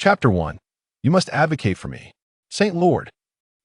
Chapter 1. You must advocate for me. Saint Lord,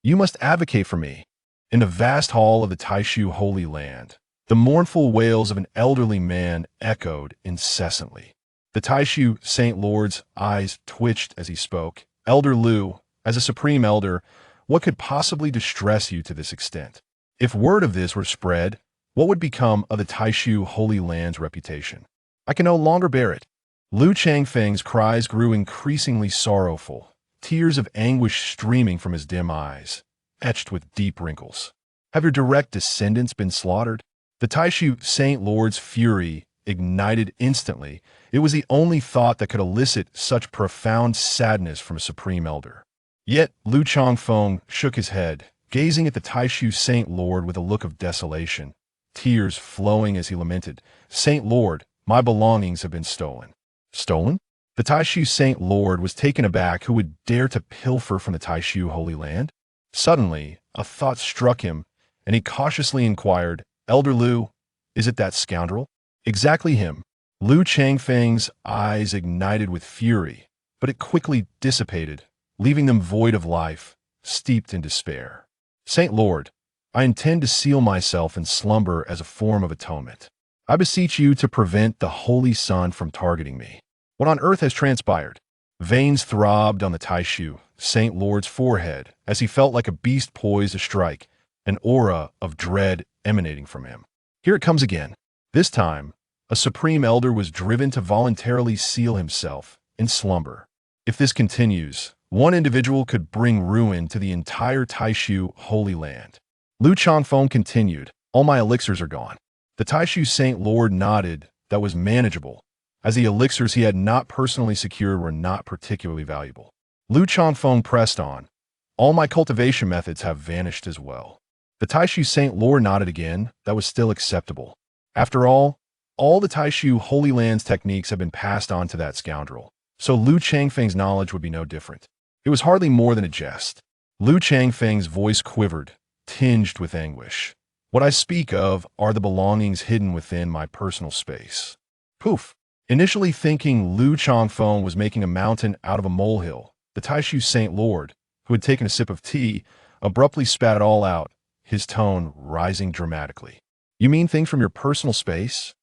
you must advocate for me. In the vast hall of the Taishu Holy Land, the mournful wails of an elderly man echoed incessantly. The Taishu Saint Lord's eyes twitched as he spoke. Elder Lu, as a supreme elder, what could possibly distress you to this extent? If word of this were spread, what would become of the Taishu Holy Land's reputation? I can no longer bear it. Lu Changfeng's cries grew increasingly sorrowful, tears of anguish streaming from his dim eyes, etched with deep wrinkles. Have your direct descendants been slaughtered? The Taishu Saint Lord's fury ignited instantly. It was the only thought that could elicit such profound sadness from a supreme elder. Yet Lu Changfeng shook his head, gazing at the Taishu Saint Lord with a look of desolation, tears flowing as he lamented, "Saint Lord, my belongings have been stolen." Stolen? The Taishu Saint Lord was taken aback. Who would dare to pilfer from the Taishu Holy Land? Suddenly, a thought struck him, and he cautiously inquired, "Elder Lu, is it that scoundrel?" "Exactly him." Lu Changfeng's eyes ignited with fury, but it quickly dissipated, leaving them void of life, steeped in despair. "Saint Lord, I intend to seal myself in slumber as a form of atonement. I beseech you to prevent the Holy Sun from targeting me. What on earth has transpired?" Veins throbbed on the Taishu Saint Lord's forehead as he felt like a beast poised to strike, an aura of dread emanating from him. Here it comes again. This time, a supreme elder was driven to voluntarily seal himself in slumber. If this continues, one individual could bring ruin to the entire Taishu Holy Land. Lu Changfeng continued, "All my elixirs are gone." The Taishu Saint Lord nodded. That was manageable, as the elixirs he had not personally secured were not particularly valuable. Lu Changfeng pressed on, "All my cultivation methods have vanished as well." The Taishu Saint Lord nodded again. That was still acceptable. After all the Taishu Holy Land's techniques have been passed on to that scoundrel, so Lu Changfeng's knowledge would be no different. It was hardly more than a jest. Lu Changfeng's voice quivered, tinged with anguish. "What I speak of are the belongings hidden within my personal space." Poof! Initially thinking Lu Changfeng was making a mountain out of a molehill, the Taishu Saint Lord, who had taken a sip of tea, abruptly spat it all out, his tone rising dramatically. "You mean things from your personal space?"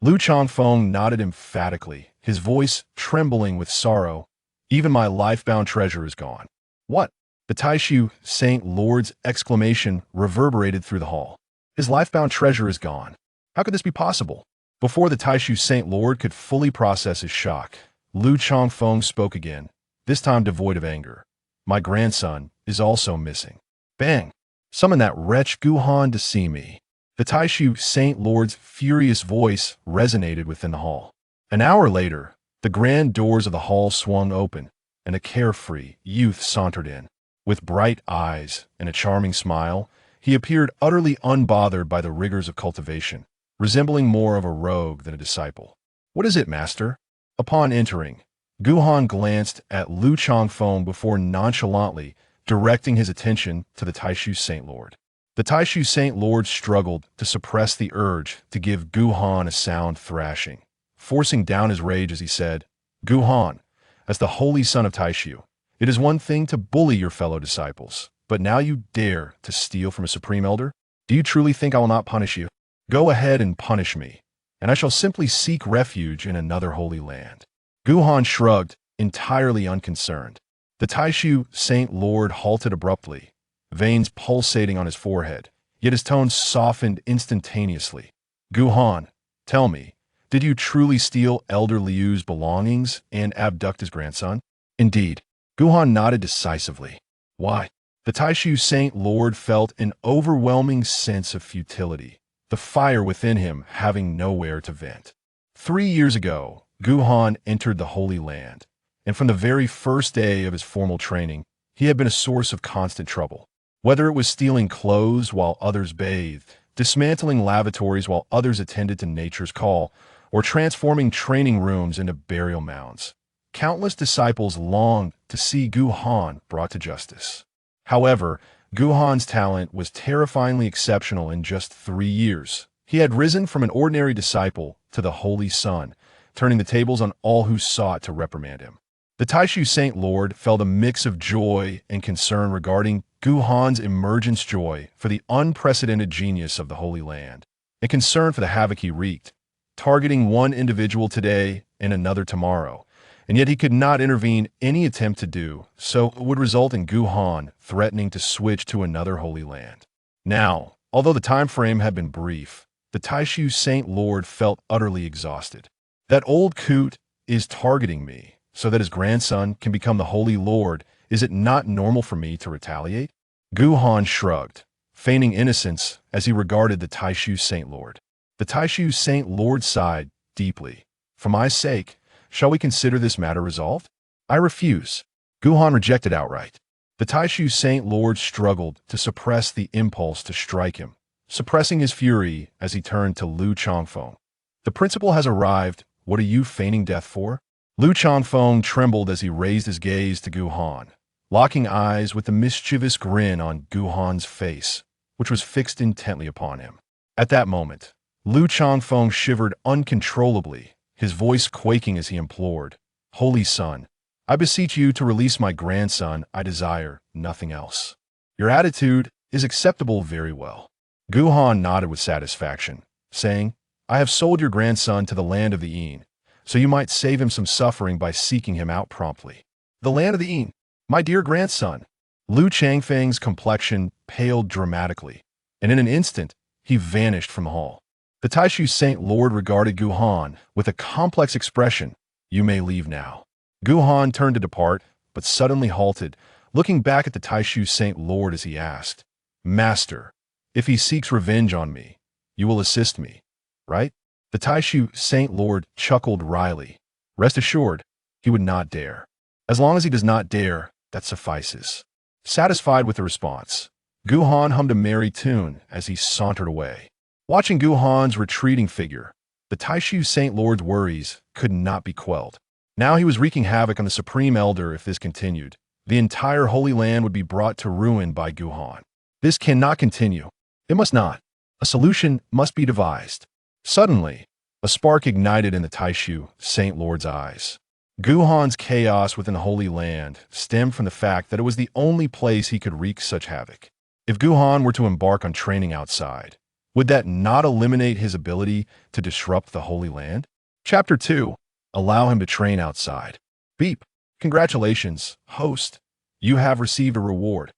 Lu Changfeng nodded emphatically, his voice trembling with sorrow. "Even my life-bound treasure is gone." "What?" The Taishu Saint Lord's exclamation reverberated through the hall. "His life-bound treasure is gone. How could this be possible?" Before the Taishu Saint Lord could fully process his shock, Lu Changfeng spoke again, this time devoid of anger. "My grandson is also missing." Bang! "Summon that wretch Guhan to see me." The Taishu Saint Lord's furious voice resonated within the hall. An hour later, the grand doors of the hall swung open, and a carefree youth sauntered in. With bright eyes and a charming smile, he appeared utterly unbothered by the rigors of cultivation, resembling more of a rogue than a disciple. "What is it, master?" Upon entering, Guhan glanced at Lu Changfeng before nonchalantly directing his attention to the Taishu Saint Lord. The Taishu Saint Lord struggled to suppress the urge to give Guhan a sound thrashing, forcing down his rage as he said, "Guhan, as the holy son of Taishu, it is one thing to bully your fellow disciples, but now you dare to steal from a supreme elder? Do you truly think I will not punish you? Go ahead and punish me, and I shall simply seek refuge in another holy land." Guhan shrugged, entirely unconcerned. The Taishu Saint Lord halted abruptly, veins pulsating on his forehead, yet his tone softened instantaneously. "Guhan, tell me, did you truly steal Elder Liu's belongings and abduct his grandson?" "Indeed." Guhan nodded decisively. "Why?" The Taishu Saint Lord felt an overwhelming sense of futility, the fire within him having nowhere to vent. 3 years ago, Guhan entered the Holy Land, and from the very first day of his formal training, he had been a source of constant trouble. Whether it was stealing clothes while others bathed, dismantling lavatories while others attended to nature's call, or transforming training rooms into burial mounds, countless disciples longed to see Guhan brought to justice. However, Guhan's talent was terrifyingly exceptional in just 3 years. He had risen from an ordinary disciple to the Holy Sun, turning the tables on all who sought to reprimand him. The Taishu Saint Lord felt a mix of joy and concern regarding Gu Han's emergence, joy for the unprecedented genius of the Holy Land, and concern for the havoc he wreaked, targeting one individual today and another tomorrow, and yet he could not intervene. Any attempt to do so would result in Gu Han threatening to switch to another Holy Land. Now, although the time frame had been brief, the Taishu Saint Lord felt utterly exhausted. That old coot is targeting me so that his grandson can become the Holy Lord. Is it not normal for me to retaliate? Gu Han shrugged, feigning innocence as he regarded the Taishu Saint Lord. The Taishu Saint Lord sighed deeply. For my sake, shall we consider this matter resolved? I refuse. Gu Han rejected outright. The Taishu Saint Lord struggled to suppress the impulse to strike him, suppressing his fury as he turned to Lu Changfeng. The principal has arrived. What are you feigning death for? Lu Changfeng trembled as he raised his gaze to Gu Han, locking eyes with the mischievous grin on Gu Han's face, which was fixed intently upon him. At that moment, Lu Changfeng shivered uncontrollably, his voice quaking as he implored, "Holy Son, I beseech you to release my grandson. I desire nothing else." Your attitude is acceptable, very well. Gu Han nodded with satisfaction, saying, I have sold your grandson to the land of the Yin, so you might save him some suffering by seeking him out promptly. The land of the Yin, my dear grandson. Lu Changfeng's complexion paled dramatically, and in an instant, he vanished from the hall. The Taishu Saint Lord regarded Gu Han with a complex expression. You may leave now. Gu Han turned to depart, but suddenly halted, looking back at the Taishu Saint Lord as he asked, Master, if he seeks revenge on me, you will assist me, right? The Taishu Saint Lord chuckled wryly. Rest assured, he would not dare. As long as he does not dare, that suffices. Satisfied with the response, Gu Han hummed a merry tune as he sauntered away. Watching Gu Han's retreating figure, the Taishu Saint Lord's worries could not be quelled. Now he was wreaking havoc on the Supreme Elder. If this continued, the entire Holy Land would be brought to ruin by Gu Han. This cannot continue. It must not. A solution must be devised. Suddenly, a spark ignited in the Taishu Saint Lord's eyes. Gu Han's chaos within the Holy Land stemmed from the fact that it was the only place he could wreak such havoc. If Gu Han were to embark on training outside, would that not eliminate his ability to disrupt the Holy Land? Chapter 2. Allow him to train outside. Beep. Congratulations, host. You have received a reward.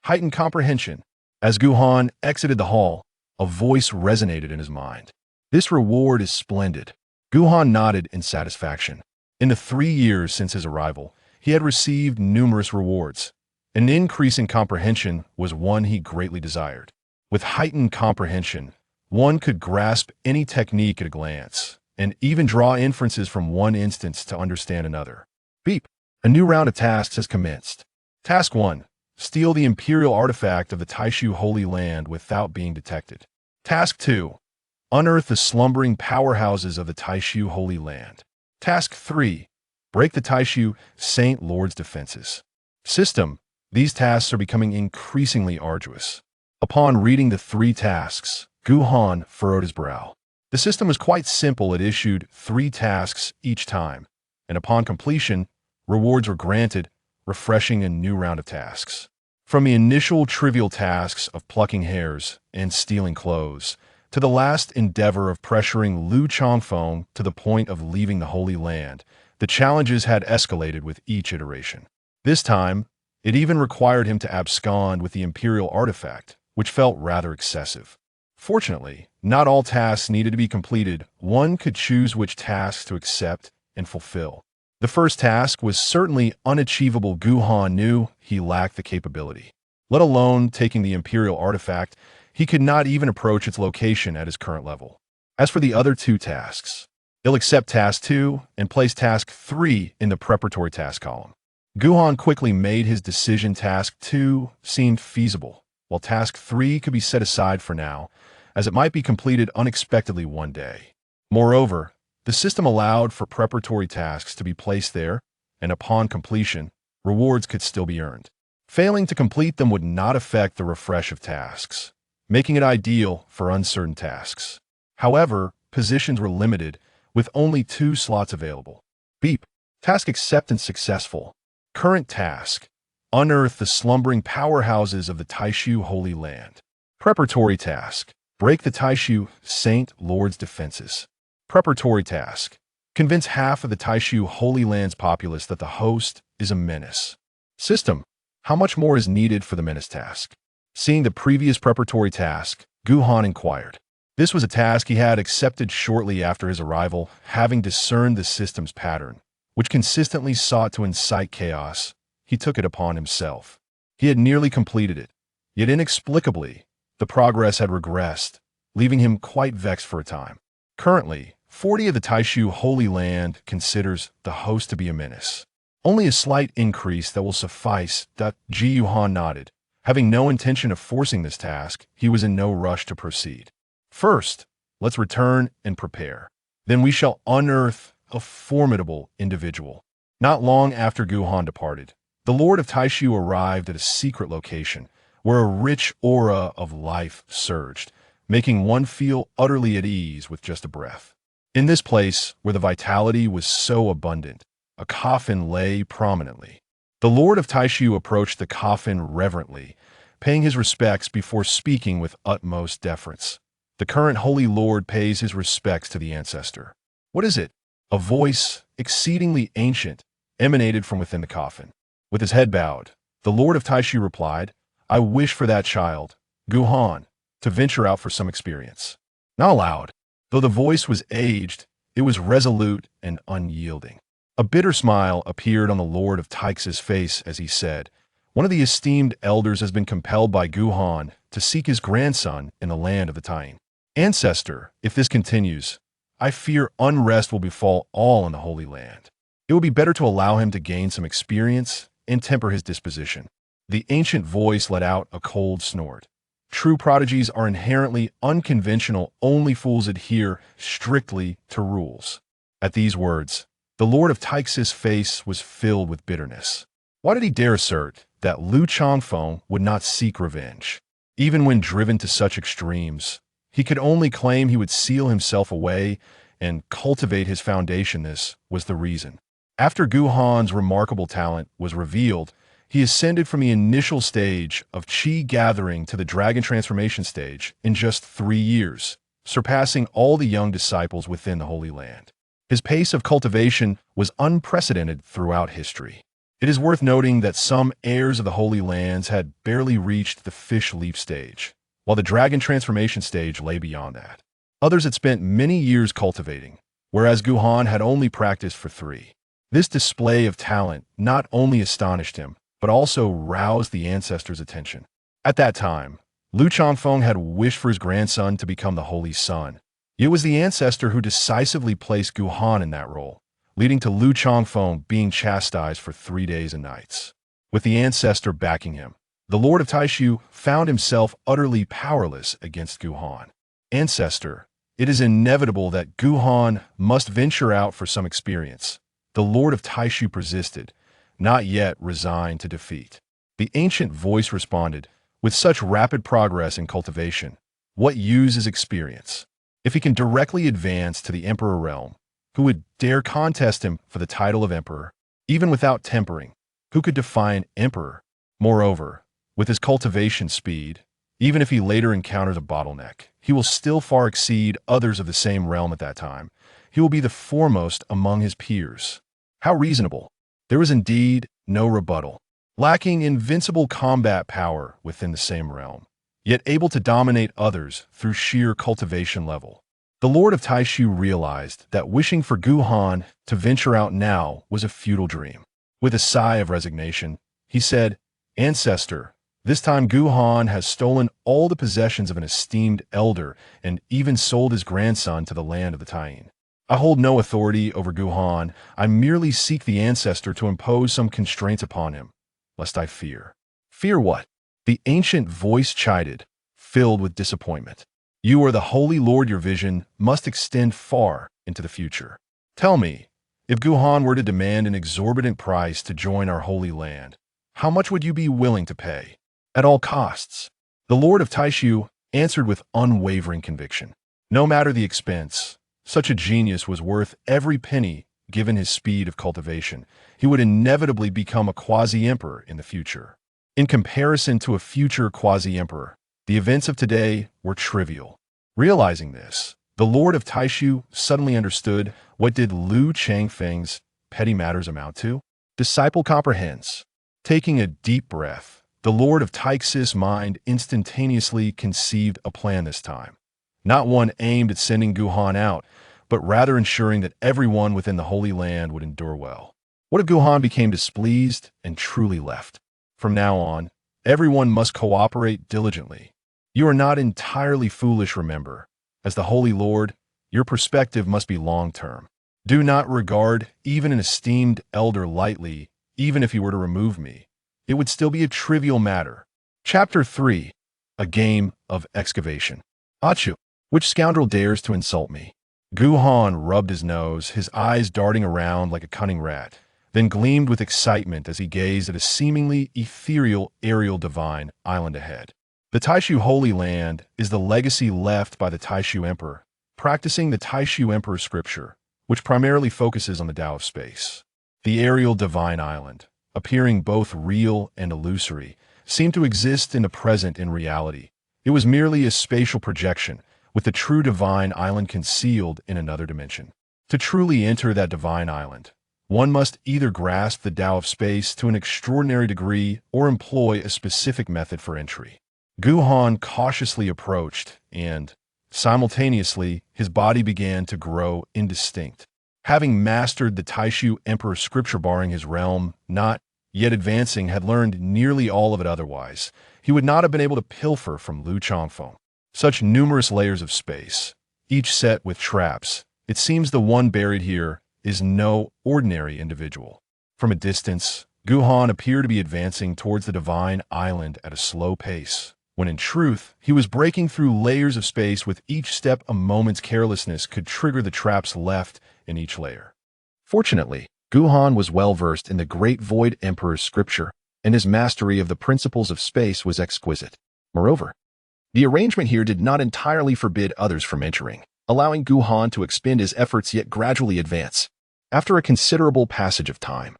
Heightened comprehension. As Gu Han exited the hall, a voice resonated in his mind. This reward is splendid. Gu Han nodded in satisfaction. In the 3 years since his arrival, he had received numerous rewards. An increase in comprehension was one he greatly desired. With heightened comprehension, one could grasp any technique at a glance, and even draw inferences from one instance to understand another. Beep. A new round of tasks has commenced. Task 1. Steal the Imperial Artifact of the Taishu Holy Land without being detected. Task 2. Unearth the slumbering powerhouses of the Taishu Holy Land. Task 3. Break the Taishu Saint Lord's defenses. System. These tasks are becoming increasingly arduous. Upon reading the 3 tasks, Gu Han furrowed his brow. The system was quite simple. It issued 3 tasks each time, and upon completion, rewards were granted, refreshing a new round of tasks. From the initial trivial tasks of plucking hairs and stealing clothes, to the last endeavor of pressuring Lu Changfeng to the point of leaving the Holy Land, the challenges had escalated with each iteration. This time, it even required him to abscond with the Imperial Artifact, which felt rather excessive. Fortunately, not all tasks needed to be completed. One could choose which tasks to accept and fulfill. The first task was certainly unachievable. Gu Han knew he lacked the capability. Let alone taking the Imperial Artifact, he could not even approach its location at his current level. As for the other 2 tasks, he'll accept Task 2 and place Task 3 in the preparatory task column. Gu Han quickly made his decision. Task 2 seemed feasible, while Task 3 could be set aside for now, as it might be completed unexpectedly one day. Moreover, the system allowed for preparatory tasks to be placed there, and upon completion, rewards could still be earned. Failing to complete them would not affect the refresh of tasks, making it ideal for uncertain tasks. However, positions were limited, with only 2 slots available. Beep. Task acceptance successful. Current task. Unearth the slumbering powerhouses of the Taishu Holy Land. Preparatory task. Break the Taishu Saint Lord's defenses. Preparatory task. Convince half of the Taishu Holy Land's populace that the host is a menace. System. How much more is needed for the menace task? Seeing the previous preparatory task, Guhan inquired. This was a task he had accepted shortly after his arrival, having discerned the system's pattern, which consistently sought to incite chaos. He took it upon himself. He had nearly completed it, yet inexplicably, the progress had regressed, leaving him quite vexed for a time. Currently, 40 of the Taishu Holy Land considers the host to be a menace. Only a slight increase that will suffice. Ji Yuhan nodded. Having no intention of forcing this task, he was in no rush to proceed. First, let's return and prepare. Then we shall unearth a formidable individual. Not long after Guhan departed, the Lord of Taishu arrived at a secret location where a rich aura of life surged, making one feel utterly at ease with just a breath. In this place, where the vitality was so abundant, a coffin lay prominently. The Lord of Taishu approached the coffin reverently, paying his respects before speaking with utmost deference. The current Holy Lord pays his respects to the ancestor. What is it? A voice, exceedingly ancient, emanated from within the coffin. With his head bowed, the Lord of Taishu replied, I wish for that child, Guhan, to venture out for some experience. Not aloud. Though the voice was aged, it was resolute and unyielding. A bitter smile appeared on the Lord of Taix's face as he said, one of the esteemed elders has been compelled by Guhan to seek his grandson in the land of the Taing. Ancestor, if this continues, I fear unrest will befall all in the Holy Land. It would be better to allow him to gain some experience and temper his disposition. The ancient voice let out a cold snort. True prodigies are inherently unconventional, only fools adhere strictly to rules. At these words, the Lord of Taix's face was filled with bitterness. Why did he dare assert that Lu Changfeng would not seek revenge? Even when driven to such extremes, he could only claim he would seal himself away and cultivate his foundation. This was the reason. After Guhan's remarkable talent was revealed, he ascended from the initial stage of Qi gathering to the dragon transformation stage in just 3 years, surpassing all the young disciples within the Holy Land. His pace of cultivation was unprecedented throughout history. It is worth noting that some heirs of the Holy Lands had barely reached the fish leaf stage, while the dragon transformation stage lay beyond that. Others had spent many years cultivating, whereas Guhan had only practiced for 3. This display of talent not only astonished him, but also roused the ancestor's attention. At that time, Lu Changfeng had wished for his grandson to become the Holy Son. It was the ancestor who decisively placed Guhan in that role, leading to Lu Changfeng being chastised for 3 days and nights. With the ancestor backing him, the Lord of Taishu found himself utterly powerless against Guhan. Ancestor, it is inevitable that Guhan must venture out for some experience. The Lord of Taishu persisted, not yet resigned to defeat. The ancient voice responded, with such rapid progress in cultivation, what use is experience? If he can directly advance to the Emperor realm, who would dare contest him for the title of Emperor, even without tempering? Who could defy an Emperor? Moreover, with his cultivation speed, even if he later encounters a bottleneck, he will still far exceed others of the same realm at that time. He will be the foremost among his peers. How reasonable! There was indeed no rebuttal. Lacking invincible combat power within the same realm, yet able to dominate others through sheer cultivation level. The Lord of Taishu realized that wishing for Guhan to venture out now was a futile dream. With a sigh of resignation, he said, Ancestor, this time Guhan has stolen all the possessions of an esteemed elder and even sold his grandson to the land of the Taing. I hold no authority over Guhan. I merely seek the ancestor to impose some constraints upon him, lest I fear. Fear what? The ancient voice chided, filled with disappointment. You are the Holy Lord, your vision must extend far into the future. Tell me, if Guhan were to demand an exorbitant price to join our Holy Land, how much would you be willing to pay? At all costs. The Lord of Taishu answered with unwavering conviction. No matter the expense, such a genius was worth every penny given his speed of cultivation, he would inevitably become a quasi-emperor in the future. In comparison to a future quasi-emperor, the events of today were trivial. Realizing this, the Lord of Taishu suddenly understood what did Liu Changfeng's petty matters amount to? Disciple comprehends. Taking a deep breath, the Lord of Taix's mind instantaneously conceived a plan this time. Not one aimed at sending Guhan out, but rather ensuring that everyone within the Holy Land would endure well. What if Guhan became displeased and truly left? From now on, everyone must cooperate diligently. You are not entirely foolish, remember. As the Holy Lord, your perspective must be long-term. Do not regard even an esteemed elder lightly, even if he were to remove me. It would still be a trivial matter. Chapter 3. A Game of Excavation. Achu, which scoundrel dares to insult me? Guhan rubbed his nose, his eyes darting around like a cunning rat, then gleamed with excitement as he gazed at a seemingly ethereal aerial divine island ahead. The Taishu Holy Land is the legacy left by the Taishu Emperor, practicing the Taishu Emperor scripture, which primarily focuses on the Tao of space. The aerial divine island, appearing both real and illusory, seemed to exist in the present in reality. It was merely a spatial projection, with the true divine island concealed in another dimension. To truly enter that divine island, one must either grasp the Tao of space to an extraordinary degree or employ a specific method for entry. Guhan cautiously approached, and, simultaneously, his body began to grow indistinct. Having mastered the Taishu Emperor scripture barring his realm, not yet advancing, had learned nearly all of it otherwise, he would not have been able to pilfer from Liu Changfeng. Such numerous layers of space, each set with traps, it seems the one buried here is no ordinary individual. From a distance, Guhan appeared to be advancing towards the divine island at a slow pace, when in truth, he was breaking through layers of space with each step a moment's carelessness could trigger the traps left in each layer. Fortunately, Guhan was well versed in the Great Void Emperor's scripture, and his mastery of the principles of space was exquisite. Moreover, the arrangement here did not entirely forbid others from entering, allowing Guhan to expend his efforts yet gradually advance. After a considerable passage of time,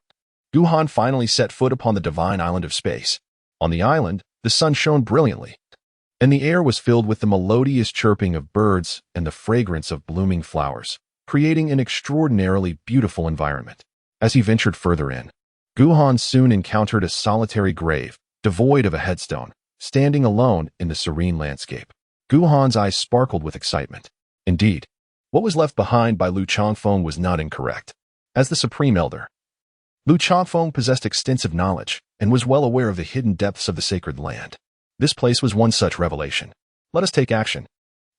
Guhan finally set foot upon the divine island of space. On the island, the sun shone brilliantly, and the air was filled with the melodious chirping of birds and the fragrance of blooming flowers, creating an extraordinarily beautiful environment. As he ventured further in, Guhan soon encountered a solitary grave, devoid of a headstone, standing alone in the serene landscape. Guhan's eyes sparkled with excitement. Indeed, what was left behind by Liu Changfeng was not incorrect. As the Supreme Elder, Liu Changfeng possessed extensive knowledge and was well aware of the hidden depths of the sacred land. This place was one such revelation. Let us take action.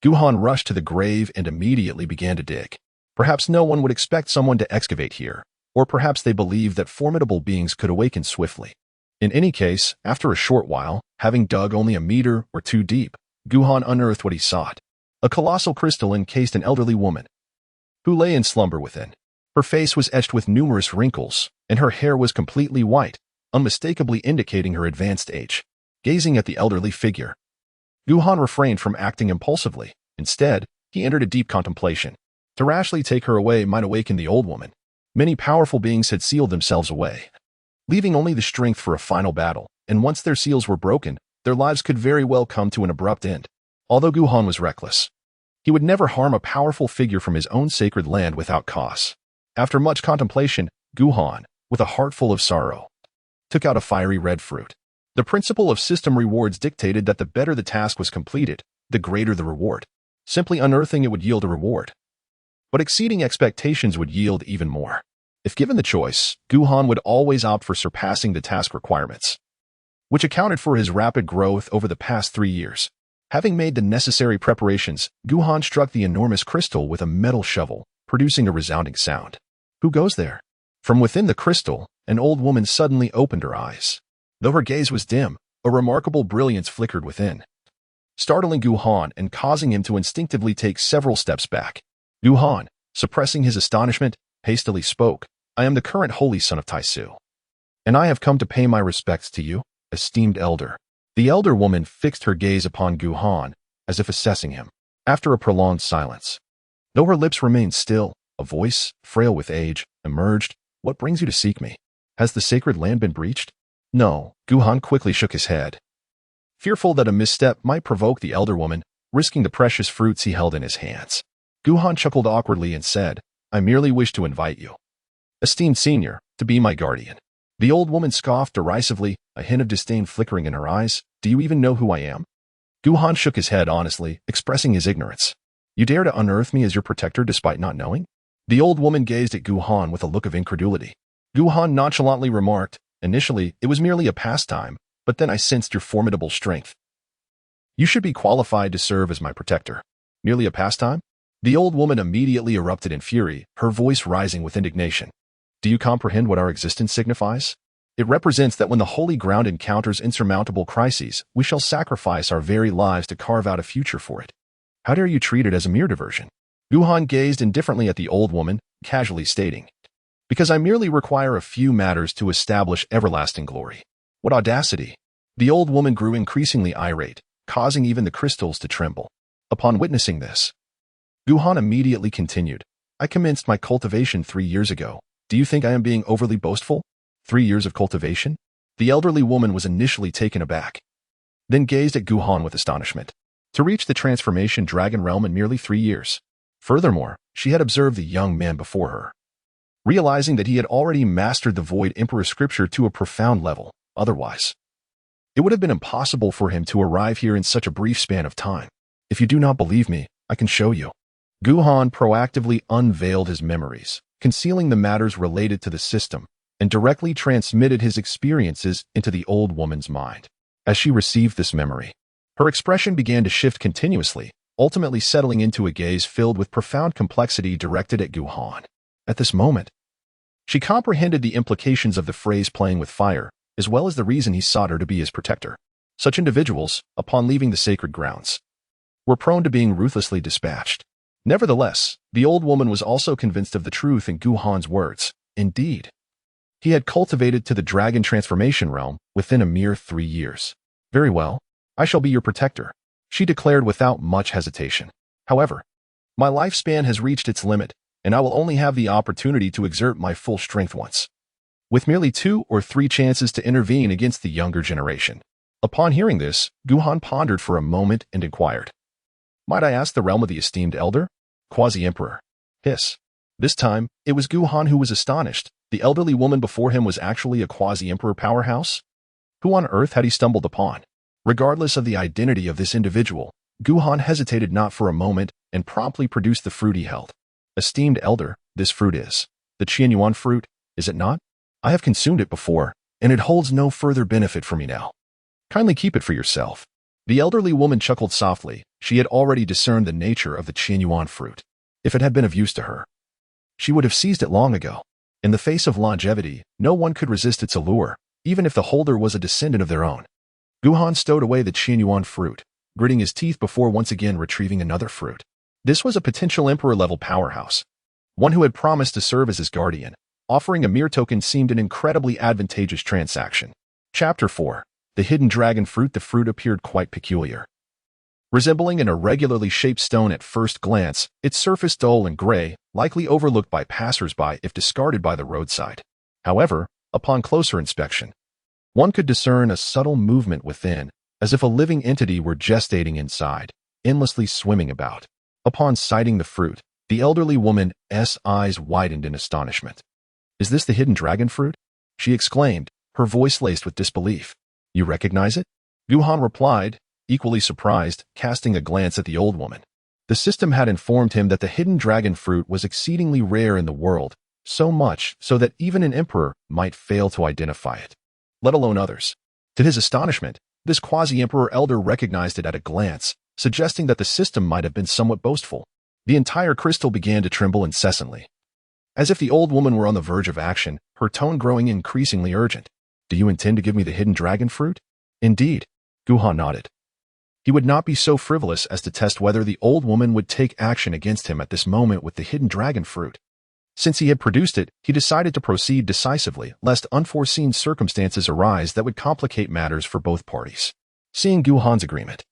Guhan rushed to the grave and immediately began to dig. Perhaps no one would expect someone to excavate here, or perhaps they believed that formidable beings could awaken swiftly. In any case, after a short while, having dug only a meter or two deep, Guhan unearthed what he sought. A colossal crystal encased an elderly woman, who lay in slumber within. Her face was etched with numerous wrinkles, and her hair was completely white, unmistakably indicating her advanced age. Gazing at the elderly figure, Guhan refrained from acting impulsively. Instead, he entered a deep contemplation. To rashly take her away might awaken the old woman. Many powerful beings had sealed themselves away, leaving only the strength for a final battle, and once their seals were broken, their lives could very well come to an abrupt end. Although Guhan was reckless, he would never harm a powerful figure from his own sacred land without cause. After much contemplation, Guhan, with a heart full of sorrow, took out a fiery red fruit. The principle of system rewards dictated that the better the task was completed, the greater the reward. Simply unearthing it would yield a reward, but exceeding expectations would yield even more. If given the choice, Guhan would always opt for surpassing the task requirements, which accounted for his rapid growth over the past 3 years. Having made the necessary preparations, Guhan struck the enormous crystal with a metal shovel, producing a resounding sound. Who goes there? From within the crystal, an old woman suddenly opened her eyes. Though her gaze was dim, a remarkable brilliance flickered within, startling Guhan and causing him to instinctively take several steps back. Guhan, suppressing his astonishment, hastily spoke, "I am the current holy son of Taisu, and I have come to pay my respects to you, esteemed elder." The elder woman fixed her gaze upon Guhan, as if assessing him. After a prolonged silence, though her lips remained still, a voice, frail with age, emerged. What brings you to seek me? Has the sacred land been breached? No. Guhan quickly shook his head, fearful that a misstep might provoke the elder woman, risking the precious fruits he held in his hands. Guhan chuckled awkwardly and said, I merely wish to invite you, esteemed senior, to be my guardian. The old woman scoffed derisively, a hint of disdain flickering in her eyes. Do you even know who I am? Guhan shook his head honestly, expressing his ignorance. You dare to unearth me as your protector despite not knowing? The old woman gazed at Guhan with a look of incredulity. Guhan nonchalantly remarked, initially, it was merely a pastime, but then I sensed your formidable strength. You should be qualified to serve as my protector. Merely a pastime? The old woman immediately erupted in fury, her voice rising with indignation. Do you comprehend what our existence signifies? It represents that when the holy ground encounters insurmountable crises, we shall sacrifice our very lives to carve out a future for it. How dare you treat it as a mere diversion? Guhan gazed indifferently at the old woman, casually stating, because I merely require a few matters to establish everlasting glory. What audacity! The old woman grew increasingly irate, causing even the crystals to tremble. Upon witnessing this, Guhan immediately continued, I commenced my cultivation 3 years ago. Do you think I am being overly boastful? 3 years of cultivation? The elderly woman was initially taken aback, then gazed at Guhan with astonishment. To reach the transformation dragon realm in merely 3 years. Furthermore, she had observed the young man before her, realizing that he had already mastered the Void Emperor scripture to a profound level. Otherwise, it would have been impossible for him to arrive here in such a brief span of time. If you do not believe me, I can show you. Guhan proactively unveiled his memories, concealing the matters related to the system, and directly transmitted his experiences into the old woman's mind. As she received this memory, her expression began to shift continuously, ultimately settling into a gaze filled with profound complexity directed at Guhan. At this moment, she comprehended the implications of the phrase playing with fire, as well as the reason he sought her to be his protector. Such individuals, upon leaving the sacred grounds, were prone to being ruthlessly dispatched. Nevertheless, the old woman was also convinced of the truth in Guhan's words. Indeed, he had cultivated to the dragon transformation realm within a mere 3 years. Very well, I shall be your protector, she declared without much hesitation. However, my lifespan has reached its limit, and I will only have the opportunity to exert my full strength once, with merely 2 or 3 chances to intervene against the younger generation. Upon hearing this, Guhan pondered for a moment and inquired, might I ask the realm of the esteemed elder? Quasi-emperor. Hiss. This time, it was Guhan who was astonished. The elderly woman before him was actually a quasi-emperor powerhouse? Who on earth had he stumbled upon? Regardless of the identity of this individual, Guhan hesitated not for a moment and promptly produced the fruit he held. Esteemed elder, this fruit is the Qianyuan fruit, is it not? I have consumed it before, and it holds no further benefit for me now. Kindly keep it for yourself. The elderly woman chuckled softly. She had already discerned the nature of the Qianyuan fruit. If it had been of use to her, she would have seized it long ago. In the face of longevity, no one could resist its allure, even if the holder was a descendant of their own. Guhan stowed away the Qianyuan fruit, gritting his teeth before once again retrieving another fruit. This was a potential emperor-level powerhouse, one who had promised to serve as his guardian. Offering a mere token seemed an incredibly advantageous transaction. Chapter 4. The Hidden Dragon Fruit. The fruit appeared quite peculiar. Resembling an irregularly shaped stone at first glance, its surface dull and gray, likely overlooked by passers-by if discarded by the roadside. However, upon closer inspection, one could discern a subtle movement within, as if a living entity were gestating inside, endlessly swimming about. Upon sighting the fruit, the elderly woman's eyes widened in astonishment. Is this the hidden dragon fruit? She exclaimed, her voice laced with disbelief. You recognize it? Guhan replied, equally surprised, casting a glance at the old woman. The system had informed him that the hidden dragon fruit was exceedingly rare in the world, so much so that even an emperor might fail to identify it, let alone others. To his astonishment, this quasi-emperor elder recognized it at a glance, suggesting that the system might have been somewhat boastful. The entire crystal began to tremble incessantly, as if the old woman were on the verge of action, her tone growing increasingly urgent. Do you intend to give me the hidden dragon fruit? Indeed. Guhan nodded. He would not be so frivolous as to test whether the old woman would take action against him at this moment with the hidden dragon fruit. Since he had produced it, he decided to proceed decisively, lest unforeseen circumstances arise that would complicate matters for both parties. Seeing Guhan's agreement,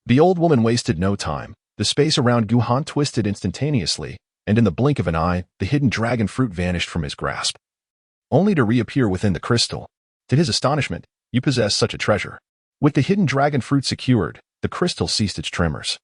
the old woman wasted no time. The space around Guhan twisted instantaneously, and in the blink of an eye, the hidden dragon fruit vanished from his grasp, only to reappear within the crystal. To his astonishment, you possess such a treasure. With the hidden dragon fruit secured, the crystal ceased its tremors.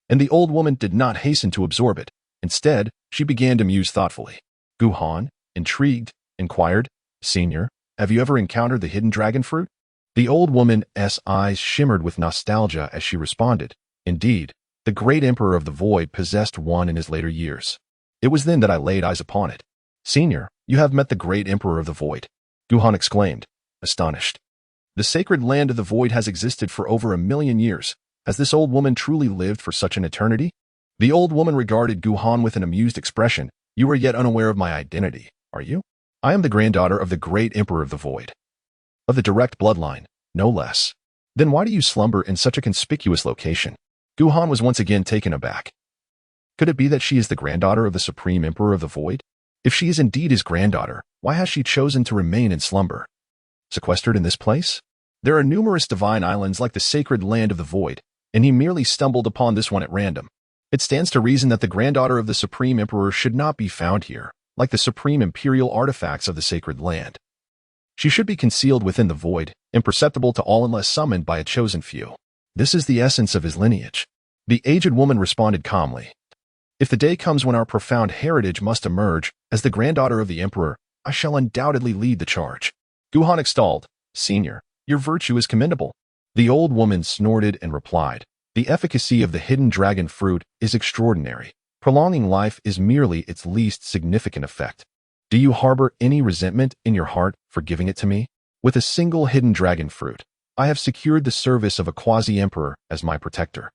And the old woman did not hasten to absorb it. Instead, she began to muse thoughtfully. Guhan, intrigued, inquired, "Senior, have you ever encountered the hidden dragon fruit?" The old woman's eyes shimmered with nostalgia as she responded, "Indeed, the great emperor of the void possessed one in his later years. It was then that I laid eyes upon it." "Senior, you have met the great emperor of the void," Guhan exclaimed, astonished. "The sacred land of the void has existed for over 1,000,000 years. Has this old woman truly lived for such an eternity?" The old woman regarded Guhan with an amused expression. "You are yet unaware of my identity, are you? I am the granddaughter of the great emperor of the void. Of the direct bloodline, no less. Then why do you slumber in such a conspicuous location?" Guhan was once again taken aback. Could it be that she is the granddaughter of the supreme emperor of the void? If she is indeed his granddaughter, why has she chosen to remain in slumber? Sequestered in this place? There are numerous divine islands like the sacred land of the void, and he merely stumbled upon this one at random. It stands to reason that the granddaughter of the supreme emperor should not be found here, like the supreme imperial artifacts of the sacred land. She should be concealed within the void, imperceptible to all unless summoned by a chosen few. This is the essence of his lineage. The aged woman responded calmly. "If the day comes when our profound heritage must emerge, as the granddaughter of the emperor, I shall undoubtedly lead the charge." Guhan extolled, "Senior, your virtue is commendable." The old woman snorted and replied, "The efficacy of the hidden dragon fruit is extraordinary. Prolonging life is merely its least significant effect. Do you harbor any resentment in your heart for giving it to me? With a single hidden dragon fruit, I have secured the service of a quasi-emperor as my protector.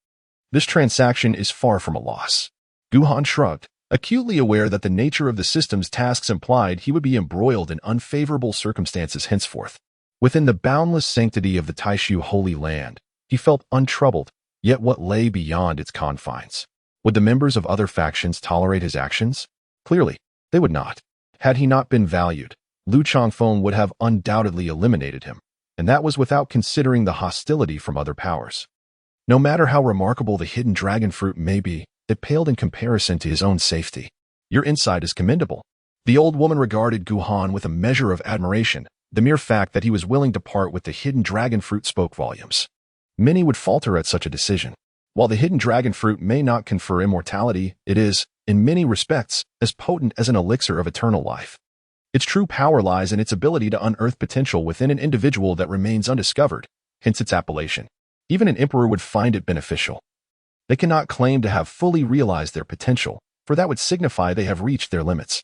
This transaction is far from a loss." Guhan shrugged, acutely aware that the nature of the system's tasks implied he would be embroiled in unfavorable circumstances henceforth. Within the boundless sanctity of the Taishu Holy Land, he felt untroubled, yet what lay beyond its confines? Would the members of other factions tolerate his actions? Clearly, they would not. Had he not been valued, Lu Changfeng would have undoubtedly eliminated him, and that was without considering the hostility from other powers. No matter how remarkable the hidden dragon fruit may be, it paled in comparison to his own safety. "Your insight is commendable." The old woman regarded Guhan with a measure of admiration. The mere fact that he was willing to part with the hidden dragon fruit spoke volumes. Many would falter at such a decision. While the hidden dragon fruit may not confer immortality, it is, in many respects, as potent as an elixir of eternal life. Its true power lies in its ability to unearth potential within an individual that remains undiscovered, hence its appellation. Even an emperor would find it beneficial. They cannot claim to have fully realized their potential, for that would signify they have reached their limits.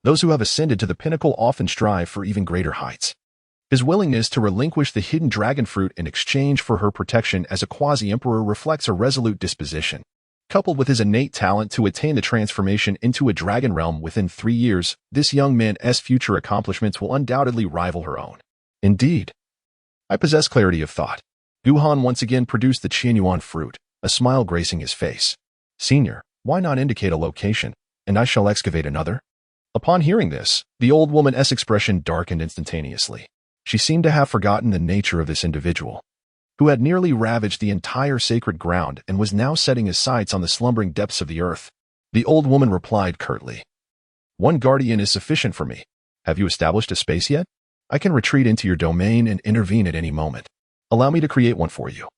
Those who have ascended to the pinnacle often strive for even greater heights. His willingness to relinquish the hidden dragon fruit in exchange for her protection as a quasi-emperor reflects a resolute disposition. Coupled with his innate talent to attain the transformation into a dragon realm within 3 years, this young man's future accomplishments will undoubtedly rival her own. Indeed. I possess clarity of thought. Guhan once again produced the Qianyuan fruit, a smile gracing his face. "Senior, why not indicate a location, and I shall excavate another?" Upon hearing this, the old woman's expression darkened instantaneously. She seemed to have forgotten the nature of this individual, who had nearly ravaged the entire sacred ground and was now setting his sights on the slumbering depths of the earth. The old woman replied curtly, "One guardian is sufficient for me. Have you established a space yet? I can retreat into your domain and intervene at any moment. Allow me to create one for you."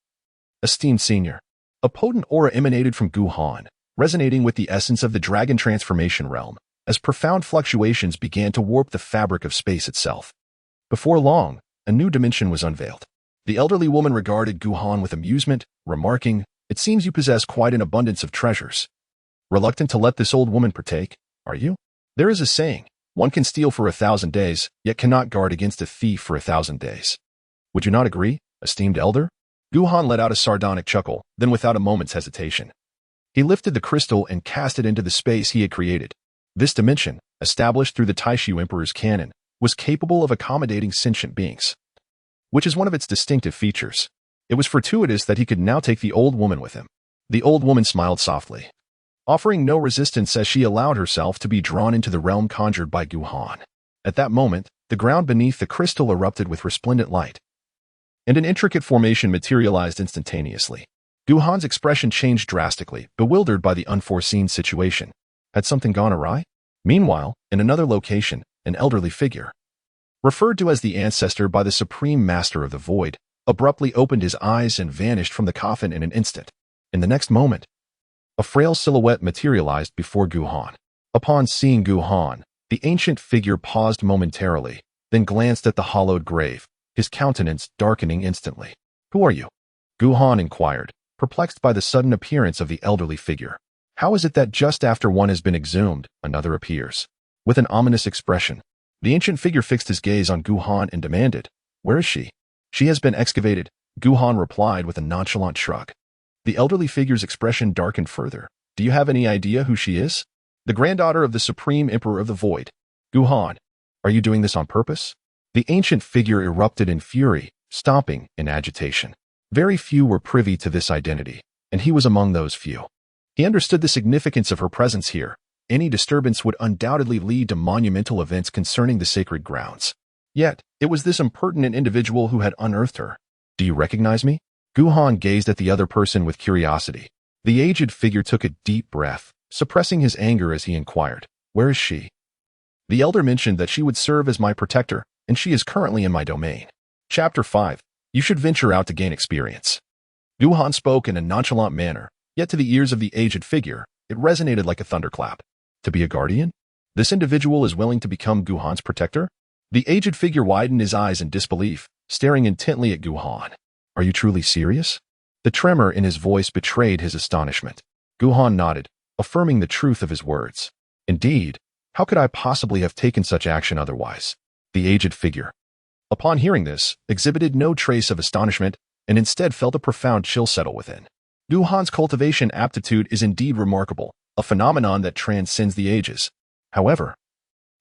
"Esteemed senior." A potent aura emanated from Guhan, resonating with the essence of the dragon transformation realm, as profound fluctuations began to warp the fabric of space itself. Before long, a new dimension was unveiled. The elderly woman regarded Guhan with amusement, remarking, "It seems you possess quite an abundance of treasures. Reluctant to let this old woman partake, are you? There is a saying, one can steal for 1,000 days, yet cannot guard against a thief for 1,000 days. Would you not agree, esteemed elder?" Guhan let out a sardonic chuckle, then without a moment's hesitation, he lifted the crystal and cast it into the space he had created. This dimension, established through the Taishu Emperor's canon, was capable of accommodating sentient beings, which is one of its distinctive features. It was fortuitous that he could now take the old woman with him. The old woman smiled softly, offering no resistance as she allowed herself to be drawn into the realm conjured by Guhan. At that moment, the ground beneath the crystal erupted with resplendent light, and an intricate formation materialized instantaneously. Guhan's expression changed drastically, bewildered by the unforeseen situation. Had something gone awry? Meanwhile, in another location, an elderly figure, referred to as the ancestor by the supreme master of the void, abruptly opened his eyes and vanished from the coffin in an instant. In the next moment, a frail silhouette materialized before Guhan. Upon seeing Guhan, the ancient figure paused momentarily, then glanced at the hollowed grave, his countenance darkening instantly. "Who are you?" Guhan inquired, perplexed by the sudden appearance of the elderly figure. How is it that just after one has been exhumed, another appears? With an ominous expression, the ancient figure fixed his gaze on Guhan and demanded, "Where is she?" "She has been excavated," Guhan replied with a nonchalant shrug. The elderly figure's expression darkened further. "Do you have any idea who she is?" "The granddaughter of the Supreme Emperor of the Void." "Guhan, are you doing this on purpose?" The ancient figure erupted in fury, stomping in agitation. Very few were privy to this identity, and he was among those few. He understood the significance of her presence here. Any disturbance would undoubtedly lead to monumental events concerning the sacred grounds. Yet, it was this impertinent individual who had unearthed her. "Do you recognize me?" Guhan gazed at the other person with curiosity. The aged figure took a deep breath, suppressing his anger as he inquired, "Where is she?" "The elder mentioned that she would serve as my protector, and she is currently in my domain." Chapter 5. You should venture out to gain experience. Guhan spoke in a nonchalant manner, yet to the ears of the aged figure, it resonated like a thunderclap. To be a guardian? This individual is willing to become Guhan's protector? The aged figure widened his eyes in disbelief, staring intently at Guhan. "Are you truly serious?" The tremor in his voice betrayed his astonishment. Guhan nodded, affirming the truth of his words. "Indeed, how could I possibly have taken such action otherwise?" The aged figure, upon hearing this, exhibited no trace of astonishment and instead felt a profound chill settle within. Guhan's cultivation aptitude is indeed remarkable, a phenomenon that transcends the ages. However,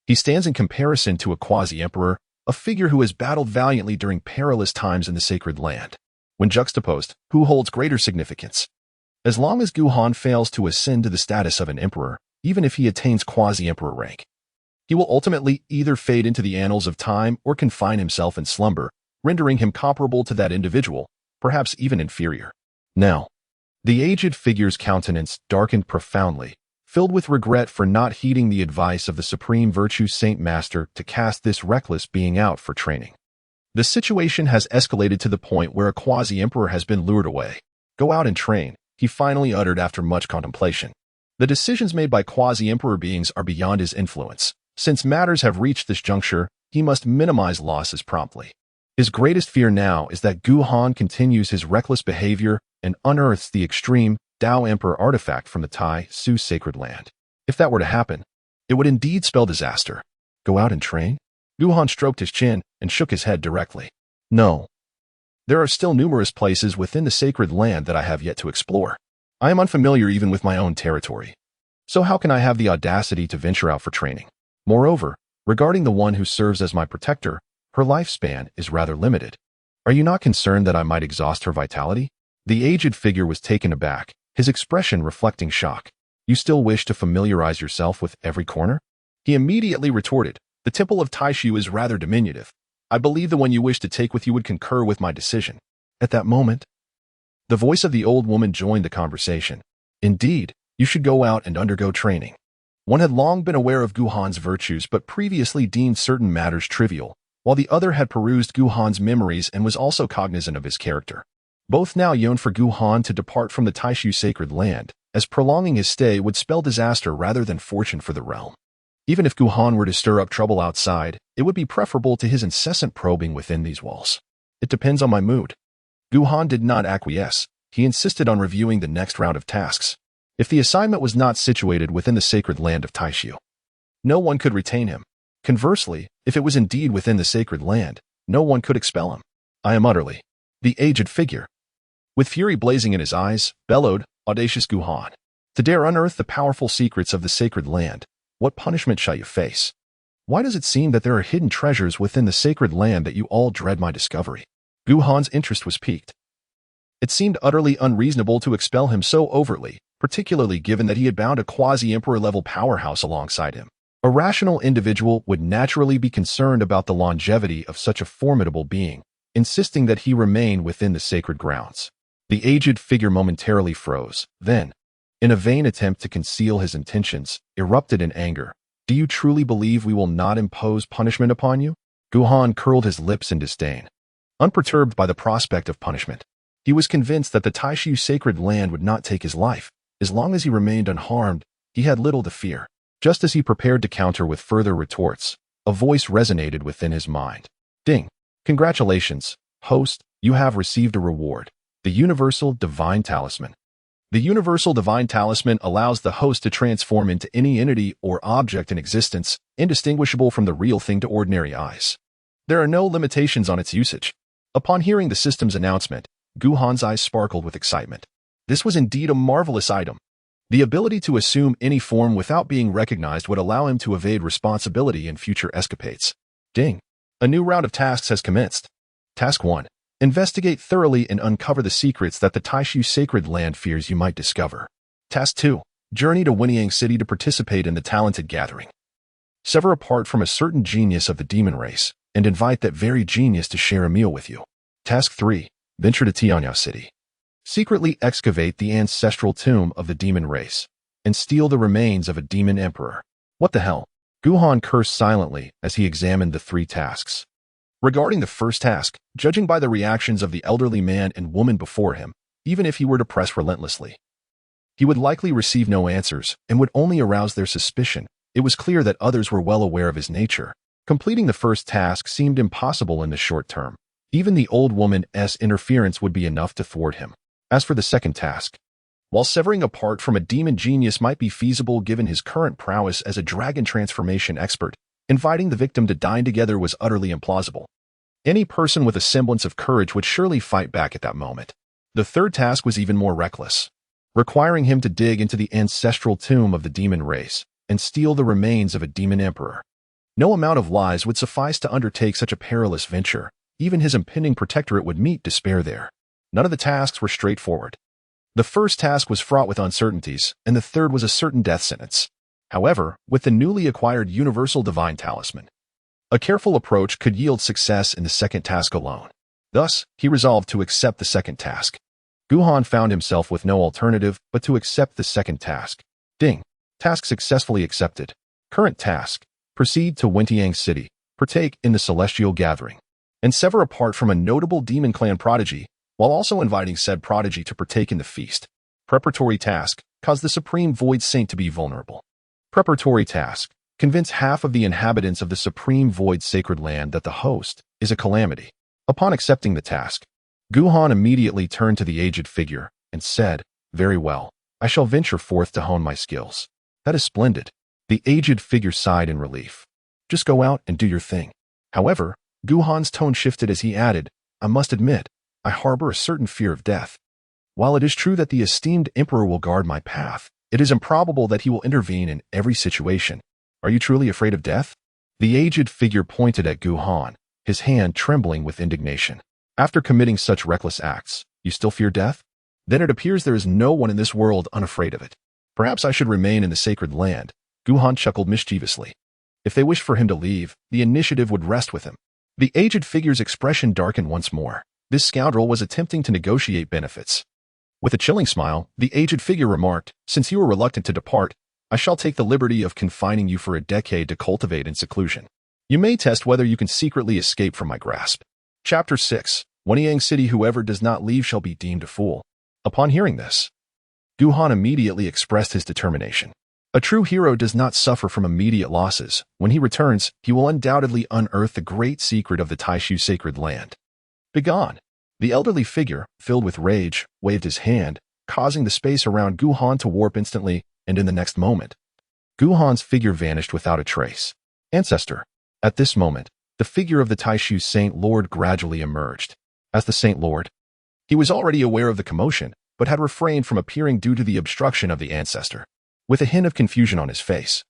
he stands in comparison to a quasi-emperor, a figure who has battled valiantly during perilous times in the sacred land. When juxtaposed, who holds greater significance? As long as Guhan fails to ascend to the status of an emperor, even if he attains quasi-emperor rank, he will ultimately either fade into the annals of time or confine himself in slumber, rendering him comparable to that individual, perhaps even inferior. Now, the aged figure's countenance darkened profoundly, filled with regret for not heeding the advice of the Supreme Virtue Saint Master to cast this reckless being out for training. The situation has escalated to the point where a quasi-emperor has been lured away. "Go out and train," he finally uttered after much contemplation. The decisions made by quasi-emperor beings are beyond his influence. Since matters have reached this juncture, he must minimize losses promptly. His greatest fear now is that Guhan continues his reckless behavior and unearths the extreme Tao Emperor artifact from the Tai Su sacred land. If that were to happen, it would indeed spell disaster. "Go out and train?" Guhan stroked his chin and shook his head directly. "No. There are still numerous places within the sacred land that I have yet to explore. I am unfamiliar even with my own territory. So how can I have the audacity to venture out for training? Moreover, regarding the one who serves as my protector, her lifespan is rather limited. Are you not concerned that I might exhaust her vitality?" The aged figure was taken aback, his expression reflecting shock. "You still wish to familiarize yourself with every corner?" He immediately retorted, "The Temple of Taishu is rather diminutive. I believe the one you wish to take with you would concur with my decision." At that moment, the voice of the old woman joined the conversation. "Indeed, you should go out and undergo training." One had long been aware of Guhan's virtues but previously deemed certain matters trivial, while the other had perused Guhan's memories and was also cognizant of his character. Both now yearned for Guhan to depart from the Taishu sacred land, as prolonging his stay would spell disaster rather than fortune for the realm. Even if Guhan were to stir up trouble outside, it would be preferable to his incessant probing within these walls. "It depends on my mood." Guhan did not acquiesce. He insisted on reviewing the next round of tasks. If the assignment was not situated within the sacred land of Taishu, no one could retain him. Conversely, if it was indeed within the sacred land, no one could expel him. "I am utterly." The aged figure, with fury blazing in his eyes, bellowed, "Audacious Guhan! To dare unearth the powerful secrets of the sacred land, what punishment shall you face? Why does it seem that there are hidden treasures within the sacred land that you all dread my discovery?" Guhan's interest was piqued. It seemed utterly unreasonable to expel him so overtly, particularly given that he had bound a quasi-emperor level powerhouse alongside him. A rational individual would naturally be concerned about the longevity of such a formidable being, insisting that he remain within the sacred grounds. The aged figure momentarily froze. Then, in a vain attempt to conceal his intentions, erupted in anger. Do you truly believe we will not impose punishment upon you? Guhan curled his lips in disdain. Unperturbed by the prospect of punishment, he was convinced that the Taishu sacred land would not take his life. As long as he remained unharmed, he had little to fear. Just as he prepared to counter with further retorts, a voice resonated within his mind. Ding! Congratulations, host, you have received a reward. The Universal Divine Talisman. The Universal Divine Talisman allows the host to transform into any entity or object in existence, indistinguishable from the real thing to ordinary eyes. There are no limitations on its usage. Upon hearing the system's announcement, Guhan's eyes sparkled with excitement. This was indeed a marvelous item. The ability to assume any form without being recognized would allow him to evade responsibility in future escapades. Ding! A new round of tasks has commenced. Task 1. Investigate thoroughly and uncover the secrets that the Taishu sacred land fears you might discover. Task 2. Journey to Weniang City to participate in the talented gathering. Sever apart from a certain genius of the demon race and invite that very genius to share a meal with you. Task 3. Venture to Tianyao City. Secretly excavate the ancestral tomb of the demon race and steal the remains of a demon emperor. What the hell? Guhan cursed silently as he examined the 3 tasks. Regarding the first task, judging by the reactions of the elderly man and woman before him, even if he were to press relentlessly, he would likely receive no answers and would only arouse their suspicion. It was clear that others were well aware of his nature. Completing the first task seemed impossible in the short term. Even the old woman's interference would be enough to thwart him. As for the second task, while severing apart from a demon genius might be feasible given his current prowess as a dragon transformation expert, inviting the victim to dine together was utterly implausible. Any person with a semblance of courage would surely fight back at that moment. The third task was even more reckless, requiring him to dig into the ancestral tomb of the demon race and steal the remains of a demon emperor. No amount of lies would suffice to undertake such a perilous venture. Even his impending protectorate would meet despair there. None of the tasks were straightforward. The first task was fraught with uncertainties, and the third was a certain death sentence. However, with the newly acquired Universal Divine Talisman, a careful approach could yield success in the second task alone. Thus, he resolved to accept the second task. Guhan found himself with no alternative but to accept the second task. Ding! Task successfully accepted. Current task. Proceed to Wentiang City, partake in the celestial gathering, and sever apart from a notable demon clan prodigy, while also inviting said prodigy to partake in the feast. Preparatory task. Cause the Supreme Void Saint to be vulnerable. Preparatory task. Convince half of the inhabitants of the Supreme Void Sacred Land that the host is a calamity. Upon accepting the task, Guhan immediately turned to the aged figure and said, "Very well, I shall venture forth to hone my skills." "That is splendid." The aged figure sighed in relief. "Just go out and do your thing." However, Guhan's tone shifted as he added, "I must admit, I harbor a certain fear of death. While it is true that the esteemed emperor will guard my path, it is improbable that he will intervene in every situation. Are you truly afraid of death?" The aged figure pointed at Guhan, his hand trembling with indignation. "After committing such reckless acts, you still fear death? Then it appears there is no one in this world unafraid of it. Perhaps I should remain in the sacred land." Guhan chuckled mischievously. If they wished for him to leave, the initiative would rest with him. The aged figure's expression darkened once more. This scoundrel was attempting to negotiate benefits. With a chilling smile, the aged figure remarked, "Since you are reluctant to depart, I shall take the liberty of confining you for a decade to cultivate in seclusion. You may test whether you can secretly escape from my grasp." Chapter 6. Weniang City. Whoever does not leave shall be deemed a fool. Upon hearing this, Guhan immediately expressed his determination. A true hero does not suffer from immediate losses. When he returns, he will undoubtedly unearth the great secret of the Taishu sacred land. "Begone!" The elderly figure, filled with rage, waved his hand, causing the space around Guhan to warp instantly, and in the next moment, Guhan's figure vanished without a trace. Ancestor. At this moment, the figure of the Taishu Saint Lord gradually emerged. As the Saint Lord, he was already aware of the commotion, but had refrained from appearing due to the obstruction of the ancestor. With a hint of confusion on his face,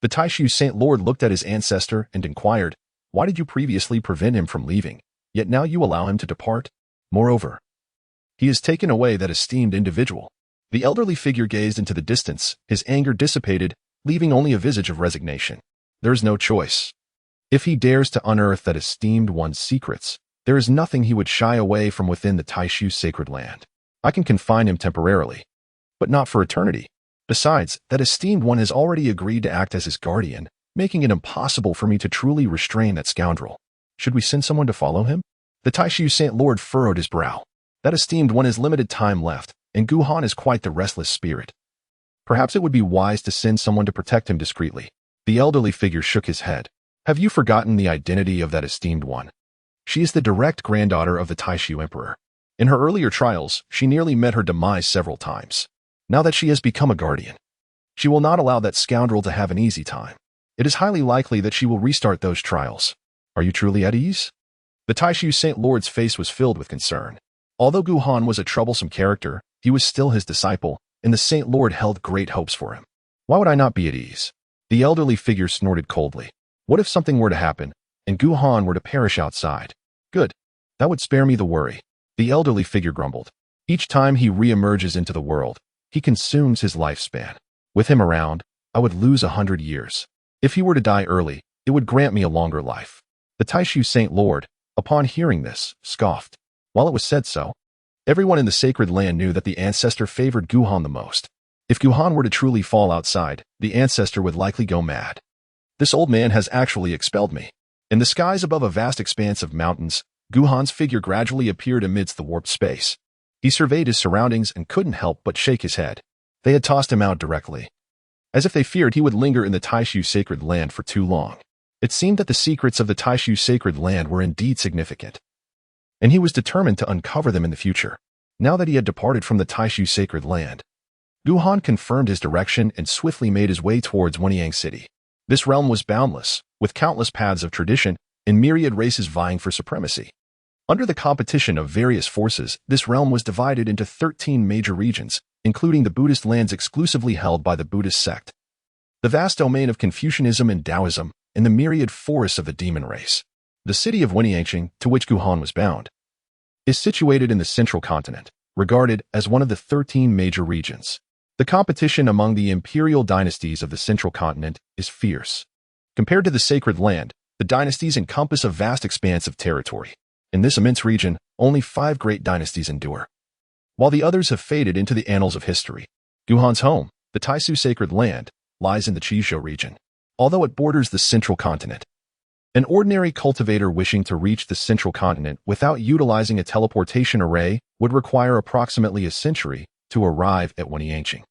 the Taishu Saint Lord looked at his ancestor and inquired, "Why did you previously prevent him from leaving, yet now you allow him to depart? Moreover, he has taken away that esteemed individual." The elderly figure gazed into the distance, his anger dissipated, leaving only a visage of resignation. There is no choice. If he dares to unearth that esteemed one's secrets, there is nothing he would shy away from within the Taishu sacred land. I can confine him temporarily, but not for eternity. Besides, that esteemed one has already agreed to act as his guardian, making it impossible for me to truly restrain that scoundrel. Should we send someone to follow him? The Taishu Saint Lord furrowed his brow. That esteemed one has limited time left, and Guhan is quite the restless spirit. Perhaps it would be wise to send someone to protect him discreetly. The elderly figure shook his head. Have you forgotten the identity of that esteemed one? She is the direct granddaughter of the Taishu Emperor. In her earlier trials, she nearly met her demise several times. Now that she has become a guardian, she will not allow that scoundrel to have an easy time. It is highly likely that she will restart those trials. Are you truly at ease? The Taishu Saint Lord's face was filled with concern. Although Guhan was a troublesome character, he was still his disciple, and the Saint Lord held great hopes for him. Why would I not be at ease? The elderly figure snorted coldly. What if something were to happen, and Guhan were to perish outside? Good. That would spare me the worry. The elderly figure grumbled. Each time he re-emerges into the world, he consumes his lifespan. With him around, I would lose 100 years. If he were to die early, it would grant me a longer life. The Taishu Saint Lord, upon hearing this, scoffed. While it was said so, everyone in the sacred land knew that the ancestor favored Guhan the most. If Guhan were to truly fall outside, the ancestor would likely go mad. This old man has actually expelled me. In the skies above a vast expanse of mountains, Guhan's figure gradually appeared amidst the warped space. He surveyed his surroundings and couldn't help but shake his head. They had tossed him out directly, as if they feared he would linger in the Taishu sacred land for too long. It seemed that the secrets of the Taishu sacred land were indeed significant, and he was determined to uncover them in the future. Now that he had departed from the Taishu sacred land, Guhan confirmed his direction and swiftly made his way towards Wenyang City. This realm was boundless, with countless paths of tradition and myriad races vying for supremacy. Under the competition of various forces, this realm was divided into 13 major regions, including the Buddhist lands exclusively held by the Buddhist sect, the vast domain of Confucianism and Taoism, and the myriad forests of the demon race. The city of Wenyang, to which Guhan was bound, is situated in the central continent, regarded as one of the 13 major regions. The competition among the imperial dynasties of the central continent is fierce. Compared to the sacred land, the dynasties encompass a vast expanse of territory. In this immense region, only 5 great dynasties endure, while the others have faded into the annals of history. Guhan's home, the Taisu sacred land, lies in the Chizhou region, although it borders the central continent. An ordinary cultivator wishing to reach the central continent without utilizing a teleportation array would require approximately a century to arrive at Wenyang,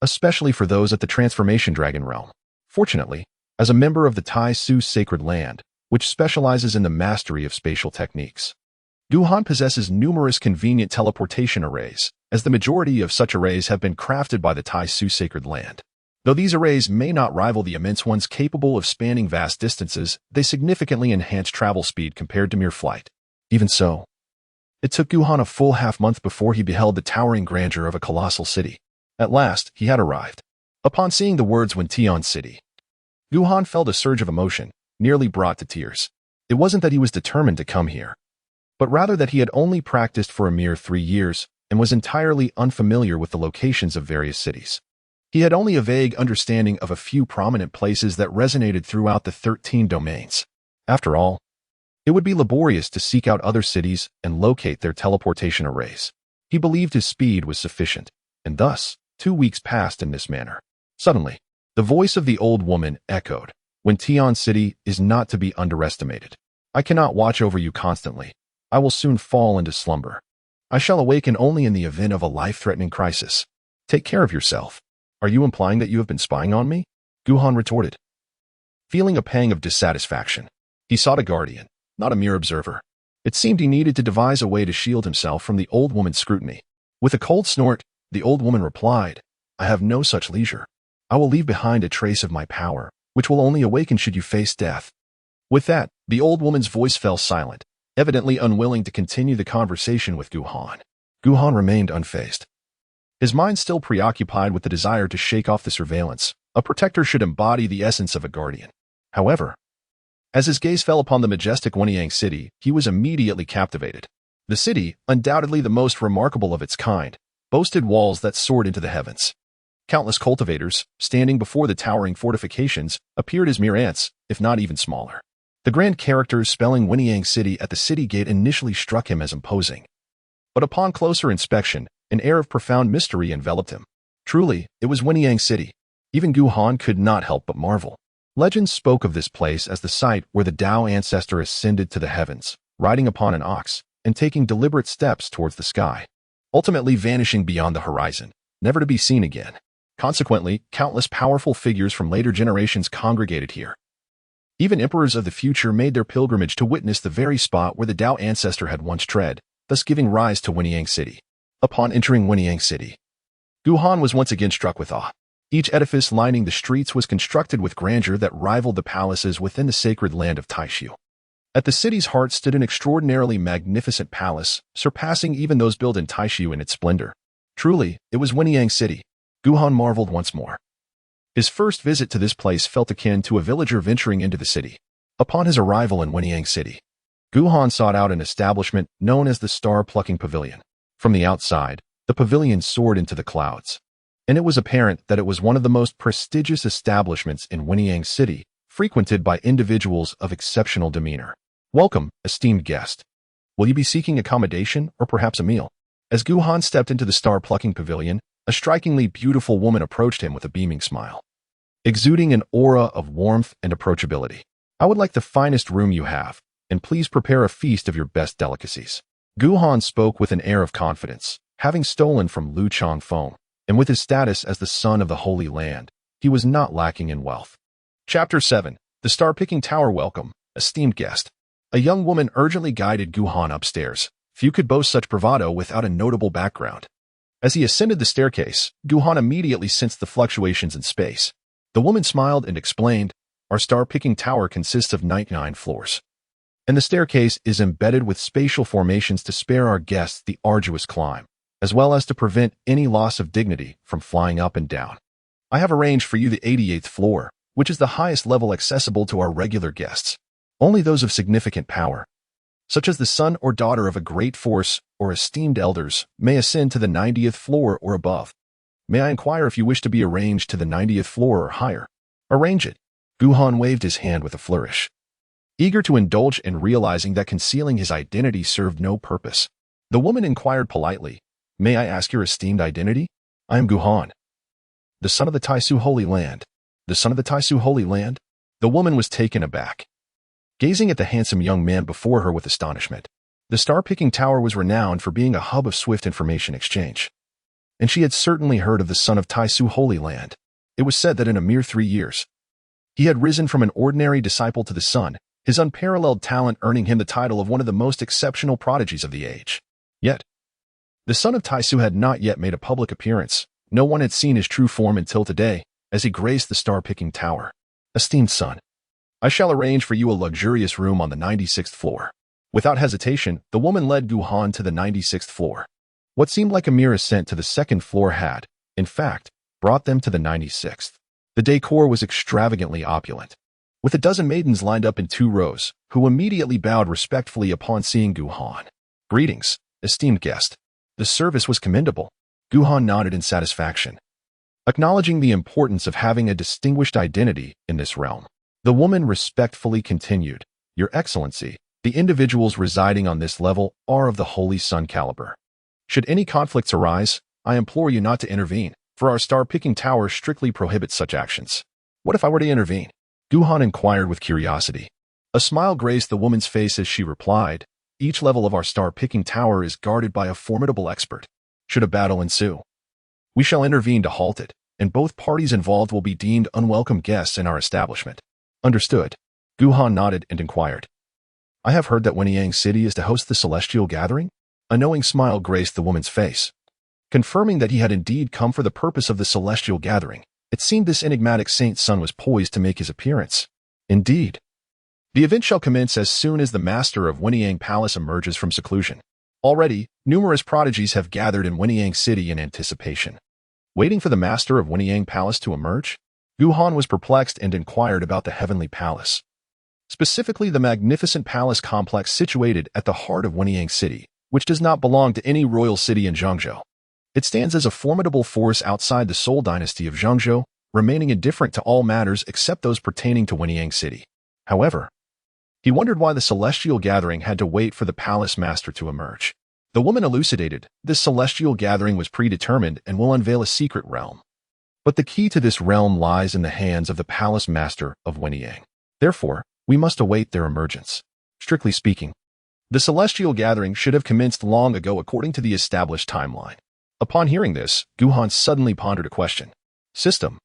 especially for those at the Transformation Dragon realm. Fortunately, as a member of the Taisu sacred land, which specializes in the mastery of spatial techniques, Guhan possesses numerous convenient teleportation arrays, as the majority of such arrays have been crafted by the Taisu sacred land. Though these arrays may not rival the immense ones capable of spanning vast distances, they significantly enhance travel speed compared to mere flight. Even so, it took Guhan a full half-month before he beheld the towering grandeur of a colossal city. At last, he had arrived. Upon seeing the words Wentian City, Guhan felt a surge of emotion, nearly brought to tears. It wasn't that he was determined to come here, but rather that he had only practiced for a mere 3 years and was entirely unfamiliar with the locations of various cities. He had only a vague understanding of a few prominent places that resonated throughout the 13 domains. After all, it would be laborious to seek out other cities and locate their teleportation arrays. He believed his speed was sufficient, and thus, 2 weeks passed in this manner. Suddenly, the voice of the old woman echoed. Wentian City is not to be underestimated. I cannot watch over you constantly. I will soon fall into slumber. I shall awaken only in the event of a life-threatening crisis. Take care of yourself. Are you implying that you have been spying on me? Guhan retorted. Feeling a pang of dissatisfaction, he sought a guardian, not a mere observer. It seemed he needed to devise a way to shield himself from the old woman's scrutiny. With a cold snort, the old woman replied, I have no such leisure. I will leave behind a trace of my power, which will only awaken should you face death. With that, the old woman's voice fell silent, evidently unwilling to continue the conversation with Guhan. Guhan remained unfazed, his mind still preoccupied with the desire to shake off the surveillance. A protector should embody the essence of a guardian. However, as his gaze fell upon the majestic Wenyang City, he was immediately captivated. The city, undoubtedly the most remarkable of its kind, boasted walls that soared into the heavens. Countless cultivators, standing before the towering fortifications, appeared as mere ants, if not even smaller. The grand characters spelling Wenyang City at the city gate initially struck him as imposing. But upon closer inspection, an air of profound mystery enveloped him. Truly, it was Wenyang City. Even Gu Han could not help but marvel. Legends spoke of this place as the site where the Old Ancestor ascended to the heavens, riding upon an ox, and taking deliberate steps towards the sky, ultimately vanishing beyond the horizon, never to be seen again. Consequently, countless powerful figures from later generations congregated here. Even emperors of the future made their pilgrimage to witness the very spot where the Old Ancestor had once tread, thus giving rise to Wenyang City. Upon entering Wenyang City, Gu Han was once again struck with awe. Each edifice lining the streets was constructed with grandeur that rivaled the palaces within the sacred land of Taishu. At the city's heart stood an extraordinarily magnificent palace, surpassing even those built in Taishu in its splendor. Truly, it was Wenyang City. Gu Han marveled once more. His first visit to this place felt akin to a villager venturing into the city. Upon his arrival in Wenyang City, Gu Han sought out an establishment known as the Star-Plucking Pavilion. From the outside, the pavilion soared into the clouds, and it was apparent that it was one of the most prestigious establishments in Wenyang City, frequented by individuals of exceptional demeanor. Welcome, esteemed guest. Will you be seeking accommodation or perhaps a meal? As Gu Han stepped into the Star-Plucking Pavilion, a strikingly beautiful woman approached him with a beaming smile, exuding an aura of warmth and approachability. I would like the finest room you have, and please prepare a feast of your best delicacies. Gu Han spoke with an air of confidence, having stolen from Lu Changfeng, and with his status as the son of the Holy Land, he was not lacking in wealth. Chapter 7. The Star-Picking Tower. Welcome, esteemed guest. A young woman urgently guided Gu Han upstairs. Few could boast such bravado without a notable background. As he ascended the staircase, Gu Han immediately sensed the fluctuations in space. The woman smiled and explained, "Our star-picking tower consists of 99 floors, and the staircase is embedded with spatial formations to spare our guests the arduous climb, as well as to prevent any loss of dignity from flying up and down. I have arranged for you the 88th floor, which is the highest level accessible to our regular guests. Only those of significant power, such as the son or daughter of a great force or esteemed elders, may ascend to the 90th floor or above. May I inquire if you wish to be arranged to the 90th floor or higher?" "Arrange it." Gu Han waved his hand with a flourish, eager to indulge and realizing that concealing his identity served no purpose. The woman inquired politely, "May I ask your esteemed identity?" "I am Gu Han, the son of the Taishu Holy Land." "The son of the Taishu Holy Land?" The woman was taken aback, gazing at the handsome young man before her with astonishment. The Star-Picking Tower was renowned for being a hub of swift information exchange, and she had certainly heard of the son of Taishu Holy Land. It was said that in a mere 3 years, he had risen from an ordinary disciple to the sun, his unparalleled talent earning him the title of one of the most exceptional prodigies of the age. Yet, the son of Taishu had not yet made a public appearance. No one had seen his true form until today, as he graced the Star-Picking Tower. "Esteemed son, I shall arrange for you a luxurious room on the 96th floor." Without hesitation, the woman led Gu Han to the 96th floor. What seemed like a mere ascent to the second floor had, in fact, brought them to the 96th. The decor was extravagantly opulent, with a dozen maidens lined up in 2 rows, who immediately bowed respectfully upon seeing Gu Han. "Greetings, esteemed guest." The service was commendable. Gu Han nodded in satisfaction, acknowledging the importance of having a distinguished identity in this realm. The woman respectfully continued, "Your Excellency, the individuals residing on this level are of the Holy Sun caliber. Should any conflicts arise, I implore you not to intervene, for our Star-Picking Tower strictly prohibits such actions." "What if I were to intervene?" Gu Han inquired with curiosity. A smile graced the woman's face as she replied, "Each level of our Star-Picking Tower is guarded by a formidable expert. Should a battle ensue, we shall intervene to halt it, and both parties involved will be deemed unwelcome guests in our establishment." "Understood." Gu Han nodded and inquired, "I have heard that Wenyang City is to host the Celestial Gathering?" A knowing smile graced the woman's face, confirming that he had indeed come for the purpose of the Celestial Gathering. It seemed this enigmatic saint's son was poised to make his appearance. "Indeed. The event shall commence as soon as the master of Wenyang Palace emerges from seclusion. Already, numerous prodigies have gathered in Wenyang City in anticipation, waiting for the master of Wenyang Palace to emerge." Gu Han was perplexed and inquired about the Heavenly Palace, specifically the magnificent palace complex situated at the heart of Wenyang City, which does not belong to any royal city in Zhangzhou. It stands as a formidable force outside the Sole dynasty of Zhangzhou, remaining indifferent to all matters except those pertaining to Wenyang City. However, he wondered why the Celestial Gathering had to wait for the palace master to emerge. The woman elucidated, this celestial gathering was predetermined and will unveil a secret realm. But the key to this realm lies in the hands of the palace master of Wenyang. Therefore, we must await their emergence. Strictly speaking, the celestial gathering should have commenced long ago according to the established timeline. Upon hearing this, Guhan suddenly pondered a question. System,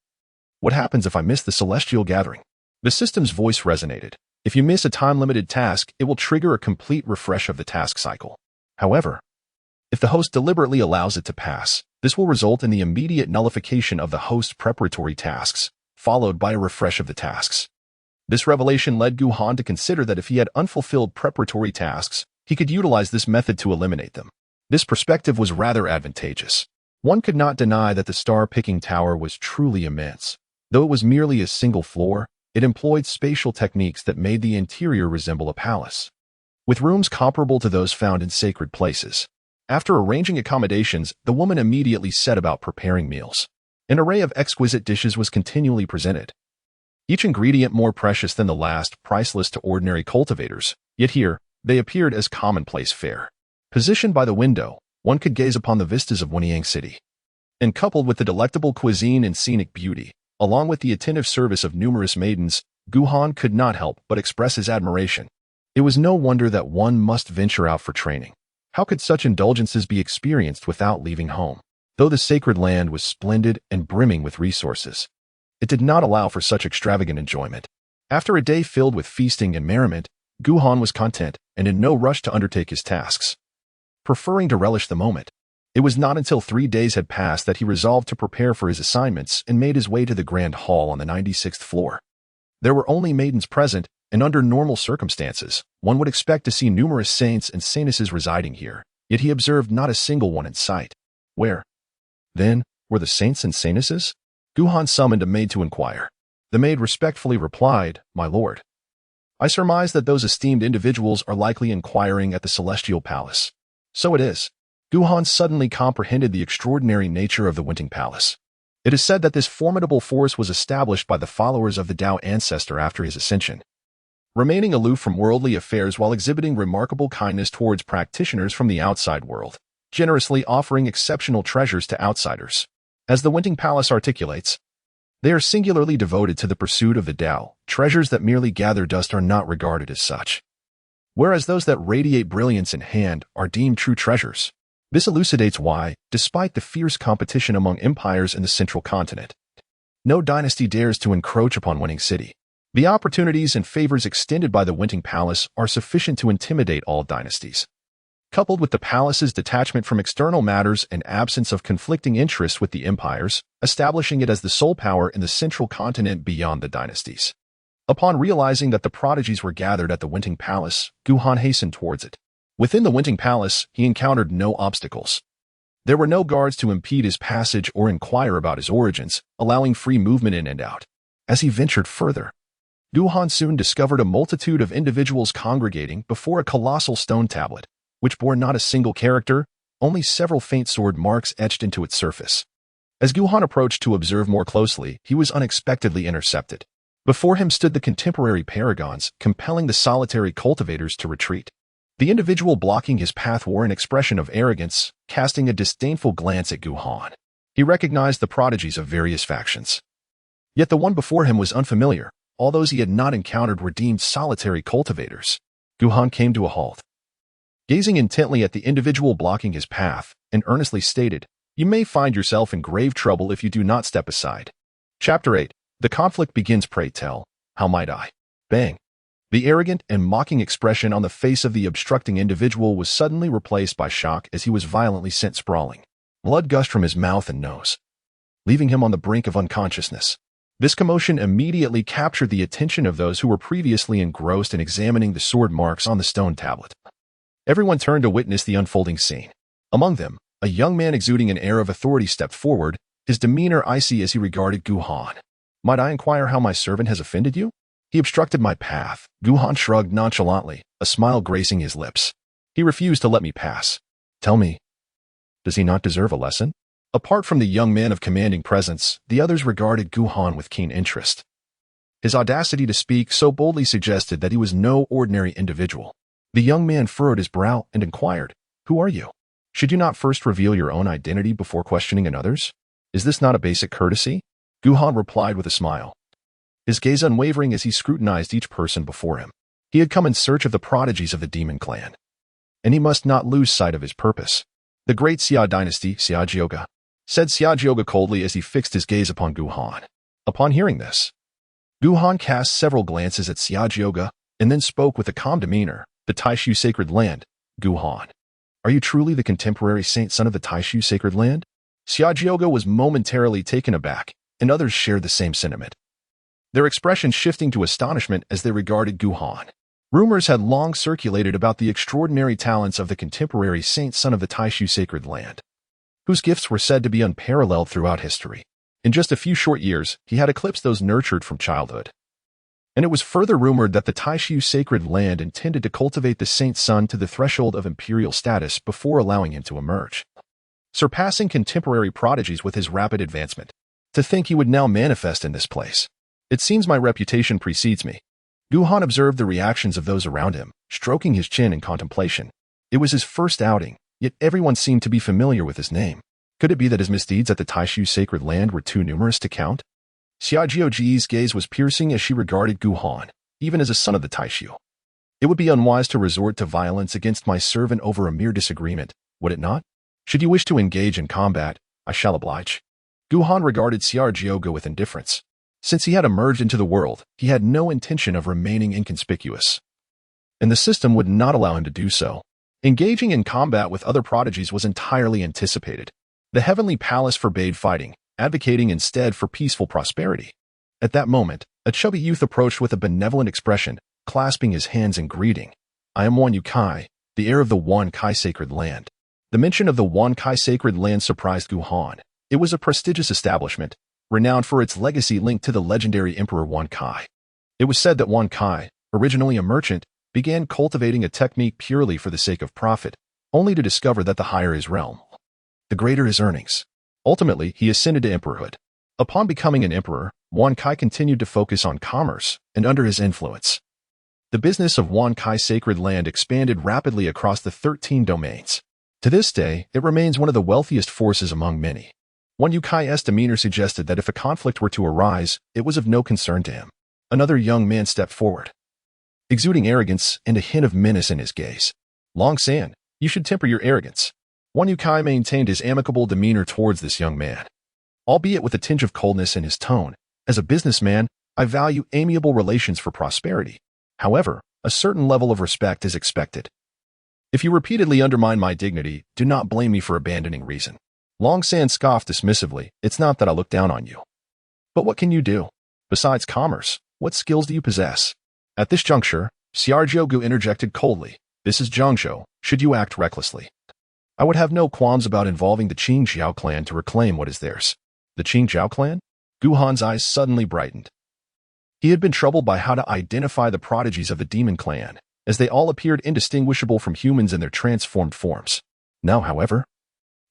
what happens if I miss the celestial gathering? The system's voice resonated. If you miss a time-limited task, it will trigger a complete refresh of the task cycle. However, if the host deliberately allows it to pass, this will result in the immediate nullification of the host's preparatory tasks, followed by a refresh of the tasks. This revelation led Guhan to consider that if he had unfulfilled preparatory tasks, he could utilize this method to eliminate them. This perspective was rather advantageous. One could not deny that the star-picking tower was truly immense. Though it was merely a single floor, it employed spatial techniques that made the interior resemble a palace, with rooms comparable to those found in sacred places. After arranging accommodations, the woman immediately set about preparing meals. An array of exquisite dishes was continually presented, each ingredient more precious than the last, priceless to ordinary cultivators, yet here, they appeared as commonplace fare. Positioned by the window, one could gaze upon the vistas of Wenyang City. And coupled with the delectable cuisine and scenic beauty, along with the attentive service of numerous maidens, Guhan could not help but express his admiration. It was no wonder that one must venture out for training. How could such indulgences be experienced without leaving home? Though the sacred land was splendid and brimming with resources, it did not allow for such extravagant enjoyment. After a day filled with feasting and merriment, Guhan was content and in no rush to undertake his tasks, preferring to relish the moment. It was not until 3 days had passed that he resolved to prepare for his assignments and made his way to the grand hall on the 96th floor. There were only maidens present, and under normal circumstances, one would expect to see numerous saints and saintesses residing here, yet he observed not a single one in sight. Where, then, were the saints and saintesses? Guhan summoned a maid to inquire. The maid respectfully replied, "My lord, I surmise that those esteemed individuals are likely inquiring at the celestial palace." So it is. Guhan suddenly comprehended the extraordinary nature of the Wenyang Palace. It is said that this formidable force was established by the followers of the Old Ancestor after his ascension, remaining aloof from worldly affairs while exhibiting remarkable kindness towards practitioners from the outside world, generously offering exceptional treasures to outsiders. As the Wenyang Palace articulates, they are singularly devoted to the pursuit of the Tao. Treasures that merely gather dust are not regarded as such, whereas those that radiate brilliance in hand are deemed true treasures. This elucidates why, despite the fierce competition among empires in the central continent, no dynasty dares to encroach upon Wenyang City. The opportunities and favors extended by the Wenyang Palace are sufficient to intimidate all dynasties. Coupled with the palace's detachment from external matters and absence of conflicting interests with the empires, establishing it as the sole power in the central continent beyond the dynasties. Upon realizing that the prodigies were gathered at the Wenyang Palace, Guhan hastened towards it. Within the Wenyang Palace, he encountered no obstacles. There were no guards to impede his passage or inquire about his origins, allowing free movement in and out. As he ventured further, Guhan soon discovered a multitude of individuals congregating before a colossal stone tablet, which bore not a single character, only several faint sword marks etched into its surface. As Guhan approached to observe more closely, he was unexpectedly intercepted. Before him stood the contemporary paragons, compelling the solitary cultivators to retreat. The individual blocking his path wore an expression of arrogance, casting a disdainful glance at Guhan. He recognized the prodigies of various factions. Yet the one before him was unfamiliar. All those he had not encountered were deemed solitary cultivators. Guhan came to a halt, gazing intently at the individual blocking his path, and earnestly stated, "You may find yourself in grave trouble if you do not step aside." Chapter 8. The conflict begins. Pray tell, how might I? Bang. The arrogant and mocking expression on the face of the obstructing individual was suddenly replaced by shock as he was violently sent sprawling. Blood gushed from his mouth and nose, leaving him on the brink of unconsciousness. This commotion immediately captured the attention of those who were previously engrossed in examining the sword marks on the stone tablet. Everyone turned to witness the unfolding scene. Among them, a young man exuding an air of authority stepped forward, his demeanor icy as he regarded Guhan. "Might I inquire how my servant has offended you?" "He obstructed my path." Guhan shrugged nonchalantly, a smile gracing his lips. "He refused to let me pass." "Tell me, does he not deserve a lesson?" Apart from the young man of commanding presence, the others regarded Guhan with keen interest. His audacity to speak so boldly suggested that he was no ordinary individual. The young man furrowed his brow and inquired, "Who are you?" Should you not first reveal your own identity before questioning another's? Is this not a basic courtesy? Guhan replied with a smile, his gaze unwavering as he scrutinized each person before him. He had come in search of the prodigies of the demon clan, and he must not lose sight of his purpose. The great Xia dynasty, Xiaojioga, said Xiaojioga coldly as he fixed his gaze upon Guhan. Upon hearing this, Guhan cast several glances at Xiaojioga and then spoke with a calm demeanor. The Taishu sacred land, Guhan. Are you truly the contemporary saint son of the Taishu sacred land? Xiaojioga was momentarily taken aback, and others shared the same sentiment, their expression shifting to astonishment as they regarded Guhan. Rumors had long circulated about the extraordinary talents of the contemporary saint son of the Taishu sacred land, whose gifts were said to be unparalleled throughout history. In just a few short years, he had eclipsed those nurtured from childhood. And it was further rumored that the Taishu sacred land intended to cultivate the saint's son to the threshold of imperial status before allowing him to emerge, surpassing contemporary prodigies with his rapid advancement. To think he would now manifest in this place. It seems my reputation precedes me. Guhan observed the reactions of those around him, stroking his chin in contemplation. It was his first outing, yet everyone seemed to be familiar with his name. Could it be that his misdeeds at the Taishu sacred land were too numerous to count? Xiaojioji's gaze was piercing as she regarded Guhan, even as a son of the Taishu. It would be unwise to resort to violence against my servant over a mere disagreement, would it not? Should you wish to engage in combat, I shall oblige. Guhan regarded Xiaojioga with indifference. Since he had emerged into the world, he had no intention of remaining inconspicuous, and the system would not allow him to do so. Engaging in combat with other prodigies was entirely anticipated. The heavenly palace forbade fighting, advocating instead for peaceful prosperity. At that moment, a chubby youth approached with a benevolent expression, clasping his hands in greeting. I am Wan Yukai, the heir of the Wan Kai sacred land. The mention of the Wan Kai sacred land surprised Guhan. It was a prestigious establishment, renowned for its legacy linked to the legendary Emperor Wan Kai. It was said that Wan Kai, originally a merchant, began cultivating a technique purely for the sake of profit, only to discover that the higher his realm, the greater his earnings. Ultimately, he ascended to emperorhood. Upon becoming an emperor, Wan Kai continued to focus on commerce, and under his influence, the business of Wan Kai sacred land expanded rapidly across the 13 domains. To this day, it remains one of the wealthiest forces among many. Wan Yukai's demeanor suggested that if a conflict were to arise, it was of no concern to him. Another young man stepped forward, exuding arrogance and a hint of menace in his gaze. Long San, you should temper your arrogance. Wan Yukai maintained his amicable demeanor towards this young man, albeit with a tinge of coldness in his tone. As a businessman, I value amiable relations for prosperity. However, a certain level of respect is expected. If you repeatedly undermine my dignity, do not blame me for abandoning reason. Long San scoffed dismissively. It's not that I look down on you. But what can you do? Besides commerce, what skills do you possess? At this juncture, Xiaojiogu interjected coldly. This is Zhongzhou. Should you act recklessly, I would have no qualms about involving the Qingjiao clan to reclaim what is theirs. The Qingjiao clan? Guhan's eyes suddenly brightened. He had been troubled by how to identify the prodigies of the demon clan, as they all appeared indistinguishable from humans in their transformed forms. Now, however,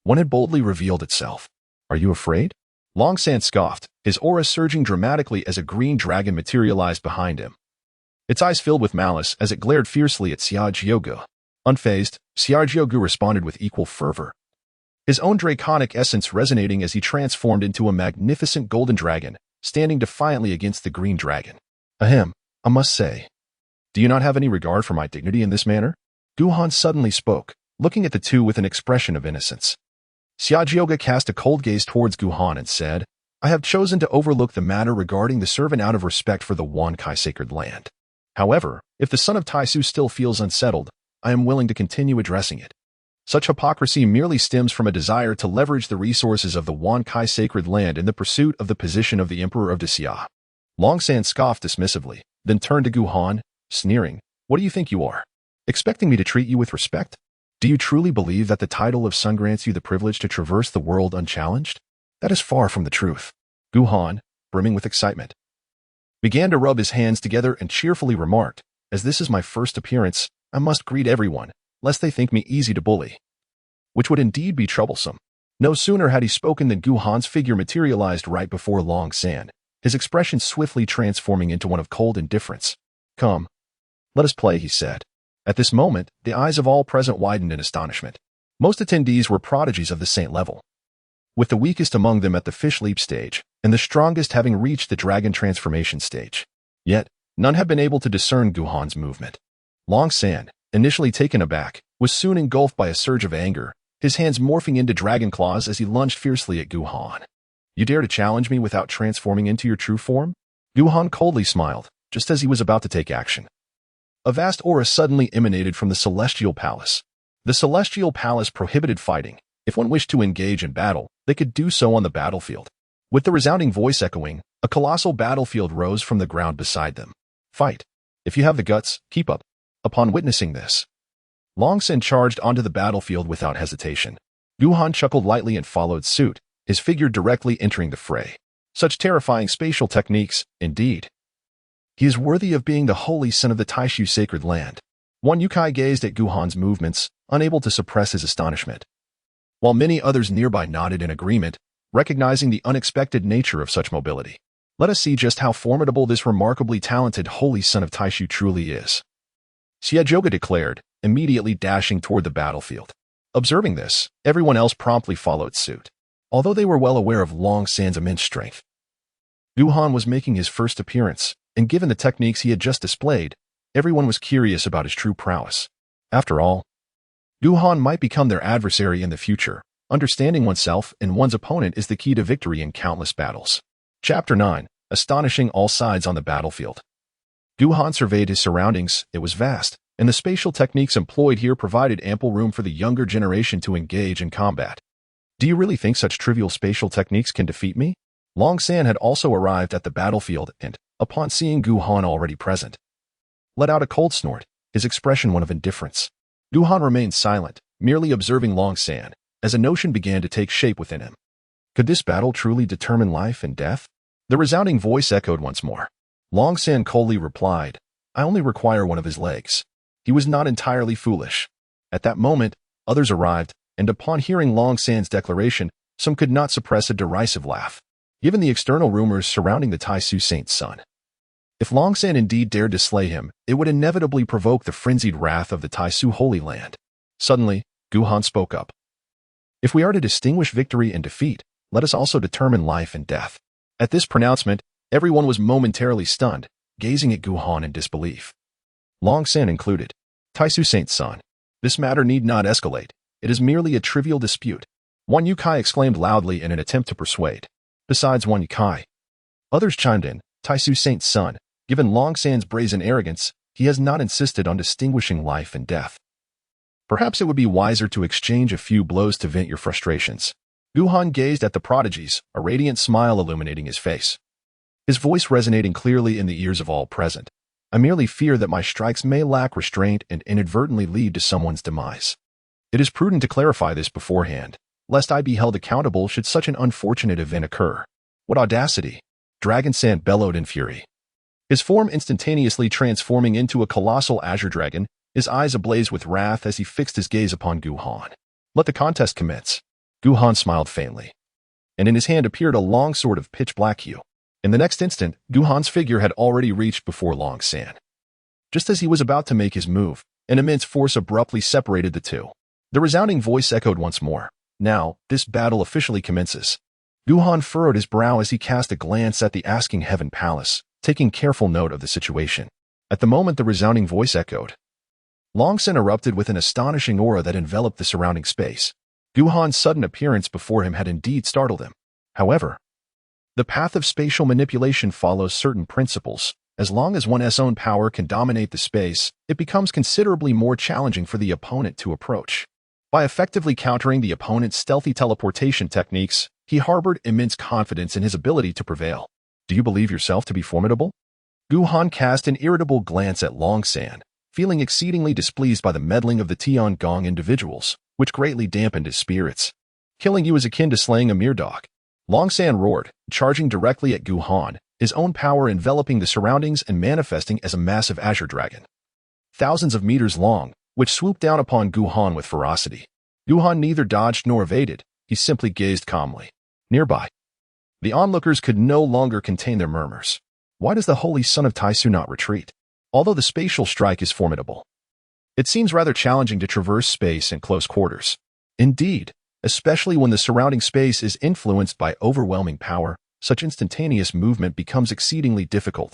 one had boldly revealed itself. Are you afraid? Long San scoffed, his aura surging dramatically as a green dragon materialized behind him. Its eyes filled with malice as it glared fiercely at Xiaojiogu. Unfazed, Xiaojiogu responded with equal fervor, his own draconic essence resonating as he transformed into a magnificent golden dragon, standing defiantly against the green dragon. Ahem, I must say, do you not have any regard for my dignity in this manner? Guhan suddenly spoke, looking at the two with an expression of innocence. Xiaojioga cast a cold gaze towards Guhan and said, I have chosen to overlook the matter regarding the servant out of respect for the Wan Kai sacred land. However, if the son of Taisu still feels unsettled, I am willing to continue addressing it. Such hypocrisy merely stems from a desire to leverage the resources of the Wan Kai sacred land in the pursuit of the position of the Emperor of Xia. Long San scoffed dismissively, then turned to Guhan, sneering, What do you think you are? Expecting me to treat you with respect? Do you truly believe that the title of Sun grants you the privilege to traverse the world unchallenged? That is far from the truth. Guhan, brimming with excitement, began to rub his hands together and cheerfully remarked, As this is my first appearance, I must greet everyone, lest they think me easy to bully. Which would indeed be troublesome. No sooner had he spoken than Guhan's figure materialized right before Long San, his expression swiftly transforming into one of cold indifference. Come, let us play, he said. At this moment, the eyes of all present widened in astonishment. Most attendees were prodigies of the saint level, with the weakest among them at the fish leap stage, and the strongest having reached the dragon transformation stage. Yet, none had been able to discern Guhan's movement. Long San, initially taken aback, was soon engulfed by a surge of anger, his hands morphing into dragon claws as he lunged fiercely at Guhan. "You dare to challenge me without transforming into your true form?" Guhan coldly smiled, just as he was about to take action. A vast aura suddenly emanated from the Celestial Palace. The Celestial Palace prohibited fighting. If one wished to engage in battle, they could do so on the battlefield. With the resounding voice echoing, a colossal battlefield rose from the ground beside them. "Fight. If you have the guts, keep up." Upon witnessing this, Long San charged onto the battlefield without hesitation. Guhan chuckled lightly and followed suit, his figure directly entering the fray. Such terrifying spatial techniques, indeed. He is worthy of being the holy son of the Taishu sacred land. One Yukai gazed at Guhan's movements, unable to suppress his astonishment, while many others nearby nodded in agreement, recognizing the unexpected nature of such mobility. Let us see just how formidable this remarkably talented holy son of Taishu truly is, Xiaojoga declared, immediately dashing toward the battlefield. Observing this, everyone else promptly followed suit. Although they were well aware of Long San's immense strength, Guhan was making his first appearance, and given the techniques he had just displayed, everyone was curious about his true prowess. After all, Guhan might become their adversary in the future. Understanding oneself and one's opponent is the key to victory in countless battles. Chapter 9. Astonishing all sides on the battlefield. Guhan surveyed his surroundings. It was vast, and the spatial techniques employed here provided ample room for the younger generation to engage in combat. "Do you really think such trivial spatial techniques can defeat me?" Long San had also arrived at the battlefield and, upon seeing Guhan already present, let out a cold snort, his expression one of indifference. Guhan remained silent, merely observing Long San, as a notion began to take shape within him. Could this battle truly determine life and death? The resounding voice echoed once more. Long San coldly replied, "I only require one of his legs." He was not entirely foolish. At that moment, others arrived, and upon hearing Long San's declaration, some could not suppress a derisive laugh. Given the external rumors surrounding the Taisu saint's son, if Long San indeed dared to slay him, it would inevitably provoke the frenzied wrath of the Taisu Holy Land. Suddenly, Guhan spoke up. "If we are to distinguish victory and defeat, let us also determine life and death." At this pronouncement, everyone was momentarily stunned, gazing at Guhan in disbelief. Long San included. "Taisu saint's son. This matter need not escalate. It is merely a trivial dispute," one Yukai exclaimed loudly in an attempt to persuade. Besides one Yukai, others chimed in. "Taisu saint's son. Given Long San's brazen arrogance, he has not insisted on distinguishing life and death. Perhaps it would be wiser to exchange a few blows to vent your frustrations." Guhan gazed at the prodigies, a radiant smile illuminating his face, his voice resonating clearly in the ears of all present. "I merely fear that my strikes may lack restraint and inadvertently lead to someone's demise. It is prudent to clarify this beforehand, lest I be held accountable should such an unfortunate event occur." "What audacity!" Dragon San bellowed in fury, his form instantaneously transforming into a colossal azure dragon, his eyes ablaze with wrath as he fixed his gaze upon Guhan. "Let the contest commence." Guhan smiled faintly, and in his hand appeared a long sword of pitch-black hue. In the next instant, Guhan's figure had already reached before Long San. Just as he was about to make his move, an immense force abruptly separated the two. The resounding voice echoed once more. "Now, this battle officially commences." Guhan furrowed his brow as he cast a glance at the Asking Heaven Palace, taking careful note of the situation. At the moment the resounding voice echoed, Long San erupted with an astonishing aura that enveloped the surrounding space. Guhan's sudden appearance before him had indeed startled him. However, the path of spatial manipulation follows certain principles. As long as one's own power can dominate the space, it becomes considerably more challenging for the opponent to approach. By effectively countering the opponent's stealthy teleportation techniques, he harbored immense confidence in his ability to prevail. "Do you believe yourself to be formidable?" Guhan cast an irritable glance at Long San, feeling exceedingly displeased by the meddling of the Tiangong individuals, which greatly dampened his spirits. "Killing you is akin to slaying a mere dog." Long San roared, charging directly at Guhan, his own power enveloping the surroundings and manifesting as a massive azure dragon, thousands of meters long, which swooped down upon Guhan with ferocity. Guhan neither dodged nor evaded, he simply gazed calmly. Nearby, the onlookers could no longer contain their murmurs. Why does the holy son of Taisu not retreat? Although the spatial strike is formidable, it seems rather challenging to traverse space in close quarters. Indeed, especially when the surrounding space is influenced by overwhelming power, such instantaneous movement becomes exceedingly difficult.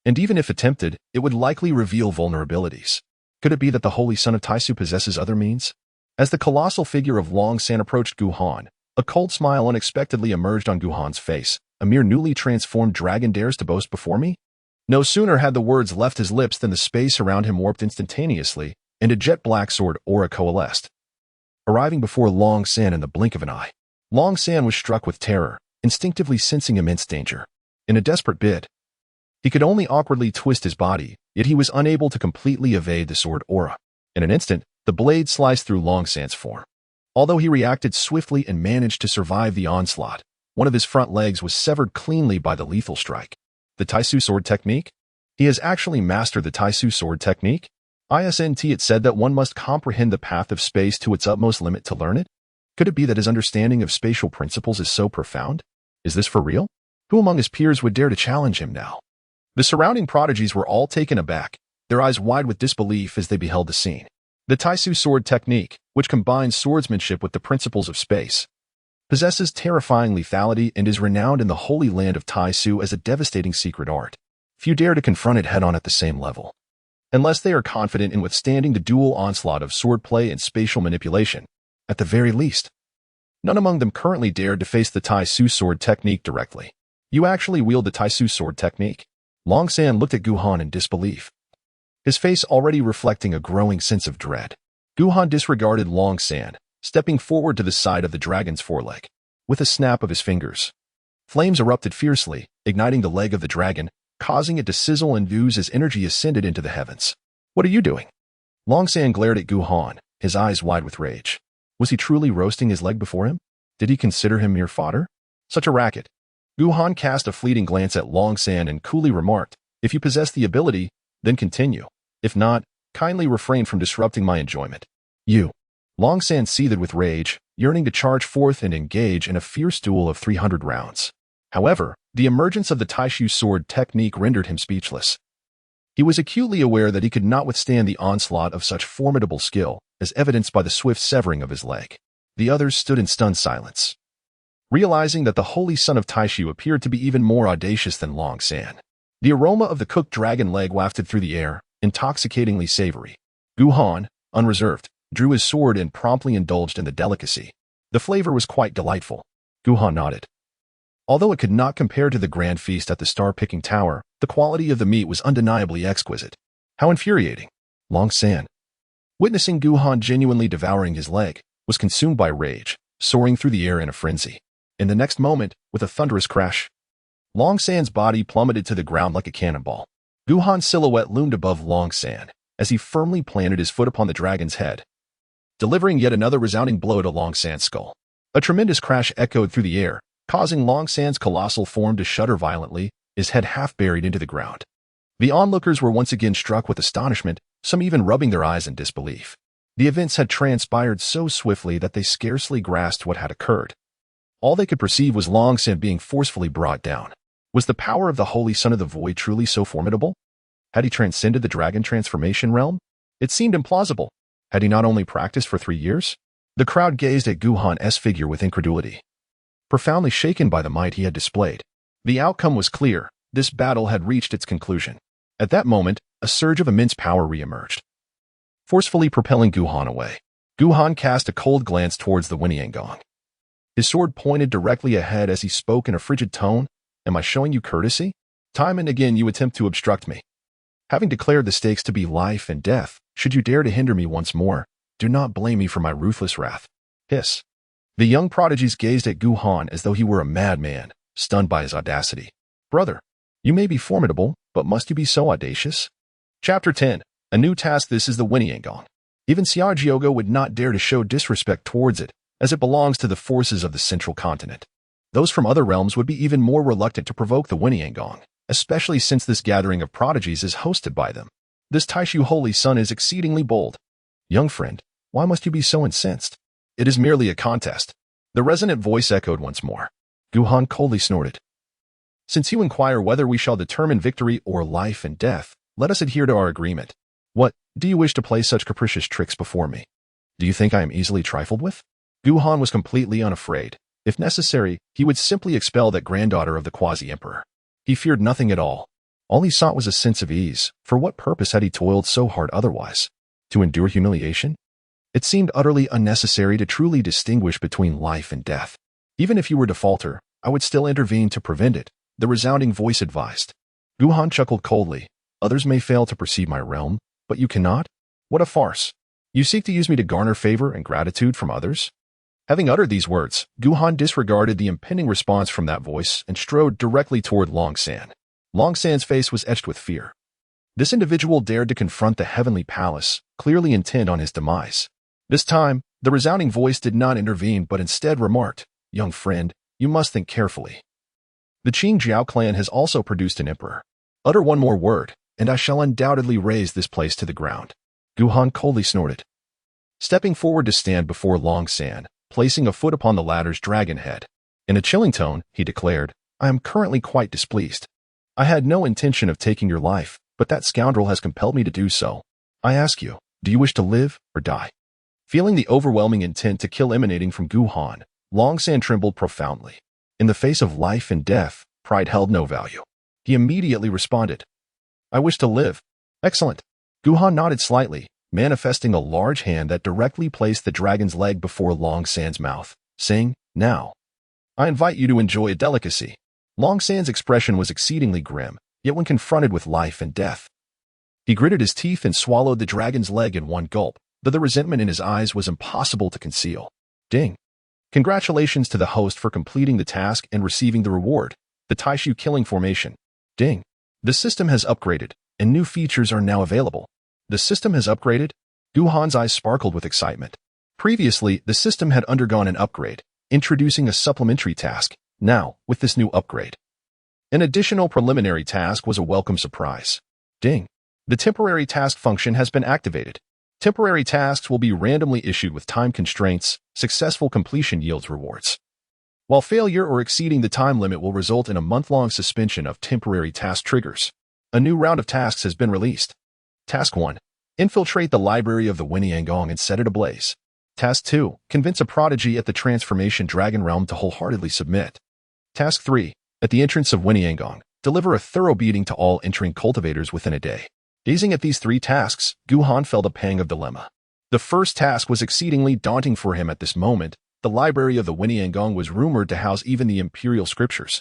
And even if attempted, it would likely reveal vulnerabilities. Could it be that the Holy Son of Taisu possesses other means? As the colossal figure of Long San approached Guhan, a cold smile unexpectedly emerged on Guhan's face. A mere newly transformed dragon dares to boast before me? No sooner had the words left his lips than the space around him warped instantaneously, and a jet-black sword aura coalesced, arriving before Long San in the blink of an eye. Long San was struck with terror, instinctively sensing immense danger. In a desperate bid, he could only awkwardly twist his body, yet he was unable to completely evade the sword aura. In an instant, the blade sliced through Long San's form. Although he reacted swiftly and managed to survive the onslaught, one of his front legs was severed cleanly by the lethal strike. The Taisu sword technique? He has actually mastered the Taisu sword technique? It said that one must comprehend the path of space to its utmost limit to learn it? Could it be that his understanding of spatial principles is so profound? Is this for real? Who among his peers would dare to challenge him now? The surrounding prodigies were all taken aback, their eyes wide with disbelief as they beheld the scene. The Taisu sword technique, which combines swordsmanship with the principles of space, possesses terrifying lethality and is renowned in the holy land of Taisu as a devastating secret art. Few dare to confront it head-on at the same level, unless they are confident in withstanding the dual onslaught of swordplay and spatial manipulation. At the very least, none among them currently dared to face the Taisu sword technique directly. You actually wield the Taisu sword technique? Long San looked at Guhan in disbelief, his face already reflecting a growing sense of dread. Guhan disregarded Long San, stepping forward to the side of the dragon's foreleg. With a snap of his fingers, flames erupted fiercely, igniting the leg of the dragon, causing it to sizzle and ooze as energy ascended into the heavens. What are you doing? Long San glared at Guhan, his eyes wide with rage. Was he truly roasting his leg before him? Did he consider him mere fodder? Such a racket. Guhan cast a fleeting glance at Long San and coolly remarked, "If you possess the ability, then continue. If not, kindly refrain from disrupting my enjoyment." You. Long San seethed with rage, yearning to charge forth and engage in a fierce duel of 300 rounds. However, the emergence of the Taishu sword technique rendered him speechless. He was acutely aware that he could not withstand the onslaught of such formidable skill, as evidenced by the swift severing of his leg. The others stood in stunned silence, realizing that the holy son of Taishu appeared to be even more audacious than Long San. The aroma of the cooked dragon leg wafted through the air, intoxicatingly savory. Guhan, unreserved, drew his sword and promptly indulged in the delicacy. The flavor was quite delightful. Guhan nodded. Although it could not compare to the grand feast at the star-picking tower, the quality of the meat was undeniably exquisite. How infuriating. Long San, witnessing Guhan genuinely devouring his leg, was consumed by rage, soaring through the air in a frenzy. In the next moment, with a thunderous crash, Long San's body plummeted to the ground like a cannonball. Guhan's silhouette loomed above Long San, as he firmly planted his foot upon the dragon's head, delivering yet another resounding blow to Long San's skull. A tremendous crash echoed through the air, causing Long San's colossal form to shudder violently, his head half buried into the ground. The onlookers were once again struck with astonishment, some even rubbing their eyes in disbelief. The events had transpired so swiftly that they scarcely grasped what had occurred. All they could perceive was Long San being forcefully brought down. Was the power of the Holy Son of the Void truly so formidable? Had he transcended the dragon transformation realm? It seemed implausible. Had he not only practiced for 3 years? The crowd gazed at Guhan's figure with incredulity, profoundly shaken by the might he had displayed. The outcome was clear. This battle had reached its conclusion. At that moment, a surge of immense power re-emerged, forcefully propelling Guhan away. Guhan cast a cold glance towards the Winiangong. His sword pointed directly ahead as he spoke in a frigid tone. "Am I showing you courtesy? Time and again you attempt to obstruct me. Having declared the stakes to be life and death, should you dare to hinder me once more, do not blame me for my ruthless wrath." Hiss. The young prodigies gazed at Guhan as though he were a madman, stunned by his audacity. "Brother, you may be formidable, but must you be so audacious?" Chapter 10. A new task. This is the Winiangong. Even Xiaojiogo would not dare to show disrespect towards it, as it belongs to the forces of the central continent. Those from other realms would be even more reluctant to provoke the Winiangong, especially since this gathering of prodigies is hosted by them. This Taishu Holy Son is exceedingly bold. "Young friend, why must you be so incensed? It is merely a contest." The resonant voice echoed once more. Guhan coldly snorted. "Since you inquire whether we shall determine victory or life and death, let us adhere to our agreement. What, do you wish to play such capricious tricks before me?" Do you think I am easily trifled with? Guhan was completely unafraid. If necessary, he would simply expel that granddaughter of the quasi-emperor. He feared nothing at all. All he sought was a sense of ease. For what purpose had he toiled so hard otherwise? To endure humiliation? It seemed utterly unnecessary to truly distinguish between life and death. Even if you were to falter, I would still intervene to prevent it, the resounding voice advised. Guhan chuckled coldly. Others may fail to perceive my realm, but you cannot? What a farce. You seek to use me to garner favor and gratitude from others? Having uttered these words, Guhan disregarded the impending response from that voice and strode directly toward Long San. Long San's face was etched with fear. This individual dared to confront the heavenly palace, clearly intent on his demise. This time, the resounding voice did not intervene but instead remarked, "Young friend, you must think carefully. The Qing Jiao clan has also produced an emperor. Utter one more word, and I shall undoubtedly raze this place to the ground." Guhan coldly snorted. Stepping forward to stand before Long San, placing a foot upon the latter's dragon head. In a chilling tone, he declared, "I am currently quite displeased. I had no intention of taking your life, but that scoundrel has compelled me to do so. I ask you, do you wish to live or die?" Feeling the overwhelming intent to kill emanating from Guhan, Long San trembled profoundly. In the face of life and death, pride held no value. He immediately responded, "I wish to live." "Excellent." Guhan nodded slightly, manifesting a large hand that directly placed the dragon's leg before Long San's mouth, saying, "Now, I invite you to enjoy a delicacy." Long San's expression was exceedingly grim, yet when confronted with life and death, he gritted his teeth and swallowed the dragon's leg in one gulp, though the resentment in his eyes was impossible to conceal. Ding. Congratulations to the host for completing the task and receiving the reward, the Taishu killing formation. Ding. The system has upgraded, and new features are now available. The system has upgraded? Guhan's eyes sparkled with excitement. Previously, the system had undergone an upgrade, introducing a supplementary task. Now, with this new upgrade, an additional preliminary task was a welcome surprise. Ding. The temporary task function has been activated. Temporary tasks will be randomly issued with time constraints. Successful completion yields rewards, while failure or exceeding the time limit will result in a month-long suspension of temporary task triggers. A new round of tasks has been released. Task 1. Infiltrate the library of the Weniangong and set it ablaze. Task 2. Convince a prodigy at the Transformation Dragon Realm to wholeheartedly submit. Task 3. At the entrance of Weniangong, deliver a thorough beating to all entering cultivators within a day. Gazing at these 3 tasks, Guhan felt a pang of dilemma. The first task was exceedingly daunting for him at this moment. The library of the Weniangong was rumored to house even the imperial scriptures,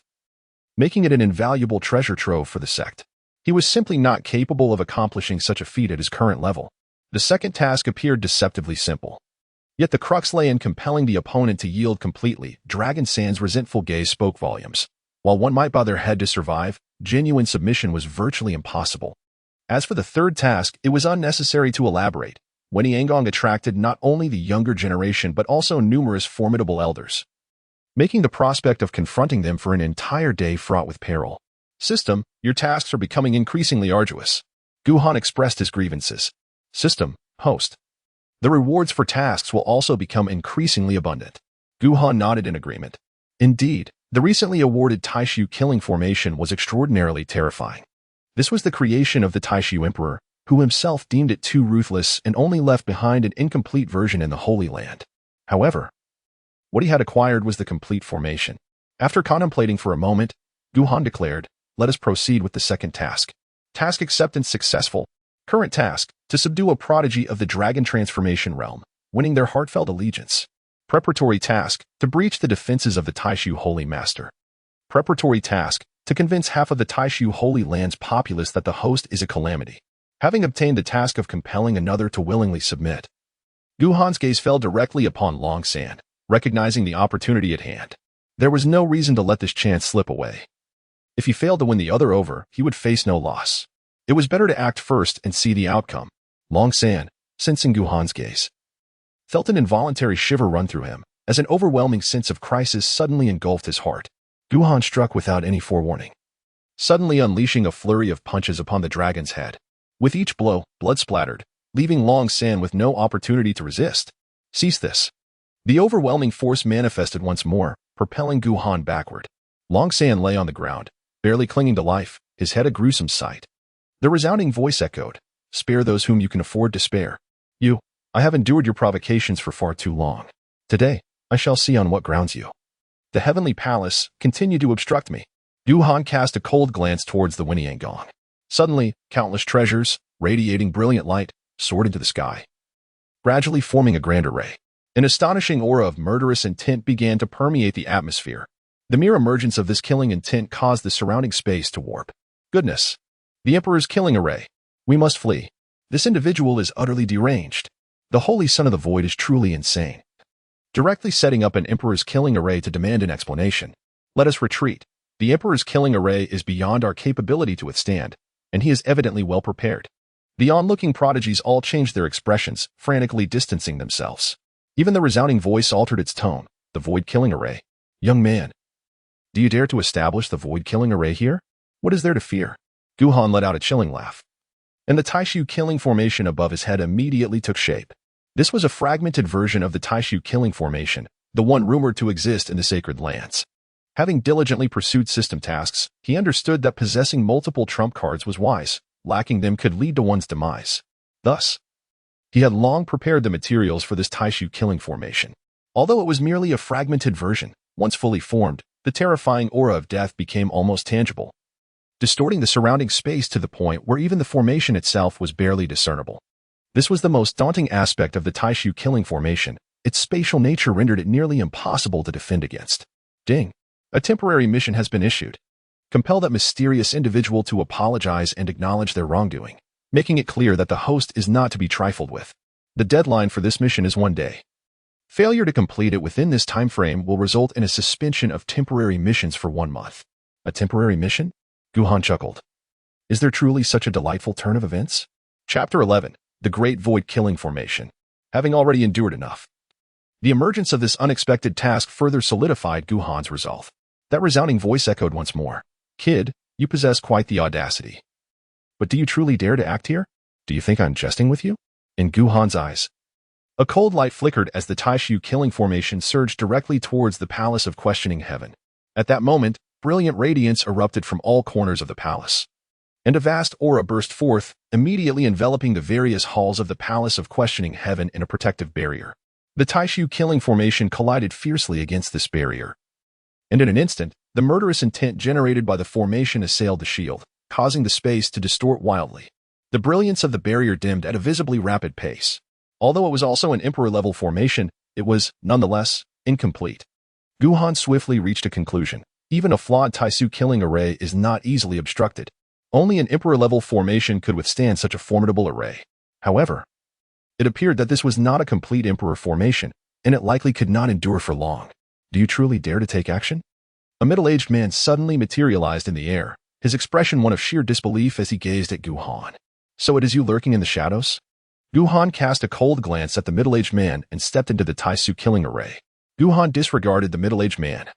making it an invaluable treasure trove for the sect. He was simply not capable of accomplishing such a feat at his current level. The second task appeared deceptively simple. Yet the crux lay in compelling the opponent to yield completely. Dragon San's resentful gaze spoke volumes. While one might bow their head to survive, genuine submission was virtually impossible. As for the third task, it was unnecessary to elaborate. Weniangong attracted not only the younger generation but also numerous formidable elders, making the prospect of confronting them for an entire day fraught with peril. System, your tasks are becoming increasingly arduous. Guhan expressed his grievances. System, host. The rewards for tasks will also become increasingly abundant. Guhan nodded in agreement. Indeed, the recently awarded Taishu killing formation was extraordinarily terrifying. This was the creation of the Taishu Emperor, who himself deemed it too ruthless and only left behind an incomplete version in the Holy Land. However, what he had acquired was the complete formation. After contemplating for a moment, Guhan declared, "Let us proceed with the second task." Task acceptance successful. Current task, to subdue a prodigy of the Dragon Transformation Realm, winning their heartfelt allegiance. Preparatory task, to breach the defenses of the Taishu Holy Master. Preparatory task, to convince half of the Taishu Holy Land's populace that the host is a calamity. Having obtained the task of compelling another to willingly submit, Guhan's gaze fell directly upon Long San, recognizing the opportunity at hand. There was no reason to let this chance slip away. If he failed to win the other over, he would face no loss. It was better to act first and see the outcome. Long San, sensing Guhan's gaze, felt an involuntary shiver run through him, as an overwhelming sense of crisis suddenly engulfed his heart. Guhan struck without any forewarning, suddenly unleashing a flurry of punches upon the dragon's head. With each blow, blood splattered, leaving Long San with no opportunity to resist. Cease this. The overwhelming force manifested once more, propelling Guhan backward. Long San lay on the ground, barely clinging to life, his head a gruesome sight. The resounding voice echoed, "Spare those whom you can afford to spare. You, I have endured your provocations for far too long. Today, I shall see on what grounds you. The heavenly palace continued to obstruct me. Guhan cast a cold glance towards the Winiangong. Suddenly, countless treasures, radiating brilliant light, soared into the sky, gradually forming a grand array. An astonishing aura of murderous intent began to permeate the atmosphere. The mere emergence of this killing intent caused the surrounding space to warp. Goodness! The Emperor's killing array. We must flee. This individual is utterly deranged. The Holy Son of the Void is truly insane. Directly setting up an Emperor's killing array to demand an explanation. Let us retreat. The Emperor's killing array is beyond our capability to withstand, and he is evidently well prepared. The onlooking prodigies all changed their expressions, frantically distancing themselves. Even the resounding voice altered its tone. The Void killing array. Young man, do you dare to establish the Void killing array here? What is there to fear? Guhan let out a chilling laugh, and the Taishu killing formation above his head immediately took shape. This was a fragmented version of the Taishu killing formation, the one rumored to exist in the sacred lands. Having diligently pursued system tasks, he understood that possessing multiple trump cards was wise. Lacking them could lead to one's demise. Thus, he had long prepared the materials for this Taishu killing formation. Although it was merely a fragmented version, once fully formed, the terrifying aura of death became almost tangible, distorting the surrounding space to the point where even the formation itself was barely discernible. This was the most daunting aspect of the Taishu killing formation. Its spatial nature rendered it nearly impossible to defend against. Ding! A temporary mission has been issued. Compel that mysterious individual to apologize and acknowledge their wrongdoing, making it clear that the host is not to be trifled with. The deadline for this mission is 1 day. Failure to complete it within this time frame will result in a suspension of temporary missions for 1 month. A temporary mission? Guhan chuckled. Is there truly such a delightful turn of events? Chapter 11. The Great Void Killing Formation. Having already endured enough, the emergence of this unexpected task further solidified Guhan's resolve. That resounding voice echoed once more. Kid, you possess quite the audacity. But do you truly dare to act here? Do you think I'm jesting with you? In Guhan's eyes, a cold light flickered as the Taishu killing formation surged directly towards the Palace of Questioning Heaven. At that moment, brilliant radiance erupted from all corners of the palace, and a vast aura burst forth, immediately enveloping the various halls of the Palace of Questioning Heaven in a protective barrier. The Taishu killing formation collided fiercely against this barrier, and in an instant, the murderous intent generated by the formation assailed the shield, causing the space to distort wildly. The brilliance of the barrier dimmed at a visibly rapid pace. Although it was also an Emperor-level formation, it was, nonetheless, incomplete. Guhan swiftly reached a conclusion. Even a flawed Taishu killing array is not easily obstructed. Only an Emperor-level formation could withstand such a formidable array. However, it appeared that this was not a complete Emperor formation, and it likely could not endure for long. Do you truly dare to take action? A middle-aged man suddenly materialized in the air, his expression one of sheer disbelief as he gazed at Guhan. So it is you lurking in the shadows? Guhan cast a cold glance at the middle-aged man and stepped into the Taishu killing array. Guhan disregarded the middle-aged man,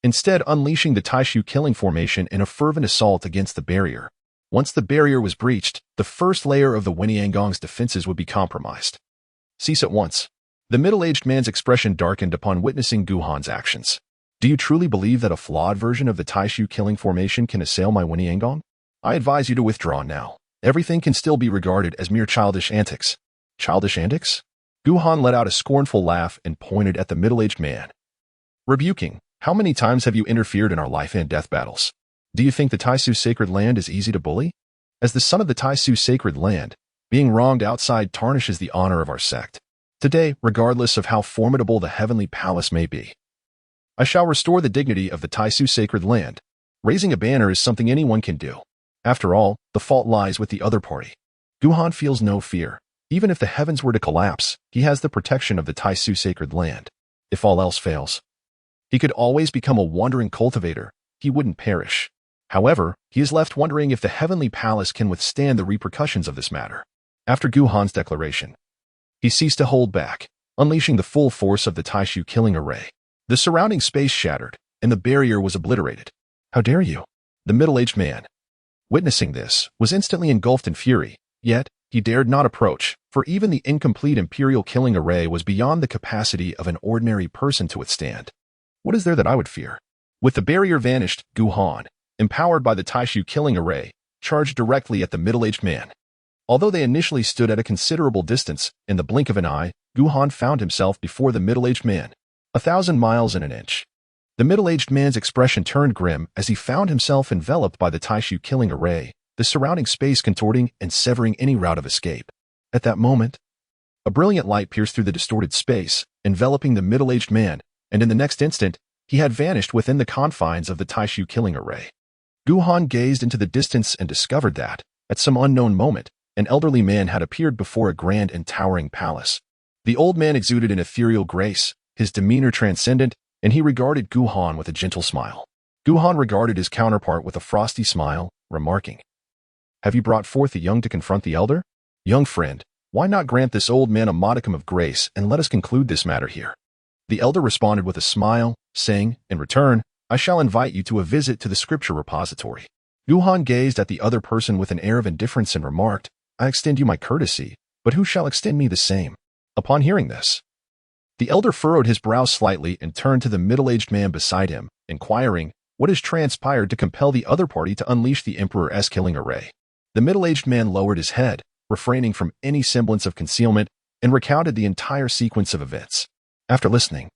instead unleashing the Taishu killing formation in a fervent assault against the barrier. Once the barrier was breached, the first layer of the Winiangong's defenses would be compromised. Cease at once. The middle-aged man's expression darkened upon witnessing Guhan's actions. Do you truly believe that a flawed version of the Taishu killing formation can assail my Winiangong? I advise you to withdraw now. Everything can still be regarded as mere childish antics. Childish antics? Guhan let out a scornful laugh and pointed at the middle-aged man, rebuking, how many times have you interfered in our life and death battles? Do you think the Taishu sacred land is easy to bully? As the son of the Taishu sacred land, being wronged outside tarnishes the honor of our sect. Today, regardless of how formidable the heavenly palace may be, I shall restore the dignity of the Taishu sacred land. Raising a banner is something anyone can do. After all, the fault lies with the other party. Guhan feels no fear. Even if the heavens were to collapse, he has the protection of the Taishu sacred land. If all else fails, he could always become a wandering cultivator. He wouldn't perish. However, he is left wondering if the heavenly palace can withstand the repercussions of this matter. After Guhan's declaration, he ceased to hold back, unleashing the full force of the Taishu killing array. The surrounding space shattered, and the barrier was obliterated. How dare you? The middle-aged man, witnessing this, was instantly engulfed in fury, yet he dared not approach, for even the incomplete imperial killing array was beyond the capacity of an ordinary person to withstand. What is there that I would fear? With the barrier vanished, Guhan, empowered by the Taishu killing array, charged directly at the middle-aged man. Although they initially stood at a considerable distance, in the blink of an eye, Guhan found himself before the middle-aged man. 1,000 miles in an inch. The middle-aged man's expression turned grim as he found himself enveloped by the Taishu killing array, the surrounding space contorting and severing any route of escape. At that moment, a brilliant light pierced through the distorted space, enveloping the middle-aged man, and in the next instant, he had vanished within the confines of the Taishu killing array. Guhan gazed into the distance and discovered that, at some unknown moment, an elderly man had appeared before a grand and towering palace. The old man exuded an ethereal grace, his demeanor transcendent, and he regarded Guhan with a gentle smile. Guhan regarded his counterpart with a frosty smile, remarking, "Have you brought forth the young to confront the elder? Young friend, why not grant this old man a modicum of grace and let us conclude this matter here?" The elder responded with a smile, saying, "In return, I shall invite you to a visit to the scripture repository." Guhan gazed at the other person with an air of indifference and remarked, "I extend you my courtesy, but who shall extend me the same?" Upon hearing this, the elder furrowed his brow slightly and turned to the middle-aged man beside him, inquiring, "What has transpired to compel the other party to unleash the Emperor's killing array?" The middle-aged man lowered his head, refraining from any semblance of concealment, and recounted the entire sequence of events. After listening,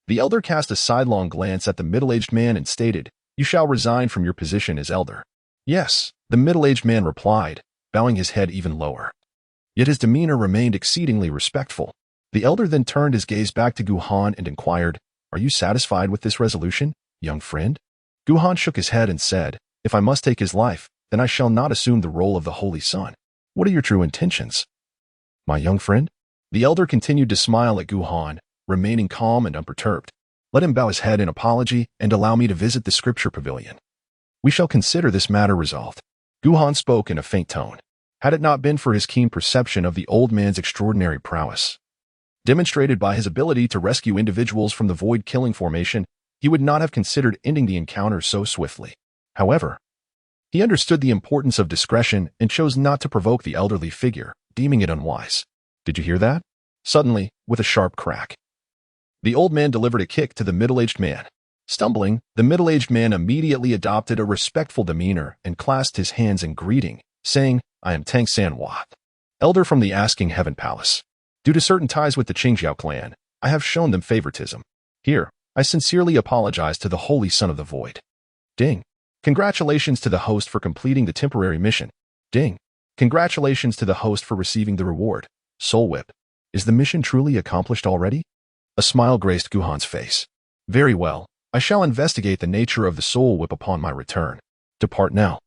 the elder cast a sidelong glance at the middle-aged man and stated, "You shall resign from your position as elder." "Yes," the middle-aged man replied, bowing his head even lower. Yet his demeanor remained exceedingly respectful. The elder then turned his gaze back to Guhan and inquired, "Are you satisfied with this resolution, young friend?" Guhan shook his head and said, "If I must take his life, then I shall not assume the role of the Holy Son. What are your true intentions, my young friend?" The elder continued to smile at Guhan, remaining calm and unperturbed. "Let him bow his head in apology and allow me to visit the scripture pavilion. We shall consider this matter resolved." Guhan spoke in a faint tone. Had it not been for his keen perception of the old man's extraordinary prowess, demonstrated by his ability to rescue individuals from the void killing formation, he would not have considered ending the encounter so swiftly. However, he understood the importance of discretion and chose not to provoke the elderly figure, deeming it unwise. "Did you hear that?" Suddenly, with a sharp crack, the old man delivered a kick to the middle-aged man. Stumbling, the middle-aged man immediately adopted a respectful demeanor and clasped his hands in greeting, saying, "I am Tang Sanhua, elder from the Asking Heaven Palace. Due to certain ties with the Qingxiao clan, I have shown them favoritism. Here, I sincerely apologize to the Holy Son of the Void. Ding. Congratulations to the host for completing the temporary mission. Ding. Congratulations to the host for receiving the reward. Soul Whip. Is the mission truly accomplished already?" A smile graced Guhan's face. "Very well. I shall investigate the nature of the Soul Whip upon my return. Depart now."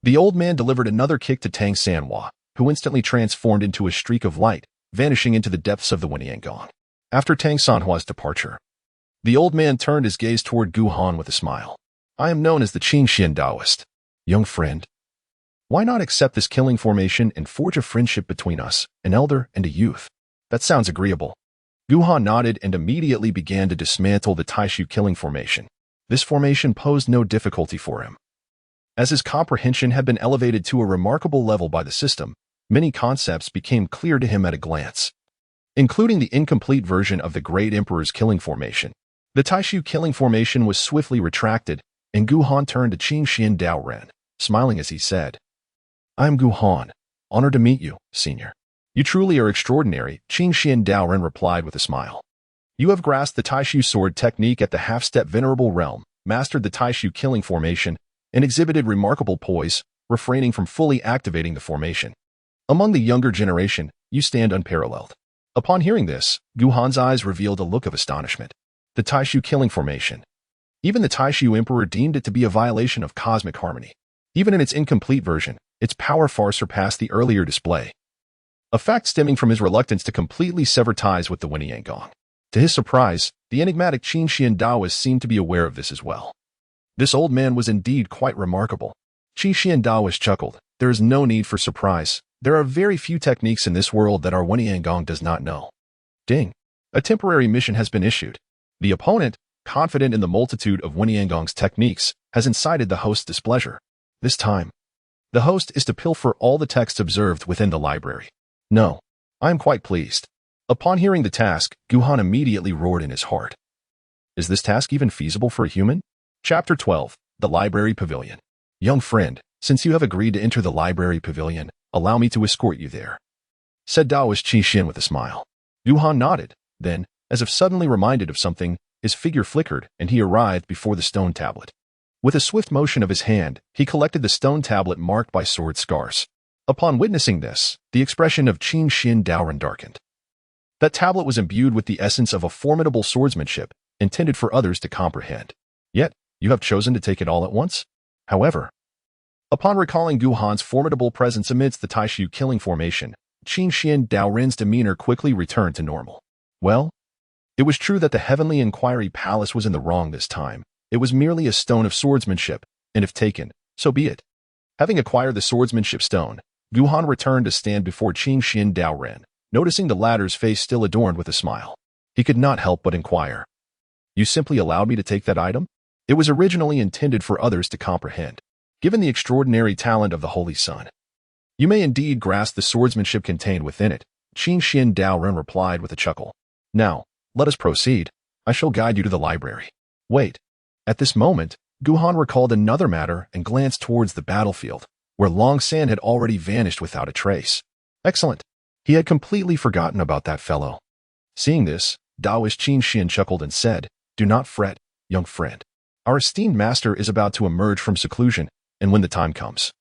The old man delivered another kick to Tang Sanhua, who instantly transformed into a streak of light, vanishing into the depths of the Weniangong. After Tang Sanhua's departure, the old man turned his gaze toward Guhan with a smile. "I am known as the Qingxian Taoist. Young friend, why not accept this killing formation and forge a friendship between us, an elder and a youth?" "That sounds agreeable." Guhan nodded and immediately began to dismantle the Taishu killing formation. This formation posed no difficulty for him. As his comprehension had been elevated to a remarkable level by the system, many concepts became clear to him at a glance, including the incomplete version of the Great Emperor's killing formation. The Taishu killing formation was swiftly retracted, and Guhan turned to Qingxian Daoren, smiling as he said, "I am Guhan. Honored to meet you, senior." "You truly are extraordinary," Qingxian Daoren replied with a smile. "You have grasped the Taishu sword technique at the half-step venerable realm, mastered the Taishu killing formation, and exhibited remarkable poise, refraining from fully activating the formation. Among the younger generation, you stand unparalleled." Upon hearing this, Guhan's eyes revealed a look of astonishment. The Taishu killing formation. Even the Taishu Emperor deemed it to be a violation of cosmic harmony. Even in its incomplete version, its power far surpassed the earlier display, a fact stemming from his reluctance to completely sever ties with the Weniangong. To his surprise, the enigmatic Qingxian Taoist seemed to be aware of this as well. This old man was indeed quite remarkable. Qingxian Taoist chuckled. "There is no need for surprise. There are very few techniques in this world that our Weniangong does not know." Ding. A temporary mission has been issued. The opponent, confident in the multitude of Weniangong's techniques, has incited the host's displeasure. This time, the host is to pilfer all the texts observed within the library. "No, I am quite pleased." Upon hearing the task, Guhan immediately roared in his heart. Is this task even feasible for a human? Chapter 12. The Library Pavilion. "Young friend, since you have agreed to enter the library pavilion, Allow me to escort you there," said Taoist Qi Xin with a smile. Guhan nodded. Then, as if suddenly reminded of something, his figure flickered and he arrived before the stone tablet. With a swift motion of his hand, he collected the stone tablet marked by sword scars. Upon witnessing this, the expression of Qin Xin Daoren darkened. That tablet was imbued with the essence of a formidable swordsmanship, intended for others to comprehend. Yet, you have chosen to take it all at once? However, upon recalling Guhan's formidable presence amidst the Taishu killing formation, Qin Xin Daoren's demeanor quickly returned to normal. Well, it was true that the Heavenly Inquiry Palace was in the wrong this time. It was merely a stone of swordsmanship, and if taken, so be it. Having acquired the swordsmanship stone, Guhan returned to stand before Qin Xin Daoren, noticing the latter's face still adorned with a smile. He could not help but inquire, "You simply allowed me to take that item?" It was originally intended for others to comprehend. Given the extraordinary talent of the Holy Sun, you may indeed grasp the swordsmanship contained within it, Qin Xin Daoren replied with a chuckle. Now, let us proceed. I shall guide you to the library. Wait. At this moment, Guhan recalled another matter and glanced towards the battlefield, where Long San had already vanished without a trace. Excellent. He had completely forgotten about that fellow. Seeing this, Taoist Qin Xin chuckled and said, "Do not fret, young friend. Our esteemed master is about to emerge from seclusion, and when the time comes,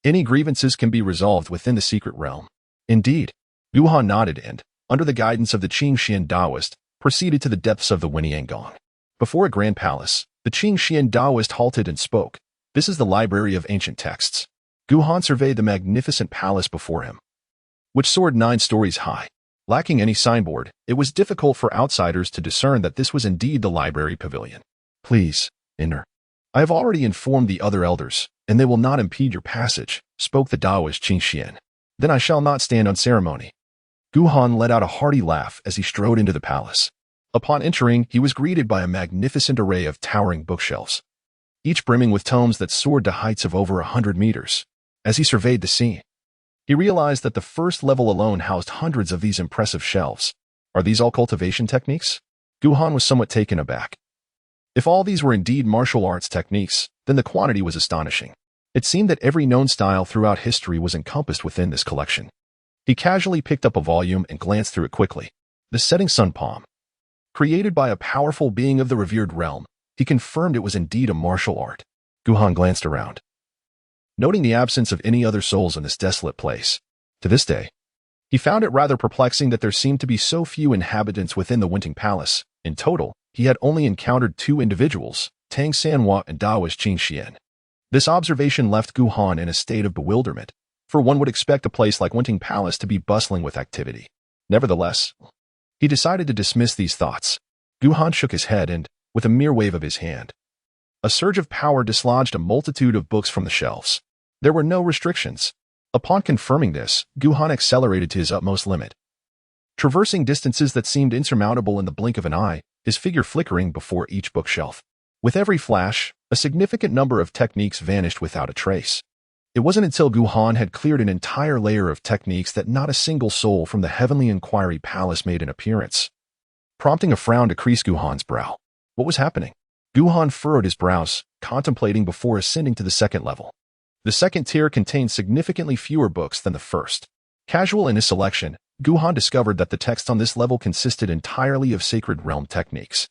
any grievances can be resolved within the secret realm." Indeed, Guhan nodded and, under the guidance of the Qin Xin Taoist, proceeded to the depths of the Winiangong. Before a grand palace, the Qin Xin Taoist halted and spoke. "This is the library of ancient texts." Guhan surveyed the magnificent palace before him, which soared 9 stories high. Lacking any signboard, it was difficult for outsiders to discern that this was indeed the library pavilion. "Please, enter. I have already informed the other elders, and they will not impede your passage," spoke the Taoist Qin Xin. "Then I shall not stand on ceremony." Guhan let out a hearty laugh as he strode into the palace. Upon entering, he was greeted by a magnificent array of towering bookshelves, each brimming with tomes that soared to heights of over 100 meters. As he surveyed the scene, he realized that the first level alone housed hundreds of these impressive shelves. Are these all cultivation techniques? Guhan was somewhat taken aback. If all these were indeed martial arts techniques, then the quantity was astonishing. It seemed that every known style throughout history was encompassed within this collection. He casually picked up a volume and glanced through it quickly. The setting sun palm, created by a powerful being of the revered realm, he confirmed it was indeed a martial art. Guhan glanced around, noting the absence of any other souls in this desolate place. To this day, he found it rather perplexing that there seemed to be so few inhabitants within the Winting Palace. In total, he had only encountered 2 individuals, Tang Sanhua and Taoist Qin Xian. This observation left Guhan in a state of bewilderment, for one would expect a place like Winting Palace to be bustling with activity. Nevertheless, he decided to dismiss these thoughts. Guhan shook his head and, with a mere wave of his hand, a surge of power dislodged a multitude of books from the shelves. There were no restrictions. Upon confirming this, Guhan accelerated to his utmost limit, traversing distances that seemed insurmountable in the blink of an eye, his figure flickering before each bookshelf. With every flash, a significant number of techniques vanished without a trace. It wasn't until Guhan had cleared an entire layer of techniques that not a single soul from the Heavenly Inquiry Palace made an appearance, prompting a frown to crease Guhan's brow. What was happening? Guhan furrowed his brows, contemplating before ascending to the second level. The second tier contained significantly fewer books than the first. Casual in his selection, Guhan discovered that the text on this level consisted entirely of sacred realm techniques.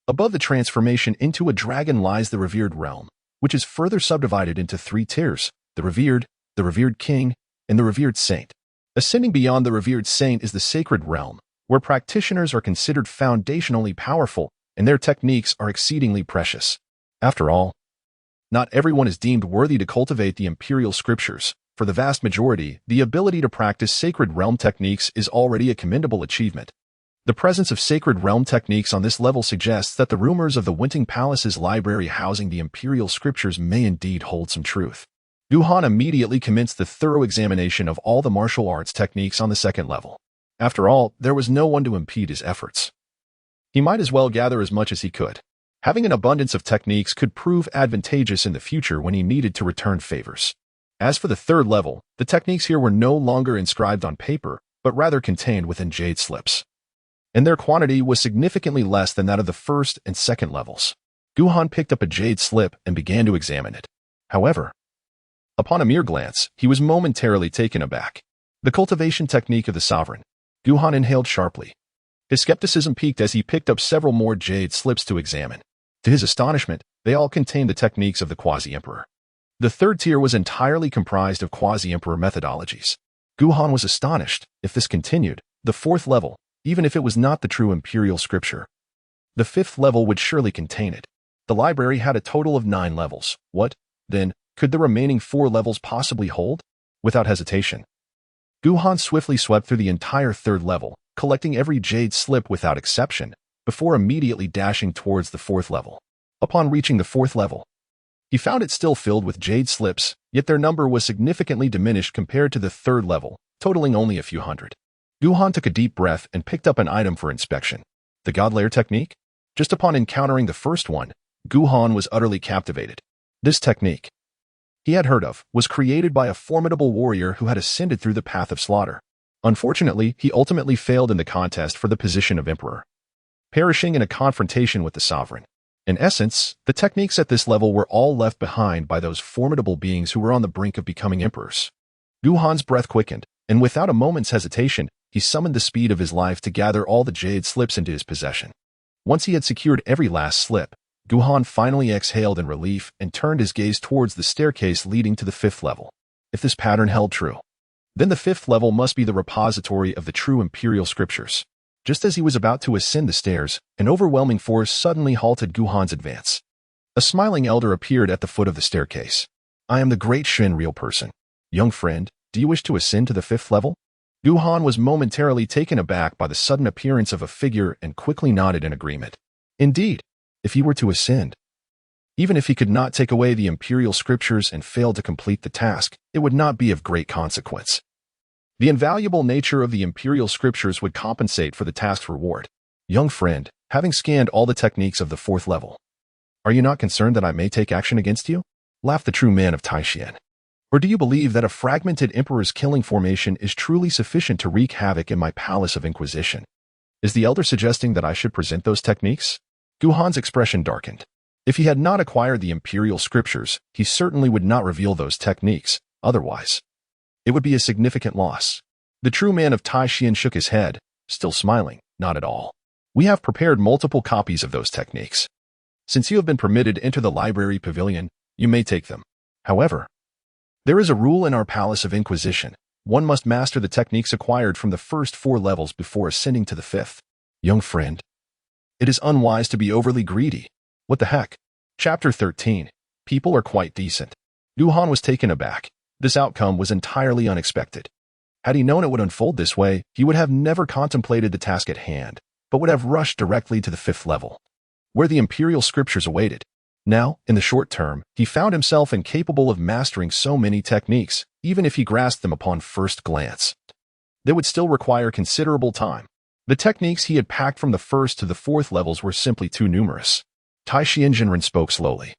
Above the transformation into a dragon lies the revered realm, which is further subdivided into 3 tiers, the revered king, and the revered saint. Ascending beyond the revered saint is the sacred realm, where practitioners are considered foundationally powerful and their techniques are exceedingly precious. After all, not everyone is deemed worthy to cultivate the imperial scriptures. For the vast majority, the ability to practice sacred realm techniques is already a commendable achievement. The presence of sacred realm techniques on this level suggests that the rumors of the Winting Palace's library housing the imperial scriptures may indeed hold some truth. Guhan immediately commenced the thorough examination of all the martial arts techniques on the second level. After all, there was no one to impede his efforts. He might as well gather as much as he could. Having an abundance of techniques could prove advantageous in the future when he needed to return favors. As for the third level, the techniques here were no longer inscribed on paper, but rather contained within jade slips, and their quantity was significantly less than that of the first and second levels. Guhan picked up a jade slip and began to examine it. However, Upon a mere glance, he was momentarily taken aback. The cultivation technique of the sovereign. Guhan inhaled sharply. His skepticism peaked as he picked up several more jade slips to examine. To his astonishment, they all contained the techniques of the quasi-emperor. The third tier was entirely comprised of quasi-emperor methodologies. Guhan was astonished. If this continued, the fourth level, even if it was not the true imperial scripture, the fifth level would surely contain it. The library had a total of 9 levels. What, then, could the remaining 4 levels possibly hold? Without hesitation, Guhan swiftly swept through the entire third level, collecting every jade slip without exception, before immediately dashing towards the fourth level. Upon reaching the fourth level, he found it still filled with jade slips, yet their number was significantly diminished compared to the third level, totaling only a few hundred. Guhan took a deep breath and picked up an item for inspection. The God Layer technique? Just upon encountering the first one, Guhan was utterly captivated. This technique, he had heard of, was created by a formidable warrior who had ascended through the path of slaughter. Unfortunately, he ultimately failed in the contest for the position of emperor, perishing in a confrontation with the sovereign. In essence, the techniques at this level were all left behind by those formidable beings who were on the brink of becoming emperors. Guhan's breath quickened, and without a moment's hesitation, he summoned the speed of his life to gather all the jade slips into his possession. Once he had secured every last slip, Guhan finally exhaled in relief and turned his gaze towards the staircase leading to the fifth level. If this pattern held true, then the fifth level must be the repository of the true imperial scriptures. Just as he was about to ascend the stairs, an overwhelming force suddenly halted Guhan's advance. A smiling elder appeared at the foot of the staircase. "I am the great Shin real person. Young friend, do you wish to ascend to the fifth level?" Guhan was momentarily taken aback by the sudden appearance of a figure and quickly nodded in agreement. Indeed, if he were to ascend, even if he could not take away the imperial scriptures and failed to complete the task, it would not be of great consequence. The invaluable nature of the imperial scriptures would compensate for the task's reward. Young friend, having scanned all the techniques of the fourth level, are you not concerned that I may take action against you? Laughed the true man of Taishan. Or do you believe that a fragmented emperor's killing formation is truly sufficient to wreak havoc in my palace of inquisition? Is the elder suggesting that I should present those techniques? Guhan's expression darkened. If he had not acquired the imperial scriptures, he certainly would not reveal those techniques. Otherwise, it would be a significant loss. The true man of Taishan shook his head, still smiling. Not at all. We have prepared multiple copies of those techniques. Since you have been permitted to enter the library pavilion, you may take them. However, there is a rule in our Palace of Inquisition. One must master the techniques acquired from the first 4 levels before ascending to the 5th. Young friend, it is unwise to be overly greedy. What the heck? Chapter 13. People are quite decent. Guhan was taken aback. This outcome was entirely unexpected. Had he known it would unfold this way, he would have never contemplated the task at hand, but would have rushed directly to the 5th level, where the imperial scriptures awaited. Now, in the short term, he found himself incapable of mastering so many techniques, even if he grasped them upon first glance. They would still require considerable time. The techniques he had packed from the 1st to the 4th levels were simply too numerous. Taishan Jinren spoke slowly,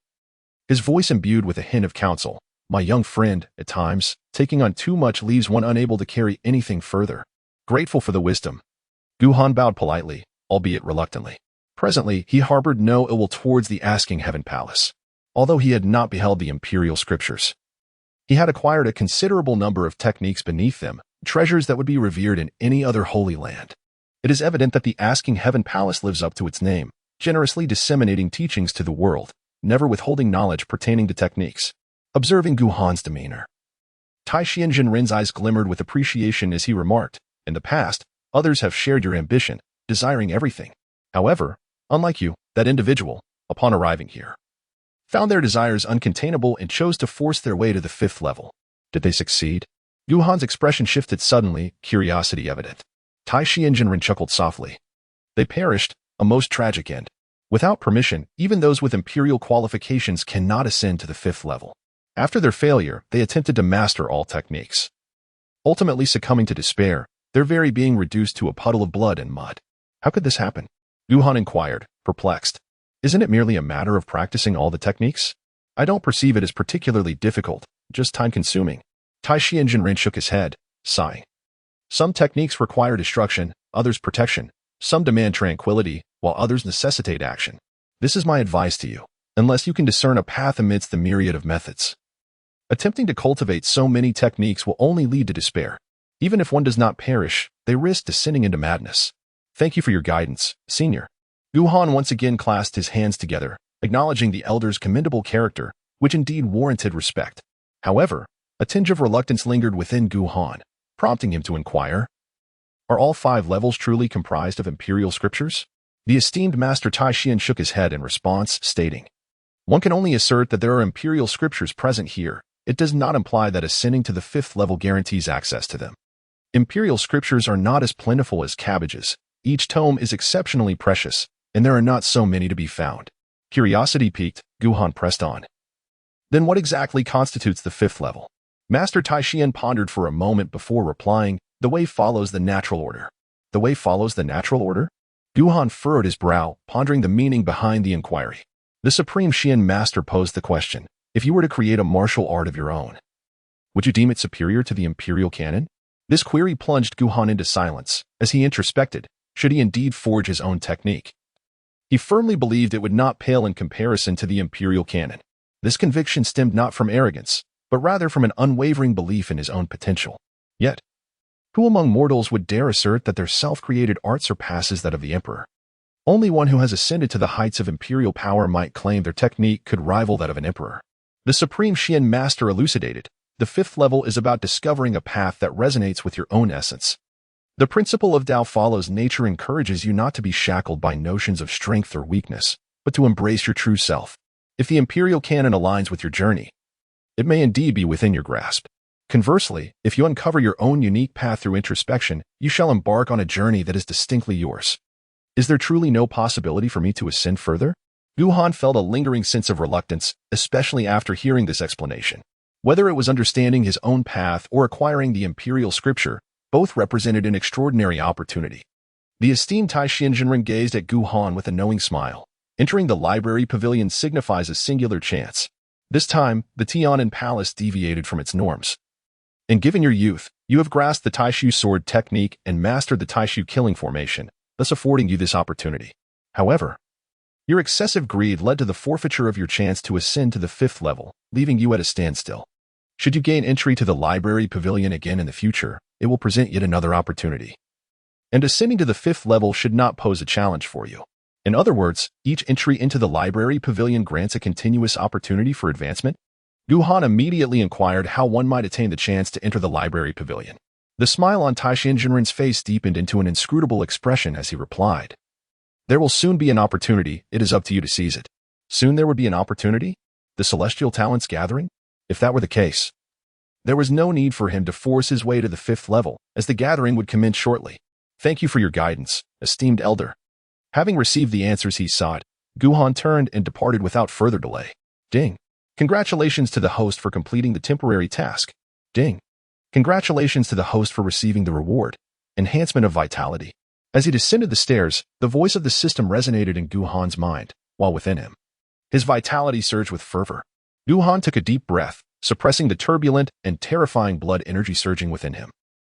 his voice imbued with a hint of counsel. My young friend, at times, taking on too much leaves one unable to carry anything further. Grateful for the wisdom, Guhan bowed politely, albeit reluctantly. Presently, he harbored no ill will towards the Asking Heaven Palace. Although he had not beheld the imperial scriptures, he had acquired a considerable number of techniques beneath them, treasures that would be revered in any other holy land. It is evident that the Asking Heaven Palace lives up to its name, generously disseminating teachings to the world, never withholding knowledge pertaining to techniques. Observing Guhan's demeanor, Taishan Jinren's eyes glimmered with appreciation as he remarked, "In the past, others have shared your ambition, desiring everything. However, unlike you, that individual, upon arriving here, found their desires uncontainable and chose to force their way to the 5th level. Did they succeed?" Guhan's expression shifted suddenly, curiosity evident. Taishan Jinren chuckled softly. "They perished, a most tragic end. Without permission, even those with imperial qualifications cannot ascend to the 5th level. After their failure, they attempted to master all techniques, ultimately succumbing to despair, their very being reduced to a puddle of blood and mud." How could this happen? Guhan inquired, perplexed. Isn't it merely a matter of practicing all the techniques? I don't perceive it as particularly difficult, just time-consuming. Taishan Jinren shook his head, sighing. Some techniques require destruction, others protection. Some demand tranquility, while others necessitate action. This is my advice to you, unless you can discern a path amidst the myriad of methods. Attempting to cultivate so many techniques will only lead to despair. Even if one does not perish, they risk descending into madness. Thank you for your guidance, Senior. Guhan once again clasped his hands together, acknowledging the elder's commendable character, which indeed warranted respect. However, a tinge of reluctance lingered within Guhan, prompting him to inquire, are all 5 levels truly comprised of imperial scriptures? The esteemed Master Taishian shook his head in response, stating, one can only assert that there are imperial scriptures present here. It does not imply that ascending to the 5th level guarantees access to them. Imperial scriptures are not as plentiful as cabbages. Each tome is exceptionally precious, and there are not so many to be found. Curiosity piqued, Guhan pressed on. Then what exactly constitutes the 5th level? Master Taishian pondered for a moment before replying, the way follows the natural order. The way follows the natural order? Guhan furrowed his brow, pondering the meaning behind the inquiry. The Supreme Xian Master posed the question, if you were to create a martial art of your own, would you deem it superior to the imperial canon? This query plunged Guhan into silence, as he introspected, should he indeed forge his own technique. He firmly believed it would not pale in comparison to the imperial canon. This conviction stemmed not from arrogance, but rather from an unwavering belief in his own potential. Yet, who among mortals would dare assert that their self-created art surpasses that of the emperor? Only one who has ascended to the heights of imperial power might claim their technique could rival that of an emperor. The Supreme Xian Master elucidated, the 5th level is about discovering a path that resonates with your own essence. The principle of Tao follows nature encourages you not to be shackled by notions of strength or weakness, but to embrace your true self. If the imperial canon aligns with your journey, it may indeed be within your grasp. Conversely, if you uncover your own unique path through introspection, you shall embark on a journey that is distinctly yours. Is there truly no possibility for me to ascend further? Guhan felt a lingering sense of reluctance, especially after hearing this explanation. Whether it was understanding his own path or acquiring the imperial scripture, both represented an extraordinary opportunity. The esteemed Taishian Jinren gazed at Guhan with a knowing smile. Entering the library pavilion signifies a singular chance. This time, the Tianan Palace deviated from its norms. And given your youth, you have grasped the Taishu sword technique and mastered the Taishu killing formation, thus affording you this opportunity. However, your excessive greed led to the forfeiture of your chance to ascend to the 5th level, leaving you at a standstill. Should you gain entry to the library pavilion again in the future, it will present yet another opportunity. And ascending to the 5th level should not pose a challenge for you. In other words, each entry into the library pavilion grants a continuous opportunity for advancement. Guhan immediately inquired how one might attain the chance to enter the library pavilion. The smile on Taishian Jinren's face deepened into an inscrutable expression as he replied, there will soon be an opportunity, it is up to you to seize it. Soon there would be an opportunity? The celestial talents gathering? If that were the case, there was no need for him to force his way to the 5th level, as the gathering would commence shortly. Thank you for your guidance, esteemed elder. Having received the answers he sought, Guhan turned and departed without further delay. Ding. Congratulations to the host for completing the temporary task. Ding. Congratulations to the host for receiving the reward. Enhancement of vitality. As he descended the stairs, the voice of the system resonated in Guhan's mind, while within him, his vitality surged with fervor. Guhan took a deep breath, suppressing the turbulent and terrifying blood energy surging within him.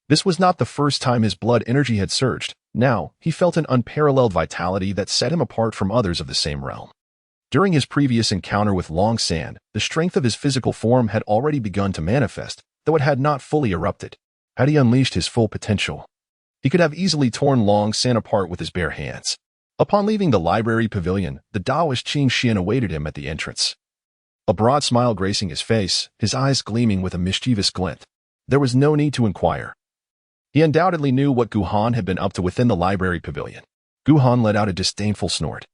This was not the first time his blood energy had surged. Now, he felt an unparalleled vitality that set him apart from others of the same realm. During his previous encounter with Long Sand, the strength of his physical form had already begun to manifest, though it had not fully erupted. Had he unleashed his full potential, he could have easily torn Long Sand apart with his bare hands. Upon leaving the library pavilion, the Taoist Qing Xian awaited him at the entrance. A broad smile gracing his face, his eyes gleaming with a mischievous glint. There was no need to inquire. He undoubtedly knew what Guhan had been up to within the library pavilion. Guhan let out a disdainful snort,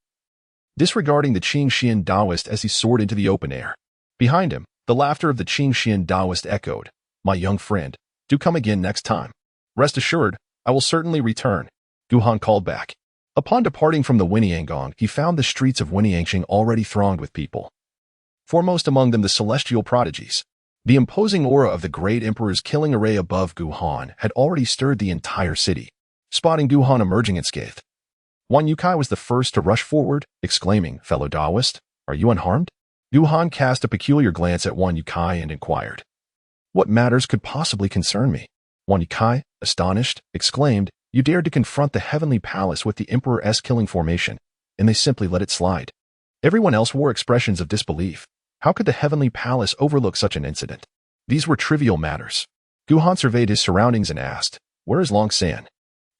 disregarding the Qing Xian Taoist as he soared into the open air. Behind him, the laughter of the Qing Xian Taoist echoed, "My young friend, do come again next time. Rest assured, I will certainly return," Guhan called back. Upon departing from the Winiangong, he found the streets of Winiangsheng already thronged with people. Foremost among them the celestial prodigies. The imposing aura of the great emperor's killing array above Guhan had already stirred the entire city. Spotting Guhan emerging unscathed, Wan Yukai was the first to rush forward, exclaiming, "Fellow Taoist, are you unharmed?" Guhan cast a peculiar glance at Wan Yukai and inquired, "What matters could possibly concern me?" Wan Yukai, astonished, exclaimed, "You dared to confront the heavenly palace with the emperor's killing formation, and they simply let it slide." Everyone else wore expressions of disbelief. How could the heavenly palace overlook such an incident? These were trivial matters. Guhan surveyed his surroundings and asked, "Where is Long San?"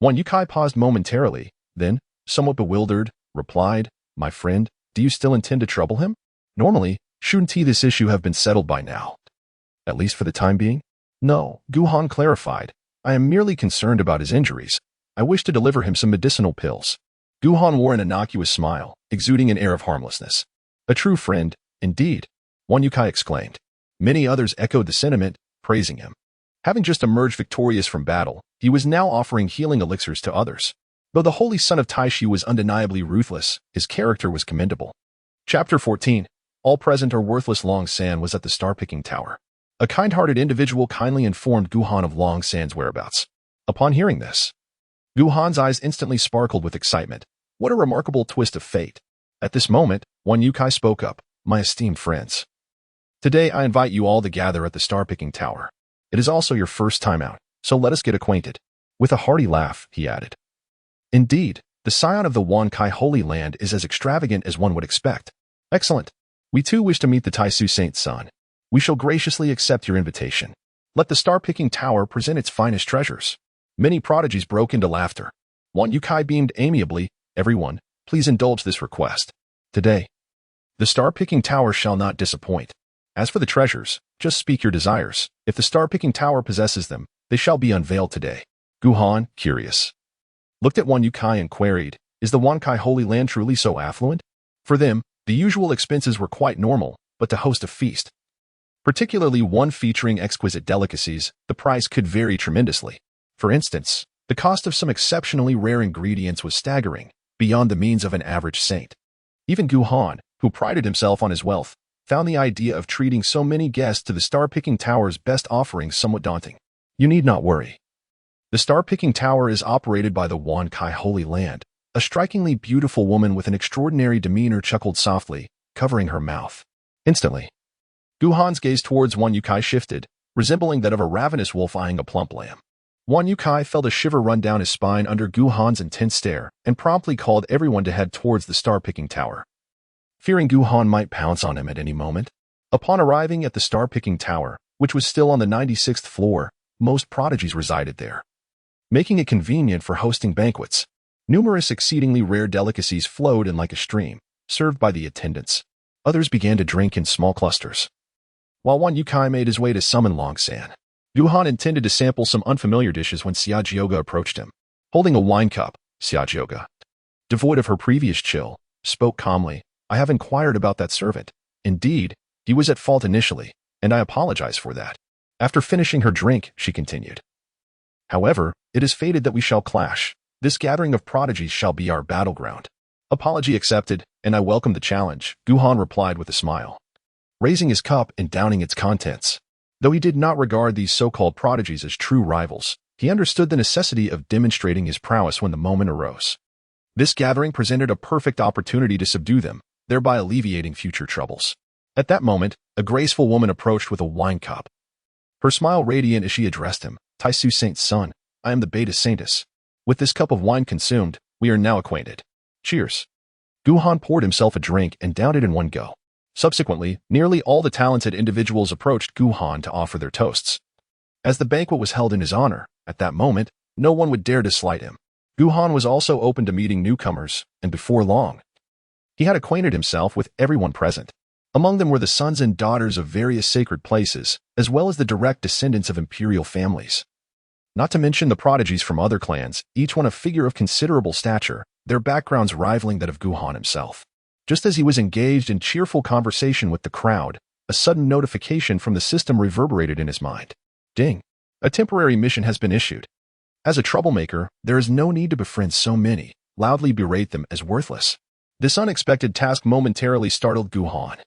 Wan Yukai paused momentarily, then, somewhat bewildered, replied, "My friend, do you still intend to trouble him? Normally, shouldn't this issue have been settled by now? At least for the time being?" "No," Guhan clarified. "I am merely concerned about his injuries. I wish to deliver him some medicinal pills." Guhan wore an innocuous smile, exuding an air of harmlessness. "A true friend, indeed," Wan Yukai exclaimed. Many others echoed the sentiment, praising him. Having just emerged victorious from battle, he was now offering healing elixirs to others. Though the holy son of Taishu was undeniably ruthless, his character was commendable. Chapter 14. All present or worthless. Long San was at the star-picking tower. A kind-hearted individual kindly informed Guhan of Long San's whereabouts. Upon hearing this, Guhan's eyes instantly sparkled with excitement. What a remarkable twist of fate. At this moment, Wan Yukai spoke up. "My esteemed friends, today I invite you all to gather at the star-picking tower. It is also your first time out, so let us get acquainted." With a hearty laugh, he added, "Indeed, the scion of the Wan Kai Holy Land is as extravagant as one would expect. Excellent. We too wish to meet the Taisu Saint's son. We shall graciously accept your invitation. Let the star-picking tower present its finest treasures." Many prodigies broke into laughter. Wan Yukai beamed amiably. "Everyone, please indulge this request. Today, the star-picking tower shall not disappoint. As for the treasures, just speak your desires. If the star-picking tower possesses them, they shall be unveiled today." Guhan, curious, looked at Wan Yukai and queried, "Is the Wan Kai Holy Land truly so affluent?" For them, the usual expenses were quite normal, but to host a feast, particularly one featuring exquisite delicacies, the price could vary tremendously. For instance, the cost of some exceptionally rare ingredients was staggering, beyond the means of an average saint. Even Guhan, who prided himself on his wealth, found the idea of treating so many guests to the star-picking tower's best offerings somewhat daunting. "You need not worry. The star-picking tower is operated by the Wan Kai Holy Land." A strikingly beautiful woman with an extraordinary demeanor chuckled softly, covering her mouth. Instantly, Guhan's gaze towards Wan Yukai shifted, resembling that of a ravenous wolf eyeing a plump lamb. Wan Yukai felt a shiver run down his spine under Guhan's intense stare and promptly called everyone to head towards the star-picking tower, fearing Guhan might pounce on him at any moment. Upon arriving at the star-picking tower, which was still on the 96th floor, most prodigies resided there, making it convenient for hosting banquets. Numerous exceedingly rare delicacies flowed in like a stream, served by the attendants. Others began to drink in small clusters. While Wan Yukai made his way to summon Long San, Guhan intended to sample some unfamiliar dishes when Xiaojioga approached him. Holding a wine cup, Xiaojioga, devoid of her previous chill, spoke calmly. "I have inquired about that servant. Indeed, he was at fault initially, and I apologize for that." After finishing her drink, she continued, "However, it is fated that we shall clash. This gathering of prodigies shall be our battleground." "Apology accepted, and I welcome the challenge," Guhan replied with a smile, raising his cup and downing its contents. Though he did not regard these so-called prodigies as true rivals, he understood the necessity of demonstrating his prowess when the moment arose. This gathering presented a perfect opportunity to subdue them, thereby alleviating future troubles. At that moment, a graceful woman approached with a wine cup, her smile radiant as she addressed him. "Taisu Saint's son, I am the Beta Saintess. With this cup of wine consumed, we are now acquainted. Cheers." Guhan poured himself a drink and downed it in one go. Subsequently, nearly all the talented individuals approached Guhan to offer their toasts. As the banquet was held in his honor, at that moment, no one would dare to slight him. Guhan was also open to meeting newcomers, and before long, he had acquainted himself with everyone present. Among them were the sons and daughters of various sacred places, as well as the direct descendants of imperial families. Not to mention the prodigies from other clans, each one a figure of considerable stature, their backgrounds rivaling that of Guhan himself. Just as he was engaged in cheerful conversation with the crowd, a sudden notification from the system reverberated in his mind. Ding! A temporary mission has been issued. As a troublemaker, there is no need to befriend so many, loudly berate them as worthless. This unexpected task momentarily startled Guhan,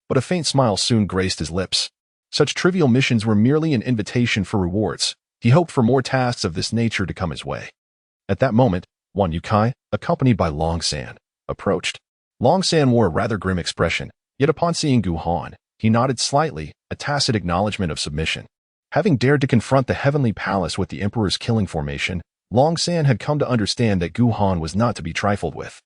but a faint smile soon graced his lips. Such trivial missions were merely an invitation for rewards. He hoped for more tasks of this nature to come his way. At that moment, Wan Yukai, accompanied by Long San, approached. Long San wore a rather grim expression, yet upon seeing Guhan, he nodded slightly, a tacit acknowledgement of submission. Having dared to confront the heavenly palace with the emperor's killing formation, Long San had come to understand that Guhan was not to be trifled with,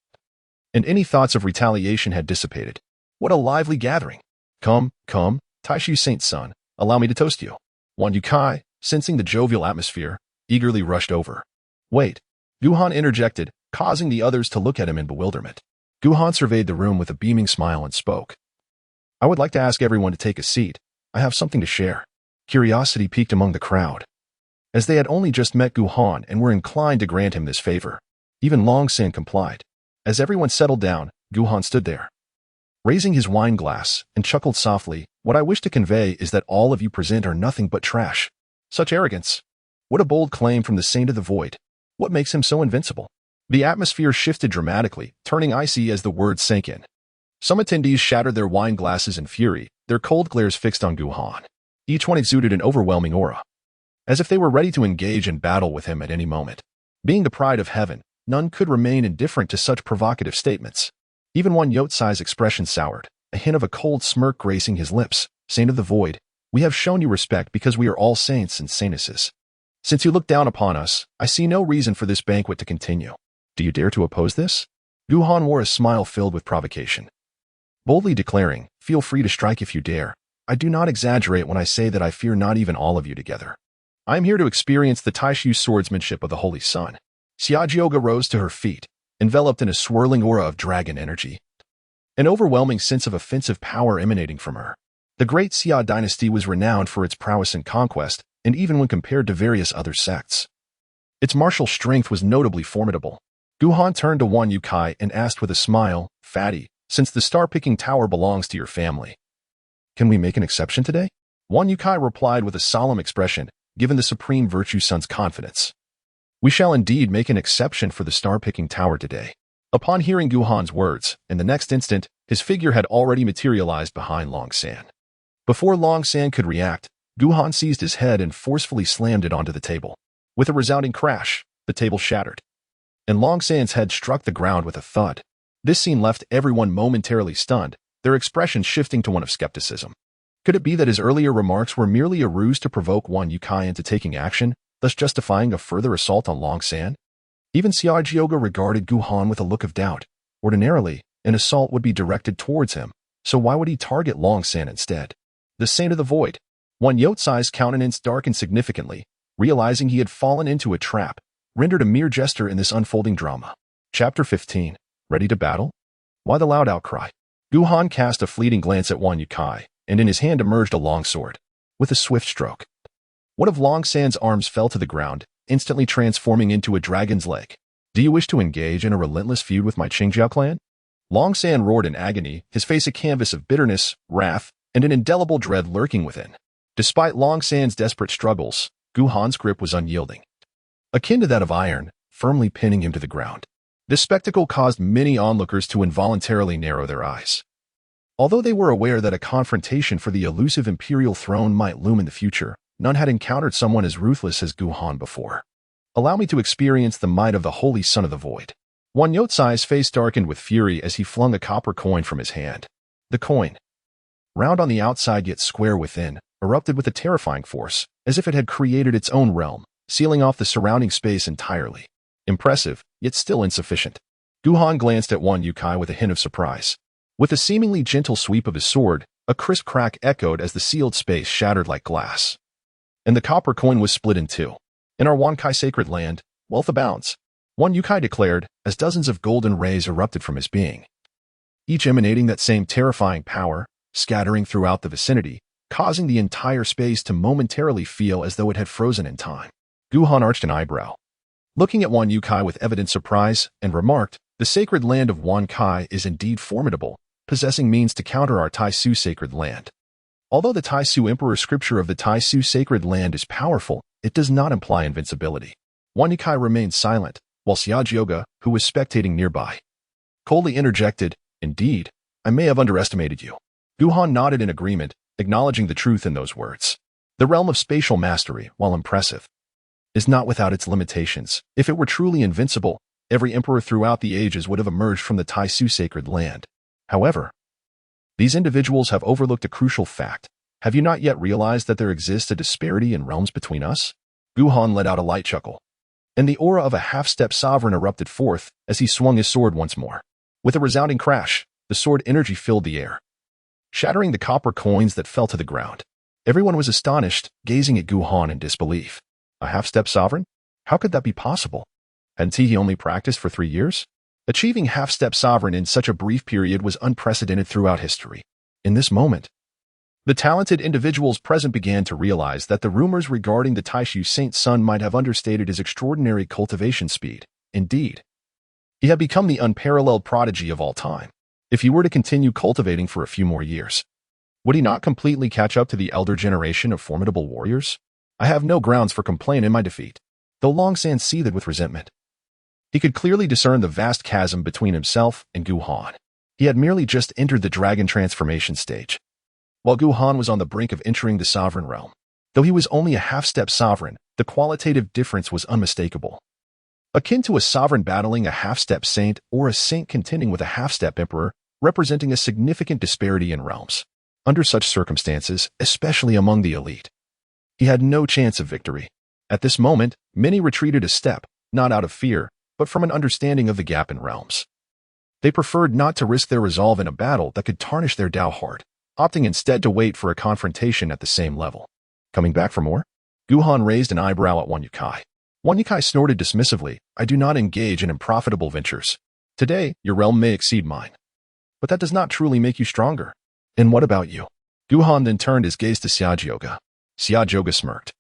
and any thoughts of retaliation had dissipated. What a lively gathering! Come, come, Taishu Saint's son, allow me to toast you. Wan Yukai, sensing the jovial atmosphere, eagerly rushed over. Wait, Guhan interjected, causing the others to look at him in bewilderment. Guhan surveyed the room with a beaming smile and spoke. I would like to ask everyone to take a seat. I have something to share. Curiosity piqued among the crowd, as they had only just met Guhan and were inclined to grant him this favor. Even Long San complied. As everyone settled down, Guhan stood there, raising his wine glass, and chuckled softly. What I wish to convey is that all of you present are nothing but trash. Such arrogance. What a bold claim from the Saint of the Void. What makes him so invincible? The atmosphere shifted dramatically, turning icy as the words sank in. Some attendees shattered their wine glasses in fury, their cold glares fixed on Guhan. Each one exuded an overwhelming aura, as if they were ready to engage in battle with him at any moment. Being the pride of heaven, none could remain indifferent to such provocative statements. Even one Yotsai's expression soured, a hint of a cold smirk gracing his lips. Saint of the Void, we have shown you respect because we are all saints and saintesses. Since you look down upon us, I see no reason for this banquet to continue. Do you dare to oppose this? Guhan wore a smile filled with provocation, boldly declaring, feel free to strike if you dare. I do not exaggerate when I say that I fear not even all of you together. I am here to experience the Taishu swordsmanship of the Holy Sun. Xiaojioga rose to her feet, enveloped in a swirling aura of dragon energy, an overwhelming sense of offensive power emanating from her. The great Xia dynasty was renowned for its prowess and conquest, and even when compared to various other sects, its martial strength was notably formidable. Guhan turned to Wan Yukai and asked with a smile, Fatty, since the star-picking tower belongs to your family, can we make an exception today? Wan Yukai replied with a solemn expression, given the Supreme Virtue Sun's confidence. We shall indeed make an exception for the star-picking tower today. Upon hearing Guhan's words, in the next instant, his figure had already materialized behind Long San. Before Long San could react, Guhan seized his head and forcefully slammed it onto the table. With a resounding crash, the table shattered, and Long San's head struck the ground with a thud. This scene left everyone momentarily stunned, their expressions shifting to one of skepticism. Could it be that his earlier remarks were merely a ruse to provoke Wan Yukai into taking action, thus justifying a further assault on Long San? Even Xiaojioga regarded Guhan with a look of doubt. Ordinarily, an assault would be directed towards him, so why would he target Long San instead? The Saint of the Void. Wan Yotsai's countenance darkened significantly, realizing he had fallen into a trap, rendered a mere jester in this unfolding drama. Chapter 15. Ready to battle? Why the loud outcry? Guhan cast a fleeting glance at Wan Yukai, and in his hand emerged a long sword, with a swift stroke. One of Long San's arms fell to the ground, instantly transforming into a dragon's leg. Do you wish to engage in a relentless feud with my Qingjiao clan? Long San roared in agony, his face a canvas of bitterness, wrath, and an indelible dread lurking within. Despite Long San's desperate struggles, Guhan's grip was unyielding, akin to that of iron, firmly pinning him to the ground. This spectacle caused many onlookers to involuntarily narrow their eyes. Although they were aware that a confrontation for the elusive imperial throne might loom in the future, none had encountered someone as ruthless as Guhan before. Allow me to experience the might of the Holy Son of the Void. Wan Yotsai's face darkened with fury as he flung a copper coin from his hand. The coin, round on the outside yet square within, erupted with a terrifying force, as if it had created its own realm, sealing off the surrounding space entirely. Impressive, yet still insufficient. Guhan glanced at Wan Yukai with a hint of surprise. With a seemingly gentle sweep of his sword, a crisp crack echoed as the sealed space shattered like glass, and the copper coin was split in two. In our Wankai sacred land, wealth abounds, Wan Yukai declared, as dozens of golden rays erupted from his being, each emanating that same terrifying power, scattering throughout the vicinity, causing the entire space to momentarily feel as though it had frozen in time. Guhan arched an eyebrow, looking at Wan Yukai with evident surprise, and remarked, the sacred land of Wankai is indeed formidable, possessing means to counter our Taisu sacred land. Although the Taisu Emperor scripture of the Taisu sacred land is powerful, it does not imply invincibility. Wan Yukai remained silent, while Xiaojioga, who was spectating nearby, coldly interjected, indeed, I may have underestimated you. Guhan nodded in agreement, acknowledging the truth in those words. The realm of spatial mastery, while impressive, is not without its limitations. If it were truly invincible, every emperor throughout the ages would have emerged from the Taisu sacred land. However, these individuals have overlooked a crucial fact. Have you not yet realized that there exists a disparity in realms between us? Guhan let out a light chuckle, and the aura of a half-step sovereign erupted forth as he swung his sword once more. With a resounding crash, the sword energy filled the air, shattering the copper coins that fell to the ground. Everyone was astonished, gazing at Gu Han in disbelief. A half-step sovereign? How could that be possible? Hadn't he only practiced for 3 years? Achieving half-step sovereign in such a brief period was unprecedented throughout history. In this moment, the talented individuals present began to realize that the rumors regarding the Taishu Saint's son might have understated his extraordinary cultivation speed. Indeed, he had become the unparalleled prodigy of all time. If he were to continue cultivating for a few more years, would he not completely catch up to the elder generation of formidable warriors? I have no grounds for complaint in my defeat, though Long San seethed with resentment. He could clearly discern the vast chasm between himself and Gu Han. He had merely just entered the dragon transformation stage, while Gu Han was on the brink of entering the sovereign realm. Though he was only a half-step sovereign, the qualitative difference was unmistakable. Akin to a sovereign battling a half-step saint or a saint contending with a half-step emperor, representing a significant disparity in realms. Under such circumstances, especially among the elite, he had no chance of victory. At this moment, many retreated a step, not out of fear, but from an understanding of the gap in realms. They preferred not to risk their resolve in a battle that could tarnish their Dao heart, opting instead to wait for a confrontation at the same level. Coming back for more? Gu Han raised an eyebrow at Wan Yukai. Wan Yukai snorted dismissively. I do not engage in unprofitable ventures. Today, your realm may exceed mine, but that does not truly make you stronger. And what about you? Gu Han then turned his gaze to Xiaojioga. Xiaojioga smirked.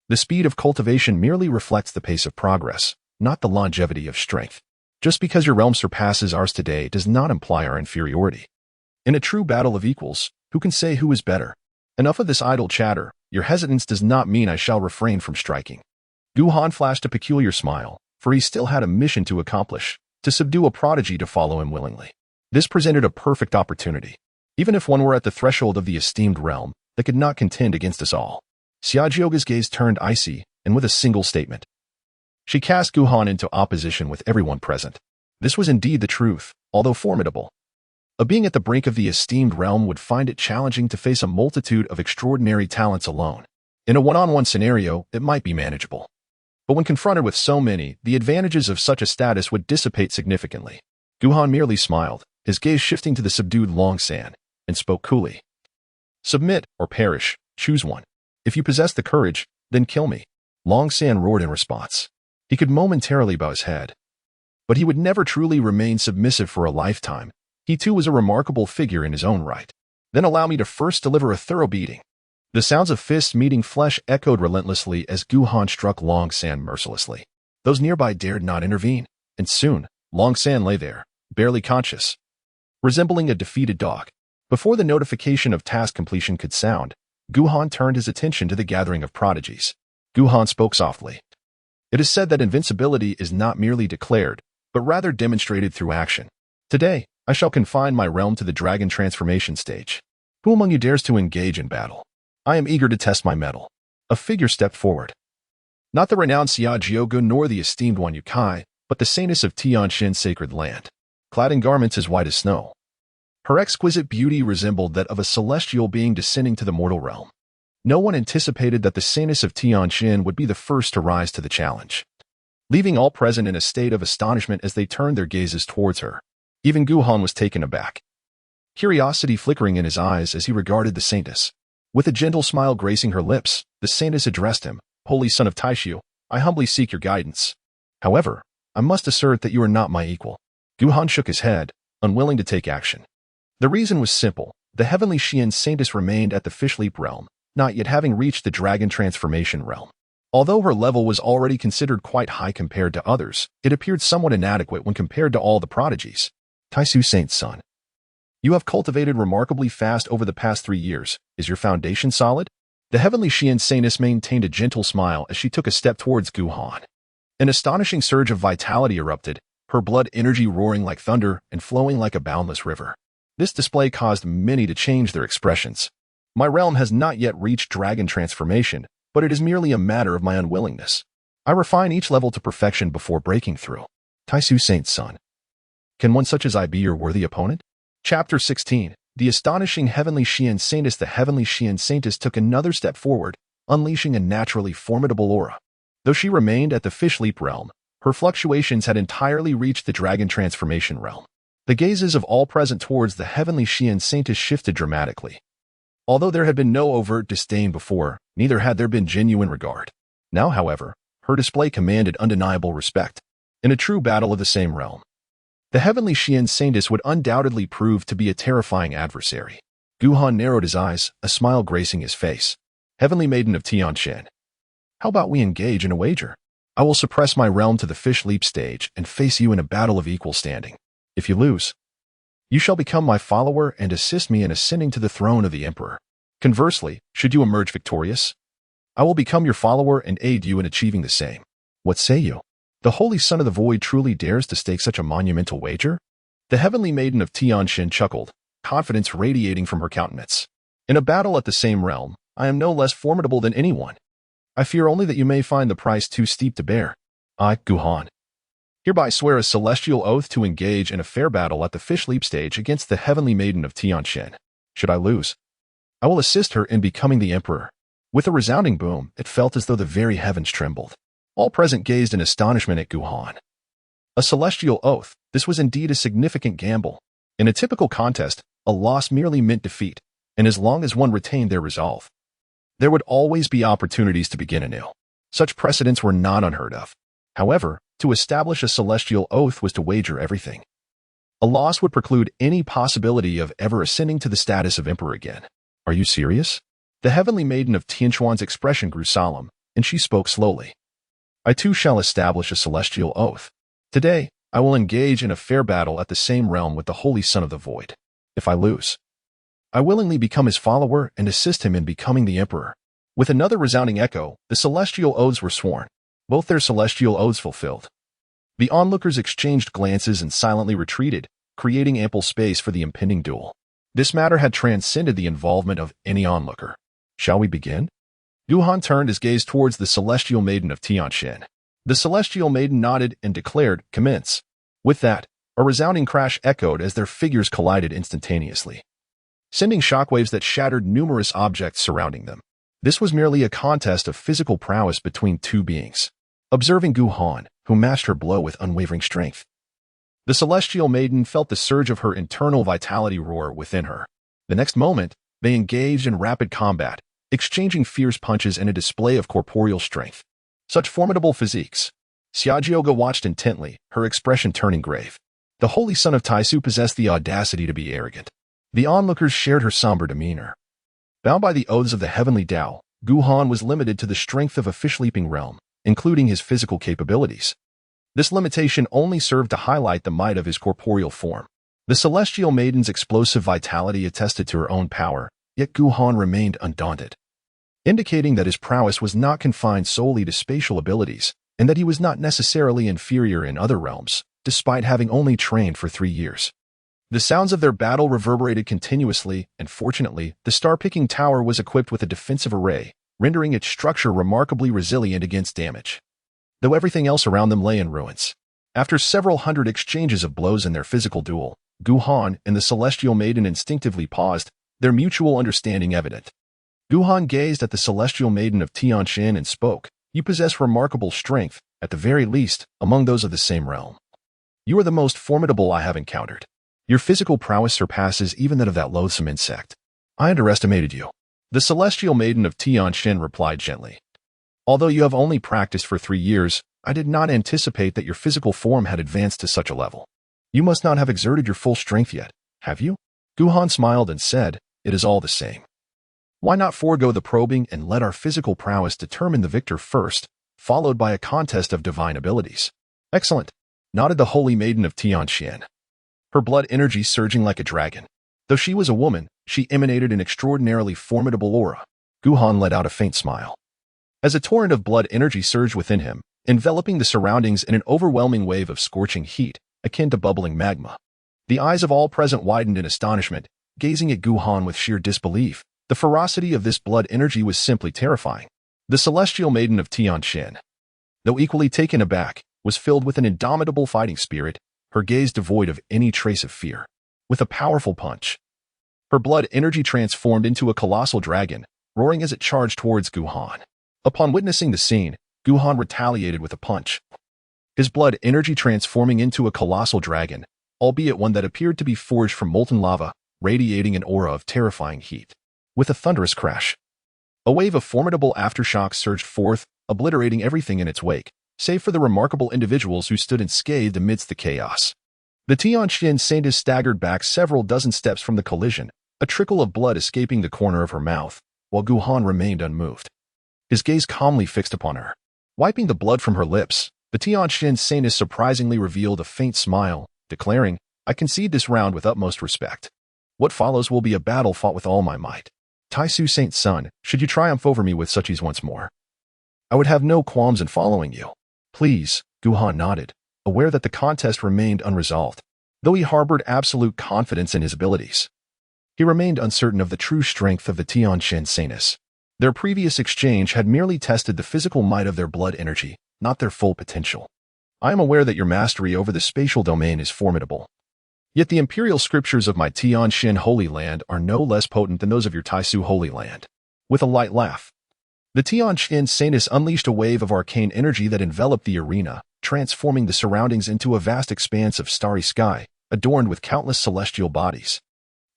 The speed of cultivation merely reflects the pace of progress, not the longevity of strength. Just because your realm surpasses ours today does not imply our inferiority. In a true battle of equals, who can say who is better? Enough of this idle chatter. Your hesitance does not mean I shall refrain from striking. Gu Han flashed a peculiar smile, for he still had a mission to accomplish, to subdue a prodigy to follow him willingly. This presented a perfect opportunity. Even if one were at the threshold of the esteemed realm, they could not contend against us all. Xiaojioga's gaze turned icy, and with a single statement, she cast Gu Han into opposition with everyone present. This was indeed the truth, although formidable. A being at the brink of the esteemed realm would find it challenging to face a multitude of extraordinary talents alone. In a one-on-one scenario, it might be manageable. But when confronted with so many, the advantages of such a status would dissipate significantly. Gu Han merely smiled, his gaze shifting to the subdued Long San, and spoke coolly. Submit or perish, choose one. If you possess the courage, then kill me. Long San roared in response. He could momentarily bow his head, but he would never truly remain submissive for a lifetime. He too was a remarkable figure in his own right. Then allow me to first deliver a thorough beating. The sounds of fists meeting flesh echoed relentlessly as Gu Han struck Long San mercilessly. Those nearby dared not intervene, and soon, Long San lay there, barely conscious, resembling a defeated dog. Before the notification of task completion could sound, Gu Han turned his attention to the gathering of prodigies. Gu Han spoke softly. It is said that invincibility is not merely declared, but rather demonstrated through action. Today, I shall confine my realm to the dragon transformation stage. Who among you dares to engage in battle? I am eager to test my mettle. A figure stepped forward. Not the renowned Xiaojioga nor the esteemed Wan Yukai, but the saintess of Tianshin's sacred land, clad in garments as white as snow. Her exquisite beauty resembled that of a celestial being descending to the mortal realm. No one anticipated that the saintess of Tianshin would be the first to rise to the challenge, leaving all present in a state of astonishment as they turned their gazes towards her. Even Gu Han was taken aback, curiosity flickering in his eyes as he regarded the saintess. With a gentle smile gracing her lips, the saintess addressed him, Holy Son of Taishu, I humbly seek your guidance. However, I must assert that you are not my equal. Gu Han shook his head, unwilling to take action. The reason was simple. The heavenly Xian saintess remained at the fish leap realm, not yet having reached the dragon transformation realm. Although her level was already considered quite high compared to others, it appeared somewhat inadequate when compared to all the prodigies. Taisu Saint's son, you have cultivated remarkably fast over the past 3 years. Is your foundation solid? The heavenly Xian saintess maintained a gentle smile as she took a step towards Gu Han. An astonishing surge of vitality erupted, her blood energy roaring like thunder and flowing like a boundless river. This display caused many to change their expressions. My realm has not yet reached dragon transformation, but it is merely a matter of my unwillingness. I refine each level to perfection before breaking through. Taisu Saint's son, can one such as I be your worthy opponent? Chapter 16. The astonishing heavenly Xian saintess. The heavenly Xian saintess took another step forward, unleashing a naturally formidable aura. Though she remained at the fish leap realm, her fluctuations had entirely reached the dragon transformation realm. The gazes of all present towards the heavenly Xian saintess shifted dramatically. Although there had been no overt disdain before, neither had there been genuine regard. Now, however, her display commanded undeniable respect. In a true battle of the same realm, the heavenly Xian saintess would undoubtedly prove to be a terrifying adversary. Gu Han narrowed his eyes, a smile gracing his face. Heavenly maiden of Tianshan, how about we engage in a wager? I will suppress my realm to the fish leap stage and face you in a battle of equal standing. If you lose, you shall become my follower and assist me in ascending to the throne of the emperor. Conversely, should you emerge victorious, I will become your follower and aid you in achieving the same. What say you? The holy son of the void truly dares to stake such a monumental wager? The heavenly maiden of Tianshan chuckled, confidence radiating from her countenance. In a battle at the same realm, I am no less formidable than anyone. I fear only that you may find the price too steep to bear. I, Gu Han, hereby swear a celestial oath to engage in a fair battle at the fish leap stage against the heavenly maiden of Tianshan. Should I lose, I will assist her in becoming the emperor. With a resounding boom, it felt as though the very heavens trembled. All present gazed in astonishment at Gu Han. A celestial oath, this was indeed a significant gamble. In a typical contest, a loss merely meant defeat, and as long as one retained their resolve, there would always be opportunities to begin anew. Such precedents were not unheard of. However, to establish a celestial oath was to wager everything. A loss would preclude any possibility of ever ascending to the status of emperor again. Are you serious? The heavenly maiden of Tianshuan's expression grew solemn, and she spoke slowly. I too shall establish a celestial oath. Today, I will engage in a fair battle at the same realm with the holy son of the void. If I lose, I willingly become his follower and assist him in becoming the emperor. With another resounding echo, the celestial oaths were sworn, both their celestial oaths fulfilled. The onlookers exchanged glances and silently retreated, creating ample space for the impending duel. This matter had transcended the involvement of any onlooker. Shall we begin? Gu Han turned his gaze towards the celestial maiden of Tianshan. The celestial maiden nodded and declared, "Commence." With that, a resounding crash echoed as their figures collided instantaneously, sending shockwaves that shattered numerous objects surrounding them. This was merely a contest of physical prowess between two beings. Observing Gu Han, who matched her blow with unwavering strength, the celestial maiden felt the surge of her internal vitality roar within her. The next moment, they engaged in rapid combat, exchanging fierce punches and a display of corporeal strength. Such formidable physiques. Xiaojioga watched intently, her expression turning grave. The holy son of Taisu possessed the audacity to be arrogant. The onlookers shared her somber demeanor. Bound by the oaths of the heavenly Tao, Gu Han was limited to the strength of a fish-leaping realm, including his physical capabilities. This limitation only served to highlight the might of his corporeal form. The celestial maiden's explosive vitality attested to her own power, yet Gu Han remained undaunted, indicating that his prowess was not confined solely to spatial abilities, and that he was not necessarily inferior in other realms, despite having only trained for 3 years. The sounds of their battle reverberated continuously, and fortunately, the star-picking tower was equipped with a defensive array, rendering its structure remarkably resilient against damage, though everything else around them lay in ruins. After several hundred exchanges of blows in their physical duel, Gu Han and the celestial maiden instinctively paused, their mutual understanding evident. Gu Han gazed at the celestial maiden of Tianshan and spoke, "You possess remarkable strength, at the very least, among those of the same realm. You are the most formidable I have encountered. Your physical prowess surpasses even that of that loathsome insect. I underestimated you." The celestial maiden of Tianshan replied gently. "Although you have only practiced for 3 years, I did not anticipate that your physical form had advanced to such a level. You must not have exerted your full strength yet, have you?" Gu Han smiled and said, "It is all the same. Why not forego the probing and let our physical prowess determine the victor first, followed by a contest of divine abilities?" "Excellent," nodded the holy maiden of Tianshan, her blood energy surging like a dragon. Though she was a woman, she emanated an extraordinarily formidable aura. Gu Han let out a faint smile, as a torrent of blood energy surged within him, enveloping the surroundings in an overwhelming wave of scorching heat, akin to bubbling magma. The eyes of all present widened in astonishment, gazing at Gu Han with sheer disbelief. The ferocity of this blood energy was simply terrifying. The celestial maiden of Tianshan, though equally taken aback, was filled with an indomitable fighting spirit, her gaze devoid of any trace of fear. With a powerful punch, her blood energy transformed into a colossal dragon, roaring as it charged towards Gu Han. Upon witnessing the scene, Gu Han retaliated with a punch, his blood energy transforming into a colossal dragon, albeit one that appeared to be forged from molten lava, radiating an aura of terrifying heat. With a thunderous crash, a wave of formidable aftershocks surged forth, obliterating everything in its wake, save for the remarkable individuals who stood unscathed amidst the chaos. The Tianqian saintess staggered back several dozen steps from the collision, a trickle of blood escaping the corner of her mouth, while Guhan remained unmoved, his gaze calmly fixed upon her. Wiping the blood from her lips, the Tianqian saintess surprisingly revealed a faint smile, declaring, "I concede this round with utmost respect. What follows will be a battle fought with all my might. Taisu Saint's son, should you triumph over me with such ease once more, I would have no qualms in following you." "Please," Guhan nodded, aware that the contest remained unresolved. Though he harbored absolute confidence in his abilities, he remained uncertain of the true strength of the Tianqian saintess. Their previous exchange had merely tested the physical might of their blood energy, not their full potential. "I am aware that your mastery over the spatial domain is formidable. Yet the imperial scriptures of my Tianqian Holy Land are no less potent than those of your Taisu Holy Land." With a light laugh, the Tianqian saintess unleashed a wave of arcane energy that enveloped the arena, transforming the surroundings into a vast expanse of starry sky, adorned with countless celestial bodies.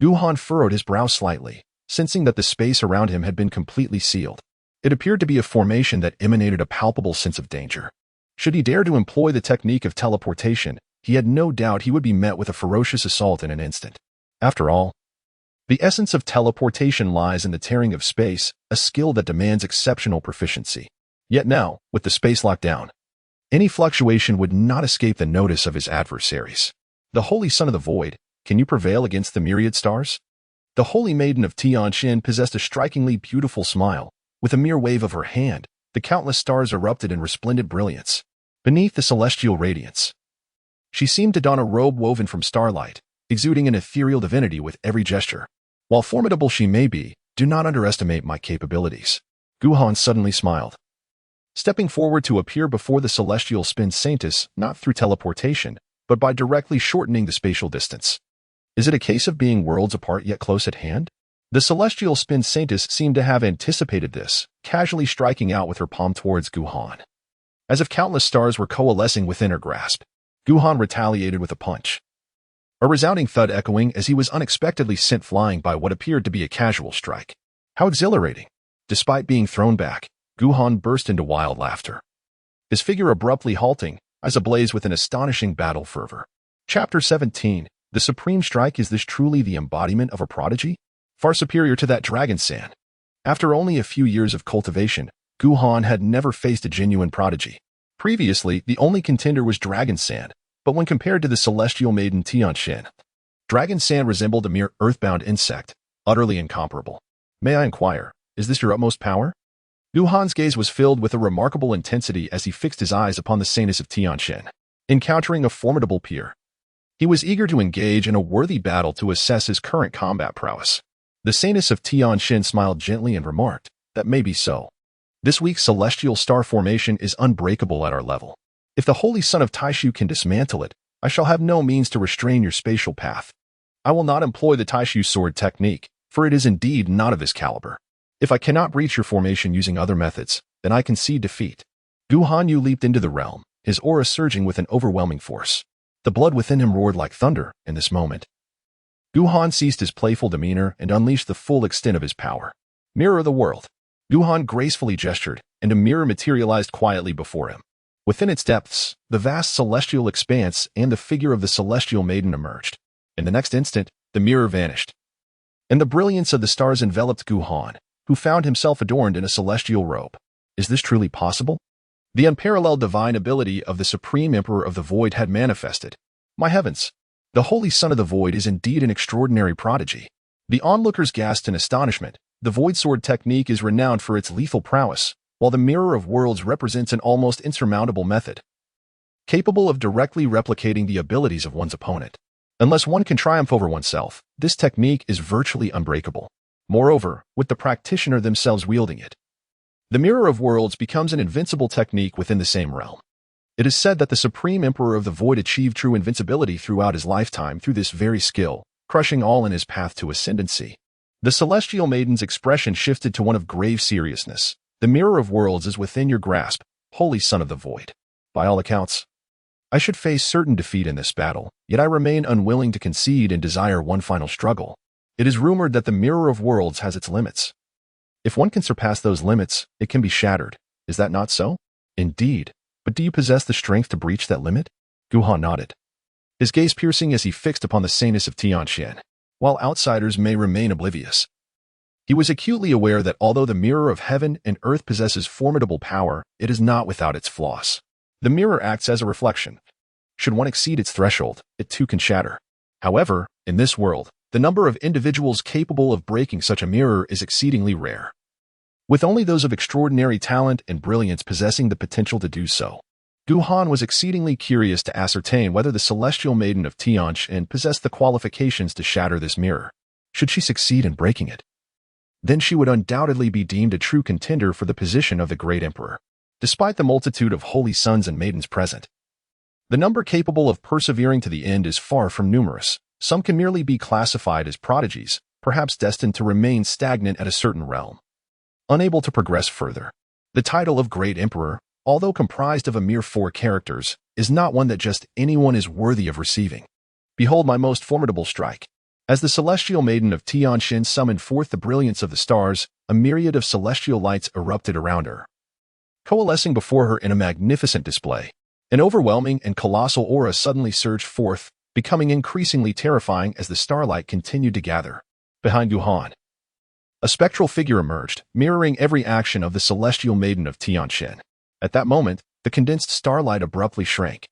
Guhan furrowed his brow slightly, sensing that the space around him had been completely sealed. It appeared to be a formation that emanated a palpable sense of danger. Should he dare to employ the technique of teleportation, he had no doubt he would be met with a ferocious assault in an instant. After all, the essence of teleportation lies in the tearing of space, a skill that demands exceptional proficiency. Yet now, with the space locked down, any fluctuation would not escape the notice of his adversaries. "The Holy Son of the Void, can you prevail against the myriad stars?" The Holy Maiden of Tianqian possessed a strikingly beautiful smile. With a mere wave of her hand, the countless stars erupted in resplendent brilliance. Beneath the celestial radiance, she seemed to don a robe woven from starlight, exuding an ethereal divinity with every gesture. "While formidable she may be, do not underestimate my capabilities." Guhan suddenly smiled, stepping forward to appear before the celestial spin saintess, not through teleportation, but by directly shortening the spatial distance. "Is it a case of being worlds apart yet close at hand?" The celestial spin saintess seemed to have anticipated this, casually striking out with her palm towards Guhan. As if countless stars were coalescing within her grasp, Guhan retaliated with a punch, a resounding thud echoing as he was unexpectedly sent flying by what appeared to be a casual strike. How exhilarating! Despite being thrown back, Guhan burst into wild laughter, his figure abruptly halting, eyes ablaze with an astonishing battle fervor. Chapter 17. The Supreme Strike. Is this truly the embodiment of a prodigy? Far superior to that dragon sand. After only a few years of cultivation, Guhan had never faced a genuine prodigy. Previously, the only contender was dragon sand, but when compared to the celestial maiden Tianqian, dragon sand resembled a mere earthbound insect, utterly incomparable. "May I inquire, is this your utmost power?" Guhan's gaze was filled with a remarkable intensity as he fixed his eyes upon the saintess of Tianqian. Encountering a formidable peer, he was eager to engage in a worthy battle to assess his current combat prowess. The saintess of Tianqian smiled gently and remarked, "That may be so. This week's celestial star formation is unbreakable at our level. If the Holy Son of Taishu can dismantle it, I shall have no means to restrain your spatial path. I will not employ the Taishu sword technique, for it is indeed not of this caliber. If I cannot breach your formation using other methods, then I concede defeat." Guhan Yu leaped into the realm, his aura surging with an overwhelming force. The blood within him roared like thunder in this moment. Guhan ceased his playful demeanor and unleashed the full extent of his power. "Mirror of the world." Guhan gracefully gestured, and a mirror materialized quietly before him. Within its depths, the vast celestial expanse and the figure of the celestial maiden emerged. In the next instant, the mirror vanished, and the brilliance of the stars enveloped Guhan, who found himself adorned in a celestial robe. Is this truly possible? The unparalleled divine ability of the Supreme Emperor of the Void had manifested. My heavens! The Holy Son of the Void is indeed an extraordinary prodigy. The onlookers gasped in astonishment. The Void Sword technique is renowned for its lethal prowess, while the Mirror of Worlds represents an almost insurmountable method, capable of directly replicating the abilities of one's opponent. Unless one can triumph over oneself, this technique is virtually unbreakable. Moreover, with the practitioner themselves wielding it, the Mirror of Worlds becomes an invincible technique within the same realm. It is said that the Supreme Emperor of the Void achieved true invincibility throughout his lifetime through this very skill, crushing all in his path to ascendancy. The Celestial Maiden's expression shifted to one of grave seriousness. The Mirror of Worlds is within your grasp, Holy Son of the Void. By all accounts, I should face certain defeat in this battle, yet I remain unwilling to concede and desire one final struggle. It is rumored that the Mirror of Worlds has its limits. If one can surpass those limits, it can be shattered. Is that not so? Indeed. But do you possess the strength to breach that limit? Guhan nodded, his gaze piercing as he fixed upon the saneness of Tianxian. While outsiders may remain oblivious, he was acutely aware that although the Mirror of Heaven and Earth possesses formidable power, it is not without its flaws. The mirror acts as a reflection. Should one exceed its threshold, it too can shatter. However, in this world, the number of individuals capable of breaking such a mirror is exceedingly rare, with only those of extraordinary talent and brilliance possessing the potential to do so. Guhan was exceedingly curious to ascertain whether the celestial maiden of Tianxian possessed the qualifications to shatter this mirror. Should she succeed in breaking it, then she would undoubtedly be deemed a true contender for the position of the great emperor. Despite the multitude of holy sons and maidens present, the number capable of persevering to the end is far from numerous. Some can merely be classified as prodigies, perhaps destined to remain stagnant at a certain realm, unable to progress further. The title of Great Emperor, although comprised of a mere 4 characters, is not one that just anyone is worthy of receiving. Behold my most formidable strike. As the celestial maiden of Tianxian summoned forth the brilliance of the stars, a myriad of celestial lights erupted around her, coalescing before her in a magnificent display. An overwhelming and colossal aura suddenly surged forth, becoming increasingly terrifying as the starlight continued to gather. Behind Guhan, a spectral figure emerged, mirroring every action of the celestial maiden of Tianxian. At that moment, the condensed starlight abruptly shrank,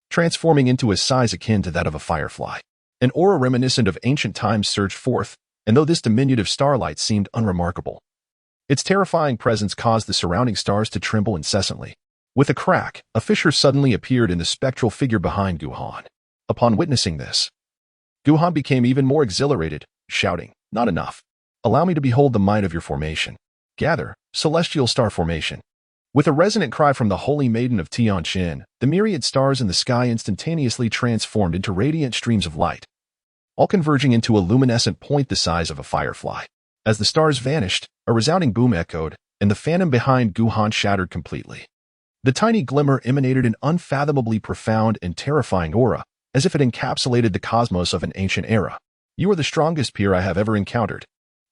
transforming into a size akin to that of a firefly. An aura reminiscent of ancient times surged forth, and though this diminutive starlight seemed unremarkable, its terrifying presence caused the surrounding stars to tremble incessantly. With a crack, a fissure suddenly appeared in the spectral figure behind Guhan. Upon witnessing this, Guhan became even more exhilarated, shouting, "Not enough. Allow me to behold the might of your formation. Gather, celestial star formation." With a resonant cry from the holy maiden of Tianxian, the myriad stars in the sky instantaneously transformed into radiant streams of light, all converging into a luminescent point the size of a firefly. As the stars vanished, a resounding boom echoed, and the phantom behind Guhan shattered completely. The tiny glimmer emanated an unfathomably profound and terrifying aura, as if it encapsulated the cosmos of an ancient era. "You are the strongest peer I have ever encountered."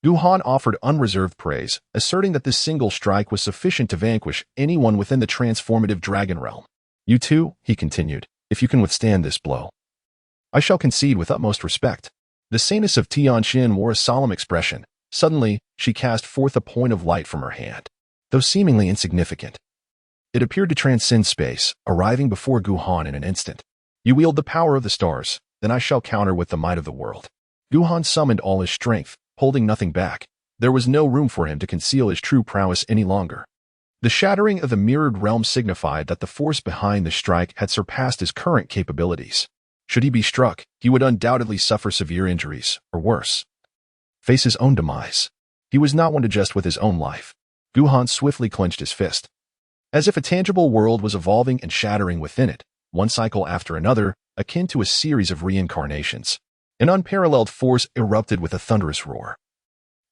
Guhan offered unreserved praise, asserting that this single strike was sufficient to vanquish anyone within the transformative dragon realm. "You too," he continued, "if you can withstand this blow, I shall concede with utmost respect." The saintess of Tianxian wore a solemn expression. Suddenly, she cast forth a point of light from her hand. Though seemingly insignificant, it appeared to transcend space, arriving before Guhan in an instant. "You wield the power of the stars, then I shall counter with the might of the world." Guhan summoned all his strength, holding nothing back. There was no room for him to conceal his true prowess any longer. The shattering of the mirrored realm signified that the force behind the strike had surpassed his current capabilities. Should he be struck, he would undoubtedly suffer severe injuries, or worse, face his own demise. He was not one to jest with his own life. Guhan swiftly clenched his fist, as if a tangible world was evolving and shattering within it, one cycle after another, akin to a series of reincarnations. An unparalleled force erupted with a thunderous roar,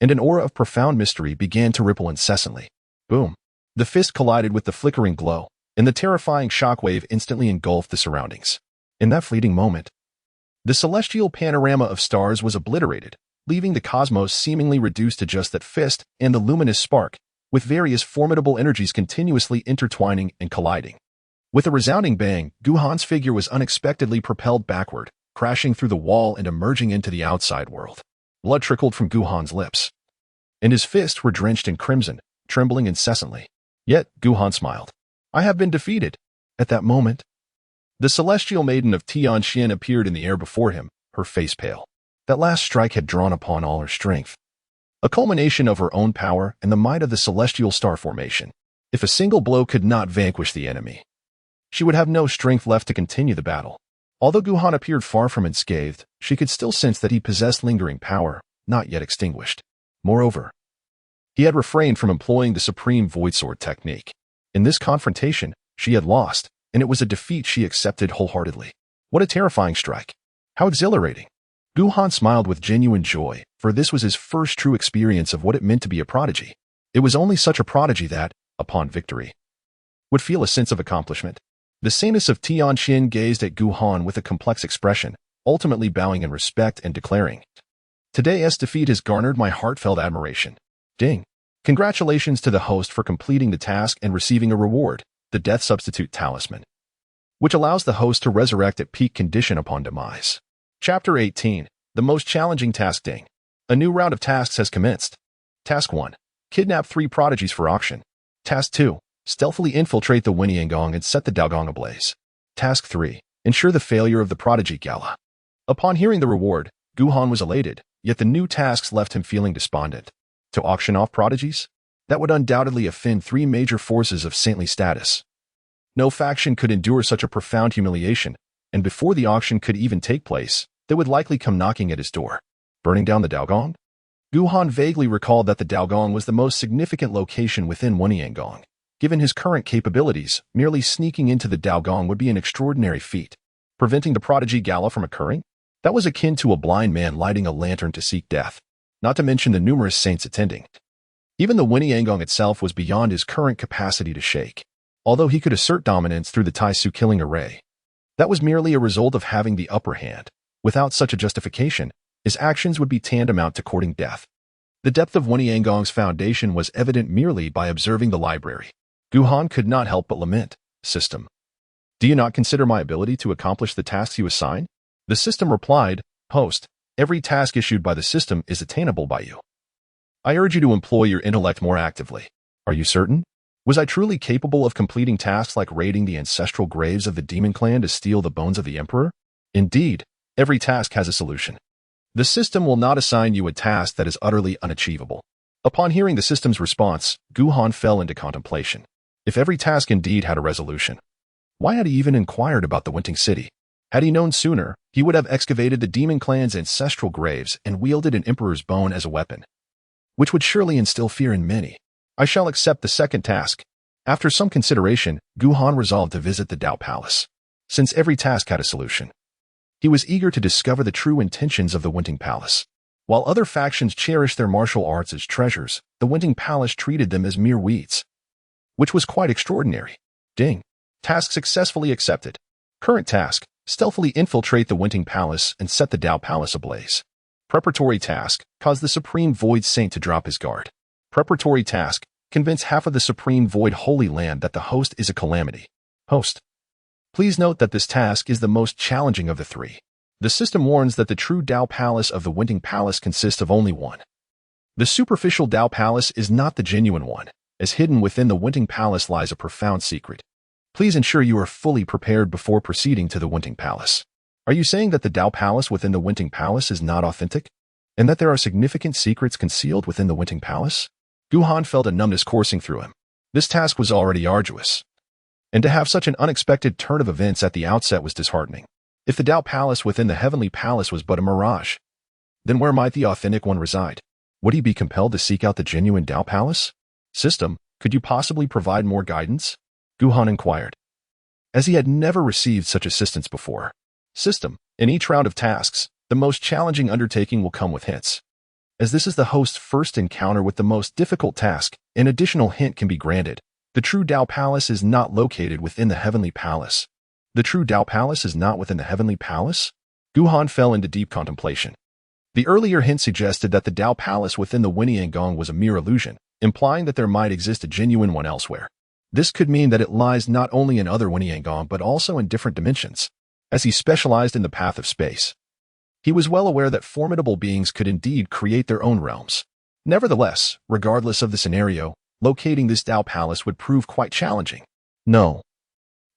and an aura of profound mystery began to ripple incessantly. Boom! The fist collided with the flickering glow, and the terrifying shockwave instantly engulfed the surroundings. In that fleeting moment, the celestial panorama of stars was obliterated, leaving the cosmos seemingly reduced to just that fist and the luminous spark, with various formidable energies continuously intertwining and colliding. With a resounding bang, Guhan's figure was unexpectedly propelled backward, crashing through the wall and emerging into the outside world. Blood trickled from Guhan's lips, and his fists were drenched in crimson, trembling incessantly. Yet, Guhan smiled. "I have been defeated." At that moment, the celestial maiden of Tianxian appeared in the air before him, her face pale. That last strike had drawn upon all her strength, a culmination of her own power and the might of the celestial star formation. If a single blow could not vanquish the enemy, she would have no strength left to continue the battle. Although Guhan appeared far from unscathed, she could still sense that he possessed lingering power, not yet extinguished. Moreover, he had refrained from employing the supreme void sword technique. In this confrontation, she had lost, and it was a defeat she accepted wholeheartedly. What a terrifying strike! How exhilarating! Guhan smiled with genuine joy, for this was his first true experience of what it meant to be a prodigy. It was only such a prodigy that, upon victory, would feel a sense of accomplishment. The saintess of Tianjin gazed at Gu Han with a complex expression, ultimately bowing in respect and declaring, "Today's defeat has garnered my heartfelt admiration. Ding. Congratulations to the host for completing the task and receiving a reward, the Death Substitute Talisman, which allows the host to resurrect at peak condition upon demise." Chapter 18. The most challenging task. Ding. A new round of tasks has commenced. Task 1. Kidnap 3 prodigies for auction. Task 2. Stealthily infiltrate the Winiangong and set the Daogong ablaze. Task 3. Ensure the failure of the prodigy gala. Upon hearing the reward, Gu Han was elated, yet the new tasks left him feeling despondent. To auction off prodigies? That would undoubtedly offend 3 major forces of saintly status. No faction could endure such a profound humiliation, and before the auction could even take place, they would likely come knocking at his door. Burning down the Daogong? Gu Han vaguely recalled that the Daogong was the most significant location within Winiangong. Given his current capabilities, merely sneaking into the Daogong would be an extraordinary feat. Preventing the prodigy gala from occurring? That was akin to a blind man lighting a lantern to seek death, not to mention the numerous saints attending. Even the Winiangong itself was beyond his current capacity to shake. Although he could assert dominance through the Taisu killing array, that was merely a result of having the upper hand. Without such a justification, his actions would be tantamount to courting death. The depth of Winiangong's foundation was evident merely by observing the library. Gu Han could not help but lament, "System, do you not consider my ability to accomplish the tasks you assign?" The system replied, "Host, every task issued by the system is attainable by you. I urge you to employ your intellect more actively. Are you certain? Was I truly capable of completing tasks like raiding the ancestral graves of the demon clan to steal the bones of the emperor? Indeed, every task has a solution. The system will not assign you a task that is utterly unachievable." Upon hearing the system's response, Gu Han fell into contemplation. If every task indeed had a resolution, why had he even inquired about the Winting City? Had he known sooner, he would have excavated the demon clan's ancestral graves and wielded an emperor's bone as a weapon, which would surely instill fear in many. I shall accept the second task. After some consideration, Gu Han resolved to visit the Dao Palace. Since every task had a solution, he was eager to discover the true intentions of the Winting Palace. While other factions cherished their martial arts as treasures, the Winting Palace treated them as mere weeds, which was quite extraordinary. Ding. Task successfully accepted. Current task: stealthily infiltrate the Winting Palace and set the Dao Palace ablaze. Preparatory task: cause the Supreme Void Saint to drop his guard. Preparatory task: convince half of the Supreme Void Holy Land that the host is a calamity. Host. Please note that this task is the most challenging of the 3. The system warns that the true Dao Palace of the Winting Palace consists of only one. The superficial Dao Palace is not the genuine one, as hidden within the Winting Palace lies a profound secret. Please ensure you are fully prepared before proceeding to the Winting Palace. Are you saying that the Dao Palace within the Winting Palace is not authentic? And that there are significant secrets concealed within the Winting Palace? Gu Han felt a numbness coursing through him. This task was already arduous, and to have such an unexpected turn of events at the outset was disheartening. If the Dao Palace within the Heavenly Palace was but a mirage, then where might the authentic one reside? Would he be compelled to seek out the genuine Dao Palace? System, could you possibly provide more guidance? Gu Han inquired, as he had never received such assistance before. System, in each round of tasks, the most challenging undertaking will come with hints. As this is the host's first encounter with the most difficult task, an additional hint can be granted. The true Dao Palace is not located within the Heavenly Palace. The true Dao Palace is not within the Heavenly Palace? Gu Han fell into deep contemplation. The earlier hint suggested that the Dao Palace within the Winiangong was a mere illusion, implying that there might exist a genuine one elsewhere. This could mean that it lies not only in other Winiangong but also in different dimensions. As he specialized in the path of space, he was well aware that formidable beings could indeed create their own realms. Nevertheless, regardless of the scenario, locating this Dao Palace would prove quite challenging. No,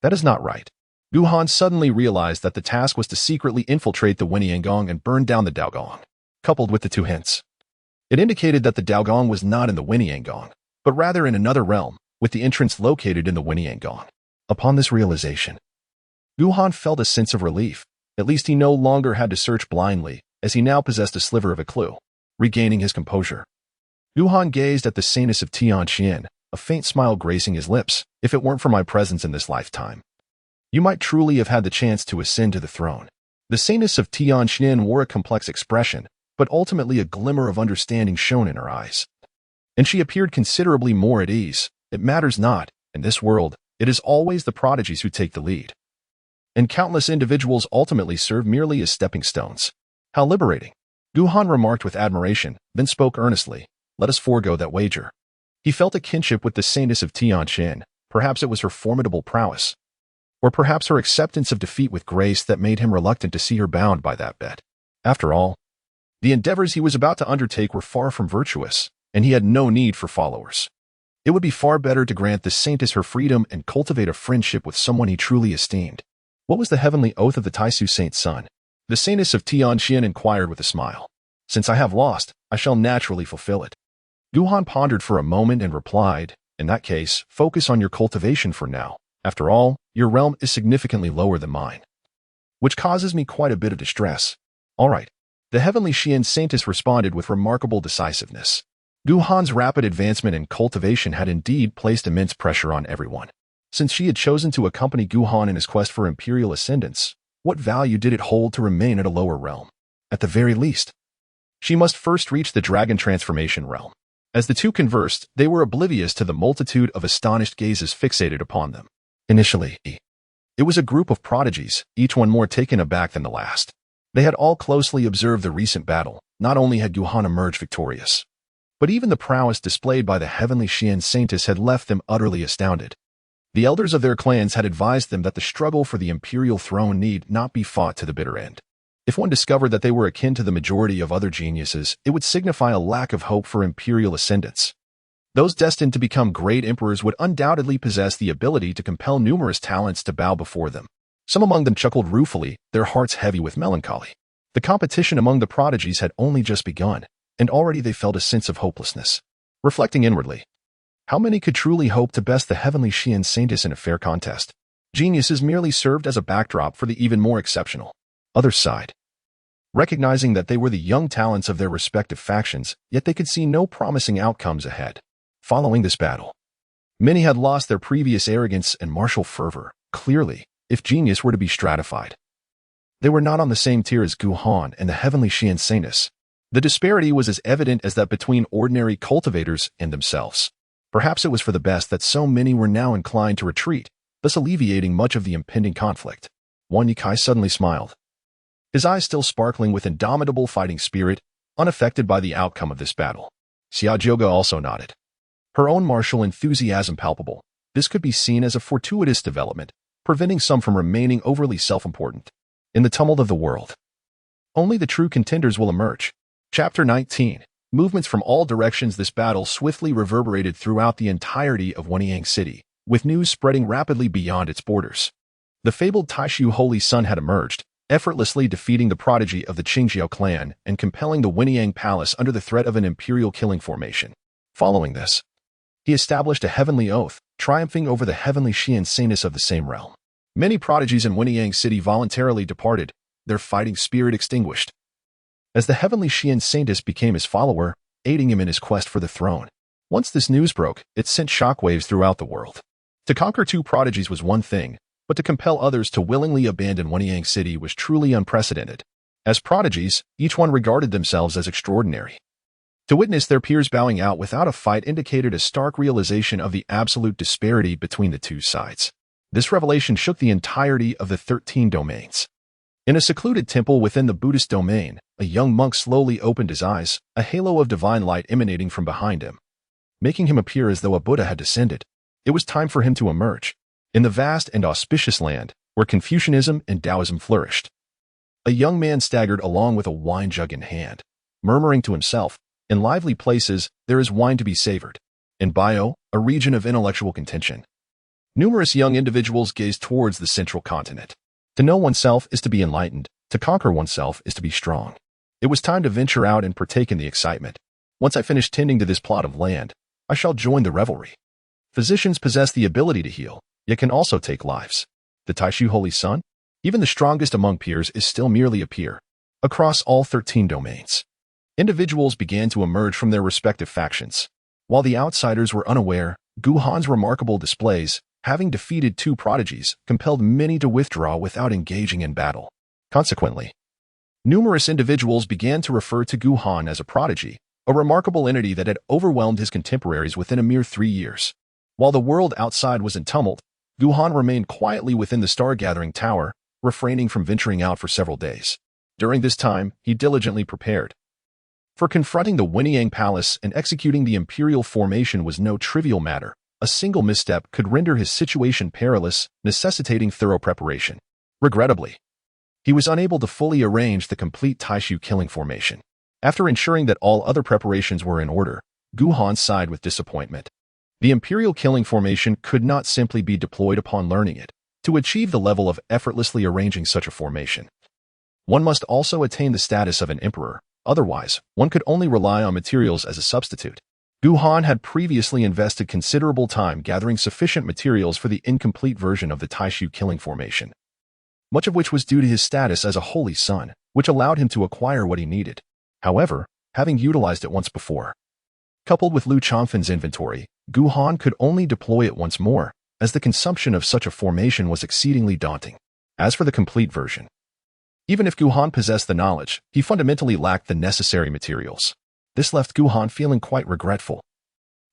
that is not right. Gu Han suddenly realized that the task was to secretly infiltrate the Winiangong and burn down the Daogong. Coupled with the 2 hints, it indicated that the Daogong was not in the Winiangong, but rather in another realm, with the entrance located in the Winiangong. Upon this realization, Gu Han felt a sense of relief. At least he no longer had to search blindly, as he now possessed a sliver of a clue. Regaining his composure, Gu Han gazed at the saintess of Tianjin, a faint smile gracing his lips. If it weren't for my presence in this lifetime, you might truly have had the chance to ascend to the throne. The saintess of Tianjin wore a complex expression, but ultimately a glimmer of understanding shone in her eyes. And she appeared considerably more at ease. It matters not, in this world, it is always the prodigies who take the lead. And countless individuals ultimately serve merely as stepping stones. How liberating! Guhan remarked with admiration, then spoke earnestly. Let us forego that wager. He felt a kinship with the saintess of Tianjin. Perhaps it was her formidable prowess, or perhaps her acceptance of defeat with grace that made him reluctant to see her bound by that bet. After all, the endeavors he was about to undertake were far from virtuous, and he had no need for followers. It would be far better to grant the saintess her freedom and cultivate a friendship with someone he truly esteemed. What was the heavenly oath of the Taisu saint's son? The saintess of Tianjin inquired with a smile. Since I have lost, I shall naturally fulfill it. Guhan pondered for a moment and replied, in that case, focus on your cultivation for now. After all, your realm is significantly lower than mine, which causes me quite a bit of distress. All right. The heavenly Xian saintess responded with remarkable decisiveness. Guhan's rapid advancement in cultivation had indeed placed immense pressure on everyone. Since she had chosen to accompany Guhan in his quest for imperial ascendance, what value did it hold to remain at a lower realm? At the very least, she must first reach the dragon transformation realm. As the two conversed, they were oblivious to the multitude of astonished gazes fixated upon them. Initially, it was a group of prodigies, each one more taken aback than the last. They had all closely observed the recent battle. Not only had Guhan emerged victorious, but even the prowess displayed by the heavenly Xian saintess had left them utterly astounded. The elders of their clans had advised them that the struggle for the imperial throne need not be fought to the bitter end. If one discovered that they were akin to the majority of other geniuses, it would signify a lack of hope for imperial ascendance. Those destined to become great emperors would undoubtedly possess the ability to compel numerous talents to bow before them. Some among them chuckled ruefully, their hearts heavy with melancholy. The competition among the prodigies had only just begun, and already they felt a sense of hopelessness. Reflecting inwardly, how many could truly hope to best the heavenly Xian saintess in a fair contest? Geniuses merely served as a backdrop for the even more exceptional. Others sighed, recognizing that they were the young talents of their respective factions, yet they could see no promising outcomes ahead. Following this battle, many had lost their previous arrogance and martial fervor. Clearly, if genius were to be stratified, they were not on the same tier as Guhan and the heavenly Xian saintess. The disparity was as evident as that between ordinary cultivators and themselves. Perhaps it was for the best that so many were now inclined to retreat, thus alleviating much of the impending conflict. Wan Yikai suddenly smiled, his eyes still sparkling with indomitable fighting spirit, unaffected by the outcome of this battle. Xia Zhouge also nodded, her own martial enthusiasm palpable. This could be seen as a fortuitous development, preventing some from remaining overly self-important. In the tumult of the world, only the true contenders will emerge. Chapter 19. Movements from all directions. This battle swiftly reverberated throughout the entirety of Wenyang City, with news spreading rapidly beyond its borders. The fabled Taishu Holy Sun had emerged, effortlessly defeating the prodigy of the Qingjiao clan and compelling the Wenyang Palace under the threat of an imperial killing formation. Following this, he established a heavenly oath, triumphing over the heavenly Xian saintess of the same realm. Many prodigies in Wenyang City voluntarily departed, their fighting spirit extinguished, as the heavenly Xian saintess became his follower, aiding him in his quest for the throne. Once this news broke, it sent shockwaves throughout the world. To conquer two prodigies was one thing, but to compel others to willingly abandon Wenyang City was truly unprecedented. As prodigies, each one regarded themselves as extraordinary. To witness their peers bowing out without a fight indicated a stark realization of the absolute disparity between the two sides. This revelation shook the entirety of the 13 domains. In a secluded temple within the Buddhist domain, a young monk slowly opened his eyes, a halo of divine light emanating from behind him, making him appear as though a Buddha had descended. It was time for him to emerge. In the vast and auspicious land, where Confucianism and Taoism flourished, a young man staggered along with a wine jug in hand, murmuring to himself, "In lively places, there is wine to be savored." In Bio, a region of intellectual contention, numerous young individuals gazed towards the central continent. To know oneself is to be enlightened. To conquer oneself is to be strong. It was time to venture out and partake in the excitement. Once I finish tending to this plot of land, I shall join the revelry. Physicians possess the ability to heal, yet can also take lives. The Taishu Holy Sun, even the strongest among peers, is still merely a peer. Across all 13 domains, individuals began to emerge from their respective factions. While the outsiders were unaware, Guhan's remarkable displays, having defeated two prodigies, compelled many to withdraw without engaging in battle. Consequently, numerous individuals began to refer to Guhan as a prodigy, a remarkable entity that had overwhelmed his contemporaries within a mere 3 years. While the world outside was in tumult, Gu Han remained quietly within the star-gathering tower, refraining from venturing out for several days. During this time, he diligently prepared. For confronting the Wenyang Palace and executing the imperial formation was no trivial matter. A single misstep could render his situation perilous, necessitating thorough preparation. Regrettably, he was unable to fully arrange the complete Taishu killing formation. After ensuring that all other preparations were in order, Gu Han sighed with disappointment. The imperial killing formation could not simply be deployed upon learning it. To achieve the level of effortlessly arranging such a formation, one must also attain the status of an emperor. Otherwise, one could only rely on materials as a substitute. Gu Han had previously invested considerable time gathering sufficient materials for the incomplete version of the Taishu killing formation, much of which was due to his status as a holy son, which allowed him to acquire what he needed. However, having utilized it once before, coupled with Liu Changfen's inventory, Gu Han could only deploy it once more, as the consumption of such a formation was exceedingly daunting. As for the complete version, even if Gu Han possessed the knowledge, he fundamentally lacked the necessary materials. This left Gu Han feeling quite regretful.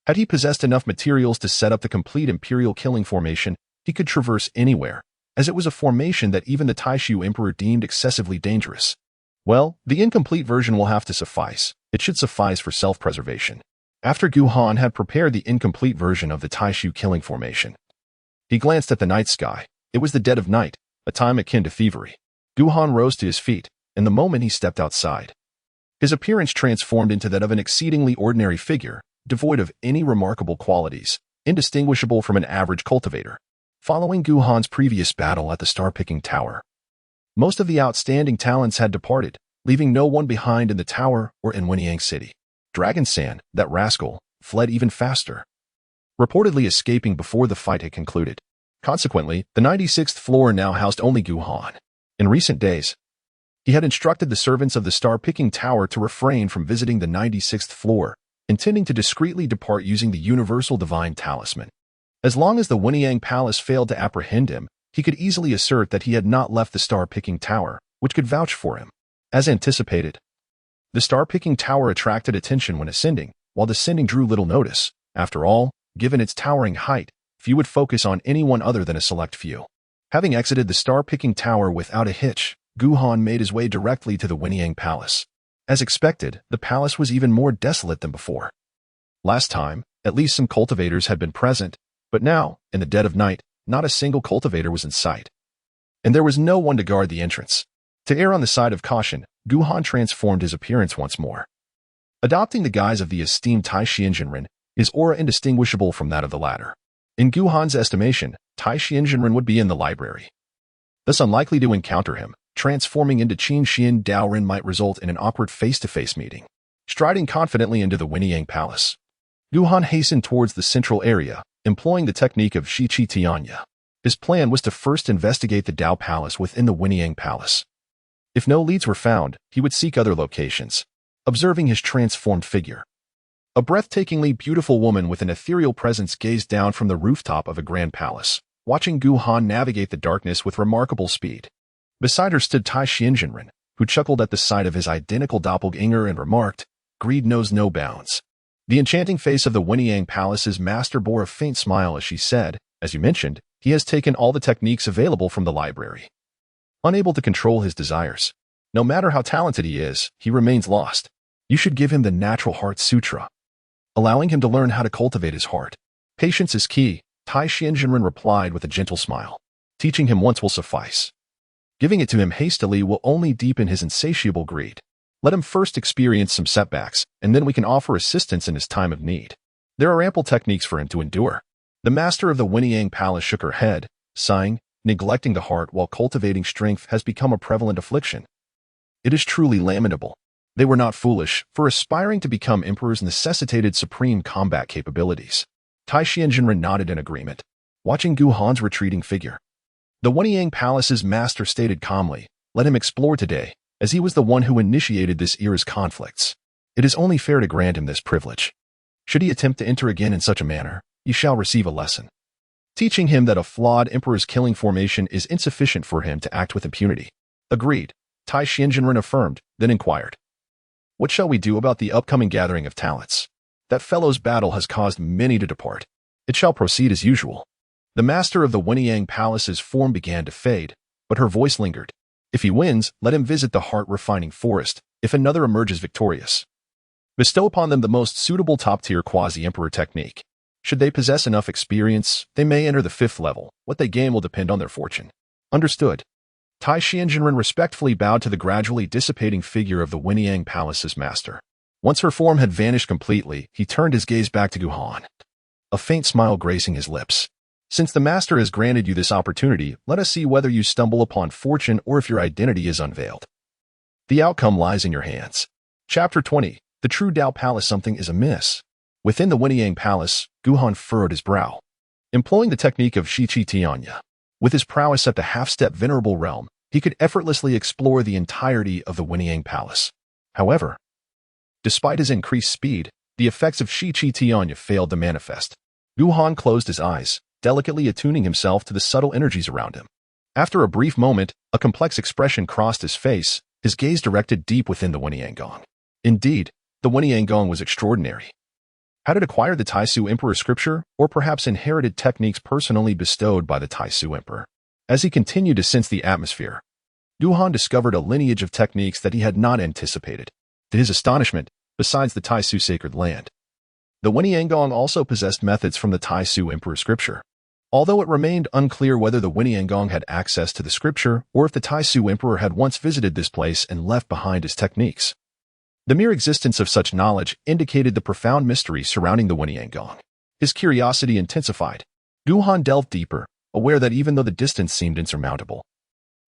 Had he possessed enough materials to set up the complete imperial killing formation, he could traverse anywhere, as it was a formation that even the Taishu Emperor deemed excessively dangerous. Well, the incomplete version will have to suffice. It should suffice for self-preservation. After Gu Han had prepared the incomplete version of the Taishu killing formation, he glanced at the night sky. It was the dead of night, a time akin to thievery. Gu Han rose to his feet, and the moment he stepped outside, his appearance transformed into that of an exceedingly ordinary figure, devoid of any remarkable qualities, indistinguishable from an average cultivator. Following Gu Han's previous battle at the star-picking tower, most of the outstanding talents had departed, leaving no one behind in the tower or in Wenyang City. Dragon San, that rascal, fled even faster, reportedly escaping before the fight had concluded. Consequently, the 96th floor now housed only Gu Han. In recent days, he had instructed the servants of the star-picking tower to refrain from visiting the 96th floor, intending to discreetly depart using the universal divine talisman. As long as the Wenyang Palace failed to apprehend him, he could easily assert that he had not left the star-picking tower, which could vouch for him. As anticipated, the star-picking tower attracted attention when ascending, while descending drew little notice. After all, given its towering height, few would focus on anyone other than a select few. Having exited the star-picking tower without a hitch, Gu Han made his way directly to the Wenyang Palace. As expected, the palace was even more desolate than before. Last time, at least some cultivators had been present, but now, in the dead of night, not a single cultivator was in sight. And there was no one to guard the entrance. To err on the side of caution, Gu Han transformed his appearance once more. Adopting the guise of the esteemed Tai Xianzhenren, his aura indistinguishable from that of the latter. In Gu Han's estimation, Tai Xianzhenren would be in the library. Thus unlikely to encounter him, transforming into Qin Xian Daoren might result in an awkward face-to-face meeting. Striding confidently into the Wenyang Palace, Gu Han hastened towards the central area, employing the technique of Shi Qi Tianya. His plan was to first investigate the Dao Palace within the Wenyang Palace. If no leads were found, he would seek other locations, observing his transformed figure. A breathtakingly beautiful woman with an ethereal presence gazed down from the rooftop of a grand palace, watching Gu Han navigate the darkness with remarkable speed. Beside her stood Tai Xianzhenren, who chuckled at the sight of his identical doppelganger and remarked, "Greed knows no bounds." The enchanting face of the Wenyang Palace's master bore a faint smile as she said, "As you mentioned, he has taken all the techniques available from the library. Unable to control his desires. No matter how talented he is, he remains lost. You should give him the Natural Heart Sutra, allowing him to learn how to cultivate his heart. Patience is key," Tai Xianzhenren replied with a gentle smile. "Teaching him once will suffice. Giving it to him hastily will only deepen his insatiable greed. Let him first experience some setbacks, and then we can offer assistance in his time of need. There are ample techniques for him to endure." The master of the Wenyang Palace shook her head, sighing, "Neglecting the heart while cultivating strength has become a prevalent affliction. It is truly lamentable." They were not foolish, for aspiring to become emperors necessitated supreme combat capabilities. Tai Xianzhenren nodded in agreement, watching Gu Han's retreating figure. The Wenyang Palace's master stated calmly, "Let him explore today, as he was the one who initiated this era's conflicts. It is only fair to grant him this privilege. Should he attempt to enter again in such a manner, he shall receive a lesson, teaching him that a flawed emperor's killing formation is insufficient for him to act with impunity." Agreed, Tai Xianzhenren affirmed, then inquired, "What shall we do about the upcoming gathering of talents? That fellow's battle has caused many to depart. It shall proceed as usual." The master of the Wenyang Palace's form began to fade, but her voice lingered. If he wins, let him visit the heart-refining forest. If another emerges victorious, bestow upon them the most suitable top-tier quasi-emperor technique. Should they possess enough experience, they may enter the 5th level. What they gain will depend on their fortune. Understood. Tai Xianjinren respectfully bowed to the gradually dissipating figure of the Wenyang Palace's master. Once her form had vanished completely, he turned his gaze back to Guhan, a faint smile gracing his lips. Since the master has granted you this opportunity, let us see whether you stumble upon fortune or if your identity is unveiled. The outcome lies in your hands. Chapter 20. The True Dao Palace. Something is amiss. Within the Wenyang Palace, Guhan furrowed his brow. Employing the technique of Shiqi Tianya, with his prowess at the half-step venerable realm, he could effortlessly explore the entirety of the Wenyang Palace. However, despite his increased speed, the effects of Shiqi Tianya failed to manifest. Guhan closed his eyes, delicately attuning himself to the subtle energies around him. After a brief moment, a complex expression crossed his face, his gaze directed deep within the Wenyang. Indeed, the Wenyang was extraordinary. Had it acquired the Taisu Emperor scripture, or perhaps inherited techniques personally bestowed by the Taisu Emperor? As he continued to sense the atmosphere, Guhan discovered a lineage of techniques that he had not anticipated. To his astonishment, besides the Taisu sacred land, the Wenyang also possessed methods from the Taisu Emperor scripture. Although it remained unclear whether the Wenyang had access to the scripture or if the Taisu Emperor had once visited this place and left behind his techniques, the mere existence of such knowledge indicated the profound mystery surrounding the Wenyang. His curiosity intensified. Guhan delved deeper, aware that even though the distance seemed insurmountable,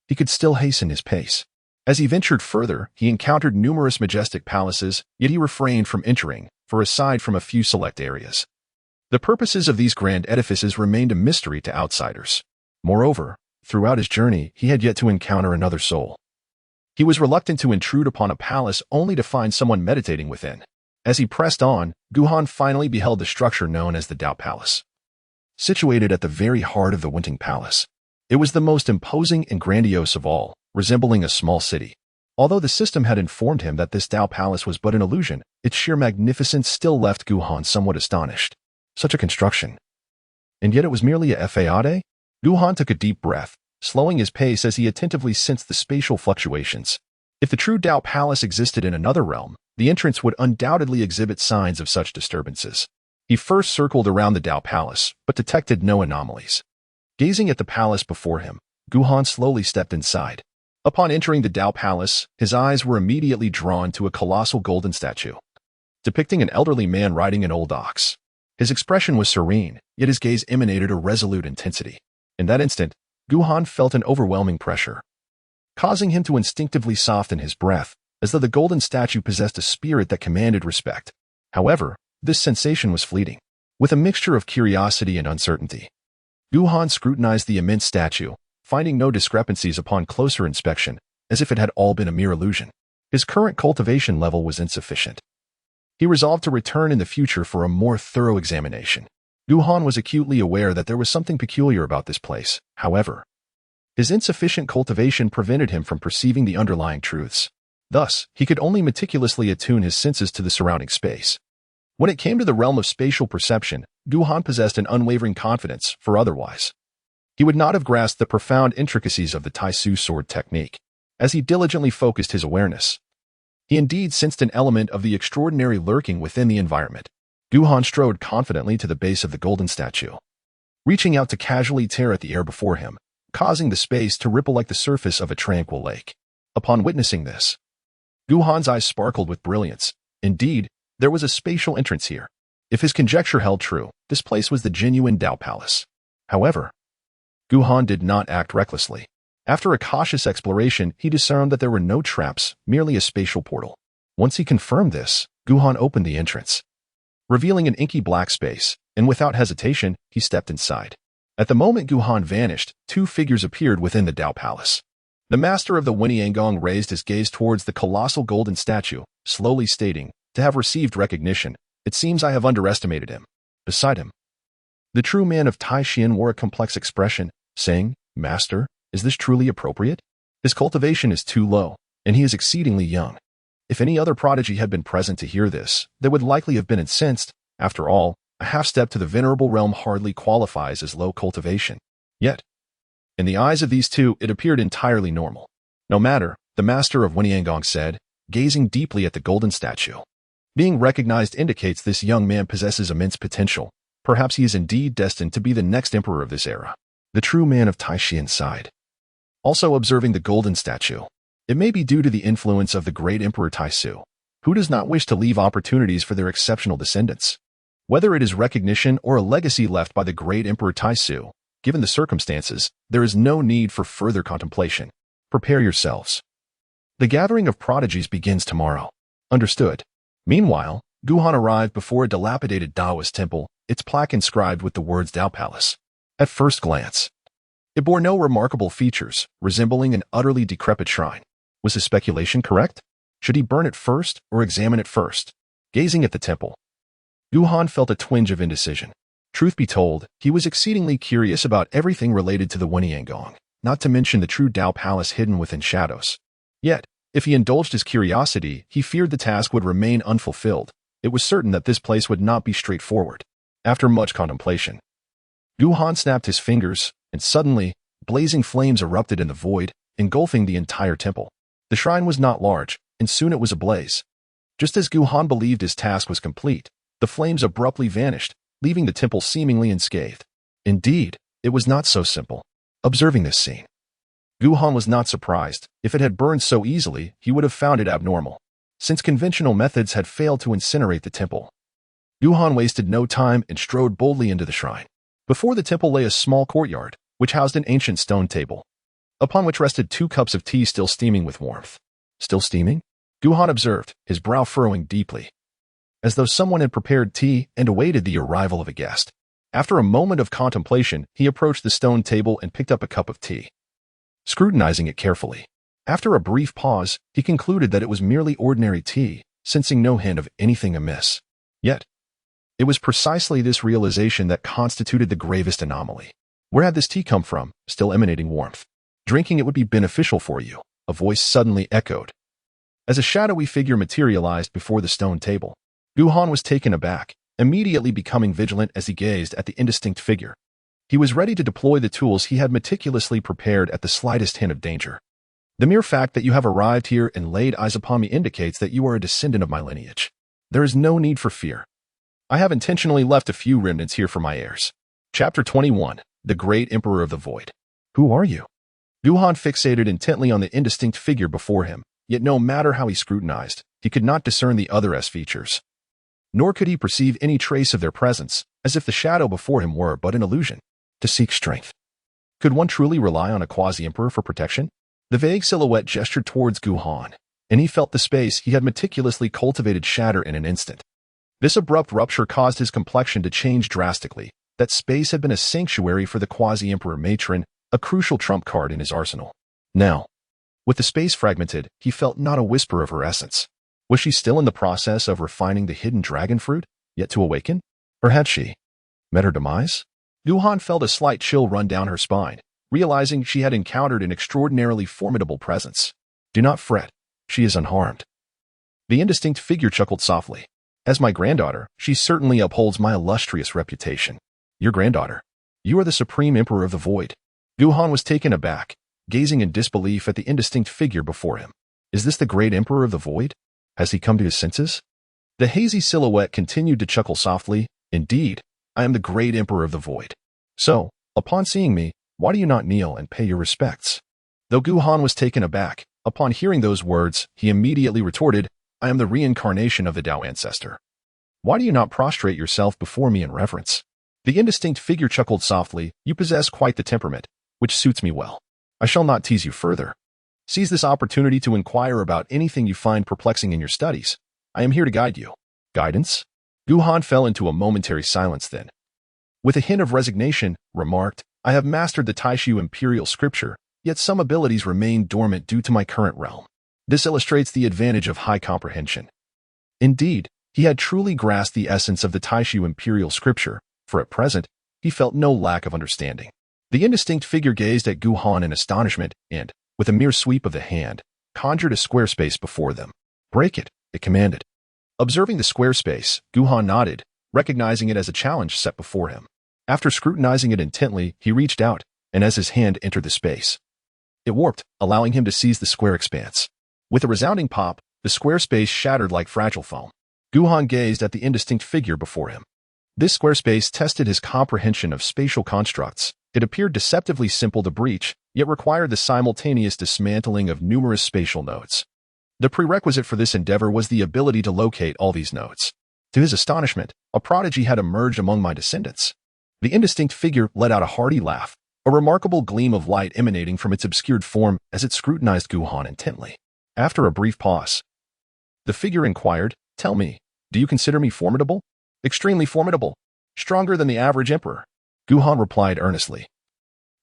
he could still hasten his pace. As he ventured further, he encountered numerous majestic palaces, yet he refrained from entering, for aside from a few select areas, the purposes of these grand edifices remained a mystery to outsiders. Moreover, throughout his journey, he had yet to encounter another soul. He was reluctant to intrude upon a palace only to find someone meditating within. As he pressed on, Guhan finally beheld the structure known as the Dao Palace. Situated at the very heart of the Wenyang Palace, it was the most imposing and grandiose of all, resembling a small city. Although the system had informed him that this Dao Palace was but an illusion, its sheer magnificence still left Guhan somewhat astonished. Such a construction. And yet it was merely a fade? Guhan took a deep breath, slowing his pace as he attentively sensed the spatial fluctuations. If the true Dao Palace existed in another realm, the entrance would undoubtedly exhibit signs of such disturbances. He first circled around the Dao Palace, but detected no anomalies. Gazing at the palace before him, Guhan slowly stepped inside. Upon entering the Dao Palace, his eyes were immediately drawn to a colossal golden statue, depicting an elderly man riding an old ox. His expression was serene, yet his gaze emanated a resolute intensity. In that instant, Guhan felt an overwhelming pressure, causing him to instinctively soften his breath, as though the golden statue possessed a spirit that commanded respect. However, this sensation was fleeting. With a mixture of curiosity and uncertainty, Guhan scrutinized the immense statue, finding no discrepancies upon closer inspection, as if it had all been a mere illusion. His current cultivation level was insufficient. He resolved to return in the future for a more thorough examination. Guhan was acutely aware that there was something peculiar about this place. However, his insufficient cultivation prevented him from perceiving the underlying truths. Thus, he could only meticulously attune his senses to the surrounding space. When it came to the realm of spatial perception, Guhan possessed an unwavering confidence, for otherwise he would not have grasped the profound intricacies of the Taisu sword technique. As he diligently focused his awareness, he indeed sensed an element of the extraordinary lurking within the environment. Guhan strode confidently to the base of the golden statue, reaching out to casually tear at the air before him, causing the space to ripple like the surface of a tranquil lake. Upon witnessing this, Guhan's eyes sparkled with brilliance. Indeed, there was a spatial entrance here. If his conjecture held true, this place was the genuine Dao Palace. However, Guhan did not act recklessly. After a cautious exploration, he discerned that there were no traps, merely a spatial portal. Once he confirmed this, Guhan opened the entrance, revealing an inky black space, and without hesitation, he stepped inside. At the moment Guhan vanished, two figures appeared within the Dao Palace. The master of the Wenyang raised his gaze towards the colossal golden statue, slowly stating, "To have received recognition, it seems I have underestimated him." Beside him, the true man of Taishan wore a complex expression, saying, "Master, is this truly appropriate? His cultivation is too low, and he is exceedingly young." If any other prodigy had been present to hear this, they would likely have been incensed. After all, A half step to the venerable realm hardly qualifies as low cultivation. Yet, in the eyes of these two, it appeared entirely normal. No matter, the master of Weniangong said, gazing deeply at the golden statue. Being recognized indicates this young man possesses immense potential. Perhaps he is indeed destined to be the next emperor of this era. The true man of Taishan sighed. Also observing the golden statue. It may be due to the influence of the great Emperor Taisu, who does not wish to leave opportunities for their exceptional descendants. Whether it is recognition or a legacy left by the great Emperor Taisu, given the circumstances, there is no need for further contemplation. Prepare yourselves. The gathering of prodigies begins tomorrow. Understood. Meanwhile, Guhan arrived before a dilapidated Taoist temple, its plaque inscribed with the words Tao Palace. At first glance, it bore no remarkable features, resembling an utterly decrepit shrine. Was his speculation correct? Should he burn it first or examine it first? Gazing at the temple, Guhan felt a twinge of indecision. Truth be told, he was exceedingly curious about everything related to the Weniangong, not to mention the true Tao Palace hidden within shadows. Yet, if he indulged his curiosity, he feared the task would remain unfulfilled. It was certain that this place would not be straightforward. After much contemplation, Guhan snapped his fingers, and suddenly, blazing flames erupted in the void, engulfing the entire temple. The shrine was not large, and soon it was ablaze. Just as Guhan believed his task was complete, the flames abruptly vanished, leaving the temple seemingly unscathed. Indeed, it was not so simple. Observing this scene, Guhan was not surprised. If it had burned so easily, he would have found it abnormal. Since conventional methods had failed to incinerate the temple, Guhan wasted no time and strode boldly into the shrine. Before the temple lay a small courtyard, which housed an ancient stone table, upon which rested 2 cups of tea still steaming with warmth. Still steaming? Guhan observed, his brow furrowing deeply, as though someone had prepared tea and awaited the arrival of a guest. After a moment of contemplation, he approached the stone table and picked up a cup of tea. Scrutinizing it carefully, after a brief pause, he concluded that it was merely ordinary tea, sensing no hint of anything amiss. Yet, it was precisely this realization that constituted the gravest anomaly. Where had this tea come from, still emanating warmth? Drinking it would be beneficial for you, a voice suddenly echoed. As a shadowy figure materialized before the stone table, Guhan was taken aback, immediately becoming vigilant as he gazed at the indistinct figure. He was ready to deploy the tools he had meticulously prepared at the slightest hint of danger. The mere fact that you have arrived here and laid eyes upon me indicates that you are a descendant of my lineage. There is no need for fear. I have intentionally left a few remnants here for my heirs. Chapter 21, The Great Emperor of the Void. Who are you? Guhan fixated intently on the indistinct figure before him, yet no matter how he scrutinized, he could not discern the other's features. Nor could he perceive any trace of their presence, as if the shadow before him were but an illusion. To seek strength. Could one truly rely on a quasi-emperor for protection? The vague silhouette gestured towards Guhan, and he felt the space he had meticulously cultivated shatter in an instant. This abrupt rupture caused his complexion to change drastically. That space had been a sanctuary for the quasi-emperor matron, a crucial trump card in his arsenal. Now, with the space fragmented, he felt not a whisper of her essence. Was she still in the process of refining the hidden dragon fruit, yet to awaken? Or had she met her demise? Guhan felt a slight chill run down her spine, realizing she had encountered an extraordinarily formidable presence. Do not fret, she is unharmed. The indistinct figure chuckled softly. As my granddaughter, she certainly upholds my illustrious reputation. Your granddaughter. You are the supreme emperor of the void. Guhan was taken aback, gazing in disbelief at the indistinct figure before him. Is this the great emperor of the void? Has he come to his senses? The hazy silhouette continued to chuckle softly. Indeed, I am the great emperor of the void. So, upon seeing me, why do you not kneel and pay your respects? Though Guhan was taken aback, upon hearing those words, he immediately retorted, I am the reincarnation of the Old Ancestor. Why do you not prostrate yourself before me in reverence? The indistinct figure chuckled softly. You possess quite the temperament, which suits me well. I shall not tease you further. Seize this opportunity to inquire about anything you find perplexing in your studies. I am here to guide you. Guidance? Guhan fell into a momentary silence then. With a hint of resignation, remarked, I have mastered the Taishu imperial scripture, yet some abilities remain dormant due to my current realm. This illustrates the advantage of high comprehension. Indeed, he had truly grasped the essence of the Taishu imperial scripture, for at present, he felt no lack of understanding. The indistinct figure gazed at Guhan in astonishment and, with a mere sweep of the hand, conjured a square space before them. Break it, it commanded. Observing the square space, Guhan nodded, recognizing it as a challenge set before him. After scrutinizing it intently, he reached out, and as his hand entered the space, it warped, allowing him to seize the square expanse. With a resounding pop, the square space shattered like fragile foam. Guhan gazed at the indistinct figure before him. This square space tested his comprehension of spatial constructs. It appeared deceptively simple to breach, yet required the simultaneous dismantling of numerous spatial nodes. The prerequisite for this endeavor was the ability to locate all these nodes. To his astonishment, a prodigy had emerged among my descendants. The indistinct figure let out a hearty laugh, a remarkable gleam of light emanating from its obscured form as it scrutinized Guhan intently. After a brief pause, the figure inquired, "Tell me, do you consider me formidable?" "Extremely formidable. Stronger than the average emperor," Guhan replied earnestly,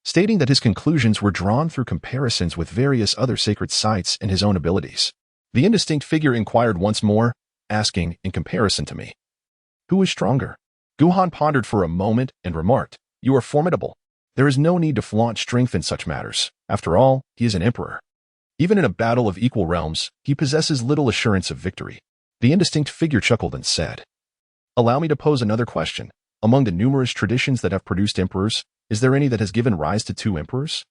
stating that his conclusions were drawn through comparisons with various other sacred sites and his own abilities. The indistinct figure inquired once more, asking, "In comparison to me, who is stronger?" Guhan pondered for a moment and remarked, "You are formidable. There is no need to flaunt strength in such matters. After all, he is an emperor. Even in a battle of equal realms, he possesses little assurance of victory." The indistinct figure chuckled and said, "Allow me to pose another question. Among the numerous traditions that have produced emperors, is there any that has given rise to two emperors?"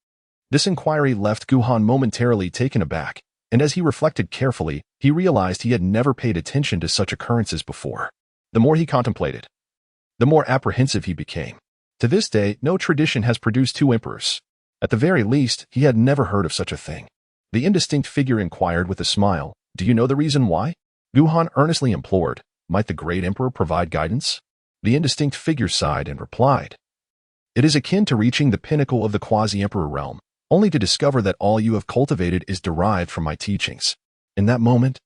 This inquiry left Guhan momentarily taken aback, and as he reflected carefully, he realized he had never paid attention to such occurrences before. The more he contemplated, the more apprehensive he became. To this day, no tradition has produced two emperors. At the very least, he had never heard of such a thing. The indistinct figure inquired with a smile, "Do you know the reason why?" Guhan earnestly implored, "Might the great emperor provide guidance?" The indistinct figure sighed and replied, "It is akin to reaching the pinnacle of the quasi-emperor realm, only to discover that all you have cultivated is derived from my teachings. In that moment,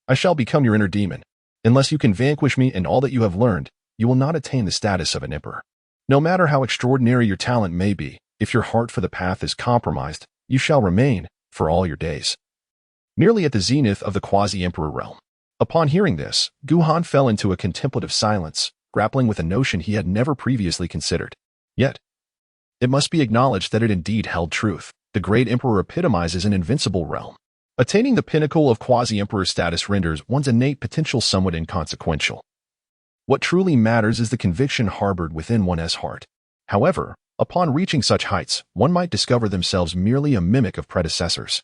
I shall become your inner demon. Unless you can vanquish me and all that you have learned, you will not attain the status of an emperor. No matter how extraordinary your talent may be, if your heart for the path is compromised, you shall remain, for all your days, merely at the zenith of the quasi-emperor realm." Upon hearing this, Guhan fell into a contemplative silence, grappling with a notion he had never previously considered. Yet, it must be acknowledged that it indeed held truth. The great emperor epitomizes an invincible realm. Attaining the pinnacle of quasi-emperor status renders one's innate potential somewhat inconsequential. What truly matters is the conviction harbored within one's heart. However, upon reaching such heights, one might discover themselves merely a mimic of predecessors.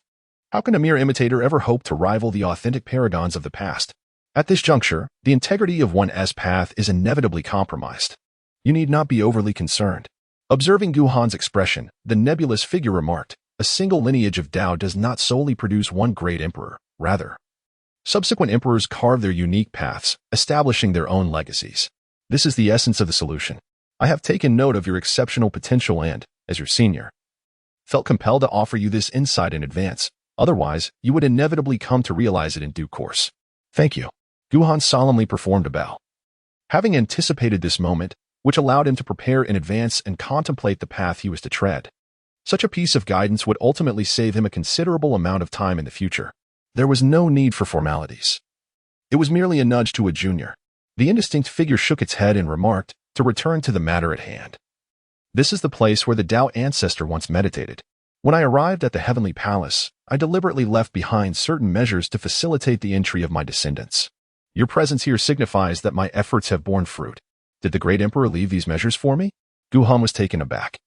How can a mere imitator ever hope to rival the authentic paragons of the past? At this juncture, the integrity of one's path is inevitably compromised. You need not be overly concerned. Observing Guhan's expression, the nebulous figure remarked, "A single lineage of Tao does not solely produce one great emperor. Rather, subsequent emperors carve their unique paths, establishing their own legacies. This is the essence of the solution. I have taken note of your exceptional potential and, as your senior, felt compelled to offer you this insight in advance. Otherwise, you would inevitably come to realize it in due course." "Thank you." Guhan solemnly performed a bow. Having anticipated this moment, which allowed him to prepare in advance and contemplate the path he was to tread, such a piece of guidance would ultimately save him a considerable amount of time in the future. There was no need for formalities. It was merely a nudge to a junior. The indistinct figure shook its head and remarked, "To return to the matter at hand. This is the place where the Old Ancestor once meditated. When I arrived at the heavenly palace, I deliberately left behind certain measures to facilitate the entry of my descendants. Your presence here signifies that my efforts have borne fruit. Did the great emperor leave these measures for me?" Guhan was taken aback.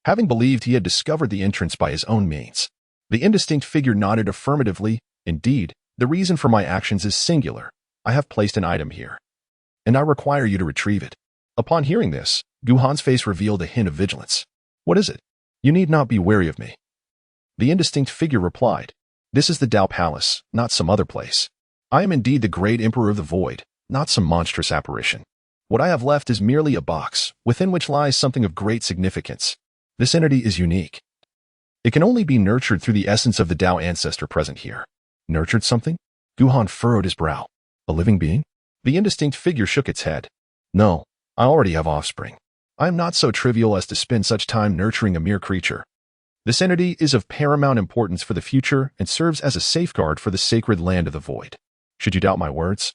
Having believed he had discovered the entrance by his own means, the indistinct figure nodded affirmatively. "Indeed, the reason for my actions is singular. I have placed an item here, and I require you to retrieve it." Upon hearing this, Guhan's face revealed a hint of vigilance. "What is it?" "You need not be wary of me," the indistinct figure replied. "This is the Tao Palace, not some other place. I am indeed the great emperor of the void, not some monstrous apparition. What I have left is merely a box, within which lies something of great significance. This entity is unique. It can only be nurtured through the essence of the Old Ancestor present here." "Nurtured something?" Guhan furrowed his brow. "A living being?" The indistinct figure shook its head. "No, I already have offspring. I am not so trivial as to spend such time nurturing a mere creature. This entity is of paramount importance for the future and serves as a safeguard for the sacred land of the void. Should you doubt my words,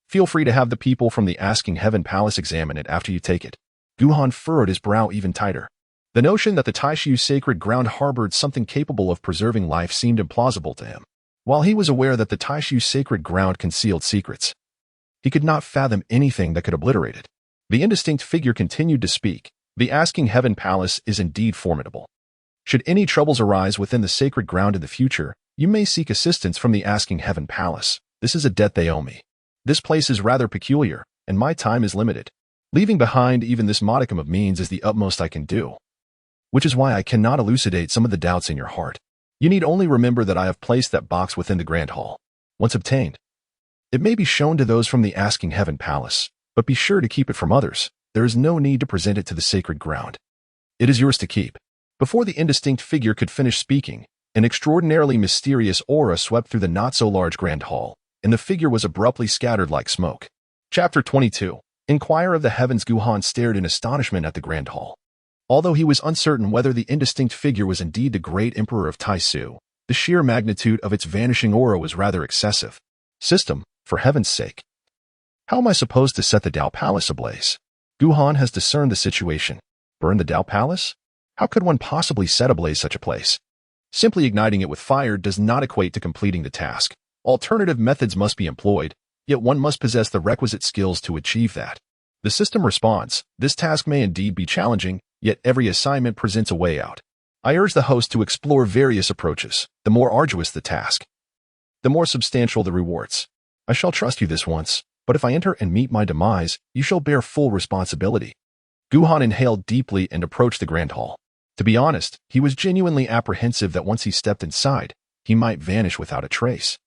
feel free to have the people from the Asking Heaven Palace examine it after you take it." Guhan furrowed his brow even tighter. The notion that the Taishu sacred ground harbored something capable of preserving life seemed implausible to him. While he was aware that the Taishu sacred ground concealed secrets, He could not fathom anything that could obliterate it. The indistinct figure continued to speak. The asking heaven palace is indeed formidable. Should any troubles arise within the sacred ground in the future, you may seek assistance from the asking heaven palace. This is a debt they owe me. This place is rather peculiar, and my time is limited. Leaving behind even this modicum of means is the utmost I can do. Which is why I cannot elucidate some of the doubts in your heart. You need only remember that I have placed that box within the grand hall. Once obtained, it may be shown to those from the asking heaven palace, but be sure to keep it from others. There is no need to present it to the sacred ground. It is yours to keep. Before the indistinct figure could finish speaking, an extraordinarily mysterious aura swept through the not-so-large grand hall, and the figure was abruptly scattered like smoke. Chapter 22. Inquire of the heavens. Guhan stared in astonishment at the grand hall. Although he was uncertain whether the indistinct figure was indeed the great emperor of Taisu, the sheer magnitude of its vanishing aura was rather excessive. System, for heaven's sake. How am I supposed to set the Dao Palace ablaze? Guhan has discerned the situation. Burn the Dao Palace? How could one possibly set ablaze such a place? Simply igniting it with fire does not equate to completing the task. Alternative methods must be employed, yet one must possess the requisite skills to achieve that. The system responds, this task may indeed be challenging, yet every assignment presents a way out. I urge the host to explore various approaches. The more arduous the task, the more substantial the rewards. I shall trust you this once, but if I enter and meet my demise, you shall bear full responsibility. Guhan inhaled deeply and approached the grand hall. To be honest, he was genuinely apprehensive that once he stepped inside, he might vanish without a trace.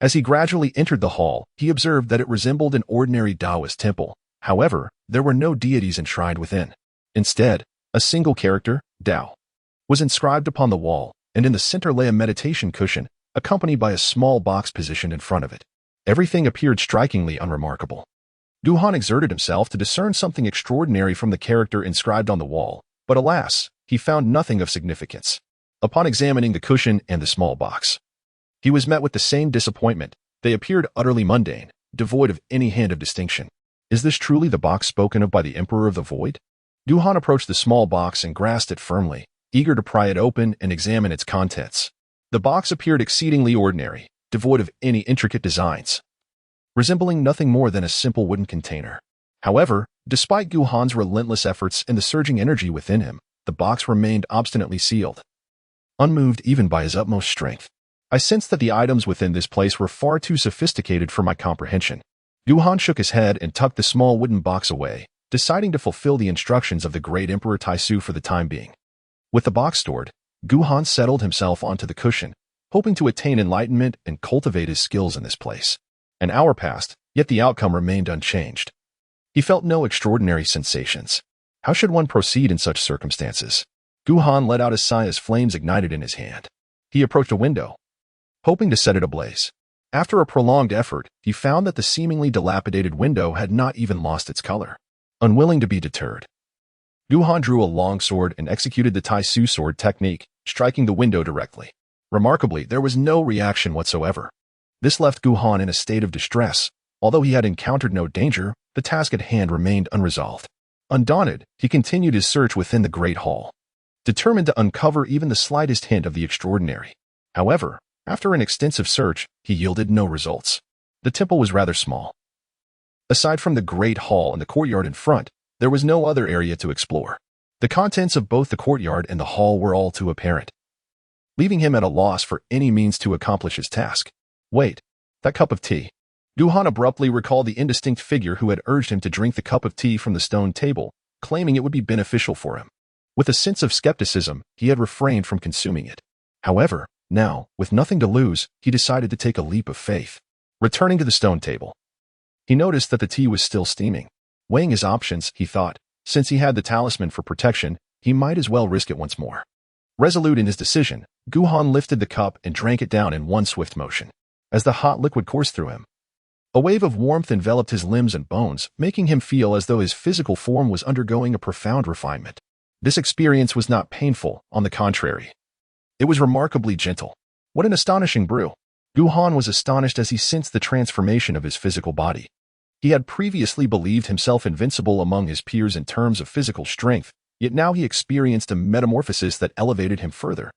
As he gradually entered the hall, he observed that it resembled an ordinary Taoist temple. However, there were no deities enshrined within. Instead, a single character, Dao, was inscribed upon the wall, and in the center lay a meditation cushion, accompanied by a small box positioned in front of it. Everything appeared strikingly unremarkable. Guhan exerted himself to discern something extraordinary from the character inscribed on the wall, but alas, he found nothing of significance. Upon examining the cushion and the small box, he was met with the same disappointment. They appeared utterly mundane, devoid of any hint of distinction. Is this truly the box spoken of by the Emperor of the Void? Guhan approached the small box and grasped it firmly, eager to pry it open and examine its contents. The box appeared exceedingly ordinary, devoid of any intricate designs, resembling nothing more than a simple wooden container. However, despite Guhan's relentless efforts and the surging energy within him, the box remained obstinately sealed, unmoved even by his utmost strength. I sensed that the items within this place were far too sophisticated for my comprehension. Guhan shook his head and tucked the small wooden box away, deciding to fulfill the instructions of the great Emperor Taisu for the time being. With the box stored, Guhan settled himself onto the cushion, hoping to attain enlightenment and cultivate his skills in this place. An hour passed, yet the outcome remained unchanged. He felt no extraordinary sensations. How should one proceed in such circumstances? Guhan let out a sigh as flames ignited in his hand. He approached a window, hoping to set it ablaze. After a prolonged effort, he found that the seemingly dilapidated window had not even lost its color. Unwilling to be deterred, Guhan drew a long sword and executed the Taisu sword technique, striking the window directly. Remarkably, there was no reaction whatsoever. This left Guhan in a state of distress. Although he had encountered no danger, the task at hand remained unresolved. Undaunted, he continued his search within the great hall, determined to uncover even the slightest hint of the extraordinary. However, after an extensive search, he yielded no results. The temple was rather small. Aside from the great hall and the courtyard in front, there was no other area to explore. The contents of both the courtyard and the hall were all too apparent, leaving him at a loss for any means to accomplish his task. Wait, that cup of tea. Guhan abruptly recalled the indistinct figure who had urged him to drink the cup of tea from the stone table, claiming it would be beneficial for him. With a sense of skepticism, he had refrained from consuming it. However, now, with nothing to lose, he decided to take a leap of faith. Returning to the stone table, he noticed that the tea was still steaming. Weighing his options, he thought, since he had the talisman for protection, he might as well risk it once more. Resolute in his decision, Guhan lifted the cup and drank it down in one swift motion. As the hot liquid coursed through him, a wave of warmth enveloped his limbs and bones, making him feel as though his physical form was undergoing a profound refinement. This experience was not painful, on the contrary. It was remarkably gentle. What an astonishing brew! Guhan was astonished as he sensed the transformation of his physical body. He had previously believed himself invincible among his peers in terms of physical strength, yet now he experienced a metamorphosis that elevated him further.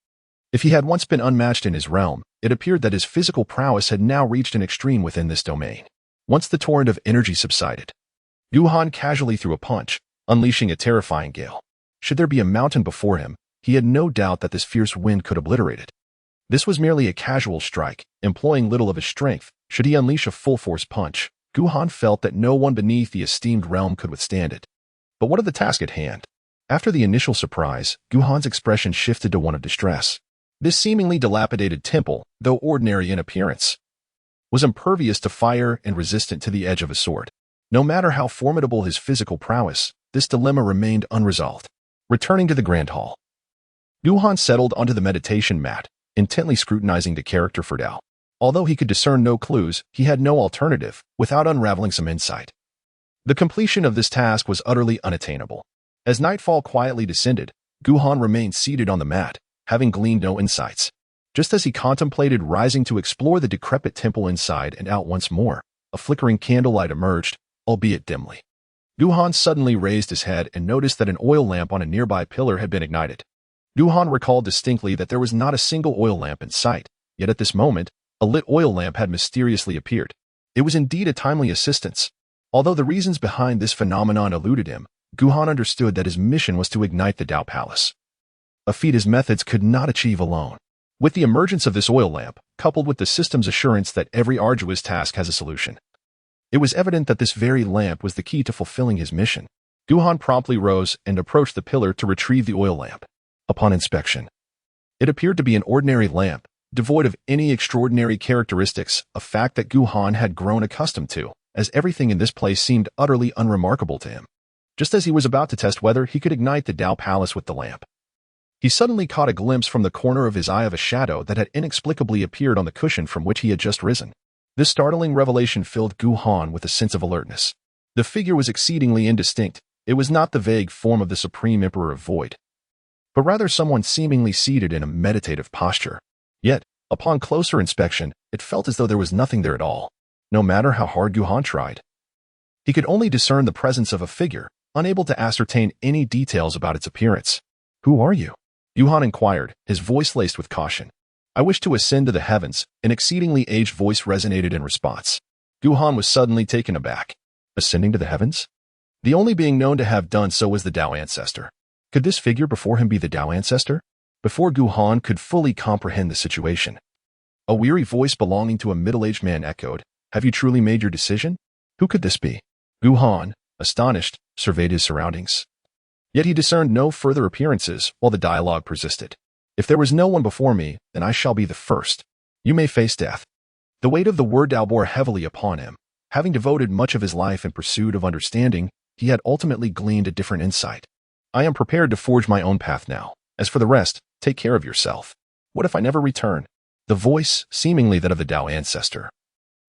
If he had once been unmatched in his realm, it appeared that his physical prowess had now reached an extreme within this domain. Once the torrent of energy subsided, Guhan casually threw a punch, unleashing a terrifying gale. Should there be a mountain before him, he had no doubt that this fierce wind could obliterate it. This was merely a casual strike, employing little of his strength. Should he unleash a full-force punch, Guhan felt that no one beneath the esteemed realm could withstand it. But what of the task at hand? After the initial surprise, Guhan's expression shifted to one of distress. This seemingly dilapidated temple, though ordinary in appearance, was impervious to fire and resistant to the edge of a sword. No matter how formidable his physical prowess, this dilemma remained unresolved. Returning to the Grand Hall, Guhan settled onto the meditation mat, intently scrutinizing the character for Tao. Although he could discern no clues, he had no alternative without unraveling some insight. The completion of this task was utterly unattainable. As nightfall quietly descended, Guhan remained seated on the mat, having gleaned no insights. Just as he contemplated rising to explore the decrepit temple inside and out once more, a flickering candlelight emerged, albeit dimly. Guhan suddenly raised his head and noticed that an oil lamp on a nearby pillar had been ignited. Guhan recalled distinctly that there was not a single oil lamp in sight, yet at this moment, a lit oil lamp had mysteriously appeared. It was indeed a timely assistance. Although the reasons behind this phenomenon eluded him, Guhan understood that his mission was to ignite the Tao Palace, a feat his methods could not achieve alone. With the emergence of this oil lamp, coupled with the system's assurance that every arduous task has a solution, it was evident that this very lamp was the key to fulfilling his mission. Guhan promptly rose and approached the pillar to retrieve the oil lamp. Upon inspection, it appeared to be an ordinary lamp, devoid of any extraordinary characteristics, a fact that Guhan had grown accustomed to, as everything in this place seemed utterly unremarkable to him. Just as he was about to test whether he could ignite the Tao Palace with the lamp, he suddenly caught a glimpse from the corner of his eye of a shadow that had inexplicably appeared on the cushion from which he had just risen. This startling revelation filled Guhan with a sense of alertness. The figure was exceedingly indistinct. It was not the vague form of the Supreme Emperor of Void, but rather someone seemingly seated in a meditative posture. Yet, upon closer inspection, it felt as though there was nothing there at all. No matter how hard Guhan tried, he could only discern the presence of a figure, unable to ascertain any details about its appearance. "Who are you?" Guhan inquired, his voice laced with caution. "I wish to ascend to the heavens," an exceedingly aged voice resonated in response. Guhan was suddenly taken aback. Ascending to the heavens? The only being known to have done so was the Old Ancestor. Could this figure before him be the Old Ancestor? Before Guhan could fully comprehend the situation, a weary voice belonging to a middle-aged man echoed, "Have you truly made your decision? Who could this be?" Guhan, astonished, surveyed his surroundings. Yet he discerned no further appearances while the dialogue persisted. "If there was no one before me, then I shall be the first. You may face death." The weight of the word Tao bore heavily upon him. Having devoted much of his life in pursuit of understanding, he had ultimately gleaned a different insight. "I am prepared to forge my own path now. As for the rest, take care of yourself. What if I never return?" The voice, seemingly that of the Old Ancestor,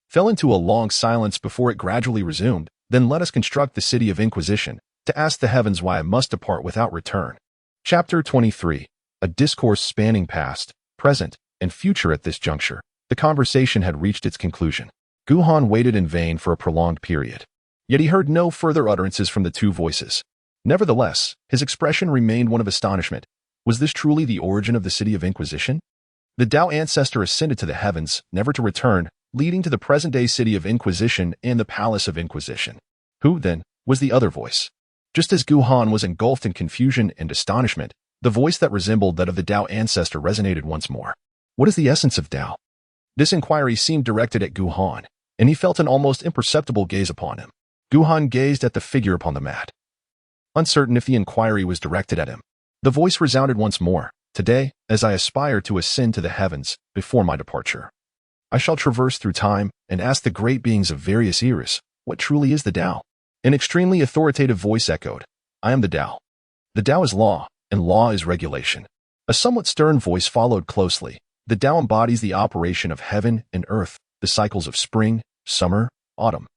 fell into a long silence before it gradually resumed. "Then let us construct the city of Inquisition, to ask the heavens why I must depart without return." Chapter 23. A discourse spanning past, present, and future. At this juncture, the conversation had reached its conclusion. Guhan waited in vain for a prolonged period. Yet he heard no further utterances from the two voices. Nevertheless, his expression remained one of astonishment. Was this truly the origin of the city of Inquisition? The Tao Ancestor ascended to the heavens, never to return, leading to the present-day city of Inquisition and the Palace of Inquisition. Who, then, was the other voice? Just as Guhan was engulfed in confusion and astonishment, the voice that resembled that of the Tao Ancestor resonated once more. What is the essence of Tao? This inquiry seemed directed at Guhan, and he felt an almost imperceptible gaze upon him. Guhan gazed at the figure upon the mat, uncertain if the inquiry was directed at him. The voice resounded once more. "Today, as I aspire to ascend to the heavens before my departure, I shall traverse through time and ask the great beings of various eras, what truly is the Tao?" An extremely authoritative voice echoed, "I am the Tao. The Tao is law, and law is regulation." A somewhat stern voice followed closely. "The Tao embodies the operation of heaven and earth, the cycles of spring, summer, autumn,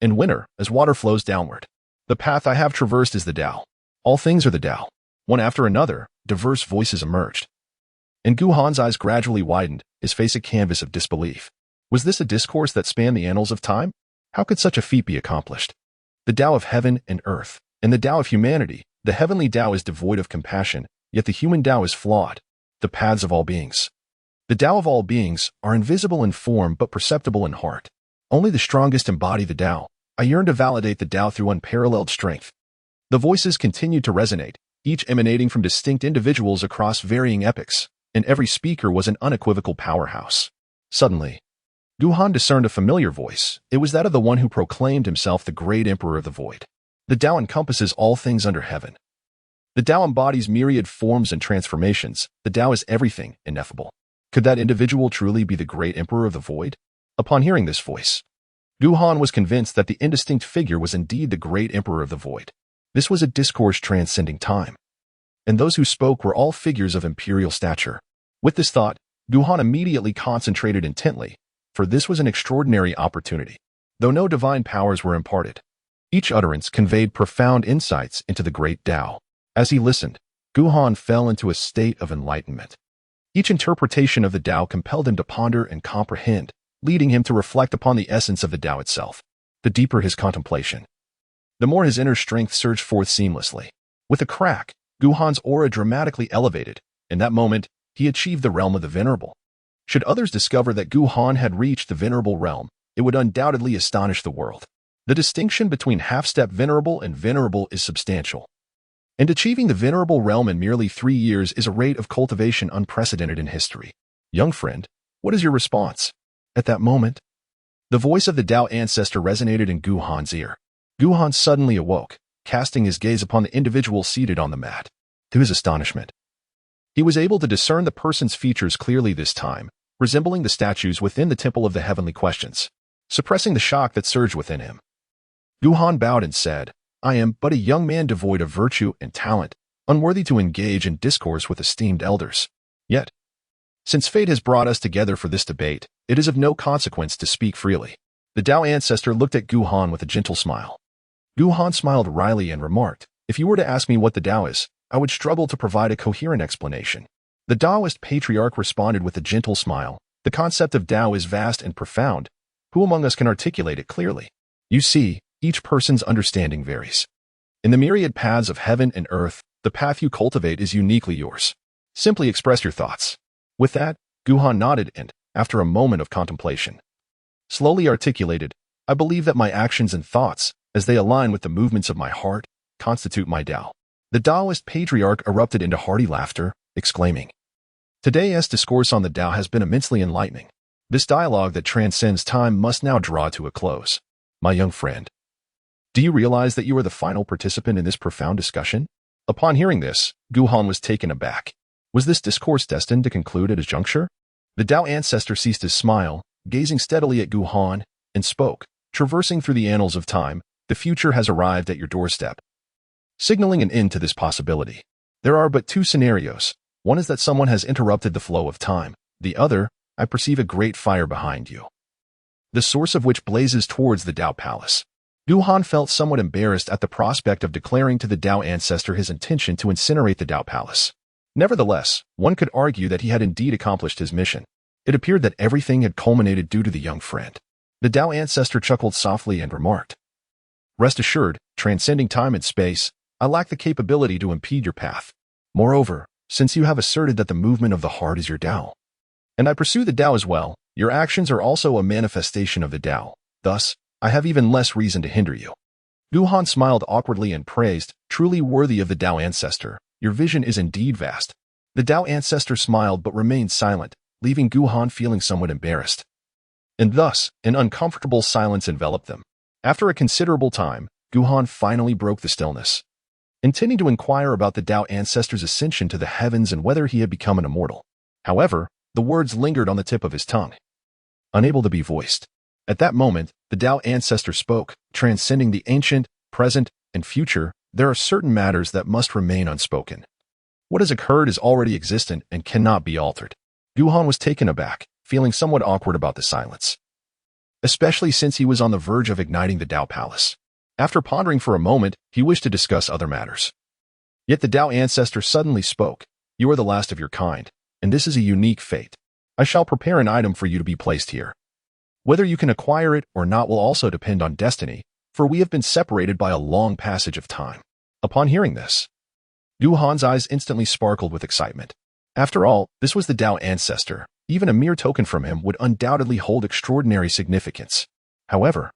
and winter as water flows downward. The path I have traversed is the Tao. All things are the Tao." One after another, diverse voices emerged, and Guhan's eyes gradually widened, his face a canvas of disbelief. Was this a discourse that spanned the annals of time? How could such a feat be accomplished? The Tao of heaven and earth, and the Tao of humanity. The heavenly Tao is devoid of compassion, yet the human Tao is flawed. The paths of all beings. The Tao of all beings are invisible in form but perceptible in heart. Only the strongest embody the Tao. I yearn to validate the Tao through unparalleled strength. The voices continued to resonate, each emanating from distinct individuals across varying epochs, and every speaker was an unequivocal powerhouse. Suddenly, Guhan discerned a familiar voice. It was that of the one who proclaimed himself the great emperor of the void. The Tao encompasses all things under heaven. The Tao embodies myriad forms and transformations. The Tao is everything, ineffable. Could that individual truly be the great emperor of the void? Upon hearing this voice, Guhan was convinced that the indistinct figure was indeed the great emperor of the void. This was a discourse transcending time, and those who spoke were all figures of imperial stature. With this thought, Guhan immediately concentrated intently, for this was an extraordinary opportunity. Though no divine powers were imparted, each utterance conveyed profound insights into the great Tao. As he listened, Guhan fell into a state of enlightenment. Each interpretation of the Tao compelled him to ponder and comprehend, leading him to reflect upon the essence of the Tao itself. The deeper his contemplation, the more his inner strength surged forth seamlessly. With a crack, Guhan's aura dramatically elevated. In that moment, he achieved the realm of the venerable. Should others discover that Guhan had reached the venerable realm, it would undoubtedly astonish the world. The distinction between half-step venerable and venerable is substantial, and achieving the venerable realm in merely 3 years is a rate of cultivation unprecedented in history. Young friend, what is your response? At that moment, the voice of the Tao ancestor resonated in Guhan's ear. Guhan suddenly awoke, casting his gaze upon the individual seated on the mat. To his astonishment, he was able to discern the person's features clearly this time, resembling the statues within the Temple of the Heavenly Questions. Suppressing the shock that surged within him, Guhan bowed and said, I am but a young man devoid of virtue and talent, unworthy to engage in discourse with esteemed elders. Yet, since fate has brought us together for this debate, it is of no consequence to speak freely. The Tao ancestor looked at Guhan with a gentle smile. Guhan smiled wryly and remarked, if you were to ask me what the Tao is, I would struggle to provide a coherent explanation. The Taoist patriarch responded with a gentle smile. The concept of Tao is vast and profound. Who among us can articulate it clearly? You see, each person's understanding varies. In the myriad paths of heaven and earth, the path you cultivate is uniquely yours. Simply express your thoughts. With that, Guhan nodded and, after a moment of contemplation, slowly articulated, I believe that my actions and thoughts, as they align with the movements of my heart, constitute my Tao. The Taoist patriarch erupted into hearty laughter, exclaiming, Today's discourse on the Tao has been immensely enlightening. This dialogue that transcends time must now draw to a close. My young friend, do you realize that you are the final participant in this profound discussion? Upon hearing this, Guhan was taken aback. Was this discourse destined to conclude at a juncture? The Tao ancestor ceased his smile, gazing steadily at Guhan, and spoke, traversing through the annals of time, the future has arrived at your doorstep, signaling an end to this possibility. There are but 2 scenarios. One is that someone has interrupted the flow of time. The other, I perceive a great fire behind you, the source of which blazes towards the Tao Palace. Guhan felt somewhat embarrassed at the prospect of declaring to the Tao ancestor his intention to incinerate the Tao Palace. Nevertheless, one could argue that he had indeed accomplished his mission. It appeared that everything had culminated due to the young friend. The Tao ancestor chuckled softly and remarked, Rest assured, transcending time and space, I lack the capability to impede your path. Moreover, since you have asserted that the movement of the heart is your Tao, and I pursue the Tao as well, your actions are also a manifestation of the Tao. Thus, I have even less reason to hinder you. Guhan smiled awkwardly and praised, truly worthy of the Tao ancestor. Your vision is indeed vast. The Tao ancestor smiled but remained silent, leaving Guhan feeling somewhat embarrassed. And thus, an uncomfortable silence enveloped them. After a considerable time, Guhan finally broke the stillness, intending to inquire about the Tao ancestor's ascension to the heavens and whether he had become an immortal. However, the words lingered on the tip of his tongue, unable to be voiced. At that moment, the Tao ancestor spoke, transcending the ancient, present, and future. There are certain matters that must remain unspoken. What has occurred is already existent and cannot be altered. Guhan was taken aback, feeling somewhat awkward about the silence, especially since he was on the verge of igniting the Tao Palace. After pondering for a moment, he wished to discuss other matters. Yet the Tao ancestor suddenly spoke, You are the last of your kind, and this is a unique fate. I shall prepare an item for you to be placed here. Whether you can acquire it or not will also depend on destiny, for we have been separated by a long passage of time. Upon hearing this, Guhan's eyes instantly sparkled with excitement. After all, this was the Tao ancestor. Even a mere token from him would undoubtedly hold extraordinary significance. However,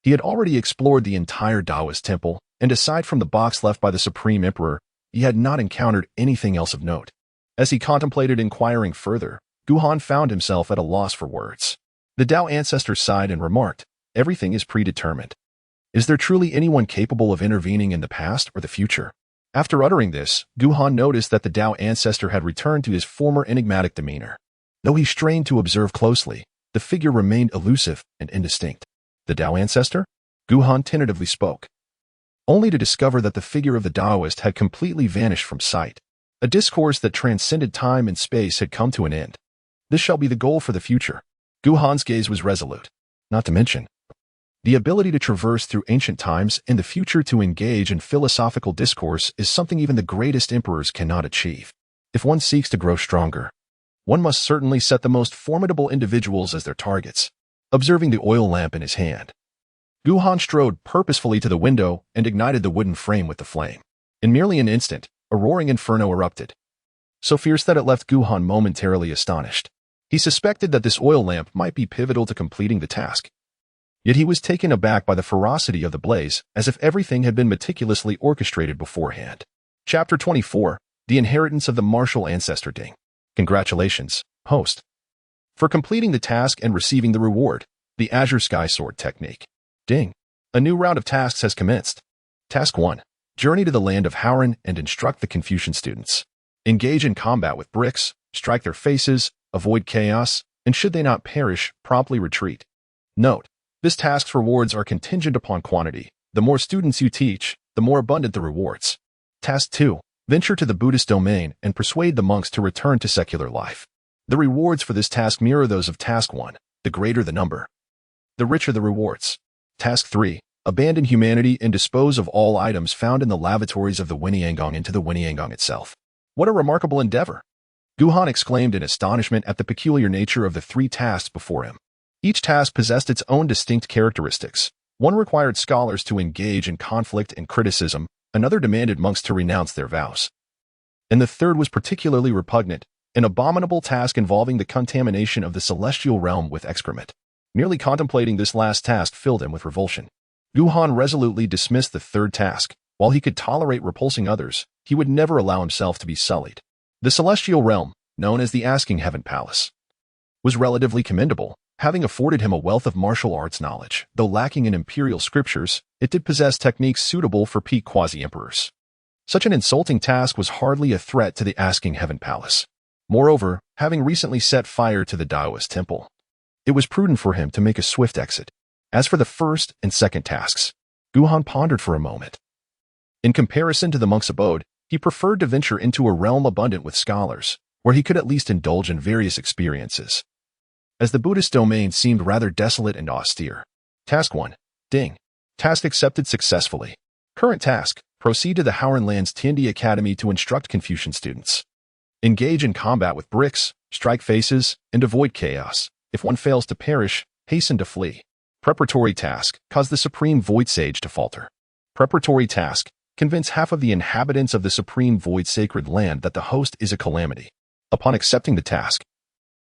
he had already explored the entire Taoist temple, and aside from the box left by the Supreme Emperor, he had not encountered anything else of note. As he contemplated inquiring further, Guhan found himself at a loss for words. The Tao ancestor sighed and remarked, "Everything is predetermined. Is there truly anyone capable of intervening in the past or the future?" After uttering this, Guhan noticed that the Tao ancestor had returned to his former enigmatic demeanor. Though he strained to observe closely, the figure remained elusive and indistinct. The Tao ancestor? Guhan tentatively spoke, only to discover that the figure of the Taoist had completely vanished from sight. A discourse that transcended time and space had come to an end. This shall be the goal for the future. Guhan's gaze was resolute. Not to mention, the ability to traverse through ancient times and the future to engage in philosophical discourse is something even the greatest emperors cannot achieve. If one seeks to grow stronger, one must certainly set the most formidable individuals as their targets. Observing the oil lamp in his hand, Guhan strode purposefully to the window and ignited the wooden frame with the flame. In merely an instant, a roaring inferno erupted, so fierce that it left Guhan momentarily astonished. He suspected that this oil lamp might be pivotal to completing the task. Yet he was taken aback by the ferocity of the blaze, as if everything had been meticulously orchestrated beforehand. Chapter 24, The Inheritance of the Martial Ancestor Ding. Congratulations, host, for completing the task and receiving the reward, the Azure Sky Sword Technique. Ding. A new round of tasks has commenced. Task 1. Journey to the land of Howren and instruct the Confucian students. Engage in combat with bricks, strike their faces, avoid chaos, and should they not perish, promptly retreat. Note, this task's rewards are contingent upon quantity. The more students you teach, the more abundant the rewards. Task 2. Venture to the Buddhist domain and persuade the monks to return to secular life. The rewards for this task mirror those of Task 1. The greater the number, the richer the rewards. Task 3. Abandon humanity and dispose of all items found in the lavatories of the Winiangong into the Winiangong itself. What a remarkable endeavor! Guhan exclaimed in astonishment at the peculiar nature of the 3 tasks before him. Each task possessed its own distinct characteristics. One required scholars to engage in conflict and criticism, another demanded monks to renounce their vows, and the third was particularly repugnant, an abominable task involving the contamination of the celestial realm with excrement. Merely contemplating this last task filled him with revulsion. Guhan resolutely dismissed the third task. While he could tolerate repulsing others, he would never allow himself to be sullied. The celestial realm, known as the Asking Heaven Palace, was relatively commendable, having afforded him a wealth of martial arts knowledge. Though lacking in imperial scriptures, it did possess techniques suitable for peak quasi-emperors. Such an insulting task was hardly a threat to the Asking Heaven Palace. Moreover, having recently set fire to the Taoist temple, it was prudent for him to make a swift exit. As for the first and second tasks, Guhan pondered for a moment. In comparison to the monk's abode, he preferred to venture into a realm abundant with scholars, where he could at least indulge in various experiences, as the Buddhist domain seemed rather desolate and austere. Task 1. Ding. Task accepted successfully. Current task. Proceed to the Howren Land's Tiandi Academy to instruct Confucian students. Engage in combat with bricks, strike faces, and avoid chaos. If one fails to perish, hasten to flee. Preparatory task. Cause the Supreme Void Sage to falter. Preparatory task. Convince half of the inhabitants of the Supreme Void Sacred Land that the host is a calamity. Upon accepting the task,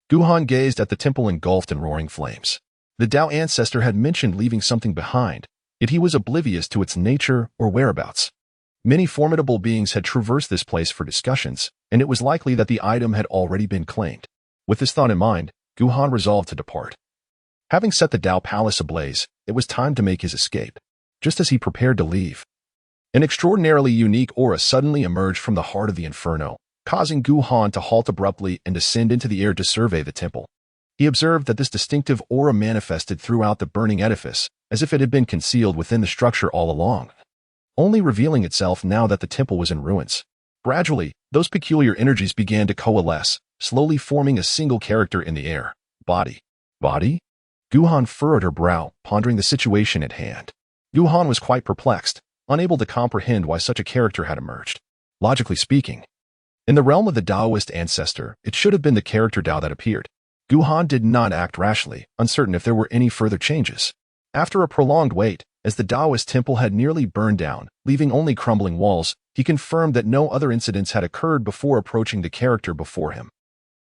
Guhan gazed at the temple engulfed in roaring flames. The Tao ancestor had mentioned leaving something behind, yet he was oblivious to its nature or whereabouts. Many formidable beings had traversed this place for discussions, and it was likely that the item had already been claimed. With this thought in mind, Guhan resolved to depart. Having set the Tao Palace ablaze, it was time to make his escape. Just as he prepared to leave, an extraordinarily unique aura suddenly emerged from the heart of the inferno, causing Guhan to halt abruptly and descend into the air to survey the temple. He observed that this distinctive aura manifested throughout the burning edifice, as if it had been concealed within the structure all along, only revealing itself now that the temple was in ruins. Gradually, those peculiar energies began to coalesce, slowly forming a single character in the air. Body. Body? Guhan furrowed her brow, pondering the situation at hand. Guhan was quite perplexed, unable to comprehend why such a character had emerged. Logically speaking, in the realm of the Taoist ancestor, it should have been the character Tao that appeared. Guhan did not act rashly, uncertain if there were any further changes. After a prolonged wait, as the Taoist temple had nearly burned down, leaving only crumbling walls, he confirmed that no other incidents had occurred before approaching the character before him.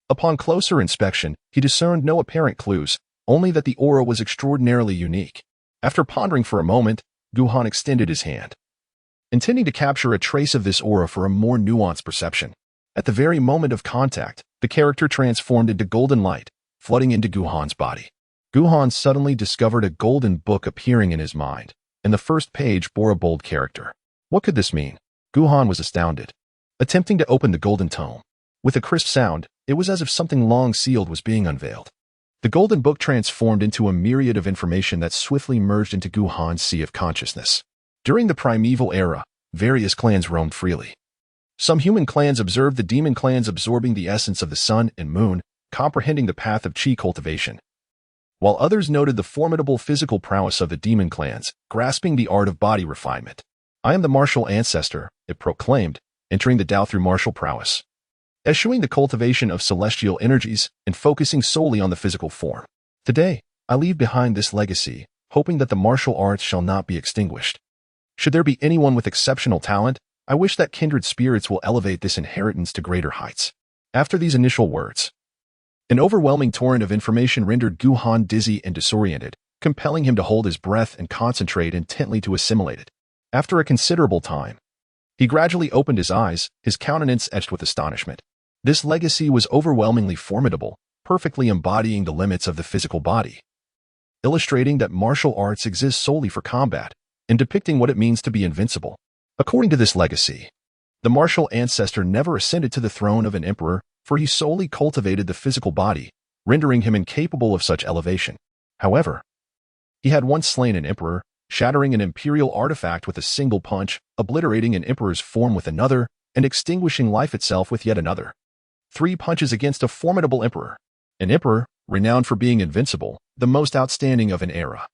Upon closer inspection, he discerned no apparent clues, only that the aura was extraordinarily unique. After pondering for a moment, Guhan extended his hand, intending to capture a trace of this aura for a more nuanced perception. At the very moment of contact, the character transformed into golden light, flooding into Guhan's body. Guhan suddenly discovered a golden book appearing in his mind, and the first page bore a bold character. What could this mean? Guhan was astounded. Attempting to open the golden tome, with a crisp sound, it was as if something long sealed was being unveiled. The golden book transformed into a myriad of information that swiftly merged into Guhan's sea of consciousness. During the primeval era, various clans roamed freely. Some human clans observed the demon clans absorbing the essence of the sun and moon, comprehending the path of chi cultivation, while others noted the formidable physical prowess of the demon clans, grasping the art of body refinement. I am the martial ancestor, it proclaimed, entering the Tao through martial prowess, eschewing the cultivation of celestial energies and focusing solely on the physical form. Today, I leave behind this legacy, hoping that the martial arts shall not be extinguished. Should there be anyone with exceptional talent, I wish that kindred spirits will elevate this inheritance to greater heights. After these initial words, an overwhelming torrent of information rendered Guhan dizzy and disoriented, compelling him to hold his breath and concentrate intently to assimilate it. After a considerable time, he gradually opened his eyes, his countenance etched with astonishment. This legacy was overwhelmingly formidable, perfectly embodying the limits of the physical body, illustrating that martial arts exist solely for combat, and depicting what it means to be invincible. According to this legacy, the martial ancestor never ascended to the throne of an emperor, for he solely cultivated the physical body, rendering him incapable of such elevation. However, he had once slain an emperor, shattering an imperial artifact with a single punch, obliterating an emperor's form with another, and extinguishing life itself with yet another. 3 punches against a formidable emperor. An emperor, renowned for being invincible, the most outstanding of an era,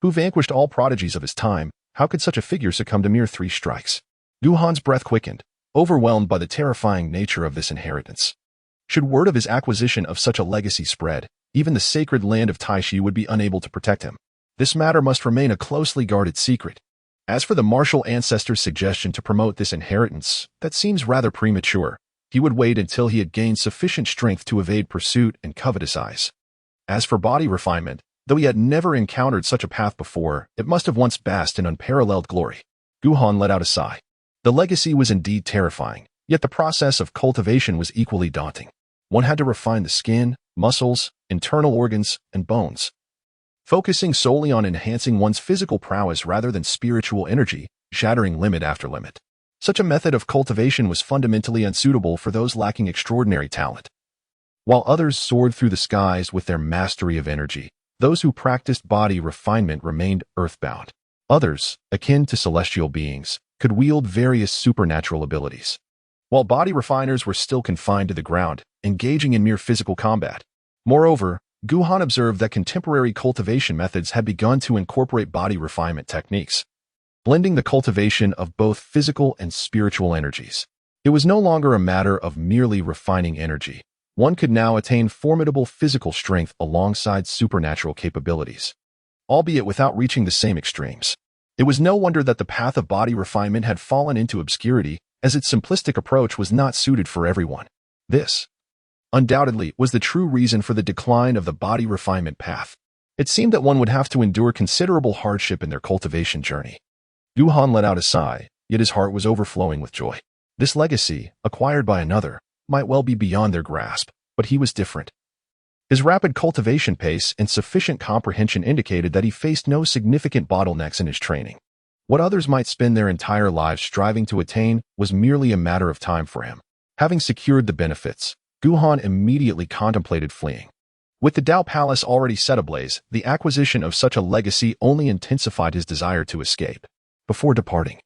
who vanquished all prodigies of his time. How could such a figure succumb to mere 3 strikes? Guhan's breath quickened, overwhelmed by the terrifying nature of this inheritance. Should word of his acquisition of such a legacy spread, even the sacred land of Taishi would be unable to protect him. This matter must remain a closely guarded secret. As for the martial ancestor's suggestion to promote this inheritance, that seems rather premature. He would wait until he had gained sufficient strength to evade pursuit and covetous eyes. As for body refinement, though he had never encountered such a path before, it must have once basked in unparalleled glory. Guhan let out a sigh. The legacy was indeed terrifying, yet the process of cultivation was equally daunting. One had to refine the skin, muscles, internal organs, and bones, focusing solely on enhancing one's physical prowess rather than spiritual energy, shattering limit after limit. Such a method of cultivation was fundamentally unsuitable for those lacking extraordinary talent. While others soared through the skies with their mastery of energy, those who practiced body refinement remained earthbound. Others, akin to celestial beings, could wield various supernatural abilities, while body refiners were still confined to the ground, engaging in mere physical combat. Moreover, Guhan observed that contemporary cultivation methods had begun to incorporate body refinement techniques, blending the cultivation of both physical and spiritual energies. It was no longer a matter of merely refining energy. One could now attain formidable physical strength alongside supernatural capabilities, albeit without reaching the same extremes. It was no wonder that the path of body refinement had fallen into obscurity, as its simplistic approach was not suited for everyone. This, undoubtedly, was the true reason for the decline of the body refinement path. It seemed that one would have to endure considerable hardship in their cultivation journey. Guhan let out a sigh, yet his heart was overflowing with joy. This legacy, acquired by another, might well be beyond their grasp, but he was different. His rapid cultivation pace and sufficient comprehension indicated that he faced no significant bottlenecks in his training. What others might spend their entire lives striving to attain was merely a matter of time for him. Having secured the benefits, Guhan immediately contemplated fleeing. With the Tao Palace already set ablaze, the acquisition of such a legacy only intensified his desire to escape. Before departing,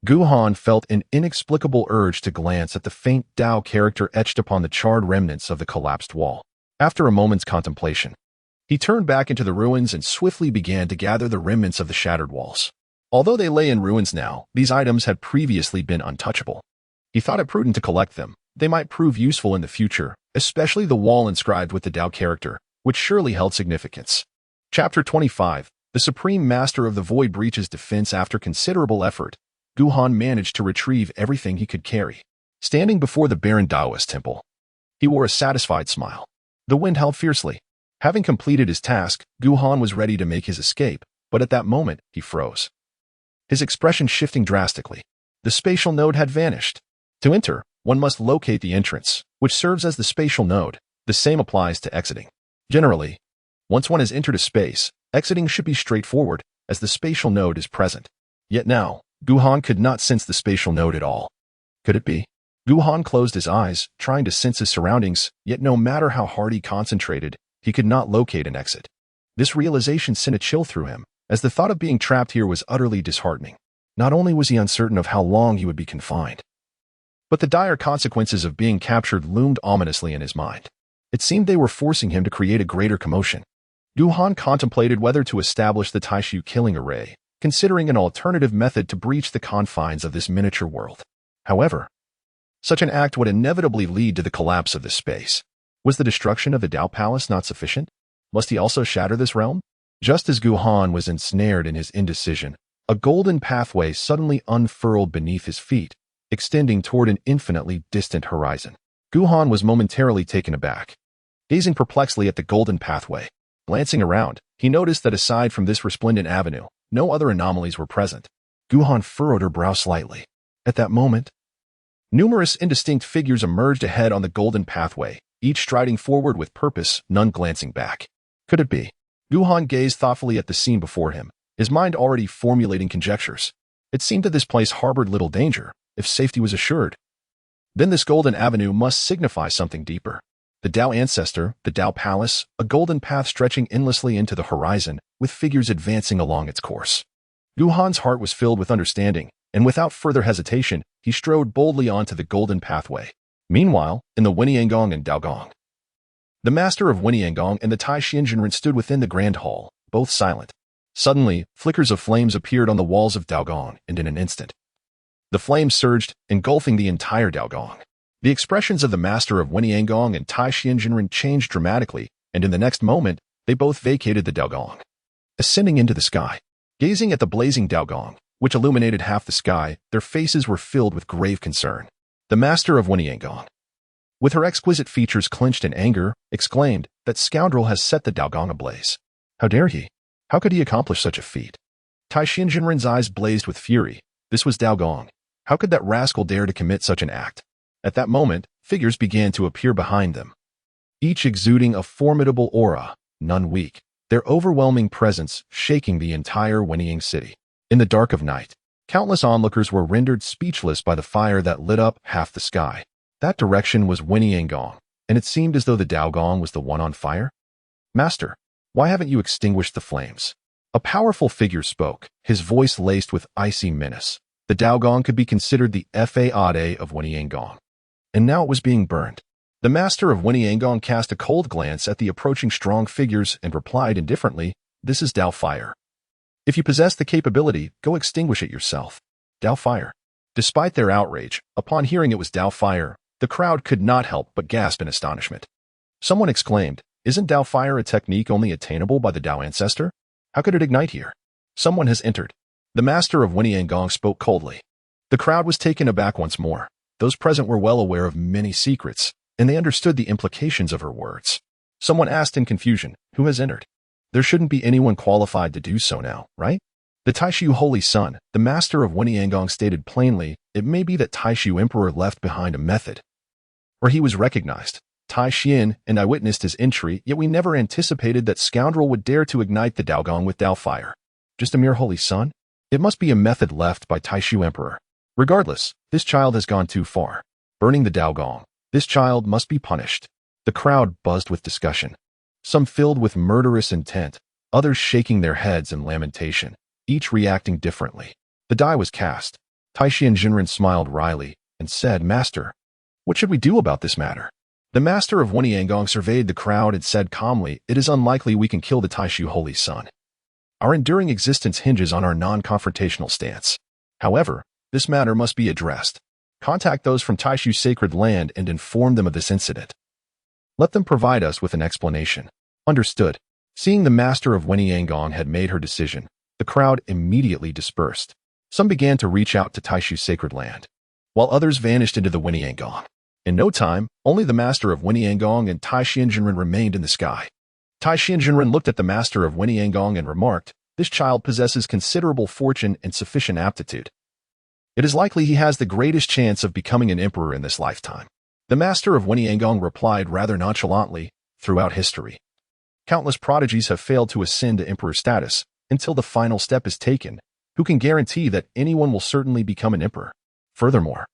Guhan felt an inexplicable urge to glance at the faint Tao character etched upon the charred remnants of the collapsed wall. After a moment's contemplation, he turned back into the ruins and swiftly began to gather the remnants of the shattered walls. Although they lay in ruins now, these items had previously been untouchable. He thought it prudent to collect them. They might prove useful in the future, especially the wall inscribed with the Tao character, which surely held significance. Chapter 25. The Supreme Master of the Void breaches defense. After considerable effort, Guhan managed to retrieve everything he could carry. Standing before the barren Taoist temple, he wore a satisfied smile. The wind howled fiercely. Having completed his task, Guhan was ready to make his escape, but at that moment, he froze. His expression shifting drastically. The spatial node had vanished. To enter, one must locate the entrance, which serves as the spatial node. The same applies to exiting. Generally, once one has entered a space, exiting should be straightforward, as the spatial node is present. Yet now, Guhan could not sense the spatial node at all. Could it be? Guhan closed his eyes, trying to sense his surroundings, yet no matter how hard he concentrated, he could not locate an exit. This realization sent a chill through him, as the thought of being trapped here was utterly disheartening. Not only was he uncertain of how long he would be confined, but the dire consequences of being captured loomed ominously in his mind. It seemed they were forcing him to create a greater commotion. Guhan contemplated whether to establish the Taishu killing array, considering an alternative method to breach the confines of this miniature world. However, such an act would inevitably lead to the collapse of this space. Was the destruction of the Dao Palace not sufficient? Must he also shatter this realm? Just as Guhan was ensnared in his indecision, a golden pathway suddenly unfurled beneath his feet, extending toward an infinitely distant horizon. Guhan was momentarily taken aback, gazing perplexly at the golden pathway. Glancing around, he noticed that aside from this resplendent avenue, no other anomalies were present. Guhan furrowed her brow slightly. At that moment, numerous indistinct figures emerged ahead on the golden pathway, each striding forward with purpose, none glancing back. Could it be? Guhan gazed thoughtfully at the scene before him, his mind already formulating conjectures. It seemed that this place harbored little danger, if safety was assured. Then this golden avenue must signify something deeper. The Dao Ancestor, the Dao Palace, a golden path stretching endlessly into the horizon, with figures advancing along its course. Guhan's heart was filled with understanding, and without further hesitation, he strode boldly onto the golden pathway. Meanwhile, in the Weniangong and Daogong, the master of Weniangong and the Tai Xianjinren stood within the grand hall, both silent. Suddenly, flickers of flames appeared on the walls of Daogong, and in an instant, the flames surged, engulfing the entire Daogong. The expressions of the master of Weniangong and Tai Xianjinren changed dramatically, and in the next moment, they both vacated the Daogong. Ascending into the sky, gazing at the blazing Daogong, which illuminated half the sky, their faces were filled with grave concern. The master of Weniangong, with her exquisite features clenched in anger, exclaimed, "That scoundrel has set the Daogong ablaze. How dare he? How could he accomplish such a feat?" Tai Xianjinren's eyes blazed with fury. This was Daogong. How could that rascal dare to commit such an act? At that moment, figures began to appear behind them, each exuding a formidable aura, none weak, their overwhelming presence shaking the entire Weniang city. In the dark of night, countless onlookers were rendered speechless by the fire that lit up half the sky. That direction was Weniangong, and it seemed as though the Daogong was the one on fire. "Master, why haven't you extinguished the flames?" A powerful figure spoke, his voice laced with icy menace. The Daogong could be considered the Faade of Weniangong, and now it was being burned. The master of Weniangong cast a cold glance at the approaching strong figures and replied indifferently, "This is Dao Fire. If you possess the capability, go extinguish it yourself." Dao Fire. Despite their outrage, upon hearing it was Dao Fire, the crowd could not help but gasp in astonishment. Someone exclaimed, "Isn't Dao Fire a technique only attainable by the Dao Ancestor? How could it ignite here?" Someone has entered. The master of Weniangong spoke coldly. The crowd was taken aback once more. Those present were well aware of many secrets, and they understood the implications of her words. Someone asked in confusion, "Who has entered?" There shouldn't be anyone qualified to do so now, right? The Taishu Holy Son, the master of Weniangong, stated plainly, "It may be that Taishu Emperor left behind a method, or he was recognized. Tai Xian and I witnessed his entry, yet we never anticipated that scoundrel would dare to ignite the Daogong with Dao Fire. Just a mere Holy Son? It must be a method left by Taishu Emperor. Regardless, this child has gone too far. Burning the Daogong. This child must be punished." The crowd buzzed with discussion, some filled with murderous intent, others shaking their heads in lamentation, each reacting differently. The die was cast. Tai Xianjinren smiled wryly and said, "Master, what should we do about this matter?" The master of Weniangong surveyed the crowd and said calmly, "It is unlikely we can kill the Taishu Holy Son. Our enduring existence hinges on our non-confrontational stance. However, this matter must be addressed. Contact those from Taishu's sacred land and inform them of this incident. Let them provide us with an explanation." Understood. Seeing the master of Weniangong had made her decision, the crowd immediately dispersed. Some began to reach out to Taishu's sacred land, while others vanished into the Weniangong. In no time, only the master of Weniangong and Tai Xianjinren remained in the sky. Tai Xianjunren looked at the master of Weniangong and remarked, "This child possesses considerable fortune and sufficient aptitude. It is likely he has the greatest chance of becoming an emperor in this lifetime." The master of Weniangong replied rather nonchalantly, "Throughout history, countless prodigies have failed to ascend to emperor status until the final step is taken. Who can guarantee that anyone will certainly become an emperor? Furthermore,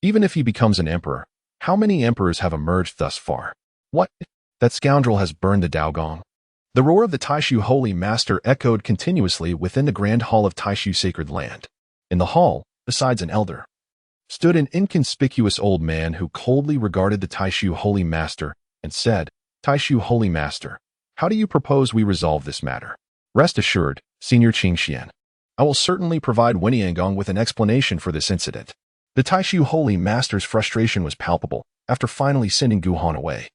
even if he becomes an emperor, how many emperors have emerged thus far? What? That scoundrel has burned the Daogong." The roar of the Taishu Holy Master echoed continuously within the grand hall of Taishu Sacred Land. In the hall, besides an elder, stood an inconspicuous old man who coldly regarded the Taishu Holy Master and said, "Taishu Holy Master, how do you propose we resolve this matter?" "Rest assured, Senior Qingxian, I will certainly provide Weniangong with an explanation for this incident." The Taishu Holy Master's frustration was palpable after finally sending Guhan away.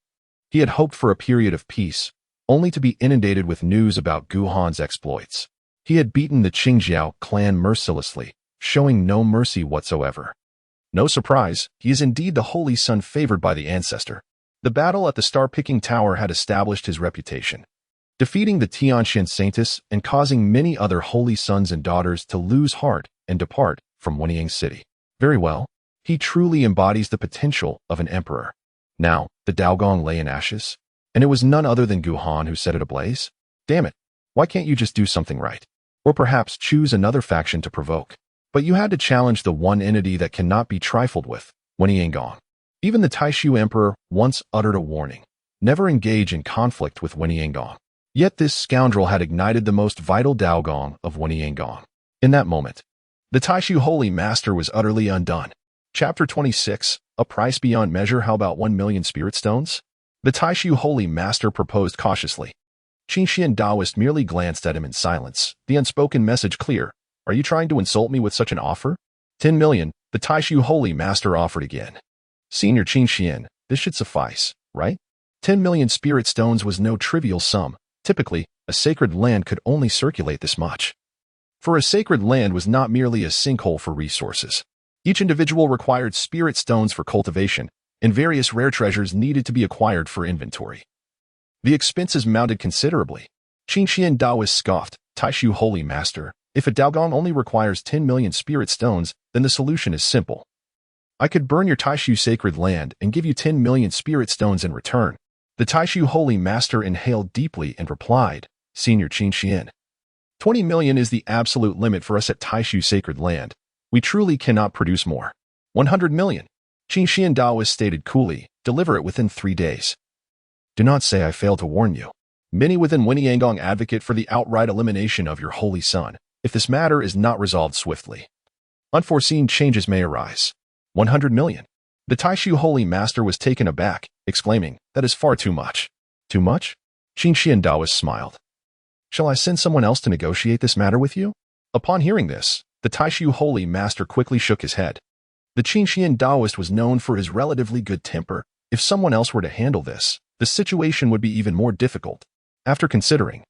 He had hoped for a period of peace, only to be inundated with news about Guhan's exploits. He had beaten the Qingjiao clan mercilessly, showing no mercy whatsoever. No surprise, he is indeed the holy son favored by the ancestor. The battle at the star-picking tower had established his reputation, defeating the Tianxian Saintus and causing many other holy sons and daughters to lose heart and depart from Wenyang City. Very well, he truly embodies the potential of an emperor. Now, the Daogong lay in ashes, and it was none other than Guhan who set it ablaze. Damn it, why can't you just do something right? Or perhaps choose another faction to provoke? But you had to challenge the one entity that cannot be trifled with, Weniangong. Even the Taishu Emperor once uttered a warning: never engage in conflict with Weniangong. Yet this scoundrel had ignited the most vital Daogong of Weniangong. In that moment, the Taishu Holy Master was utterly undone. Chapter 26, A Price Beyond Measure. How about 1,000,000 spirit stones? The Taishu Holy Master proposed cautiously. Qingxian Daoist merely glanced at him in silence, the unspoken message clear: "Are you trying to insult me with such an offer?" 10 million, the Taishu Holy Master offered again. "Senior Qingxian, this should suffice, right?" 10 million spirit stones was no trivial sum. Typically, a sacred land could only circulate this much. For a sacred land was not merely a sinkhole for resources. Each individual required spirit stones for cultivation, and various rare treasures needed to be acquired for inventory. The expenses mounted considerably. Qingxian Daoist scoffed, "Taishu Holy Master, if a Daogong only requires 10 million spirit stones, then the solution is simple. I could burn your Taishu sacred land and give you 10 million spirit stones in return." The Taishu Holy Master inhaled deeply and replied, "Senior Qingxian, 20 million is the absolute limit for us at Taishu sacred land. We truly cannot produce more." 100 million. Qingxian Daoist stated coolly, "Deliver it within 3 days." "Do not say I failed to warn you. Many within Weniangong advocate for the outright elimination of your holy son if this matter is not resolved swiftly. Unforeseen changes may arise." 100 million. The Taishu Holy Master was taken aback, exclaiming, "That is far too much." "Too much?" Qingxian Daoist smiled. "Shall I send someone else to negotiate this matter with you?" Upon hearing this, the Taishu Holy Master quickly shook his head. The Qingxian Daoist was known for his relatively good temper. If someone else were to handle this, the situation would be even more difficult. After considering,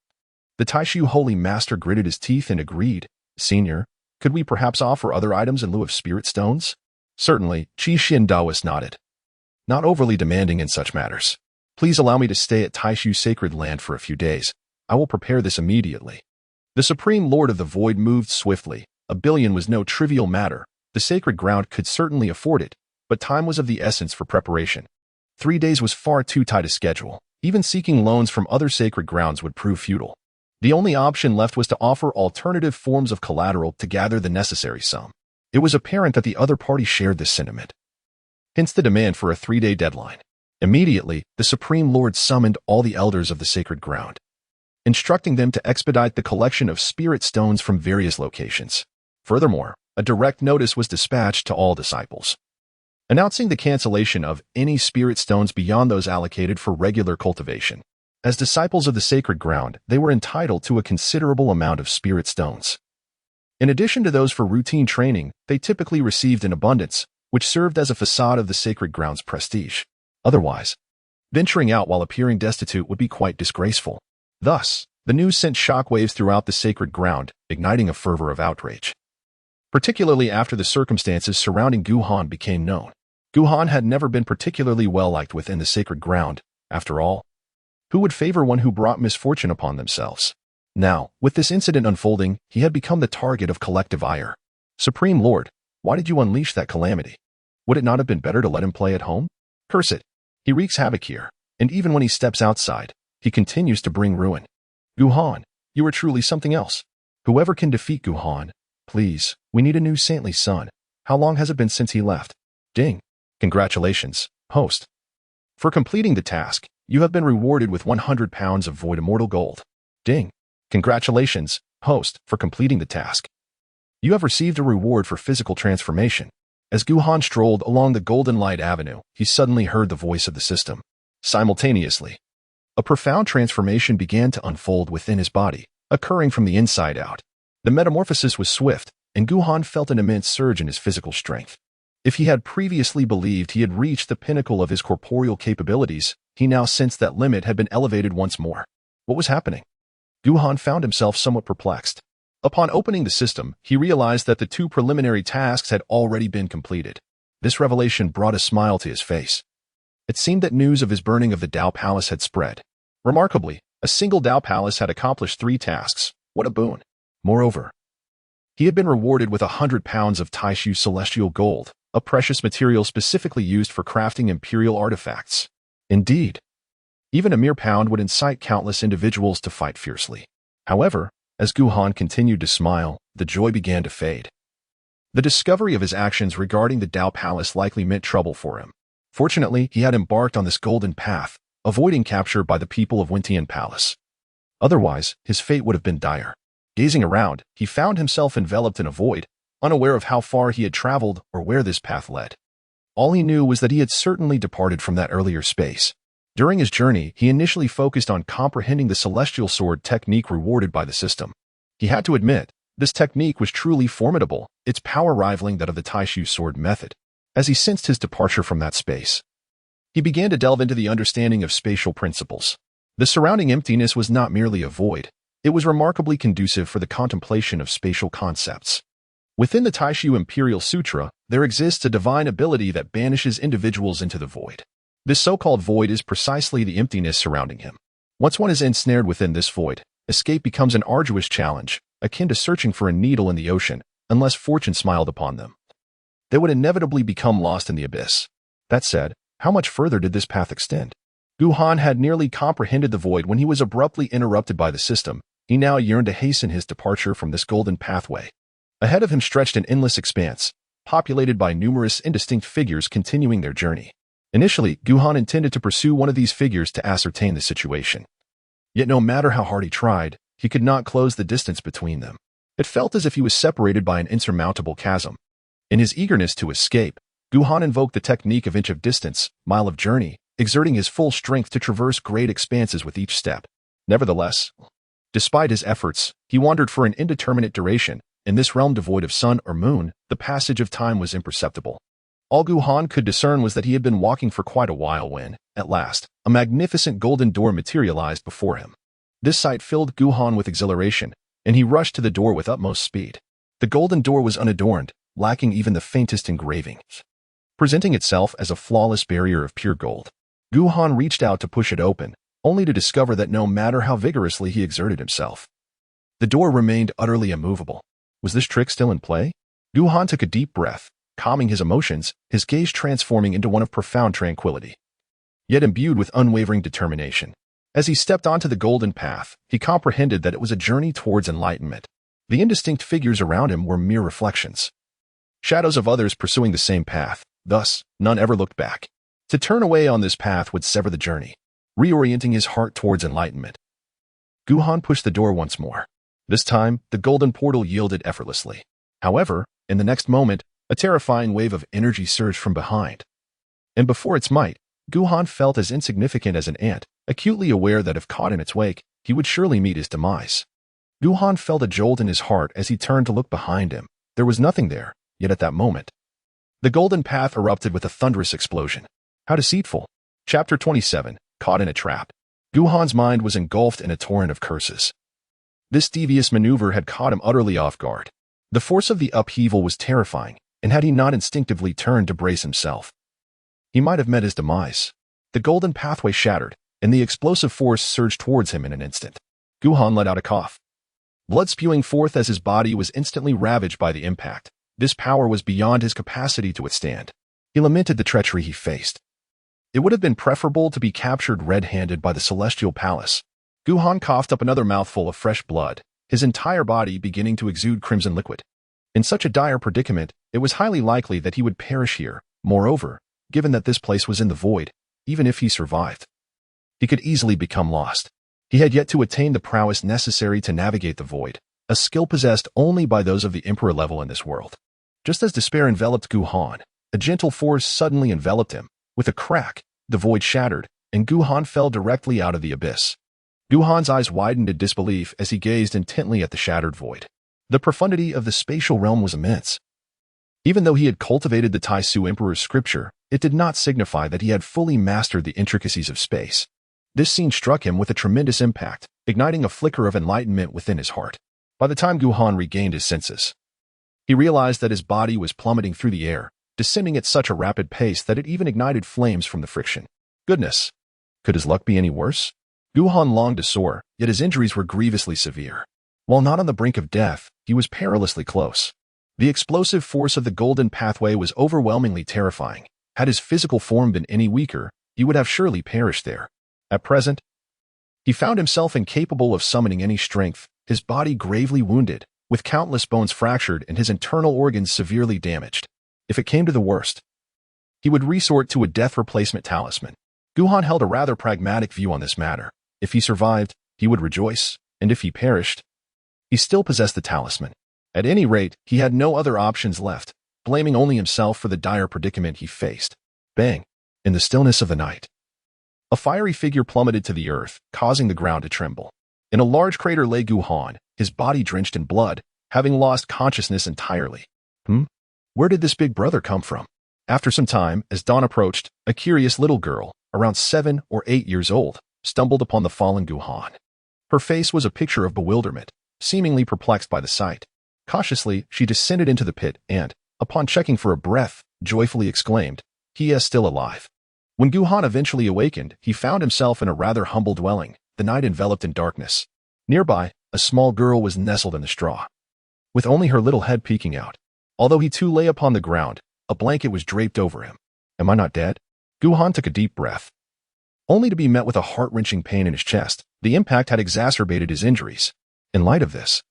the Taishu Holy Master gritted his teeth and agreed, "Senior, could we perhaps offer other items in lieu of spirit stones?" "Certainly," Qingxian Daoist nodded. "Not overly demanding in such matters. Please allow me to stay at Taishu Sacred Land for a few days. I will prepare this immediately." The Supreme Lord of the Void moved swiftly. 1 billion was no trivial matter. The sacred ground could certainly afford it, but time was of the essence for preparation. 3 days was far too tight a schedule. Even seeking loans from other sacred grounds would prove futile. The only option left was to offer alternative forms of collateral to gather the necessary sum. It was apparent that the other party shared this sentiment. Hence the demand for a 3-day deadline. Immediately, the Supreme Lord summoned all the elders of the sacred ground, instructing them to expedite the collection of spirit stones from various locations. Furthermore, a direct notice was dispatched to all disciples, announcing the cancellation of any spirit stones beyond those allocated for regular cultivation. As disciples of the sacred ground, they were entitled to a considerable amount of spirit stones. In addition to those for routine training, they typically received in abundance, which served as a facade of the sacred ground's prestige. Otherwise, venturing out while appearing destitute would be quite disgraceful. Thus, the news sent shockwaves throughout the sacred ground, igniting a fervor of outrage, particularly after the circumstances surrounding Guhan became known. Guhan had never been particularly well-liked within the sacred ground, after all. Who would favor one who brought misfortune upon themselves? Now, with this incident unfolding, he had become the target of collective ire. Supreme Lord, why did you unleash that calamity? Would it not have been better to let him play at home? Curse it. He wreaks havoc here, and even when he steps outside, he continues to bring ruin. Guhan, you are truly something else. Whoever can defeat Guhan, please, we need a new saintly son. How long has it been since he left? Ding. Congratulations, host. For completing the task, you have been rewarded with 100 pounds of void immortal gold. Ding. Congratulations, host, for completing the task. You have received a reward for physical transformation. As Guhan strolled along the Golden Light Avenue, he suddenly heard the voice of the system. Simultaneously, a profound transformation began to unfold within his body, occurring from the inside out. The metamorphosis was swift, and Guhan felt an immense surge in his physical strength. If he had previously believed he had reached the pinnacle of his corporeal capabilities, he now sensed that limit had been elevated once more. What was happening? Guhan found himself somewhat perplexed. Upon opening the system, he realized that the 2 preliminary tasks had already been completed. This revelation brought a smile to his face. It seemed that news of his burning of the Tao Palace had spread. Remarkably, a single Tao Palace had accomplished 3 tasks. What a boon! Moreover, he had been rewarded with 100 pounds of Taishu celestial gold, a precious material specifically used for crafting imperial artifacts. Indeed, even a mere pound would incite countless individuals to fight fiercely. However, as Guhan continued to smile, the joy began to fade. The discovery of his actions regarding the Tao Palace likely meant trouble for him. Fortunately, he had embarked on this golden path, avoiding capture by the people of Wintian Palace. Otherwise, his fate would have been dire. Gazing around, he found himself enveloped in a void, unaware of how far he had traveled or where this path led. All he knew was that he had certainly departed from that earlier space. During his journey, he initially focused on comprehending the celestial sword technique rewarded by the system. He had to admit, this technique was truly formidable, its power rivaling that of the Taishu sword method. As he sensed his departure from that space, he began to delve into the understanding of spatial principles. The surrounding emptiness was not merely a void, it was remarkably conducive for the contemplation of spatial concepts. Within the Taishu Imperial Sutra, there exists a divine ability that banishes individuals into the void. This so-called void is precisely the emptiness surrounding him. Once one is ensnared within this void, escape becomes an arduous challenge, akin to searching for a needle in the ocean, unless fortune smiled upon them. They would inevitably become lost in the abyss. That said, how much further did this path extend? Guhan had nearly comprehended the void when he was abruptly interrupted by the system. He now yearned to hasten his departure from this golden pathway. Ahead of him stretched an endless expanse, populated by numerous indistinct figures continuing their journey. Initially, Guhan intended to pursue one of these figures to ascertain the situation. Yet no matter how hard he tried, he could not close the distance between them. It felt as if he was separated by an insurmountable chasm. In his eagerness to escape, Guhan invoked the technique of inch of distance, mile of journey, exerting his full strength to traverse great expanses with each step. Nevertheless, despite his efforts, he wandered for an indeterminate duration. In this realm devoid of sun or moon, the passage of time was imperceptible. All Guhan could discern was that he had been walking for quite a while when, at last, a magnificent golden door materialized before him. This sight filled Guhan with exhilaration, and he rushed to the door with utmost speed. The golden door was unadorned, lacking even the faintest engraving, presenting itself as a flawless barrier of pure gold. Guhan reached out to push it open, only to discover that no matter how vigorously he exerted himself, the door remained utterly immovable. Was this trick still in play? Guhan took a deep breath, calming his emotions, his gaze transforming into one of profound tranquility, yet imbued with unwavering determination. As he stepped onto the golden path, he comprehended that it was a journey towards enlightenment. The indistinct figures around him were mere reflections, shadows of others pursuing the same path. Thus, none ever looked back. To turn away on this path would sever the journey, reorienting his heart towards enlightenment. Guhan pushed the door once more. This time, the golden portal yielded effortlessly. However, in the next moment, a terrifying wave of energy surged from behind. And before its might, Guhan felt as insignificant as an ant, acutely aware that if caught in its wake, he would surely meet his demise. Guhan felt a jolt in his heart as he turned to look behind him. There was nothing there, yet at that moment, the golden path erupted with a thunderous explosion. How deceitful. Chapter 27, Caught in a Trap. Guhan's mind was engulfed in a torrent of curses. This devious maneuver had caught him utterly off guard. The force of the upheaval was terrifying, and had he not instinctively turned to brace himself, he might have met his demise. The golden pathway shattered, and the explosive force surged towards him in an instant. Guhan let out a cough, blood spewing forth as his body was instantly ravaged by the impact. This power was beyond his capacity to withstand. He lamented the treachery he faced. It would have been preferable to be captured red-handed by the Celestial Palace. Guhan coughed up another mouthful of fresh blood, his entire body beginning to exude crimson liquid. In such a dire predicament, it was highly likely that he would perish here. Moreover, given that this place was in the void, even if he survived, he could easily become lost. He had yet to attain the prowess necessary to navigate the void, a skill possessed only by those of the Emperor level in this world. Just as despair enveloped Guhan, a gentle force suddenly enveloped him. With a crack, the void shattered, and Guhan fell directly out of the abyss. Guhan's eyes widened in disbelief as he gazed intently at the shattered void. The profundity of the spatial realm was immense. Even though he had cultivated the Taisu Emperor's scripture, it did not signify that he had fully mastered the intricacies of space. This scene struck him with a tremendous impact, igniting a flicker of enlightenment within his heart. By the time Guhan regained his senses, he realized that his body was plummeting through the air, descending at such a rapid pace that it even ignited flames from the friction. Goodness! Could his luck be any worse? Guhan longed to soar, yet his injuries were grievously severe. While not on the brink of death, he was perilously close. The explosive force of the golden pathway was overwhelmingly terrifying. Had his physical form been any weaker, he would have surely perished there. At present, he found himself incapable of summoning any strength, his body gravely wounded, with countless bones fractured and his internal organs severely damaged. If it came to the worst, he would resort to a death replacement talisman. Guhan held a rather pragmatic view on this matter. If he survived, he would rejoice, and if he perished, he still possessed the talisman. At any rate, he had no other options left, blaming only himself for the dire predicament he faced. Bang! In the stillness of the night, a fiery figure plummeted to the earth, causing the ground to tremble. In a large crater lay Guhan, his body drenched in blood, having lost consciousness entirely. Where did this big brother come from? After some time, as dawn approached, a curious little girl, around 7 or 8 years old, stumbled upon the fallen Guhan. Her face was a picture of bewilderment, seemingly perplexed by the sight. Cautiously, she descended into the pit and, upon checking for a breath, joyfully exclaimed, "He is still alive." When Guhan eventually awakened, he found himself in a rather humble dwelling, the night enveloped in darkness. Nearby, a small girl was nestled in the straw, with only her little head peeking out. Although he too lay upon the ground, a blanket was draped over him. Am I not dead? Guhan took a deep breath, only to be met with a heart-wrenching pain in his chest. The impact had exacerbated his injuries. In light of this,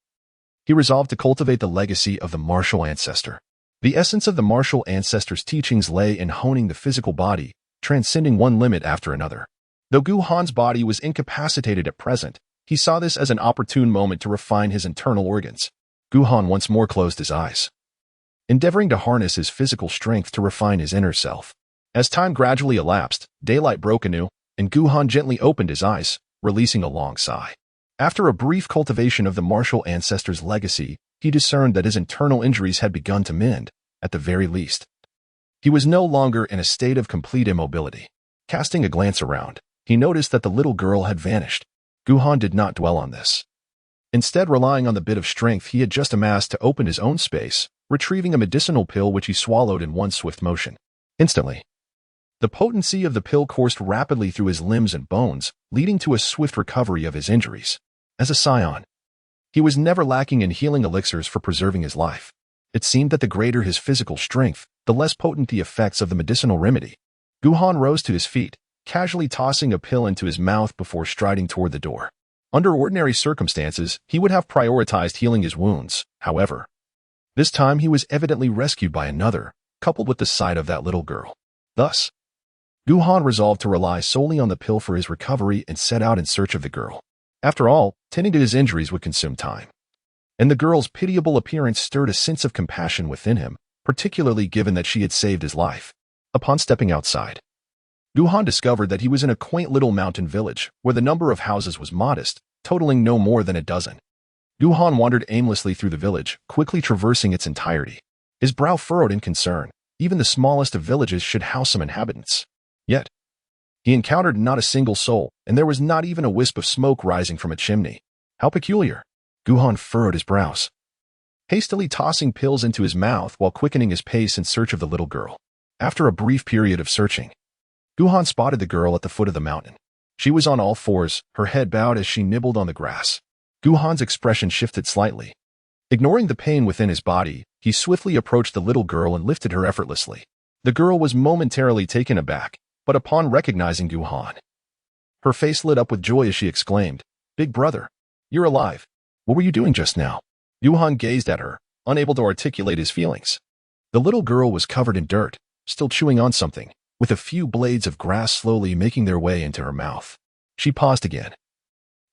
he resolved to cultivate the legacy of the martial ancestor. The essence of the martial ancestor's teachings lay in honing the physical body, transcending one limit after another. Though Guhan's body was incapacitated at present, he saw this as an opportune moment to refine his internal organs. Guhan once more closed his eyes, endeavoring to harness his physical strength to refine his inner self. As time gradually elapsed, daylight broke anew, and Guhan gently opened his eyes, releasing a long sigh. After a brief cultivation of the martial ancestor's legacy, he discerned that his internal injuries had begun to mend, at the very least. He was no longer in a state of complete immobility. Casting a glance around, he noticed that the little girl had vanished. Guhan did not dwell on this. Instead, relying on the bit of strength he had just amassed to open his own space, retrieving a medicinal pill which he swallowed in one swift motion. Instantly, the potency of the pill coursed rapidly through his limbs and bones, leading to a swift recovery of his injuries. As a scion, he was never lacking in healing elixirs for preserving his life. It seemed that the greater his physical strength, the less potent the effects of the medicinal remedy. Guhan rose to his feet, casually tossing a pill into his mouth before striding toward the door. Under ordinary circumstances, he would have prioritized healing his wounds. However, this time he was evidently rescued by another, coupled with the sight of that little girl. Thus, Guhan resolved to rely solely on the pill for his recovery and set out in search of the girl. After all, tending to his injuries would consume time. And the girl's pitiable appearance stirred a sense of compassion within him, particularly given that she had saved his life. Upon stepping outside, Guhan discovered that he was in a quaint little mountain village, where the number of houses was modest, totaling no more than a dozen. Guhan wandered aimlessly through the village, quickly traversing its entirety. His brow furrowed in concern. Even the smallest of villages should house some inhabitants. Yet, he encountered not a single soul, and there was not even a wisp of smoke rising from a chimney. How peculiar! Guhan furrowed his brows, hastily tossing pills into his mouth while quickening his pace in search of the little girl. After a brief period of searching, Guhan spotted the girl at the foot of the mountain. She was on all fours, her head bowed as she nibbled on the grass. Guhan's expression shifted slightly. Ignoring the pain within his body, he swiftly approached the little girl and lifted her effortlessly. The girl was momentarily taken aback, but upon recognizing Guhan, her face lit up with joy as she exclaimed, "Big brother, you're alive. What were you doing just now?" Guhan gazed at her, unable to articulate his feelings. The little girl was covered in dirt, still chewing on something, with a few blades of grass slowly making their way into her mouth. She paused again,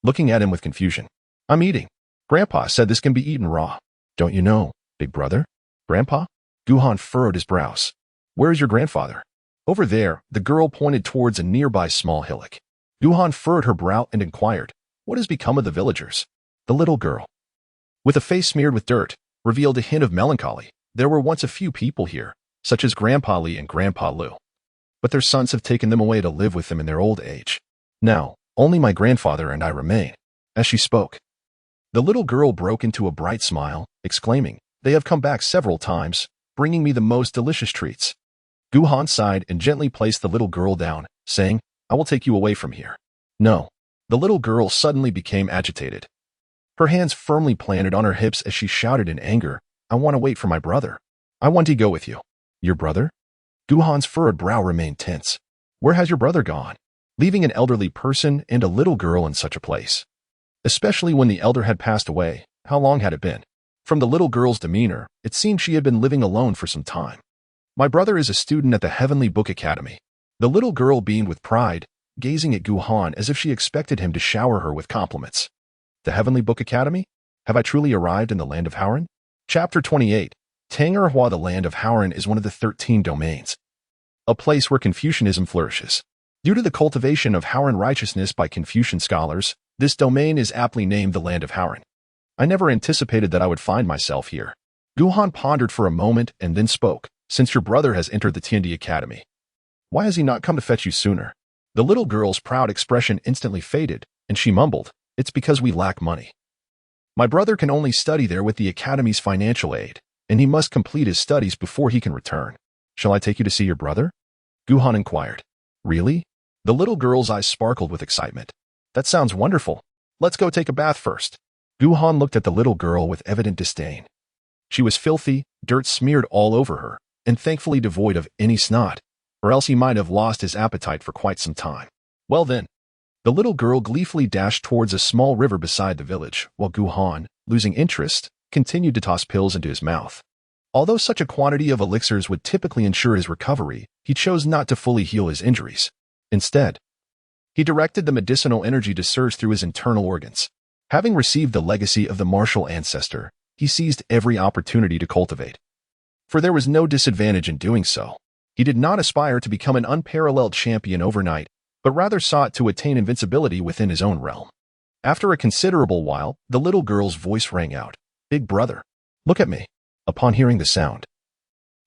looking at him with confusion. "I'm eating. Grandpa said this can be eaten raw. Don't you know, big brother?" "Grandpa?" Guhan furrowed his brows. "Where is your grandfather?" "Over there." The girl pointed towards a nearby small hillock. Guhan furrowed her brow and inquired, "What has become of the villagers?" The little girl, with a face smeared with dirt, revealed a hint of melancholy. "There were once a few people here, such as Grandpa Lee and Grandpa Lu. But their sons have taken them away to live with them in their old age. Now, only my grandfather and I remain." As she spoke, the little girl broke into a bright smile, exclaiming, "They have come back several times, bringing me the most delicious treats." Guhan sighed and gently placed the little girl down, saying, "I will take you away from here." "No." The little girl suddenly became agitated. Her hands firmly planted on her hips as she shouted in anger, "I want to wait for my brother. I want to go with you." "Your brother?" Guhan's furrowed brow remained tense. "Where has your brother gone?" Leaving an elderly person and a little girl in such a place, especially when the elder had passed away. How long had it been? From the little girl's demeanor, it seemed she had been living alone for some time. "My brother is a student at the Heavenly Book Academy." The little girl beamed with pride, gazing at Guhan as if she expected him to shower her with compliments. "The Heavenly Book Academy? Have I truly arrived in the land of Howren?" Chapter 28. Tangerhua. The land of Howren is one of the 13 domains, a place where Confucianism flourishes. Due to the cultivation of Howren righteousness by Confucian scholars, this domain is aptly named the land of Howren. "I never anticipated that I would find myself here." Guhan pondered for a moment and then spoke, "Since your brother has entered the Tiandi Academy, why has he not come to fetch you sooner?" The little girl's proud expression instantly faded, and she mumbled, "It's because we lack money. My brother can only study there with the Academy's financial aid, and he must complete his studies before he can return." "Shall I take you to see your brother?" Guhan inquired. "Really?" The little girl's eyes sparkled with excitement. "That sounds wonderful. Let's go take a bath first." Guhan looked at the little girl with evident disdain. She was filthy, dirt smeared all over her, and thankfully devoid of any snot, or else he might have lost his appetite for quite some time. "Well then." The little girl gleefully dashed towards a small river beside the village, while Guhan, losing interest, continued to toss pills into his mouth. Although such a quantity of elixirs would typically ensure his recovery, he chose not to fully heal his injuries. Instead, he directed the medicinal energy to surge through his internal organs. Having received the legacy of the martial ancestor, he seized every opportunity to cultivate. For there was no disadvantage in doing so. He did not aspire to become an unparalleled champion overnight, but rather sought to attain invincibility within his own realm. After a considerable while, the little girl's voice rang out, "Big brother, look at me." Upon hearing the sound,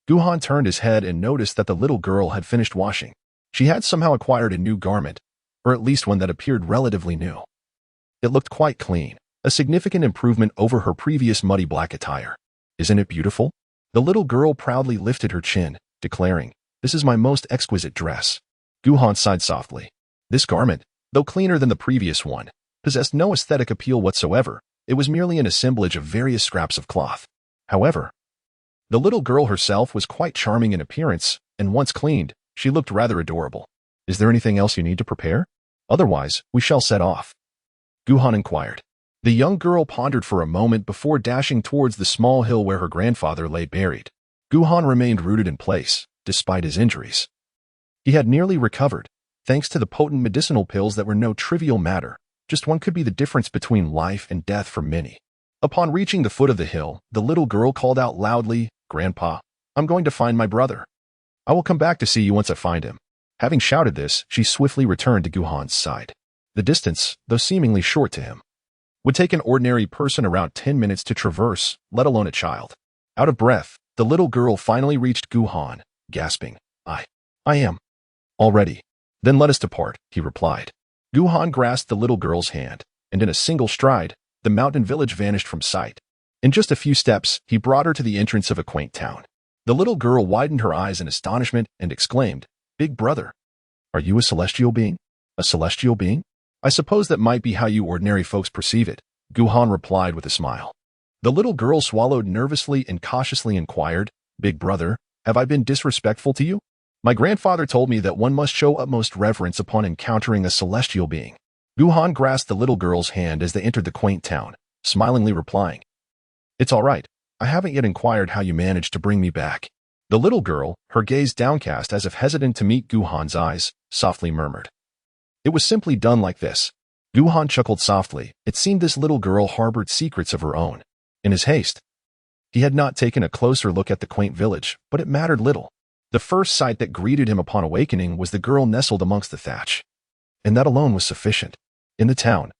Guhan turned his head and noticed that the little girl had finished washing. She had somehow acquired a new garment, or at least one that appeared relatively new. It looked quite clean, a significant improvement over her previous muddy black attire. "Isn't it beautiful?" The little girl proudly lifted her chin, declaring, "This is my most exquisite dress." Guhan sighed softly. This garment, though cleaner than the previous one, possessed no aesthetic appeal whatsoever. It was merely an assemblage of various scraps of cloth. However, the little girl herself was quite charming in appearance, and once cleaned, she looked rather adorable. "Is there anything else you need to prepare? Otherwise, we shall set off." Guhan inquired. The young girl pondered for a moment before dashing towards the small hill where her grandfather lay buried. Guhan remained rooted in place, despite his injuries. He had nearly recovered, thanks to the potent medicinal pills that were no trivial matter. Just one could be the difference between life and death for many. Upon reaching the foot of the hill, the little girl called out loudly, "Grandpa, I'm going to find my brother. I will come back to see you once I find him." Having shouted this, she swiftly returned to Guhan's side. The distance, though seemingly short to him, would take an ordinary person around 10 minutes to traverse, let alone a child. Out of breath, the little girl finally reached Guhan, gasping, I am. Already. Then let us depart," he replied. Guhan grasped the little girl's hand, and in a single stride, the mountain village vanished from sight. In just a few steps, he brought her to the entrance of a quaint town. The little girl widened her eyes in astonishment and exclaimed, "Big brother, are you a celestial being?" A celestial being? I suppose that might be how you ordinary folks perceive it, Guhan replied with a smile. The little girl swallowed nervously and cautiously inquired, Big brother, have I been disrespectful to you? My grandfather told me that one must show utmost reverence upon encountering a celestial being. Guhan grasped the little girl's hand as they entered the quaint town, smilingly replying, It's all right. I haven't yet inquired how you managed to bring me back. The little girl, her gaze downcast as if hesitant to meet Guhan's eyes, softly murmured. It was simply done like this. Guhan chuckled softly. It seemed this little girl harbored secrets of her own. In his haste, he had not taken a closer look at the quaint village, but it mattered little. The first sight that greeted him upon awakening was the girl nestled amongst the thatch. And that alone was sufficient. In the town,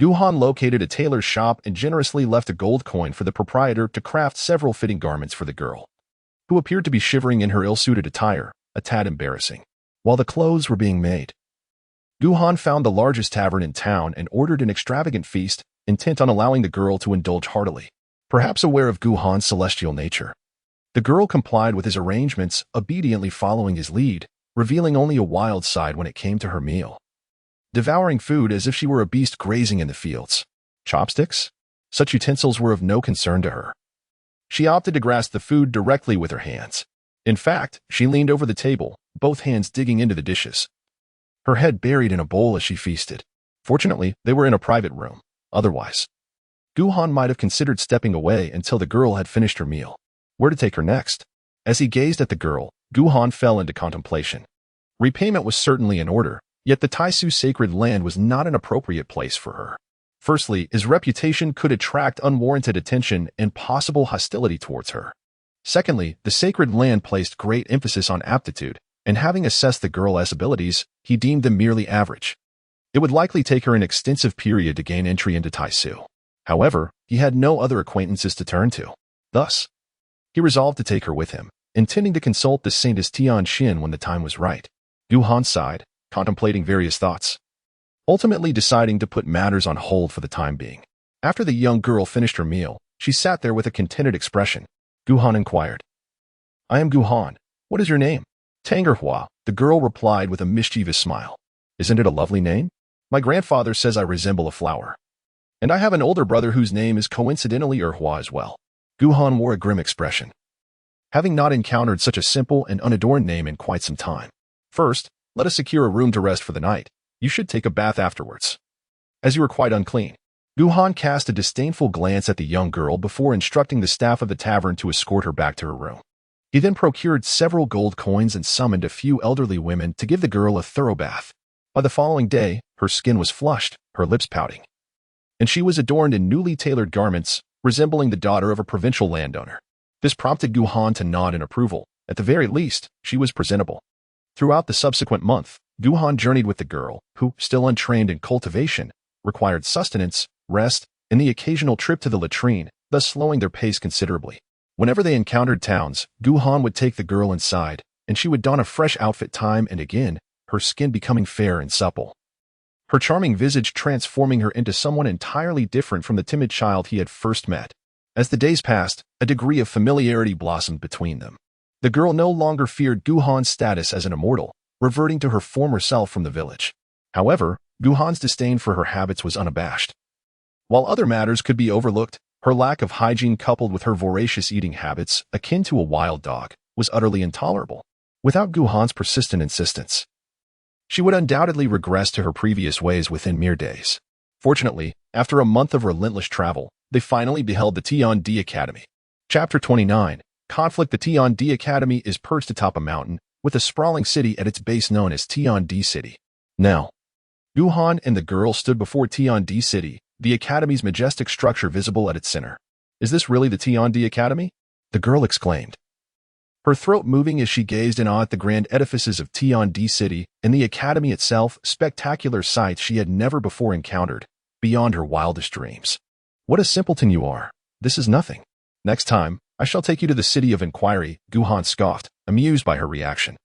Guhan located a tailor's shop and generously left a gold coin for the proprietor to craft several fitting garments for the girl, who appeared to be shivering in her ill-suited attire, a tad embarrassing. While the clothes were being made, Guhan found the largest tavern in town and ordered an extravagant feast, intent on allowing the girl to indulge heartily. Perhaps aware of Guhan's celestial nature, the girl complied with his arrangements, obediently following his lead, revealing only a wild side when it came to her meal. Devouring food as if she were a beast grazing in the fields. Chopsticks? Such utensils were of no concern to her. She opted to grasp the food directly with her hands. In fact, she leaned over the table, both hands digging into the dishes, her head buried in a bowl as she feasted. Fortunately, they were in a private room. Otherwise, Guhan might have considered stepping away until the girl had finished her meal. Where to take her next? As he gazed at the girl, Guhan fell into contemplation. Repayment was certainly in order, yet the Taisu sacred land was not an appropriate place for her. Firstly, his reputation could attract unwarranted attention and possible hostility towards her. Secondly, the sacred land placed great emphasis on aptitude, and having assessed the girl's abilities, he deemed them merely average. It would likely take her an extensive period to gain entry into Taisu. However, he had no other acquaintances to turn to. Thus, he resolved to take her with him, intending to consult the Saintess Tian Xin when the time was right. Guhan sighed, contemplating various thoughts, ultimately deciding to put matters on hold for the time being. After the young girl finished her meal, she sat there with a contented expression. Guhan inquired, I am Guhan. What is your name? Tangerhua, the girl replied with a mischievous smile. Isn't it a lovely name? My grandfather says I resemble a flower. And I have an older brother whose name is coincidentally Erhua as well. Guhan wore a grim expression, having not encountered such a simple and unadorned name in quite some time. First, let us secure a room to rest for the night. You should take a bath afterwards, as you are quite unclean. Guhan cast a disdainful glance at the young girl before instructing the staff of the tavern to escort her back to her room. He then procured several gold coins and summoned a few elderly women to give the girl a thorough bath. By the following day, her skin was flushed, her lips pouting, and she was adorned in newly tailored garments, resembling the daughter of a provincial landowner. This prompted Guhan to nod in approval. At the very least, she was presentable. Throughout the subsequent month, Guhan journeyed with the girl, who, still untrained in cultivation, required sustenance, rest, and the occasional trip to the latrine, thus slowing their pace considerably. Whenever they encountered towns, Guhan would take the girl inside, and she would don a fresh outfit time and again, her skin becoming fair and supple, her charming visage transforming her into someone entirely different from the timid child he had first met. As the days passed, a degree of familiarity blossomed between them. The girl no longer feared Guhan's status as an immortal, reverting to her former self from the village. However, Guhan's disdain for her habits was unabashed. While other matters could be overlooked, her lack of hygiene coupled with her voracious eating habits, akin to a wild dog, was utterly intolerable. Without Guhan's persistent insistence, she would undoubtedly regress to her previous ways within mere days. Fortunately, after a month of relentless travel, they finally beheld the Tian-Di Academy. Chapter 29. Conflict. The Tian-Di Academy is perched atop a mountain, with a sprawling city at its base known as Tian-Di City. Now, Guhan and the girl stood before Tian-Di City, the academy's majestic structure visible at its center. Is this really the Tian-Di Academy? The girl exclaimed, her throat moving as she gazed in awe at the grand edifices of Tian-Di City and the academy itself, spectacular sights she had never before encountered, beyond her wildest dreams. What a simpleton you are. This is nothing. Next time, I shall take you to the city of inquiry, Guhan scoffed, amused by her reaction.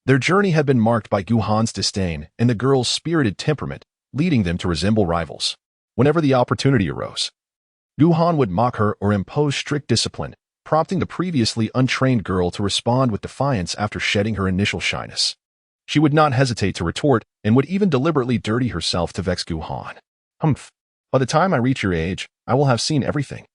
Their journey had been marked by Guhan's disdain and the girl's spirited temperament, leading them to resemble rivals. Whenever the opportunity arose, Guhan would mock her or impose strict discipline, prompting the previously untrained girl to respond with defiance after shedding her initial shyness. She would not hesitate to retort and would even deliberately dirty herself to vex Gu Han. Humph. By the time I reach your age, I will have seen everything.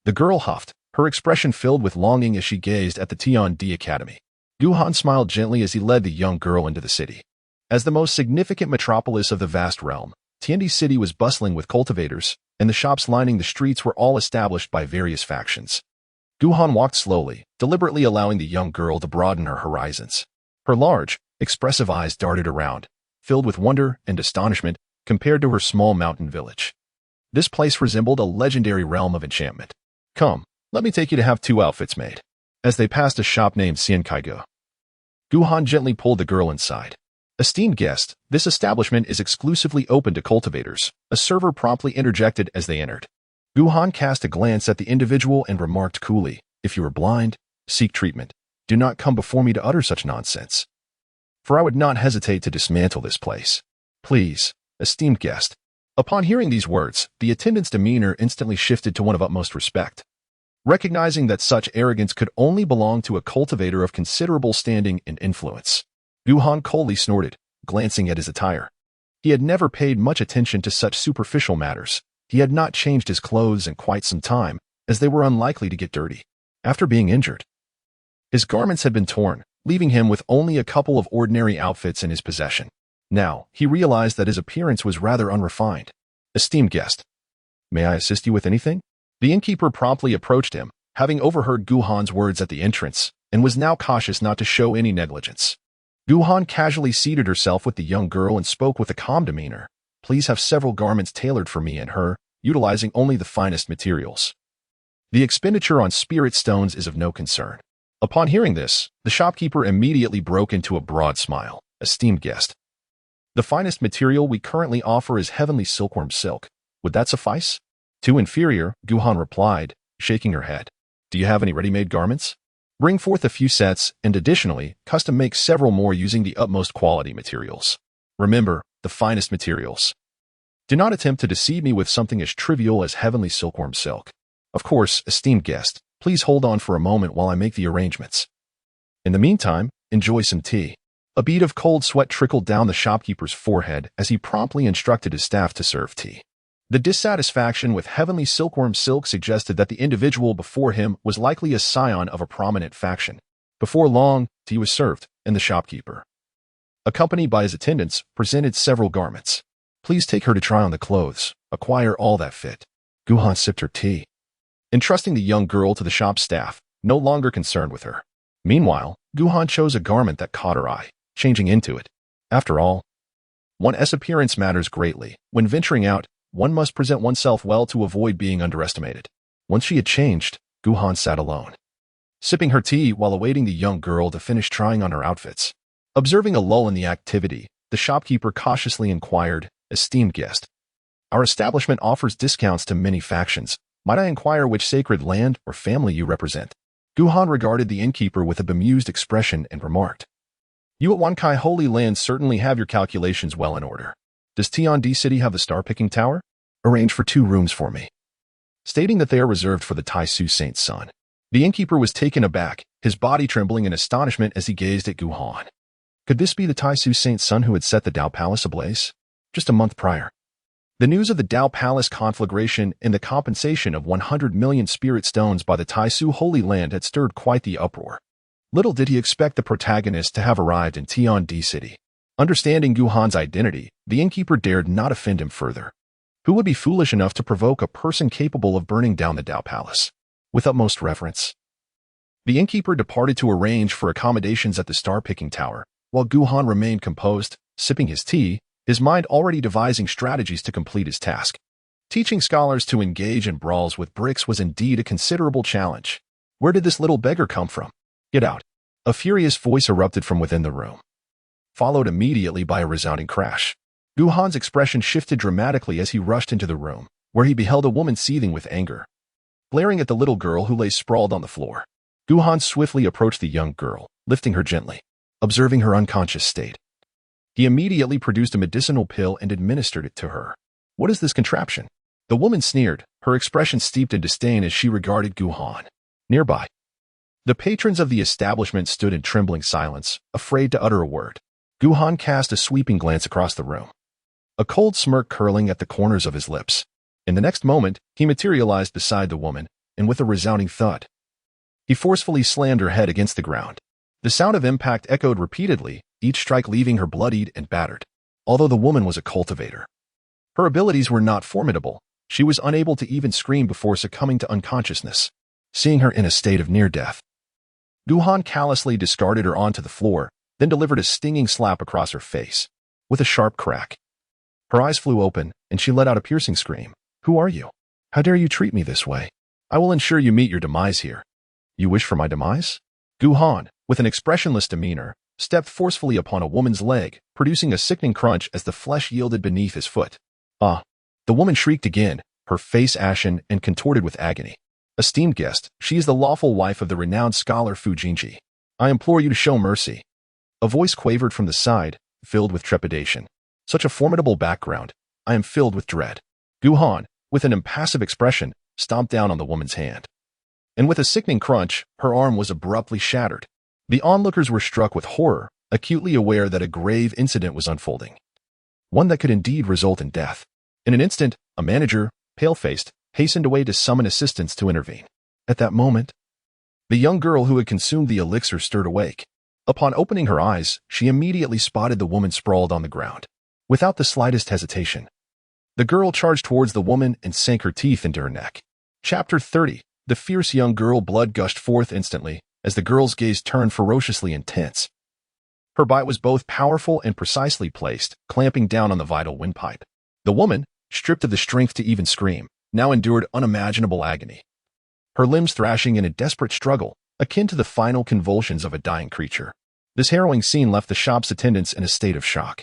The girl huffed, her expression filled with longing as she gazed at the Tiandi Academy. Gu Han smiled gently as he led the young girl into the city. As the most significant metropolis of the vast realm, Tiandi City was bustling with cultivators, and the shops lining the streets were all established by various factions. Gu Han walked slowly, deliberately allowing the young girl to broaden her horizons. Her large, expressive eyes darted around, filled with wonder and astonishment compared to her small mountain village. This place resembled a legendary realm of enchantment. Come, let me take you to have 2 outfits made. As they passed a shop named Xiankaigo, Gu Han gently pulled the girl inside. Esteemed guest, this establishment is exclusively open to cultivators, a server promptly interjected as they entered. Gu Han cast a glance at the individual and remarked coolly, if you are blind, seek treatment. Do not come before me to utter such nonsense. For I would not hesitate to dismantle this place. Please, esteemed guest. Upon hearing these words, the attendant's demeanor instantly shifted to one of utmost respect. Recognizing that such arrogance could only belong to a cultivator of considerable standing and influence, Gu Han coldly snorted, glancing at his attire. He had never paid much attention to such superficial matters. He had not changed his clothes in quite some time, as they were unlikely to get dirty. After being injured, his garments had been torn, leaving him with only a couple of ordinary outfits in his possession. Now, he realized that his appearance was rather unrefined. Esteemed guest, may I assist you with anything? The innkeeper promptly approached him, having overheard Gu Han's words at the entrance, and was now cautious not to show any negligence. Gu Han casually seated herself with the young girl and spoke with a calm demeanor. Please have several garments tailored for me and her, utilizing only the finest materials. The expenditure on spirit stones is of no concern. Upon hearing this, the shopkeeper immediately broke into a broad smile. Esteemed guest, the finest material we currently offer is heavenly silkworm silk. Would that suffice? Too inferior, Gu Han replied, shaking her head. Do you have any ready-made garments? Bring forth a few sets, and additionally, custom make several more using the utmost quality materials. Remember, the finest materials. Do not attempt to deceive me with something as trivial as heavenly silkworm silk. Of course, esteemed guest, please hold on for a moment while I make the arrangements. In the meantime, enjoy some tea. A bead of cold sweat trickled down the shopkeeper's forehead as he promptly instructed his staff to serve tea. The dissatisfaction with heavenly silkworm silk suggested that the individual before him was likely a scion of a prominent faction. Before long, tea was served, and the shopkeeper, accompanied by his attendants, presented several garments. Please take her to try on the clothes, acquire all that fit. Gu Han sipped her tea, entrusting the young girl to the shop staff, no longer concerned with her. Meanwhile, Gu Han chose a garment that caught her eye, changing into it. After all, one's appearance matters greatly. When venturing out, one must present oneself well to avoid being underestimated. Once she had changed, Gu Han sat alone, sipping her tea while awaiting the young girl to finish trying on her outfits. Observing a lull in the activity, the shopkeeper cautiously inquired, Esteemed guest, our establishment offers discounts to many factions. Might I inquire which sacred land or family you represent? Gu Han regarded the innkeeper with a bemused expression and remarked, You at Wankai Holy Land certainly have your calculations well in order. Does Tiandi City have the star-picking tower? Arrange for 2 rooms for me. Stating that they are reserved for the Taisu Saint's son, the innkeeper was taken aback, his body trembling in astonishment as he gazed at Gu Han. Could this be the Taisu Saint's son who had set the Dao Palace ablaze? Just a month prior, the news of the Dao Palace conflagration and the compensation of 100 million spirit stones by the Taisu Holy Land had stirred quite the uproar. Little did he expect the protagonist to have arrived in Tiandi City. Understanding Gu Han's identity, the innkeeper dared not offend him further. Who would be foolish enough to provoke a person capable of burning down the Dao Palace? With utmost reverence, the innkeeper departed to arrange for accommodations at the star-picking tower, while Gu Han remained composed, sipping his tea, his mind already devising strategies to complete his task. Teaching scholars to engage in brawls with bricks was indeed a considerable challenge. Where did this little beggar come from? Get out! A furious voice erupted from within the room, followed immediately by a resounding crash. Gu Han's expression shifted dramatically as he rushed into the room, where he beheld a woman seething with anger, glaring at the little girl who lay sprawled on the floor. Gu Han swiftly approached the young girl, lifting her gently. Observing her unconscious state, he immediately produced a medicinal pill and administered it to her. What is this contraption? The woman sneered, her expression steeped in disdain as she regarded Gu Han. Nearby, the patrons of the establishment stood in trembling silence, afraid to utter a word. Guhan cast a sweeping glance across the room, a cold smirk curling at the corners of his lips. In the next moment, he materialized beside the woman, and with a resounding thud, he forcefully slammed her head against the ground. The sound of impact echoed repeatedly, each strike leaving her bloodied and battered. Although the woman was a cultivator, her abilities were not formidable. She was unable to even scream before succumbing to unconsciousness. Seeing her in a state of near death, Guhan callously discarded her onto the floor, then delivered a stinging slap across her face. With a sharp crack, her eyes flew open, and she let out a piercing scream. Who are you? How dare you treat me this way? I will ensure you meet your demise here. You wish for my demise? Guhan, with an expressionless demeanor, stepped forcefully upon a woman's leg, producing a sickening crunch as the flesh yielded beneath his foot. Ah! The woman shrieked again, her face ashen and contorted with agony. Esteemed guest, she is the lawful wife of the renowned scholar Fu Jinji. I implore you to show mercy. A voice quavered from the side, filled with trepidation. Such a formidable background. I am filled with dread. Guhan, with an impassive expression, stomped down on the woman's hand. And with a sickening crunch, her arm was abruptly shattered. The onlookers were struck with horror, acutely aware that a grave incident was unfolding. One that could indeed result in death. In an instant, a manager, pale-faced, hastened away to summon assistance to intervene. At that moment, the young girl who had consumed the elixir stirred awake. Upon opening her eyes, she immediately spotted the woman sprawled on the ground. Without the slightest hesitation, the girl charged towards the woman and sank her teeth into her neck. Chapter 30. The fierce young girl. Blood gushed forth instantly, as the girl's gaze turned ferociously intense. Her bite was both powerful and precisely placed, clamping down on the vital windpipe. The woman, stripped of the strength to even scream, now endured unimaginable agony. Her limbs thrashing in a desperate struggle, akin to the final convulsions of a dying creature. This harrowing scene left the shop's attendants in a state of shock.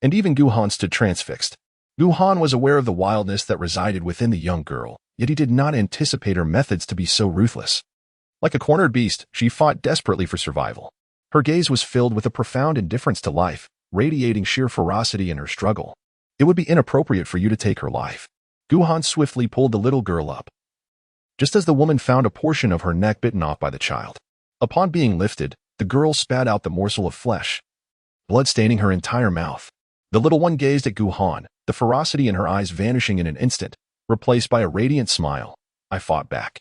And even Guhan stood transfixed. Guhan was aware of the wildness that resided within the young girl, yet he did not anticipate her methods to be so ruthless. Like a cornered beast, she fought desperately for survival. Her gaze was filled with a profound indifference to life, radiating sheer ferocity in her struggle. It would be inappropriate for you to take her life. Guhan swiftly pulled the little girl up, just as the woman found a portion of her neck bitten off by the child. Upon being lifted, the girl spat out the morsel of flesh, blood staining her entire mouth. The little one gazed at Guhan, the ferocity in her eyes vanishing in an instant, replaced by a radiant smile. I fought back.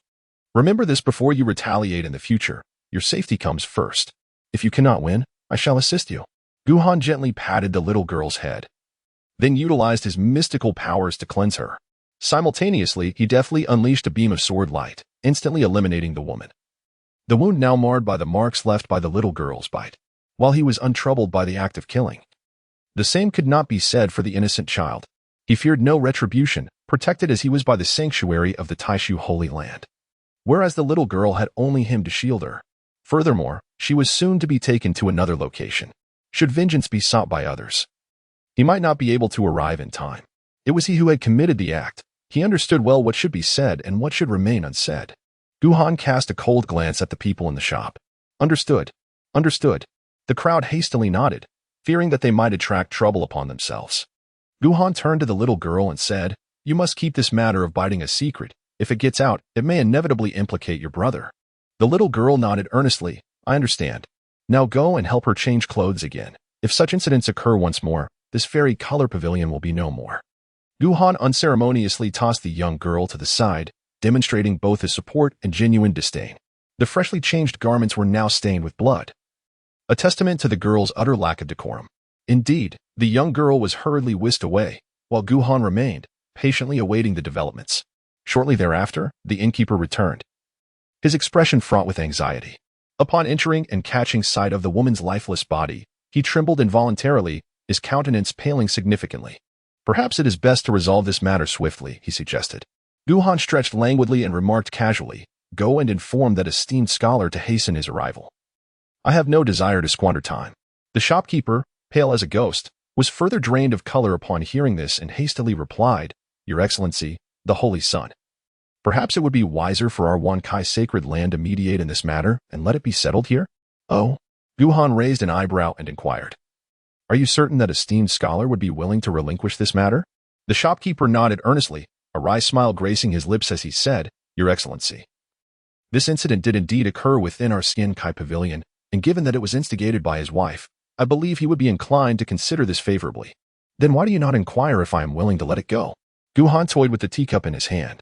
Remember this before you retaliate in the future. Your safety comes first. If you cannot win, I shall assist you. Guhan gently patted the little girl's head, then utilized his mystical powers to cleanse her. Simultaneously, he deftly unleashed a beam of sword light, instantly eliminating the woman. The wound now marred by the marks left by the little girl's bite, while he was untroubled by the act of killing. The same could not be said for the innocent child. He feared no retribution, protected as he was by the sanctuary of the Taishu Holy Land, whereas the little girl had only him to shield her. Furthermore, she was soon to be taken to another location, should vengeance be sought by others. He might not be able to arrive in time. It was he who had committed the act. He understood well what should be said and what should remain unsaid. Guhan cast a cold glance at the people in the shop. Understood. Understood. The crowd hastily nodded, fearing that they might attract trouble upon themselves. Guhan turned to the little girl and said, You must keep this matter of biting a secret. If it gets out, it may inevitably implicate your brother. The little girl nodded earnestly. I understand. Now go and help her change clothes again. If such incidents occur once more, this fairy color pavilion will be no more. Guhan unceremoniously tossed the young girl to the side, demonstrating both his support and genuine disdain. The freshly changed garments were now stained with blood, a testament to the girl's utter lack of decorum. Indeed, the young girl was hurriedly whisked away, while Guhan remained, patiently awaiting the developments. Shortly thereafter, the innkeeper returned, his expression fraught with anxiety. Upon entering and catching sight of the woman's lifeless body, he trembled involuntarily, his countenance paling significantly. Perhaps it is best to resolve this matter swiftly, he suggested. Guhan stretched languidly and remarked casually, Go and inform that esteemed scholar to hasten his arrival. I have no desire to squander time. The shopkeeper, pale as a ghost, was further drained of color upon hearing this and hastily replied, Your Excellency, the Holy Sun. Perhaps it would be wiser for our Wankai sacred land to mediate in this matter and let it be settled here? Oh? Guhan raised an eyebrow and inquired. Are you certain that esteemed scholar would be willing to relinquish this matter? The shopkeeper nodded earnestly, a wry smile gracing his lips as he said, Your Excellency. This incident did indeed occur within our Skin Kai pavilion, and given that it was instigated by his wife, I believe he would be inclined to consider this favorably. Then why do you not inquire if I am willing to let it go? Guhan toyed with the teacup in his hand,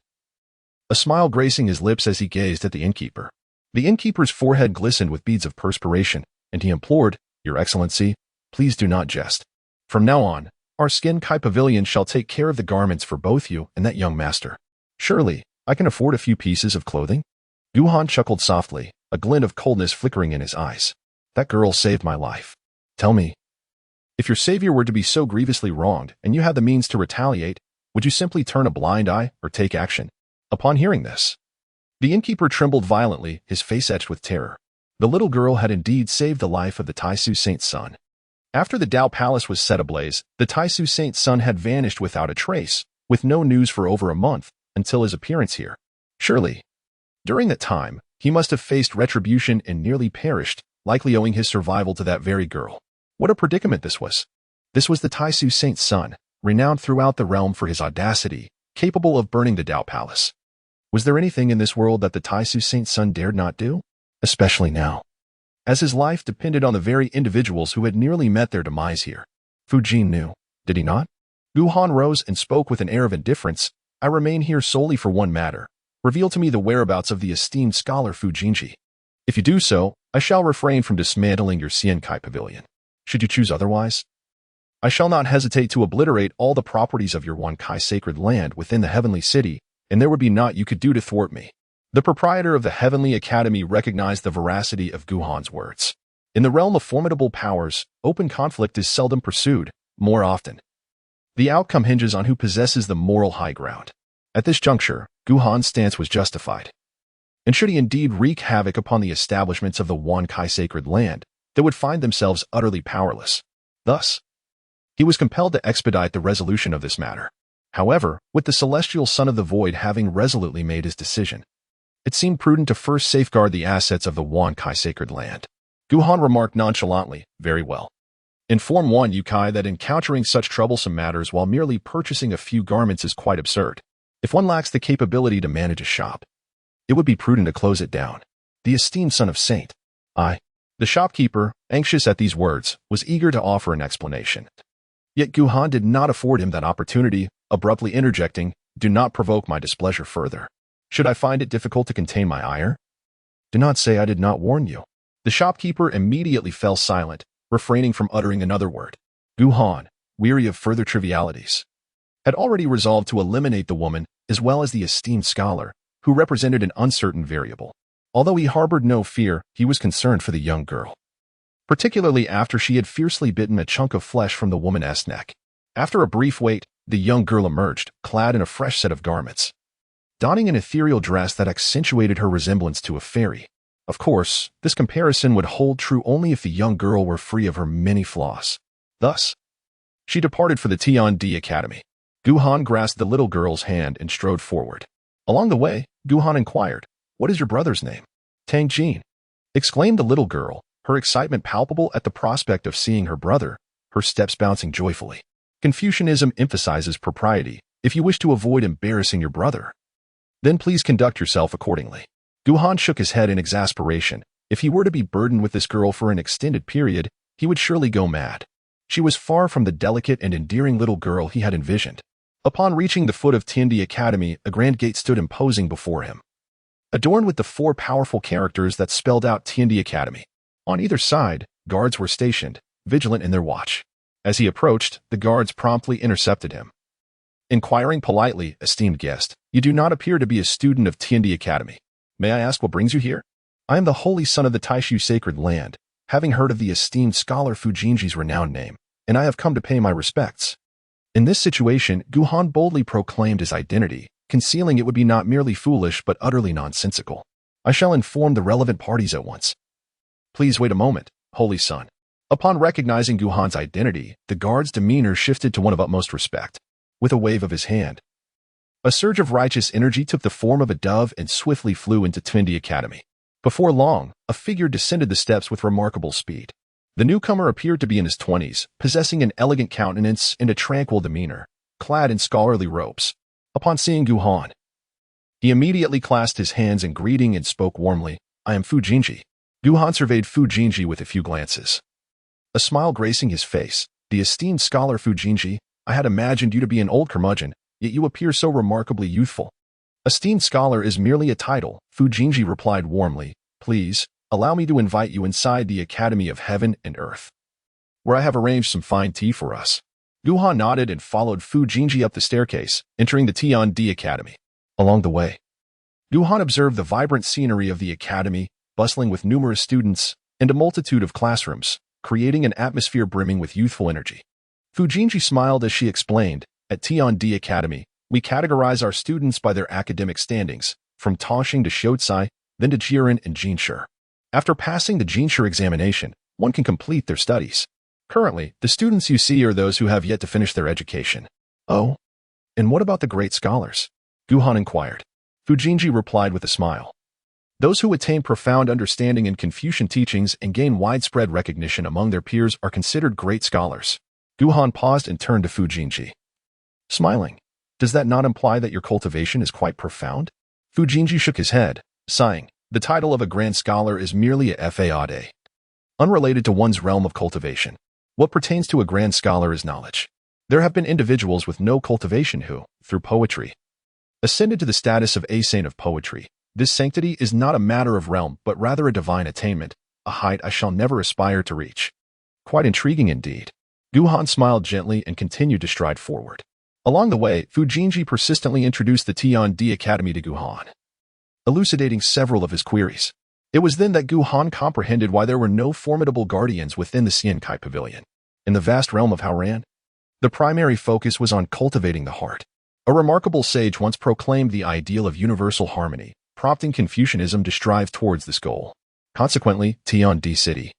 a smile gracing his lips as he gazed at the innkeeper. The innkeeper's forehead glistened with beads of perspiration, and he implored, Your Excellency, please do not jest. From now on, our skin Kai Pavilion shall take care of the garments for both you and that young master. Surely, I can afford a few pieces of clothing? Guhan chuckled softly, a glint of coldness flickering in his eyes. That girl saved my life. Tell me, if your savior were to be so grievously wronged and you had the means to retaliate, would you simply turn a blind eye or take action? Upon hearing this, the innkeeper trembled violently, his face etched with terror. The little girl had indeed saved the life of the Taisu Saint's son. After the Dao Palace was set ablaze, the Taisu Saint's son had vanished without a trace, with no news for over a month, until his appearance here. Surely, during that time, he must have faced retribution and nearly perished, likely owing his survival to that very girl. What a predicament this was. This was the Taisu Saint's son, renowned throughout the realm for his audacity, capable of burning the Dao Palace. Was there anything in this world that the Taisu Saint's son dared not do? Especially now, as his life depended on the very individuals who had nearly met their demise here. Fu Jin knew, did he not? Guhan rose and spoke with an air of indifference. I remain here solely for one matter. Reveal to me the whereabouts of the esteemed scholar Fu Jinji. If you do so, I shall refrain from dismantling your Xian Kai Pavilion. Should you choose otherwise, I shall not hesitate to obliterate all the properties of your Wan Kai sacred land within the heavenly city, and there would be naught you could do to thwart me. The proprietor of the Heavenly Academy recognized the veracity of Guhan's words. In the realm of formidable powers, open conflict is seldom pursued, more often. The outcome hinges on who possesses the moral high ground. At this juncture, Guhan's stance was justified. And should he indeed wreak havoc upon the establishments of the Wan Kai sacred land, they would find themselves utterly powerless. Thus, he was compelled to expedite the resolution of this matter. However, with the celestial son of the void having resolutely made his decision, it seemed prudent to first safeguard the assets of the Wan Kai sacred land. Guhan remarked nonchalantly, Very well. Inform Wan Yukai that encountering such troublesome matters while merely purchasing a few garments is quite absurd. If one lacks the capability to manage a shop, it would be prudent to close it down. The esteemed son of Saint. The shopkeeper, anxious at these words, was eager to offer an explanation. Yet Guhan did not afford him that opportunity, abruptly interjecting, Do not provoke my displeasure further. Should I find it difficult to contain my ire? Do not say I did not warn you. The shopkeeper immediately fell silent, refraining from uttering another word. Guhan, weary of further trivialities, had already resolved to eliminate the woman as well as the esteemed scholar, who represented an uncertain variable. Although he harbored no fear, he was concerned for the young girl, particularly after she had fiercely bitten a chunk of flesh from the woman's neck. After a brief wait, the young girl emerged, clad in a fresh set of garments, donning an ethereal dress that accentuated her resemblance to a fairy. Of course, this comparison would hold true only if the young girl were free of her many flaws. Thus, she departed for the Tiandi Academy. Guhan grasped the little girl's hand and strode forward. Along the way, Guhan inquired, What is your brother's name? Tang Jin, exclaimed the little girl, her excitement palpable at the prospect of seeing her brother, her steps bouncing joyfully. Confucianism emphasizes propriety. If you wish to avoid embarrassing your brother, then please conduct yourself accordingly. Guhan shook his head in exasperation. If he were to be burdened with this girl for an extended period, he would surely go mad. She was far from the delicate and endearing little girl he had envisioned. Upon reaching the foot of Tiandi Academy, a grand gate stood imposing before him, adorned with the 4 powerful characters that spelled out Tiandi Academy. On either side, guards were stationed, vigilant in their watch. As he approached, the guards promptly intercepted him, inquiring politely, Esteemed guest, you do not appear to be a student of Tiandi Academy. May I ask what brings you here? I am the holy son of the Taishu sacred land, having heard of the esteemed scholar Fu Jinji's renowned name, and I have come to pay my respects. In this situation, Guhan boldly proclaimed his identity, concealing it would be not merely foolish but utterly nonsensical. I shall inform the relevant parties at once. Please wait a moment, holy son. Upon recognizing Guhan's identity, the guard's demeanor shifted to one of utmost respect. With a wave of his hand, a surge of righteous energy took the form of a dove and swiftly flew into Tiandi Academy. Before long, a figure descended the steps with remarkable speed. The newcomer appeared to be in his 20s, possessing an elegant countenance and a tranquil demeanor, clad in scholarly robes. Upon seeing Guhan, he immediately clasped his hands in greeting and spoke warmly, I am Fu Jinji. Guhan surveyed Fu Jinji with a few glances, a smile gracing his face. The esteemed scholar Fujinji, I had imagined you to be an old curmudgeon, yet you appear so remarkably youthful. Esteemed scholar is merely a title, Fujinji replied warmly. Please, allow me to invite you inside the Academy of Heaven and Earth, where I have arranged some fine tea for us. Guhan nodded and followed Fujinji up the staircase, entering the T&D Academy. Along the way, Guhan observed the vibrant scenery of the academy, bustling with numerous students and a multitude of classrooms, creating an atmosphere brimming with youthful energy. Fujinji smiled as she explained, at T&D Academy, we categorize our students by their academic standings, from Taoxing to Shoutsai, then to Jiren and Jinshi. After passing the Jinshi examination, one can complete their studies. Currently, the students you see are those who have yet to finish their education. Oh? And what about the great scholars? Guhan inquired. Fujinji replied with a smile. Those who attain profound understanding in Confucian teachings and gain widespread recognition among their peers are considered great scholars. Guhan paused and turned to Fujinji. Smiling. Does that not imply that your cultivation is quite profound? Fujinji shook his head, sighing. The title of a grand scholar is merely a fade, unrelated to one's realm of cultivation. What pertains to a grand scholar is knowledge. There have been individuals with no cultivation who, through poetry, ascended to the status of a saint of poetry. This sanctity is not a matter of realm, but rather a divine attainment, a height I shall never aspire to reach. Quite intriguing indeed. Guhan smiled gently and continued to stride forward. Along the way, Fujinji persistently introduced the T&D Academy to Guhan, elucidating several of his queries. It was then that Guhan comprehended why there were no formidable guardians within the Xiankai Pavilion. In the vast realm of Haoran, the primary focus was on cultivating the heart. A remarkable sage once proclaimed the ideal of universal harmony, prompting Confucianism to strive towards this goal. Consequently, T&D City,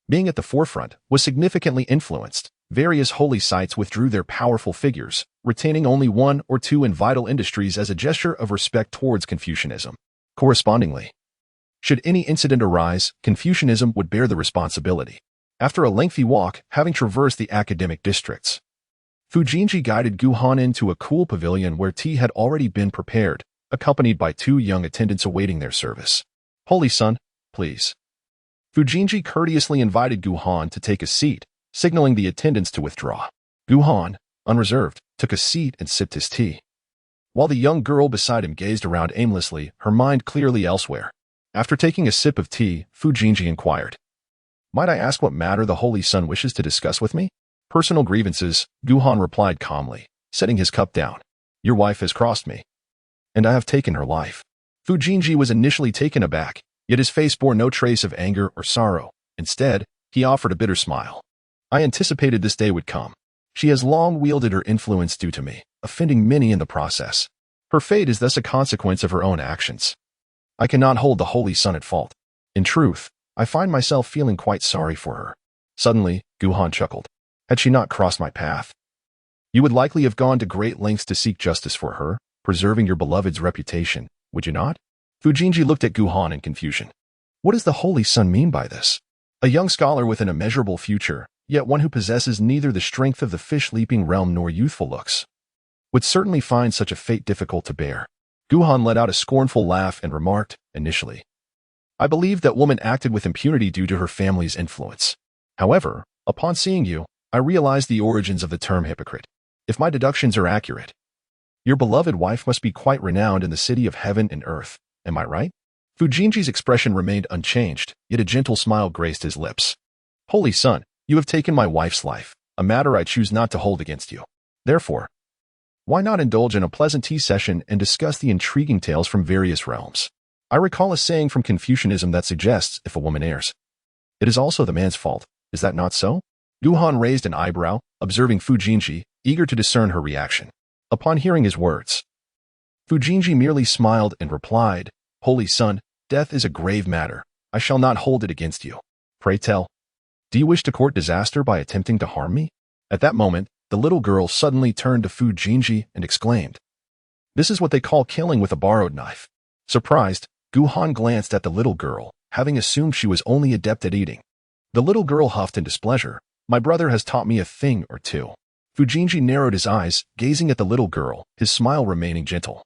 being at the forefront, was significantly influenced. Various holy sites withdrew their powerful figures, retaining only one or two in vital industries as a gesture of respect towards Confucianism. Correspondingly, should any incident arise, Confucianism would bear the responsibility. After a lengthy walk, having traversed the academic districts, Fujinji guided Guhan into a cool pavilion where tea had already been prepared, accompanied by two young attendants awaiting their service. Holy son, please. Fujinji courteously invited Guhan to take a seat, signaling the attendants to withdraw. Guhan, unreserved, took a seat and sipped his tea, while the young girl beside him gazed around aimlessly, her mind clearly elsewhere. After taking a sip of tea, Fujinji inquired, Might I ask what matter the Holy Son wishes to discuss with me? Personal grievances, Guhan replied calmly, setting his cup down. Your wife has crossed me, and I have taken her life. Fujinji was initially taken aback, yet his face bore no trace of anger or sorrow. Instead, he offered a bitter smile. I anticipated this day would come. She has long wielded her influence due to me, offending many in the process. Her fate is thus a consequence of her own actions. I cannot hold the Holy Son at fault. In truth, I find myself feeling quite sorry for her. Suddenly, Guhan chuckled. Had she not crossed my path, you would likely have gone to great lengths to seek justice for her, preserving your beloved's reputation, would you not? Fujinji looked at Guhan in confusion. What does the Holy Son mean by this? A young scholar with an immeasurable future, yet one who possesses neither the strength of the fish-leaping realm nor youthful looks, would certainly find such a fate difficult to bear. Guhan let out a scornful laugh and remarked, initially, I believed that woman acted with impunity due to her family's influence. However, upon seeing you, I realized the origins of the term hypocrite. If my deductions are accurate, your beloved wife must be quite renowned in the city of heaven and earth, am I right? Fujinji's expression remained unchanged, yet a gentle smile graced his lips. Holy Son, you have taken my wife's life, a matter I choose not to hold against you. Therefore, why not indulge in a pleasant tea session and discuss the intriguing tales from various realms? I recall a saying from Confucianism that suggests if a woman errs, it is also the man's fault. Is that not so? Guhan raised an eyebrow, observing Fujinji, eager to discern her reaction. Upon hearing his words, Fujinji merely smiled and replied, Holy Son, death is a grave matter. I shall not hold it against you. Pray tell, do you wish to court disaster by attempting to harm me? At that moment, the little girl suddenly turned to Fujinji and exclaimed, This is what they call killing with a borrowed knife. Surprised, Guhan glanced at the little girl, having assumed she was only adept at eating. The little girl huffed in displeasure. My brother has taught me a thing or two. Fujinji narrowed his eyes, gazing at the little girl, his smile remaining gentle,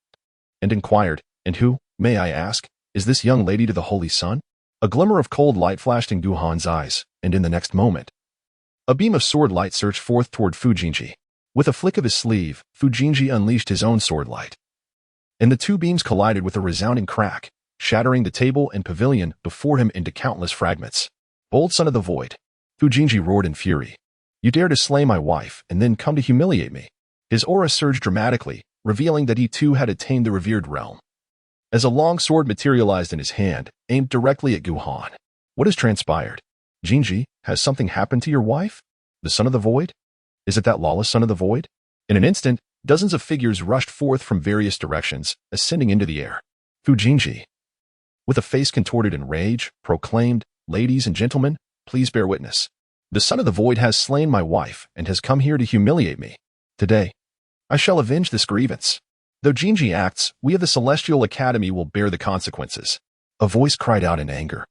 and inquired, And who, may I ask, is this young lady to the Holy Son? A glimmer of cold light flashed in Guhan's eyes, and in the next moment, A beam of sword light surged forth toward Fujinji. With a flick of his sleeve, Fujinji unleashed his own sword light. And the two beams collided with a resounding crack, shattering the table and pavilion before him into countless fragments. "Bold son of the void," Fujinji roared in fury. "You dare to slay my wife and then come to humiliate me." His aura surged dramatically, revealing that he too had attained the revered realm. As a long sword materialized in his hand, aimed directly at Guhan. "What has transpired? Jinji, has something happened to your wife? The son of the void? Is it that lawless son of the void?" In an instant, dozens of figures rushed forth from various directions, ascending into the air. Fujinji, with a face contorted in rage, proclaimed, "Ladies and gentlemen, please bear witness. The son of the void has slain my wife and has come here to humiliate me. Today, I shall avenge this grievance. Though Jinji acts, we of the Celestial Academy will bear the consequences." A voice cried out in anger.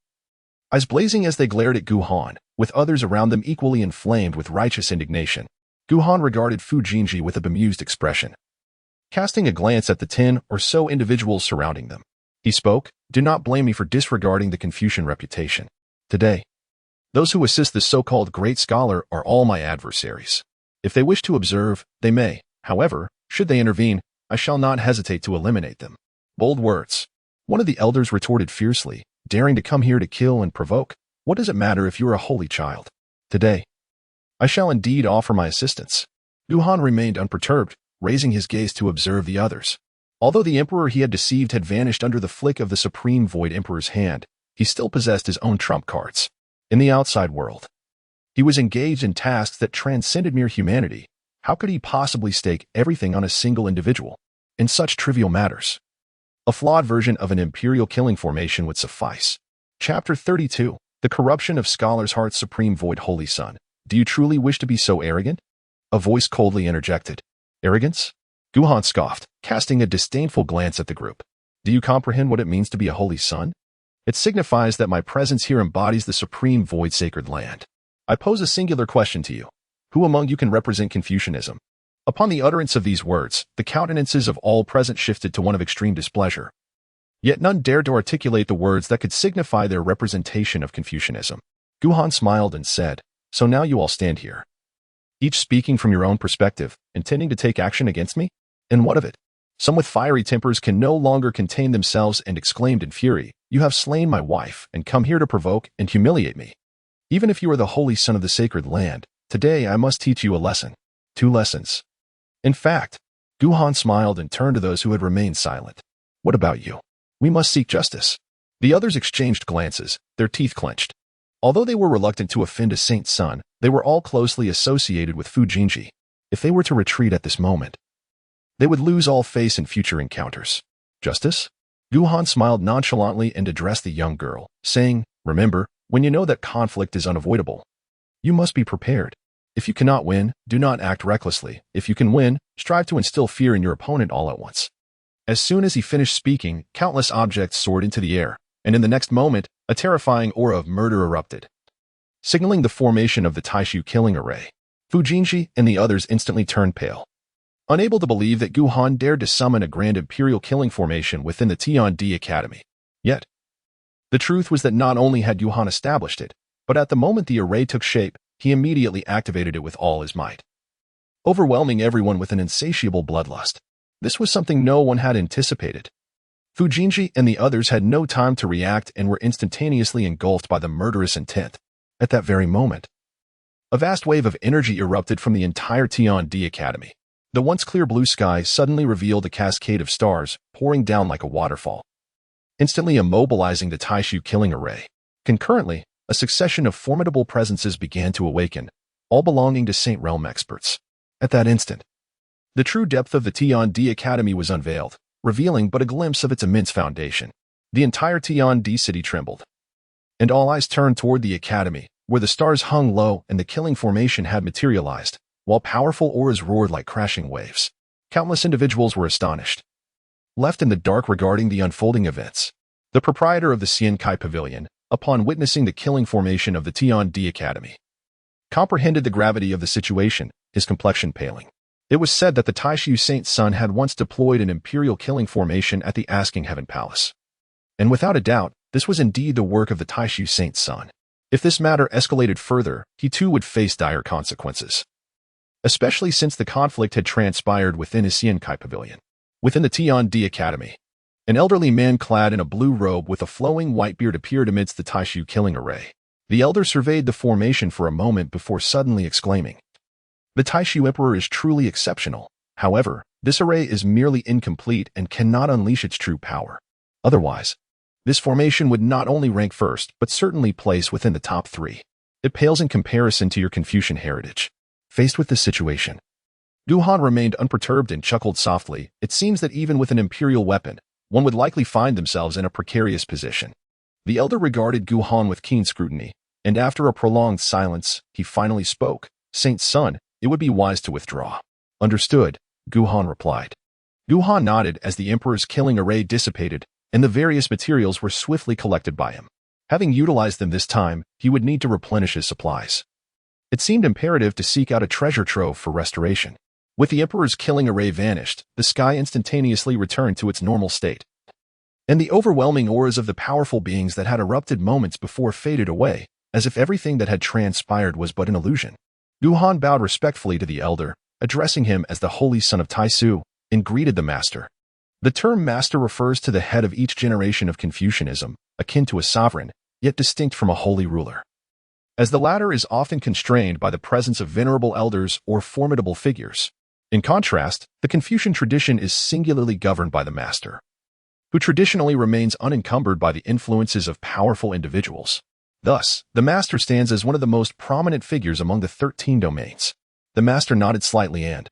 Eyes blazing as they glared at Guhan, with others around them equally inflamed with righteous indignation. Guhan regarded Fujinji with a bemused expression. Casting a glance at the 10 or so individuals surrounding them, he spoke, "Do not blame me for disregarding the Confucian reputation. Today, those who assist the so-called great scholar are all my adversaries. If they wish to observe, they may. However, should they intervene, I shall not hesitate to eliminate them." Bold words. One of the elders retorted fiercely, "Daring to come here to kill and provoke? What does it matter if you're a holy child? Today, I shall indeed offer my assistance." Guhan remained unperturbed, raising his gaze to observe the others. Although the emperor he had deceived had vanished under the flick of the Supreme Void Emperor's hand, he still possessed his own trump cards. In the outside world, he was engaged in tasks that transcended mere humanity. How could he possibly stake everything on a single individual? In such trivial matters, a flawed version of an imperial killing formation would suffice. Chapter 32. The Corruption of Scholar's Heart's Supreme Void Holy Son. Do you truly wish to be so arrogant? A voice coldly interjected. Arrogance? Guhan scoffed, casting a disdainful glance at the group. Do you comprehend what it means to be a holy son? It signifies that my presence here embodies the supreme void sacred land. I pose a singular question to you. Who among you can represent Confucianism? Upon the utterance of these words, the countenances of all present shifted to one of extreme displeasure. Yet none dared to articulate the words that could signify their representation of Confucianism. Guhan smiled and said, "So now you all stand here, each speaking from your own perspective, intending to take action against me? And what of it? Some with fiery tempers can no longer contain themselves and exclaimed in fury, 'You have slain my wife and come here to provoke and humiliate me. Even if you are the holy son of the sacred land, today I must teach you a lesson. 2 lessons. In fact." Guhan smiled and turned to those who had remained silent. "What about you? We must seek justice." The others exchanged glances, their teeth clenched. Although they were reluctant to offend a saint's son, they were all closely associated with Fujinji. If they were to retreat at this moment, they would lose all face in future encounters. "Justice?" Guhan smiled nonchalantly and addressed the young girl, saying, "Remember, when you know that conflict is unavoidable, you must be prepared. If you cannot win, do not act recklessly. If you can win, strive to instill fear in your opponent all at once." As soon as he finished speaking, countless objects soared into the air, and in the next moment, a terrifying aura of murder erupted, signaling the formation of the Taishu killing array. Fujinji and the others instantly turned pale, unable to believe that Guhan dared to summon a grand imperial killing formation within the Tiandi Academy. Yet, the truth was that not only had Guhan established it, but at the moment the array took shape, he immediately activated it with all his might, overwhelming everyone with an insatiable bloodlust. This was something no one had anticipated. Fujinji and the others had no time to react and were instantaneously engulfed by the murderous intent. At that very moment, a vast wave of energy erupted from the entire Tiandi Academy. The once clear blue sky suddenly revealed a cascade of stars pouring down like a waterfall, instantly immobilizing the Taishu killing array. Concurrently, a succession of formidable presences began to awaken, all belonging to Saint Realm experts. At that instant, the true depth of the Tiandi Academy was unveiled, revealing but a glimpse of its immense foundation. The entire Tiandi city trembled, and all eyes turned toward the academy, where the stars hung low and the killing formation had materialized, while powerful auras roared like crashing waves. Countless individuals were astonished, left in the dark regarding the unfolding events. The proprietor of the Xiankai Pavilion, upon witnessing the killing formation of the Tiandi Academy, comprehended the gravity of the situation, his complexion paling. It was said that the Taishu Saint's son had once deployed an imperial killing formation at the Asking Heaven Palace. And without a doubt, this was indeed the work of the Taishu Saint's son. If this matter escalated further, he too would face dire consequences, especially since the conflict had transpired within his Xiankai pavilion. Within the Tiandi Academy, an elderly man clad in a blue robe with a flowing white beard appeared amidst the Taishu killing array. The elder surveyed the formation for a moment before suddenly exclaiming, "The Taishu Emperor is truly exceptional. However, this array is merely incomplete and cannot unleash its true power. Otherwise, this formation would not only rank first, but certainly place within the top 3. It pales in comparison to your Confucian heritage." Faced with this situation, Gu Han remained unperturbed and chuckled softly. It seems that even with an imperial weapon, one would likely find themselves in a precarious position. The elder regarded Gu Han with keen scrutiny, and after a prolonged silence, he finally spoke. "Saint's son, it would be wise to withdraw." "Understood," Gu Han replied. Gu Han nodded as the emperor's killing array dissipated, and the various materials were swiftly collected by him. Having utilized them this time, he would need to replenish his supplies. It seemed imperative to seek out a treasure trove for restoration. With the emperor's killing array vanished, the sky instantaneously returned to its normal state, and the overwhelming auras of the powerful beings that had erupted moments before faded away, as if everything that had transpired was but an illusion. Gu Han bowed respectfully to the elder, addressing him as the holy son of Taisu, and greeted the master. The term master refers to the head of each generation of Confucianism, akin to a sovereign, yet distinct from a holy ruler, as the latter is often constrained by the presence of venerable elders or formidable figures. In contrast, the Confucian tradition is singularly governed by the master, who traditionally remains unencumbered by the influences of powerful individuals. Thus, the master stands as one of the most prominent figures among the 13 domains. The master nodded slightly and,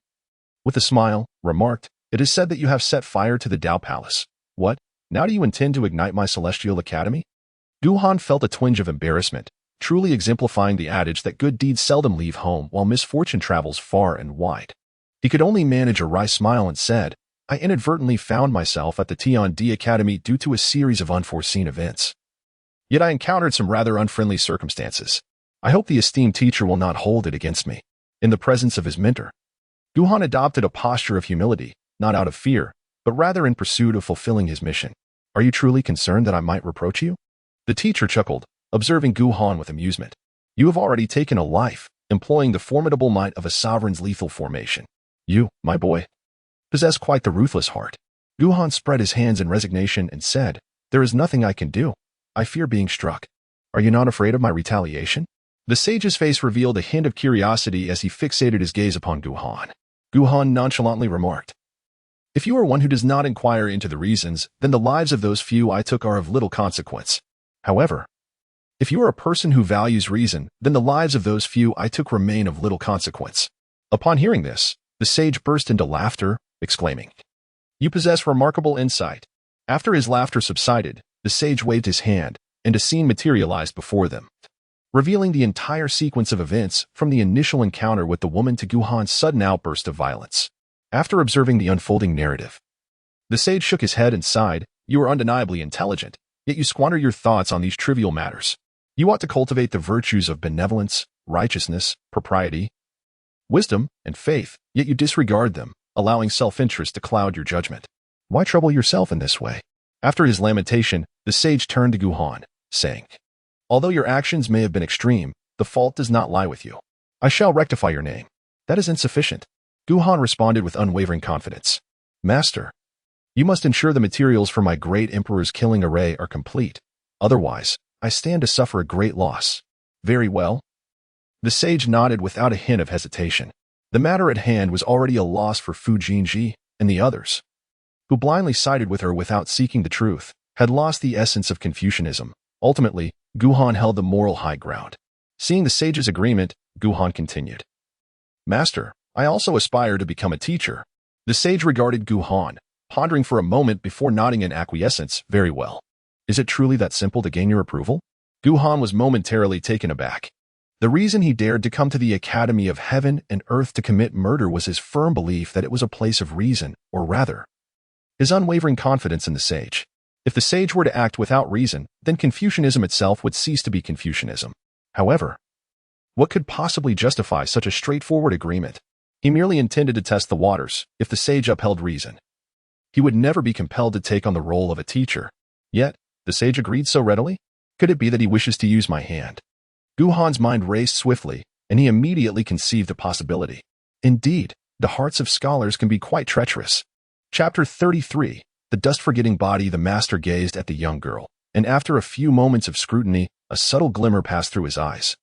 with a smile, remarked, "It is said that you have set fire to the Tao Palace. What? Now do you intend to ignite my celestial academy?" Gu Han felt a twinge of embarrassment, truly exemplifying the adage that good deeds seldom leave home while misfortune travels far and wide. He could only manage a wry smile and said, "I inadvertently found myself at the Tiandi Academy due to a series of unforeseen events. Yet I encountered some rather unfriendly circumstances. I hope the esteemed teacher will not hold it against me." In the presence of his mentor, Gu Han adopted a posture of humility, not out of fear, but rather in pursuit of fulfilling his mission. "Are you truly concerned that I might reproach you?" The teacher chuckled, observing Gu Han with amusement. "You have already taken a life, employing the formidable might of a sovereign's lethal formation. You, my boy, possess quite the ruthless heart." Gu Han spread his hands in resignation and said, "There is nothing I can do. I fear being struck. Are you not afraid of my retaliation?" The sage's face revealed a hint of curiosity as he fixated his gaze upon Gu Han. Gu Han nonchalantly remarked, "If you are one who does not inquire into the reasons, then the lives of those few I took are of little consequence. However, if you are a person who values reason, then the lives of those few I took remain of little consequence." Upon hearing this, the sage burst into laughter, exclaiming, "You possess remarkable insight." After his laughter subsided, the sage waved his hand, and a scene materialized before them, revealing the entire sequence of events from the initial encounter with the woman to Gu Han's sudden outburst of violence. After observing the unfolding narrative, the sage shook his head and sighed, "You are undeniably intelligent, yet you squander your thoughts on these trivial matters. You ought to cultivate the virtues of benevolence, righteousness, propriety, wisdom, and faith, yet you disregard them, allowing self-interest to cloud your judgment. Why trouble yourself in this way?" After his lamentation, the sage turned to Gu Han, saying, "Although your actions may have been extreme, the fault does not lie with you. I shall rectify your name." "That is insufficient," Gu Han responded with unwavering confidence. "Master, you must ensure the materials for my great emperor's killing array are complete. Otherwise, I stand to suffer a great loss." "Very well." The sage nodded without a hint of hesitation. The matter at hand was already a loss for Fu Jinji and the others, who blindly sided with her without seeking the truth, had lost the essence of Confucianism. Ultimately, Gu Han held the moral high ground. Seeing the sage's agreement, Gu Han continued, "Master, I also aspire to become a teacher." The sage regarded Gu Han, pondering for a moment before nodding in acquiescence. "Very well. Is it truly that simple to gain your approval?" Gu Han was momentarily taken aback. The reason he dared to come to the Academy of Heaven and Earth to commit murder was his firm belief that it was a place of reason, or rather, his unwavering confidence in the sage. If the sage were to act without reason, then Confucianism itself would cease to be Confucianism. However, what could possibly justify such a straightforward agreement? He merely intended to test the waters. If the sage upheld reason, he would never be compelled to take on the role of a teacher. Yet, the sage agreed so readily? Could it be that he wishes to use my hand? Guhan's mind raced swiftly, and he immediately conceived a possibility. Indeed, the hearts of scholars can be quite treacherous. Chapter 33. The dust-forgetting body. The master gazed at the young girl, and after a few moments of scrutiny, a subtle glimmer passed through his eyes,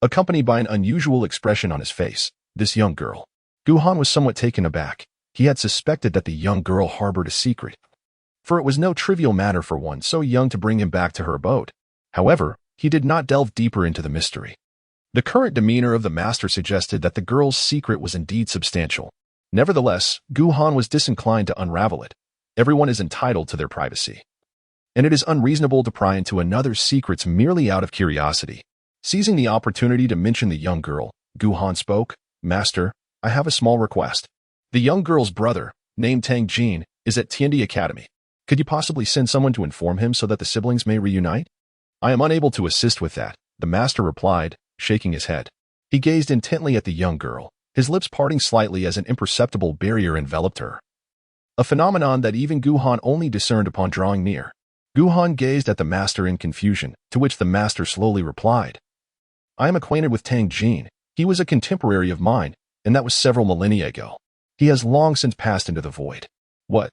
accompanied by an unusual expression on his face. This young girl. Guhan was somewhat taken aback. He had suspected that the young girl harbored a secret, for it was no trivial matter for one so young to bring him back to her abode. However, he did not delve deeper into the mystery. The current demeanor of the master suggested that the girl's secret was indeed substantial. Nevertheless, Guhan was disinclined to unravel it. Everyone is entitled to their privacy, and it is unreasonable to pry into another's secrets merely out of curiosity. Seizing the opportunity to mention the young girl, Guhan spoke. Master, I have a small request. The young girl's brother, named Tang Jin, is at Tiandi Academy. Could you possibly send someone to inform him so that the siblings may reunite? I am unable to assist with that, the master replied, shaking his head. He gazed intently at the young girl, his lips parting slightly as an imperceptible barrier enveloped her, a phenomenon that even Guhan only discerned upon drawing near. Guhan gazed at the master in confusion, to which the master slowly replied, I am acquainted with Tang Jin. He was a contemporary of mine, and that was several millennia ago. He has long since passed into the void. What?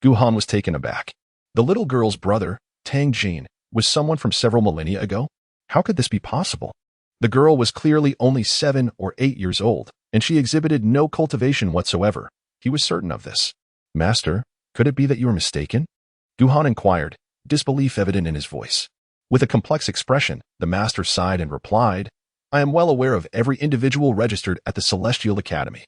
Guhan was taken aback. The little girl's brother, Tang Jin, was someone from several millennia ago? How could this be possible? The girl was clearly only 7 or 8 years old, and she exhibited no cultivation whatsoever. He was certain of this. Master, could it be that you are mistaken? Guhan inquired, disbelief evident in his voice. With a complex expression, the master sighed and replied, I am well aware of every individual registered at the Celestial Academy.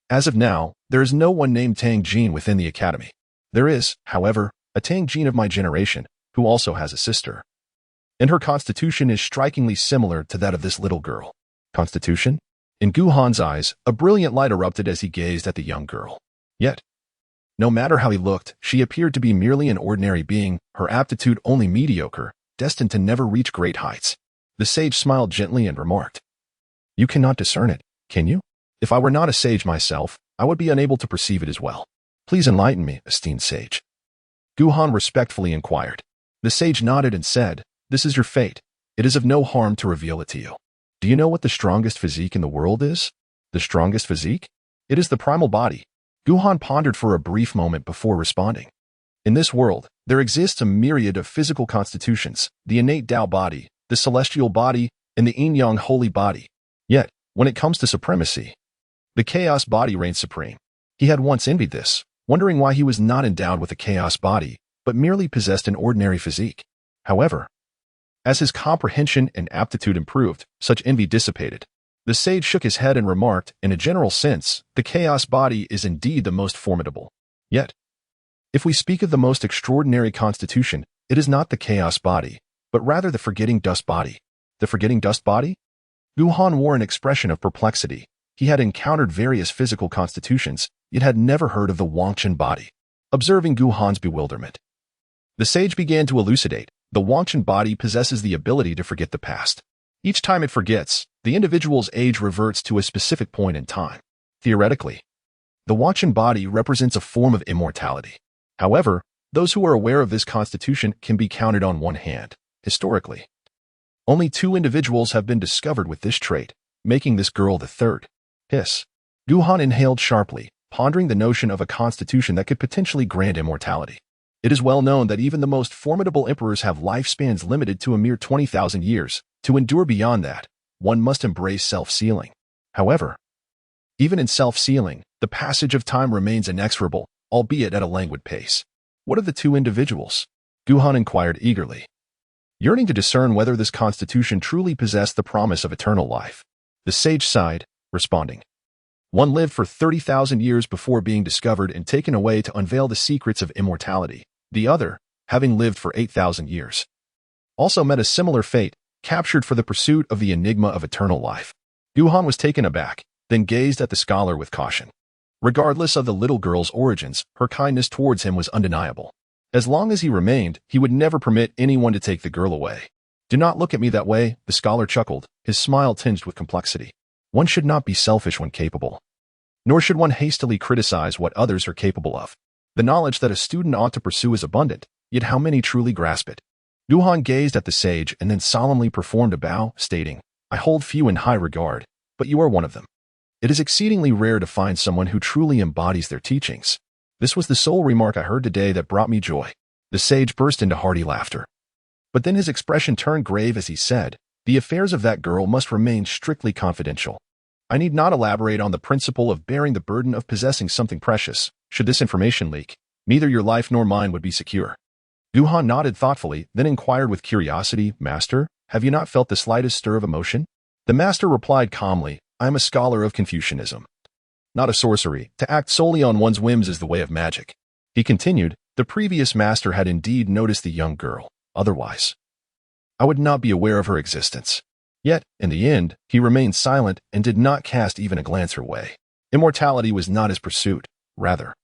As of now, there is no one named Tang Jin within the academy. There is, however, a Tang Jin of my generation, who also has a sister, and her constitution is strikingly similar to that of this little girl. Constitution? In Guhan's eyes, a brilliant light erupted as he gazed at the young girl. Yet, no matter how he looked, she appeared to be merely an ordinary being, her aptitude only mediocre, destined to never reach great heights. The sage smiled gently and remarked, You cannot discern it, can you? If I were not a sage myself, I would be unable to perceive it as well. Please enlighten me, esteemed sage. Guhan respectfully inquired. The sage nodded and said, This is your fate. It is of no harm to reveal it to you. Do you know what the strongest physique in the world is? The strongest physique? It is the primal body. Guhan pondered for a brief moment before responding. In this world, there exists a myriad of physical constitutions, the innate Tao body, the celestial body, and the yin-yang holy body. Yet, when it comes to supremacy, the chaos body reigns supreme. He had once envied this, wondering why he was not endowed with a chaos body, but merely possessed an ordinary physique. However, as his comprehension and aptitude improved, such envy dissipated. The sage shook his head and remarked, in a general sense, the chaos body is indeed the most formidable. Yet, if we speak of the most extraordinary constitution, it is not the chaos body, but rather the forgetting dust body. The forgetting dust body? Guhan wore an expression of perplexity. He had encountered various physical constitutions, yet had never heard of the Wangchen body. Observing Guhan's bewilderment, the sage began to elucidate. The Wangchen body possesses the ability to forget the past. Each time it forgets, the individual's age reverts to a specific point in time. Theoretically, the Wangchen body represents a form of immortality. However, those who are aware of this constitution can be counted on one hand. Historically, only 2 individuals have been discovered with this trait, making this girl the third. Hiss. Guhan inhaled sharply, pondering the notion of a constitution that could potentially grant immortality. It is well known that even the most formidable emperors have lifespans limited to a mere 20,000 years. To endure beyond that, one must embrace self-sealing. However, even in self-sealing, the passage of time remains inexorable, albeit at a languid pace. What of the 2 individuals? Guhan inquired eagerly, yearning to discern whether this constitution truly possessed the promise of eternal life. The sage sighed, responding, One lived for 30,000 years before being discovered and taken away to unveil the secrets of immortality. The other, having lived for 8,000 years, also met a similar fate, captured for the pursuit of the enigma of eternal life. Guhan was taken aback, then gazed at the scholar with caution. Regardless of the little girl's origins, her kindness towards him was undeniable. As long as he remained, he would never permit anyone to take the girl away. Do not look at me that way, the scholar chuckled, his smile tinged with complexity. One should not be selfish when capable, nor should one hastily criticize what others are capable of. The knowledge that a student ought to pursue is abundant, yet how many truly grasp it? Guhan gazed at the sage and then solemnly performed a bow, stating, "I hold few in high regard, but you are one of them. It is exceedingly rare to find someone who truly embodies their teachings. This was the sole remark I heard today that brought me joy." The sage burst into hearty laughter. But then his expression turned grave as he said, "The affairs of that girl must remain strictly confidential. I need not elaborate on the principle of bearing the burden of possessing something precious. Should this information leak, neither your life nor mine would be secure." Guhan nodded thoughtfully, then inquired with curiosity, "Master, have you not felt the slightest stir of emotion?" The master replied calmly, "I am a scholar of Confucianism, not a sorcery. To act solely on one's whims is the way of magic." He continued, "The previous master had indeed noticed the young girl. Otherwise, I would not be aware of her existence." Yet, in the end, he remained silent and did not cast even a glance her way. Immortality was not his pursuit. Rather,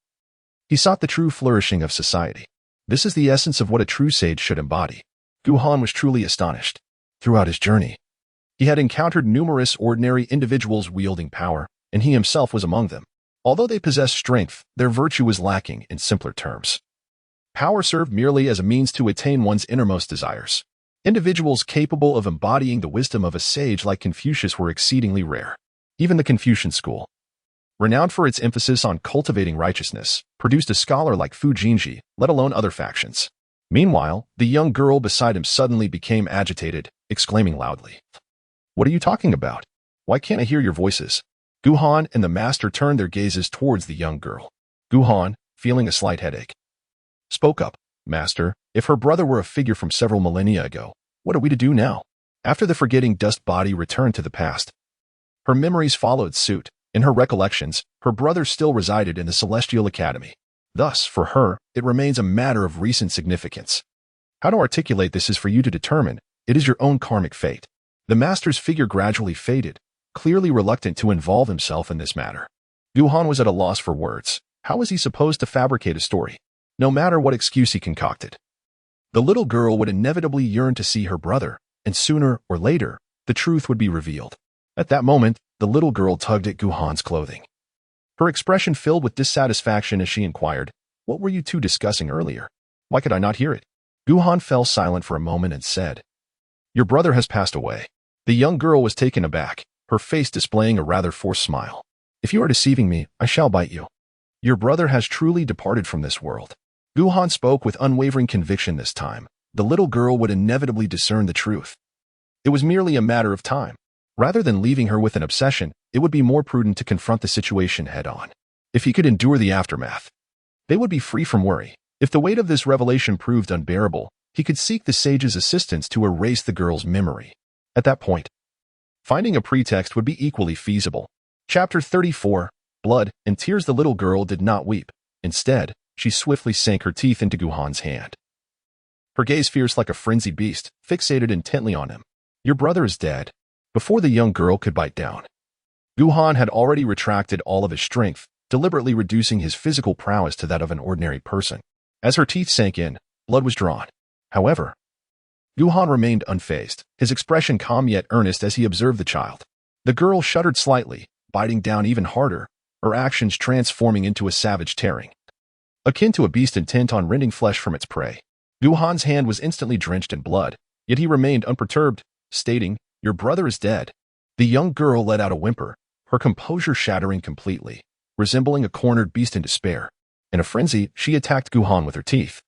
he sought the true flourishing of society. This is the essence of what a true sage should embody. Guhan was truly astonished. Throughout his journey, he had encountered numerous ordinary individuals wielding power, and he himself was among them. Although they possessed strength, their virtue was lacking in simpler terms. Power served merely as a means to attain one's innermost desires. Individuals capable of embodying the wisdom of a sage like Confucius were exceedingly rare. Even the Confucian school, renowned for its emphasis on cultivating righteousness, produced a scholar like Fu Jinji, let alone other factions. Meanwhile, the young girl beside him suddenly became agitated, exclaiming loudly, "What are you talking about? Why can't I hear your voices?" Guhan and the master turned their gazes towards the young girl. Guhan, feeling a slight headache, spoke up, "Master, if her brother were a figure from several millennia ago, what are we to do now?" After the forgetting dust body returned to the past, her memories followed suit. In her recollections, her brother still resided in the Celestial Academy. Thus, for her, it remains a matter of recent significance. How to articulate this is for you to determine. It is your own karmic fate. The master's figure gradually faded, clearly reluctant to involve himself in this matter. Guhan was at a loss for words. How was he supposed to fabricate a story? No matter what excuse he concocted, the little girl would inevitably yearn to see her brother, and sooner or later, the truth would be revealed. At that moment, the little girl tugged at Guhan's clothing. Her expression filled with dissatisfaction as she inquired, "What were you two discussing earlier? Why could I not hear it?" Guhan fell silent for a moment and said, "Your brother has passed away." The young girl was taken aback, her face displaying a rather forced smile. "If you are deceiving me, I shall bite you. Your brother has truly departed from this world." Guhan spoke with unwavering conviction this time. The little girl would inevitably discern the truth. It was merely a matter of time. Rather than leaving her with an obsession, it would be more prudent to confront the situation head-on. If he could endure the aftermath, they would be free from worry. If the weight of this revelation proved unbearable, he could seek the sage's assistance to erase the girl's memory. At that point, finding a pretext would be equally feasible. Chapter 34, Blood and Tears. The little girl did not weep. Instead, she swiftly sank her teeth into Guhan's hand. Her gaze fierce like a frenzied beast, fixated intently on him. "Your brother is dead." Before the young girl could bite down, Guhan had already retracted all of his strength, deliberately reducing his physical prowess to that of an ordinary person. As her teeth sank in, blood was drawn. However, Guhan remained unfazed, his expression calm yet earnest as he observed the child. The girl shuddered slightly, biting down even harder, her actions transforming into a savage tearing, akin to a beast intent on rending flesh from its prey. Guhan's hand was instantly drenched in blood, yet he remained unperturbed, stating, "Your brother is dead." The young girl let out a whimper, her composure shattering completely, resembling a cornered beast in despair. In a frenzy, she attacked Guhan with her teeth,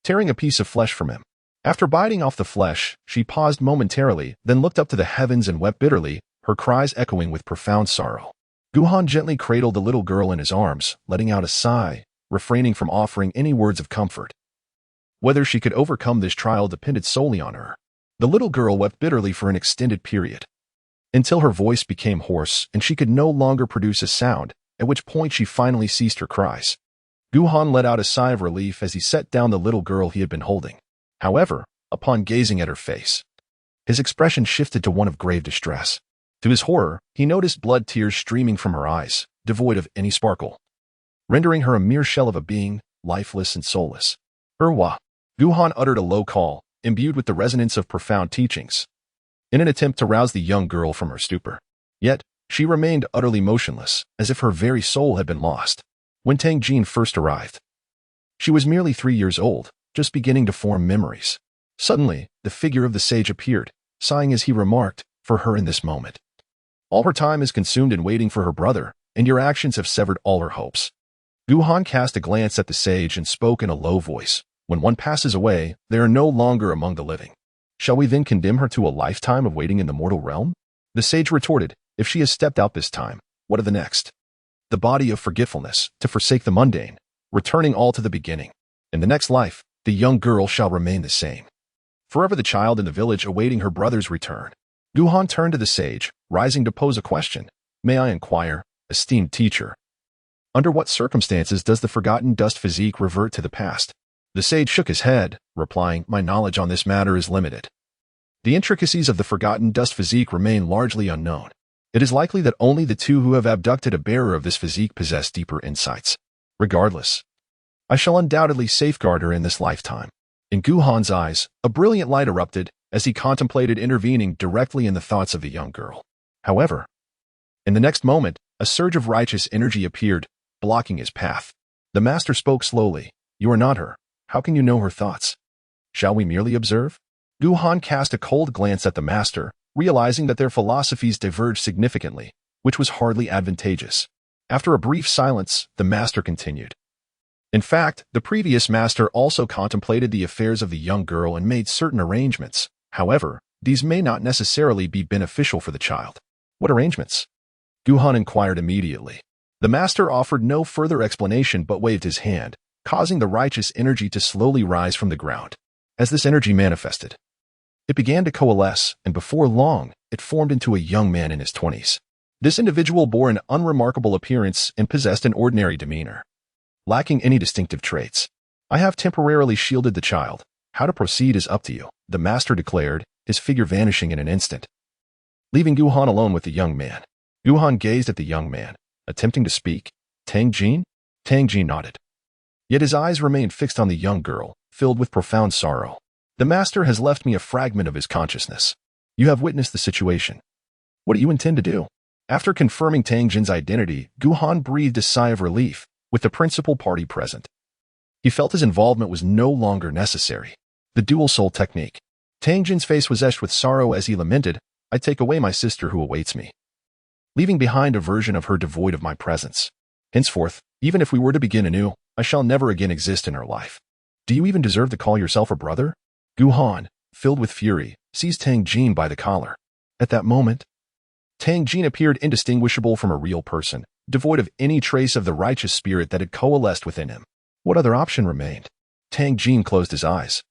tearing a piece of flesh from him. After biting off the flesh, she paused momentarily, then looked up to the heavens and wept bitterly, her cries echoing with profound sorrow. Guhan gently cradled the little girl in his arms, letting out a sigh, refraining from offering any words of comfort. Whether she could overcome this trial depended solely on her. The little girl wept bitterly for an extended period, until her voice became hoarse and she could no longer produce a sound, at which point she finally ceased her cries. Guhan let out a sigh of relief as he set down the little girl he had been holding. However, upon gazing at her face, his expression shifted to one of grave distress. To his horror, he noticed blood tears streaming from her eyes, devoid of any sparkle, rendering her a mere shell of a being, lifeless and soulless. "Erwa!" Guhan uttered a low call, imbued with the resonance of profound teachings, in an attempt to rouse the young girl from her stupor. Yet, she remained utterly motionless, as if her very soul had been lost. When Tang Jin first arrived, she was merely 3 years old, just beginning to form memories. Suddenly, the figure of the sage appeared, sighing as he remarked, "For her in this moment. All her time is consumed in waiting for her brother, and your actions have severed all her hopes." Guhan cast a glance at the sage and spoke in a low voice. "When one passes away, they are no longer among the living. Shall we then condemn her to a lifetime of waiting in the mortal realm?" The sage retorted, "If she has stepped out this time, what of the next? The body of forgetfulness, to forsake the mundane, returning all to the beginning. In the next life, the young girl shall remain the same. Forever the child in the village awaiting her brother's return." Guhan turned to the sage, rising to pose a question. "May I inquire, esteemed teacher, under what circumstances does the forgotten dust physique revert to the past?" The sage shook his head, replying, "My knowledge on this matter is limited. The intricacies of the forgotten dust physique remain largely unknown. It is likely that only the two who have abducted a bearer of this physique possess deeper insights. Regardless, I shall undoubtedly safeguard her in this lifetime." In Guhan's eyes, a brilliant light erupted as he contemplated intervening directly in the thoughts of the young girl. However, in the next moment, a surge of righteous energy appeared, blocking his path. The master spoke slowly. "You are not her. How can you know her thoughts? Shall we merely observe?" Guhan cast a cold glance at the master, realizing that their philosophies diverged significantly, which was hardly advantageous. After a brief silence, the master continued. In fact, the previous master also contemplated the affairs of the young girl and made certain arrangements. However, these may not necessarily be beneficial for the child. "What arrangements?" Guhan inquired immediately. The master offered no further explanation but waved his hand, causing the righteous energy to slowly rise from the ground. As this energy manifested, it began to coalesce, and before long, it formed into a young man in his 20s. This individual bore an unremarkable appearance and possessed an ordinary demeanor, lacking any distinctive traits. "I have temporarily shielded the child. How to proceed is up to you," the master declared, his figure vanishing in an instant, leaving Guhan alone with the young man. Guhan gazed at the young man, attempting to speak. "Tang Jin?" Tang Jin nodded. Yet his eyes remained fixed on the young girl, filled with profound sorrow. "The master has left me a fragment of his consciousness. You have witnessed the situation. What do you intend to do?" After confirming Tang Jin's identity, Guhan breathed a sigh of relief, with the principal party present. He felt his involvement was no longer necessary. The dual soul technique. Tang Jin's face was etched with sorrow as he lamented, "I take away my sister who awaits me, leaving behind a version of her devoid of my presence. Henceforth, even if we were to begin anew, I shall never again exist in her life. Do you even deserve to call yourself a brother?" Guhan, filled with fury, seized Tang Jin by the collar. At that moment, Tang Jin appeared indistinguishable from a real person, devoid of any trace of the righteous spirit that had coalesced within him. What other option remained? Tang Jin closed his eyes.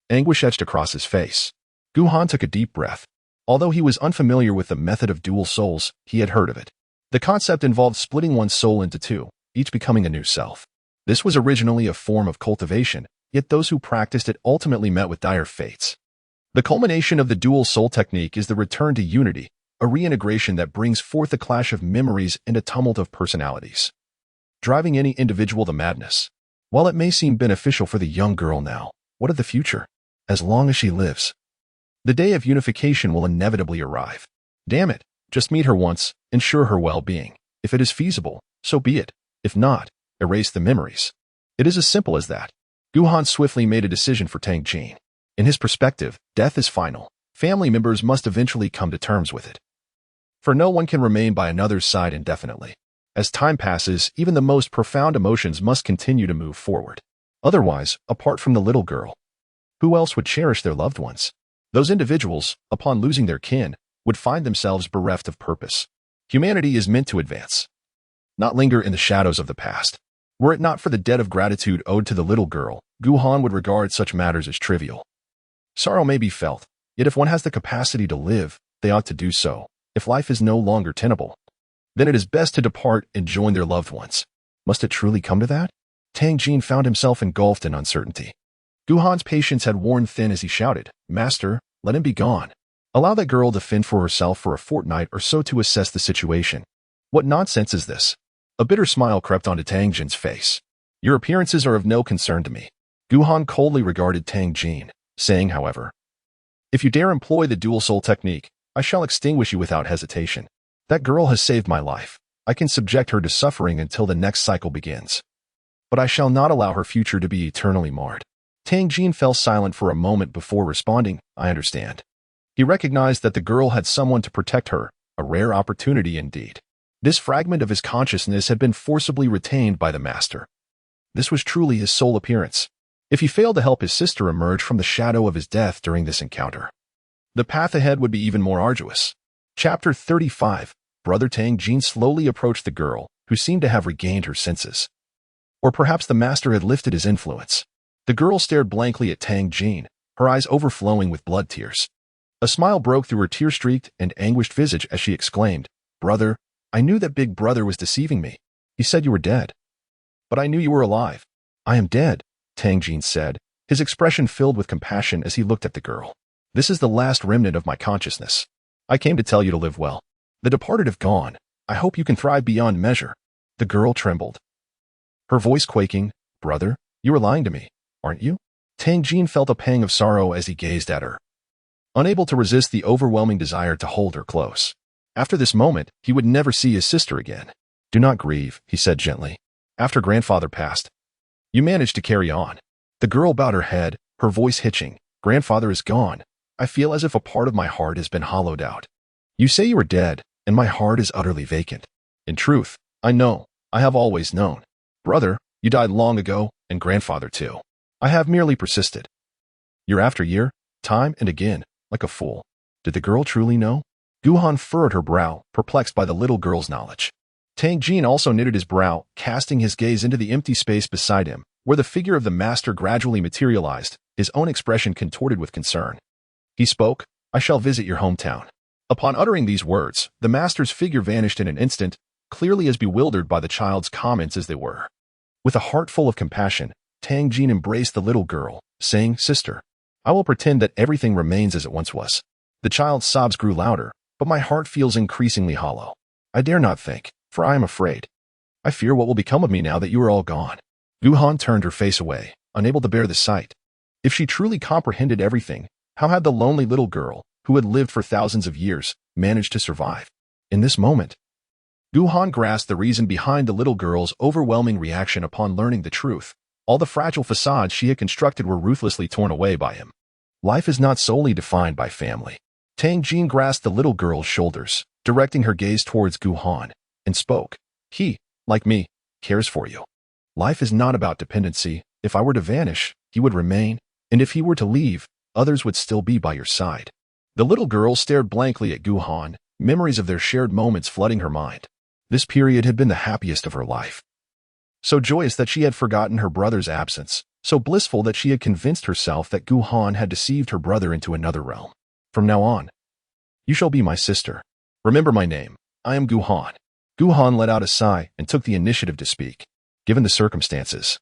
Anguish etched across his face. Guhan took a deep breath. Although he was unfamiliar with the method of dual souls, he had heard of it. The concept involved splitting one's soul into two, each becoming a new self. This was originally a form of cultivation, yet those who practiced it ultimately met with dire fates. The culmination of the dual soul technique is the return to unity, a reintegration that brings forth a clash of memories and a tumult of personalities, driving any individual to madness. While it may seem beneficial for the young girl now, what of the future? As long as she lives, the day of unification will inevitably arrive. Damn it, just meet her once, ensure her well-being. If it is feasible, so be it. If not, erase the memories. It is as simple as that. Guhan swiftly made a decision for Tang Jin. In his perspective, death is final. Family members must eventually come to terms with it. For no one can remain by another's side indefinitely. As time passes, even the most profound emotions must continue to move forward. Otherwise, apart from the little girl, who else would cherish their loved ones? Those individuals, upon losing their kin, would find themselves bereft of purpose. Humanity is meant to advance, not linger in the shadows of the past. Were it not for the debt of gratitude owed to the little girl, Guhan would regard such matters as trivial. Sorrow may be felt, yet if one has the capacity to live, they ought to do so. If life is no longer tenable, then it is best to depart and join their loved ones. Must it truly come to that? Tang Jin found himself engulfed in uncertainty. Guhan's patience had worn thin as he shouted, "Master, let him be gone. Allow that girl to fend for herself for a fortnight or so to assess the situation." What nonsense is this? A bitter smile crept onto Tang Jin's face. "Your appearances are of no concern to me." Guhan coldly regarded Tang Jin, saying, however, "If you dare employ the dual soul technique, I shall extinguish you without hesitation. That girl has saved my life. I can subject her to suffering until the next cycle begins. But I shall not allow her future to be eternally marred." Tang Jin fell silent for a moment before responding, I understand. He recognized that the girl had someone to protect her, a rare opportunity indeed. This fragment of his consciousness had been forcibly retained by the master. This was truly his sole appearance. If he failed to help his sister emerge from the shadow of his death during this encounter, the path ahead would be even more arduous. Chapter 35. Brother Tang Jin slowly approached the girl, who seemed to have regained her senses. Or perhaps the master had lifted his influence. The girl stared blankly at Tang Jin, her eyes overflowing with blood tears. A smile broke through her tear-streaked and anguished visage as she exclaimed, Brother, I knew that Big Brother was deceiving me. He said you were dead. But I knew you were alive. I am dead, Tang Jin said, his expression filled with compassion as he looked at the girl. This is the last remnant of my consciousness. I came to tell you to live well. The departed have gone. I hope you can thrive beyond measure. The girl trembled, her voice quaking. Brother, you are lying to me, aren't you? Tang Jin felt a pang of sorrow as he gazed at her, unable to resist the overwhelming desire to hold her close. After this moment, he would never see his sister again. Do not grieve, he said gently. After grandfather passed, you managed to carry on. The girl bowed her head, her voice hitching. Grandfather is gone. I feel as if a part of my heart has been hollowed out. You say you are dead, and my heart is utterly vacant. In truth, I know, I have always known. Brother, you died long ago, and grandfather too. I have merely persisted. Year after year, time and again, like a fool. Did the girl truly know? Guhan furrowed her brow, perplexed by the little girl's knowledge. Tang Jin also knitted his brow, casting his gaze into the empty space beside him, where the figure of the master gradually materialized, his own expression contorted with concern. He spoke, I shall visit your hometown. Upon uttering these words, the master's figure vanished in an instant, clearly as bewildered by the child's comments as they were. With a heart full of compassion, Tang Jin embraced the little girl, saying, Sister, I will pretend that everything remains as it once was. The child's sobs grew louder, but my heart feels increasingly hollow. I dare not think, for I am afraid. I fear what will become of me now that you are all gone. Guhan turned her face away, unable to bear the sight. If she truly comprehended everything, how had the lonely little girl, who had lived for thousands of years, managed to survive? In this moment, Guhan grasped the reason behind the little girl's overwhelming reaction upon learning the truth. All the fragile facades she had constructed were ruthlessly torn away by him. Life is not solely defined by family. Tang Jin grasped the little girl's shoulders, directing her gaze towards Guhan, and spoke. He, like me, cares for you. Life is not about dependency. If I were to vanish, he would remain, and if he were to leave, others would still be by your side. The little girl stared blankly at Guhan, memories of their shared moments flooding her mind. This period had been the happiest of her life. So joyous that she had forgotten her brother's absence, so blissful that she had convinced herself that Guhan had deceived her brother into another realm. From now on, you shall be my sister. Remember my name. I am Guhan. Guhan let out a sigh and took the initiative to speak. Given the circumstances,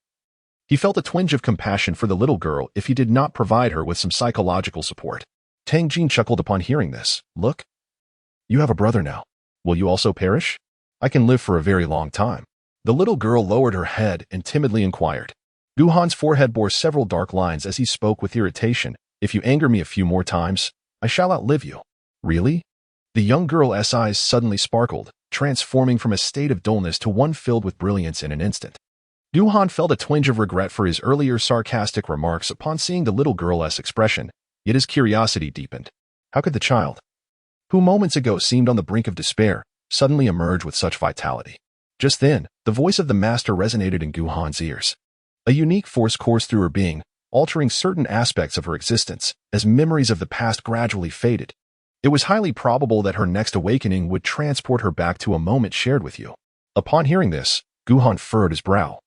he felt a twinge of compassion for the little girl if he did not provide her with some psychological support. Tang Jin chuckled upon hearing this. Look, you have a brother now. Will you also perish? I can live for a very long time. The little girl lowered her head and timidly inquired. Guhan's forehead bore several dark lines as he spoke with irritation. If you anger me a few more times, I shall outlive you. Really? The young girl's eyes suddenly sparkled, transforming from a state of dullness to one filled with brilliance in an instant. Guhan felt a twinge of regret for his earlier sarcastic remarks upon seeing the little girl's expression, yet his curiosity deepened. How could the child, who moments ago seemed on the brink of despair, suddenly emerge with such vitality? Just then, the voice of the master resonated in Guhan's ears. A unique force coursed through her being, altering certain aspects of her existence, as memories of the past gradually faded. It was highly probable that her next awakening would transport her back to a moment shared with you. Upon hearing this, Guhan furrowed his brow,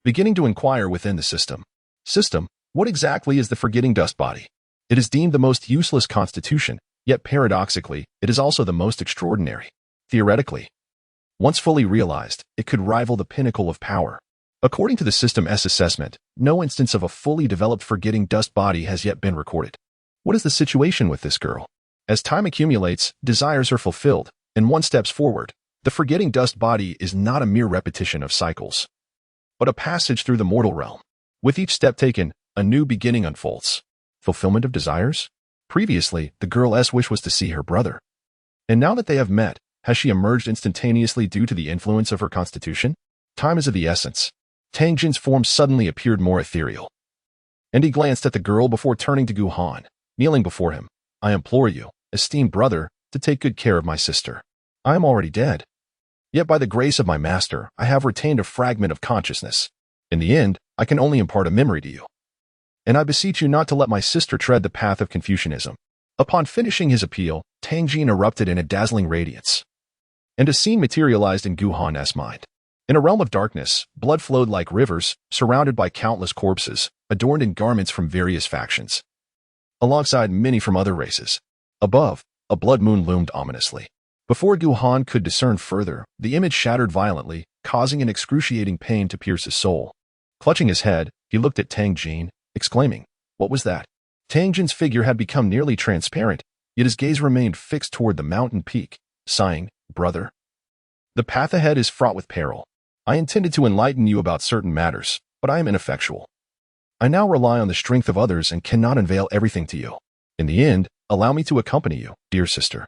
beginning to inquire within the system. System, what exactly is the forgetting dust body? It is deemed the most useless constitution, yet paradoxically, it is also the most extraordinary. Theoretically, once fully realized, it could rival the pinnacle of power. According to the system's assessment, no instance of a fully developed forgetting dust body has yet been recorded. What is the situation with this girl? As time accumulates, desires are fulfilled, and one steps forward. The forgetting dust body is not a mere repetition of cycles, but a passage through the mortal realm. With each step taken, a new beginning unfolds. Fulfillment of desires? Previously, the girl's wish was to see her brother. And now that they have met, has she emerged instantaneously due to the influence of her constitution? Time is of the essence. Tang Jin's form suddenly appeared more ethereal, and he glanced at the girl before turning to Guhan, kneeling before him. I implore you, esteemed brother, to take good care of my sister. I am already dead. Yet by the grace of my master, I have retained a fragment of consciousness. In the end, I can only impart a memory to you. And I beseech you not to let my sister tread the path of Confucianism. Upon finishing his appeal, Tangjin erupted in a dazzling radiance. And a scene materialized in Guhan's mind. In a realm of darkness, blood flowed like rivers, surrounded by countless corpses, adorned in garments from various factions, alongside many from other races. Above, a blood moon loomed ominously. Before Guhan could discern further, the image shattered violently, causing an excruciating pain to pierce his soul. Clutching his head, he looked at Tangjin, exclaiming, "What was that?" Tangjin's figure had become nearly transparent, yet his gaze remained fixed toward the mountain peak, sighing, "Brother, the path ahead is fraught with peril. I intended to enlighten you about certain matters, but I am ineffectual. I now rely on the strength of others and cannot unveil everything to you. In the end, allow me to accompany you, dear sister."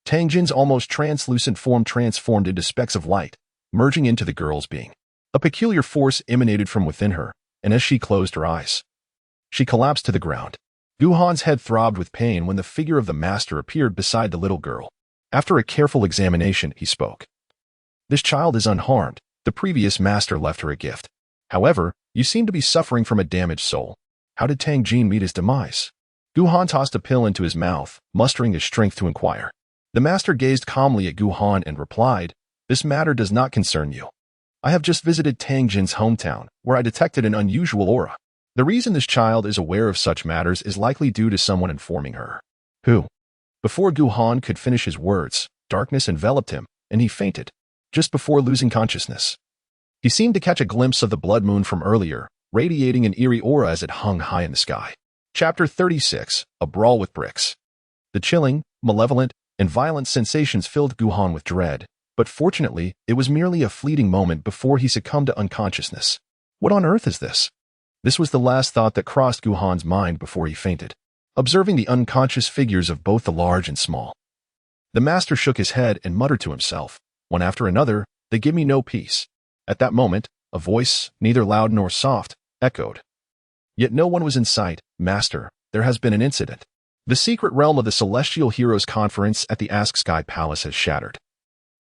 Tangjin's almost translucent form transformed into specks of light, merging into the girl's being. A peculiar force emanated from within her, and as she closed her eyes, she collapsed to the ground. Guhan's head throbbed with pain when the figure of the master appeared beside the little girl. After a careful examination, he spoke. "This child is unharmed. The previous master left her a gift. However, you seem to be suffering from a damaged soul. How did Tangjin meet his demise?" Guhan tossed a pill into his mouth, mustering his strength to inquire. The master gazed calmly at Guhan and replied, "This matter does not concern you. I have just visited Tangjin's hometown, where I detected an unusual aura. The reason this child is aware of such matters is likely due to someone informing her." "Who?" Before Guhan could finish his words, darkness enveloped him, and he fainted, just before losing consciousness. He seemed to catch a glimpse of the blood moon from earlier, radiating an eerie aura as it hung high in the sky. Chapter 36, A Brawl with Bricks. The chilling, malevolent, and violent sensations filled Guhan with dread, but fortunately, it was merely a fleeting moment before he succumbed to unconsciousness. What on earth is this? This was the last thought that crossed Guhan's mind before he fainted, observing the unconscious figures of both the large and small. The master shook his head and muttered to himself, one after another, "They give me no peace." At that moment, a voice, neither loud nor soft, echoed. Yet no one was in sight. "Master, there has been an incident. The secret realm of the Celestial Heroes Conference at the Ask Sky Palace has shattered.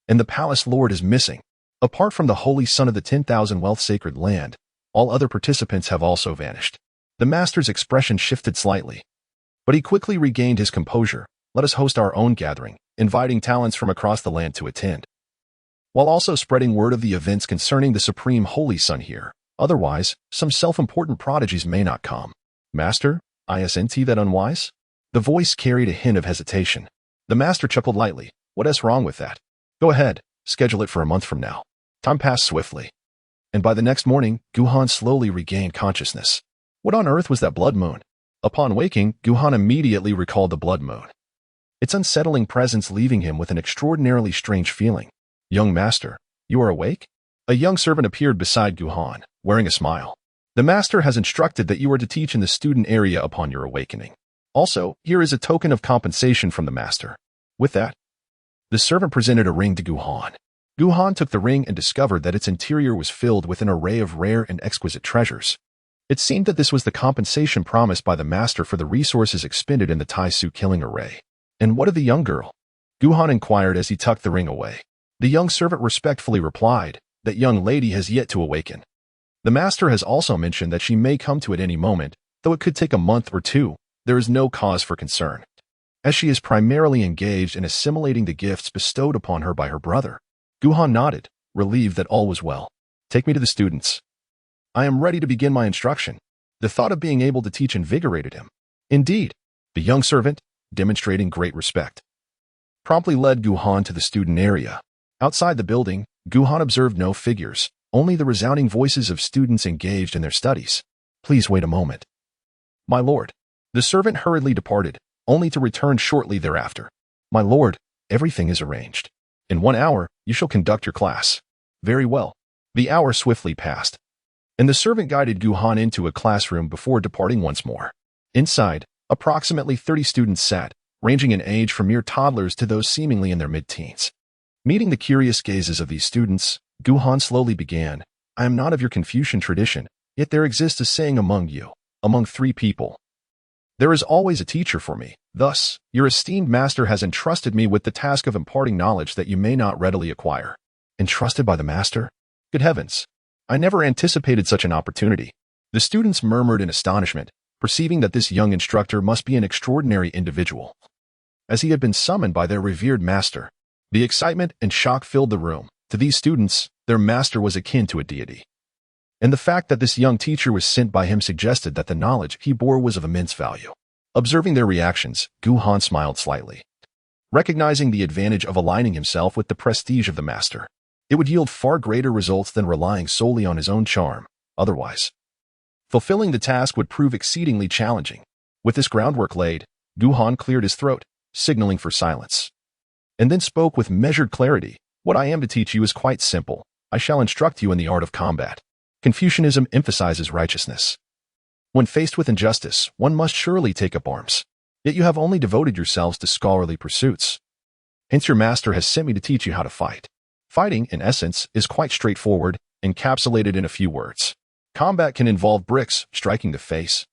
And the palace lord is missing. Apart from the holy son of the 10,000 wealth sacred land, all other participants have also vanished." The master's expression shifted slightly, but he quickly regained his composure. "Let us host our own gathering, inviting talents from across the land to attend, while also spreading word of the events concerning the Supreme Holy Son here. Otherwise, some self-important prodigies may not come." "Master, isn't that unwise?" The voice carried a hint of hesitation. The master chuckled lightly. "What is wrong with that? Go ahead, schedule it for a month from now." Time passed swiftly, and by the next morning, Guhan slowly regained consciousness. What on earth was that blood moon? Upon waking, Guhan immediately recalled the blood moon, its unsettling presence leaving him with an extraordinarily strange feeling. "Young master, you are awake?" A young servant appeared beside Guhan, wearing a smile. "The master has instructed that you are to teach in the student area upon your awakening. Also, here is a token of compensation from the master." With that, the servant presented a ring to Guhan. Guhan took the ring and discovered that its interior was filled with an array of rare and exquisite treasures. It seemed that this was the compensation promised by the master for the resources expended in the Taisu killing array. "And what of the young girl?" Guhan inquired as he tucked the ring away. The young servant respectfully replied, "That young lady has yet to awaken. The master has also mentioned that she may come to at any moment, though it could take a month or two. There is no cause for concern, as she is primarily engaged in assimilating the gifts bestowed upon her by her brother." Guhan nodded, relieved that all was well. "Take me to the students. I am ready to begin my instruction." The thought of being able to teach invigorated him. Indeed, the young servant, demonstrating great respect, promptly led Guhan to the student area. Outside the building, Guhan observed no figures, only the resounding voices of students engaged in their studies. "Please wait a moment, my lord." The servant hurriedly departed, only to return shortly thereafter. "My lord, everything is arranged. In 1 hour, you shall conduct your class." "Very well." The hour swiftly passed, and the servant guided Guhan into a classroom before departing once more. Inside, approximately 30 students sat, ranging in age from mere toddlers to those seemingly in their mid-teens. Meeting the curious gazes of these students, Guhan slowly began, "I am not of your Confucian tradition, yet there exists a saying among you, among three people. There is always a teacher for me. Thus, your esteemed master has entrusted me with the task of imparting knowledge that you may not readily acquire. Entrusted by the master? Good heavens! I never anticipated such an opportunity. The students murmured in astonishment, perceiving that this young instructor must be an extraordinary individual, as he had been summoned by their revered master. The excitement and shock filled the room. To these students, their master was akin to a deity. And the fact that this young teacher was sent by him suggested that the knowledge he bore was of immense value. Observing their reactions, Gu-han smiled slightly, recognizing the advantage of aligning himself with the prestige of the master. It would yield far greater results than relying solely on his own charm. Otherwise, fulfilling the task would prove exceedingly challenging. With this groundwork laid, Gu-han cleared his throat, signaling for silence, and then spoke with measured clarity. What I am to teach you is quite simple. I shall instruct you in the art of combat. Confucianism emphasizes righteousness. When faced with injustice, one must surely take up arms. Yet you have only devoted yourselves to scholarly pursuits. Hence your master has sent me to teach you how to fight. Fighting, in essence, is quite straightforward, encapsulated in a few words. Combat can involve bricks, striking the face,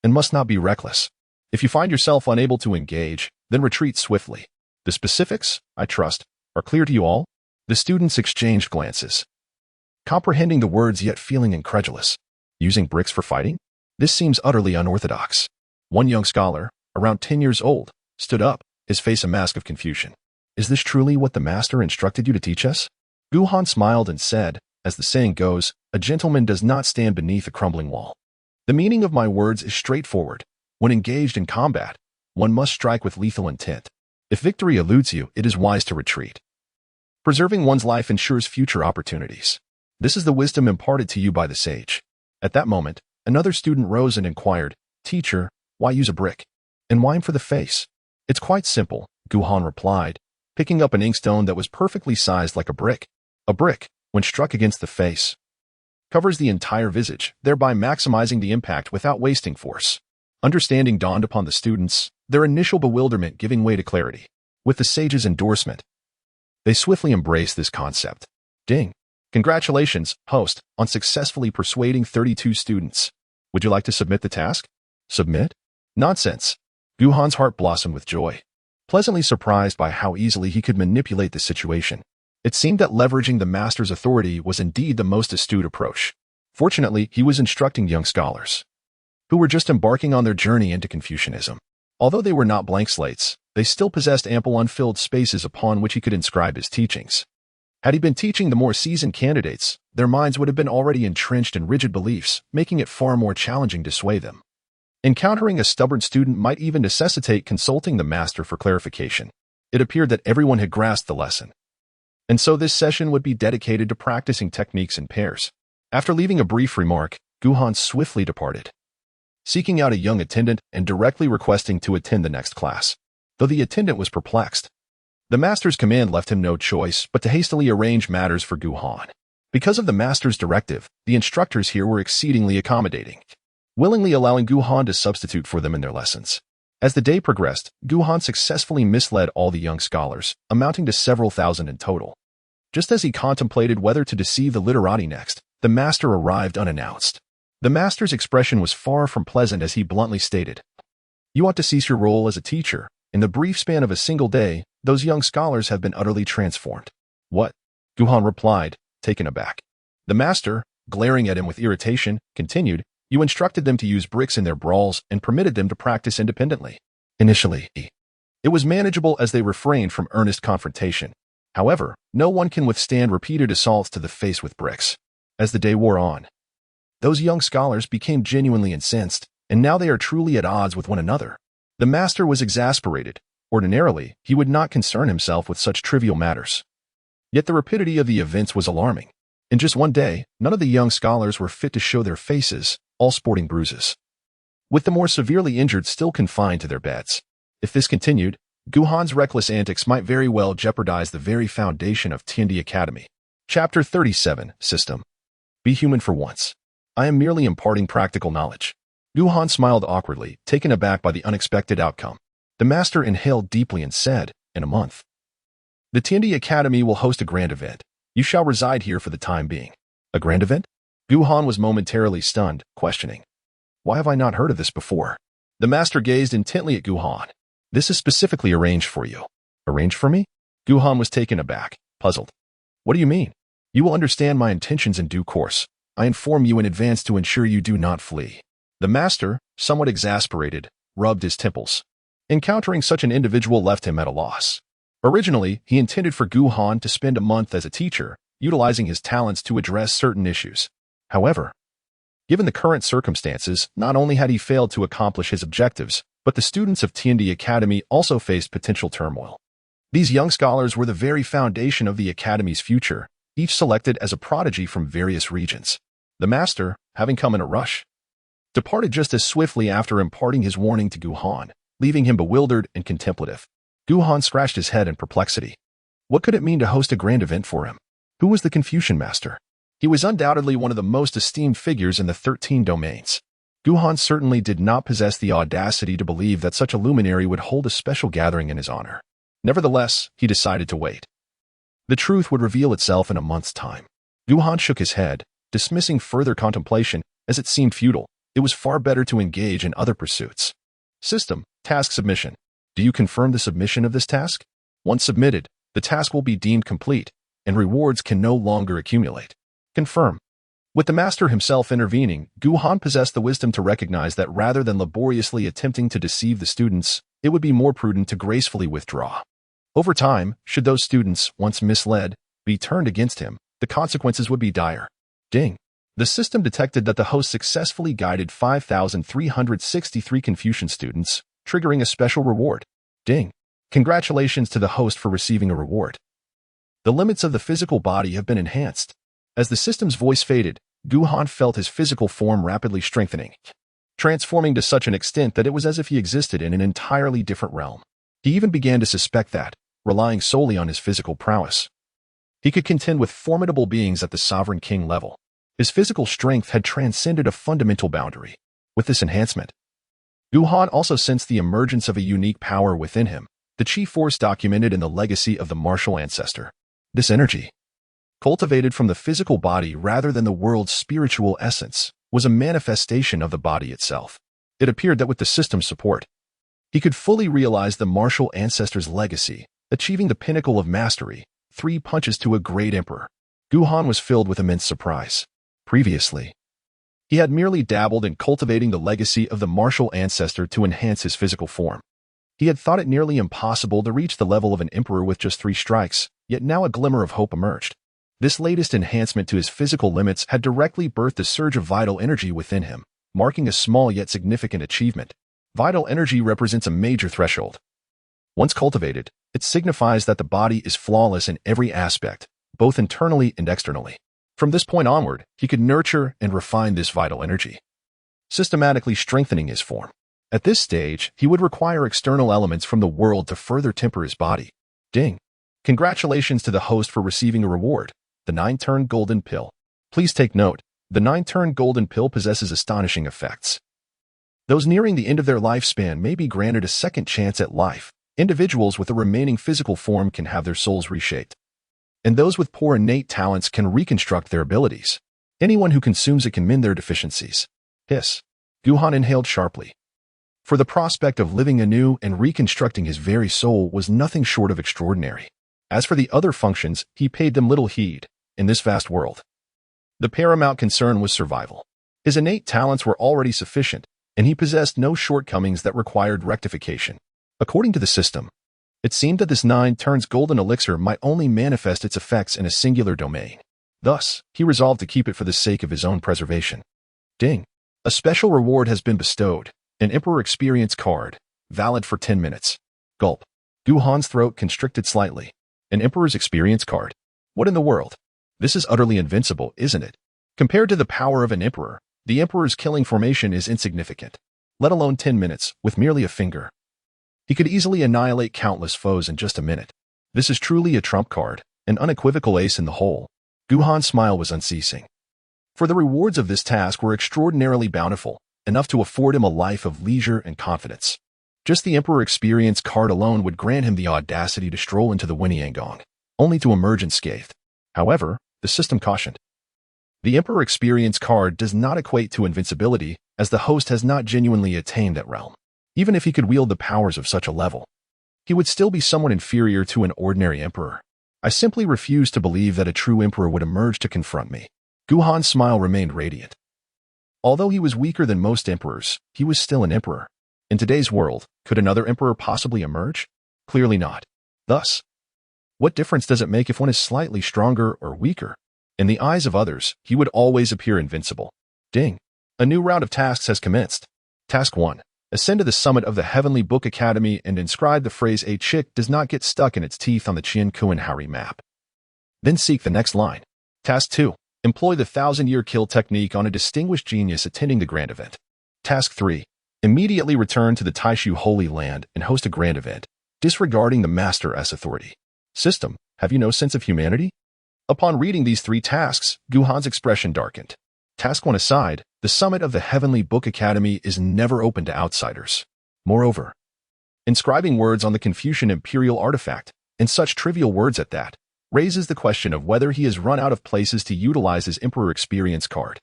and must not be reckless. If you find yourself unable to engage, then retreat swiftly. The specifics, I trust, are clear to you all? The students exchanged glances, comprehending the words yet feeling incredulous. Using bricks for fighting? This seems utterly unorthodox. One young scholar, around 10 years old, stood up, his face a mask of confusion. Is this truly what the master instructed you to teach us? Gu-han smiled and said, as the saying goes, a gentleman does not stand beneath a crumbling wall. The meaning of my words is straightforward. When engaged in combat, one must strike with lethal intent. If victory eludes you, it is wise to retreat. Preserving one's life ensures future opportunities. This is the wisdom imparted to you by the sage. At that moment, another student rose and inquired, Teacher, why use a brick? And why for the face? It's quite simple, Gu-han replied, picking up an inkstone that was perfectly sized like a brick. A brick, when struck against the face, covers the entire visage, thereby maximizing the impact without wasting force. Understanding dawned upon the students, their initial bewilderment giving way to clarity. With the sage's endorsement, they swiftly embraced this concept. Ding! Congratulations, host, on successfully persuading 32 students. Would you like to submit the task? Submit? Nonsense. Gu-han's heart blossomed with joy, pleasantly surprised by how easily he could manipulate the situation. It seemed that leveraging the master's authority was indeed the most astute approach. Fortunately, he was instructing young scholars who were just embarking on their journey into Confucianism. Although they were not blank slates, they still possessed ample unfilled spaces upon which he could inscribe his teachings. Had he been teaching the more seasoned candidates, their minds would have been already entrenched in rigid beliefs, making it far more challenging to sway them. Encountering a stubborn student might even necessitate consulting the master for clarification. It appeared that everyone had grasped the lesson, and so this session would be dedicated to practicing techniques in pairs. After leaving a brief remark, Gu-han swiftly departed, seeking out a young attendant and directly requesting to attend the next class. Though the attendant was perplexed, the master's command left him no choice but to hastily arrange matters for Gu-han. Because of the master's directive, the instructors here were exceedingly accommodating, willingly allowing Gu-han to substitute for them in their lessons. As the day progressed, Gu-han successfully misled all the young scholars, amounting to several thousand in total. Just as he contemplated whether to deceive the literati next, the master arrived unannounced. The master's expression was far from pleasant as he bluntly stated, "You ought to cease your role as a teacher. In the brief span of a single day, those young scholars have been utterly transformed." "What?" Gu-han replied, taken aback. The master, glaring at him with irritation, continued, "You instructed them to use bricks in their brawls and permitted them to practice independently. Initially, it was manageable as they refrained from earnest confrontation. However, no one can withstand repeated assaults to the face with bricks. As the day wore on, those young scholars became genuinely incensed, and now they are truly at odds with one another." The master was exasperated. Ordinarily, he would not concern himself with such trivial matters. Yet the rapidity of the events was alarming. In just one day, none of the young scholars were fit to show their faces, all sporting bruises, with the more severely injured still confined to their beds. If this continued, Gu-han's reckless antics might very well jeopardize the very foundation of Tiandi Academy. Chapter 37, System. Be human for once. I am merely imparting practical knowledge. Gu-han smiled awkwardly, taken aback by the unexpected outcome. The master inhaled deeply and said, "In a month, the Tiandi Academy will host a grand event. You shall reside here for the time being." A grand event? Gu-han was momentarily stunned, questioning, Why have I not heard of this before? The master gazed intently at Guhan. This is specifically arranged for you. Arranged for me? Guhan was taken aback, puzzled. What do you mean? You will understand my intentions in due course. I inform you in advance to ensure you do not flee. The master, somewhat exasperated, rubbed his temples. Encountering such an individual left him at a loss. Originally, he intended for Guhan to spend a month as a teacher, utilizing his talents to address certain issues. However, given the current circumstances, not only had he failed to accomplish his objectives, but the students of T&D Academy also faced potential turmoil. These young scholars were the very foundation of the Academy's future, each selected as a prodigy from various regions. The master, having come in a rush, departed just as swiftly after imparting his warning to Guhan, leaving him bewildered and contemplative. Guhan scratched his head in perplexity. What could it mean to host a grand event for him? Who was the Confucian master? He was undoubtedly one of the most esteemed figures in the 13 domains. Guhan certainly did not possess the audacity to believe that such a luminary would hold a special gathering in his honor. Nevertheless, he decided to wait. The truth would reveal itself in a month's time. Guhan shook his head, dismissing further contemplation, as it seemed futile. It was far better to engage in other pursuits. System, task submission. Do you confirm the submission of this task? Once submitted, the task will be deemed complete, and rewards can no longer accumulate. Confirm. With the master himself intervening, Guhan possessed the wisdom to recognize that rather than laboriously attempting to deceive the students, it would be more prudent to gracefully withdraw. Over time, should those students, once misled, be turned against him, the consequences would be dire. Ding. The system detected that the host successfully guided 5,363 Confucian students, triggering a special reward. Ding. Congratulations to the host for receiving a reward. The limits of the physical body have been enhanced. As the system's voice faded, Guhan felt his physical form rapidly strengthening, transforming to such an extent that it was as if he existed in an entirely different realm. He even began to suspect that, relying solely on his physical prowess, he could contend with formidable beings at the sovereign king level. His physical strength had transcended a fundamental boundary. With this enhancement, Guhan also sensed the emergence of a unique power within him, the chi force documented in the legacy of the Old Ancestor. This energy, cultivated from the physical body rather than the world's spiritual essence, was a manifestation of the body itself. It appeared that with the system's support, he could fully realize the Old Ancestor's legacy, achieving the pinnacle of mastery, 3 punches to a great emperor. Guhan was filled with immense surprise. Previously, he had merely dabbled in cultivating the legacy of the Old Ancestor to enhance his physical form. He had thought it nearly impossible to reach the level of an emperor with just 3 strikes, yet now a glimmer of hope emerged. This latest enhancement to his physical limits had directly birthed a surge of vital energy within him, marking a small yet significant achievement. Vital energy represents a major threshold. Once cultivated, it signifies that the body is flawless in every aspect, both internally and externally. From this point onward, he could nurture and refine this vital energy, systematically strengthening his form. At this stage, he would require external elements from the world to further temper his body. Ding. Congratulations to the host for receiving a reward, the 9-turn golden pill. Please take note, the 9-turn golden pill possesses astonishing effects. Those nearing the end of their lifespan may be granted a second chance at life. Individuals with a remaining physical form can have their souls reshaped, and those with poor innate talents can reconstruct their abilities. Anyone who consumes it can mend their deficiencies. Hiss. Guhan inhaled sharply, for the prospect of living anew and reconstructing his very soul was nothing short of extraordinary. As for the other functions, he paid them little heed. In this vast world, the paramount concern was survival. His innate talents were already sufficient, and he possessed no shortcomings that required rectification. According to the system, it seemed that this 9-turns golden elixir might only manifest its effects in a singular domain. Thus, he resolved to keep it for the sake of his own preservation. Ding. A special reward has been bestowed. An Emperor Experience card, valid for 10 minutes. Gulp. Guhan's throat constricted slightly. An Emperor's Experience card. What in the world? This is utterly invincible, isn't it? Compared to the power of an Emperor, the Emperor's killing formation is insignificant. Let alone 10 minutes, with merely a finger. He could easily annihilate countless foes in just a minute. This is truly a trump card, an unequivocal ace in the hole. Guhan's smile was unceasing. For the rewards of this task were extraordinarily bountiful, enough to afford him a life of leisure and confidence. Just the Emperor Experience card alone would grant him the audacity to stroll into the Winniangong, only to emerge unscathed. However, the system cautioned. The Emperor Experience card does not equate to invincibility, as the host has not genuinely attained that realm. Even if he could wield the powers of such a level, he would still be somewhat inferior to an ordinary emperor. I simply refuse to believe that a true emperor would emerge to confront me. Guhan's smile remained radiant. Although he was weaker than most emperors, he was still an emperor. In today's world, could another emperor possibly emerge? Clearly not. Thus, what difference does it make if one is slightly stronger or weaker? In the eyes of others, he would always appear invincible. Ding. A new round of tasks has commenced. Task 1. Ascend to the summit of the Heavenly Book Academy and inscribe the phrase "A chick does not get stuck in its teeth" on the Chien Kuen Hari map. Then seek the next line. Task 2. Employ the 1,000-year kill technique on a distinguished genius attending the grand event. Task 3. Immediately return to the Taishu Holy Land and host a grand event, disregarding the master as authority. System, have you no sense of humanity? Upon reading these 3 tasks, Guhan's expression darkened. Task 1 aside, the summit of the Heavenly Book Academy is never open to outsiders. Moreover, inscribing words on the Confucian imperial artifact, and such trivial words at that, raises the question of whether he has run out of places to utilize his Emperor Experience card.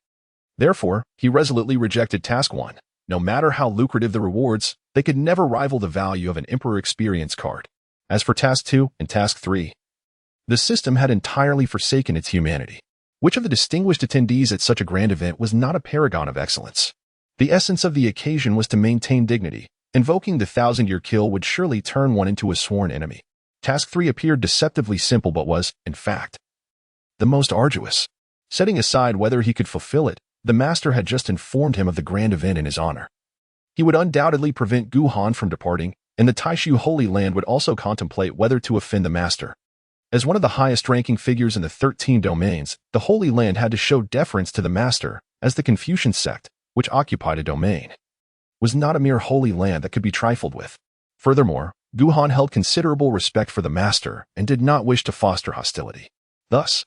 Therefore, he resolutely rejected Task 1. No matter how lucrative the rewards, they could never rival the value of an Emperor Experience card. As for Task 2 and Task 3, the system had entirely forsaken its humanity. Which of the distinguished attendees at such a grand event was not a paragon of excellence? The essence of the occasion was to maintain dignity. Invoking the 1,000-year kill would surely turn one into a sworn enemy. Task 3 appeared deceptively simple but was, in fact, the most arduous. Setting aside whether he could fulfill it, the master had just informed him of the grand event in his honor. He would undoubtedly prevent Guhan from departing, and the Taishu Holy Land would also contemplate whether to offend the master. As one of the highest-ranking figures in the 13 domains, the Holy Land had to show deference to the master, as the Confucian sect, which occupied a domain, was not a mere holy land that could be trifled with. Furthermore, Guhan held considerable respect for the master and did not wish to foster hostility. Thus,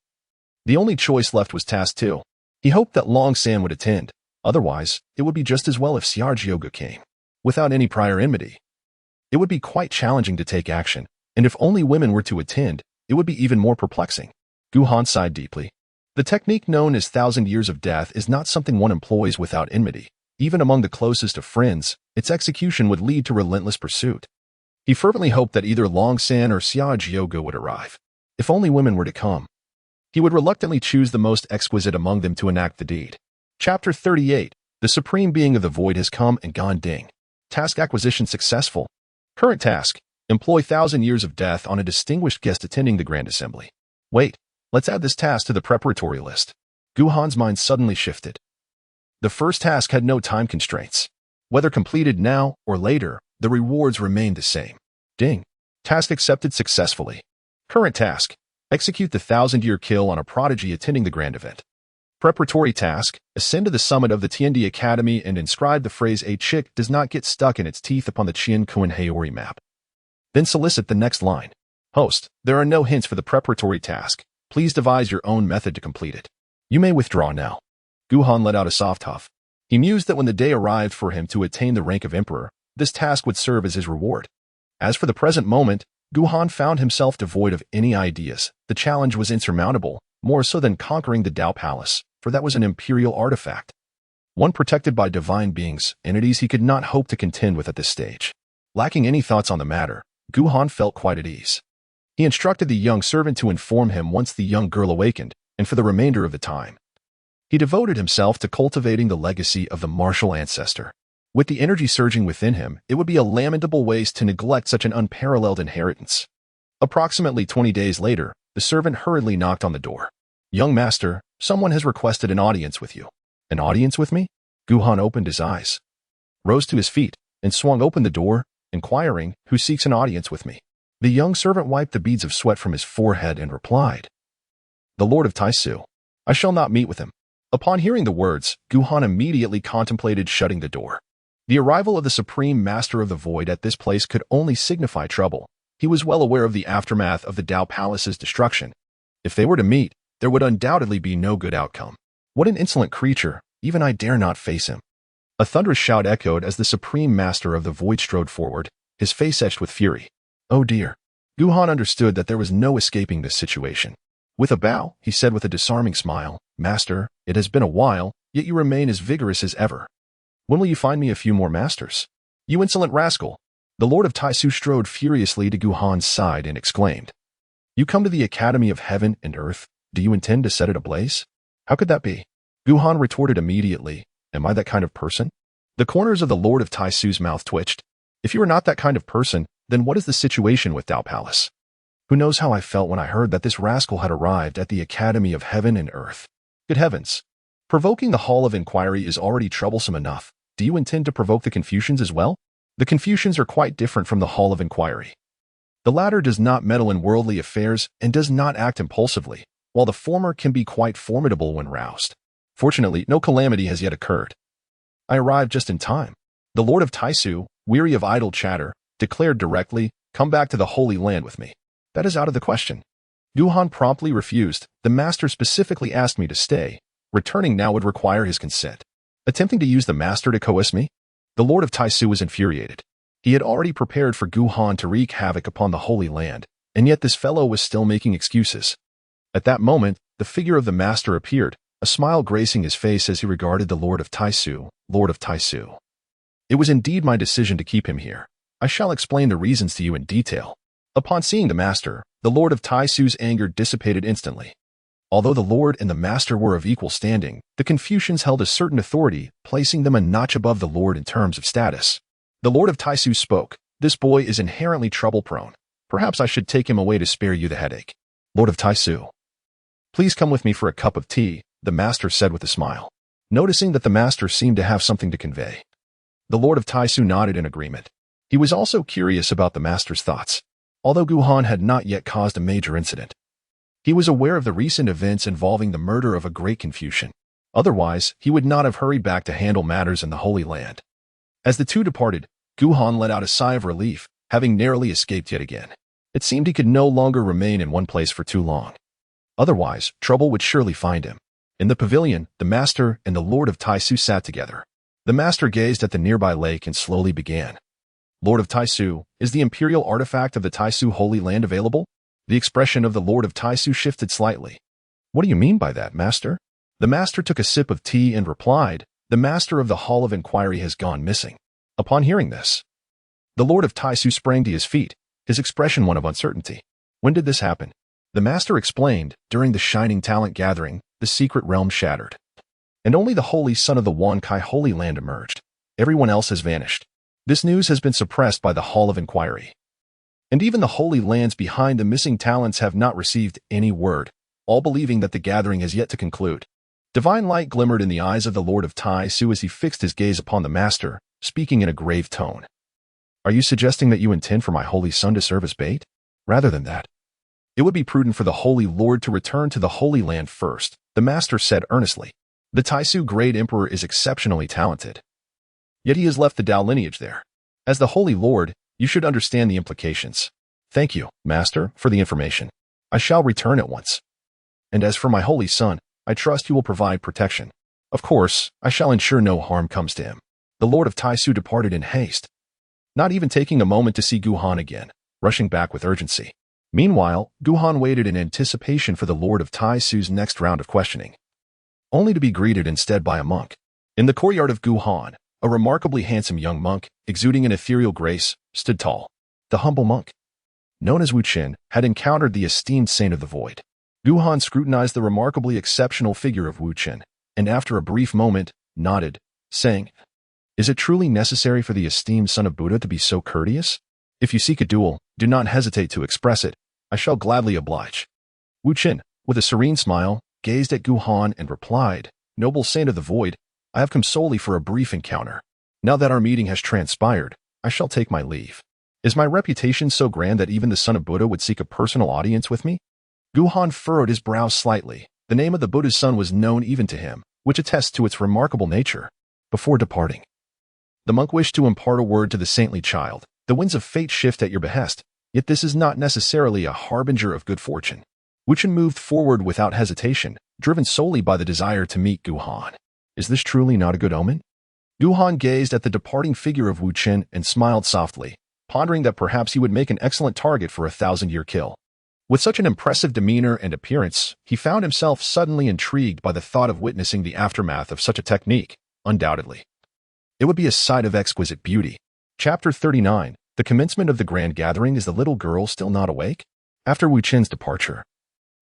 the only choice left was Task 2. He hoped that Long San would attend. Otherwise, it would be just as well if Xiaojiogu came. Without any prior enmity, it would be quite challenging to take action, and if only women were to attend, it would be even more perplexing. Guhan sighed deeply. The technique known as 1,000 Years of Death is not something one employs without enmity. Even among the closest of friends, its execution would lead to relentless pursuit. He fervently hoped that either Long San or Xiaojiogu would arrive. If only women were to come, he would reluctantly choose the most exquisite among them to enact the deed. Chapter 38. The Supreme Being of the Void has come and gone. Ding. Task acquisition successful. Current task. Employ 1,000 Years of Death on a distinguished guest attending the Grand Assembly. Wait, let's add this task to the preparatory list. Guhan's mind suddenly shifted. The first task had no time constraints. Whether completed now or later, the rewards remained the same. Ding. Task accepted successfully. Current task. Execute the 1,000-year kill on a prodigy attending the grand event. Preparatory task. Ascend to the summit of the Tiandi Academy and inscribe the phrase "A chick does not get stuck in its teeth" upon the Chien Kuen Haori map. Then solicit the next line. Host, there are no hints for the preparatory task. Please devise your own method to complete it. You may withdraw now. Guhan let out a soft huff. He mused that when the day arrived for him to attain the rank of emperor, this task would serve as his reward. As for the present moment, Guhan found himself devoid of any ideas. The challenge was insurmountable, more so than conquering the Dao Palace, for that was an imperial artifact, one protected by divine beings, entities he could not hope to contend with at this stage. Lacking any thoughts on the matter, Guhan felt quite at ease. He instructed the young servant to inform him once the young girl awakened, and for the remainder of the time, he devoted himself to cultivating the legacy of the martial ancestor. With the energy surging within him, it would be a lamentable waste to neglect such an unparalleled inheritance. Approximately 20 days later, the servant hurriedly knocked on the door. Young master, someone has requested an audience with you. An audience with me? Guhan opened his eyes, rose to his feet, and swung open the door, inquiring, who seeks an audience with me? The young servant wiped the beads of sweat from his forehead and replied, the Lord of Taisu. I shall not meet with him. Upon hearing the words, Guhan immediately contemplated shutting the door. The arrival of the Supreme Master of the Void at this place could only signify trouble. He was well aware of the aftermath of the Dao Palace's destruction. If they were to meet, there would undoubtedly be no good outcome. What an insolent creature, even I dare not face him. A thunderous shout echoed as the Supreme Master of the Void strode forward, his face etched with fury. Oh dear. Guhan understood that there was no escaping this situation. With a bow, he said with a disarming smile, Master, it has been a while, yet you remain as vigorous as ever. When will you find me a few more masters? You insolent rascal! The Lord of Taisu strode furiously to Guhan's side and exclaimed, You come to the Academy of Heaven and Earth. Do you intend to set it ablaze? How could that be? Guhan retorted immediately, Am I that kind of person? The corners of the Lord of Taisu's mouth twitched. If you are not that kind of person, then what is the situation with Dao Palace? Who knows how I felt when I heard that this rascal had arrived at the Academy of Heaven and Earth. Good heavens! Provoking the Hall of Inquiry is already troublesome enough. Do you intend to provoke the Confucians as well? The Confucians are quite different from the Hall of Inquiry. The latter does not meddle in worldly affairs and does not act impulsively, while the former can be quite formidable when roused. Fortunately, no calamity has yet occurred. I arrived just in time. The Lord of Taisu, weary of idle chatter, declared directly, Come back to the Holy Land with me. That is out of the question. Guhan promptly refused. The master specifically asked me to stay. Returning now would require his consent. Attempting to use the master to coerce me? The Lord of Taisu was infuriated. He had already prepared for Guhan to wreak havoc upon the Holy Land, and yet this fellow was still making excuses. At that moment, the figure of the master appeared, a smile gracing his face as he regarded the Lord of Taisu. Lord of Taisu. It was indeed my decision to keep him here. I shall explain the reasons to you in detail. Upon seeing the master, the Lord of Taisu's anger dissipated instantly. Although the Lord and the Master were of equal standing, the Confucians held a certain authority, placing them a notch above the Lord in terms of status. The Lord of Taisu spoke, This boy is inherently trouble-prone. Perhaps I should take him away to spare you the headache. Lord of Taisu. Please come with me for a cup of tea, the Master said with a smile. Noticing that the Master seemed to have something to convey. The Lord of Taisu nodded in agreement. He was also curious about the Master's thoughts. Although Guhan had not yet caused a major incident, he was aware of the recent events involving the murder of a great Confucian. Otherwise, he would not have hurried back to handle matters in the Holy Land. As the two departed, Guhan let out a sigh of relief, having narrowly escaped yet again. It seemed he could no longer remain in one place for too long. Otherwise, trouble would surely find him. In the pavilion, the Master and the Lord of Taisu sat together. The Master gazed at the nearby lake and slowly began. Lord of Taisu, is the imperial artifact of the Taisu Holy Land available? The expression of the Lord of Taisu shifted slightly. What do you mean by that, Master? The Master took a sip of tea and replied, The Master of the Hall of Inquiry has gone missing. Upon hearing this, the Lord of Taisu sprang to his feet, his expression one of uncertainty. When did this happen? The Master explained, During the Shining Talent Gathering, the secret realm shattered. And only the Holy Son of the Wan Kai Holy Land emerged. Everyone else has vanished. This news has been suppressed by the Hall of Inquiry. And even the Holy Lands behind the missing talents have not received any word, all believing that the gathering has yet to conclude. Divine light glimmered in the eyes of the Lord of Taisu as he fixed his gaze upon the Master, speaking in a grave tone. Are you suggesting that you intend for my Holy Son to serve as bait? Rather than that, it would be prudent for the Holy Lord to return to the Holy Land first, the Master said earnestly. The Taisu Great Emperor is exceptionally talented. Yet he has left the Dao lineage there. As the Holy Lord, you should understand the implications. Thank you, Master, for the information. I shall return at once. And as for my Holy Son, I trust you will provide protection. Of course, I shall ensure no harm comes to him. The Lord of Taisu departed in haste, not even taking a moment to see Guhan again, rushing back with urgency. Meanwhile, Guhan waited in anticipation for the Lord of Taisu's next round of questioning, only to be greeted instead by a monk. In the courtyard of Guhan, a remarkably handsome young monk, exuding an ethereal grace, stood tall. The humble monk, known as Wu Qin, had encountered the esteemed saint of the void. Guhan scrutinized the remarkably exceptional figure of Wu Qin, and after a brief moment, nodded, saying, Is it truly necessary for the esteemed son of Buddha to be so courteous? If you seek a duel, do not hesitate to express it. I shall gladly oblige. Wu Qin, with a serene smile, gazed at Guhan and replied, Noble saint of the void, I have come solely for a brief encounter. Now that our meeting has transpired, I shall take my leave. Is my reputation so grand that even the son of Buddha would seek a personal audience with me? Guhan furrowed his brow slightly. The name of the Buddha's son was known even to him, which attests to its remarkable nature. Before departing, the monk wished to impart a word to the saintly child. The winds of fate shift at your behest, yet this is not necessarily a harbinger of good fortune. Wu Qin moved forward without hesitation, driven solely by the desire to meet Guhan. Is this truly not a good omen? Guhan gazed at the departing figure of Wu Qin and smiled softly, pondering that perhaps he would make an excellent target for a 1,000-year kill. With such an impressive demeanor and appearance, he found himself suddenly intrigued by the thought of witnessing the aftermath of such a technique, undoubtedly. It would be a sight of exquisite beauty. Chapter 39. The commencement of the grand gathering. Is the little girl still not awake? After Wu Qin's departure,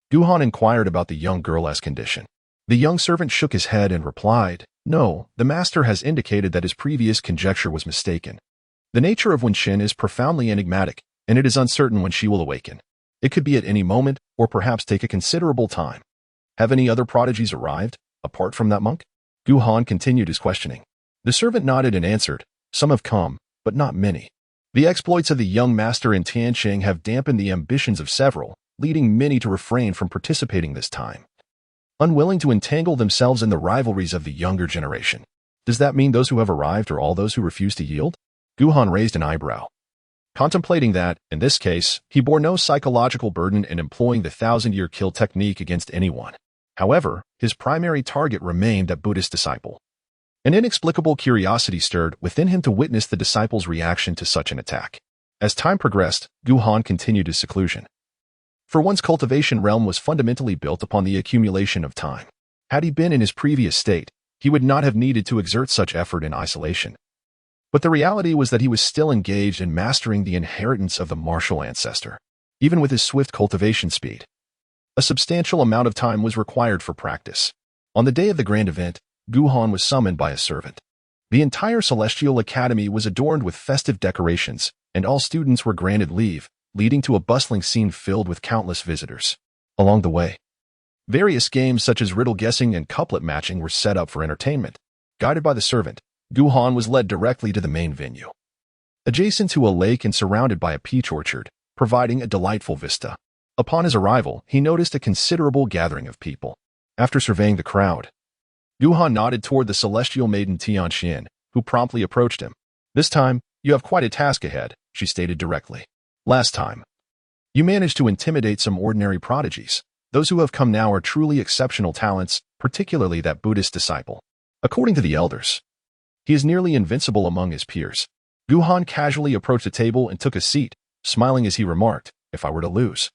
Guhan inquired about the young girl's condition. The young servant shook his head and replied, "No, the master has indicated that his previous conjecture was mistaken. The nature of Wu Qin is profoundly enigmatic, and it is uncertain when she will awaken. It could be at any moment, or perhaps take a considerable time. Have any other prodigies arrived, apart from that monk?" Guhan continued his questioning. The servant nodded and answered, "Some have come, but not many. The exploits of the young master in Tianqing have dampened the ambitions of several, leading many to refrain from participating this time, unwilling to entangle themselves in the rivalries of the younger generation. Does that mean those who have arrived are all those who refuse to yield?" Guhan raised an eyebrow. Contemplating that, in this case, he bore no psychological burden in employing the thousand-year kill technique against anyone. However, his primary target remained that Buddhist disciple. An inexplicable curiosity stirred within him to witness the disciple's reaction to such an attack. As time progressed, Guhan continued his seclusion. For one's cultivation realm was fundamentally built upon the accumulation of time. Had he been in his previous state, he would not have needed to exert such effort in isolation. But the reality was that he was still engaged in mastering the inheritance of the martial ancestor. Even with his swift cultivation speed, a substantial amount of time was required for practice. On the day of the grand event, Guhan was summoned by a servant. The entire Celestial Academy was adorned with festive decorations, and all students were granted leave, leading to a bustling scene filled with countless visitors. Along the way, various games such as riddle guessing and couplet matching were set up for entertainment. Guided by the servant, Guhan was led directly to the main venue, adjacent to a lake and surrounded by a peach orchard, providing a delightful vista. Upon his arrival, he noticed a considerable gathering of people. After surveying the crowd, Guhan nodded toward the celestial maiden Tianqin, who promptly approached him. "This time, you have quite a task ahead," she stated directly. "Last time, you managed to intimidate some ordinary prodigies. Those who have come now are truly exceptional talents, particularly that Buddhist disciple. According to the elders, he is nearly invincible among his peers." Guhan casually approached the table and took a seat, smiling as he remarked, "If I were to lose,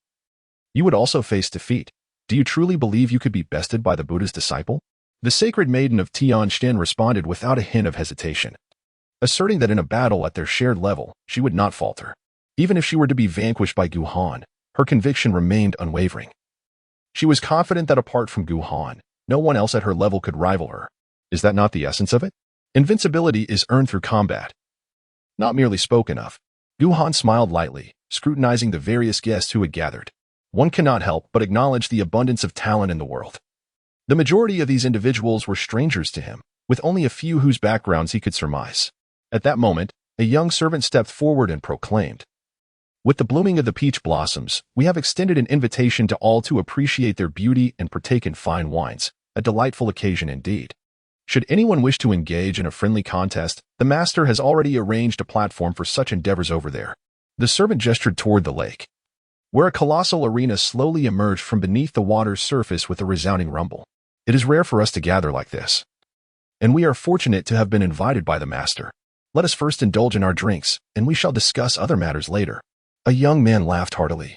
you would also face defeat. Do you truly believe you could be bested by the Buddha's disciple?" The sacred maiden of Tianqin responded without a hint of hesitation, asserting that in a battle at their shared level, she would not falter. Even if she were to be vanquished by Guhan, her conviction remained unwavering. She was confident that apart from Guhan, no one else at her level could rival her. Is that not the essence of it? Invincibility is earned through combat, not merely spoken of. Guhan smiled lightly, scrutinizing the various guests who had gathered. One cannot help but acknowledge the abundance of talent in the world. The majority of these individuals were strangers to him, with only a few whose backgrounds he could surmise. At that moment, a young servant stepped forward and proclaimed, "With the blooming of the peach blossoms, we have extended an invitation to all to appreciate their beauty and partake in fine wines, a delightful occasion indeed. Should anyone wish to engage in a friendly contest, the master has already arranged a platform for such endeavors over there." The servant gestured toward the lake, where a colossal arena slowly emerged from beneath the water's surface with a resounding rumble. "It is rare for us to gather like this, and we are fortunate to have been invited by the master. Let us first indulge in our drinks, and we shall discuss other matters later." A young man laughed heartily,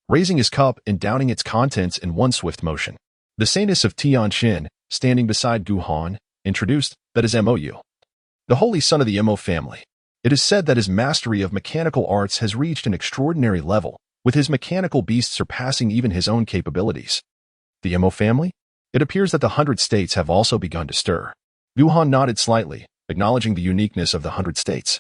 raising his cup and downing its contents in one swift motion. The saintess of Tianqin, standing beside Guhan, introduced, "That is Mo, the holy son of the Mo family. It is said that his mastery of mechanical arts has reached an extraordinary level, with his mechanical beasts surpassing even his own capabilities." The Mo family? It appears that the 100 states have also begun to stir. Guhan nodded slightly, acknowledging the uniqueness of the 100 states,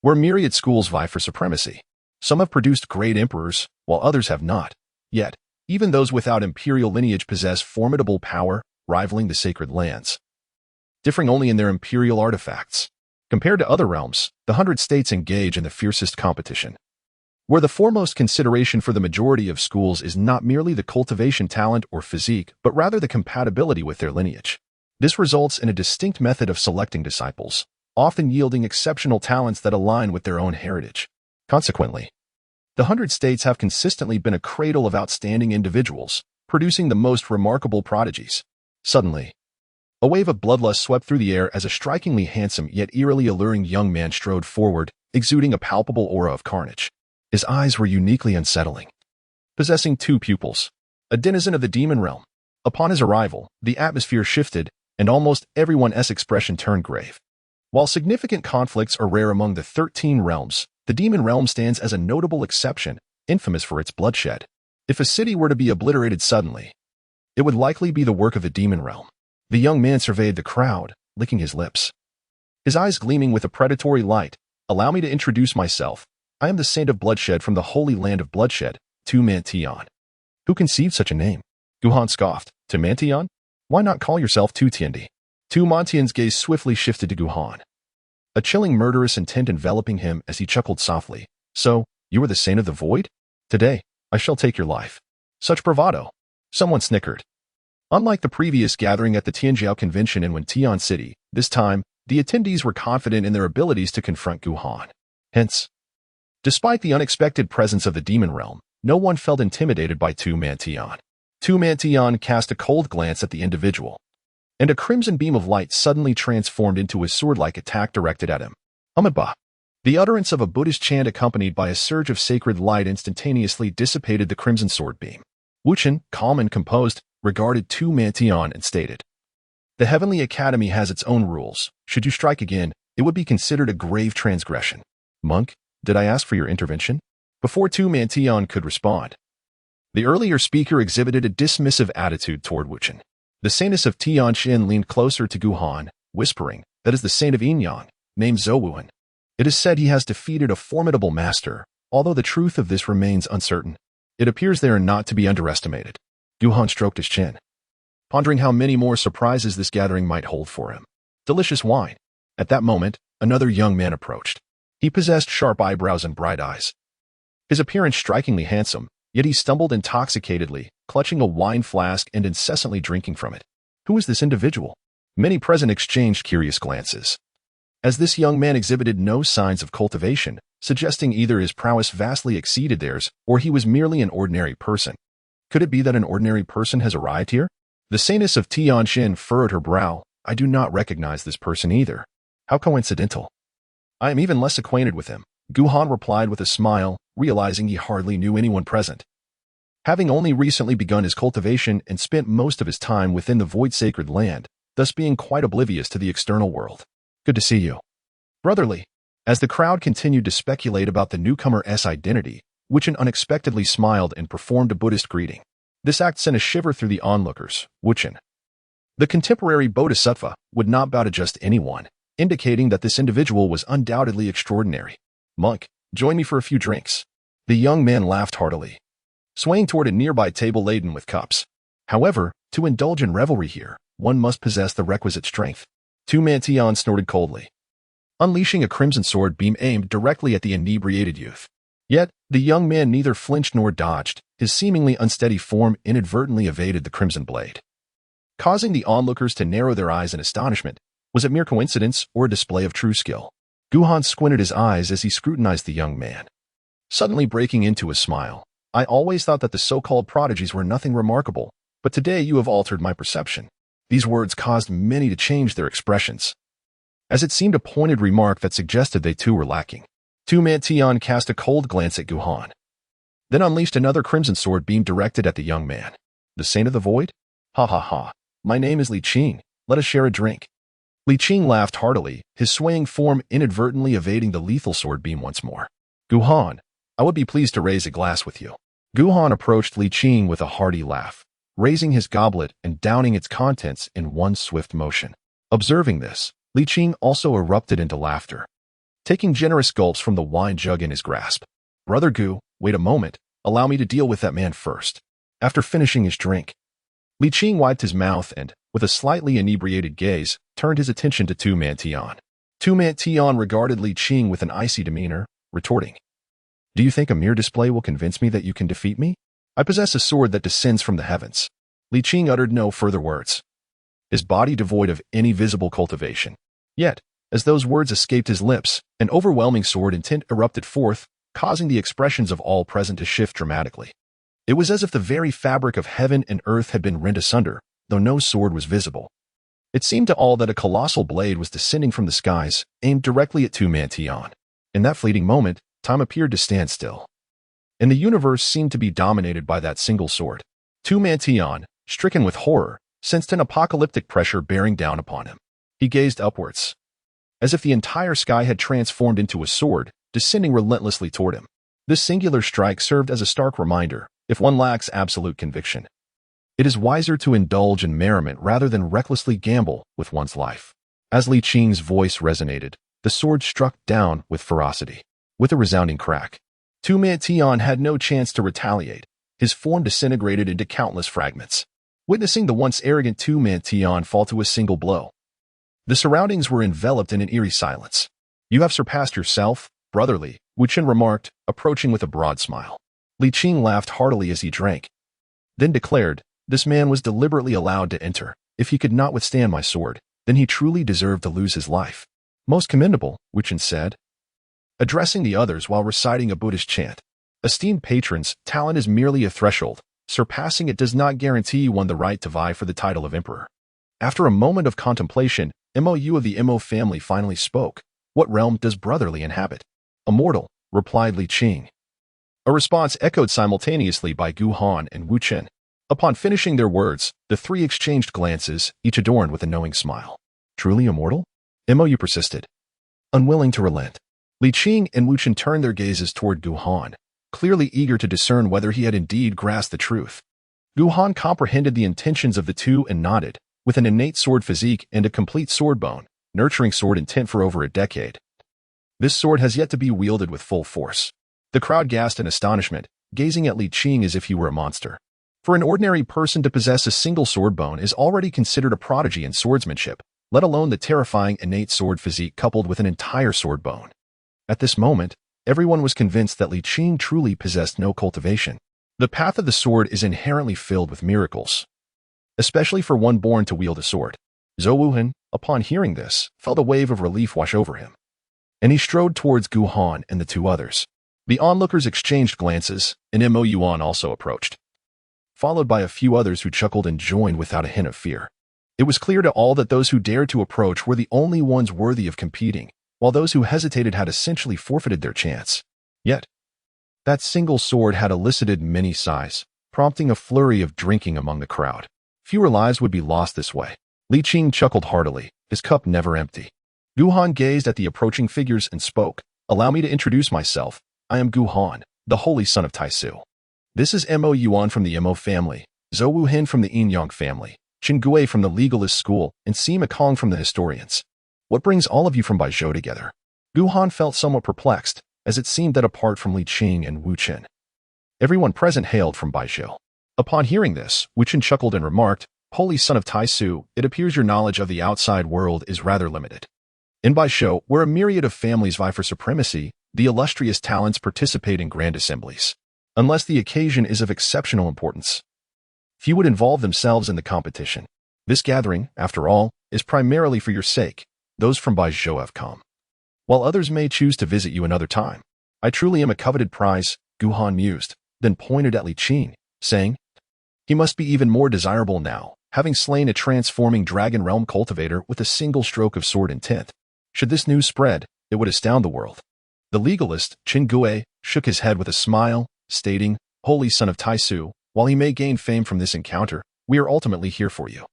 where myriad schools vie for supremacy. Some have produced great emperors, while others have not. Yet, even those without imperial lineage possess formidable power, rivaling the sacred lands, differing only in their imperial artifacts. Compared to other realms, the 100 states engage in the fiercest competition, where the foremost consideration for the majority of schools is not merely the cultivation talent or physique, but rather the compatibility with their lineage. This results in a distinct method of selecting disciples, often yielding exceptional talents that align with their own heritage. Consequently, the 100 states have consistently been a cradle of outstanding individuals, producing the most remarkable prodigies. Suddenly, a wave of bloodlust swept through the air as a strikingly handsome yet eerily alluring young man strode forward, exuding a palpable aura of carnage. His eyes were uniquely unsettling, possessing 2 pupils, a denizen of the demon realm. Upon his arrival, the atmosphere shifted, and almost everyone's expression turned grave. While significant conflicts are rare among the 13 realms, the demon realm stands as a notable exception, infamous for its bloodshed. If a city were to be obliterated suddenly, it would likely be the work of the demon realm. The young man surveyed the crowd, licking his lips, his eyes gleaming with a predatory light. Allow me to introduce myself. I am the saint of bloodshed from the holy land of bloodshed, Tumantion. Who conceived such a name? Guhan scoffed. Tumantion? Why not call yourself Tutiendi? Tumantion's gaze swiftly shifted to Guhan, a chilling murderous intent enveloping him as he chuckled softly. So, you are the saint of the void? Today, I shall take your life. Such bravado. Someone snickered. Unlike the previous gathering at the Tianjiao convention in Wentian City, this time, the attendees were confident in their abilities to confront Guhan. Hence, despite the unexpected presence of the demon realm, no one felt intimidated by Tumantion. Tumantion cast a cold glance at the individual, and a crimson beam of light suddenly transformed into a sword-like attack directed at him. Amiba. The utterance of a Buddhist chant accompanied by a surge of sacred light instantaneously dissipated the crimson sword beam. Wuchen, calm and composed, regarded Tumantion and stated, "The Heavenly Academy has its own rules. Should you strike again, it would be considered a grave transgression." Monk, did I ask for your intervention? Before Tumantion could respond, the earlier speaker exhibited a dismissive attitude toward Wuchen. The saintess of Tianjin leaned closer to Guhan, whispering, "That is the saint of Yinyang, named Zhouwuan. It is said he has defeated a formidable master, although the truth of this remains uncertain. It appears they are not to be underestimated." Guhan stroked his chin, pondering how many more surprises this gathering might hold for him. Delicious wine. At that moment, another young man approached. He possessed sharp eyebrows and bright eyes, his appearance strikingly handsome, yet he stumbled intoxicatedly, clutching a wine flask and incessantly drinking from it. Who was this individual? Many present exchanged curious glances, as this young man exhibited no signs of cultivation, suggesting either his prowess vastly exceeded theirs or he was merely an ordinary person. Could it be that an ordinary person has arrived here? The saintess of Tianjin furrowed her brow. I do not recognize this person either. How coincidental. I am even less acquainted with him, Guhan replied with a smile, realizing he hardly knew anyone present. Having only recently begun his cultivation and spent most of his time within the void sacred land, thus being quite oblivious to the external world. Good to see you. Brotherly. As the crowd continued to speculate about the newcomer's identity, Wuchen unexpectedly smiled and performed a Buddhist greeting. This act sent a shiver through the onlookers. Wuchen, the contemporary bodhisattva, would not bow to just anyone, indicating that this individual was undoubtedly extraordinary. Monk, join me for a few drinks. The young man laughed heartily, swaying toward a nearby table laden with cups. However, to indulge in revelry here, one must possess the requisite strength. Tumantion snorted coldly, unleashing a crimson sword beam aimed directly at the inebriated youth. Yet, the young man neither flinched nor dodged. His seemingly unsteady form inadvertently evaded the crimson blade, causing the onlookers to narrow their eyes in astonishment. Was it mere coincidence or a display of true skill? Guhan squinted his eyes as he scrutinized the young man, suddenly breaking into a smile. I always thought that the so-called prodigies were nothing remarkable, but today you have altered my perception. These words caused many to change their expressions, as it seemed a pointed remark that suggested they too were lacking. Tumantion cast a cold glance at Guhan, then unleashed another crimson sword beam directed at the young man. The saint of the void? Ha ha ha. My name is Li Qing. Let us share a drink. Li Qing laughed heartily, his swaying form inadvertently evading the lethal sword beam once more. Guhan, I would be pleased to raise a glass with you. Guhan approached Li Qing with a hearty laugh, raising his goblet and downing its contents in one swift motion. Observing this, Li Qing also erupted into laughter, taking generous gulps from the wine jug in his grasp. Brother Gu, wait a moment, allow me to deal with that man first. After finishing his drink, Li Qing wiped his mouth and, with a slightly inebriated gaze, turned his attention to Tumantion. Tumantion regarded Li Qing with an icy demeanor, retorting, Do you think a mere display will convince me that you can defeat me? I possess a sword that descends from the heavens. Li Qing uttered no further words, his body devoid of any visible cultivation. Yet, as those words escaped his lips, an overwhelming sword intent erupted forth, causing the expressions of all present to shift dramatically. It was as if the very fabric of heaven and earth had been rent asunder, though no sword was visible. It seemed to all that a colossal blade was descending from the skies, aimed directly at Tumantion. In that fleeting moment, time appeared to stand still, and the universe seemed to be dominated by that single sword. Tumantion, stricken with horror, sensed an apocalyptic pressure bearing down upon him. He gazed upwards, as if the entire sky had transformed into a sword, descending relentlessly toward him. This singular strike served as a stark reminder, if one lacks absolute conviction, it is wiser to indulge in merriment rather than recklessly gamble with one's life. As Li Qing's voice resonated, the sword struck down with ferocity. With a resounding crack, Tu Mantian had no chance to retaliate. His form disintegrated into countless fragments, witnessing the once arrogant Tu Mantian fall to a single blow. The surroundings were enveloped in an eerie silence. "You have surpassed yourself, brotherly," Wu Chen remarked, approaching with a broad smile. Li Qing laughed heartily as he drank, then declared, "This man was deliberately allowed to enter. If he could not withstand my sword, then he truly deserved to lose his life." "Most commendable," Wu Chen said, addressing the others while reciting a Buddhist chant. "Esteemed patrons, talent is merely a threshold. Surpassing it does not guarantee one the right to vie for the title of emperor." After a moment of contemplation, Mou of the Mo family finally spoke. "What realm does brotherly inhabit?" "Immortal," replied Li Qing. A response echoed simultaneously by Gu Han and Wu Chen. Upon finishing their words, the three exchanged glances, each adorned with a knowing smile. "Truly immortal?" Mou persisted, unwilling to relent. Li Qing and Wu Chen turned their gazes toward Gu Han, clearly eager to discern whether he had indeed grasped the truth. Gu Han comprehended the intentions of the two and nodded. With an innate sword physique and a complete sword bone, nurturing sword intent for over a decade, this sword has yet to be wielded with full force. The crowd gasped in astonishment, gazing at Li Qing as if he were a monster. For an ordinary person to possess a single sword bone is already considered a prodigy in swordsmanship, let alone the terrifying innate sword physique coupled with an entire sword bone. At this moment, everyone was convinced that Li Qing truly possessed no cultivation. The path of the sword is inherently filled with miracles, especially for one born to wield a sword. Zhou Wuhan, upon hearing this, felt a wave of relief wash over him, and he strode towards Gu Han and the two others. The onlookers exchanged glances, and Mo Yuan also approached, followed by a few others who chuckled and joined without a hint of fear. It was clear to all that those who dared to approach were the only ones worthy of competing, while those who hesitated had essentially forfeited their chance. Yet, that single sword had elicited many sighs, prompting a flurry of drinking among the crowd. Fewer lives would be lost this way. Li Qing chuckled heartily, his cup never empty. Gu Han gazed at the approaching figures and spoke. "Allow me to introduce myself. I am Gu Han, the holy son of Taisu. This is Mo Yuan from the Mo family, Zhou Wuhan from the Yin-Yang family, Qin Gui from the legalist school, and Sima Kong from the historians. What brings all of you from Baizhou together?" Gu Han felt somewhat perplexed, as it seemed that apart from Li Qing and Wu Chen, everyone present hailed from Baizhou. Upon hearing this, Wu Chen chuckled and remarked, "Holy son of Taisu, it appears your knowledge of the outside world is rather limited. In Baizhou, where a myriad of families vie for supremacy, the illustrious talents participate in grand assemblies. Unless the occasion is of exceptional importance, few would involve themselves in the competition. This gathering, after all, is primarily for your sake. Those from Baizhou have come, while others may choose to visit you another time. I truly am a coveted prize," Gu Han mused, then pointed at Li Qing, saying, "He must be even more desirable now, having slain a transforming dragon realm cultivator with a single stroke of sword intent. Should this news spread, it would astound the world." The legalist, Qin Gui, shook his head with a smile, stating, "Holy son of Taisu, while he may gain fame from this encounter, we are ultimately here for you.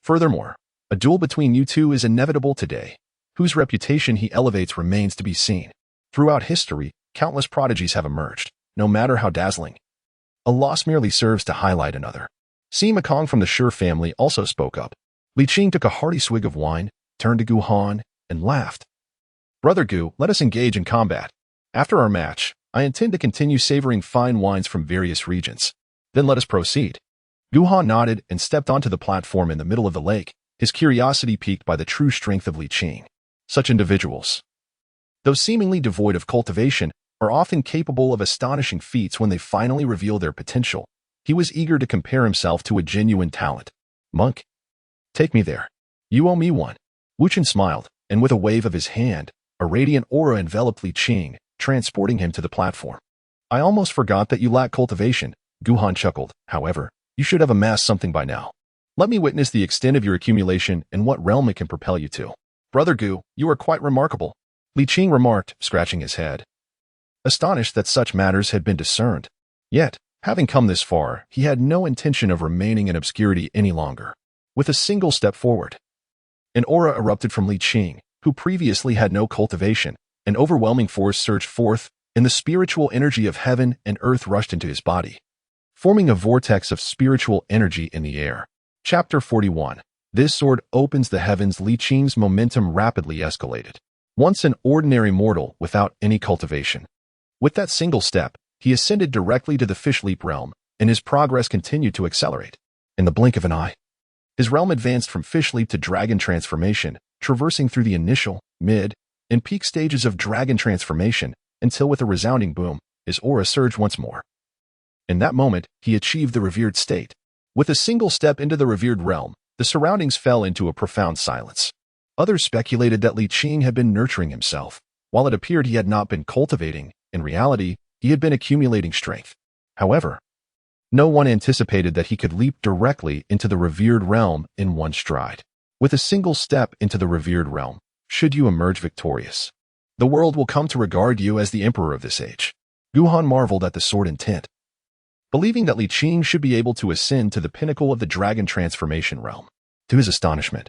Furthermore, a duel between you two is inevitable today. Whose reputation he elevates remains to be seen. Throughout history, countless prodigies have emerged, no matter how dazzling. A loss merely serves to highlight another." Sima Kong from the Shi family also spoke up. Li Qing took a hearty swig of wine, turned to Gu Han, and laughed. "Brother Gu, let us engage in combat. After our match, I intend to continue savoring fine wines from various regions. Then let us proceed." Gu Han nodded and stepped onto the platform in the middle of the lake, his curiosity piqued by the true strength of Li Qing. Such individuals, though seemingly devoid of cultivation, are often capable of astonishing feats when they finally reveal their potential. He was eager to compare himself to a genuine talent. "Monk, take me there. You owe me one." Wu Chen smiled, and with a wave of his hand, a radiant aura enveloped Li Qing, transporting him to the platform. "I almost forgot that you lack cultivation," Gu Han chuckled. "However, you should have amassed something by now. Let me witness the extent of your accumulation and what realm it can propel you to." "Brother Gu, you are quite remarkable," Li Qing remarked, scratching his head, astonished that such matters had been discerned. Yet, having come this far, he had no intention of remaining in obscurity any longer. With a single step forward, an aura erupted from Li Qing, who previously had no cultivation. An overwhelming force surged forth, and the spiritual energy of heaven and earth rushed into his body, forming a vortex of spiritual energy in the air. Chapter 41. This sword opens the heavens. Li Qing's momentum rapidly escalated. Once an ordinary mortal without any cultivation. With that single step, he ascended directly to the fish leap realm, and his progress continued to accelerate. In the blink of an eye, his realm advanced from fish leap to dragon transformation, traversing through the initial, mid, and peak stages of dragon transformation, until with a resounding boom, his aura surged once more. In that moment, he achieved the revered state. With a single step into the revered realm, the surroundings fell into a profound silence. Others speculated that Li Qing had been nurturing himself. While it appeared he had not been cultivating, in reality, he had been accumulating strength. However, no one anticipated that he could leap directly into the revered realm in one stride. With a single step into the revered realm, should you emerge victorious, the world will come to regard you as the emperor of this age. Gu Han marveled at the sword intent, believing that Li Qing should be able to ascend to the pinnacle of the dragon transformation realm. To his astonishment,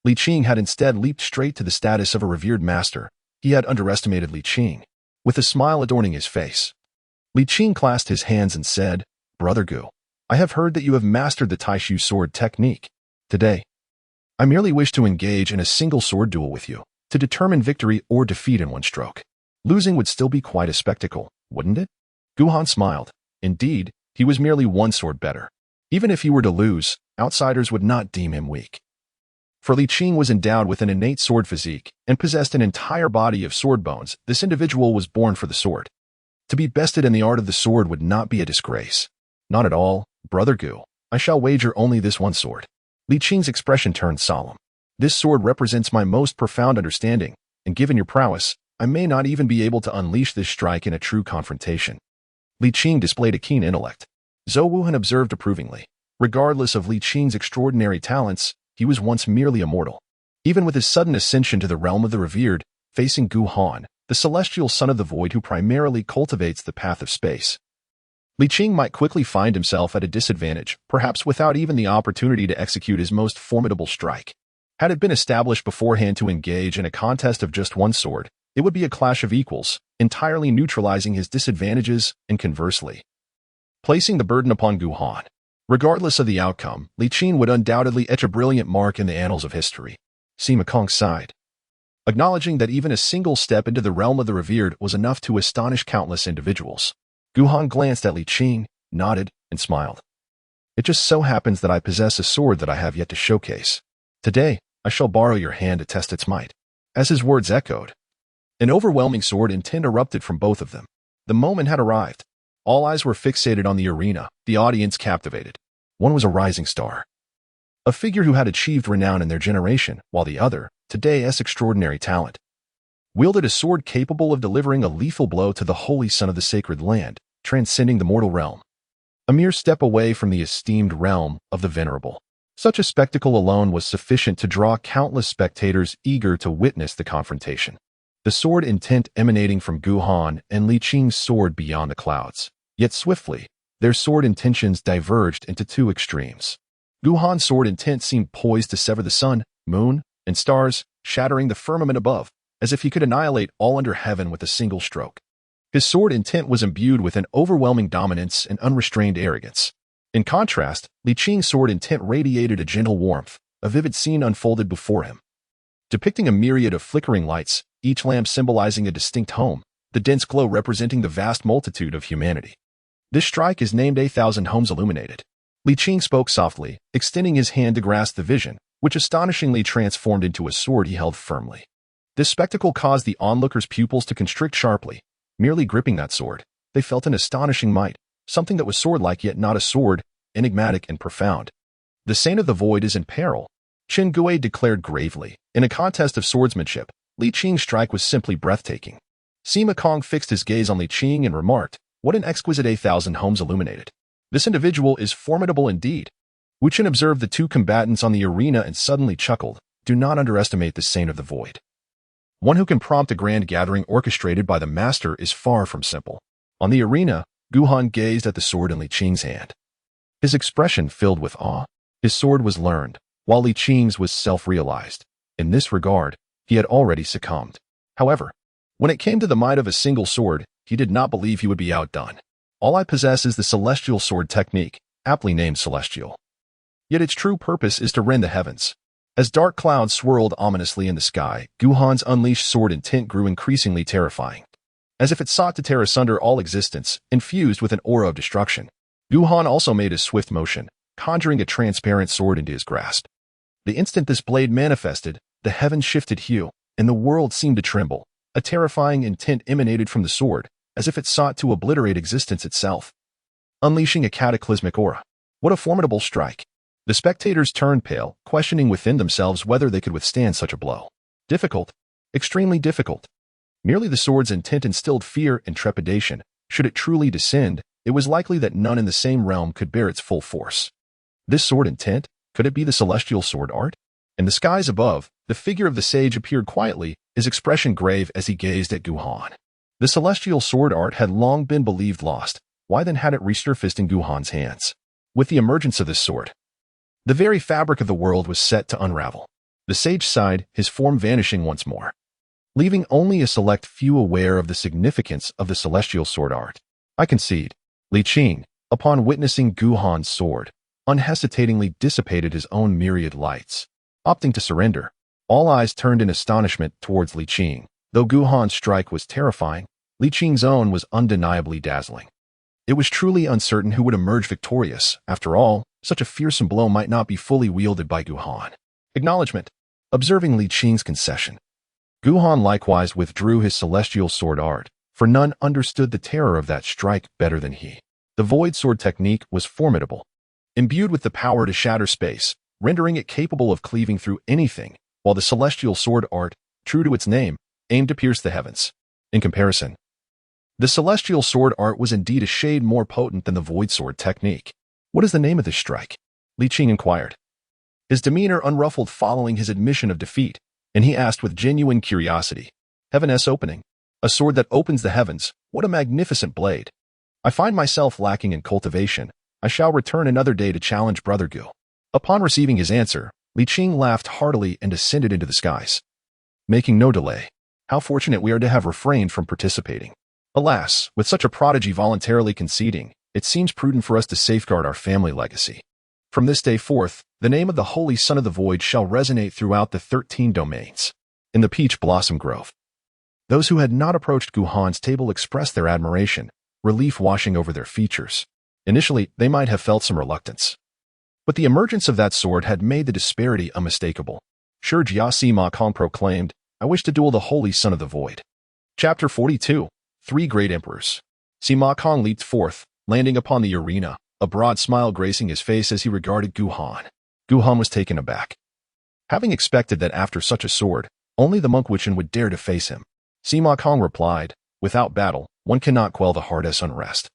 Li Qing had instead leaped straight to the status of a revered master. He had underestimated Li Qing. With a smile adorning his face, Li Qing clasped his hands and said, "Brother Gu, I have heard that you have mastered the Taishu sword technique. Today, I merely wish to engage in a single sword duel with you, to determine victory or defeat in one stroke. Losing would still be quite a spectacle, wouldn't it?" Gu Han smiled. Indeed, he was merely one sword better. Even if he were to lose, outsiders would not deem him weak. For Li Qing was endowed with an innate sword physique and possessed an entire body of sword bones. This individual was born for the sword. To be bested in the art of the sword would not be a disgrace. Not at all, Brother Gu. I shall wager only this one sword. Li Qing's expression turned solemn. This sword represents my most profound understanding, and given your prowess, I may not even be able to unleash this strike in a true confrontation. Li Qing displayed a keen intellect. Zhou Wuhan observed approvingly. Regardless of Li Qing's extraordinary talents, he was once merely a mortal. Even with his sudden ascension to the realm of the revered, facing Gu Han, the celestial son of the void who primarily cultivates the path of space, Li Qing might quickly find himself at a disadvantage, perhaps without even the opportunity to execute his most formidable strike. Had it been established beforehand to engage in a contest of just one sword, it would be a clash of equals, entirely neutralizing his disadvantages and conversely placing the burden upon Gu Han. Regardless of the outcome, Li Qing would undoubtedly etch a brilliant mark in the annals of history. Sima Kong sighed, acknowledging that even a single step into the realm of the revered was enough to astonish countless individuals. Gu Han glanced at Li Qing, nodded, and smiled. It just so happens that I possess a sword that I have yet to showcase. Today, I shall borrow your hand to test its might. As his words echoed, an overwhelming sword intent erupted from both of them. The moment had arrived. All eyes were fixated on the arena, the audience captivated. One was a rising star, a figure who had achieved renown in their generation, while the other, today's extraordinary talent, wielded a sword capable of delivering a lethal blow to the holy son of the sacred land, transcending the mortal realm. A mere step away from the esteemed realm of the venerable. Such a spectacle alone was sufficient to draw countless spectators eager to witness the confrontation. The sword intent emanating from Gu Han and Li Qing's sword beyond the clouds. Yet swiftly, their sword intentions diverged into two extremes. Gu Han's sword intent seemed poised to sever the sun, moon, and stars, shattering the firmament above, as if he could annihilate all under heaven with a single stroke. His sword intent was imbued with an overwhelming dominance and unrestrained arrogance. In contrast, Li Qing's sword intent radiated a gentle warmth. A vivid scene unfolded before him, depicting a myriad of flickering lights, each lamp symbolizing a distinct home, the dense glow representing the vast multitude of humanity. This strike is named 1,000 Homes Illuminated. Li Qing spoke softly, extending his hand to grasp the vision, which astonishingly transformed into a sword he held firmly. This spectacle caused the onlookers' pupils to constrict sharply. Merely gripping that sword, they felt an astonishing might, something that was sword-like yet not a sword, enigmatic and profound. The Saint of the Void is in peril, Chen Gui declared gravely. In a contest of swordsmanship, Li Qing's strike was simply breathtaking. Sima Kong fixed his gaze on Li Qing and remarked, "What an exquisite 1,000 Homes Illuminated. This individual is formidable indeed." Wu Chen observed the two combatants on the arena and suddenly chuckled. Do not underestimate the Saint of the Void. One who can prompt a grand gathering orchestrated by the master is far from simple. On the arena, Gu Han gazed at the sword in Li Qing's hand. His expression filled with awe. His sword was learned, while Li Qing's was self-realized. In this regard, he had already succumbed. However, when it came to the might of a single sword, he did not believe he would be outdone. All I possess is the celestial sword technique, aptly named celestial. Yet its true purpose is to rend the heavens. As dark clouds swirled ominously in the sky, Guhan's unleashed sword intent grew increasingly terrifying. As if it sought to tear asunder all existence, infused with an aura of destruction. Guhan also made a swift motion, conjuring a transparent sword into his grasp. The instant this blade manifested, the heavens shifted hue, and the world seemed to tremble. A terrifying intent emanated from the sword, as if it sought to obliterate existence itself. Unleashing a cataclysmic aura. What a formidable strike. The spectators turned pale, questioning within themselves whether they could withstand such a blow. Difficult. Extremely difficult. Merely the sword's intent instilled fear and trepidation. Should it truly descend, it was likely that none in the same realm could bear its full force. This sword intent, could it be the celestial sword art? In the skies above, the figure of the sage appeared quietly, his expression grave as he gazed at Guhan. The celestial sword art had long been believed lost. Why then had it resurfaced in Guhan's hands? With the emergence of this sword, the very fabric of the world was set to unravel. The sage sighed, his form vanishing once more, leaving only a select few aware of the significance of the celestial sword art. I concede. Li Qing, upon witnessing Guhan's sword, unhesitatingly dissipated his own myriad lights. Opting to surrender, all eyes turned in astonishment towards Li Qing. Though Guhan's strike was terrifying, Li Qing's own was undeniably dazzling. It was truly uncertain who would emerge victorious. After all, such a fearsome blow might not be fully wielded by Guhan. Acknowledgement. Observing Li Qing's concession, Guhan likewise withdrew his celestial sword art, for none understood the terror of that strike better than he. The void sword technique was formidable, imbued with the power to shatter space, rendering it capable of cleaving through anything, while the celestial sword art, true to its name, aimed to pierce the heavens. In comparison, the celestial sword art was indeed a shade more potent than the void sword technique. What is the name of this strike? Li Qing inquired, his demeanor unruffled following his admission of defeat, and he asked with genuine curiosity. Heaven's opening. A sword that opens the heavens. What a magnificent blade. I find myself lacking in cultivation. I shall return another day to challenge Brother Gu. Upon receiving his answer, Li Qing laughed heartily and ascended into the skies. Making no delay. How fortunate we are to have refrained from participating. Alas, with such a prodigy voluntarily conceding, it seems prudent for us to safeguard our family legacy. From this day forth, the name of the Holy Son of the Void shall resonate throughout the 13 domains. In the Peach Blossom Grove, those who had not approached Guhan's table expressed their admiration, relief washing over their features. Initially, they might have felt some reluctance, but the emergence of that sword had made the disparity unmistakable. Sure, Jia Sima Kong proclaimed, I wish to duel the Holy Son of the Void. Chapter 42. Three Great Emperors. Sima Kong leaped forth, landing upon the arena, a broad smile gracing his face as he regarded Guhan. Guhan was taken aback, having expected that after such a sword, only the monk Wichan would dare to face him. Sima Kong replied, without battle, one cannot quell the heart's unrest.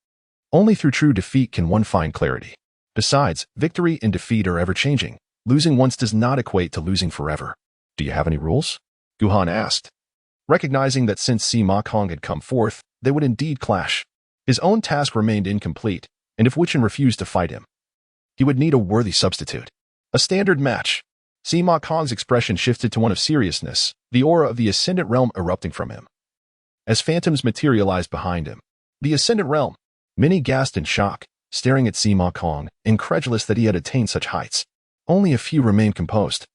Only through true defeat can one find clarity. Besides, victory and defeat are ever-changing. Losing once does not equate to losing forever. Do you have any rules? Guhan asked, recognizing that since Sima Kong had come forth, they would indeed clash. His own task remained incomplete, and if Wichan refused to fight him, he would need a worthy substitute. A standard match. Sima Kong's expression shifted to one of seriousness, the aura of the Ascendant Realm erupting from him. As phantoms materialized behind him, the Ascendant Realm, many gasped in shock, staring at Sima Kong, incredulous that he had attained such heights. Only a few remained composed.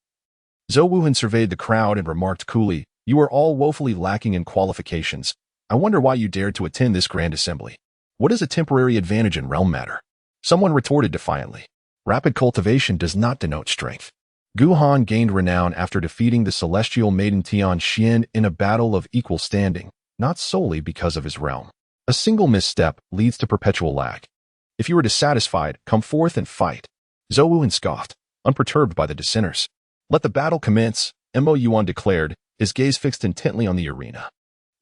Zhou Wuhan surveyed the crowd and remarked coolly, you are all woefully lacking in qualifications. I wonder why you dared to attend this grand assembly. What is a temporary advantage in realm matter? Someone retorted defiantly. Rapid cultivation does not denote strength. Guhan gained renown after defeating the celestial maiden Tian Xian in a battle of equal standing, not solely because of his realm. A single misstep leads to perpetual lag. If you are dissatisfied, come forth and fight. Zhou Wuhan scoffed, unperturbed by the dissenters. Let the battle commence, Mo Yuan declared, his gaze fixed intently on the arena.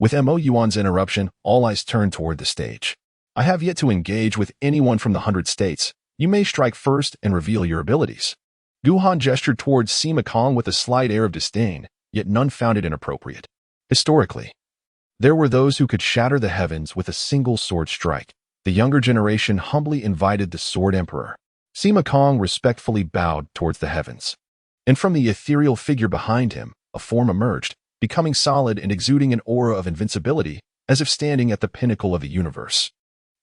With Mo Yuan's interruption, all eyes turned toward the stage. I have yet to engage with anyone from the 100 states. You may strike first and reveal your abilities. Guhan gestured towards Sima Kong with a slight air of disdain, yet none found it inappropriate. Historically, there were those who could shatter the heavens with a single sword strike. The younger generation humbly invited the Sword Emperor. Sima Kong respectfully bowed towards the heavens, and from the ethereal figure behind him, a form emerged, becoming solid and exuding an aura of invincibility, as if standing at the pinnacle of the universe.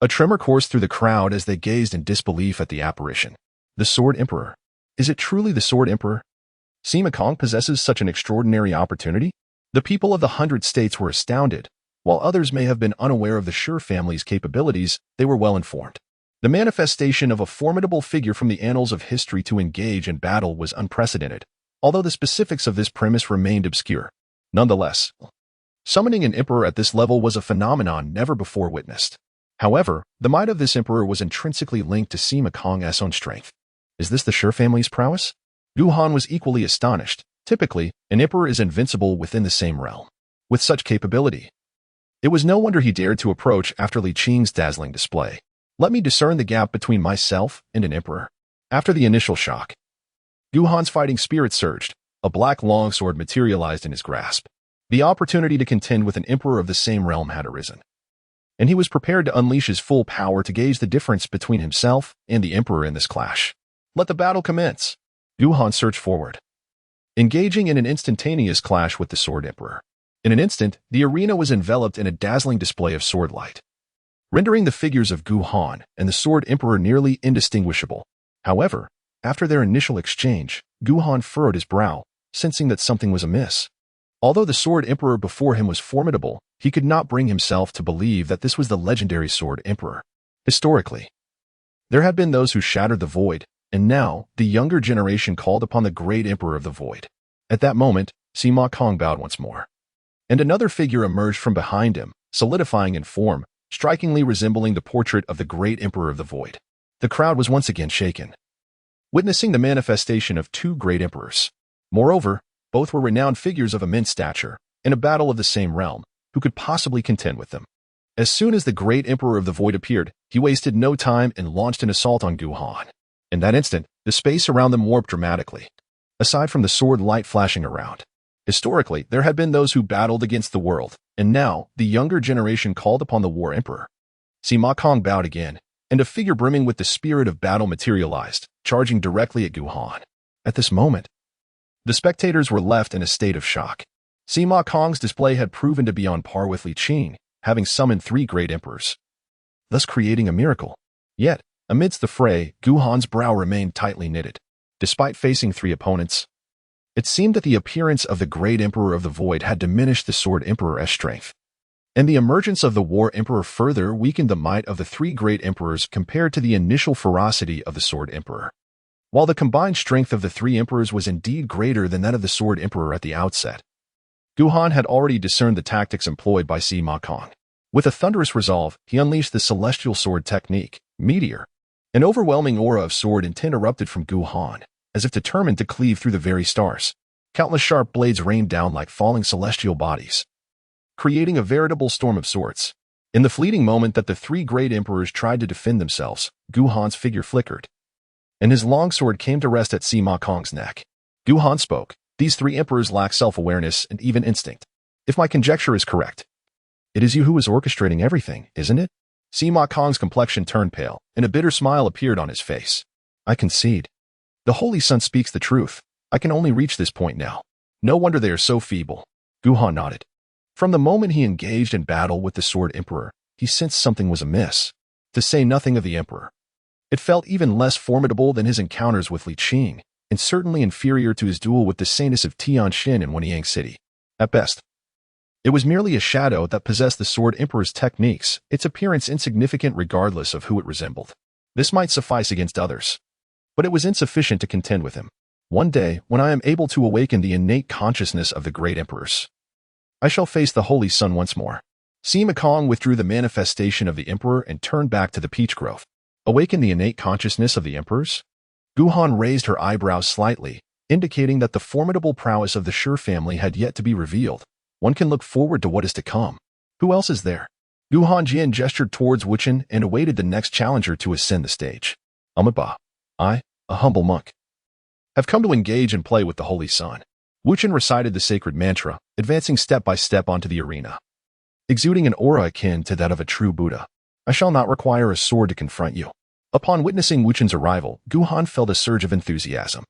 A tremor coursed through the crowd as they gazed in disbelief at the apparition. The Sword Emperor. Is it truly the Sword Emperor? Sima Kong possesses such an extraordinary opportunity? The people of the 100 states were astounded. While others may have been unaware of the Sure family's capabilities, they were well informed. The manifestation of a formidable figure from the annals of history to engage in battle was unprecedented, although the specifics of this premise remained obscure. Nonetheless, summoning an emperor at this level was a phenomenon never before witnessed. However, the might of this emperor was intrinsically linked to Sima Kong's own strength. Is this the Sure family's prowess? Gu Han was equally astonished. Typically, an emperor is invincible within the same realm. With such capability, it was no wonder he dared to approach after Li Qing's dazzling display. Let me discern the gap between myself and an emperor. After the initial shock, Gu Han's fighting spirit surged. A black longsword materialized in his grasp. The opportunity to contend with an emperor of the same realm had arisen, and he was prepared to unleash his full power to gauge the difference between himself and the emperor in this clash. Let the battle commence. Gu Han surged forward, engaging in an instantaneous clash with the Sword Emperor. In an instant, the arena was enveloped in a dazzling display of sword light, rendering the figures of Gu Han and the Sword Emperor nearly indistinguishable. However, after their initial exchange, Gu Han furrowed his brow, sensing that something was amiss. Although the Sword Emperor before him was formidable, he could not bring himself to believe that this was the legendary Sword Emperor. Historically, there had been those who shattered the void, and now the younger generation called upon the great Emperor of the Void. At that moment, Sima Kong bowed once more, and another figure emerged from behind him, solidifying in form, strikingly resembling the portrait of the great Emperor of the Void. The crowd was once again shaken, witnessing the manifestation of two great emperors. Moreover, both were renowned figures of immense stature, in a battle of the same realm. Who could possibly contend with them? As soon as the great Emperor of the Void appeared, he wasted no time and launched an assault on Gu Han. In that instant, the space around them warped dramatically, aside from the sword light flashing around. Historically, there had been those who battled against the world, and now the younger generation called upon the War Emperor. Sima Kong bowed again, and a figure brimming with the spirit of battle materialized, charging directly at Gu Han. At this moment, the spectators were left in a state of shock. Sima Kong's display had proven to be on par with Li Qing, having summoned three great emperors, thus creating a miracle. Yet, amidst the fray, Gu Han's brow remained tightly knitted. Despite facing three opponents, it seemed that the appearance of the great Emperor of the Void had diminished the Sword Emperor's strength, and the emergence of the War Emperor further weakened the might of the three great emperors compared to the initial ferocity of the Sword Emperor. While the combined strength of the three emperors was indeed greater than that of the Sword Emperor at the outset, Gu Han had already discerned the tactics employed by Sima Kong. With a thunderous resolve, he unleashed the celestial sword technique, Meteor. An overwhelming aura of sword intent erupted from Gu Han, as if determined to cleave through the very stars. Countless sharp blades rained down like falling celestial bodies, creating a veritable storm of swords. In the fleeting moment that the three great emperors tried to defend themselves, Gu Han's figure flickered, and his longsword came to rest at Sima Kong's neck. Gu Han spoke. These three emperors lack self-awareness and even instinct. If my conjecture is correct, it is you who is orchestrating everything, isn't it? Sima Kong's complexion turned pale, and a bitter smile appeared on his face. I concede. The Holy Sun speaks the truth. I can only reach this point now. No wonder they are so feeble. Gu Han nodded. From the moment he engaged in battle with the Sword Emperor, he sensed something was amiss, to say nothing of the Emperor. It felt even less formidable than his encounters with Li Qing, and certainly inferior to his duel with the Saintess of Tianxin in Wenyang City. At best, it was merely a shadow that possessed the Sword Emperor's techniques, its appearance insignificant regardless of who it resembled. This might suffice against others, but it was insufficient to contend with him. One day, when I am able to awaken the innate consciousness of the great emperors, I shall face the Holy Sun once more. Sima Kong withdrew the manifestation of the Emperor and turned back to the peach grove. Awaken the innate consciousness of the emperors? Gu Han raised her eyebrows slightly, indicating that the formidable prowess of the Sure family had yet to be revealed. One can look forward to what is to come. Who else is there? Gu Hanjian gestured towards Wuchen and awaited the next challenger to ascend the stage. Amiba, I, a humble monk, have come to engage and play with the Holy Sun. Wuchen recited the sacred mantra, advancing step by step onto the arena, exuding an aura akin to that of a true Buddha. I shall not require a sword to confront you. Upon witnessing Wuchen's arrival, Gu Han felt a surge of enthusiasm.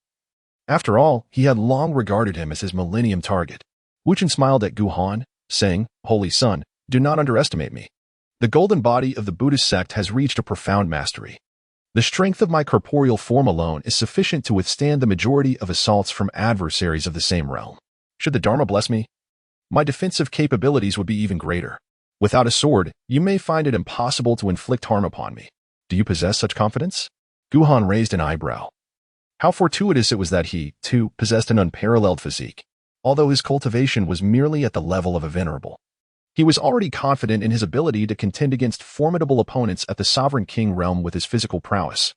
After all, he had long regarded him as his millennium target. Wuchen smiled at Gu Han, saying, "Holy Son, do not underestimate me. The golden body of the Buddhist sect has reached a profound mastery. The strength of my corporeal form alone is sufficient to withstand the majority of assaults from adversaries of the same realm. Should the Dharma bless me, my defensive capabilities would be even greater. Without a sword, you may find it impossible to inflict harm upon me. Do you possess such confidence?" Gu Han raised an eyebrow. How fortuitous it was that he, too, possessed an unparalleled physique, although his cultivation was merely at the level of a venerable. He was already confident in his ability to contend against formidable opponents at the Sovereign King realm with his physical prowess.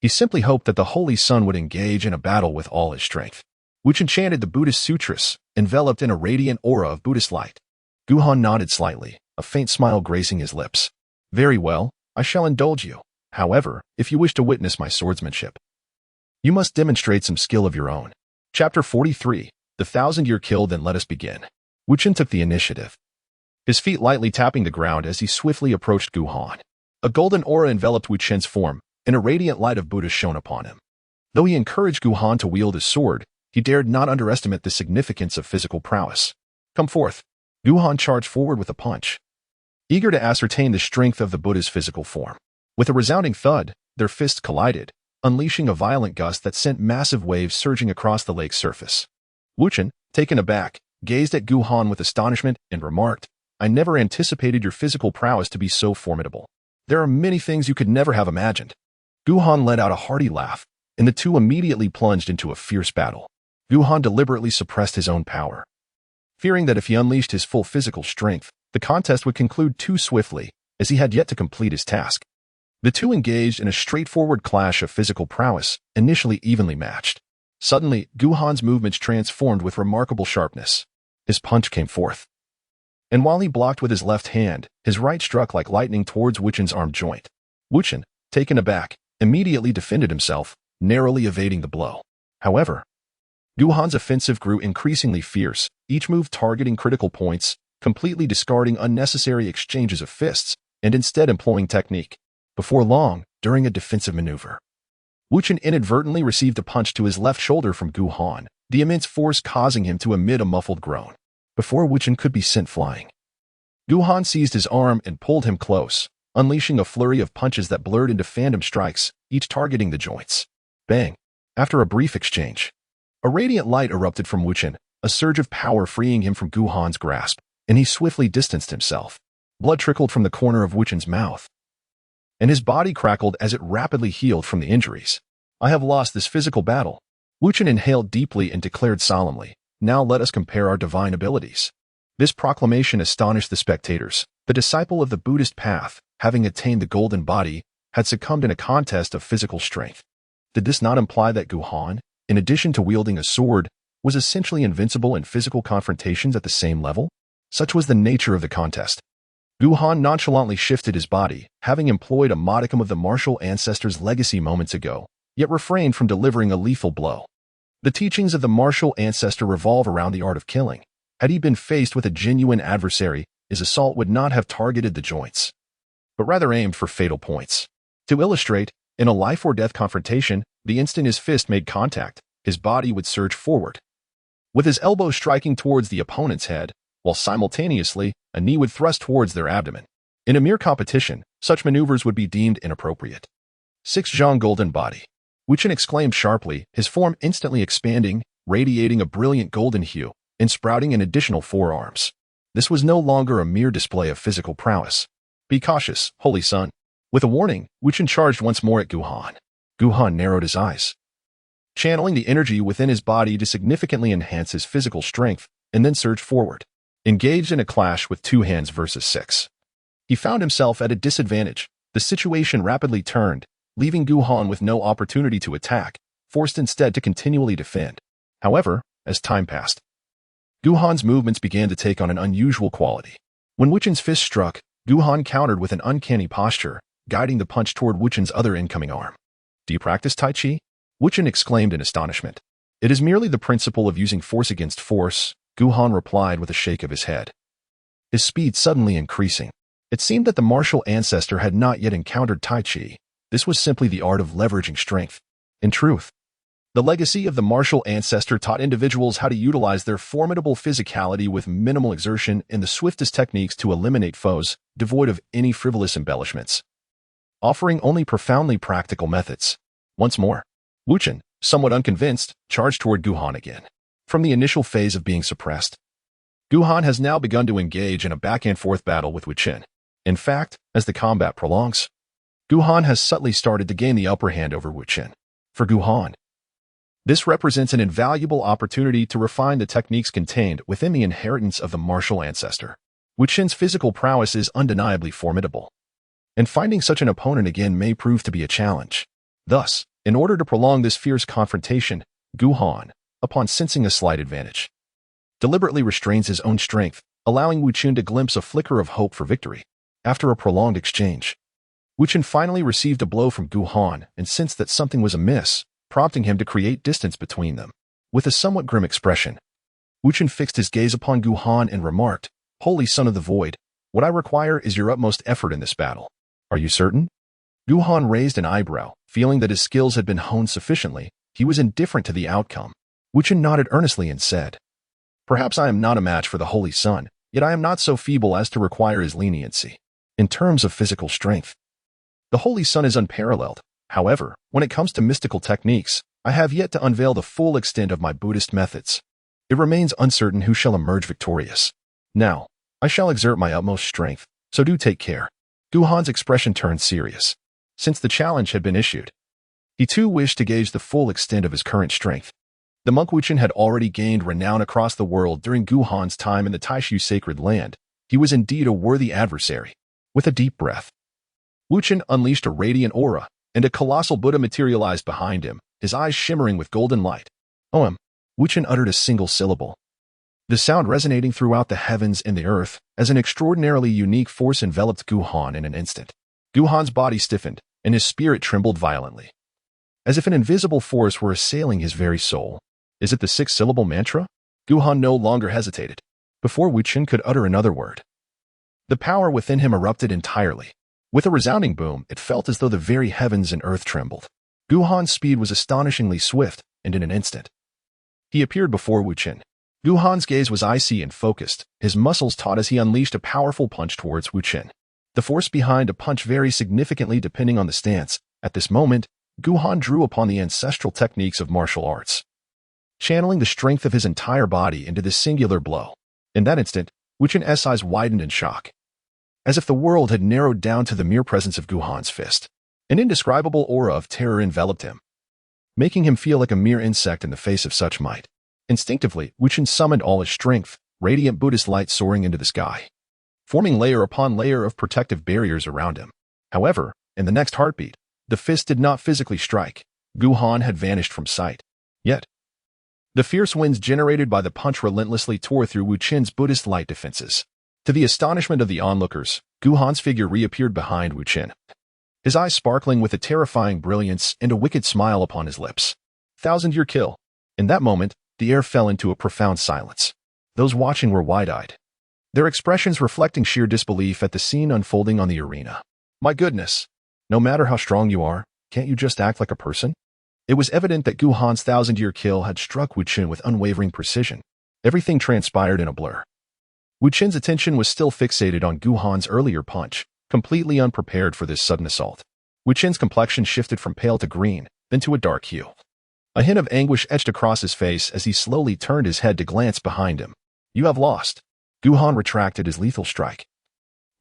He simply hoped that the Holy Son would engage in a battle with all his strength, which enchanted the Buddhist sutras, enveloped in a radiant aura of Buddhist light. Gu Han nodded slightly, a faint smile gracing his lips. "Very well, I shall indulge you. However, if you wish to witness my swordsmanship, you must demonstrate some skill of your own." Chapter 43, The 1,000-Year Kill. Then let us begin. Wuchen took the initiative, his feet lightly tapping the ground as he swiftly approached Gu Han. A golden aura enveloped Wuchen's form, and a radiant light of Buddha shone upon him. Though he encouraged Gu Han to wield his sword, he dared not underestimate the significance of physical prowess. "Come forth." Gu Han charged forward with a punch, eager to ascertain the strength of the Buddha's physical form. With a resounding thud, their fists collided, unleashing a violent gust that sent massive waves surging across the lake's surface. Wuchen, taken aback, gazed at Gu Han with astonishment and remarked, "I never anticipated your physical prowess to be so formidable. There are many things you could never have imagined." Gu Han let out a hearty laugh, and the two immediately plunged into a fierce battle. Gu Han deliberately suppressed his own power, fearing that if he unleashed his full physical strength, the contest would conclude too swiftly, as he had yet to complete his task. The two engaged in a straightforward clash of physical prowess, initially evenly matched. Suddenly, Gu Han's movements transformed with remarkable sharpness. His punch came forth, and while he blocked with his left hand, his right struck like lightning towards Wuchen's arm joint. Wuchen, taken aback, immediately defended himself, narrowly evading the blow. However, Gu Han's offensive grew increasingly fierce, each move targeting critical points, completely discarding unnecessary exchanges of fists, and instead employing technique. Before long, during a defensive maneuver, Wuchen inadvertently received a punch to his left shoulder from Gu Han, the immense force causing him to emit a muffled groan. Before Wuchen could be sent flying, Gu Han seized his arm and pulled him close, unleashing a flurry of punches that blurred into phantom strikes, each targeting the joints. Bang! After a brief exchange, a radiant light erupted from Wuchen, a surge of power freeing him from Gu Han's grasp, and he swiftly distanced himself. Blood trickled from the corner of Wuchen's mouth, and his body crackled as it rapidly healed from the injuries. "I have lost this physical battle." Wuchen inhaled deeply and declared solemnly, "Now let us compare our divine abilities." This proclamation astonished the spectators. The disciple of the Buddhist path, having attained the golden body, had succumbed in a contest of physical strength. Did this not imply that Gu Han, in addition to wielding a sword, was essentially invincible in physical confrontations at the same level? Such was the nature of the contest. Gu Han nonchalantly shifted his body, having employed a modicum of the martial ancestor's legacy moments ago, yet refrained from delivering a lethal blow. The teachings of the martial ancestor revolve around the art of killing. Had he been faced with a genuine adversary, his assault would not have targeted the joints, but rather aimed for fatal points. To illustrate, in a life-or-death confrontation, the instant his fist made contact, his body would surge forward, with his elbow striking towards the opponent's head, while simultaneously, a knee would thrust towards their abdomen. In a mere competition, such maneuvers would be deemed inappropriate. 6 Zhang Golden Body. Wuchen exclaimed sharply, his form instantly expanding, radiating a brilliant golden hue, and sprouting an additional 4 arms. This was no longer a mere display of physical prowess. "Be cautious, Holy Son." With a warning, Wuchen charged once more at Gu Han. Gu Han narrowed his eyes, channeling the energy within his body to significantly enhance his physical strength, and then surged forward. Engaged in a clash with 2 hands versus 6. He found himself at a disadvantage. The situation rapidly turned, leaving Gu Han with no opportunity to attack, forced instead to continually defend. However, as time passed, Gu Han's movements began to take on an unusual quality. When Wuchen's fist struck, Gu Han countered with an uncanny posture, guiding the punch toward Wuchen's other incoming arm. "Do you practice Tai Chi?" Wuchen exclaimed in astonishment. "It is merely the principle of using force against force," Gu Han replied with a shake of his head, his speed suddenly increasing. It seemed that the martial ancestor had not yet encountered Tai Chi. This was simply the art of leveraging strength. In truth, The legacy of the martial ancestor taught individuals how to utilize their formidable physicality with minimal exertion in the swiftest techniques to eliminate foes, devoid of any frivolous embellishments, offering only profoundly practical methods. Once more, Wuchen, somewhat unconvinced, charged toward Guhan again. From the initial phase of being suppressed, Guhan has now begun to engage in a back-and-forth battle with Wuchen. In fact, as the combat prolongs, Guhan has subtly started to gain the upper hand over Wuchen. For Guhan, this represents an invaluable opportunity to refine the techniques contained within the inheritance of the martial ancestor. Wuchen's physical prowess is undeniably formidable, and finding such an opponent again may prove to be a challenge. Thus, in order to prolong this fierce confrontation, Guhan, upon sensing a slight advantage, deliberately restrains his own strength, allowing Wuchen to glimpse a flicker of hope for victory. After a prolonged exchange, Wuchen finally received a blow from Guhan and sensed that something was amiss, prompting him to create distance between them. With a somewhat grim expression, Wuchen fixed his gaze upon Guhan and remarked, "Holy son of the void, what I require is your utmost effort in this battle. Are you certain?" Guhan raised an eyebrow, feeling that his skills had been honed sufficiently. He was indifferent to the outcome. Wuchen nodded earnestly and said, "Perhaps I am not a match for the Holy Son, yet I am not so feeble as to require his leniency. In terms of physical strength, the Holy Son is unparalleled. However, when it comes to mystical techniques, I have yet to unveil the full extent of my Buddhist methods. It remains uncertain who shall emerge victorious. Now, I shall exert my utmost strength, so do take care." Guhan's expression turned serious. Since the challenge had been issued, he too wished to gauge the full extent of his current strength. The monk Wuchen had already gained renown across the world during Guhan's time in the Taishu sacred land. He was indeed a worthy adversary. With a deep breath, Wuchen unleashed a radiant aura, and a colossal Buddha materialized behind him, his eyes shimmering with golden light. "Oem." Wuchen uttered a single syllable, the sound resonating throughout the heavens and the earth as an extraordinarily unique force enveloped Guhan in an instant. Guhan's body stiffened, and his spirit trembled violently, as if an invisible force were assailing his very soul. Is it the six-syllable mantra? Guhan no longer hesitated. Before Wuchen could utter another word, the power within him erupted entirely. With a resounding boom, it felt as though the very heavens and earth trembled. Guhan's speed was astonishingly swift, and in an instant, he appeared before Wuchen. Guhan's gaze was icy and focused, his muscles taut as he unleashed a powerful punch towards Wuchen. The force behind a punch varies significantly depending on the stance. At this moment, Guhan drew upon the ancestral techniques of martial arts, channeling the strength of his entire body into this singular blow. In that instant, Wuchen's eyes widened in shock, as if the world had narrowed down to the mere presence of Guhan's fist. An indescribable aura of terror enveloped him, making him feel like a mere insect in the face of such might. Instinctively, Wuchen summoned all his strength, radiant Buddhist light soaring into the sky, forming layer upon layer of protective barriers around him. However, in the next heartbeat, the fist did not physically strike. Guhan had vanished from sight. Yet, the fierce winds generated by the punch relentlessly tore through Wuchen's Buddhist light defenses. To the astonishment of the onlookers, Guhan's figure reappeared behind Wuchen, his eyes sparkling with a terrifying brilliance and a wicked smile upon his lips. Thousand-year kill. In that moment, the air fell into a profound silence. Those watching were wide-eyed, their expressions reflecting sheer disbelief at the scene unfolding on the arena. My goodness! No matter how strong you are, can't you just act like a person? It was evident that Guhan's thousand-year kill had struck Wuchen with unwavering precision. Everything transpired in a blur. Wuchen's attention was still fixated on Guhan's earlier punch, completely unprepared for this sudden assault. Wuchen's complexion shifted from pale to green, then to a dark hue. A hint of anguish etched across his face as he slowly turned his head to glance behind him. You have lost. Guhan retracted his lethal strike,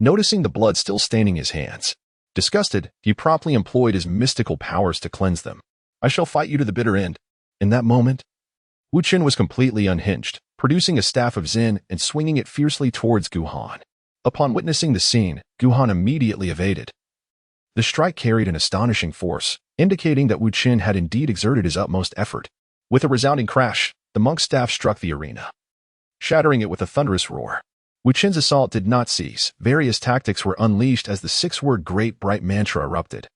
noticing the blood still staining his hands. Disgusted, he promptly employed his mystical powers to cleanse them. I shall fight you to the bitter end. In that moment, Wuchen was completely unhinged, producing a staff of Zen and swinging it fiercely towards Guhan. Upon witnessing the scene, Guhan immediately evaded. The strike carried an astonishing force, indicating that Wuchen had indeed exerted his utmost effort. With a resounding crash, the monk's staff struck the arena, shattering it with a thunderous roar. Wuchen's assault did not cease. Various tactics were unleashed as the six-word great bright mantra erupted,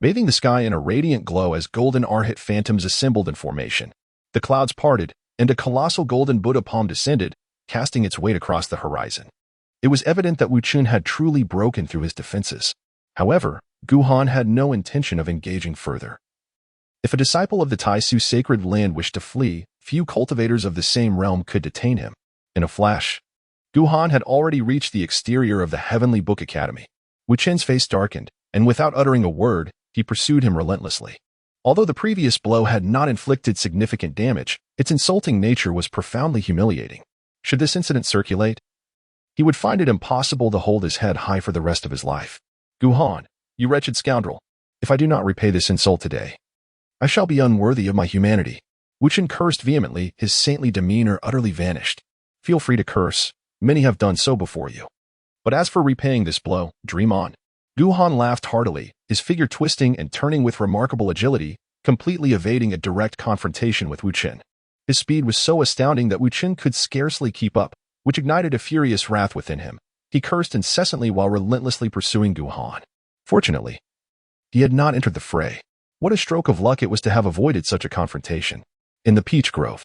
bathing the sky in a radiant glow as golden Arhat phantoms assembled in formation. The clouds parted, and a colossal golden Buddha palm descended, casting its weight across the horizon. It was evident that Wuchen had truly broken through his defenses. However, Guhan had no intention of engaging further. If a disciple of the Taisu sacred land wished to flee, few cultivators of the same realm could detain him. In a flash, Guhan had already reached the exterior of the Heavenly Book Academy. Wu Chen's face darkened, and without uttering a word, he pursued him relentlessly. Although the previous blow had not inflicted significant damage, its insulting nature was profoundly humiliating. Should this incident circulate, he would find it impossible to hold his head high for the rest of his life. Guhan, you wretched scoundrel, if I do not repay this insult today, I shall be unworthy of my humanity. Wu Chen cursed vehemently, his saintly demeanor utterly vanished. Feel free to curse. Many have done so before you. But as for repaying this blow, dream on. Guhan laughed heartily, his figure twisting and turning with remarkable agility, completely evading a direct confrontation with Wu Chen. His speed was so astounding that Wu Chen could scarcely keep up, which ignited a furious wrath within him. He cursed incessantly while relentlessly pursuing Guhan. Fortunately, he had not entered the fray. What a stroke of luck it was to have avoided such a confrontation. In the peach grove,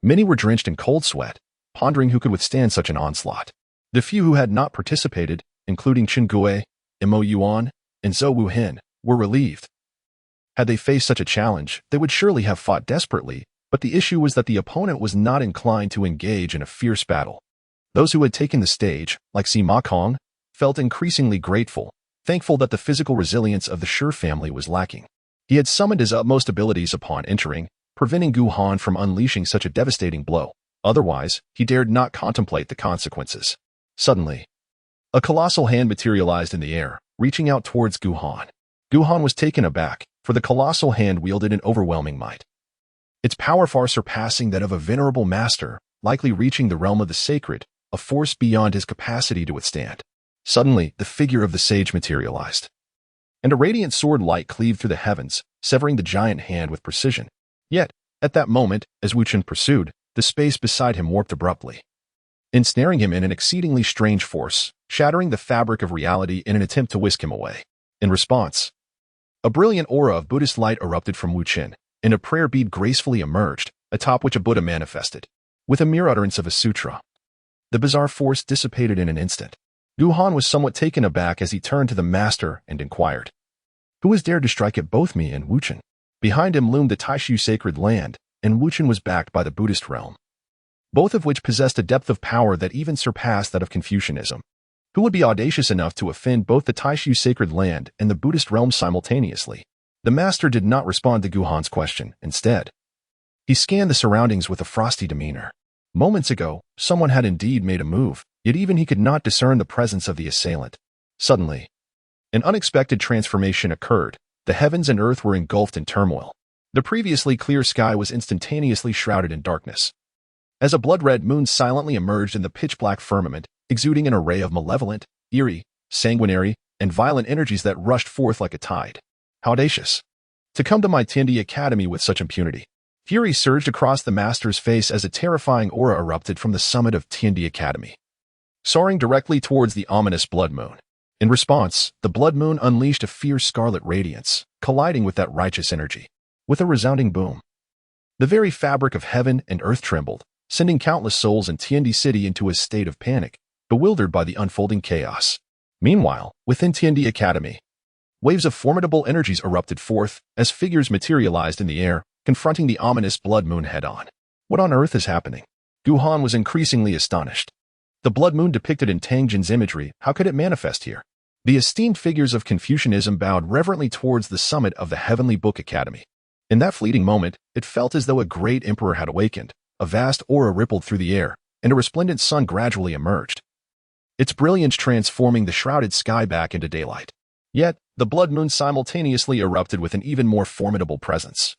many were drenched in cold sweat, pondering who could withstand such an onslaught. The few who had not participated, including Chen Gui, Mo Yuan, and Zhou Wuhen, were relieved. Had they faced such a challenge, they would surely have fought desperately, but the issue was that the opponent was not inclined to engage in a fierce battle. Those who had taken the stage, like Sima Kong, felt increasingly grateful, thankful that the physical resilience of the Shi family was lacking. He had summoned his utmost abilities upon entering, preventing Guhan from unleashing such a devastating blow. Otherwise, he dared not contemplate the consequences. Suddenly, a colossal hand materialized in the air, reaching out towards Guhan. Guhan was taken aback, for the colossal hand wielded an overwhelming might. Its power far surpassing that of a venerable master, likely reaching the realm of the sacred, a force beyond his capacity to withstand. Suddenly, the figure of the sage materialized, and a radiant sword light cleaved through the heavens, severing the giant hand with precision. Yet, at that moment, as Wu Chen pursued, the space beside him warped abruptly, ensnaring him in an exceedingly strange force, shattering the fabric of reality in an attempt to whisk him away. In response, a brilliant aura of Buddhist light erupted from Wu Chen, and a prayer bead gracefully emerged, atop which a Buddha manifested, with a mere utterance of a sutra. The bizarre force dissipated in an instant. Guhan was somewhat taken aback as he turned to the master and inquired, "Who has dared to strike at both me and Wu Chen?" Behind him loomed the Taishu sacred land, and Wu Chen was backed by the Buddhist realm, both of which possessed a depth of power that even surpassed that of Confucianism. Who would be audacious enough to offend both the Taishu sacred land and the Buddhist realm simultaneously? The master did not respond to Guhan's question. Instead, he scanned the surroundings with a frosty demeanor. Moments ago, someone had indeed made a move, yet even he could not discern the presence of the assailant. Suddenly, an unexpected transformation occurred. The heavens and earth were engulfed in turmoil. The previously clear sky was instantaneously shrouded in darkness, as a blood-red moon silently emerged in the pitch-black firmament, exuding an array of malevolent, eerie, sanguinary, and violent energies that rushed forth like a tide. How audacious! To come to my Tiandi Academy with such impunity. Fury surged across the master's face as a terrifying aura erupted from the summit of Tiandi Academy, soaring directly towards the ominous blood moon. In response, the blood moon unleashed a fierce scarlet radiance, colliding with that righteous energy. With a resounding boom, the very fabric of heaven and earth trembled, sending countless souls in Tiandi City into a state of panic, bewildered by the unfolding chaos. Meanwhile, within Tiandi Academy, waves of formidable energies erupted forth as figures materialized in the air, confronting the ominous blood moon head-on. What on earth is happening? Guhan was increasingly astonished. The blood moon depicted in Tang Jin's imagery, how could it manifest here? The esteemed figures of Confucianism bowed reverently towards the summit of the Heavenly Book Academy. In that fleeting moment, it felt as though a great emperor had awakened. A vast aura rippled through the air, and a resplendent sun gradually emerged, its brilliance transforming the shrouded sky back into daylight. Yet, the blood moon simultaneously erupted with an even more formidable presence,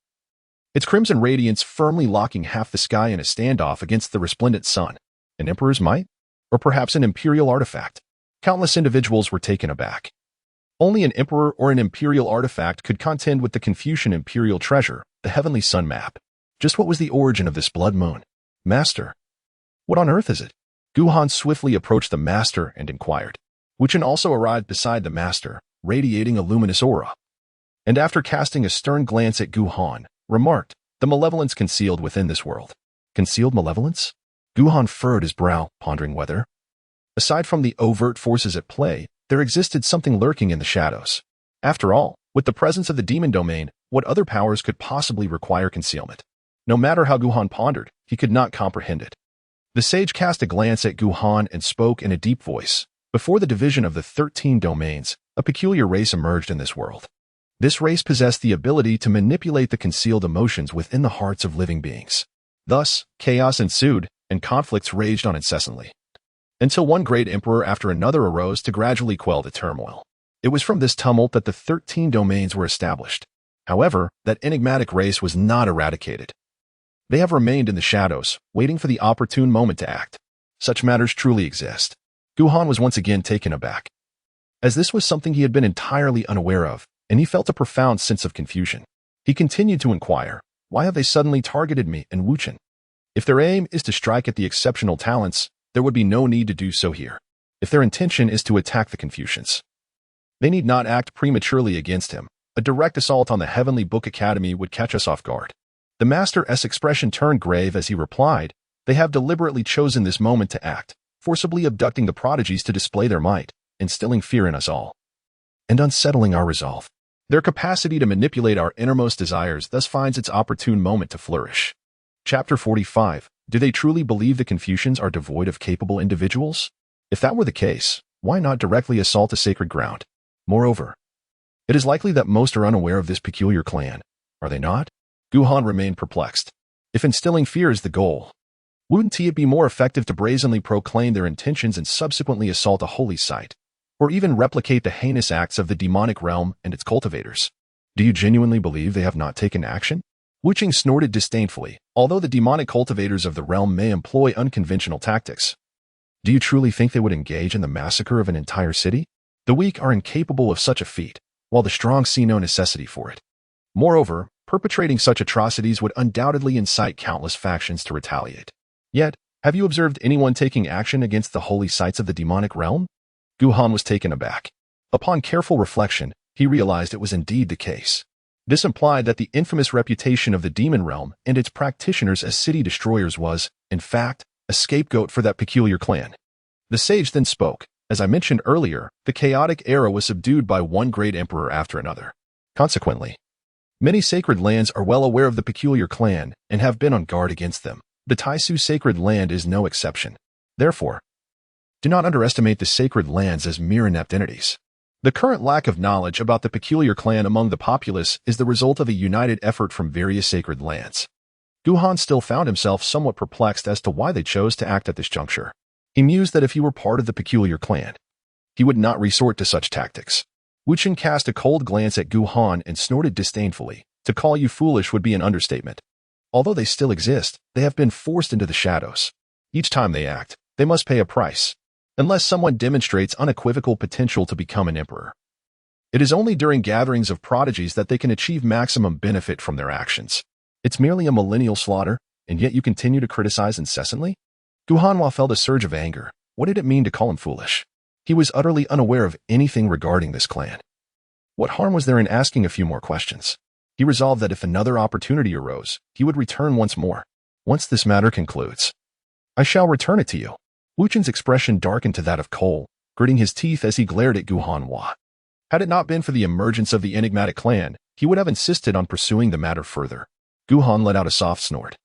its crimson radiance firmly locking half the sky in a standoff against the resplendent sun. An emperor's might? Or perhaps an imperial artifact? Countless individuals were taken aback. Only an emperor or an imperial artifact could contend with the Confucian imperial treasure, the heavenly sun map. Just what was the origin of this blood moon? Master, what on earth is it? Guhan swiftly approached the master and inquired. Wu Chen also arrived beside the master, radiating a luminous aura, and after casting a stern glance at Guhan, remarked, "The malevolence concealed within this world." Concealed malevolence? Guhan furrowed his brow, pondering whether, aside from the overt forces at play, there existed something lurking in the shadows. After all, with the presence of the demon domain, What other powers could possibly require concealment? No matter how Guhan pondered, he could not comprehend it. The sage cast a glance at Guhan and spoke in a deep voice. Before the division of the 13 domains, a peculiar race emerged in this world. This race possessed the ability to manipulate the concealed emotions within the hearts of living beings. Thus, chaos ensued, and conflicts raged on incessantly, until one great emperor after another arose to gradually quell the turmoil. It was from this tumult that the 13 domains were established. However, that enigmatic race was not eradicated. They have remained in the shadows, waiting for the opportune moment to act. Such matters truly exist. Guhan was once again taken aback, as this was something he had been entirely unaware of, and he felt a profound sense of confusion. He continued to inquire, why have they suddenly targeted me and Wuchen? If their aim is to strike at the exceptional talents, there would be no need to do so here. If their intention is to attack the Confucians, they need not act prematurely against him. A direct assault on the Heavenly Book Academy would catch us off guard. The Master's expression turned grave as he replied, they have deliberately chosen this moment to act, forcibly abducting the prodigies to display their might, instilling fear in us all, and unsettling our resolve. Their capacity to manipulate our innermost desires thus finds its opportune moment to flourish. Chapter 45. Do they truly believe the Confucians are devoid of capable individuals? If that were the case, why not directly assault a sacred ground? Moreover, it is likely that most are unaware of this peculiar clan, are they not? Guhan remained perplexed. If instilling fear is the goal, wouldn't it be more effective to brazenly proclaim their intentions and subsequently assault a holy site, or even replicate the heinous acts of the demonic realm and its cultivators? Do you genuinely believe they have not taken action? Wuching snorted disdainfully, although the demonic cultivators of the realm may employ unconventional tactics. Do you truly think they would engage in the massacre of an entire city? The weak are incapable of such a feat, while the strong see no necessity for it. Moreover, perpetrating such atrocities would undoubtedly incite countless factions to retaliate. Yet, have you observed anyone taking action against the holy sites of the demonic realm? Guhan was taken aback. Upon careful reflection, he realized it was indeed the case. This implied that the infamous reputation of the demon realm and its practitioners as city destroyers was, in fact, a scapegoat for that peculiar clan. The sage then spoke. As I mentioned earlier, the chaotic era was subdued by one great emperor after another. Consequently, many sacred lands are well aware of the peculiar clan and have been on guard against them. The Taisu sacred land is no exception. Therefore, do not underestimate the sacred lands as mere inept entities. The current lack of knowledge about the peculiar clan among the populace is the result of a united effort from various sacred lands. Guhan still found himself somewhat perplexed as to why they chose to act at this juncture. He mused that if he were part of the peculiar clan, he would not resort to such tactics. Wuchen cast a cold glance at Guhan and snorted disdainfully. To call you foolish would be an understatement. Although they still exist, they have been forced into the shadows. Each time they act, they must pay a price, unless someone demonstrates unequivocal potential to become an emperor. It is only during gatherings of prodigies that they can achieve maximum benefit from their actions. It's merely a millennial slaughter, and yet you continue to criticize incessantly? Guhan felt a surge of anger. What did it mean to call him foolish? He was utterly unaware of anything regarding this clan. What harm was there in asking a few more questions? He resolved that if another opportunity arose, he would return once more. Once this matter concludes, I shall return it to you. Wuchen's expression darkened to that of coal, gritting his teeth as he glared at Guhan. Had it not been for the emergence of the enigmatic clan, he would have insisted on pursuing the matter further. Guhan let out a soft snort,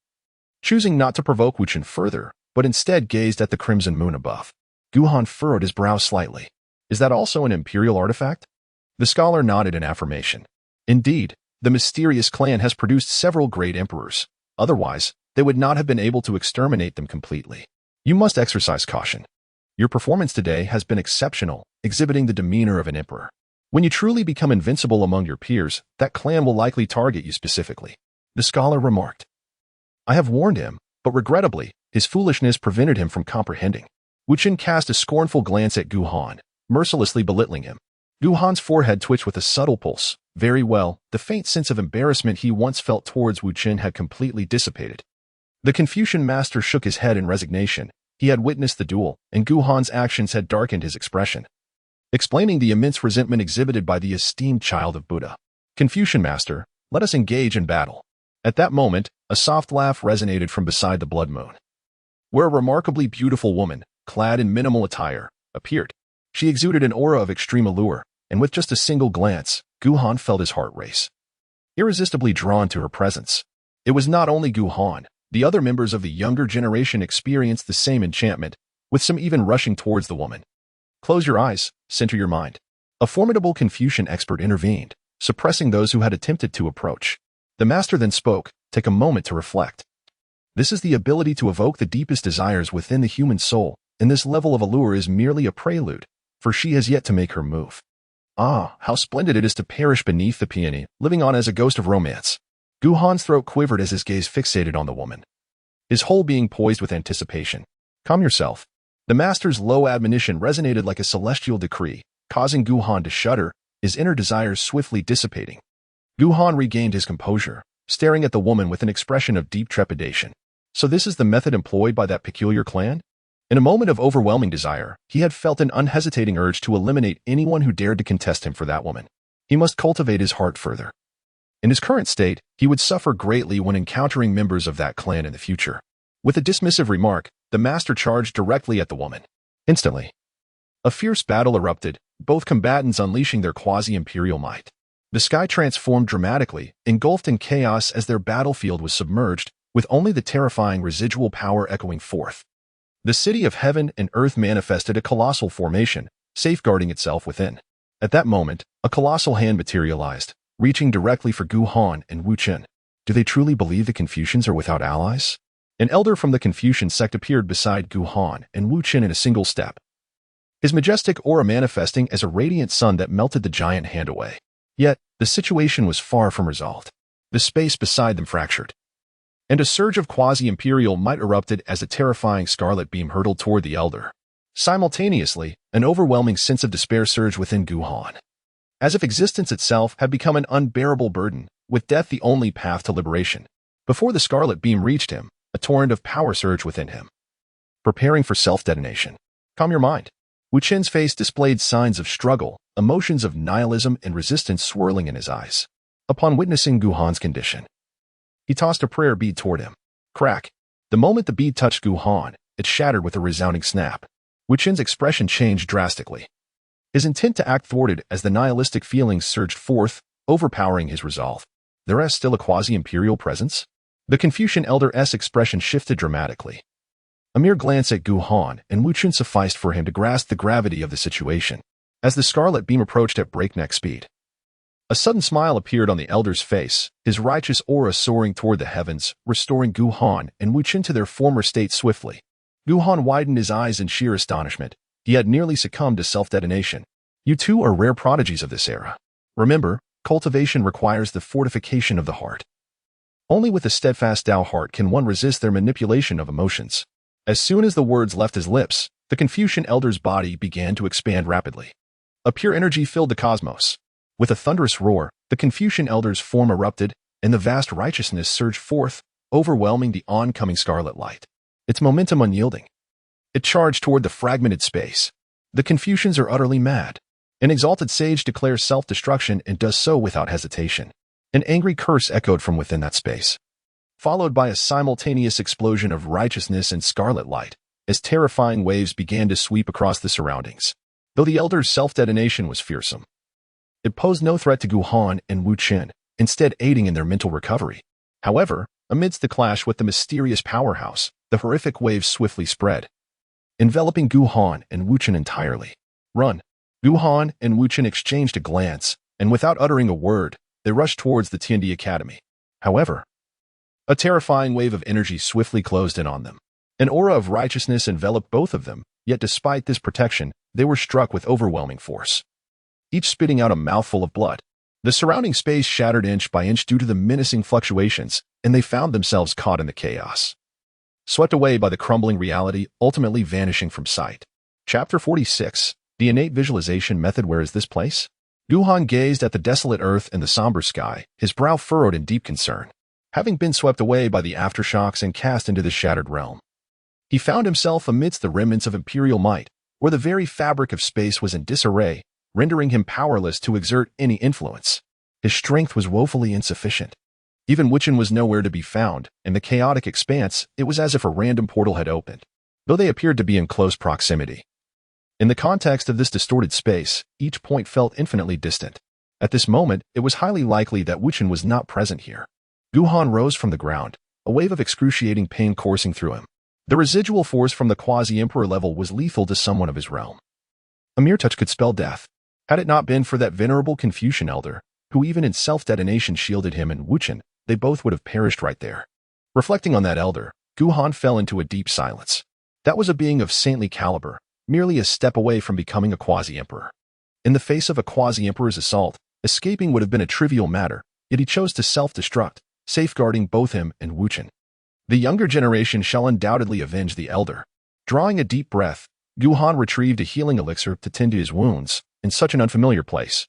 choosing not to provoke Wuchen further, but instead gazed at the crimson moon above. Guhan furrowed his brow slightly. Is that also an imperial artifact? The scholar nodded in affirmation. Indeed, the mysterious clan has produced several great emperors. Otherwise, they would not have been able to exterminate them completely. You must exercise caution. Your performance today has been exceptional, exhibiting the demeanor of an emperor. When you truly become invincible among your peers, that clan will likely target you specifically. The scholar remarked. I have warned him, but regrettably, his foolishness prevented him from comprehending. Wuchen cast a scornful glance at Guhan, mercilessly belittling him. Guhan's forehead twitched with a subtle pulse. Very well, the faint sense of embarrassment he once felt towards Wuchen had completely dissipated. The Confucian master shook his head in resignation. He had witnessed the duel, and Guhan's actions had darkened his expression, explaining the immense resentment exhibited by the esteemed child of Buddha. Confucian master, let us engage in battle. At that moment, a soft laugh resonated from beside the blood moon, where a remarkably beautiful woman, clad in minimal attire, appeared. She exuded an aura of extreme allure, and with just a single glance, Guhan felt his heart race. irresistibly drawn to her presence. It was not only Gu Han. The other members of the younger generation experienced the same enchantment, with some even rushing towards the woman. Close your eyes, center your mind. A formidable Confucian expert intervened, suppressing those who had attempted to approach. The master then spoke, take a moment to reflect. This is the ability to evoke the deepest desires within the human soul, and this level of allure is merely a prelude, for she has yet to make her move. Ah, how splendid it is to perish beneath the peony, living on as a ghost of romance. Gu Han's throat quivered as his gaze fixated on the woman, his whole being poised with anticipation. Calm yourself. The master's low admonition resonated like a celestial decree, causing Gu Han to shudder, his inner desires swiftly dissipating. Gu Han regained his composure, staring at the woman with an expression of deep trepidation. So this is the method employed by that peculiar clan? In a moment of overwhelming desire, he had felt an unhesitating urge to eliminate anyone who dared to contest him for that woman. He must cultivate his heart further. In his current state, he would suffer greatly when encountering members of that clan in the future. With a dismissive remark, the master charged directly at the woman. Instantly, a fierce battle erupted, both combatants unleashing their quasi-imperial might. The sky transformed dramatically, engulfed in chaos as their battlefield was submerged, with only the terrifying residual power echoing forth. The city of heaven and earth manifested a colossal formation, safeguarding itself within. At that moment, a colossal hand materialized, reaching directly for Gu Han and Wu Qin. Do they truly believe the Confucians are without allies? An elder from the Confucian sect appeared beside Gu Han and Wu Qin in a single step, his majestic aura manifesting as a radiant sun that melted the giant hand away. Yet, the situation was far from resolved. The space beside them fractured, and a surge of quasi-imperial might erupted as a terrifying scarlet beam hurtled toward the elder. Simultaneously, an overwhelming sense of despair surged within Gu Han, as if existence itself had become an unbearable burden, with death the only path to liberation. Before the scarlet beam reached him, a torrent of power surged within him, preparing for self-detonation. Calm your mind. Wu Qin's face displayed signs of struggle, emotions of nihilism and resistance swirling in his eyes. Upon witnessing Gu Han's condition, he tossed a prayer bead toward him. Crack. The moment the bead touched Gu Han, it shattered with a resounding snap. Wu Qin's expression changed drastically, his intent to act thwarted as the nihilistic feelings surged forth, overpowering his resolve. There is still a quasi-imperial presence? The Confucian elder's expression shifted dramatically. A mere glance at Gu Han and Wu Qin sufficed for him to grasp the gravity of the situation. As the scarlet beam approached at breakneck speed, a sudden smile appeared on the elder's face, his righteous aura soaring toward the heavens, restoring Gu Han and Wu Qin to their former state swiftly. Gu Han widened his eyes in sheer astonishment. He had nearly succumbed to self-detonation. You two are rare prodigies of this era. Remember, cultivation requires the fortification of the heart. Only with a steadfast Tao heart can one resist their manipulation of emotions. As soon as the words left his lips, the Confucian elder's body began to expand rapidly. A pure energy filled the cosmos. With a thunderous roar, the Confucian elder's form erupted, and the vast righteousness surged forth, overwhelming the oncoming scarlet light. Its momentum unyielding, it charged toward the fragmented space. The Confucians are utterly mad. An exalted sage declares self-destruction and does so without hesitation. An angry curse echoed from within that space, followed by a simultaneous explosion of righteousness and scarlet light, as terrifying waves began to sweep across the surroundings. Though the elder's self-detonation was fearsome, it posed no threat to Gu Han and Wu Qin, instead aiding in their mental recovery. However, amidst the clash with the mysterious powerhouse, the horrific waves swiftly spread, enveloping Gu Han and Wu Qin entirely. Run! Gu Han and Wu Qin exchanged a glance, and without uttering a word, they rushed towards the Tiandi Academy. However, a terrifying wave of energy swiftly closed in on them. An aura of righteousness enveloped both of them, yet despite this protection, they were struck with overwhelming force, each spitting out a mouthful of blood. The surrounding space shattered inch by inch due to the menacing fluctuations, and they found themselves caught in the chaos, swept away by the crumbling reality, ultimately vanishing from sight. Chapter 46. The Innate Visualization Method. Where is this place? Gu Han gazed at the desolate earth and the somber sky, his brow furrowed in deep concern. Having been swept away by the aftershocks and cast into the shattered realm, he found himself amidst the remnants of imperial might, where the very fabric of space was in disarray, rendering him powerless to exert any influence. His strength was woefully insufficient. Even Wu Qin was nowhere to be found. In the chaotic expanse, it was as if a random portal had opened, though they appeared to be in close proximity. In the context of this distorted space, each point felt infinitely distant. At this moment, it was highly likely that Wuchen was not present here. Guhan rose from the ground, a wave of excruciating pain coursing through him. The residual force from the quasi-emperor level was lethal to someone of his realm. A mere touch could spell death. Had it not been for that venerable Confucian elder, who even in self-detonation shielded him and Wuchen, they both would have perished right there. Reflecting on that elder, Guhan fell into a deep silence. That was a being of saintly caliber, merely a step away from becoming a quasi-emperor. In the face of a quasi-emperor's assault, escaping would have been a trivial matter, yet he chose to self-destruct, safeguarding both him and Wuchen. The younger generation shall undoubtedly avenge the elder. Drawing a deep breath, Guhan retrieved a healing elixir to tend to his wounds in such an unfamiliar place.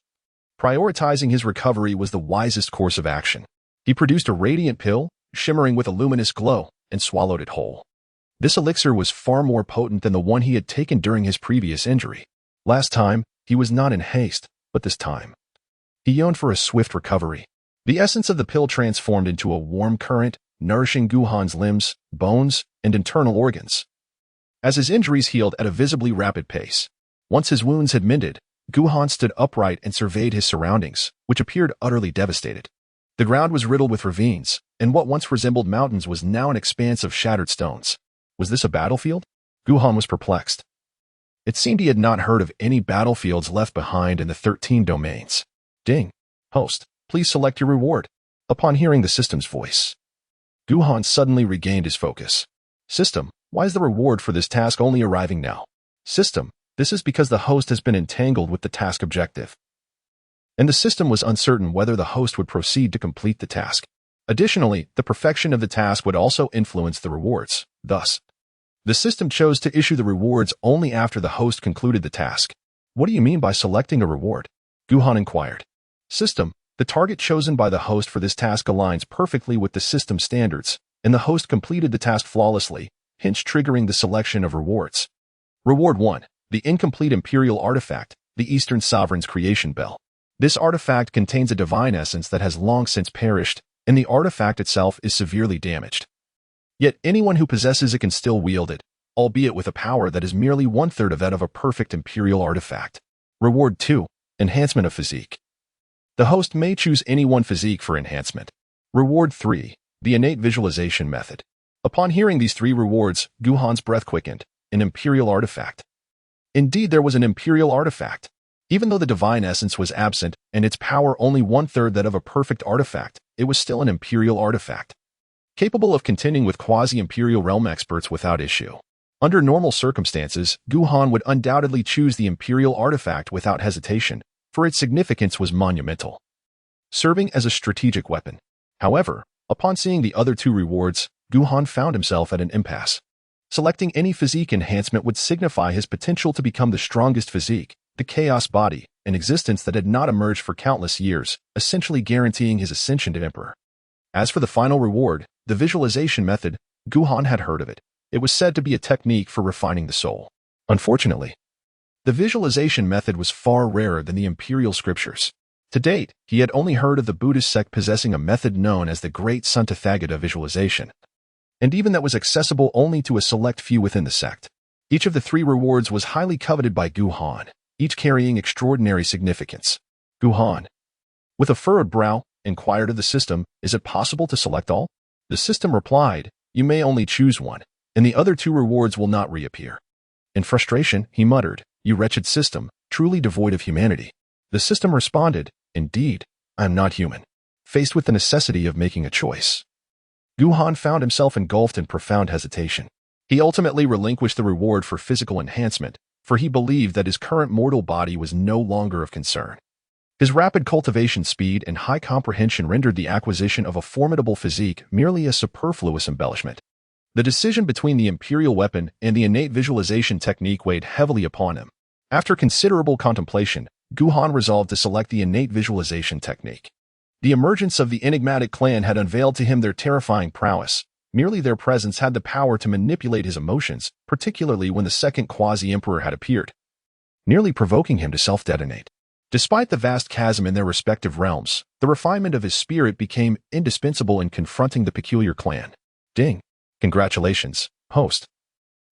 Prioritizing his recovery was the wisest course of action. He produced a radiant pill, shimmering with a luminous glow, and swallowed it whole. This elixir was far more potent than the one he had taken during his previous injury. Last time, he was not in haste, but this time he yearned for a swift recovery. The essence of the pill transformed into a warm current, nourishing Guhan's limbs, bones, and internal organs. As his injuries healed at a visibly rapid pace, once his wounds had mended, Guhan stood upright and surveyed his surroundings, which appeared utterly devastated. The ground was riddled with ravines, and what once resembled mountains was now an expanse of shattered stones. Was this a battlefield? Guhan was perplexed. It seemed he had not heard of any battlefields left behind in the 13 domains. Ding. Host, please select your reward. Upon hearing the system's voice, Guhan suddenly regained his focus. System, why is the reward for this task only arriving now? System, this is because the host has been entangled with the task objective. And the system was uncertain whether the host would proceed to complete the task. Additionally, the perfection of the task would also influence the rewards. Thus, the system chose to issue the rewards only after the host concluded the task. What do you mean by selecting a reward? Guhan inquired. System, the target chosen by the host for this task aligns perfectly with the system standards, and the host completed the task flawlessly, hence triggering the selection of rewards. Reward 1. The incomplete imperial artifact, the Eastern Sovereign's creation bell. This artifact contains a divine essence that has long since perished, and the artifact itself is severely damaged. Yet anyone who possesses it can still wield it, albeit with a power that is merely one-third of that of a perfect imperial artifact. Reward 2. Enhancement of physique. The host may choose any one physique for enhancement. Reward 3. The innate visualization method. Upon hearing these 3 rewards, Guhan's breath quickened. An imperial artifact. Indeed, there was an imperial artifact. Even though the divine essence was absent and its power only one-third that of a perfect artifact, it was still an imperial artifact, capable of contending with quasi-imperial realm experts without issue. Under normal circumstances, Guhan would undoubtedly choose the imperial artifact without hesitation, for its significance was monumental, serving as a strategic weapon. However, upon seeing the other 2 rewards, Guhan found himself at an impasse. Selecting any physique enhancement would signify his potential to become the strongest physique, the chaos body, an existence that had not emerged for countless years, essentially guaranteeing his ascension to emperor. As for the final reward, the visualization method, Guhan had heard of it. It was said to be a technique for refining the soul. Unfortunately, the visualization method was far rarer than the imperial scriptures. To date, he had only heard of the Buddhist sect possessing a method known as the Great Santathagata visualization, and even that was accessible only to a select few within the sect. Each of the 3 rewards was highly coveted by Guhan, each carrying extraordinary significance. Guhan, with a furrowed brow, inquired of the system, is it possible to select all? The system replied, you may only choose one, and the other 2 rewards will not reappear. In frustration, he muttered, you wretched system, truly devoid of humanity. The system responded, indeed, I am not human. Faced with the necessity of making a choice, Guhan found himself engulfed in profound hesitation. He ultimately relinquished the reward for physical enhancement, for he believed that his current mortal body was no longer of concern. His rapid cultivation speed and high comprehension rendered the acquisition of a formidable physique merely a superfluous embellishment. The decision between the imperial weapon and the innate visualization technique weighed heavily upon him. After considerable contemplation, Guhan resolved to select the innate visualization technique. The emergence of the enigmatic clan had unveiled to him their terrifying prowess. Merely their presence had the power to manipulate his emotions, particularly when the second quasi-emperor had appeared, nearly provoking him to self-detonate. Despite the vast chasm in their respective realms, the refinement of his spirit became indispensable in confronting the peculiar clan. Ding. Congratulations, host.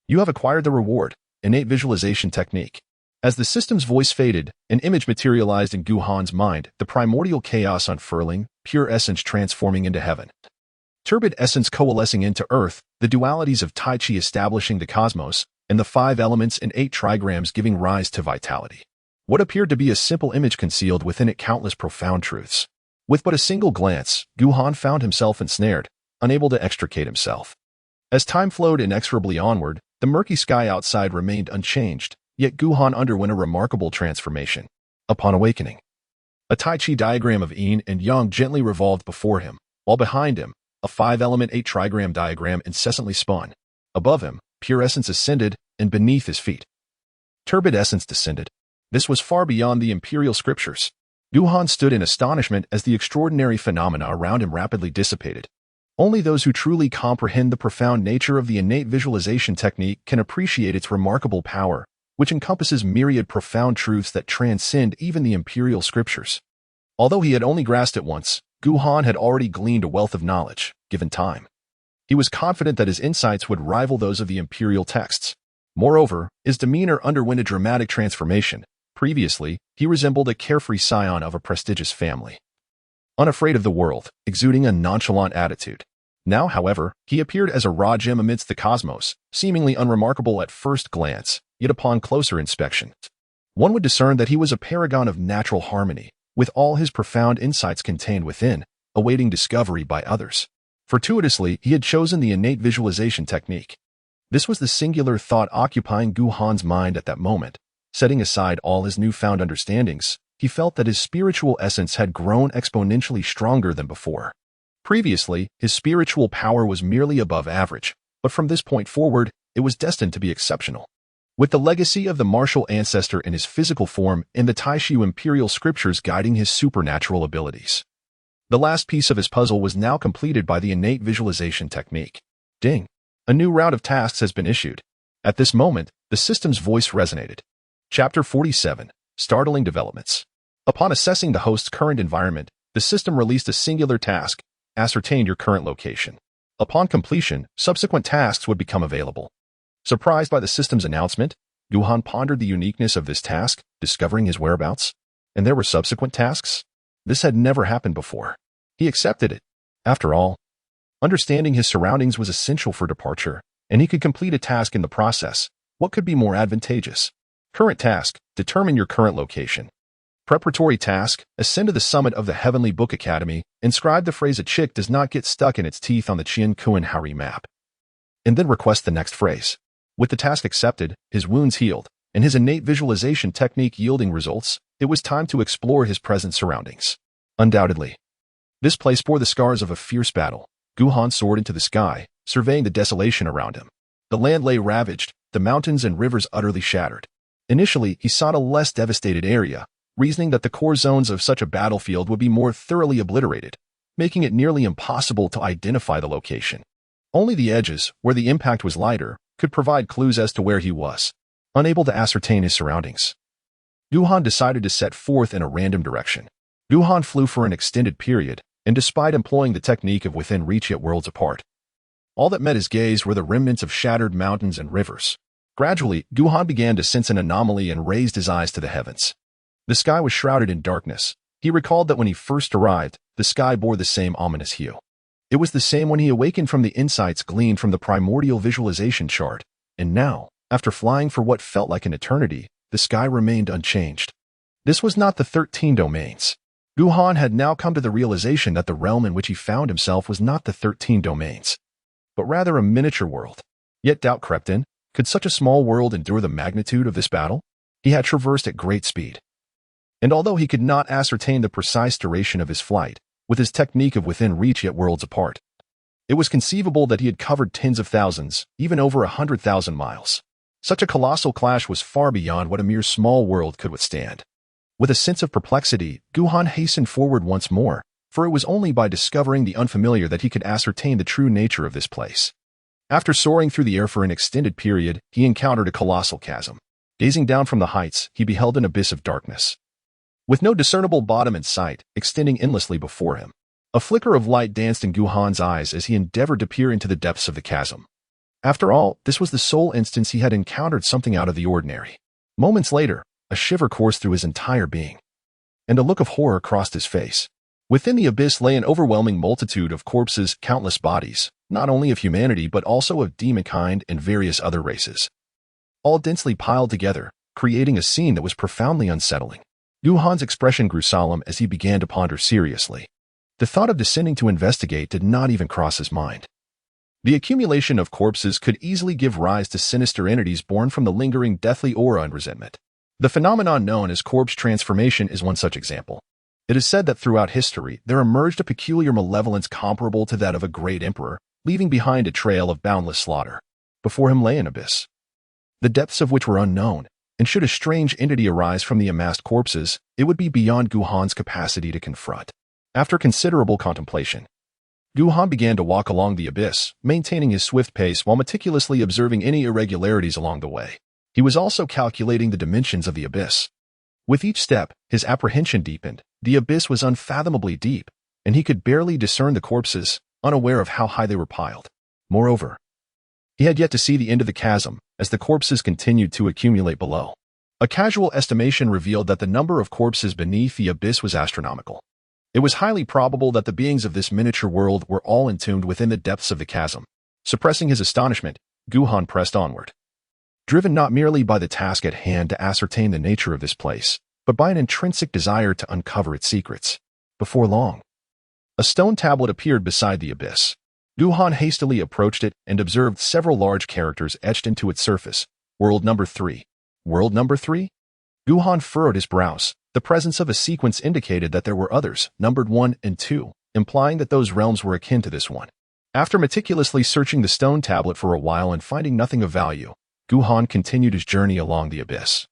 You have acquired the reward, innate visualization technique. As the system's voice faded, an image materialized in Guhan's mind, the primordial chaos unfurling, pure essence transforming into heaven. Turbid essence coalescing into earth, the dualities of Tai Chi establishing the cosmos, and the 5 elements and 8 trigrams giving rise to vitality. What appeared to be a simple image concealed within it countless profound truths. With but a single glance, Guhan found himself ensnared, unable to extricate himself. As time flowed inexorably onward, the murky sky outside remained unchanged, yet Guhan underwent a remarkable transformation. Upon awakening, a Tai Chi diagram of yin and yang gently revolved before him, while behind him, a 5-element 8-trigram diagram incessantly spun. Above him, pure essence ascended, and beneath his feet, turbid essence descended. This was far beyond the imperial scriptures. Guhan stood in astonishment as the extraordinary phenomena around him rapidly dissipated. Only those who truly comprehend the profound nature of the innate visualization technique can appreciate its remarkable power, which encompasses myriad profound truths that transcend even the imperial scriptures. Although he had only grasped it once, Guhan had already gleaned a wealth of knowledge, given time. He was confident that his insights would rival those of the imperial texts. Moreover, his demeanor underwent a dramatic transformation. Previously, he resembled a carefree scion of a prestigious family, unafraid of the world, exuding a nonchalant attitude. Now, however, he appeared as a raw gem amidst the cosmos, seemingly unremarkable at first glance, yet upon closer inspection, one would discern that he was a paragon of natural harmony, with all his profound insights contained within, awaiting discovery by others. Fortuitously, he had chosen the innate visualization technique. This was the singular thought occupying Guhan's mind at that moment. Setting aside all his newfound understandings, he felt that his spiritual essence had grown exponentially stronger than before. Previously, his spiritual power was merely above average, but from this point forward, it was destined to be exceptional. With the legacy of the martial ancestor in his physical form and the Taishu imperial scriptures guiding his supernatural abilities, the last piece of his puzzle was now completed by the innate visualization technique. Ding! A new round of tasks has been issued. At this moment, the system's voice resonated. Chapter 47. Startling Developments. Upon assessing the host's current environment, the system released a singular task: ascertain your current location. Upon completion, subsequent tasks would become available. Surprised by the system's announcement, Guhan pondered the uniqueness of this task, discovering his whereabouts. And there were subsequent tasks? This had never happened before. He accepted it. After all, understanding his surroundings was essential for departure, and he could complete a task in the process. What could be more advantageous? Current task: determine your current location. Preparatory task: ascend to the summit of the Heavenly Book Academy, inscribe the phrase "a chick does not get stuck in its teeth" on the Chien Kuen Hari map, and then request the next phrase. With the task accepted, his wounds healed, and his innate visualization technique yielding results, it was time to explore his present surroundings. Undoubtedly, this place bore the scars of a fierce battle. Guhan soared into the sky, surveying the desolation around him. The land lay ravaged, the mountains and rivers utterly shattered. Initially, he sought a less devastated area, reasoning that the core zones of such a battlefield would be more thoroughly obliterated, making it nearly impossible to identify the location. Only the edges, where the impact was lighter, could provide clues as to where he was. Unable to ascertain his surroundings, Guhan decided to set forth in a random direction. Guhan flew for an extended period, and despite employing the technique of within reach yet worlds apart, all that met his gaze were the remnants of shattered mountains and rivers. Gradually, Guhan began to sense an anomaly and raised his eyes to the heavens. The sky was shrouded in darkness. He recalled that when he first arrived, the sky bore the same ominous hue. It was the same when he awakened from the insights gleaned from the primordial visualization chart, and now, after flying for what felt like an eternity, the sky remained unchanged. This was not the 13 domains. Guhan had now come to the realization that the realm in which he found himself was not the 13 domains, but rather a miniature world. Yet doubt crept in. Could such a small world endure the magnitude of this battle? He had traversed at great speed. And although he could not ascertain the precise duration of his flight, with his technique of within reach yet worlds apart, it was conceivable that he had covered tens of thousands, even over 100,000 miles. Such a colossal clash was far beyond what a mere small world could withstand. With a sense of perplexity, Guhan hastened forward once more, for it was only by discovering the unfamiliar that he could ascertain the true nature of this place. After soaring through the air for an extended period, he encountered a colossal chasm. Gazing down from the heights, he beheld an abyss of darkness, with no discernible bottom in sight, extending endlessly before him. A flicker of light danced in Guhan's eyes as he endeavored to peer into the depths of the chasm. After all, this was the sole instance he had encountered something out of the ordinary. Moments later, a shiver coursed through his entire being, and a look of horror crossed his face. Within the abyss lay an overwhelming multitude of corpses, countless bodies, not only of humanity but also of demonkind and various other races, all densely piled together, creating a scene that was profoundly unsettling. Guhan's expression grew solemn as he began to ponder seriously. The thought of descending to investigate did not even cross his mind. The accumulation of corpses could easily give rise to sinister entities born from the lingering deathly aura and resentment. The phenomenon known as corpse transformation is one such example. It is said that throughout history there emerged a peculiar malevolence comparable to that of a great emperor, leaving behind a trail of boundless slaughter. Before him lay an abyss, the depths of which were unknown, and should a strange entity arise from the amassed corpses, it would be beyond Guhan's capacity to confront. After considerable contemplation, Guhan began to walk along the abyss, maintaining his swift pace while meticulously observing any irregularities along the way. He was also calculating the dimensions of the abyss. With each step, his apprehension deepened. The abyss was unfathomably deep, and he could barely discern the corpses, unaware of how high they were piled. Moreover, he had yet to see the end of the chasm, as the corpses continued to accumulate below. A casual estimation revealed that the number of corpses beneath the abyss was astronomical. It was highly probable that the beings of this miniature world were all entombed within the depths of the chasm. Suppressing his astonishment, Guhan pressed onward, driven not merely by the task at hand to ascertain the nature of this place, but by an intrinsic desire to uncover its secrets. Before long, a stone tablet appeared beside the abyss. Guhan hastily approached it and observed several large characters etched into its surface. World number 3. World number 3? Guhan furrowed his brows. The presence of a sequence indicated that there were others, numbered 1 and 2, implying that those realms were akin to this one. After meticulously searching the stone tablet for a while and finding nothing of value, Guhan continued his journey along the abyss,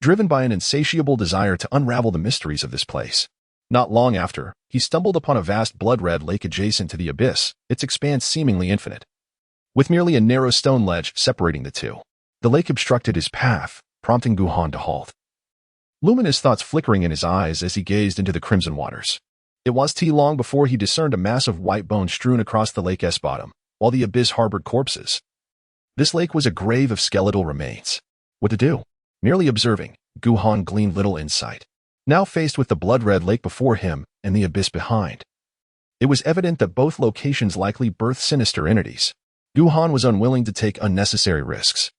driven by an insatiable desire to unravel the mysteries of this place. Not long after, he stumbled upon a vast blood-red lake adjacent to the abyss, its expanse seemingly infinite, with merely a narrow stone ledge separating the two. The lake obstructed his path, prompting Guhan to halt, luminous thoughts flickering in his eyes as he gazed into the crimson waters. It was too long before he discerned a mass of white bones strewn across the lake's bottom, while the abyss harbored corpses. This lake was a grave of skeletal remains. What to do? Merely observing, Guhan gleaned little insight. Now faced with the blood-red lake before him and the abyss behind, it was evident that both locations likely birthed sinister entities. Guhan was unwilling to take unnecessary risks.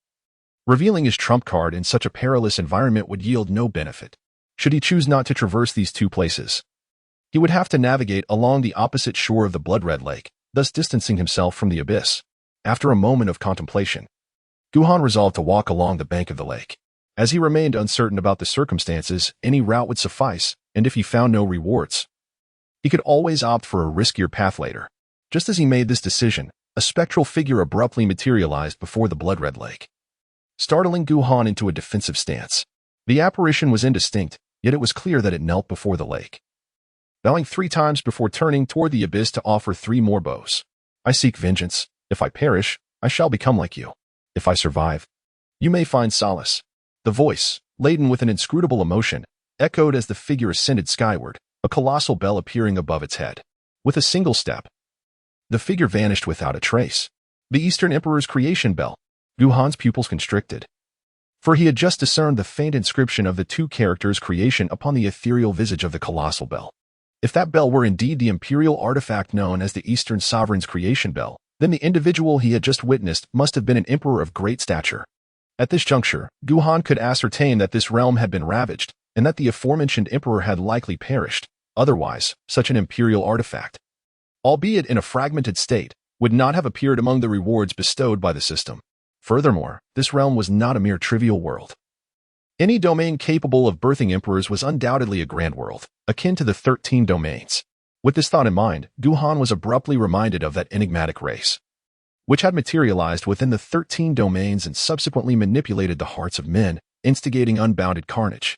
Revealing his trump card in such a perilous environment would yield no benefit. Should he choose not to traverse these two places, he would have to navigate along the opposite shore of the blood-red lake, thus distancing himself from the abyss. After a moment of contemplation, Guhan resolved to walk along the bank of the lake. As he remained uncertain about the circumstances, any route would suffice, and if he found no rewards, he could always opt for a riskier path later. Just as he made this decision, a spectral figure abruptly materialized before the blood-red lake, startling Guhan into a defensive stance. The apparition was indistinct, yet it was clear that it knelt before the lake, bowing 3 times before turning toward the abyss to offer 3 more bows. I seek vengeance. If I perish, I shall become like you. If I survive, you may find solace. The voice, laden with an inscrutable emotion, echoed as the figure ascended skyward, a colossal bell appearing above its head. With a single step, the figure vanished without a trace. The Eastern Emperor's creation bell. Guhan's pupils constricted, for he had just discerned the faint inscription of the 2 characters' creation upon the ethereal visage of the colossal bell. If that bell were indeed the imperial artifact known as the Eastern Sovereign's creation bell, then the individual he had just witnessed must have been an emperor of great stature. At this juncture, Guhan could ascertain that this realm had been ravaged, and that the aforementioned emperor had likely perished. Otherwise, such an imperial artifact, albeit in a fragmented state, would not have appeared among the rewards bestowed by the system. Furthermore, this realm was not a mere trivial world. Any domain capable of birthing emperors was undoubtedly a grand world, akin to the 13 domains. With this thought in mind, Guhan was abruptly reminded of that enigmatic race, which had materialized within the 13 domains and subsequently manipulated the hearts of men, instigating unbounded carnage.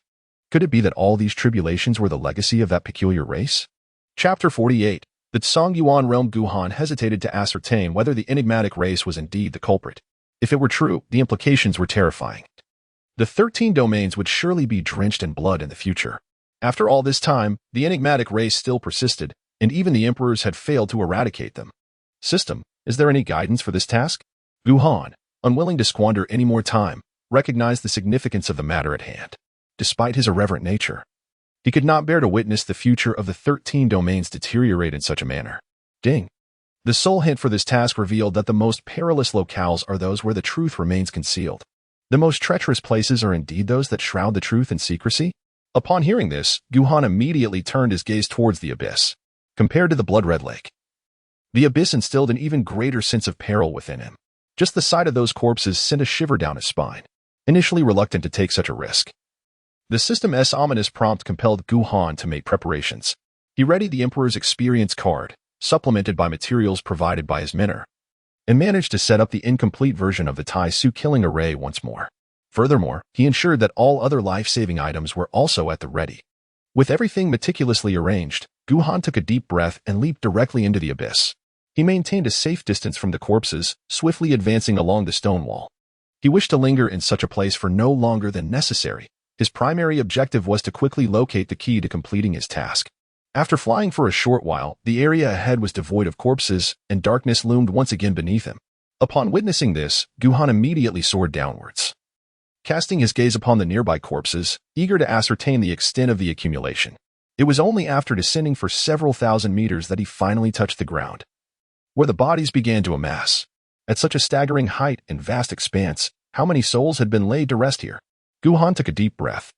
Could it be that all these tribulations were the legacy of that peculiar race? Chapter 48. The Songyuan realm. Guhan hesitated to ascertain whether the enigmatic race was indeed the culprit. If it were true, the implications were terrifying. The 13 domains would surely be drenched in blood in the future. After all this time, the enigmatic race still persisted, and even the emperors had failed to eradicate them. System, is there any guidance for this task? Guhan, unwilling to squander any more time, recognized the significance of the matter at hand. despite his irreverent nature. He could not bear to witness the future of the 13 domains deteriorate in such a manner. Ding. The sole hint for this task revealed that the most perilous locales are those where the truth remains concealed. The most treacherous places are indeed those that shroud the truth in secrecy. Upon hearing this, Guhan immediately turned his gaze towards the abyss. Compared to the blood-red lake, the abyss instilled an even greater sense of peril within him. Just the sight of those corpses sent a shiver down his spine. Initially reluctant to take such a risk, the system's ominous prompt compelled Guhan to make preparations. He readied the Emperor's experience card, supplemented by materials provided by his mentor, and managed to set up the incomplete version of the Tai Su killing array once more. Furthermore, he ensured that all other life-saving items were also at the ready. With everything meticulously arranged, Guhan took a deep breath and leaped directly into the abyss. He maintained a safe distance from the corpses, swiftly advancing along the stone wall. He wished to linger in such a place for no longer than necessary. His primary objective was to quickly locate the key to completing his task. After flying for a short while, the area ahead was devoid of corpses, and darkness loomed once again beneath him. Upon witnessing this, Guhan immediately soared downwards, casting his gaze upon the nearby corpses, eager to ascertain the extent of the accumulation. It was only after descending for several thousand meters that he finally touched the ground, where the bodies began to amass. At such a staggering height and vast expanse, how many souls had been laid to rest here? Guhan took a deep breath,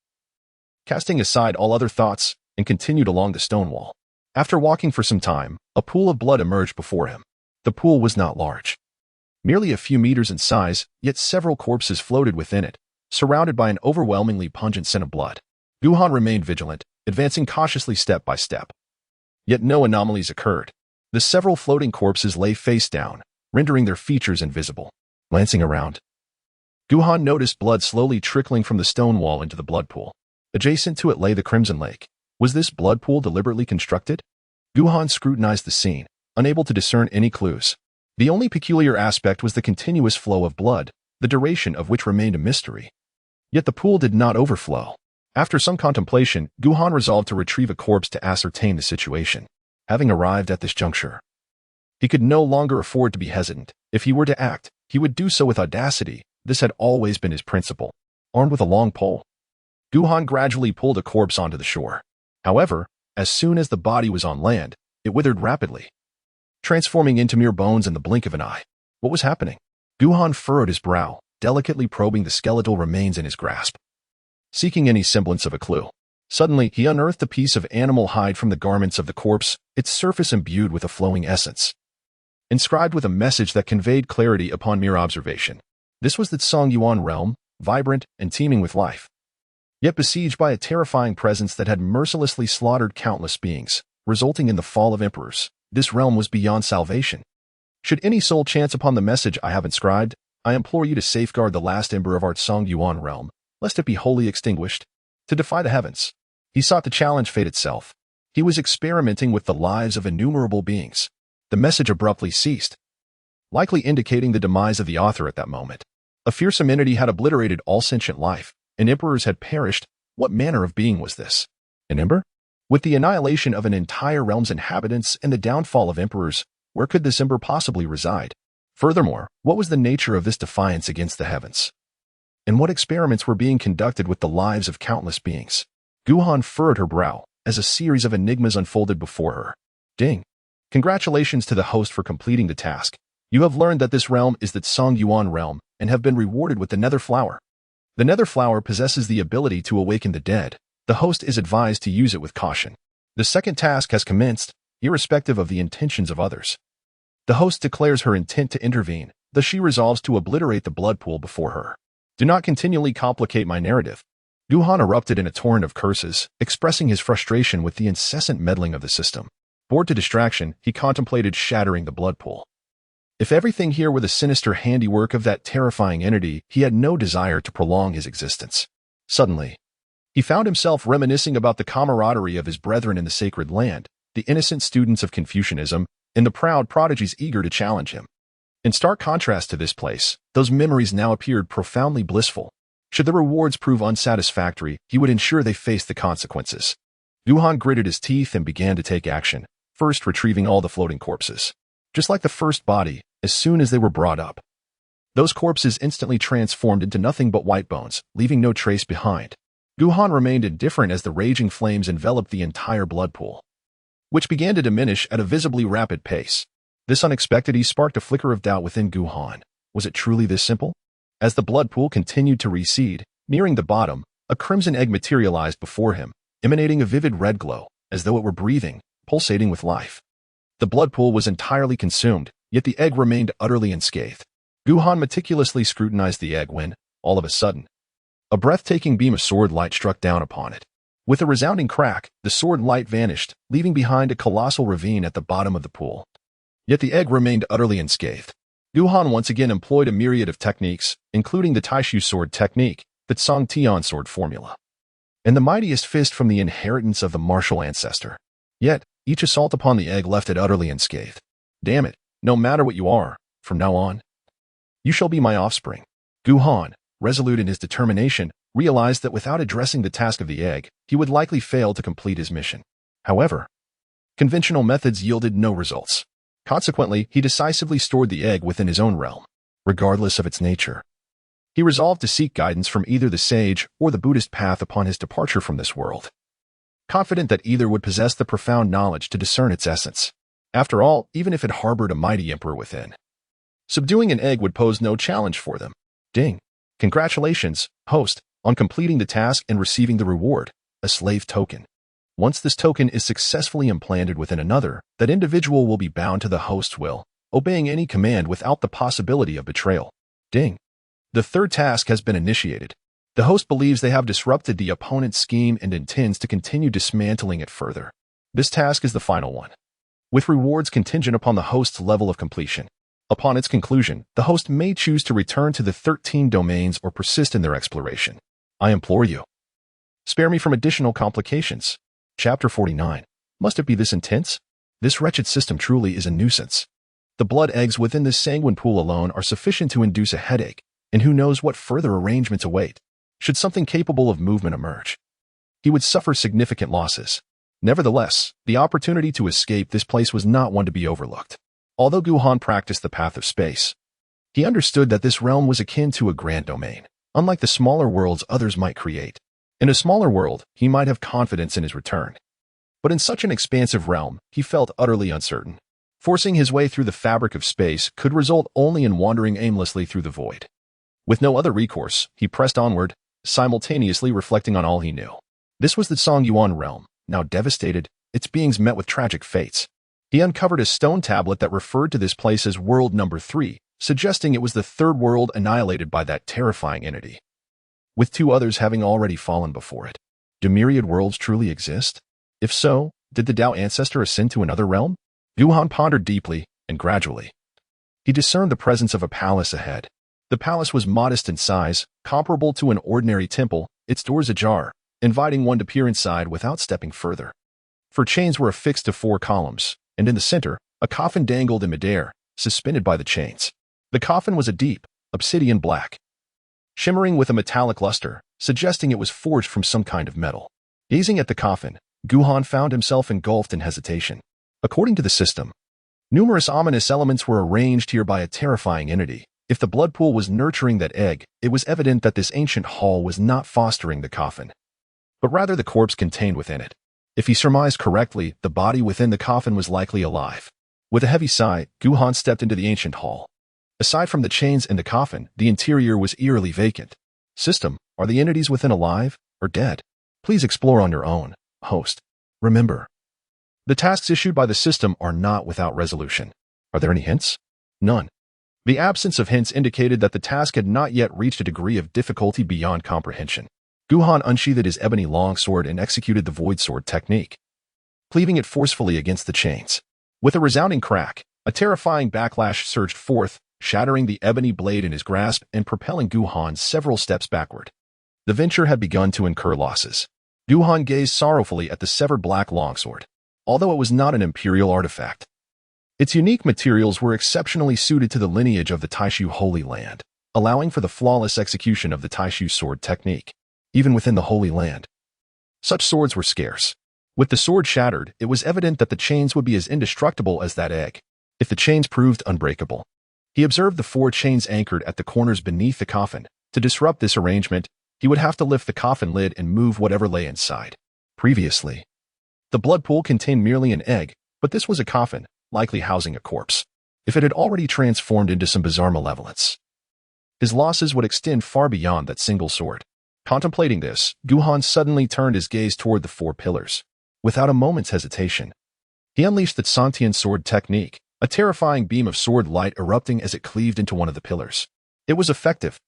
casting aside all other thoughts, and continued along the stone wall. After walking for some time, a pool of blood emerged before him. The pool was not large, merely a few meters in size, yet several corpses floated within it, surrounded by an overwhelmingly pungent scent of blood. Guhan remained vigilant, advancing cautiously step by step. Yet no anomalies occurred. The several floating corpses lay face down, rendering their features invisible. Glancing around, Guhan noticed blood slowly trickling from the stone wall into the blood pool. Adjacent to it lay the Crimson Lake. Was this blood pool deliberately constructed? Guhan scrutinized the scene, unable to discern any clues. The only peculiar aspect was the continuous flow of blood, the duration of which remained a mystery. Yet the pool did not overflow. After some contemplation, Guhan resolved to retrieve a corpse to ascertain the situation. Having arrived at this juncture, he could no longer afford to be hesitant. If he were to act, he would do so with audacity. This had always been his principle. Armed with a long pole, Guhan gradually pulled a corpse onto the shore. However, as soon as the body was on land, it withered rapidly, transforming into mere bones in the blink of an eye. What was happening? Guhan furrowed his brow, delicately probing the skeletal remains in his grasp, seeking any semblance of a clue. Suddenly, he unearthed a piece of animal hide from the garments of the corpse, its surface imbued with a flowing essence, inscribed with a message that conveyed clarity upon mere observation. This was the Song Yuan realm, vibrant and teeming with life, yet besieged by a terrifying presence that had mercilessly slaughtered countless beings, resulting in the fall of emperors. This realm was beyond salvation. Should any soul chance upon the message I have inscribed, I implore you to safeguard the last ember of our Song Yuan realm, lest it be wholly extinguished. To defy the heavens, he sought to challenge fate itself. He was experimenting with the lives of innumerable beings. The message abruptly ceased, likely indicating the demise of the author at that moment. A fearsome entity had obliterated all sentient life, and emperors had perished. What manner of being was this? An ember? With the annihilation of an entire realm's inhabitants and the downfall of emperors, where could this ember possibly reside? Furthermore, what was the nature of this defiance against the heavens? And what experiments were being conducted with the lives of countless beings? Guhan furrowed her brow as a series of enigmas unfolded before her. Ding. Congratulations to the host for completing the task. You have learned that this realm is the Song Yuan realm and have been rewarded with the Nether Flower. The Nether Flower possesses the ability to awaken the dead. The host is advised to use it with caution. The second task has commenced, irrespective of the intentions of others. The host declares her intent to intervene, thus she resolves to obliterate the blood pool before her. Do not continually complicate my narrative. Guhan erupted in a torrent of curses, expressing his frustration with the incessant meddling of the system. Bored to distraction, he contemplated shattering the blood pool. If everything here were the sinister handiwork of that terrifying entity, he had no desire to prolong his existence. Suddenly, he found himself reminiscing about the camaraderie of his brethren in the sacred land, the innocent students of Confucianism, and the proud prodigies eager to challenge him. In stark contrast to this place, those memories now appeared profoundly blissful. Should the rewards prove unsatisfactory, he would ensure they faced the consequences. Guhan gritted his teeth and began to take action, first retrieving all the floating corpses. Just like the first body, as soon as they were brought up, those corpses instantly transformed into nothing but white bones, leaving no trace behind. Guhan remained indifferent as the raging flames enveloped the entire blood pool, which began to diminish at a visibly rapid pace. This unexpected ease sparked a flicker of doubt within Guhan. Was it truly this simple? As the blood pool continued to recede, nearing the bottom, a crimson egg materialized before him, emanating a vivid red glow, as though it were breathing, pulsating with life. The blood pool was entirely consumed, yet the egg remained utterly unscathed. Guhan meticulously scrutinized the egg when, all of a sudden, a breathtaking beam of sword light struck down upon it. With a resounding crack, the sword light vanished, leaving behind a colossal ravine at the bottom of the pool. Yet the egg remained utterly unscathed. Guhan once again employed a myriad of techniques, including the Taishu sword technique, the Tsang Tian sword formula, and the mightiest fist from the inheritance of the martial ancestor. Yet, each assault upon the egg left it utterly unscathed. Damn it, no matter what you are, from now on, you shall be my offspring. Guhan, resolute in his determination, realized that without addressing the task of the egg, he would likely fail to complete his mission. However, conventional methods yielded no results. Consequently, he decisively stored the egg within his own realm, regardless of its nature. He resolved to seek guidance from either the sage or the Buddhist path upon his departure from this world, confident that either would possess the profound knowledge to discern its essence. After all, even if it harbored a mighty emperor within, subduing an egg would pose no challenge for them. Ding! Congratulations, host, on completing the task and receiving the reward, a slave token. Once this token is successfully implanted within another, that individual will be bound to the host's will, obeying any command without the possibility of betrayal. Ding! The third task has been initiated. The host believes they have disrupted the opponent's scheme and intends to continue dismantling it further. This task is the final one, with rewards contingent upon the host's level of completion. Upon its conclusion, the host may choose to return to the 13 domains or persist in their exploration. I implore you, spare me from additional complications. Chapter 49. Must it be this intense? This wretched system truly is a nuisance. The blood eggs within this sanguine pool alone are sufficient to induce a headache, and who knows what further arrangements await, should something capable of movement emerge. He would suffer significant losses. Nevertheless, the opportunity to escape this place was not one to be overlooked. Although Guhan practiced the path of space, he understood that this realm was akin to a grand domain, unlike the smaller worlds others might create. In a smaller world, he might have confidence in his return. But in such an expansive realm, he felt utterly uncertain. Forcing his way through the fabric of space could result only in wandering aimlessly through the void. With no other recourse, he pressed onward, simultaneously reflecting on all he knew. This was the Songyuan realm, now devastated, its beings met with tragic fates. He uncovered a stone tablet that referred to this place as World Number 3, suggesting it was the third world annihilated by that terrifying entity, with two others having already fallen before it. Do myriad worlds truly exist? If so, did the Old Ancestor ascend to another realm? Guhan pondered deeply, and gradually, he discerned the presence of a palace ahead. The palace was modest in size, comparable to an ordinary temple, its doors ajar, inviting one to peer inside without stepping further. For chains were affixed to 4 columns, and in the center, a coffin dangled in midair, suspended by the chains. The coffin was a deep, obsidian black, shimmering with a metallic luster, suggesting it was forged from some kind of metal. Gazing at the coffin, Guhan found himself engulfed in hesitation. According to the system, numerous ominous elements were arranged here by a terrifying entity. If the blood pool was nurturing that egg, it was evident that this ancient hall was not fostering the coffin, but rather the corpse contained within it. If he surmised correctly, the body within the coffin was likely alive. With a heavy sigh, Guhan stepped into the ancient hall. Aside from the chains and the coffin, the interior was eerily vacant. System, are the entities within alive or dead? Please explore on your own, host. Remember, the tasks issued by the system are not without resolution. Are there any hints? None. The absence of hints indicated that the task had not yet reached a degree of difficulty beyond comprehension. Guhan unsheathed his ebony longsword and executed the void sword technique, cleaving it forcefully against the chains. With a resounding crack, a terrifying backlash surged forth, shattering the ebony blade in his grasp and propelling Guhan several steps backward. The venture had begun to incur losses. Guhan gazed sorrowfully at the severed black longsword. Although it was not an imperial artifact, its unique materials were exceptionally suited to the lineage of the Taishu Holy Land, allowing for the flawless execution of the Taishu sword technique. Even within the Holy Land, such swords were scarce. With the sword shattered, it was evident that the chains would be as indestructible as that egg, if the chains proved unbreakable. He observed the 4 chains anchored at the corners beneath the coffin. To disrupt this arrangement, he would have to lift the coffin lid and move whatever lay inside. Previously, the blood pool contained merely an egg, but this was a coffin, likely housing a corpse. If it had already transformed into some bizarre malevolence, his losses would extend far beyond that single sword. Contemplating this, Guhan suddenly turned his gaze toward the four pillars. Without a moment's hesitation, he unleashed the Santian sword technique, a terrifying beam of sword light erupting as it cleaved into one of the pillars. It was effective.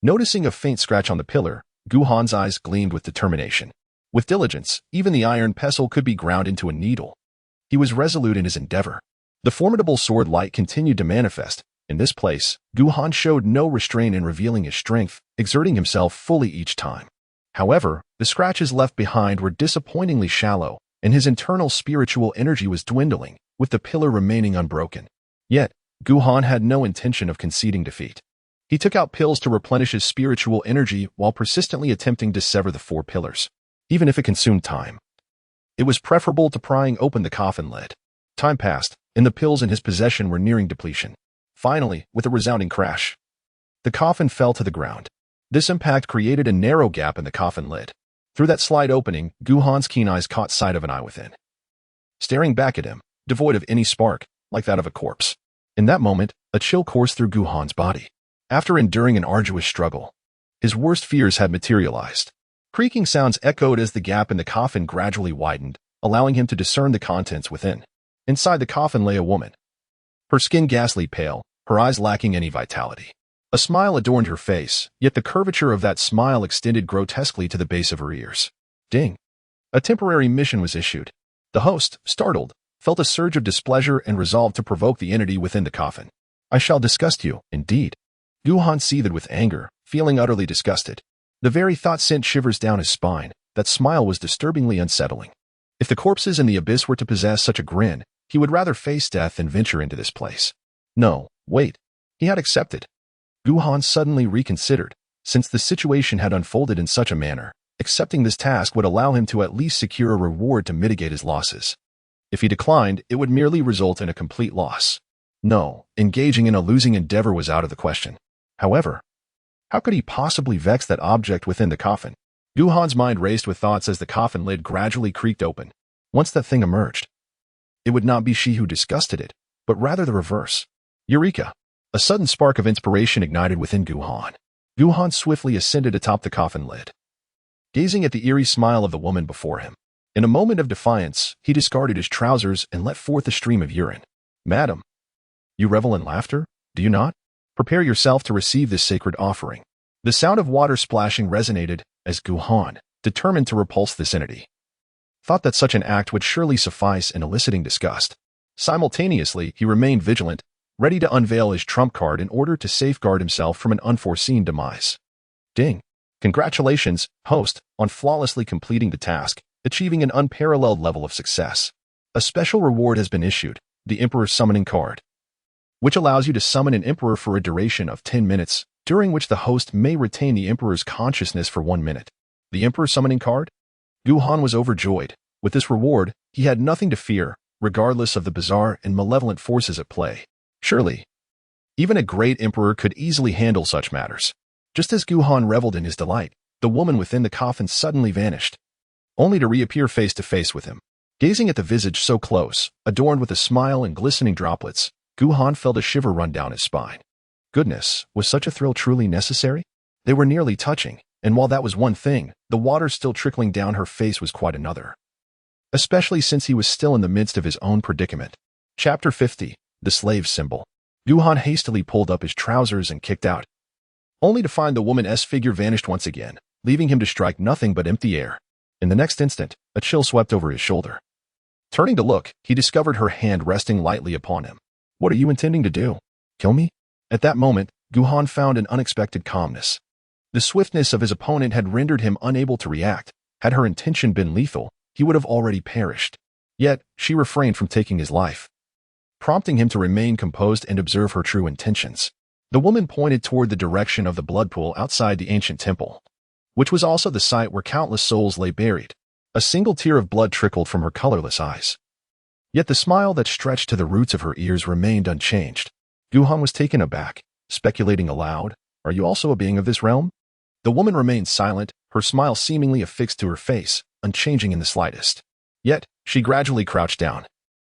Noticing a faint scratch on the pillar, Guhan's eyes gleamed with determination. With diligence, even the iron pestle could be ground into a needle. He was resolute in his endeavor. The formidable sword light continued to manifest. In this place, Guhan showed no restraint in revealing his strength, exerting himself fully each time. However, the scratches left behind were disappointingly shallow, and his internal spiritual energy was dwindling, with the pillar remaining unbroken. Yet, Guhan had no intention of conceding defeat. He took out pills to replenish his spiritual energy while persistently attempting to sever the four pillars. Even if it consumed time, it was preferable to prying open the coffin lid. Time passed, and the pills in his possession were nearing depletion. Finally, with a resounding crash, the coffin fell to the ground. This impact created a narrow gap in the coffin lid. Through that slight opening, Guhan's keen eyes caught sight of an eye within, staring back at him, devoid of any spark, like that of a corpse. In that moment, a chill coursed through Guhan's body. After enduring an arduous struggle, his worst fears had materialized. Creaking sounds echoed as the gap in the coffin gradually widened, allowing him to discern the contents within. Inside the coffin lay a woman, her skin ghastly pale, her eyes lacking any vitality. A smile adorned her face, yet the curvature of that smile extended grotesquely to the base of her ears. Ding! A temporary mission was issued. The host, startled, felt a surge of displeasure and resolved to provoke the entity within the coffin. I shall disgust you, indeed. Guhan seethed with anger, feeling utterly disgusted. The very thought sent shivers down his spine. That smile was disturbingly unsettling. If the corpses in the abyss were to possess such a grin, he would rather face death than venture into this place. No, wait. He had accepted. Guhan suddenly reconsidered. Since the situation had unfolded in such a manner, accepting this task would allow him to at least secure a reward to mitigate his losses. If he declined, it would merely result in a complete loss. No, engaging in a losing endeavor was out of the question. However, how could he possibly vex that object within the coffin? Guhan's mind raced with thoughts as the coffin lid gradually creaked open. Once that thing emerged, it would not be she who disgusted it, but rather the reverse. Eureka! A sudden spark of inspiration ignited within Guhan. Guhan swiftly ascended atop the coffin lid, gazing at the eerie smile of the woman before him. In a moment of defiance, he discarded his trousers and let forth a stream of urine. Madam, you revel in laughter, do you not? Prepare yourself to receive this sacred offering. The sound of water splashing resonated as Guhan, determined to repulse this entity, thought that such an act would surely suffice in eliciting disgust. Simultaneously, he remained vigilant, ready to unveil his trump card in order to safeguard himself from an unforeseen demise. Ding! Congratulations, host, on flawlessly completing the task, achieving an unparalleled level of success. A special reward has been issued, the Emperor's Summoning Card, which allows you to summon an Emperor for a duration of 10 minutes, during which the host may retain the Emperor's consciousness for 1 minute. The Emperor's Summoning Card? Guhan was overjoyed. With this reward, he had nothing to fear, regardless of the bizarre and malevolent forces at play. Surely, even a great emperor could easily handle such matters. Just as Guhan reveled in his delight, the woman within the coffin suddenly vanished, only to reappear face to face with him. Gazing at the visage so close, adorned with a smile and glistening droplets, Guhan felt a shiver run down his spine. Goodness, was such a thrill truly necessary? They were nearly touching, and while that was one thing, the water still trickling down her face was quite another. Especially since he was still in the midst of his own predicament. Chapter 50. The slave symbol. Guhan hastily pulled up his trousers and kicked out, only to find the woman's figure vanished once again, leaving him to strike nothing but empty air. In the next instant, a chill swept over his shoulder. Turning to look, he discovered her hand resting lightly upon him. What are you intending to do? Kill me? At that moment, Guhan found an unexpected calmness. The swiftness of his opponent had rendered him unable to react. Had her intention been lethal, he would have already perished. Yet, she refrained from taking his life, prompting him to remain composed and observe her true intentions. The woman pointed toward the direction of the blood pool outside the ancient temple, which was also the site where countless souls lay buried. A single tear of blood trickled from her colorless eyes. Yet the smile that stretched to the roots of her ears remained unchanged. Guhan was taken aback, speculating aloud, "Are you also a being of this realm?" The woman remained silent, her smile seemingly affixed to her face, unchanging in the slightest. Yet, she gradually crouched down,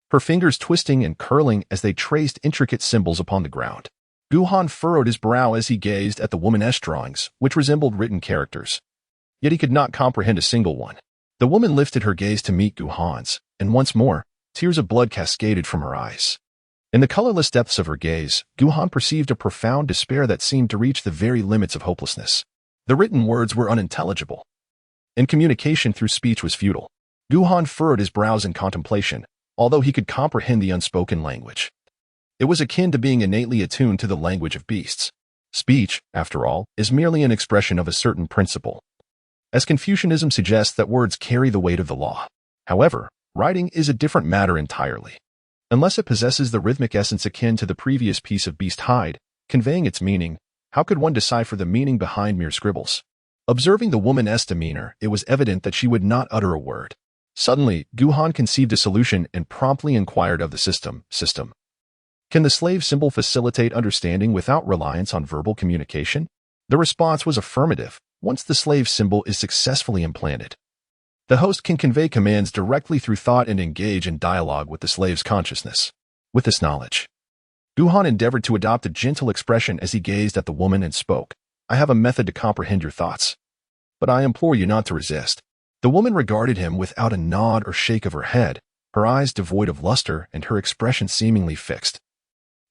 her fingers twisting and curling as they traced intricate symbols upon the ground. Guhan furrowed his brow as he gazed at the woman's drawings, which resembled written characters. Yet he could not comprehend a single one. The woman lifted her gaze to meet Guhan's, and once more, tears of blood cascaded from her eyes. In the colorless depths of her gaze, Guhan perceived a profound despair that seemed to reach the very limits of hopelessness. The written words were unintelligible, and communication through speech was futile. Guhan furrowed his brows in contemplation, although he could comprehend the unspoken language. It was akin to being innately attuned to the language of beasts. Speech, after all, is merely an expression of a certain principle, as Confucianism suggests that words carry the weight of the law. However, writing is a different matter entirely. Unless it possesses the rhythmic essence akin to the previous piece of beast hide, conveying its meaning, how could one decipher the meaning behind mere scribbles? Observing the woman's demeanor, it was evident that she would not utter a word. Suddenly, Guhan conceived a solution and promptly inquired of the system. Can the slave symbol facilitate understanding without reliance on verbal communication? The response was affirmative. Once the slave symbol is successfully implanted, the host can convey commands directly through thought and engage in dialogue with the slave's consciousness. With this knowledge, Guhan endeavored to adopt a gentle expression as he gazed at the woman and spoke. I have a method to comprehend your thoughts, but I implore you not to resist. The woman regarded him without a nod or shake of her head, her eyes devoid of luster and her expression seemingly fixed,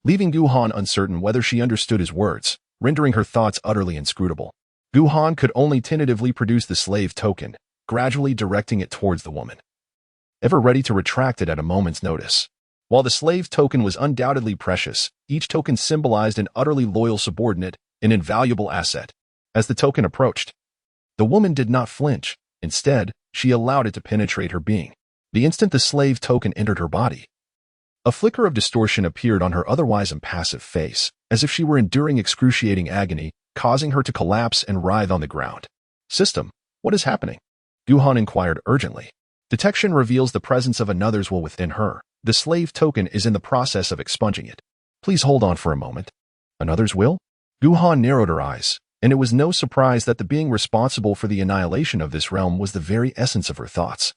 leaving Guhan uncertain whether she understood his words, rendering her thoughts utterly inscrutable. Guhan could only tentatively produce the slave token, gradually directing it towards the woman, ever ready to retract it at a moment's notice. While the slave token was undoubtedly precious, each token symbolized an utterly loyal subordinate, an invaluable asset. As the token approached, the woman did not flinch. Instead, she allowed it to penetrate her being. The instant the slave token entered her body, a flicker of distortion appeared on her otherwise impassive face, as if she were enduring excruciating agony, causing her to collapse and writhe on the ground. System, what is happening? Guhan inquired urgently. Detection reveals the presence of another's will within her. The slave token is in the process of expunging it. Please hold on for a moment. Another's will? Guhan narrowed her eyes, and it was no surprise that the being responsible for the annihilation of this realm was the very essence of her thoughts.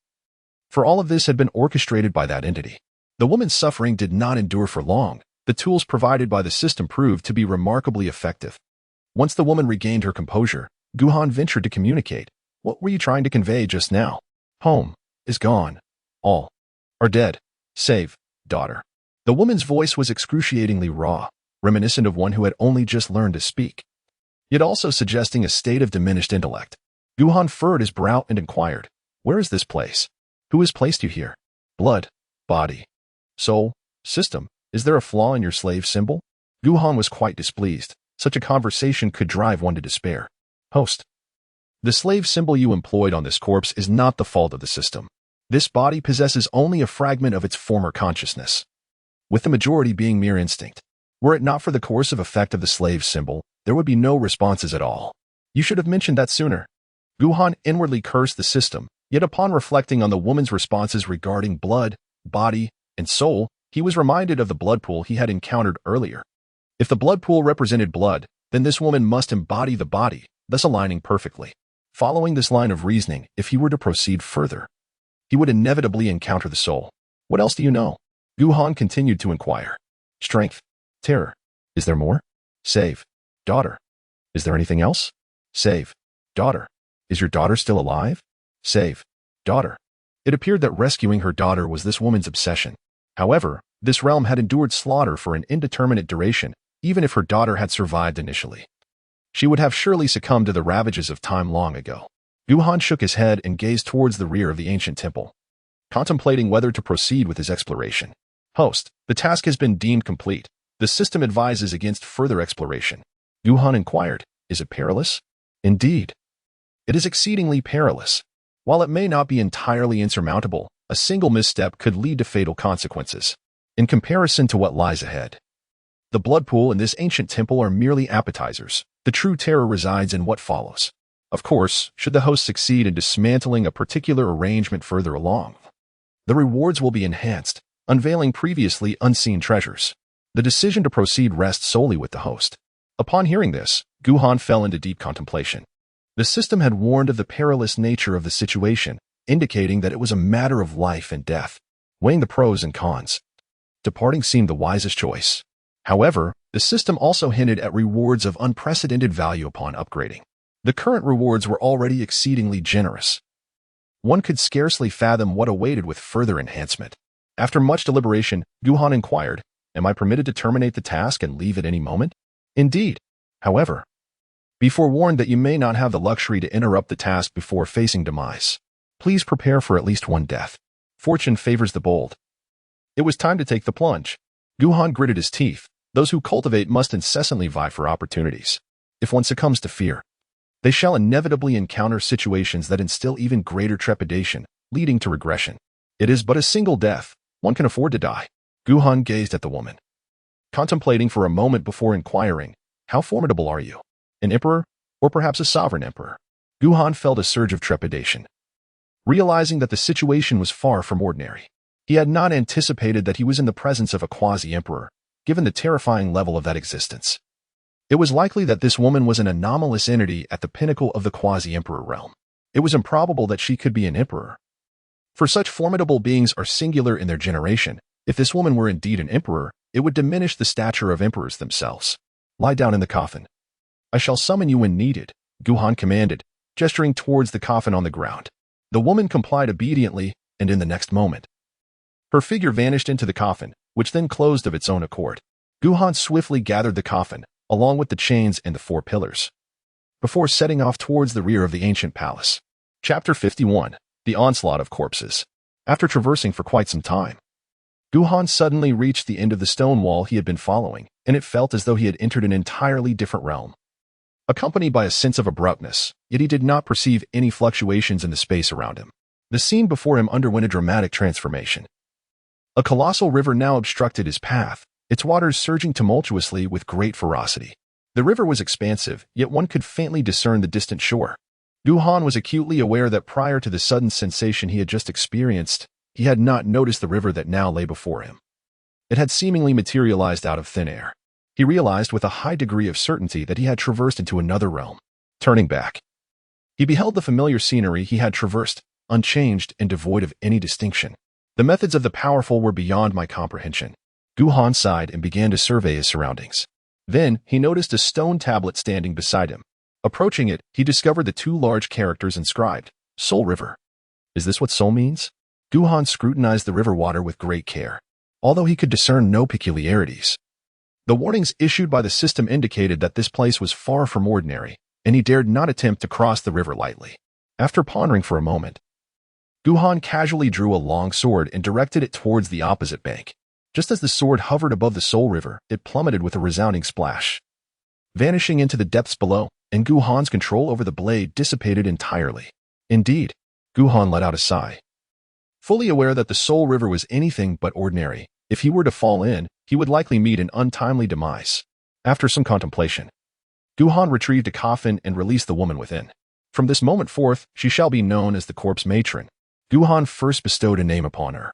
For all of this had been orchestrated by that entity. The woman's suffering did not endure for long. The tools provided by the system proved to be remarkably effective. Once the woman regained her composure, Guhan ventured to communicate. What were you trying to convey just now? Home is gone. All are dead. Save, daughter. The woman's voice was excruciatingly raw, reminiscent of one who had only just learned to speak, yet also suggesting a state of diminished intellect. Guhan furrowed his brow and inquired, where is this place? Who has placed you here? Blood, body, soul, system. Is there a flaw in your slave symbol? Guhan was quite displeased. Such a conversation could drive one to despair. Host. The slave symbol you employed on this corpse is not the fault of the system. This body possesses only a fragment of its former consciousness, with the majority being mere instinct. Were it not for the coercive effect of the slave symbol, there would be no responses at all. You should have mentioned that sooner. Guhan inwardly cursed the system, yet upon reflecting on the woman's responses regarding blood, body, and soul, he was reminded of the blood pool he had encountered earlier. If the blood pool represented blood, then this woman must embody the body, thus aligning perfectly. Following this line of reasoning, if he were to proceed further, he would inevitably encounter the soul. What else do you know? Guhan continued to inquire. Strength. Terror. Is there more? Save. Daughter. Is there anything else? Save. Daughter. Is your daughter still alive? Save. Daughter. It appeared that rescuing her daughter was this woman's obsession. However, this realm had endured slaughter for an indeterminate duration, even if her daughter had survived initially. She would have surely succumbed to the ravages of time long ago. Guhan shook his head and gazed towards the rear of the ancient temple, contemplating whether to proceed with his exploration. Host, the task has been deemed complete. The system advises against further exploration. Guhan inquired, is it perilous? Indeed. It is exceedingly perilous. While it may not be entirely insurmountable, a single misstep could lead to fatal consequences. In comparison to what lies ahead, the blood pool and this ancient temple are merely appetizers. The true terror resides in what follows. Of course, should the host succeed in dismantling a particular arrangement further along, the rewards will be enhanced, unveiling previously unseen treasures. The decision to proceed rests solely with the host. Upon hearing this, Guhan fell into deep contemplation. The system had warned of the perilous nature of the situation, indicating that it was a matter of life and death. Weighing the pros and cons, departing seemed the wisest choice. However, the system also hinted at rewards of unprecedented value upon upgrading. The current rewards were already exceedingly generous. One could scarcely fathom what awaited with further enhancement. After much deliberation, Guhan inquired, "Am I permitted to terminate the task and leave at any moment?" "Indeed. However, be forewarned that you may not have the luxury to interrupt the task before facing demise. Please prepare for at least one death. Fortune favors the bold." It was time to take the plunge. Guhan gritted his teeth. Those who cultivate must incessantly vie for opportunities. If one succumbs to fear, they shall inevitably encounter situations that instill even greater trepidation, leading to regression. It is but a single death. One can afford to die. Guhan gazed at the woman, contemplating for a moment before inquiring, "How formidable are you? An emperor, or perhaps a sovereign emperor?" Guhan felt a surge of trepidation, realizing that the situation was far from ordinary. He had not anticipated that he was in the presence of a quasi-emperor, given the terrifying level of that existence. It was likely that this woman was an anomalous entity at the pinnacle of the quasi-emperor realm. It was improbable that she could be an emperor, for such formidable beings are singular in their generation. If this woman were indeed an emperor, it would diminish the stature of emperors themselves. "Lie down in the coffin. I shall summon you when needed," Guhan commanded, gesturing towards the coffin on the ground. The woman complied obediently, and in the next moment, her figure vanished into the coffin, which then closed of its own accord. Guhan swiftly gathered the coffin, along with the chains and the 4 pillars, before setting off towards the rear of the ancient palace. Chapter 51. The Onslaught of Corpses. After traversing for quite some time, Guhan suddenly reached the end of the stone wall he had been following, and it felt as though he had entered an entirely different realm. Accompanied by a sense of abruptness, yet he did not perceive any fluctuations in the space around him. The scene before him underwent a dramatic transformation. A colossal river now obstructed his path, its waters surging tumultuously with great ferocity. The river was expansive, yet one could faintly discern the distant shore. Guhan was acutely aware that prior to the sudden sensation he had just experienced, he had not noticed the river that now lay before him. It had seemingly materialized out of thin air. He realized with a high degree of certainty that he had traversed into another realm. Turning back, he beheld the familiar scenery he had traversed, unchanged and devoid of any distinction. The methods of the powerful were beyond my comprehension. Guhan sighed and began to survey his surroundings. Then he noticed a stone tablet standing beside him. Approaching it, he discovered the 2 large characters inscribed, "Soul River." Is this what soul means? Guhan scrutinized the river water with great care, although he could discern no peculiarities. The warnings issued by the system indicated that this place was far from ordinary, and he dared not attempt to cross the river lightly. After pondering for a moment, Guhan casually drew a long sword and directed it towards the opposite bank. Just as the sword hovered above the Soul River, it plummeted with a resounding splash, vanishing into the depths below, and Guhan's control over the blade dissipated entirely. Indeed, Guhan let out a sigh, fully aware that the Soul River was anything but ordinary. If he were to fall in, he would likely meet an untimely demise. After some contemplation, Guhan retrieved a coffin and released the woman within. From this moment forth, she shall be known as the Corpse Matron. Guhan first bestowed a name upon her,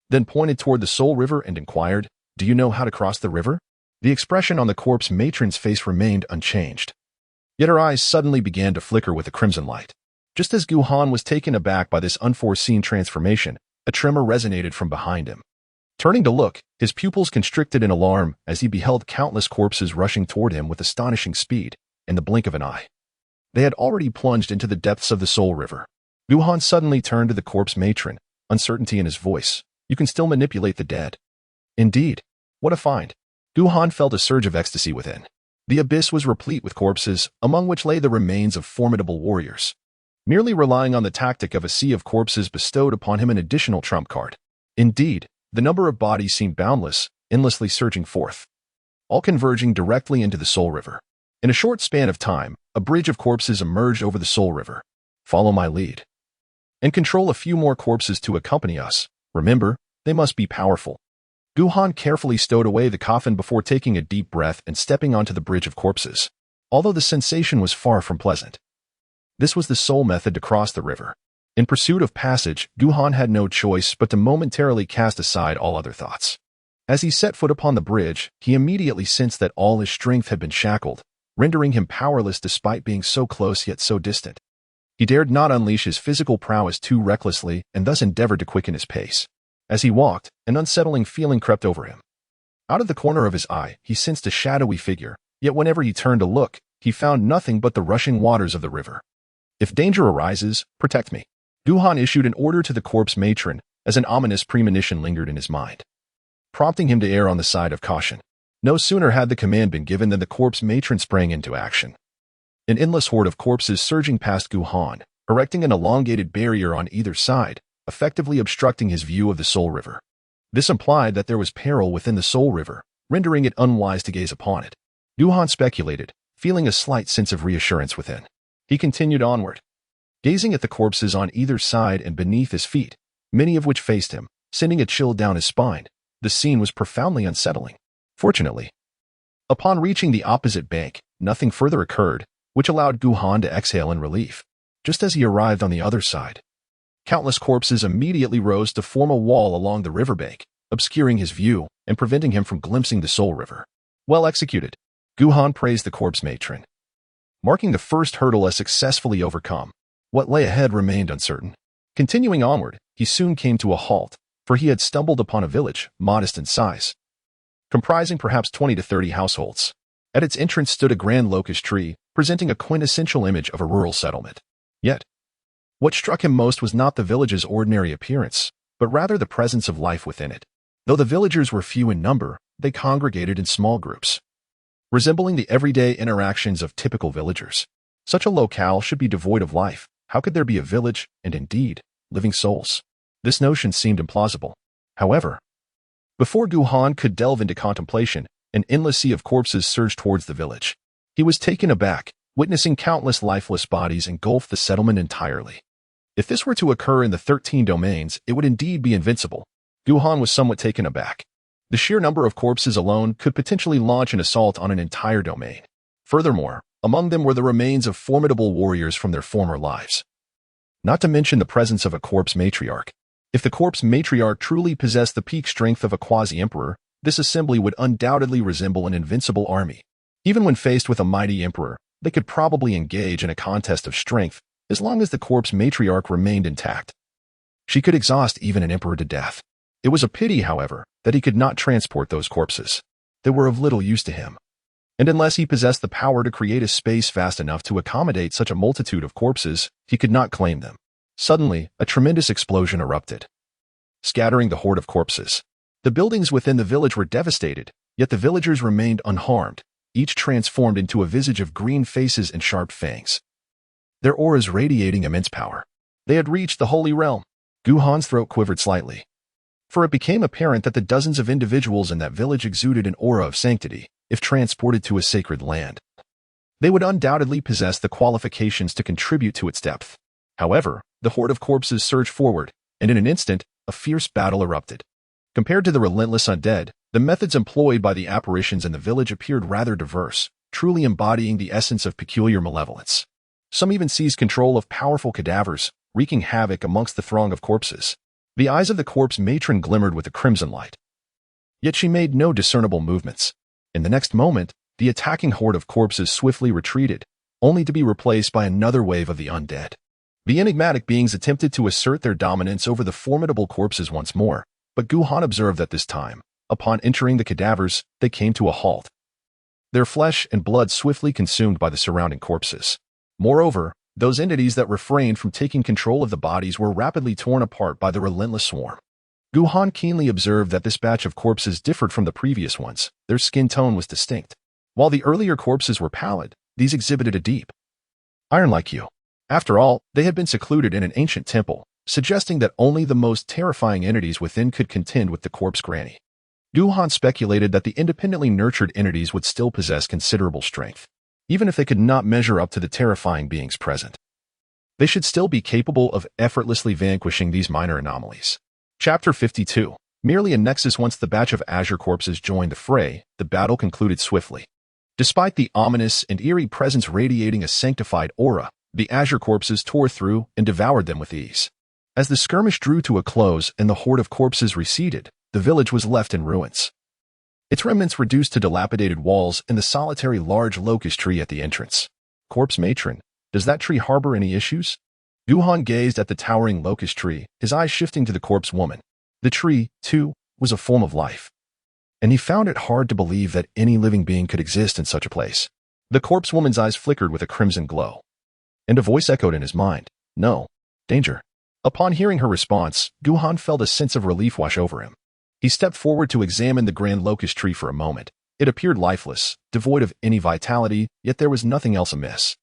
then pointed toward the Soul River and inquired, "Do you know how to cross the river?" The expression on the Corpse Matron's face remained unchanged, yet her eyes suddenly began to flicker with a crimson light. Just as Guhan was taken aback by this unforeseen transformation, a tremor resonated from behind him. Turning to look, his pupils constricted in alarm as he beheld countless corpses rushing toward him with astonishing speed, in the blink of an eye. They had already plunged into the depths of the Soul River. Guhan suddenly turned to the Corpse Matron, uncertainty in his voice. "You can still manipulate the dead." Indeed. What a find. Guhan felt a surge of ecstasy within. The abyss was replete with corpses, among which lay the remains of formidable warriors. Merely relying on the tactic of a sea of corpses bestowed upon him an additional trump card. Indeed, the number of bodies seemed boundless, endlessly surging forth, all converging directly into the Soul River. In a short span of time, a bridge of corpses emerged over the Soul River. "Follow my lead, and control a few more corpses to accompany us. Remember, they must be powerful." Guhan carefully stowed away the coffin before taking a deep breath and stepping onto the bridge of corpses. Although the sensation was far from pleasant, this was the sole method to cross the river. In pursuit of passage, Guhan had no choice but to momentarily cast aside all other thoughts. As he set foot upon the bridge, he immediately sensed that all his strength had been shackled, rendering him powerless despite being so close yet so distant. He dared not unleash his physical prowess too recklessly and thus endeavored to quicken his pace. As he walked, an unsettling feeling crept over him. Out of the corner of his eye, he sensed a shadowy figure, yet whenever he turned to look, he found nothing but the rushing waters of the river. If danger arises, protect me. Guhan issued an order to the corpse matron as an ominous premonition lingered in his mind, prompting him to err on the side of caution. No sooner had the command been given than the corpse matron sprang into action. An endless horde of corpses surging past Guhan, erecting an elongated barrier on either side, effectively obstructing his view of the Soul River. This implied that there was peril within the Soul River, rendering it unwise to gaze upon it. Guhan speculated, feeling a slight sense of reassurance within. He continued onward, gazing at the corpses on either side and beneath his feet, many of which faced him, sending a chill down his spine. The scene was profoundly unsettling. Fortunately, upon reaching the opposite bank, nothing further occurred, which allowed Guhan to exhale in relief. Just as he arrived on the other side, countless corpses immediately rose to form a wall along the riverbank, obscuring his view and preventing him from glimpsing the Soul River. Well executed, Guhan praised the corpse matron, marking the first hurdle as successfully overcome. What lay ahead remained uncertain. Continuing onward, he soon came to a halt, for he had stumbled upon a village, modest in size, comprising perhaps 20 to 30 households. At its entrance stood a grand locust tree, presenting a quintessential image of a rural settlement. Yet, what struck him most was not the village's ordinary appearance, but rather the presence of life within it. Though the villagers were few in number, they congregated in small groups, resembling the everyday interactions of typical villagers. Such a locale should be devoid of life. How could there be a village, and indeed, living souls? This notion seemed implausible. However, before Guhan could delve into contemplation, an endless sea of corpses surged towards the village. He was taken aback, witnessing countless lifeless bodies engulf the settlement entirely. If this were to occur in the 13 domains, it would indeed be invincible. Guhan was somewhat taken aback. The sheer number of corpses alone could potentially launch an assault on an entire domain. Furthermore, among them were the remains of formidable warriors from their former lives. Not to mention the presence of a corpse matriarch. If the corpse matriarch truly possessed the peak strength of a quasi-emperor, this assembly would undoubtedly resemble an invincible army. Even when faced with a mighty emperor, they could probably engage in a contest of strength, as long as the corpse matriarch remained intact. She could exhaust even an emperor to death. It was a pity, however, that he could not transport those corpses. They were of little use to him. And unless he possessed the power to create a space vast enough to accommodate such a multitude of corpses, he could not claim them. Suddenly, a tremendous explosion erupted, scattering the horde of corpses. The buildings within the village were devastated, yet the villagers remained unharmed, each transformed into a visage of green faces and sharp fangs, their auras radiating immense power. They had reached the Holy Realm. Guhan's throat quivered slightly, for it became apparent that the dozens of individuals in that village exuded an aura of sanctity. If transported to a sacred land, they would undoubtedly possess the qualifications to contribute to its depth. However, the horde of corpses surged forward, and in an instant, a fierce battle erupted. Compared to the relentless undead, the methods employed by the apparitions in the village appeared rather diverse, truly embodying the essence of peculiar malevolence. Some even seized control of powerful cadavers, wreaking havoc amongst the throng of corpses. The eyes of the corpse matron glimmered with a crimson light, yet she made no discernible movements. In the next moment, the attacking horde of corpses swiftly retreated, only to be replaced by another wave of the undead. The enigmatic beings attempted to assert their dominance over the formidable corpses once more, but Guhan observed that this time, upon entering the cadavers, they came to a halt, their flesh and blood swiftly consumed by the surrounding corpses. Moreover, those entities that refrained from taking control of the bodies were rapidly torn apart by the relentless swarm. Guhan keenly observed that this batch of corpses differed from the previous ones. Their skin tone was distinct. While the earlier corpses were pallid, these exhibited a deep, iron-like hue. After all, they had been secluded in an ancient temple, suggesting that only the most terrifying entities within could contend with the corpse granny. Guhan speculated that the independently nurtured entities would still possess considerable strength. Even if they could not measure up to the terrifying beings present, they should still be capable of effortlessly vanquishing these minor anomalies. Chapter 52. Merely a nexus. Once the batch of azure corpses joined the fray, the battle concluded swiftly. Despite the ominous and eerie presence radiating a sanctified aura, the azure corpses tore through and devoured them with ease. As the skirmish drew to a close and the horde of corpses receded, the village was left in ruins. its remnants reduced to dilapidated walls and the solitary large locust tree at the entrance. Corpse matron, does that tree harbor any issues? Guhan gazed at the towering locust tree, his eyes shifting to the corpse woman. The tree, too, was a form of life, and he found it hard to believe that any living being could exist in such a place. The corpse woman's eyes flickered with a crimson glow, and a voice echoed in his mind, "No, danger." Upon hearing her response, Guhan felt a sense of relief wash over him. He stepped forward to examine the grand locust tree for a moment. It appeared lifeless, devoid of any vitality, yet there was nothing else amiss.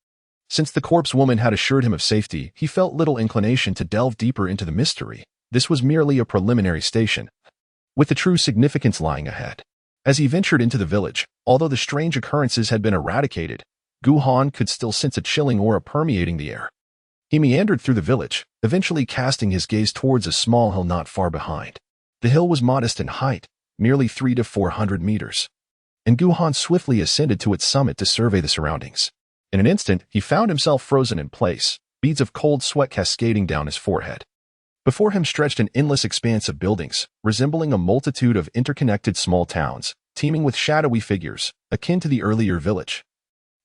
Since the corpse woman had assured him of safety, he felt little inclination to delve deeper into the mystery. This was merely a preliminary station, with the true significance lying ahead. As he ventured into the village, although the strange occurrences had been eradicated, Guhan could still sense a chilling aura permeating the air. He meandered through the village, eventually casting his gaze towards a small hill not far behind. The hill was modest in height, merely 300 to 400 meters, and Guhan swiftly ascended to its summit to survey the surroundings. In an instant, he found himself frozen in place, beads of cold sweat cascading down his forehead. Before him stretched an endless expanse of buildings, resembling a multitude of interconnected small towns, teeming with shadowy figures, akin to the earlier village,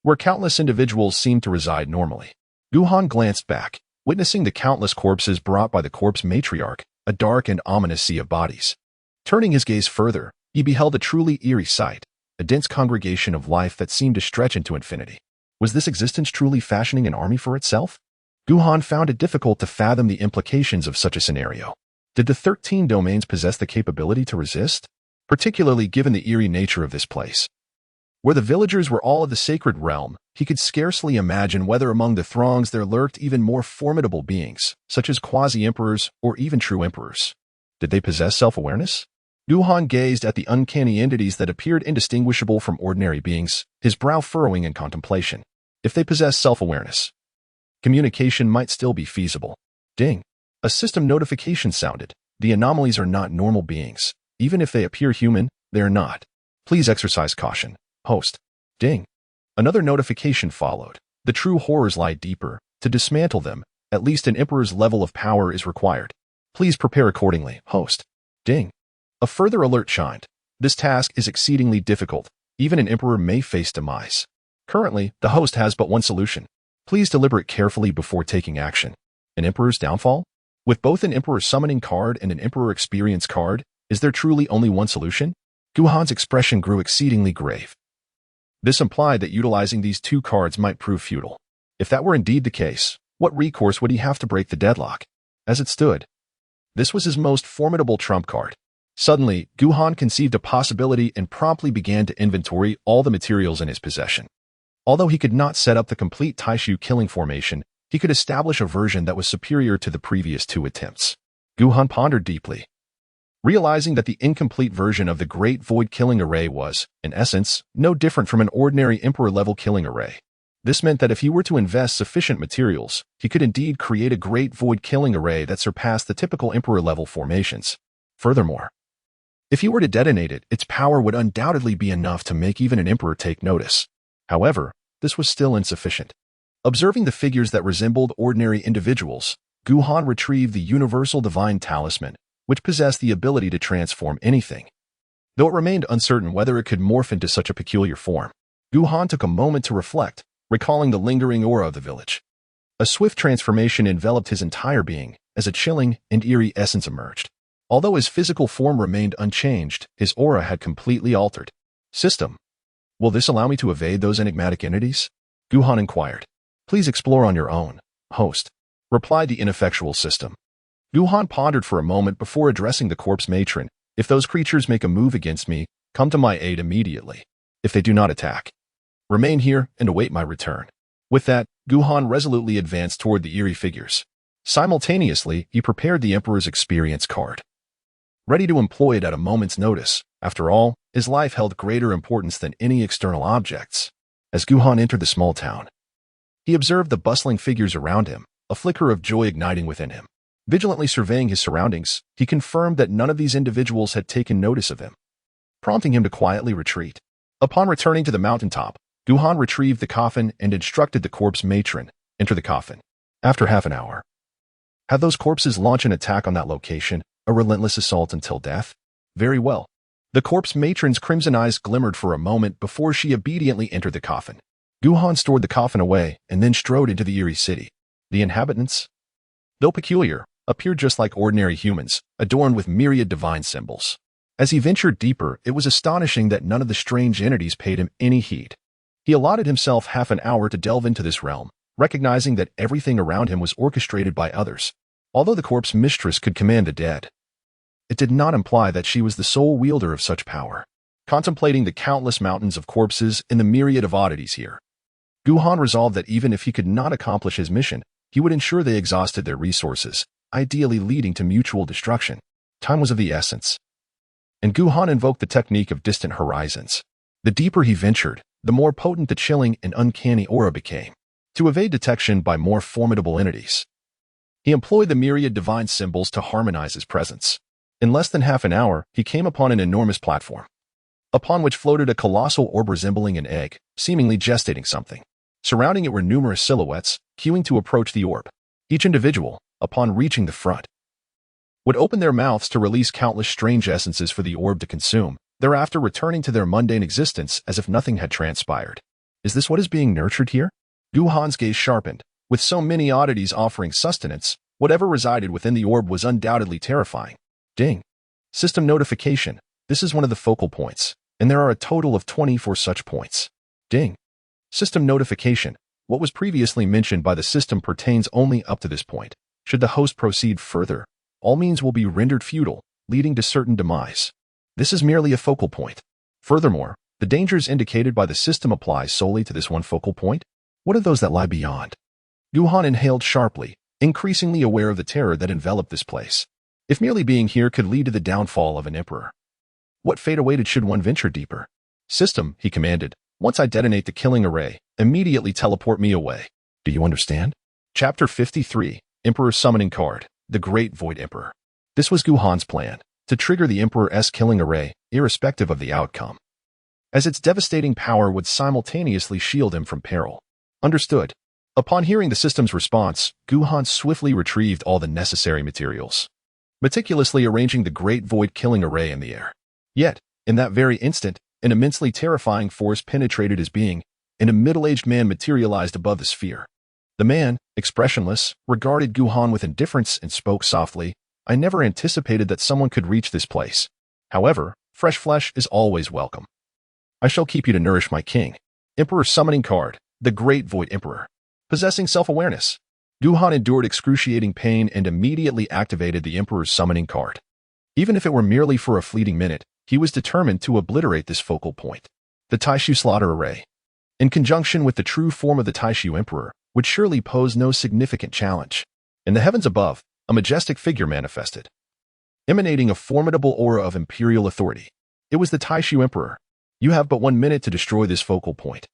where countless individuals seemed to reside normally. Guhan glanced back, witnessing the countless corpses brought by the corpse matriarch, a dark and ominous sea of bodies. Turning his gaze further, he beheld a truly eerie sight, a dense congregation of life that seemed to stretch into infinity. Was this existence truly fashioning an army for itself? Guhan found it difficult to fathom the implications of such a scenario. Did the 13 domains possess the capability to resist? Particularly given the eerie nature of this place, where the villagers were all of the sacred realm, he could scarcely imagine whether among the throngs there lurked even more formidable beings, such as quasi-emperors or even true emperors. Did they possess self-awareness? Guhan gazed at the uncanny entities that appeared indistinguishable from ordinary beings, his brow furrowing in contemplation. If they possessed self-awareness, communication might still be feasible. Ding! A system notification sounded. The anomalies are not normal beings. Even if they appear human, they are not. Please exercise caution. Host. Ding. Another notification followed. The true horrors lie deeper. To dismantle them, at least an emperor's level of power is required. Please prepare accordingly. Host. Ding. A further alert chimed. This task is exceedingly difficult. Even an emperor may face demise. Currently, the host has but one solution. Please deliberate carefully before taking action. An emperor's downfall? With both an emperor summoning card and an emperor experience card, is there truly only one solution? Guhan's expression grew exceedingly grave. This implied that utilizing these two cards might prove futile. If that were indeed the case, what recourse would he have to break the deadlock? As it stood, this was his most formidable trump card. Suddenly, Guhan conceived a possibility and promptly began to inventory all the materials in his possession. Although he could not set up the complete Taishu killing formation, he could establish a version that was superior to the previous two attempts. Guhan pondered deeply, realizing that the incomplete version of the Great Void Killing Array was, in essence, no different from an ordinary Emperor-level killing array. This meant that if he were to invest sufficient materials, he could indeed create a Great Void Killing Array that surpassed the typical Emperor-level formations. Furthermore, if he were to detonate it, its power would undoubtedly be enough to make even an Emperor take notice. However, this was still insufficient. Observing the figures that resembled ordinary individuals, Guhan retrieved the Universal Divine Talisman, which possessed the ability to transform anything. Though it remained uncertain whether it could morph into such a peculiar form, Guhan took a moment to reflect, recalling the lingering aura of the village. A swift transformation enveloped his entire being, as a chilling and eerie essence emerged. Although his physical form remained unchanged, his aura had completely altered. System. Will this allow me to evade those enigmatic entities? Guhan inquired. Please explore on your own, host, replied the ineffectual system. Guhan pondered for a moment before addressing the corpse matron. If those creatures make a move against me, come to my aid immediately. If they do not attack, remain here and await my return. With that, Guhan resolutely advanced toward the eerie figures. Simultaneously, he prepared the Emperor's experience card, ready to employ it at a moment's notice. After all, his life held greater importance than any external objects. As Guhan entered the small town, he observed the bustling figures around him, a flicker of joy igniting within him. Vigilantly surveying his surroundings, he confirmed that none of these individuals had taken notice of him, prompting him to quietly retreat. Upon returning to the mountaintop, Guhan retrieved the coffin and instructed the corpse matron, enter the coffin. After half an hour, had those corpses launch an attack on that location, a relentless assault until death? Very well. The corpse matron's crimson eyes glimmered for a moment before she obediently entered the coffin. Guhan stored the coffin away and then strode into the eerie city. The inhabitants, though peculiar, appeared just like ordinary humans, adorned with myriad divine symbols. As he ventured deeper, it was astonishing that none of the strange entities paid him any heed. He allotted himself half an hour to delve into this realm, recognizing that everything around him was orchestrated by others. Although the corpse mistress could command the dead, it did not imply that she was the sole wielder of such power. Contemplating the countless mountains of corpses and the myriad of oddities here, Guhan resolved that even if he could not accomplish his mission, he would ensure they exhausted their resources, ideally leading to mutual destruction. Time was of the essence, and Guhan invoked the technique of distant horizons. The deeper he ventured, the more potent the chilling and uncanny aura became. To evade detection by more formidable entities, he employed the myriad divine symbols to harmonize his presence. In less than half an hour, he came upon an enormous platform, upon which floated a colossal orb resembling an egg, seemingly gestating something. Surrounding it were numerous silhouettes, queuing to approach the orb. Each individual, upon reaching the front, would open their mouths to release countless strange essences for the orb to consume, thereafter returning to their mundane existence as if nothing had transpired. Is this what is being nurtured here? Guhan's gaze sharpened. With so many oddities offering sustenance, whatever resided within the orb was undoubtedly terrifying. Ding. System notification. This is one of the focal points, and there are a total of 24 such points. Ding. System notification. What was previously mentioned by the system pertains only up to this point. Should the host proceed further, all means will be rendered futile, leading to certain demise. This is merely a focal point. Furthermore, the dangers indicated by the system apply solely to this one focal point. What are those that lie beyond? Guhan inhaled sharply, increasingly aware of the terror that enveloped this place. If merely being here could lead to the downfall of an emperor, what fate awaited should one venture deeper? System, he commanded, once I detonate the killing array, immediately teleport me away. Do you understand? Chapter 53, Emperor's Summoning Card, the Great Void Emperor. This was Guhan's plan, to trigger the Emperor's killing array, irrespective of the outcome, as its devastating power would simultaneously shield him from peril. Understood. Upon hearing the system's response, Guhan swiftly retrieved all the necessary materials, meticulously arranging the Great Void killing array in the air. Yet, in that very instant, an immensely terrifying force penetrated his being, and a middle-aged man materialized above the sphere. The man, expressionless, regarded Guhan with indifference and spoke softly, I never anticipated that someone could reach this place. However, fresh flesh is always welcome. I shall keep you to nourish my king. Emperor's Summoning Card, the Great Void Emperor. Possessing self-awareness, Guhan endured excruciating pain and immediately activated the Emperor's Summoning Card. Even if it were merely for a fleeting minute, he was determined to obliterate this focal point. The Taishu Slaughter Array, in conjunction with the true form of the Taishu Emperor, would surely pose no significant challenge. In the heavens above, a majestic figure manifested, emanating a formidable aura of imperial authority. It was the Taishu Emperor. You have but 1 minute to destroy this focal point.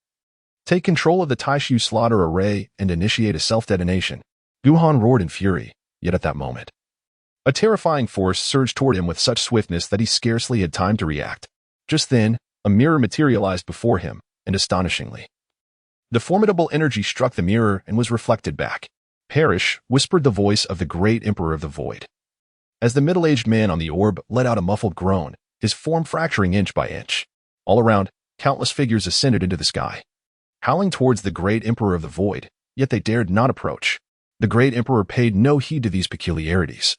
Take control of the Taishu Slaughter Array and initiate a self-detonation. Guhan roared in fury, yet at that moment, a terrifying force surged toward him with such swiftness that he scarcely had time to react. Just then, a mirror materialized before him, and astonishingly, the formidable energy struck the mirror and was reflected back. Perish, whispered the voice of the great Emperor of the Void. As the middle-aged man on the orb let out a muffled groan, his form fracturing inch by inch. All around, countless figures ascended into the sky, howling towards the great Emperor of the Void, yet they dared not approach. The great Emperor paid no heed to these peculiarities.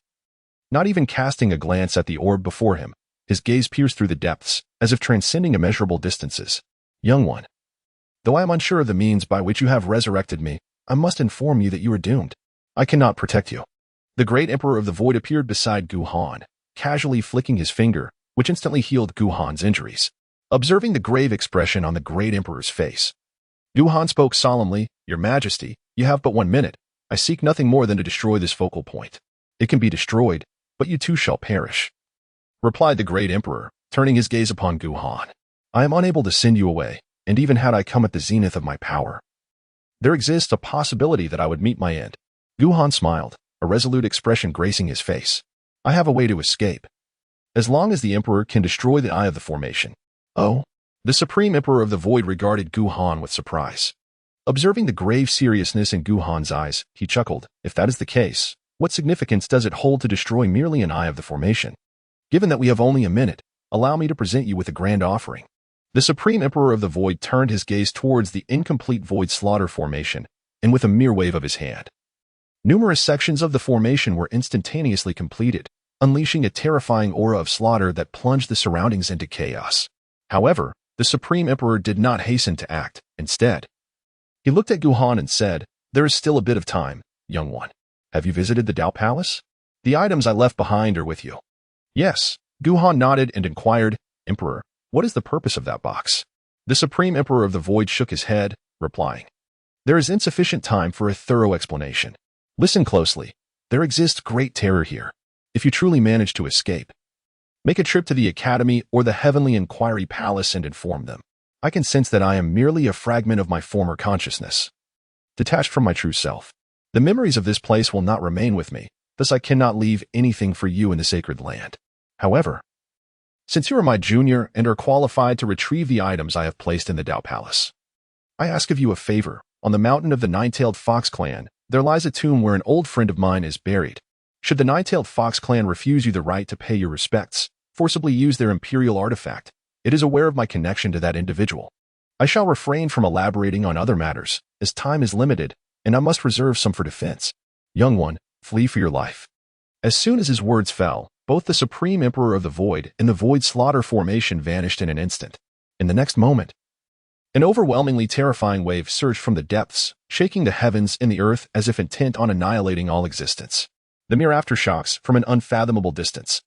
Not even casting a glance at the orb before him, his gaze pierced through the depths, as if transcending immeasurable distances. Young one, though I am unsure of the means by which you have resurrected me, I must inform you that you are doomed. I cannot protect you. The great Emperor of the Void appeared beside Guhan, casually flicking his finger, which instantly healed Guhan's injuries. Observing the grave expression on the great Emperor's face, Guhan spoke solemnly, Your Majesty, you have but 1 minute. I seek nothing more than to destroy this focal point. It can be destroyed, but you too shall perish, replied the great Emperor, turning his gaze upon Guhan. I am unable to send you away, and even had I come at the zenith of my power, there exists a possibility that I would meet my end. Guhan smiled, a resolute expression gracing his face. I have a way to escape, as long as the Emperor can destroy the Eye of the Formation. Oh? The Supreme Emperor of the Void regarded Guhan with surprise. Observing the grave seriousness in Guhan's eyes, he chuckled. If that is the case, what significance does it hold to destroy merely an Eye of the Formation? Given that we have only a minute, allow me to present you with a grand offering. The Supreme Emperor of the Void turned his gaze towards the incomplete Void Slaughter formation, and with a mere wave of his hand, numerous sections of the formation were instantaneously completed, unleashing a terrifying aura of slaughter that plunged the surroundings into chaos. However, the Supreme Emperor did not hasten to act. Instead, he looked at Guhan and said, "There is still a bit of time, young one. Have you visited the Dao Palace? The items I left behind are with you." "Yes." Guhan nodded and inquired, "Emperor, what is the purpose of that box?" The Supreme Emperor of the Void shook his head, replying, "There is insufficient time for a thorough explanation. Listen closely. There exists great terror here. If you truly manage to escape, make a trip to the Academy or the Heavenly Inquiry Palace and inform them. I can sense that I am merely a fragment of my former consciousness, detached from my true self. The memories of this place will not remain with me, thus I cannot leave anything for you in the sacred land. However, since you are my junior and are qualified to retrieve the items I have placed in the Dao Palace, I ask of you a favor. On the mountain of the Nine-Tailed Fox clan, there lies a tomb where an old friend of mine is buried. Should the Nine-Tailed Fox clan refuse you the right to pay your respects, forcibly use their imperial artifact, it is aware of my connection to that individual. I shall refrain from elaborating on other matters, as time is limited, and I must reserve some for defense. Young one, flee for your life." As soon as his words fell, both the Supreme Emperor of the Void and the Void Slaughter formation vanished in an instant. In the next moment, an overwhelmingly terrifying wave surged from the depths, shaking the heavens and the earth as if intent on annihilating all existence. The mere aftershocks, from an unfathomable distance,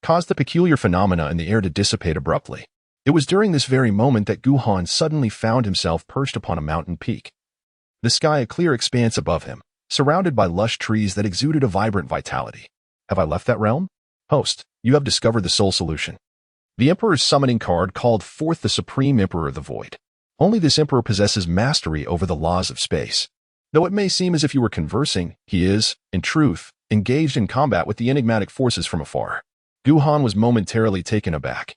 caused the peculiar phenomena in the air to dissipate abruptly. It was during this very moment that Guhan suddenly found himself perched upon a mountain peak. The sky a clear expanse above him, surrounded by lush trees that exuded a vibrant vitality. "Have I left that realm? Host, you have discovered the sole solution." The Emperor's summoning card called forth the Supreme Emperor of the Void. Only this Emperor possesses mastery over the laws of space. Though it may seem as if you were conversing, he is, in truth, engaged in combat with the enigmatic forces from afar. Guhan was momentarily taken aback.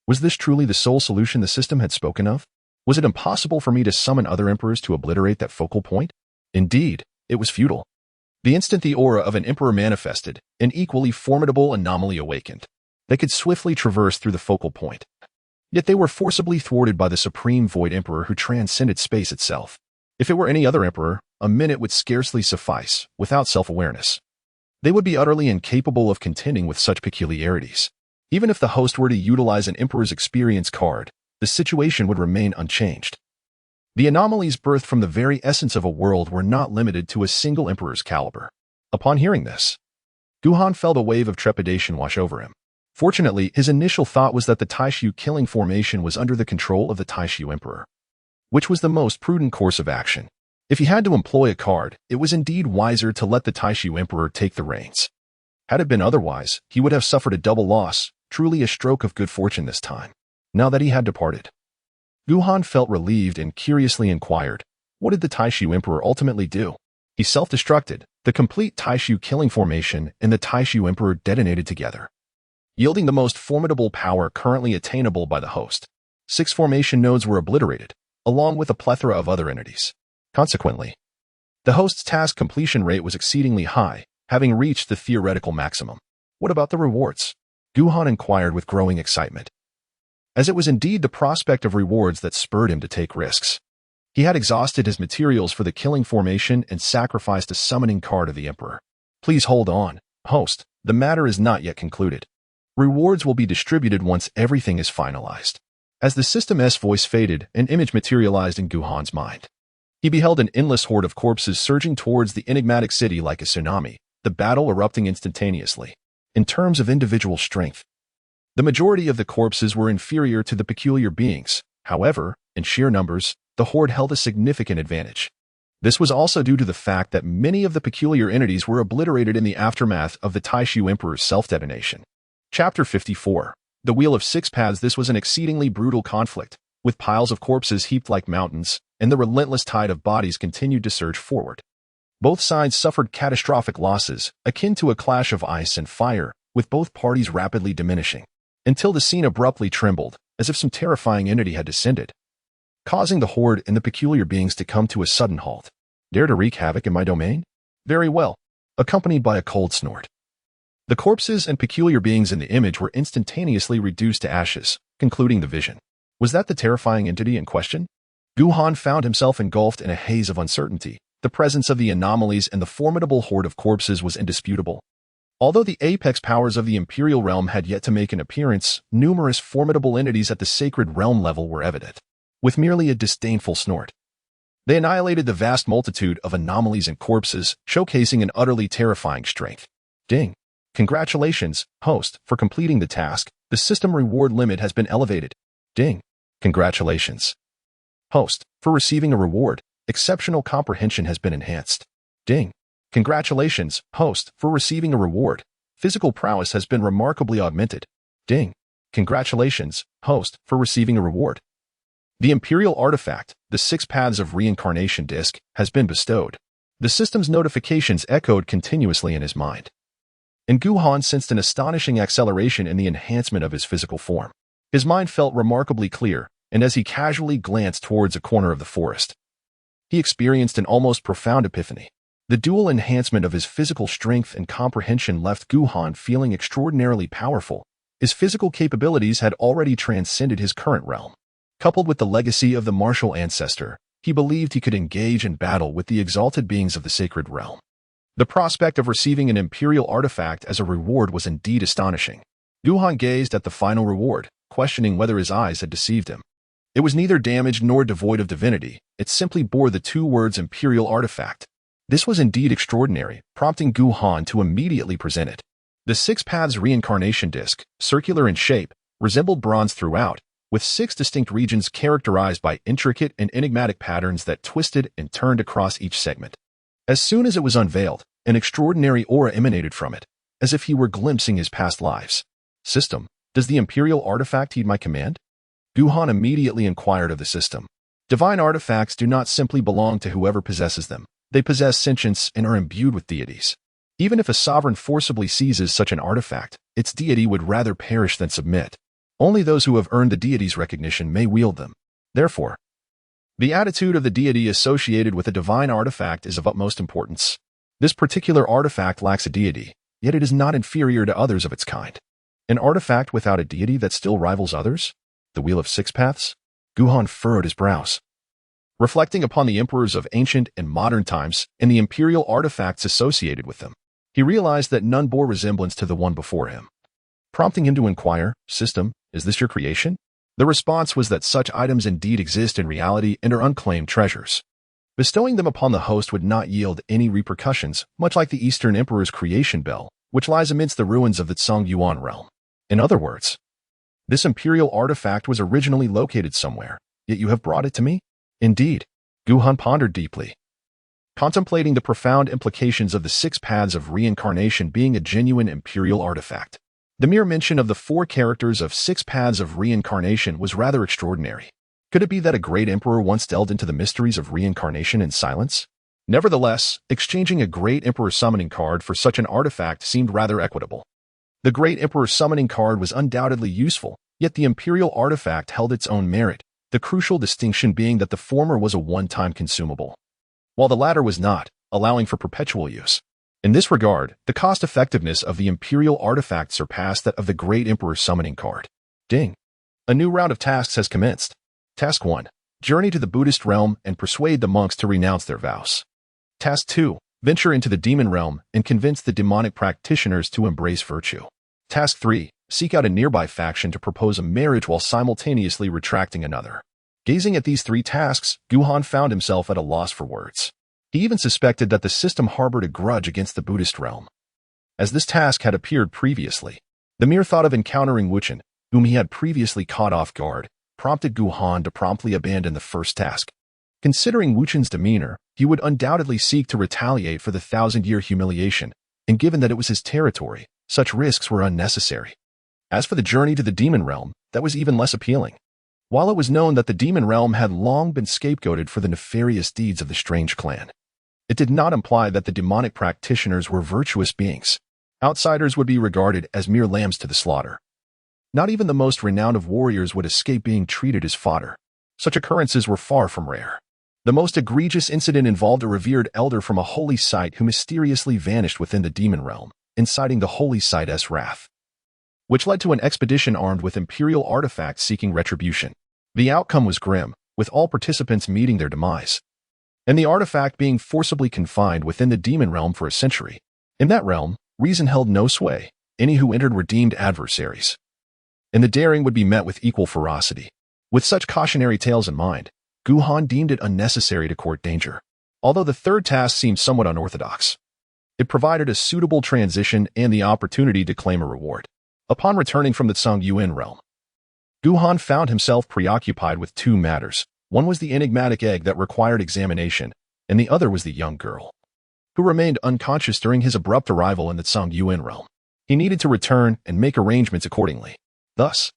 Was this truly the sole solution the system had spoken of? Was it impossible for me to summon other emperors to obliterate that focal point? Indeed, it was futile. The instant the aura of an emperor manifested, an equally formidable anomaly awakened. They could swiftly traverse through the focal point. Yet they were forcibly thwarted by the Supreme Void Emperor who transcended space itself. If it were any other emperor, a minute would scarcely suffice, without self-awareness. They would be utterly incapable of contending with such peculiarities. Even if the host were to utilize an emperor's experience card, the situation would remain unchanged. The anomalies birthed from the very essence of a world were not limited to a single emperor's caliber. Upon hearing this, Guhan felt a wave of trepidation wash over him. Fortunately, his initial thought was that the Taishu killing formation was under the control of the Taishu Emperor, which was the most prudent course of action. If he had to employ a card, it was indeed wiser to let the Taishu Emperor take the reins. Had it been otherwise, he would have suffered a double loss, truly a stroke of good fortune this time. Now that he had departed, Guhan felt relieved and curiously inquired, what did the Taishu Emperor ultimately do? He self-destructed. The complete Taishu killing formation and the Taishu Emperor detonated together, yielding the most formidable power currently attainable by the host. 6 formation nodes were obliterated, along with a plethora of other entities. Consequently, the host's task completion rate was exceedingly high, having reached the theoretical maximum. What about the rewards? Guhan inquired with growing excitement, as it was indeed the prospect of rewards that spurred him to take risks. He had exhausted his materials for the killing formation and sacrificed a summoning card of the Emperor. Please hold on, host. The matter is not yet concluded. Rewards will be distributed once everything is finalized. As the system's voice faded, an image materialized in Guhan's mind. He beheld an endless horde of corpses surging towards the enigmatic city like a tsunami, the battle erupting instantaneously. In terms of individual strength, the majority of the corpses were inferior to the peculiar beings. However, in sheer numbers, the horde held a significant advantage. This was also due to the fact that many of the peculiar entities were obliterated in the aftermath of the Taishu Emperor's self-detonation. Chapter 54. The Wheel of Six Paths. This was an exceedingly brutal conflict, with piles of corpses heaped like mountains, and the relentless tide of bodies continued to surge forward. Both sides suffered catastrophic losses, akin to a clash of ice and fire, with both parties rapidly diminishing, until the scene abruptly trembled, as if some terrifying entity had descended, causing the horde and the peculiar beings to come to a sudden halt. Dare to wreak havoc in my domain? Very well. Accompanied by a cold snort, The corpses and peculiar beings in the image were instantaneously reduced to ashes, concluding the vision. Was that the terrifying entity in question? Guhan found himself engulfed in a haze of uncertainty. The presence of the anomalies and the formidable horde of corpses was indisputable. Although the apex powers of the Imperial Realm had yet to make an appearance, numerous formidable entities at the Sacred Realm level were evident. With merely a disdainful snort, they annihilated the vast multitude of anomalies and corpses, showcasing an utterly terrifying strength. Ding! Congratulations, host, for completing the task. The system reward limit has been elevated. Ding! Congratulations, host, for receiving a reward. Exceptional comprehension has been enhanced. Ding! Congratulations, host, for receiving a reward. Physical prowess has been remarkably augmented. Ding! Congratulations, host, for receiving a reward. The Imperial Artifact, the 6 Paths of Reincarnation disc, has been bestowed. The system's notifications echoed continuously in his mind. And Guhan sensed an astonishing acceleration in the enhancement of his physical form. His mind felt remarkably clear, and as he casually glanced towards a corner of the forest, he experienced an almost profound epiphany. The dual enhancement of his physical strength and comprehension left Guhan feeling extraordinarily powerful. His physical capabilities had already transcended his current realm. Coupled with the legacy of the martial ancestor, he believed he could engage in battle with the exalted beings of the sacred realm. The prospect of receiving an imperial artifact as a reward was indeed astonishing. Guhan gazed at the final reward, questioning whether his eyes had deceived him. It was neither damaged nor devoid of divinity. It simply bore the 2 words imperial artifact. This was indeed extraordinary, prompting Guhan to immediately present it. The 6 Paths Reincarnation disc, circular in shape, resembled bronze throughout, with 6 distinct regions characterized by intricate and enigmatic patterns that twisted and turned across each segment. As soon as it was unveiled, an extraordinary aura emanated from it, as if he were glimpsing his past lives. System, does the imperial artifact heed my command? Guhan immediately inquired of the system. Divine artifacts do not simply belong to whoever possesses them. They possess sentience and are imbued with deities. Even if a sovereign forcibly seizes such an artifact, its deity would rather perish than submit. Only those who have earned the deity's recognition may wield them. Therefore, the attitude of the deity associated with a divine artifact is of utmost importance. This particular artifact lacks a deity, yet it is not inferior to others of its kind. An artifact without a deity that still rivals others? The Wheel of 6 Paths? Guhan furrowed his brows. Reflecting upon the emperors of ancient and modern times and the imperial artifacts associated with them, he realized that none bore resemblance to the one before him. Prompting him to inquire, System, is this your creation? The response was that such items indeed exist in reality and are unclaimed treasures. Bestowing them upon the host would not yield any repercussions, much like the Eastern Emperor's creation bell, which lies amidst the ruins of the Tsongyuan realm. In other words, this imperial artifact was originally located somewhere, yet you have brought it to me? Indeed, Guhan pondered deeply, contemplating the profound implications of the 6 Paths of Reincarnation being a genuine imperial artifact. The mere mention of the 4 characters of 6 Paths of Reincarnation was rather extraordinary. Could it be that a great emperor once delved into the mysteries of reincarnation in silence? Nevertheless, exchanging a great emperor summoning card for such an artifact seemed rather equitable. The great emperor summoning card was undoubtedly useful, yet the imperial artifact held its own merit, the crucial distinction being that the former was a one-time consumable, while the latter was not, allowing for perpetual use. In this regard, the cost-effectiveness of the imperial artifact surpassed that of the great emperor summoning card. Ding! A new round of tasks has commenced. Task 1. Journey to the Buddhist realm and persuade the monks to renounce their vows. Task 2. Venture into the demon realm and convince the demonic practitioners to embrace virtue. Task 3. Seek out a nearby faction to propose a marriage while simultaneously retracting another. Gazing at these 3 tasks, Guhan found himself at a loss for words. He even suspected that the system harbored a grudge against the Buddhist realm, as this task had appeared previously. The mere thought of encountering Wuchen, whom he had previously caught off guard, prompted Guhan to promptly abandon the first task. Considering Wuchen's demeanor, he would undoubtedly seek to retaliate for the 1,000-year humiliation, and given that it was his territory, such risks were unnecessary. As for the journey to the demon realm, that was even less appealing. While it was known that the demon realm had long been scapegoated for the nefarious deeds of the strange clan, it did not imply that the demonic practitioners were virtuous beings. Outsiders would be regarded as mere lambs to the slaughter. Not even the most renowned of warriors would escape being treated as fodder. Such occurrences were far from rare. The most egregious incident involved a revered elder from a holy site who mysteriously vanished within the demon realm, inciting the holy site's wrath, which led to an expedition armed with imperial artifacts seeking retribution. The outcome was grim, with all participants meeting their demise, and the artifact being forcibly confined within the demon realm for a century. In that realm, reason held no sway. Any who entered were deemed adversaries, and the daring would be met with equal ferocity. With such cautionary tales in mind, Guhan deemed it unnecessary to court danger. Although the third task seemed somewhat unorthodox, it provided a suitable transition and the opportunity to claim a reward. Upon returning from the Songyuan realm, Guhan found himself preoccupied with two matters. One was the enigmatic egg that required examination, and the other was the young girl, who remained unconscious during his abrupt arrival in the Songyuan realm. He needed to return and make arrangements accordingly. Thus,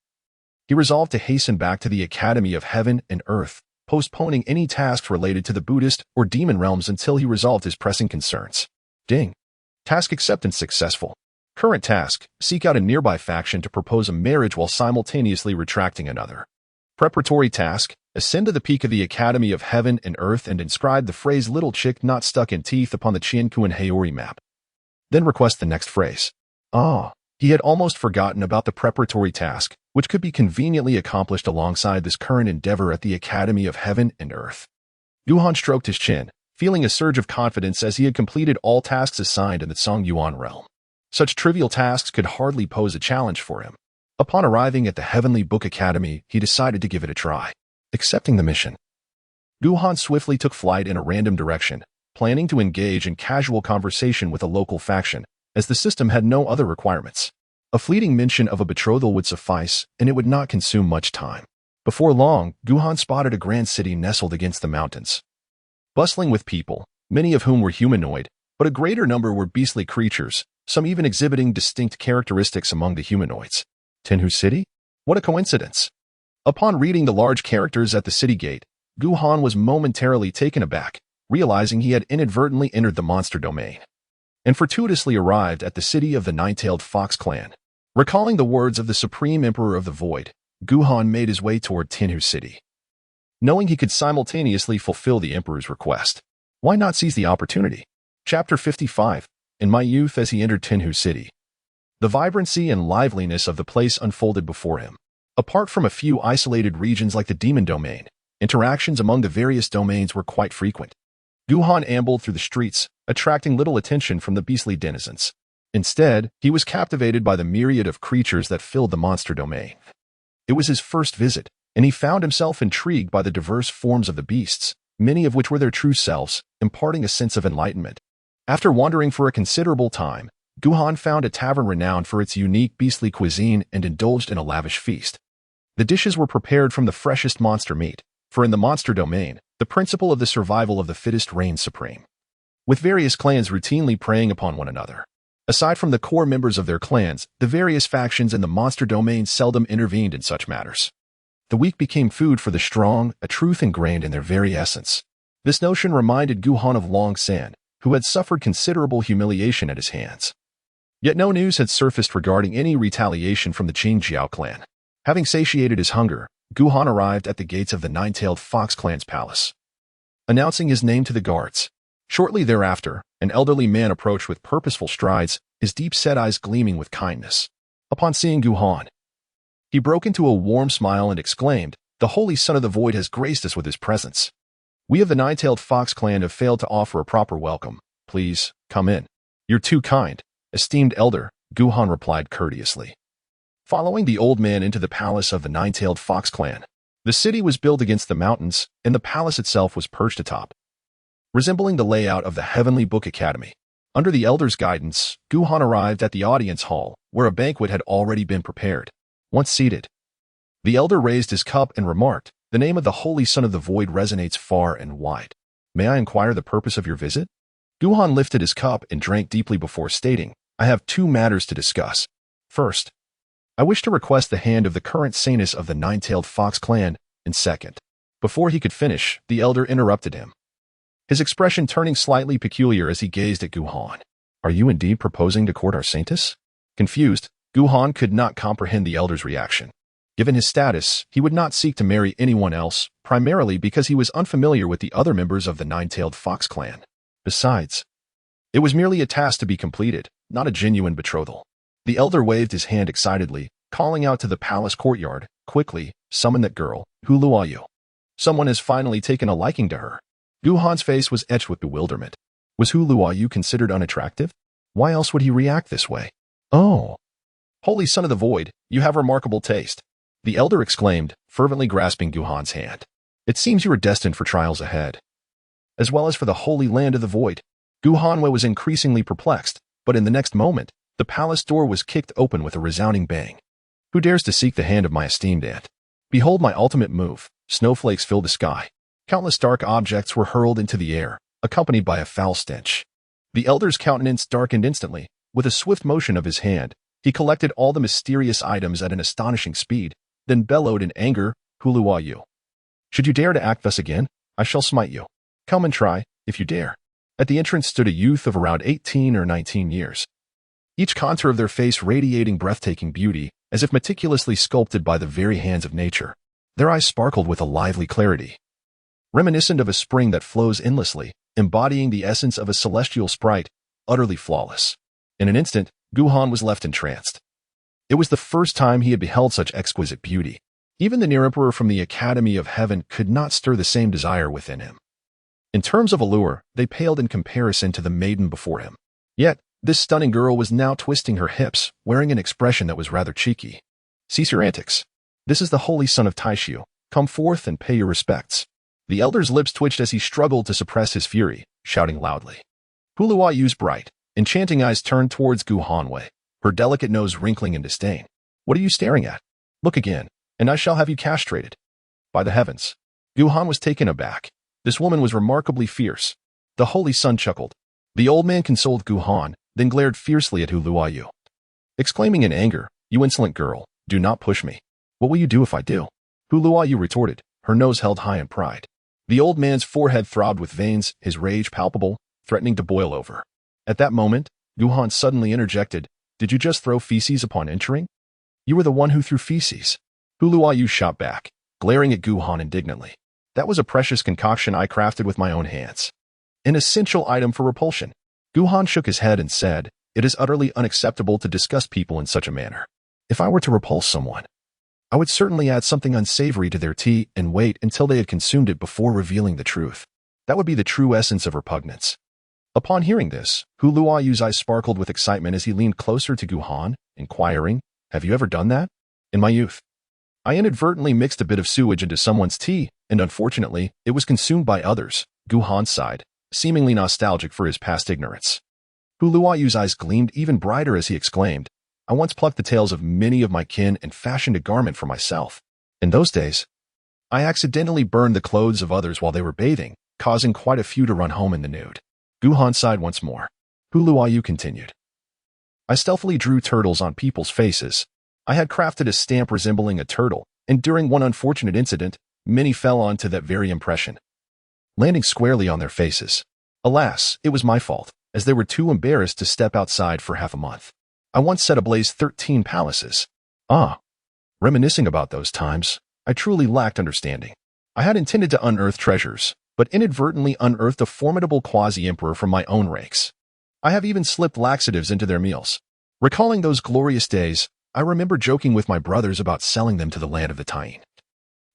he resolved to hasten back to the Academy of Heaven and Earth, postponing any tasks related to the Buddhist or demon realms until he resolved his pressing concerns. Ding. Task acceptance successful. Current task, seek out a nearby faction to propose a marriage while simultaneously retracting another. Preparatory task, ascend to the peak of the Academy of Heaven and Earth and inscribe the phrase "little chick not stuck in teeth" upon the Chienkuan Haori map. Then request the next phrase. He had almost forgotten about the preparatory task, which could be conveniently accomplished alongside this current endeavor at the Academy of Heaven and Earth. Guhan stroked his chin, feeling a surge of confidence as he had completed all tasks assigned in the Songyuan realm. Such trivial tasks could hardly pose a challenge for him. Upon arriving at the Heavenly Book Academy, he decided to give it a try. Accepting the mission, Guhan swiftly took flight in a random direction, planning to engage in casual conversation with a local faction, as the system had no other requirements. A fleeting mention of a betrothal would suffice, and it would not consume much time. Before long, Guhan spotted a grand city nestled against the mountains, bustling with people, many of whom were humanoid, but a greater number were beastly creatures, some even exhibiting distinct characteristics among the humanoids. Tenhu City? What a coincidence! Upon reading the large characters at the city gate, Guhan was momentarily taken aback, realizing he had inadvertently entered the monster domain, and fortuitously arrived at the city of the nine-tailed fox clan. Recalling the words of the Supreme Emperor of the Void, Guhan made his way toward Tenhu City, knowing he could simultaneously fulfill the Emperor's request. Why not seize the opportunity? Chapter 55. In my youth as he entered Tenhu City, the vibrancy and liveliness of the place unfolded before him. Apart from a few isolated regions like the demon domain, interactions among the various domains were quite frequent. Guhan ambled through the streets, attracting little attention from the beastly denizens. Instead, he was captivated by the myriad of creatures that filled the monster domain. It was his first visit, and he found himself intrigued by the diverse forms of the beasts, many of which were their true selves, imparting a sense of enlightenment. After wandering for a considerable time, Guhan found a tavern renowned for its unique beastly cuisine and indulged in a lavish feast. The dishes were prepared from the freshest monster meat, for in the monster domain, the principle of the survival of the fittest reigns supreme, with various clans routinely preying upon one another. Aside from the core members of their clans, the various factions in the monster domain seldom intervened in such matters. The weak became food for the strong, a truth ingrained in their very essence. This notion reminded Guhan of Long San, who had suffered considerable humiliation at his hands. Yet no news had surfaced regarding any retaliation from the Qingjiao clan. Having satiated his hunger, Guhan arrived at the gates of the Nine-Tailed Fox clan's palace, announcing his name to the guards. Shortly thereafter, an elderly man approached with purposeful strides, his deep-set eyes gleaming with kindness. Upon seeing Guhan, he broke into a warm smile and exclaimed, "The Holy Son of the Void has graced us with his presence. We of the Nine-Tailed Fox clan have failed to offer a proper welcome. Please, come in." "You're too kind, esteemed elder," Guhan replied courteously. Following the old man into the palace of the Nine-Tailed Fox clan, the city was built against the mountains, and the palace itself was perched atop, resembling the layout of the Heavenly Book Academy. Under the elder's guidance, Guhan arrived at the audience hall, where a banquet had already been prepared. Once seated, the elder raised his cup and remarked, "The name of the Holy Son of the Void resonates far and wide. May I inquire the purpose of your visit?" Guhan lifted his cup and drank deeply before stating, "I have two matters to discuss. First, I wish to request the hand of the current saintess of the Nine-Tailed Fox clan, and second." Before he could finish, the elder interrupted him, his expression turning slightly peculiar as he gazed at Guhan. "Are you indeed proposing to court our saintess?" Confused, Guhan could not comprehend the elder's reaction. Given his status, he would not seek to marry anyone else, primarily because he was unfamiliar with the other members of the Nine-Tailed Fox clan. Besides, it was merely a task to be completed, not a genuine betrothal. The elder waved his hand excitedly, calling out to the palace courtyard, "Quickly, summon that girl, Hu Luoyu. Someone has finally taken a liking to her." Gu Han's face was etched with bewilderment. Was Hu Luoyu considered unattractive? Why else would he react this way? "Oh, holy son of the void, you have remarkable taste," the elder exclaimed, fervently grasping Gu Han's hand. "It seems you are destined for trials ahead, as well as for the holy land of the void." Gu Hanwei was increasingly perplexed, but in the next moment, the palace door was kicked open with a resounding bang. "Who dares to seek the hand of my esteemed aunt? Behold my ultimate move." Snowflakes filled the sky. Countless dark objects were hurled into the air, accompanied by a foul stench. The elder's countenance darkened instantly. With a swift motion of his hand, he collected all the mysterious items at an astonishing speed, then bellowed in anger, "Hu Luoyu, should you dare to act thus again, I shall smite you. Come and try, if you dare." At the entrance stood a youth of around 18 or 19 years, each contour of their face radiating breathtaking beauty, as if meticulously sculpted by the very hands of nature. Their eyes sparkled with a lively clarity, reminiscent of a spring that flows endlessly, embodying the essence of a celestial sprite, utterly flawless. In an instant, Gu Han was left entranced. It was the first time he had beheld such exquisite beauty. Even the near emperor from the Academy of Heaven could not stir the same desire within him. In terms of allure, they paled in comparison to the maiden before him. Yet, this stunning girl was now twisting her hips, wearing an expression that was rather cheeky. "Cease your antics. This is the holy son of Taishu. Come forth and pay your respects." The elder's lips twitched as he struggled to suppress his fury, shouting loudly. Hu Luoyu's bright, enchanting eyes turned towards Gu Hanwei, her delicate nose wrinkling in disdain. "What are you staring at? Look again, and I shall have you castrated." By the heavens! Gu Han was taken aback. This woman was remarkably fierce. The holy son chuckled. The old man consoled Gu Han, then glared fiercely at Hu Luoyu, exclaiming in anger, "You insolent girl, do not push me. What will you do if I do?" Hu Luoyu retorted, her nose held high in pride. The old man's forehead throbbed with veins, his rage palpable, threatening to boil over. At that moment, Gu Han suddenly interjected, "Did you just throw feces upon entering? You were the one who threw feces." Hu Luoyu shot back, glaring at Gu Han indignantly. "That was a precious concoction I crafted with my own hands. An essential item for repulsion." Gu Han shook his head and said, "It is utterly unacceptable to discuss people in such a manner. If I were to repulse someone, I would certainly add something unsavory to their tea and wait until they had consumed it before revealing the truth. That would be the true essence of repugnance." Upon hearing this, Hu Luoyu's eyes sparkled with excitement as he leaned closer to Gu Han, inquiring, "Have you ever done that?" "In my youth, I inadvertently mixed a bit of sewage into someone's tea, and unfortunately, it was consumed by others." Gu Han sighed, seemingly nostalgic for his past ignorance. Hu Luoyu's eyes gleamed even brighter as he exclaimed, "I once plucked the tails of many of my kin and fashioned a garment for myself. In those days, I accidentally burned the clothes of others while they were bathing, causing quite a few to run home in the nude." Gu Han sighed once more. Hu Luoyu continued, "I stealthily drew turtles on people's faces. I had crafted a stamp resembling a turtle, and during one unfortunate incident, many fell onto that very impression, landing squarely on their faces. Alas, it was my fault, as they were too embarrassed to step outside for half a month. I once set ablaze 13 palaces. Ah, reminiscing about those times, I truly lacked understanding. I had intended to unearth treasures, but inadvertently unearthed a formidable quasi-emperor from my own ranks. I have even slipped laxatives into their meals. Recalling those glorious days, I remember joking with my brothers about selling them to the land of the Taine,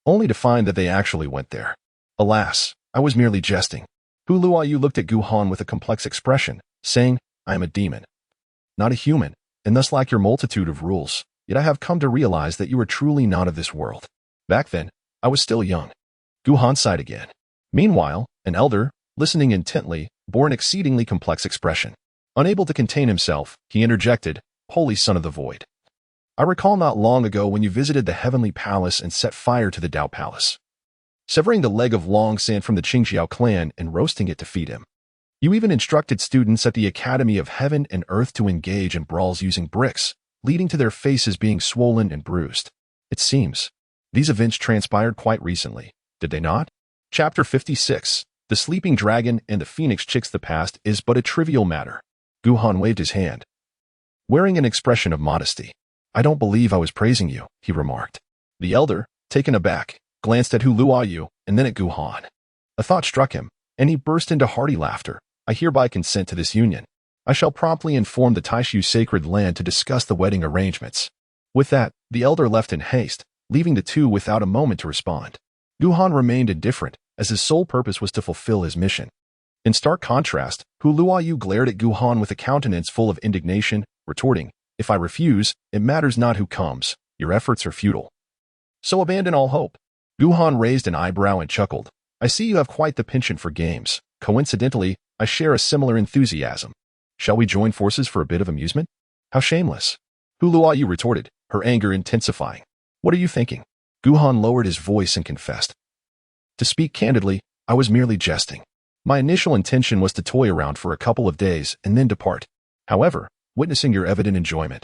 only to find that they actually went there. Alas, I was merely jesting." Hu Luoyu looked at Gu Han with a complex expression, saying, "I am a demon, not a human, and thus lack your multitude of rules, yet I have come to realize that you are truly not of this world. Back then, I was still young." Gu Han sighed again. Meanwhile, an elder, listening intently, bore an exceedingly complex expression. Unable to contain himself, he interjected, "Holy son of the void, I recall not long ago when you visited the heavenly palace and set fire to the Dao palace, severing the leg of Long San from the Qingxiao clan and roasting it to feed him. You even instructed students at the Academy of Heaven and Earth to engage in brawls using bricks, leading to their faces being swollen and bruised. It seems these events transpired quite recently, did they not?" Chapter 56, The Sleeping Dragon and the Phoenix Chicks. The past is but a trivial matter. Gu Han waved his hand, wearing an expression of modesty. "I don't believe I was praising you," he remarked. The elder, taken aback, glanced at Hu Luoyu and then at Gu Han. A thought struck him, and he burst into hearty laughter. "I hereby consent to this union." I shall promptly inform the Taishu sacred land to discuss the wedding arrangements. With that, the elder left in haste, leaving the two without a moment to respond. Guhan remained indifferent, as his sole purpose was to fulfill his mission. In stark contrast, Hu Luoyu glared at Guhan with a countenance full of indignation, retorting, "If I refuse, it matters not who comes. Your efforts are futile. So abandon all hope." Guhan raised an eyebrow and chuckled. "I see you have quite the penchant for games. Coincidentally, I share a similar enthusiasm. Shall we join forces for a bit of amusement?" "How shameless." Hu Luoyu retorted, her anger intensifying. "What are you thinking?" Guhan lowered his voice and confessed. "To speak candidly, I was merely jesting. My initial intention was to toy around for a couple of days and then depart. However, witnessing your evident enjoyment,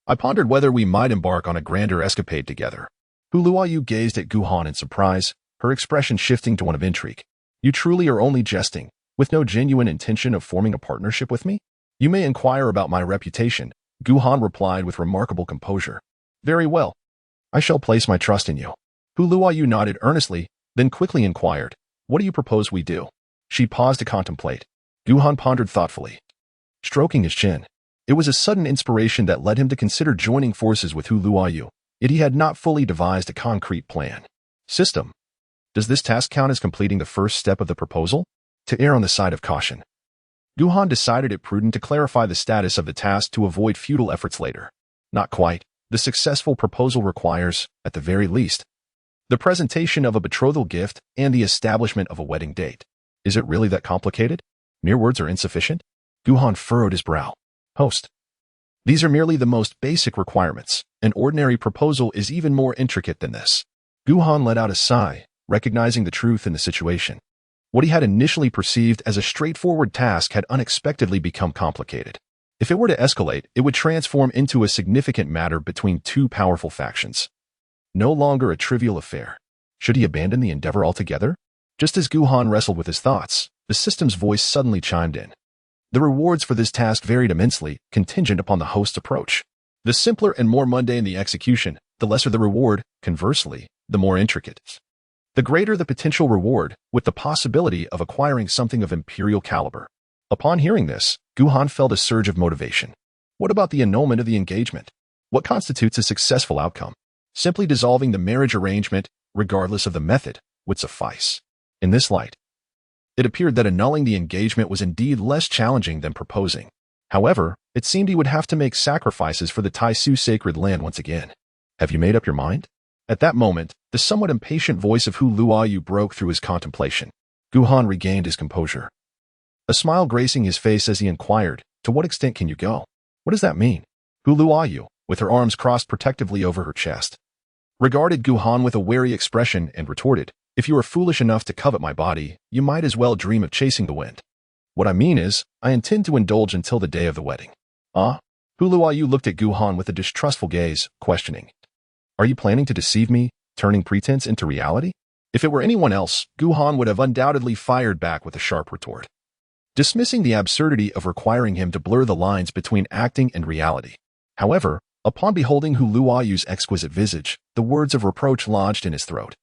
I pondered whether we might embark on a grander escapade together." Hu Luoyu gazed at Guhan in surprise, her expression shifting to one of intrigue. "You truly are only jesting, with no genuine intention of forming a partnership with me?" "You may inquire about my reputation," Guhan replied with remarkable composure. "Very well. I shall place my trust in you." Hu Luoyu nodded earnestly, then quickly inquired, "What do you propose we do?" She paused to contemplate. Guhan pondered thoughtfully, stroking his chin. It was a sudden inspiration that led him to consider joining forces with Hu Luoyu, yet he had not fully devised a concrete plan. System. Does this task count as completing the first step of the proposal? To err on the side of caution, Guhan decided it prudent to clarify the status of the task to avoid futile efforts later. Not quite. The successful proposal requires, at the very least, the presentation of a betrothal gift and the establishment of a wedding date. Is it really that complicated? Mere words are insufficient? Guhan furrowed his brow. Host. These are merely the most basic requirements. An ordinary proposal is even more intricate than this. Guhan let out a sigh, recognizing the truth in the situation. What he had initially perceived as a straightforward task had unexpectedly become complicated. If it were to escalate, it would transform into a significant matter between two powerful factions. No longer a trivial affair. Should he abandon the endeavor altogether? Just as Guhan wrestled with his thoughts, the system's voice suddenly chimed in. The rewards for this task varied immensely, contingent upon the host's approach. The simpler and more mundane the execution, the lesser the reward; conversely, the more intricate, the greater the potential reward, with the possibility of acquiring something of imperial caliber. Upon hearing this, Guhan felt a surge of motivation. What about the annulment of the engagement? What constitutes a successful outcome? Simply dissolving the marriage arrangement, regardless of the method, would suffice. In this light, it appeared that annulling the engagement was indeed less challenging than proposing. However, it seemed he would have to make sacrifices for the Taishu sacred land once again. Have you made up your mind? At that moment, the somewhat impatient voice of Hu Luoyu broke through his contemplation. Guhan regained his composure, a smile gracing his face as he inquired, "To what extent can you go?" "What does that mean?" Hu Luoyu, with her arms crossed protectively over her chest, regarded Guhan with a wary expression and retorted, "If you are foolish enough to covet my body, you might as well dream of chasing the wind. What I mean is, I intend to indulge until the day of the wedding." "Ah?" Hu Luoyu looked at Guhan with a distrustful gaze, questioning, "Are you planning to deceive me, turning pretense into reality?" If it were anyone else, Guhan would have undoubtedly fired back with a sharp retort, dismissing the absurdity of requiring him to blur the lines between acting and reality. However, upon beholding Hu Luoyu's exquisite visage, the words of reproach lodged in his throat.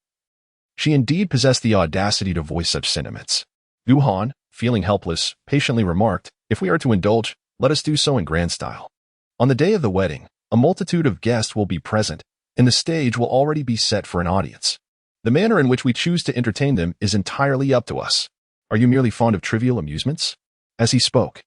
She indeed possessed the audacity to voice such sentiments. Guhan, feeling helpless, patiently remarked, "If we are to indulge, let us do so in grand style. On the day of the wedding, a multitude of guests will be present, and the stage will already be set for an audience. The manner in which we choose to entertain them is entirely up to us. Are you merely fond of trivial amusements?" As he spoke,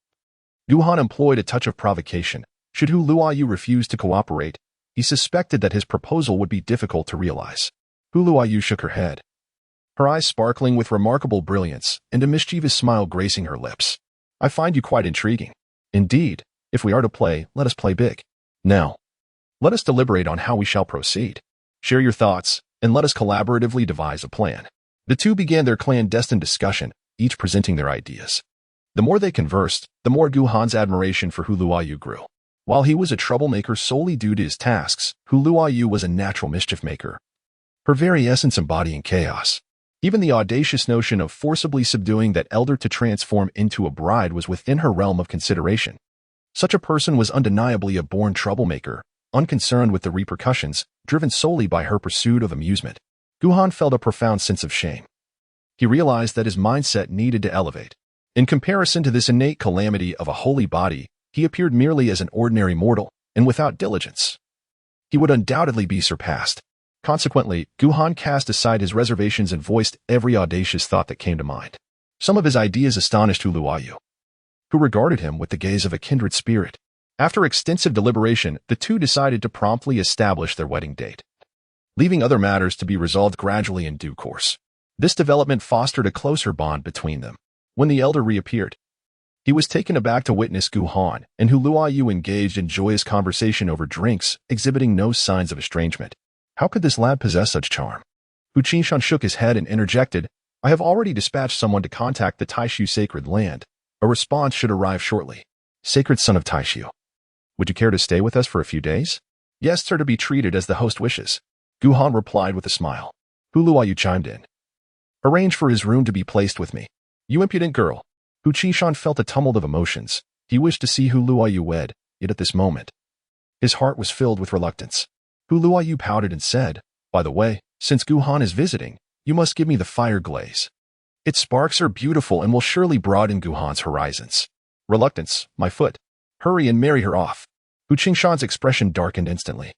Guhan employed a touch of provocation. Should Hu Luoyu refuse to cooperate, he suspected that his proposal would be difficult to realize. Hu Luoyu shook her head, her eyes sparkling with remarkable brilliance and a mischievous smile gracing her lips. "I find you quite intriguing. Indeed, if we are to play, let us play big. Now, let us deliberate on how we shall proceed. Share your thoughts, and let us collaboratively devise a plan." The two began their clandestine discussion, each presenting their ideas. The more they conversed, the more Guhan's admiration for Hu Luoyu grew. While he was a troublemaker solely due to his tasks, Hu Luoyu was a natural mischief maker, her very essence embodying chaos. Even the audacious notion of forcibly subduing that elder to transform into a bride was within her realm of consideration. Such a person was undeniably a born troublemaker, unconcerned with the repercussions, driven solely by her pursuit of amusement. Guhan felt a profound sense of shame. He realized that his mindset needed to elevate. In comparison to this innate calamity of a holy body, he appeared merely as an ordinary mortal, and without diligence. He would undoubtedly be surpassed. Consequently, Guhan cast aside his reservations and voiced every audacious thought that came to mind. Some of his ideas astonished Hu Luoyu, who regarded him with the gaze of a kindred spirit. After extensive deliberation, the two decided to promptly establish their wedding date, leaving other matters to be resolved gradually in due course. This development fostered a closer bond between them. When the elder reappeared, he was taken aback to witness Guhan and Hu Luoyu engaged in joyous conversation over drinks, exhibiting no signs of estrangement. How could this lad possess such charm? Hu Qingshan shook his head and interjected, I have already dispatched someone to contact the Taishu sacred land. A response should arrive shortly. Sacred son of Taishu, would you care to stay with us for a few days? Yes, sir, to be treated as the host wishes. Guhan replied with a smile. Hu Luoyu chimed in. Arrange for his room to be placed with me. You impudent girl. Hu Qingshan felt a tumult of emotions. He wished to see Hu Luoyu wed, yet at this moment, his heart was filled with reluctance. Hu Luoyu pouted and said, by the way, since Guhan is visiting, you must give me the fire glaze. Its sparks are beautiful and will surely broaden Guhan's horizons. Reluctance, my foot. Hurry and marry her off. Hu Qingshan's expression darkened instantly.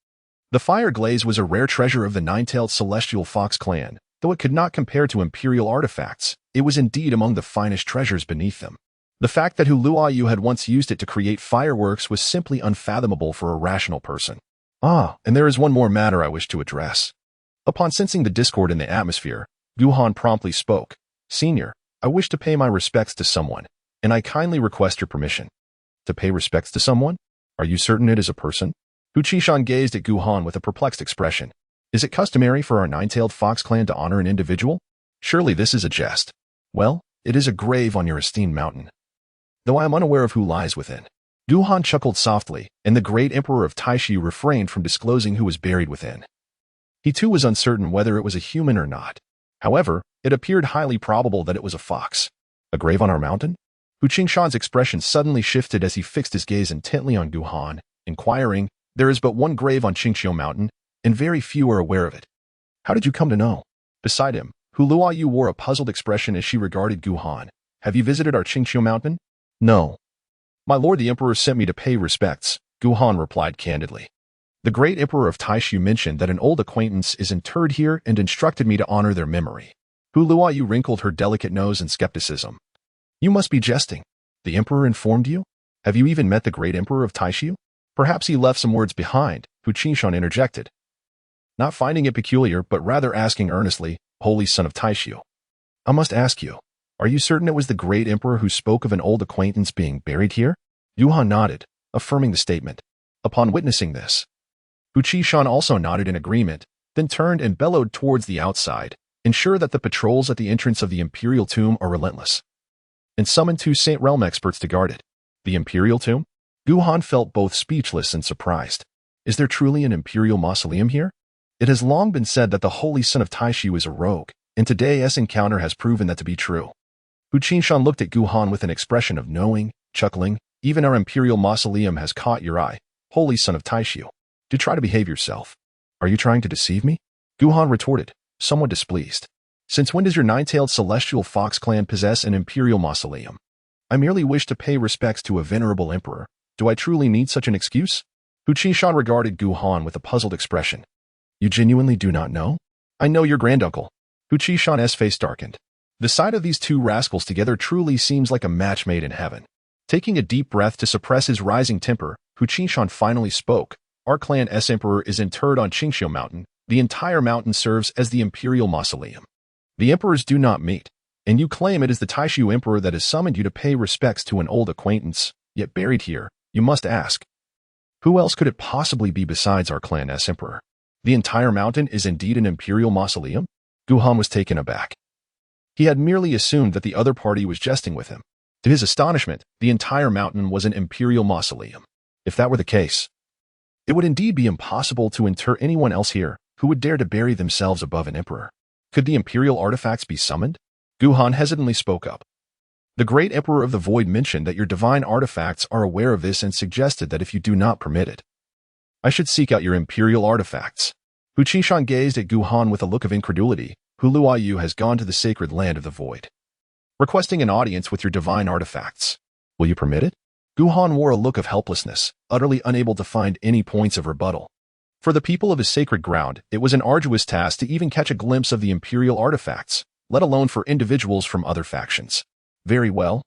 The fire glaze was a rare treasure of the nine-tailed celestial fox clan. Though it could not compare to imperial artifacts, it was indeed among the finest treasures beneath them. The fact that Hu Luoyu had once used it to create fireworks was simply unfathomable for a rational person. And there is one more matter I wish to address. Upon sensing the discord in the atmosphere, Guhan promptly spoke. Senior, I wish to pay my respects to someone, and I kindly request your permission. To pay respects to someone? Are you certain it is a person? Hu Qingshan gazed at Guhan with a perplexed expression. Is it customary for our nine-tailed fox clan to honor an individual? Surely this is a jest. Well, it is a grave on your esteemed mountain, though I am unaware of who lies within. Guhan chuckled softly, and the great emperor of Taishu refrained from disclosing who was buried within. He too was uncertain whether it was a human or not. However, it appeared highly probable that it was a fox. A grave on our mountain? Hu Qingshan's expression suddenly shifted as he fixed his gaze intently on Guhan, inquiring, There is but one grave on Qingxiu Mountain, and very few are aware of it. How did you come to know? Beside him, Hu Luoyu wore a puzzled expression as she regarded Guhan. Have you visited our Qingxiu Mountain? No. My lord the emperor sent me to pay respects, Guhan replied candidly. The great emperor of Taishu mentioned that an old acquaintance is interred here and instructed me to honor their memory. Hu Luoyu wrinkled her delicate nose in skepticism. You must be jesting. The emperor informed you? Have you even met the great emperor of Taishu? Perhaps he left some words behind, Hu Qingshan interjected. Not finding it peculiar, but rather asking earnestly, Holy son of Taishu, I must ask you, are you certain it was the great emperor who spoke of an old acquaintance being buried here? Guhan nodded, affirming the statement. Upon witnessing this, Hu Qingshan also nodded in agreement, then turned and bellowed towards the outside, ensure that the patrols at the entrance of the imperial tomb are relentless, and summon 2 Saint Realm experts to guard it. The imperial tomb? Guhan felt both speechless and surprised. Is there truly an imperial mausoleum here? It has long been said that the holy son of Taishu is a rogue, and today's encounter has proven that to be true. Hu Qingshan looked at Guhan with an expression of knowing, chuckling. Even our imperial mausoleum has caught your eye, holy son of Taishu. Do try to behave yourself. Are you trying to deceive me? Guhan retorted, somewhat displeased. Since when does your nine-tailed celestial fox clan possess an imperial mausoleum? I merely wish to pay respects to a venerable emperor. Do I truly need such an excuse? Hu Qingshan regarded Guhan with a puzzled expression. You genuinely do not know? I know your granduncle. Hu Qingshan's face darkened. The sight of these two rascals together truly seems like a match made in heaven. Taking a deep breath to suppress his rising temper, Hu Qingshan finally spoke. Our clan's emperor is interred on Qingxiu Mountain. The entire mountain serves as the imperial mausoleum. The emperors do not meet, and you claim it is the Taishu emperor that has summoned you to pay respects to an old acquaintance, yet buried here, you must ask. Who else could it possibly be besides our clan's emperor? The entire mountain is indeed an imperial mausoleum? Guhan was taken aback. He had merely assumed that the other party was jesting with him. To his astonishment, the entire mountain was an imperial mausoleum. If that were the case, it would indeed be impossible to inter anyone else here who would dare to bury themselves above an emperor. Could the imperial artifacts be summoned? Guhan hesitantly spoke up. The great emperor of the void mentioned that your divine artifacts are aware of this and suggested that if you do not permit it, I should seek out your imperial artifacts. Hu Qingshan gazed at Guhan with a look of incredulity. Hu Luoyu has gone to the sacred land of the void. requesting an audience with your divine artifacts. Will you permit it? Guhan wore a look of helplessness, utterly unable to find any points of rebuttal. For the people of his sacred ground, it was an arduous task to even catch a glimpse of the imperial artifacts, let alone for individuals from other factions. Very well.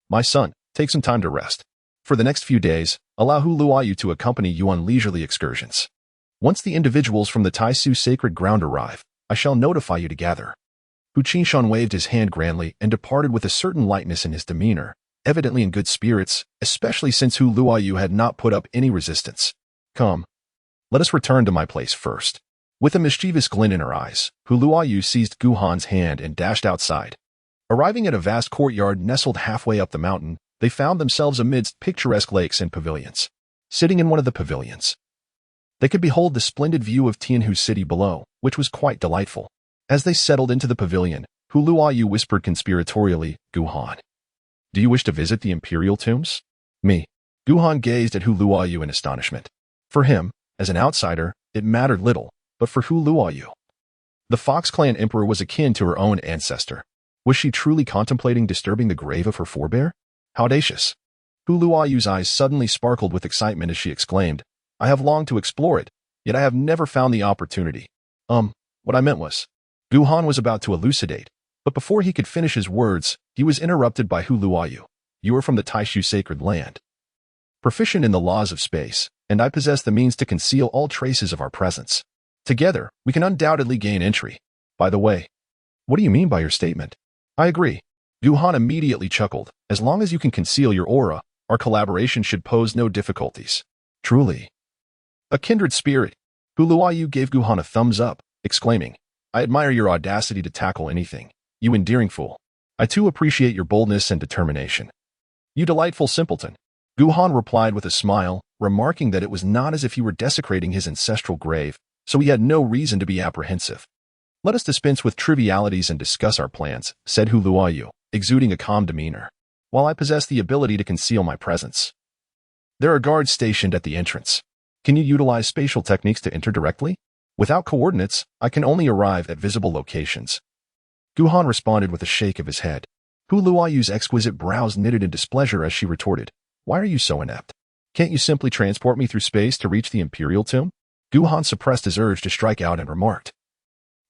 My son, take some time to rest. For the next few days, allow Hu Luoyu to accompany you on leisurely excursions. Once the individuals from the Taisu sacred ground arrive, I shall notify you to gather. Hu Qingshan waved his hand grandly and departed with a certain lightness in his demeanor, evidently in good spirits, especially since Hu Luoyu had not put up any resistance. Come. Let us return to my place first. With a mischievous glint in her eyes, Hu Luoyu seized Guhan's hand and dashed outside. Arriving at a vast courtyard nestled halfway up the mountain, they found themselves amidst picturesque lakes and pavilions. Sitting in one of the pavilions, they could behold the splendid view of Tianhu city below, which was quite delightful. As they settled into the pavilion, Hu Luoyu whispered conspiratorially, Guhan, do you wish to visit the imperial tombs? Me. Guhan gazed at Hu Luoyu in astonishment. For him, as an outsider, it mattered little, but for Hu Luoyu, the Fox clan emperor was akin to her own ancestor. Was she truly contemplating disturbing the grave of her forebear? How audacious! Hu Luoyu's eyes suddenly sparkled with excitement as she exclaimed, I have longed to explore it, yet I have never found the opportunity. What I meant was. Guhan was about to elucidate, but before he could finish his words, he was interrupted by Hu Luoyu. You are from the Taishu sacred land. Proficient in the laws of space, and I possess the means to conceal all traces of our presence. Together, we can undoubtedly gain entry. By the way, what do you mean by your statement? I agree. Guhan immediately chuckled. As long as you can conceal your aura, our collaboration should pose no difficulties. Truly. A kindred spirit. Hu Luoyu gave Guhan a thumbs up, exclaiming, I admire your audacity to tackle anything, you endearing fool. I too appreciate your boldness and determination. You delightful simpleton. Guhan replied with a smile, remarking that it was not as if he were desecrating his ancestral grave, so he had no reason to be apprehensive. Let us dispense with trivialities and discuss our plans, said Hu Luoyu, exuding a calm demeanor. While I possess the ability to conceal my presence, there are guards stationed at the entrance. Can you utilize spatial techniques to enter directly? Without coordinates, I can only arrive at visible locations. Guhan responded with a shake of his head. Hu Luoyu's exquisite brows knitted in displeasure as she retorted, Why are you so inept? Can't you simply transport me through space to reach the imperial tomb? Guhan suppressed his urge to strike out and remarked,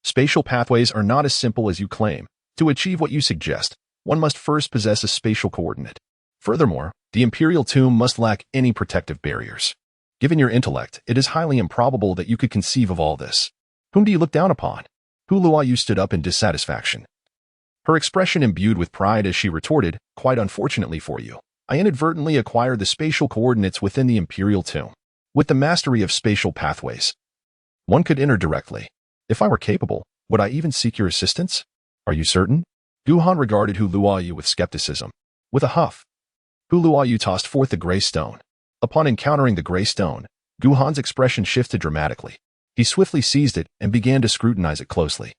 Spatial pathways are not as simple as you claim. To achieve what you suggest, one must first possess a spatial coordinate. Furthermore, the imperial tomb must lack any protective barriers. Given your intellect, it is highly improbable that you could conceive of all this. Whom do you look down upon? Hu Luoyu stood up in dissatisfaction. Her expression imbued with pride as she retorted, Quite unfortunately for you, I inadvertently acquired the spatial coordinates within the imperial tomb. With the mastery of spatial pathways, one could enter directly. If I were capable, would I even seek your assistance? Are you certain? Guhan regarded Hu Luoyu with skepticism. With a huff, Hu Luoyu tossed forth the gray stone. Upon encountering the gray stone, Guhan's expression shifted dramatically. He swiftly seized it and began to scrutinize it closely.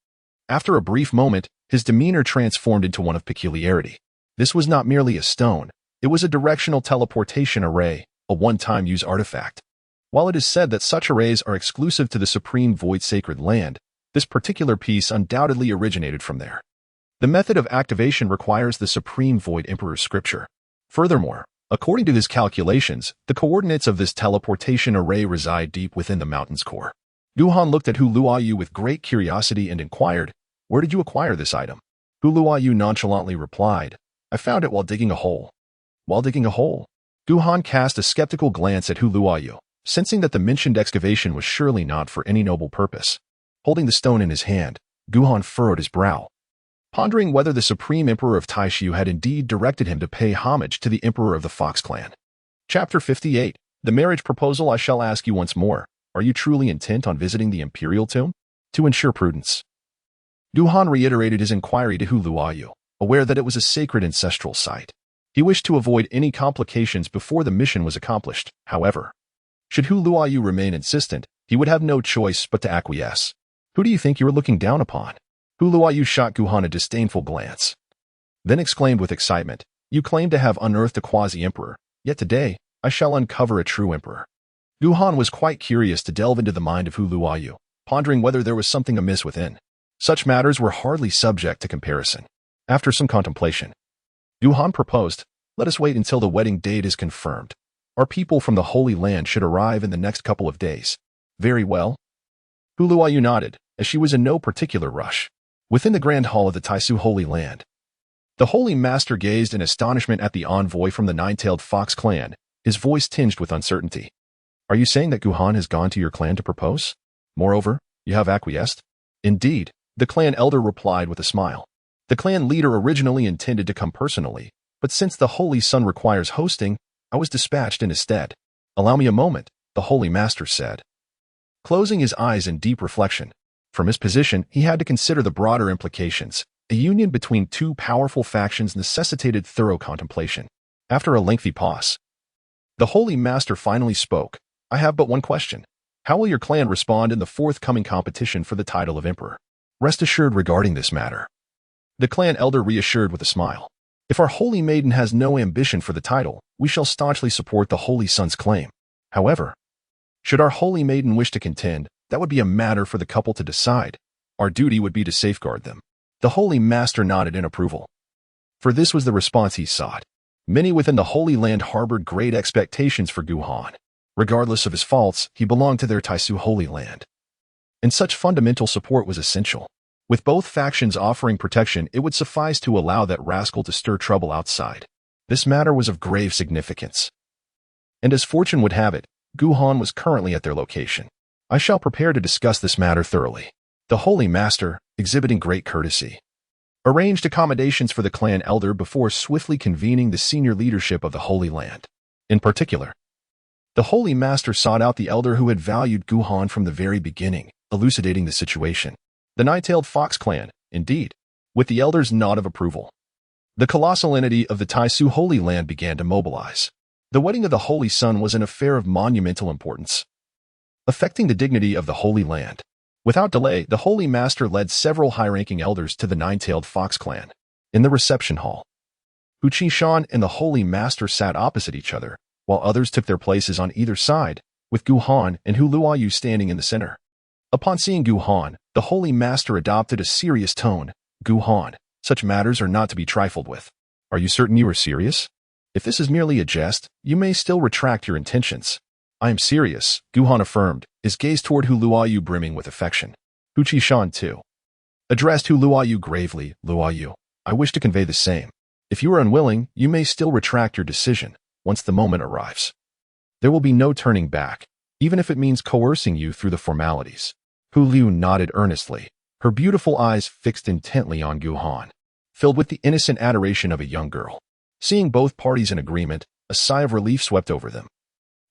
After a brief moment, his demeanor transformed into one of peculiarity. This was not merely a stone, it was a directional teleportation array, a one-time use artifact. While it is said that such arrays are exclusive to the Supreme Void Sacred Land, this particular piece undoubtedly originated from there. The method of activation requires the Supreme Void Emperor's scripture. Furthermore, according to his calculations, the coordinates of this teleportation array reside deep within the mountain's core. Guhan looked at Hu Luoyu with great curiosity and inquired, Where did you acquire this item? Hu Luoyu nonchalantly replied, I found it while digging a hole. While digging a hole? Guhan cast a skeptical glance at Hu Luoyu, sensing that the mentioned excavation was surely not for any noble purpose. Holding the stone in his hand, Guhan furrowed his brow, pondering whether the Supreme Emperor of Taishu had indeed directed him to pay homage to the Emperor of the Fox clan. Chapter 58. The marriage proposal. I shall ask you once more, are you truly intent on visiting the imperial tomb? To ensure prudence, Guhan reiterated his inquiry to Hu Luoyu, aware that it was a sacred ancestral site. He wished to avoid any complications before the mission was accomplished. However, should Hu Luoyu remain insistent, he would have no choice but to acquiesce. Who do you think you are looking down upon? Hu Luoyu shot Guhan a disdainful glance, then exclaimed with excitement, You claim to have unearthed a quasi-emperor, yet today, I shall uncover a true emperor. Guhan was quite curious to delve into the mind of Hu Luoyu, pondering whether there was something amiss within. Such matters were hardly subject to comparison. After some contemplation, Guhan proposed, "Let us wait until the wedding date is confirmed. Our people from the Holy Land should arrive in the next couple of days." "Very well." Huluayu nodded, as she was in no particular rush. Within the grand hall of the Taisu Holy Land, the Holy Master gazed in astonishment at the envoy from the nine-tailed fox clan, his voice tinged with uncertainty. "Are you saying that Guhan has gone to your clan to propose? Moreover, you have acquiesced?" "Indeed," the clan elder replied with a smile. "The clan leader originally intended to come personally, but since the Holy Sun requires hosting, I was dispatched in his stead." "Allow me a moment," the Holy Master said, closing his eyes in deep reflection. From his position, he had to consider the broader implications. A union between two powerful factions necessitated thorough contemplation. After a lengthy pause, the Holy Master finally spoke. "I have but one question. How will your clan respond in the forthcoming competition for the title of Emperor?" "Rest assured regarding this matter," the clan elder reassured with a smile. "If our Holy Maiden has no ambition for the title, we shall staunchly support the Holy Sun's claim. However, should our Holy Maiden wish to contend, that would be a matter for the couple to decide. Our duty would be to safeguard them." The Holy Master nodded in approval, for this was the response he sought. Many within the Holy Land harbored great expectations for Guhan. Regardless of his faults, he belonged to their Taisu Holy Land, and such fundamental support was essential. With both factions offering protection, it would suffice to allow that rascal to stir trouble outside. This matter was of grave significance, and as fortune would have it, Guhan was currently at their location. "I shall prepare to discuss this matter thoroughly." The Holy Master, exhibiting great courtesy, arranged accommodations for the clan elder before swiftly convening the senior leadership of the Holy Land. In particular, the Holy Master sought out the elder who had valued Guhan from the very beginning, elucidating the situation. The nine-tailed fox clan, indeed, with the elder's nod of approval. The colossal entity of the Taisu Holy Land began to mobilize. The wedding of the Holy Sun was an affair of monumental importance, affecting the dignity of the Holy Land. Without delay, the Holy Master led several high-ranking elders to the nine-tailed fox clan. In the reception hall, Huchi-shan and the Holy Master sat opposite each other, while others took their places on either side, with Guhan and Huluayu standing in the center. Upon seeing Guhan, the Holy Master adopted a serious tone. "Guhan, such matters are not to be trifled with. Are you certain you are serious? If this is merely a jest, you may still retract your intentions." "I am serious," Guhan affirmed, his gaze toward Huluayu brimming with affection. Huchi-shan, too, addressed Huluayu gravely. "Luayu, I wish to convey the same. If you are unwilling, you may still retract your decision once the moment arrives. There will be no turning back, even if it means coercing you through the formalities." Hulu nodded earnestly, her beautiful eyes fixed intently on Guhan, filled with the innocent adoration of a young girl. Seeing both parties in agreement, a sigh of relief swept over them.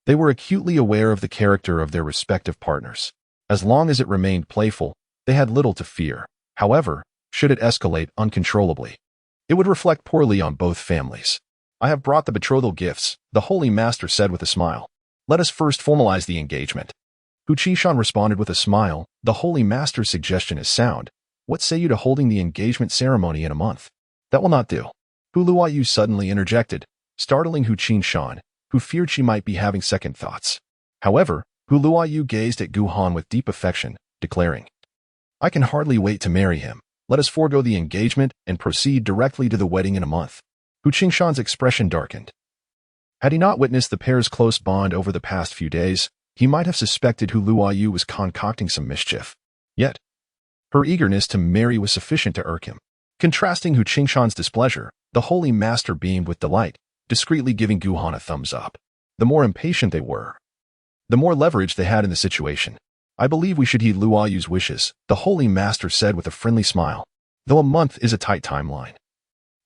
They were acutely aware of the character of their respective partners. As long as it remained playful, they had little to fear. However, should it escalate uncontrollably, it would reflect poorly on both families. "I have brought the betrothal gifts," the Holy Master said with a smile. "Let us first formalize the engagement." Huchi-shan responded with a smile. "The Holy Master's suggestion is sound. What say you to holding the engagement ceremony in a month?" "That will not do," Huluayu suddenly interjected, startling Huchi-shan, who feared she might be having second thoughts. However, Huluayu gazed at Guhan with deep affection, declaring, "I can hardly wait to marry him. Let us forego the engagement and proceed directly to the wedding in a month." Huchi-shan's expression darkened. Had he not witnessed the pair's close bond over the past few days, he might have suspected Huluayu was concocting some mischief. Yet, her eagerness to marry was sufficient to irk him. Contrasting Huchi-shan's displeasure, the Holy Master beamed with delight, discreetly giving Guhan a thumbs up. The more impatient they were, the more leverage they had in the situation. "I believe we should heed Luayu's wishes," the Holy Master said with a friendly smile. "Though a month is a tight timeline,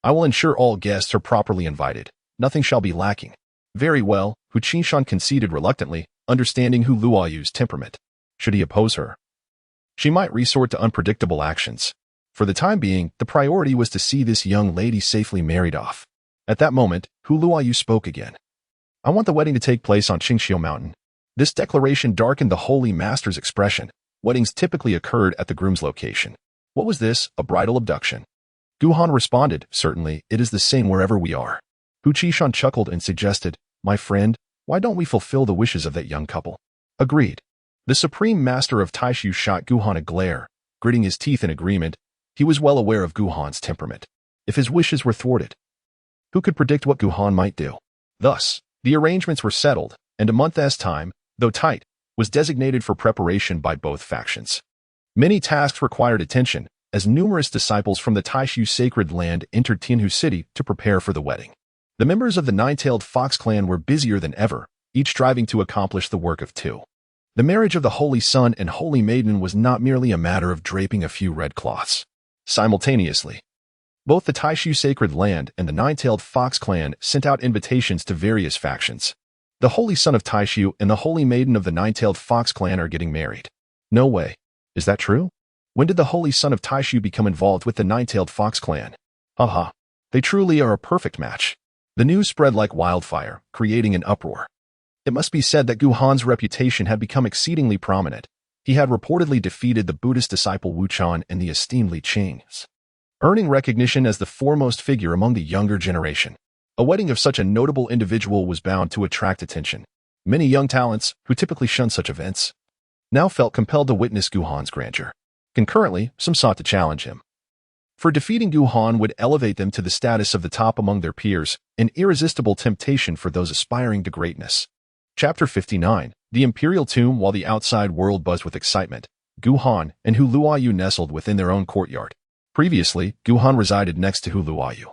I will ensure all guests are properly invited. Nothing shall be lacking." "Very well," Huchi-shan conceded reluctantly, understanding Huluayu's temperament. Should he oppose her, she might resort to unpredictable actions. For the time being, the priority was to see this young lady safely married off. At that moment, Huluayu spoke again. "I want the wedding to take place on Qingxiu Mountain." This declaration darkened the Holy Master's expression. Weddings typically occurred at the groom's location. What was this, a bridal abduction? Guhan responded, "Certainly, it is the same wherever we are." Huchi-shan chuckled and suggested, "My friend, why don't we fulfill the wishes of that young couple?" "Agreed." The Supreme Master of Taishu shot Guhan a glare, gritting his teeth in agreement. He was well aware of Guhan's temperament. if his wishes were thwarted. Who could predict what Guhan might do? Thus, the arrangements were settled, and a month's time, though tight, was designated for preparation by both factions. Many tasks required attention, as numerous disciples from the Taishu sacred land entered Tianhu City to prepare for the wedding. The members of the Nine-Tailed Fox clan were busier than ever, each striving to accomplish the work of two. The marriage of the Holy Son and Holy Maiden was not merely a matter of draping a few red cloths. Simultaneously, both the Taishu sacred land and the Nine-Tailed Fox clan sent out invitations to various factions. The Holy Son of Taishu and the Holy Maiden of the Nine-Tailed Fox clan are getting married. No way. Is that true? When did the Holy Son of Taishu become involved with the Nine-Tailed Fox clan? Haha. They truly are a perfect match. The news spread like wildfire, creating an uproar. It must be said that Guhan's reputation had become exceedingly prominent. He had reportedly defeated the Buddhist disciple Wuchan and the esteemed Li Qing's, earning recognition as the foremost figure among the younger generation. A wedding of such a notable individual was bound to attract attention. Many young talents, who typically shun such events, now felt compelled to witness Guhan's grandeur. Concurrently, some sought to challenge him. For defeating Guhan would elevate them to the status of the top among their peers, an irresistible temptation for those aspiring to greatness. Chapter 59, The Imperial Tomb. While the outside world buzzed with excitement, Guhan and Hu Luoyu nestled within their own courtyard. Previously, Guhan resided next to Hu Luoyu.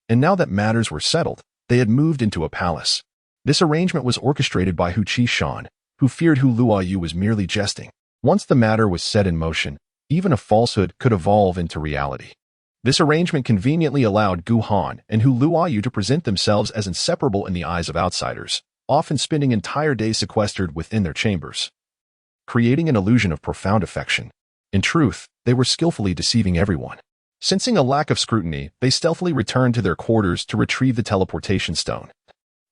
And now that matters were settled, they had moved into a palace. This arrangement was orchestrated by Hu Qishan, who feared Hu Luoyu was merely jesting. Once the matter was set in motion, even a falsehood could evolve into reality. This arrangement conveniently allowed Guhan and Hu Luoyu to present themselves as inseparable in the eyes of outsiders, often spending entire days sequestered within their chambers, creating an illusion of profound affection. In truth, they were skillfully deceiving everyone. Sensing a lack of scrutiny, they stealthily returned to their quarters to retrieve the teleportation stone.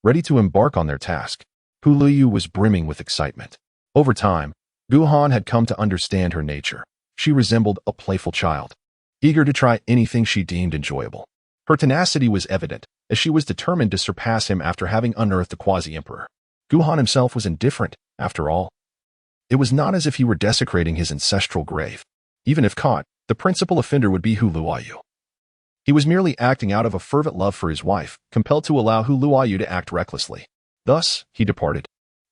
Ready to embark on their task, Hu Luoyu was brimming with excitement. Over time, Guhan had come to understand her nature. She resembled a playful child, eager to try anything she deemed enjoyable. Her tenacity was evident, as she was determined to surpass him after having unearthed the quasi-emperor. Guhan himself was indifferent, after all. It was not as if he were desecrating his ancestral grave. Even if caught, the principal offender would be Hu Luoyu. He was merely acting out of a fervent love for his wife, compelled to allow Hu Luoyu to act recklessly. Thus, he departed.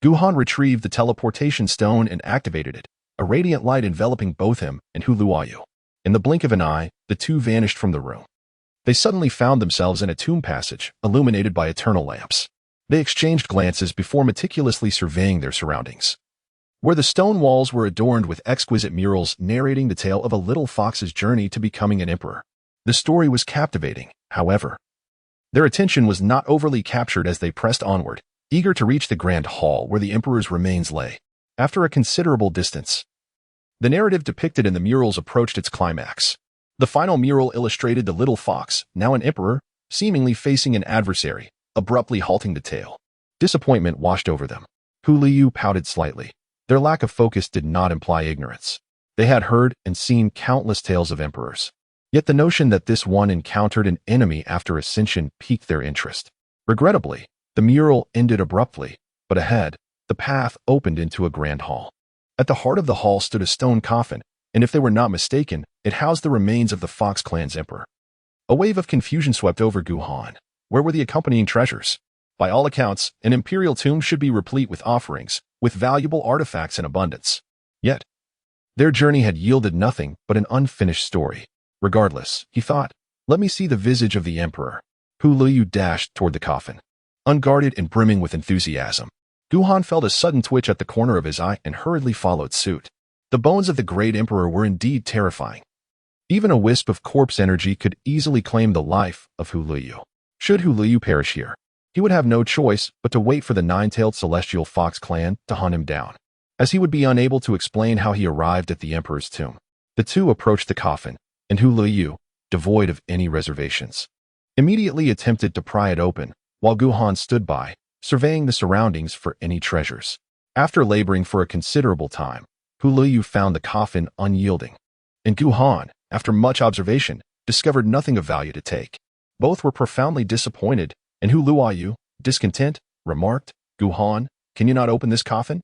Guhan retrieved the teleportation stone and activated it, a radiant light enveloping both him and Hu Luoyu. In the blink of an eye, the two vanished from the room. They suddenly found themselves in a tomb passage, illuminated by eternal lamps. They exchanged glances before meticulously surveying their surroundings, where the stone walls were adorned with exquisite murals narrating the tale of a little fox's journey to becoming an emperor. The story was captivating, however. Their attention was not overly captured as they pressed onward, eager to reach the grand hall where the emperor's remains lay. After a considerable distance, the narrative depicted in the murals approached its climax. The final mural illustrated the little fox, now an emperor, seemingly facing an adversary, abruptly halting the tale. Disappointment washed over them. Hu Luoyu pouted slightly. Their lack of focus did not imply ignorance. They had heard and seen countless tales of emperors. Yet the notion that this one encountered an enemy after ascension piqued their interest. Regrettably, the mural ended abruptly, but ahead, the path opened into a grand hall. At the heart of the hall stood a stone coffin, and if they were not mistaken, it housed the remains of the Fox clan's emperor. A wave of confusion swept over Guhan. Where were the accompanying treasures? By all accounts, an imperial tomb should be replete with offerings, with valuable artifacts in abundance. Yet, their journey had yielded nothing but an unfinished story. Regardless, he thought, let me see the visage of the emperor. Hu Luoyu dashed toward the coffin, unguarded and brimming with enthusiasm. Guhan felt a sudden twitch at the corner of his eye and hurriedly followed suit. The bones of the great emperor were indeed terrifying. Even a wisp of corpse energy could easily claim the life of Hu Luoyu. Should Hu Luoyu perish here, he would have no choice but to wait for the nine-tailed celestial fox clan to hunt him down, as he would be unable to explain how he arrived at the emperor's tomb. The two approached the coffin, and Hu Luoyu, devoid of any reservations, immediately attempted to pry it open, while Guhan stood by, surveying the surroundings for any treasures. After laboring for a considerable time, Hu Luoyu found the coffin unyielding, and Guhan, after much observation, discovered nothing of value to take. Both were profoundly disappointed, and Hu Luoyu, discontent, remarked, Guhan, can you not open this coffin?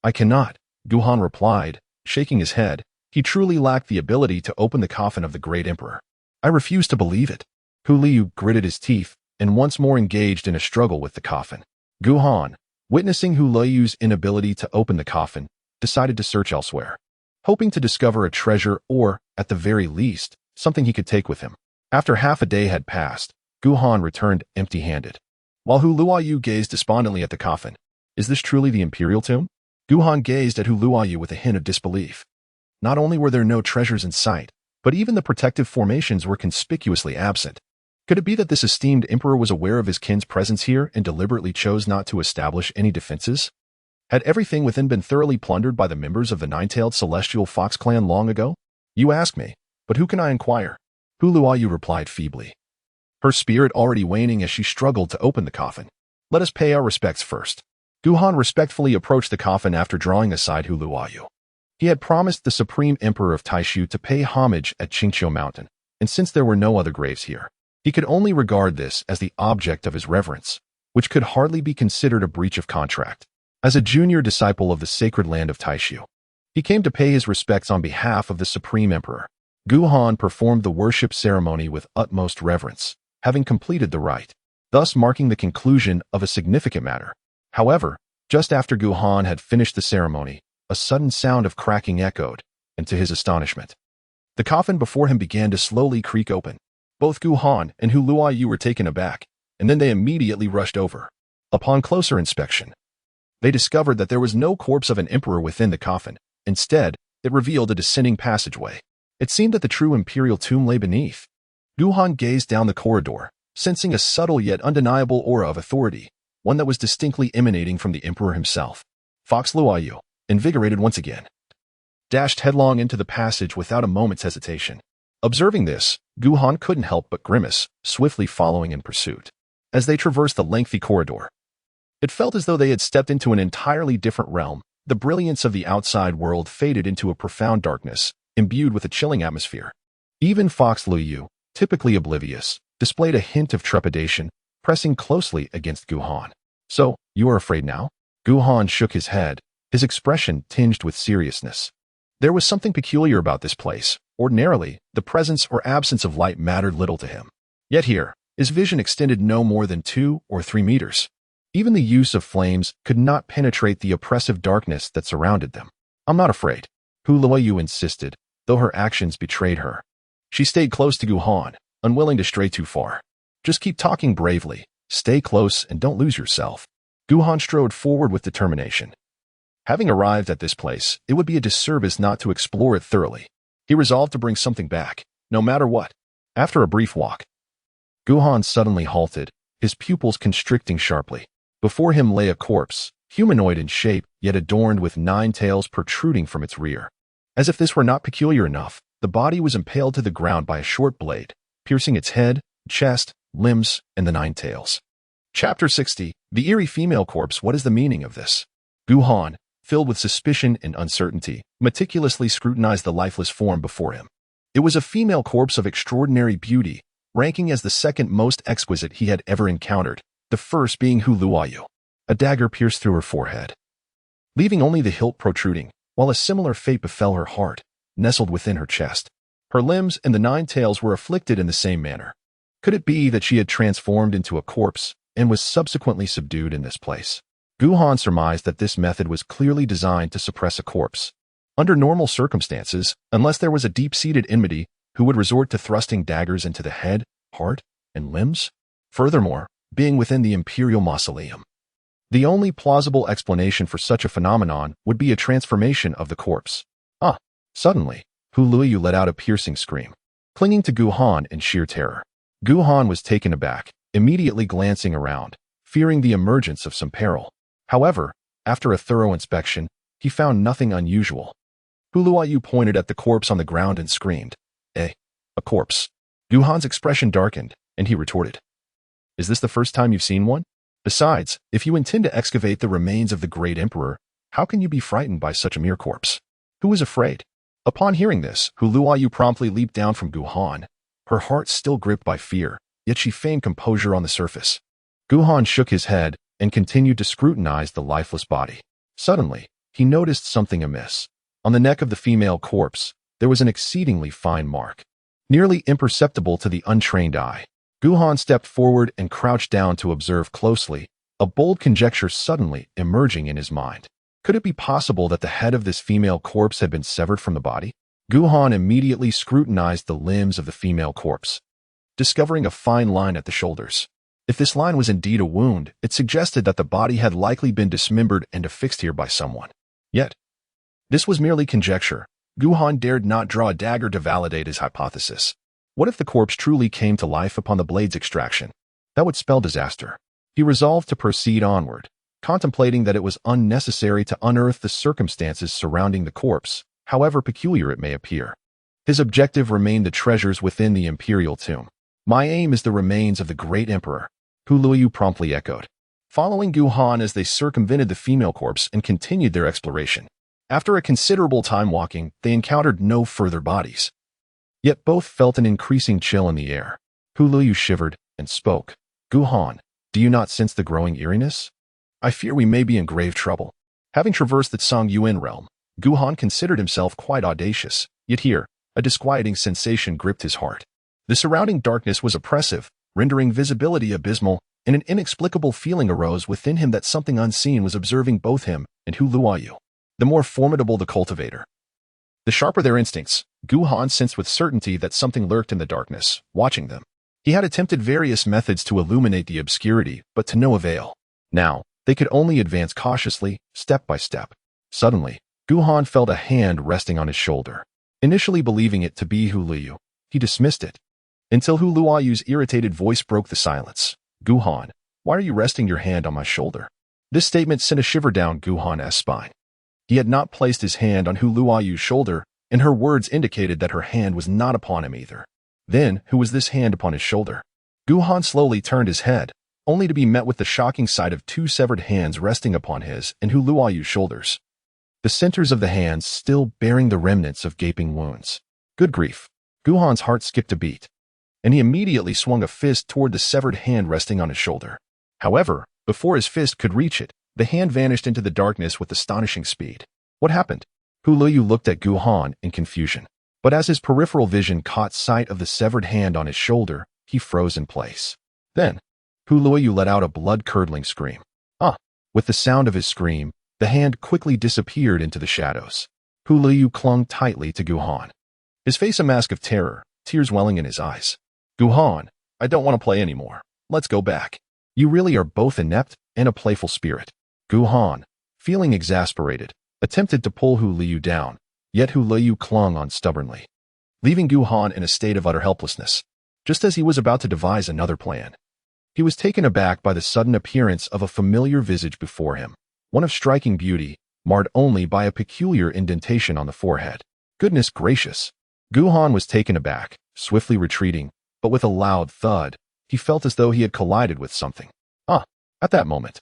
I cannot, Guhan replied, shaking his head. He truly lacked the ability to open the coffin of the great emperor. I refuse to believe it. Hu Liu gritted his teeth and once more engaged in a struggle with the coffin. Gu Han, witnessing Hu Liu's inability to open the coffin, decided to search elsewhere, hoping to discover a treasure or, at the very least, something he could take with him. After half a day had passed, Gu Han returned empty-handed. While Hu Luoyu gazed despondently at the coffin, "Is this truly the imperial tomb?" Gu Han gazed at Hu Luoyu with a hint of disbelief. Not only were there no treasures in sight, but even the protective formations were conspicuously absent. Could it be that this esteemed emperor was aware of his kin's presence here and deliberately chose not to establish any defenses? Had everything within been thoroughly plundered by the members of the nine-tailed celestial fox clan long ago? You ask me, but who can I inquire? Hu Luoyu replied feebly, her spirit already waning as she struggled to open the coffin. Let us pay our respects first. Gu Han respectfully approached the coffin after drawing aside Hu Luoyu. He had promised the supreme emperor of Taishu to pay homage at Qingqiu Mountain, and since there were no other graves here, he could only regard this as the object of his reverence, which could hardly be considered a breach of contract. As a junior disciple of the sacred land of Taishu, he came to pay his respects on behalf of the supreme emperor. Gu Han performed the worship ceremony with utmost reverence, having completed the rite, thus marking the conclusion of a significant matter. However, just after Gu Han had finished the ceremony, a sudden sound of cracking echoed, and to his astonishment, the coffin before him began to slowly creak open. Both Gu Han and Hu Luoyu were taken aback, and then they immediately rushed over. Upon closer inspection, they discovered that there was no corpse of an emperor within the coffin. Instead, it revealed a descending passageway. It seemed that the true imperial tomb lay beneath. Gu Han gazed down the corridor, sensing a subtle yet undeniable aura of authority, one that was distinctly emanating from the emperor himself. Fox Luoyu, invigorated once again, dashed headlong into the passage without a moment's hesitation. Observing this, Gu Han couldn't help but grimace, swiftly following in pursuit. As they traversed the lengthy corridor, it felt as though they had stepped into an entirely different realm. The brilliance of the outside world faded into a profound darkness, imbued with a chilling atmosphere. Even Fox Luoyu, typically oblivious, displayed a hint of trepidation, pressing closely against Gu Han. "So, you are afraid now?" Gu Han shook his head, his expression tinged with seriousness. There was something peculiar about this place. Ordinarily, the presence or absence of light mattered little to him. Yet here, his vision extended no more than 2 or 3 meters. Even the use of flames could not penetrate the oppressive darkness that surrounded them. "I'm not afraid," Hu Luoyu insisted, though her actions betrayed her. She stayed close to Gu Han, unwilling to stray too far. "Just keep talking bravely, stay close, and don't lose yourself." Gu Han strode forward with determination. Having arrived at this place, it would be a disservice not to explore it thoroughly. He resolved to bring something back, no matter what. After a brief walk, Gu Han suddenly halted, his pupils constricting sharply. Before him lay a corpse, humanoid in shape, yet adorned with 9 tails protruding from its rear. As if this were not peculiar enough, the body was impaled to the ground by a short blade, piercing its head, chest, limbs, and the 9 tails. Chapter 60. The eerie female corpse. What is the meaning of this? Gu Han, filled with suspicion and uncertainty, meticulously scrutinized the lifeless form before him. It was a female corpse of extraordinary beauty, ranking as the second most exquisite he had ever encountered, the first being Hu Luoyu. A dagger pierced through her forehead, leaving only the hilt protruding, while a similar fate befell her heart, nestled within her chest. Her limbs and the 9 tails were afflicted in the same manner. Could it be that she had transformed into a corpse and was subsequently subdued in this place? Gu Han surmised that this method was clearly designed to suppress a corpse. Under normal circumstances, unless there was a deep-seated enmity, who would resort to thrusting daggers into the head, heart, and limbs? Furthermore, being within the imperial mausoleum, the only plausible explanation for such a phenomenon would be a transformation of the corpse. Suddenly, Hu Luoyu let out a piercing scream, clinging to Gu Han in sheer terror. Gu Han was taken aback, immediately glancing around, fearing the emergence of some peril. However, after a thorough inspection, he found nothing unusual. Hu Luoyu pointed at the corpse on the ground and screamed, A corpse." Gu Han's expression darkened, and he retorted, "Is this the first time you've seen one? Besides, if you intend to excavate the remains of the great emperor, how can you be frightened by such a mere corpse? Who is afraid?" Upon hearing this, Hu Luoyu promptly leaped down from Gu Han, her heart still gripped by fear, yet she feigned composure on the surface. Gu Han shook his head and continued to scrutinize the lifeless body. Suddenly, he noticed something amiss. On the neck of the female corpse, there was an exceedingly fine mark. nearly imperceptible to the untrained eye. Guhan stepped forward and crouched down to observe closely, a bold conjecture suddenly emerging in his mind. Could it be possible that the head of this female corpse had been severed from the body? Guhan immediately scrutinized the limbs of the female corpse, discovering a fine line at the shoulders. If this line was indeed a wound, it suggested that the body had likely been dismembered and affixed here by someone. Yet, this was merely conjecture. Guhan dared not draw a dagger to validate his hypothesis. What if the corpse truly came to life upon the blade's extraction? That would spell disaster. He resolved to proceed onward, contemplating that it was unnecessary to unearth the circumstances surrounding the corpse, however peculiar it may appear. His objective remained the treasures within the imperial tomb. My aim is the remains of the great emperor, Hu Luoyu promptly echoed, following Guhan as they circumvented the female corpse and continued their exploration. After a considerable time walking, they encountered no further bodies. Yet both felt an increasing chill in the air. Hu Luoyu shivered and spoke. Guhan, do you not sense the growing eeriness? I fear we may be in grave trouble. Having traversed the Songyuan realm, Guhan considered himself quite audacious, yet here, a disquieting sensation gripped his heart. The surrounding darkness was oppressive, rendering visibility abysmal, and an inexplicable feeling arose within him that something unseen was observing both him and Hu Luoyu. The more formidable the cultivator, the sharper their instincts. Guhan sensed with certainty that something lurked in the darkness, watching them. He had attempted various methods to illuminate the obscurity, but to no avail. Now, they could only advance cautiously, step by step. Suddenly, Guhan felt a hand resting on his shoulder. Initially believing it to be Hu Luoyu, he dismissed it, until Hu Luoyu's irritated voice broke the silence. Guhan, why are you resting your hand on my shoulder? This statement sent a shiver down Guhan's spine. He had not placed his hand on Hu Luoyu's shoulder, and her words indicated that her hand was not upon him either. Then, who was this hand upon his shoulder? Guhan slowly turned his head, only to be met with the shocking sight of two severed hands resting upon his and Hu Luoyu's shoulders. The centers of the hands still bearing the remnants of gaping wounds. Good grief! Guhan's heart skipped a beat, and he immediately swung a fist toward the severed hand resting on his shoulder. However, before his fist could reach it, the hand vanished into the darkness with astonishing speed. What happened? Hu Luoyu looked at Guhan in confusion, but as his peripheral vision caught sight of the severed hand on his shoulder, he froze in place. Then, Hu Luoyu let out a blood-curdling scream. With the sound of his scream, the hand quickly disappeared into the shadows. Hu Luoyu clung tightly to Guhan, his face a mask of terror, tears welling in his eyes. Guhan, I don't want to play anymore. Let's go back. You really are both inept and a playful spirit. Guhan, feeling exasperated, attempted to pull Hu Luoyu down, yet Hu Luoyu clung on stubbornly, leaving Guhan in a state of utter helplessness. Just as he was about to devise another plan, he was taken aback by the sudden appearance of a familiar visage before him, one of striking beauty, marred only by a peculiar indentation on the forehead. Goodness gracious! Guhan was taken aback, swiftly retreating, but with a loud thud, he felt as though he had collided with something. At that moment,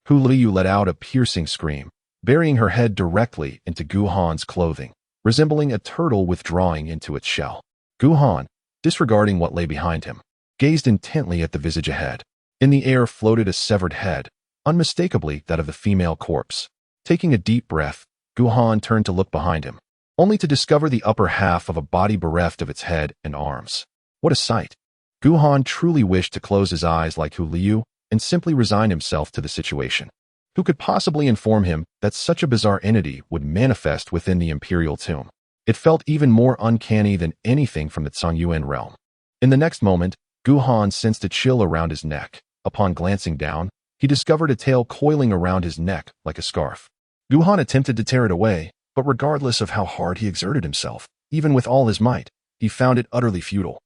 Hu Luoyu let out a piercing scream, burying her head directly into Guhan's clothing, resembling a turtle withdrawing into its shell. Guhan, disregarding what lay behind him, gazed intently at the visage ahead. In the air floated a severed head, unmistakably that of the female corpse. Taking a deep breath, Guhan turned to look behind him, only to discover the upper half of a body bereft of its head and arms. What a sight! Guhan truly wished to close his eyes like Hu Luoyu and simply resign himself to the situation. Who could possibly inform him that such a bizarre entity would manifest within the imperial tomb? It felt even more uncanny than anything from the Songyuan realm. In the next moment, Guhan sensed a chill around his neck. Upon glancing down, he discovered a tail coiling around his neck like a scarf. Guhan attempted to tear it away, but regardless of how hard he exerted himself, even with all his might, he found it utterly futile.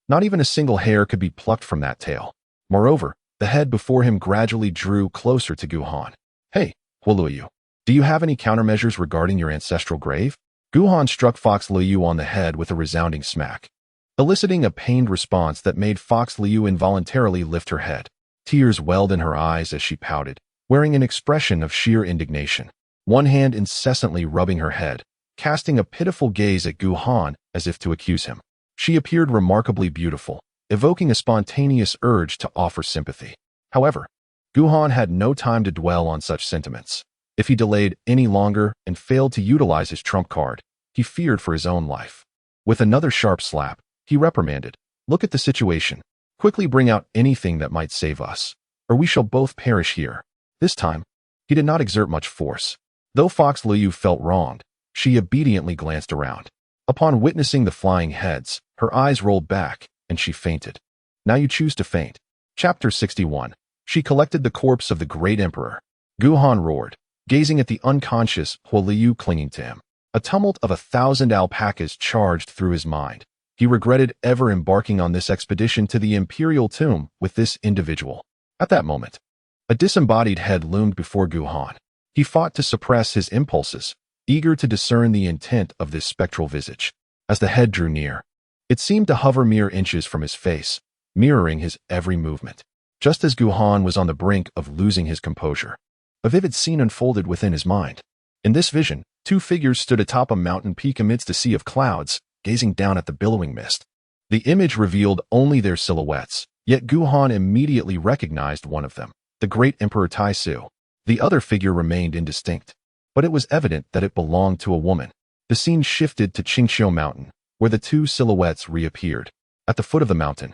Not even a single hair could be plucked from that tail. Moreover, the head before him gradually drew closer to Guhan. Hey, Hu Luoyu, do you have any countermeasures regarding your ancestral grave? Guhan struck Fox Luoyu on the head with a resounding smack, eliciting a pained response that made Fox Luoyu involuntarily lift her head. Tears welled in her eyes as she pouted, wearing an expression of sheer indignation, one hand incessantly rubbing her head, casting a pitiful gaze at Guhan as if to accuse him. She appeared remarkably beautiful, evoking a spontaneous urge to offer sympathy. However, Guhan had no time to dwell on such sentiments. If he delayed any longer and failed to utilize his trump card, he feared for his own life. With another sharp slap, He reprimanded. Look at the situation. Quickly bring out anything that might save us, or we shall both perish here. This time, he did not exert much force. Though Fox Liu felt wronged, she obediently glanced around. Upon witnessing the flying heads, her eyes rolled back, and she fainted. Now you choose to faint. Chapter 61. She collected the corpse of the great emperor. Gu Han roared, gazing at the unconscious Huo Liu clinging to him. A tumult of 1,000 alpacas charged through his mind. He regretted ever embarking on this expedition to the imperial tomb with this individual. At that moment, a disembodied head loomed before Gu Han. He fought to suppress his impulses, eager to discern the intent of this spectral visage. As the head drew near, it seemed to hover mere inches from his face, mirroring his every movement. Just as Gu Han was on the brink of losing his composure, a vivid scene unfolded within his mind. In this vision, two figures stood atop a mountain peak amidst a sea of clouds, gazing down at the billowing mist. The image revealed only their silhouettes, yet Gu Han immediately recognized one of them, the great Emperor Taisu. The other figure remained indistinct, but it was evident that it belonged to a woman. The scene shifted to Qingxiu Mountain, where the two silhouettes reappeared. At the foot of the mountain,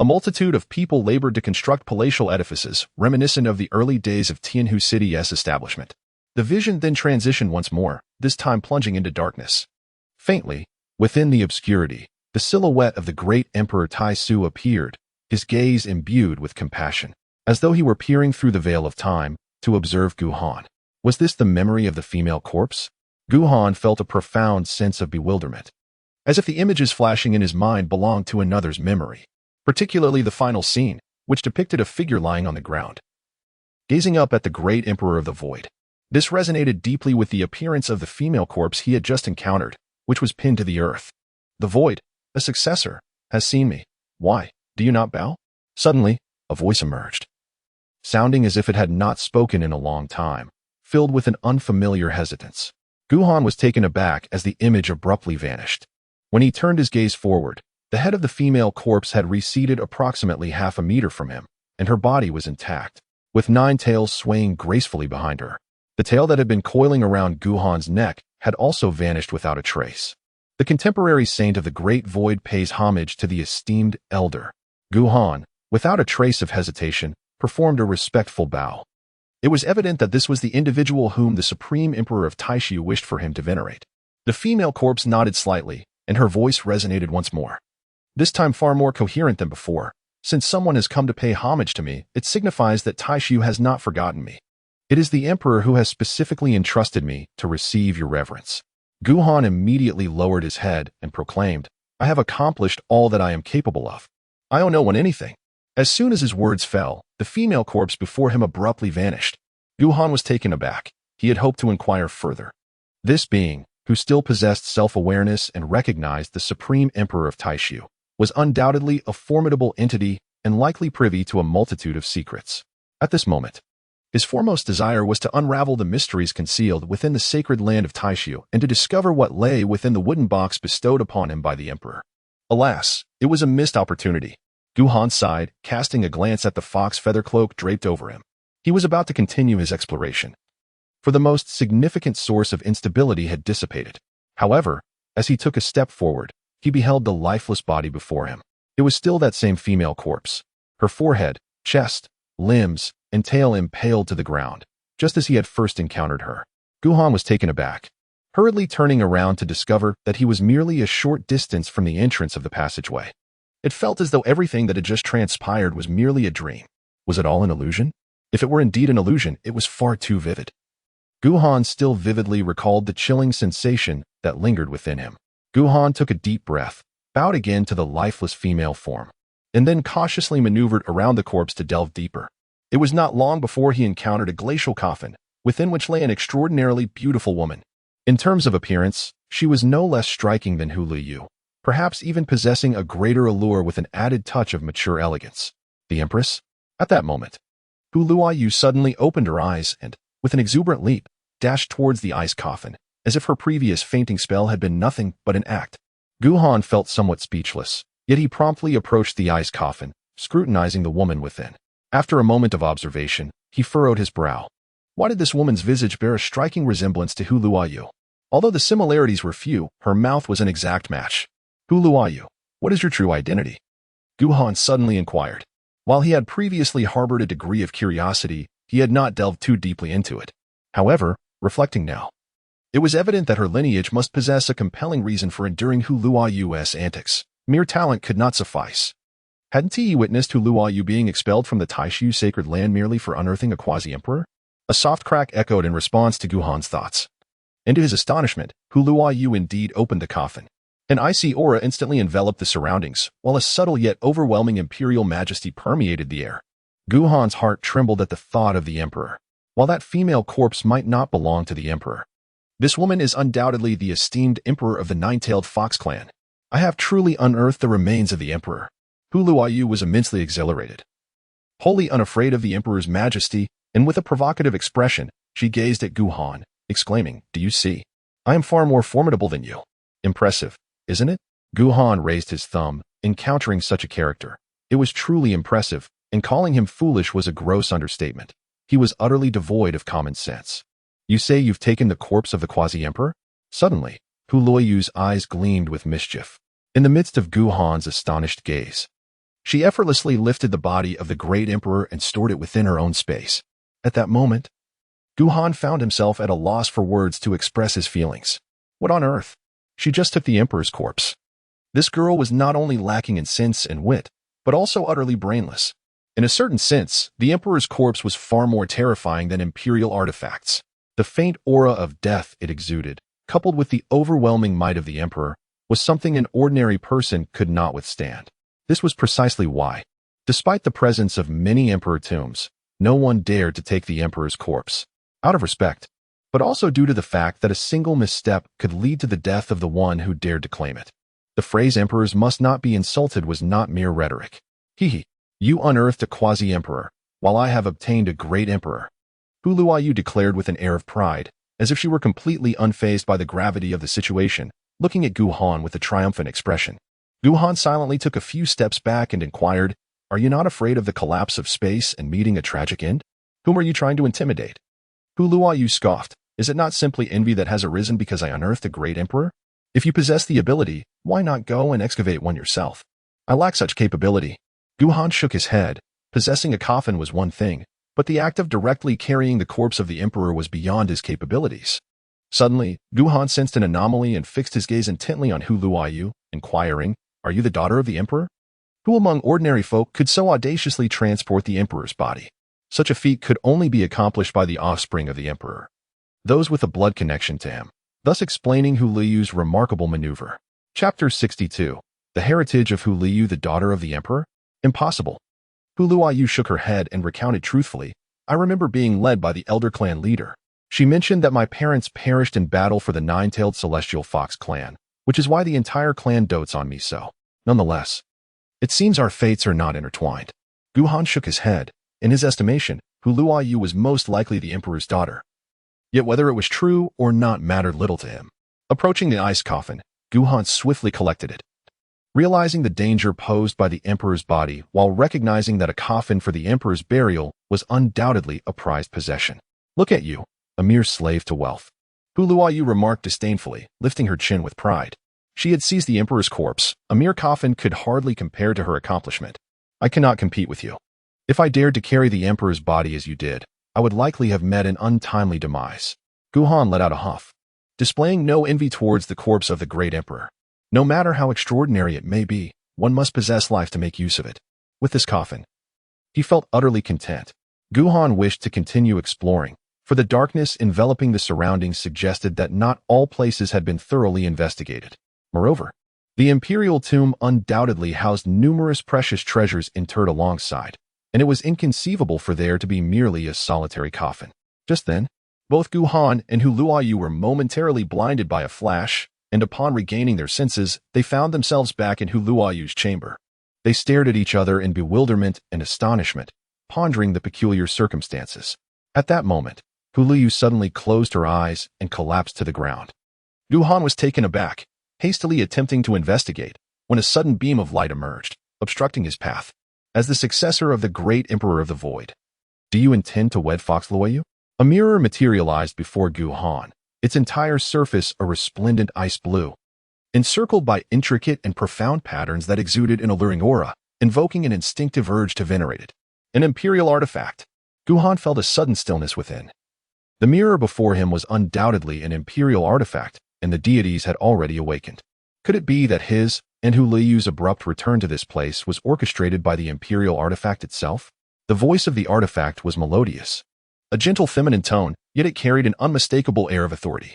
a multitude of people labored to construct palatial edifices, reminiscent of the early days of Tianhu City's establishment. The vision then transitioned once more, this time plunging into darkness. Faintly, within the obscurity, the silhouette of the great Emperor Taisu appeared, his gaze imbued with compassion, as though he were peering through the veil of time to observe Gu Han. Was this the memory of the female corpse? Gu Han felt a profound sense of bewilderment, as if the images flashing in his mind belonged to another's memory, particularly the final scene, which depicted a figure lying on the ground, gazing up at the great Emperor of the Void. This resonated deeply with the appearance of the female corpse he had just encountered, which was pinned to the earth. The Void, a successor, has seen me. Why, do you not bow? Suddenly, a voice emerged, sounding as if it had not spoken in a long time, filled with an unfamiliar hesitance. Gu Han was taken aback as the image abruptly vanished. When he turned his gaze forward, the head of the female corpse had receded approximately half a meter from him, and her body was intact, with 9 tails swaying gracefully behind her. The tail that had been coiling around Gu Han's neck had also vanished without a trace. The contemporary saint of the great void pays homage to the esteemed elder. Gu Han, without a trace of hesitation, performed a respectful bow. It was evident that this was the individual whom the supreme emperor of Taishu wished for him to venerate. The female corpse nodded slightly, and her voice resonated once more, this time far more coherent than before. Since someone has come to pay homage to me, it signifies that Taishu has not forgotten me. It is the emperor who has specifically entrusted me to receive your reverence. Gu Han immediately lowered his head and proclaimed, I have accomplished all that I am capable of. I owe no one anything. As soon as his words fell, the female corpse before him abruptly vanished. Gu Han was taken aback. He had hoped to inquire further. This being, who still possessed self-awareness and recognized the supreme emperor of Taishu, was undoubtedly a formidable entity and likely privy to a multitude of secrets. At this moment, his foremost desire was to unravel the mysteries concealed within the sacred land of Taishu and to discover what lay within the wooden box bestowed upon him by the emperor. Alas, it was a missed opportunity. Gu Han sighed, casting a glance at the fox feather cloak draped over him. He was about to continue his exploration, for the most significant source of instability had dissipated. However, as he took a step forward, he beheld the lifeless body before him. It was still that same female corpse, her forehead, chest, limbs, and tail impaled to the ground, just as he had first encountered her. Gu Han was taken aback, hurriedly turning around to discover that he was merely a short distance from the entrance of the passageway. It felt as though everything that had just transpired was merely a dream. Was it all an illusion? If it were indeed an illusion, it was far too vivid. Gu Han still vividly recalled the chilling sensation that lingered within him. Gu Han took a deep breath, bowed again to the lifeless female form, and then cautiously maneuvered around the corpse to delve deeper. It was not long before he encountered a glacial coffin, within which lay an extraordinarily beautiful woman. In terms of appearance, she was no less striking than Hu Liu, perhaps even possessing a greater allure with an added touch of mature elegance. The Empress? At that moment, Hu Liu suddenly opened her eyes and, with an exuberant leap, dashed towards the ice coffin, as if her previous fainting spell had been nothing but an act. Gu Han felt somewhat speechless, yet he promptly approached the ice coffin, scrutinizing the woman within. After a moment of observation, he furrowed his brow. Why did this woman's visage bear a striking resemblance to Hu Liu? Although the similarities were few, her mouth was an exact match. Hu Liu, What is your true identity? Gu Han suddenly inquired. While he had previously harbored a degree of curiosity, he had not delved too deeply into it. However, reflecting now, it was evident that her lineage must possess a compelling reason for enduring Hu Luoyu's antics. Mere talent could not suffice. Hadn't he witnessed Hu Luoyu being expelled from the Taishu sacred land merely for unearthing a quasi-emperor? A soft crack echoed in response to Gu Han's thoughts. And to his astonishment, Hu Luoyu indeed opened the coffin. An icy aura instantly enveloped the surroundings, while a subtle yet overwhelming imperial majesty permeated the air. Gu Han's heart trembled at the thought of the emperor. While that female corpse might not belong to the emperor, this woman is undoubtedly the esteemed emperor of the nine-tailed fox clan. I have truly unearthed the remains of the emperor. Hu Luoyu was immensely exhilarated. Wholly unafraid of the emperor's majesty, and with a provocative expression, she gazed at Gu Han, exclaiming, "Do you see? I am far more formidable than you. Impressive, isn't it?" Gu Han raised his thumb, encountering such a character. It was truly impressive, and calling him foolish was a gross understatement. He was utterly devoid of common sense. "You say you've taken the corpse of the quasi-emperor?" Suddenly, Hu Luoyu's eyes gleamed with mischief. In the midst of Gu Han's astonished gaze, she effortlessly lifted the body of the great emperor and stored it within her own space. At that moment, Gu Han found himself at a loss for words to express his feelings. What on earth? She just took the emperor's corpse. This girl was not only lacking in sense and wit, but also utterly brainless. In a certain sense, the emperor's corpse was far more terrifying than imperial artifacts. The faint aura of death it exuded, coupled with the overwhelming might of the emperor, was something an ordinary person could not withstand. This was precisely why, despite the presence of many emperor tombs, no one dared to take the emperor's corpse. Out of respect, but also due to the fact that a single misstep could lead to the death of the one who dared to claim it. The phrase "emperors must not be insulted" was not mere rhetoric. You unearthed a quasi-emperor, while I have obtained a great emperor. Hu Luoyu declared with an air of pride, as if she were completely unfazed by the gravity of the situation, looking at Gu Han with a triumphant expression. Gu Han silently took a few steps back and inquired, "Are you not afraid of the collapse of space and meeting a tragic end? Whom are you trying to intimidate?" Hu Luoyu scoffed, "Is it not simply envy that has arisen because I unearthed a great emperor? If you possess the ability, why not go and excavate one yourself? I lack such capability." Gu Han shook his head. Possessing a coffin was one thing, but the act of directly carrying the corpse of the emperor was beyond his capabilities. Suddenly, Gu Han sensed an anomaly and fixed his gaze intently on Hu Luoyu, inquiring, "Are you the daughter of the emperor? Who among ordinary folk could so audaciously transport the emperor's body? Such a feat could only be accomplished by the offspring of the emperor, those with a blood connection to him," thus explaining Hu Liyu's remarkable maneuver. Chapter 62. The heritage of Hu Liyu, the daughter of the emperor? Impossible. Hu Luoyu shook her head and recounted truthfully, "I remember being led by the elder clan leader. She mentioned that my parents perished in battle for the nine-tailed celestial fox clan, which is why the entire clan dotes on me so. Nonetheless, it seems our fates are not intertwined." Gu Han shook his head. In his estimation, Hu Luoyu was most likely the emperor's daughter. Yet whether it was true or not mattered little to him. Approaching the ice coffin, Gu Han swiftly collected it. Realizing the danger posed by the emperor's body while recognizing that a coffin for the emperor's burial was undoubtedly a prized possession. "Look at you, a mere slave to wealth," Hu Luoyu remarked disdainfully, lifting her chin with pride. She had seized the emperor's corpse. A mere coffin could hardly compare to her accomplishment. "I cannot compete with you. If I dared to carry the emperor's body as you did, I would likely have met an untimely demise." Gu Han let out a huff, displaying no envy towards the corpse of the great emperor. No matter how extraordinary it may be, one must possess life to make use of it. With this coffin, he felt utterly content. Gu Han wished to continue exploring, for the darkness enveloping the surroundings suggested that not all places had been thoroughly investigated. Moreover, the imperial tomb undoubtedly housed numerous precious treasures interred alongside, and it was inconceivable for there to be merely a solitary coffin. Just then, both Gu Han and Hu Luoyu were momentarily blinded by a flash, and upon regaining their senses, they found themselves back in Hu Luoyu's chamber. They stared at each other in bewilderment and astonishment, pondering the peculiar circumstances. At that moment, Hu Luoyu suddenly closed her eyes and collapsed to the ground. Gu Han was taken aback, hastily attempting to investigate, when a sudden beam of light emerged, obstructing his path. As the successor of the great emperor of the void, "Do you intend to wed Fox Luoyu?" A mirror materialized before Gu Han, its entire surface a resplendent ice blue. encircled by intricate and profound patterns that exuded an alluring aura, invoking an instinctive urge to venerate it. An imperial artifact. Guhan felt a sudden stillness within. The mirror before him was undoubtedly an imperial artifact, and the deities had already awakened. Could it be that his and Hu Liyu's abrupt return to this place was orchestrated by the imperial artifact itself? The voice of the artifact was melodious. A gentle feminine tone, yet it carried an unmistakable air of authority.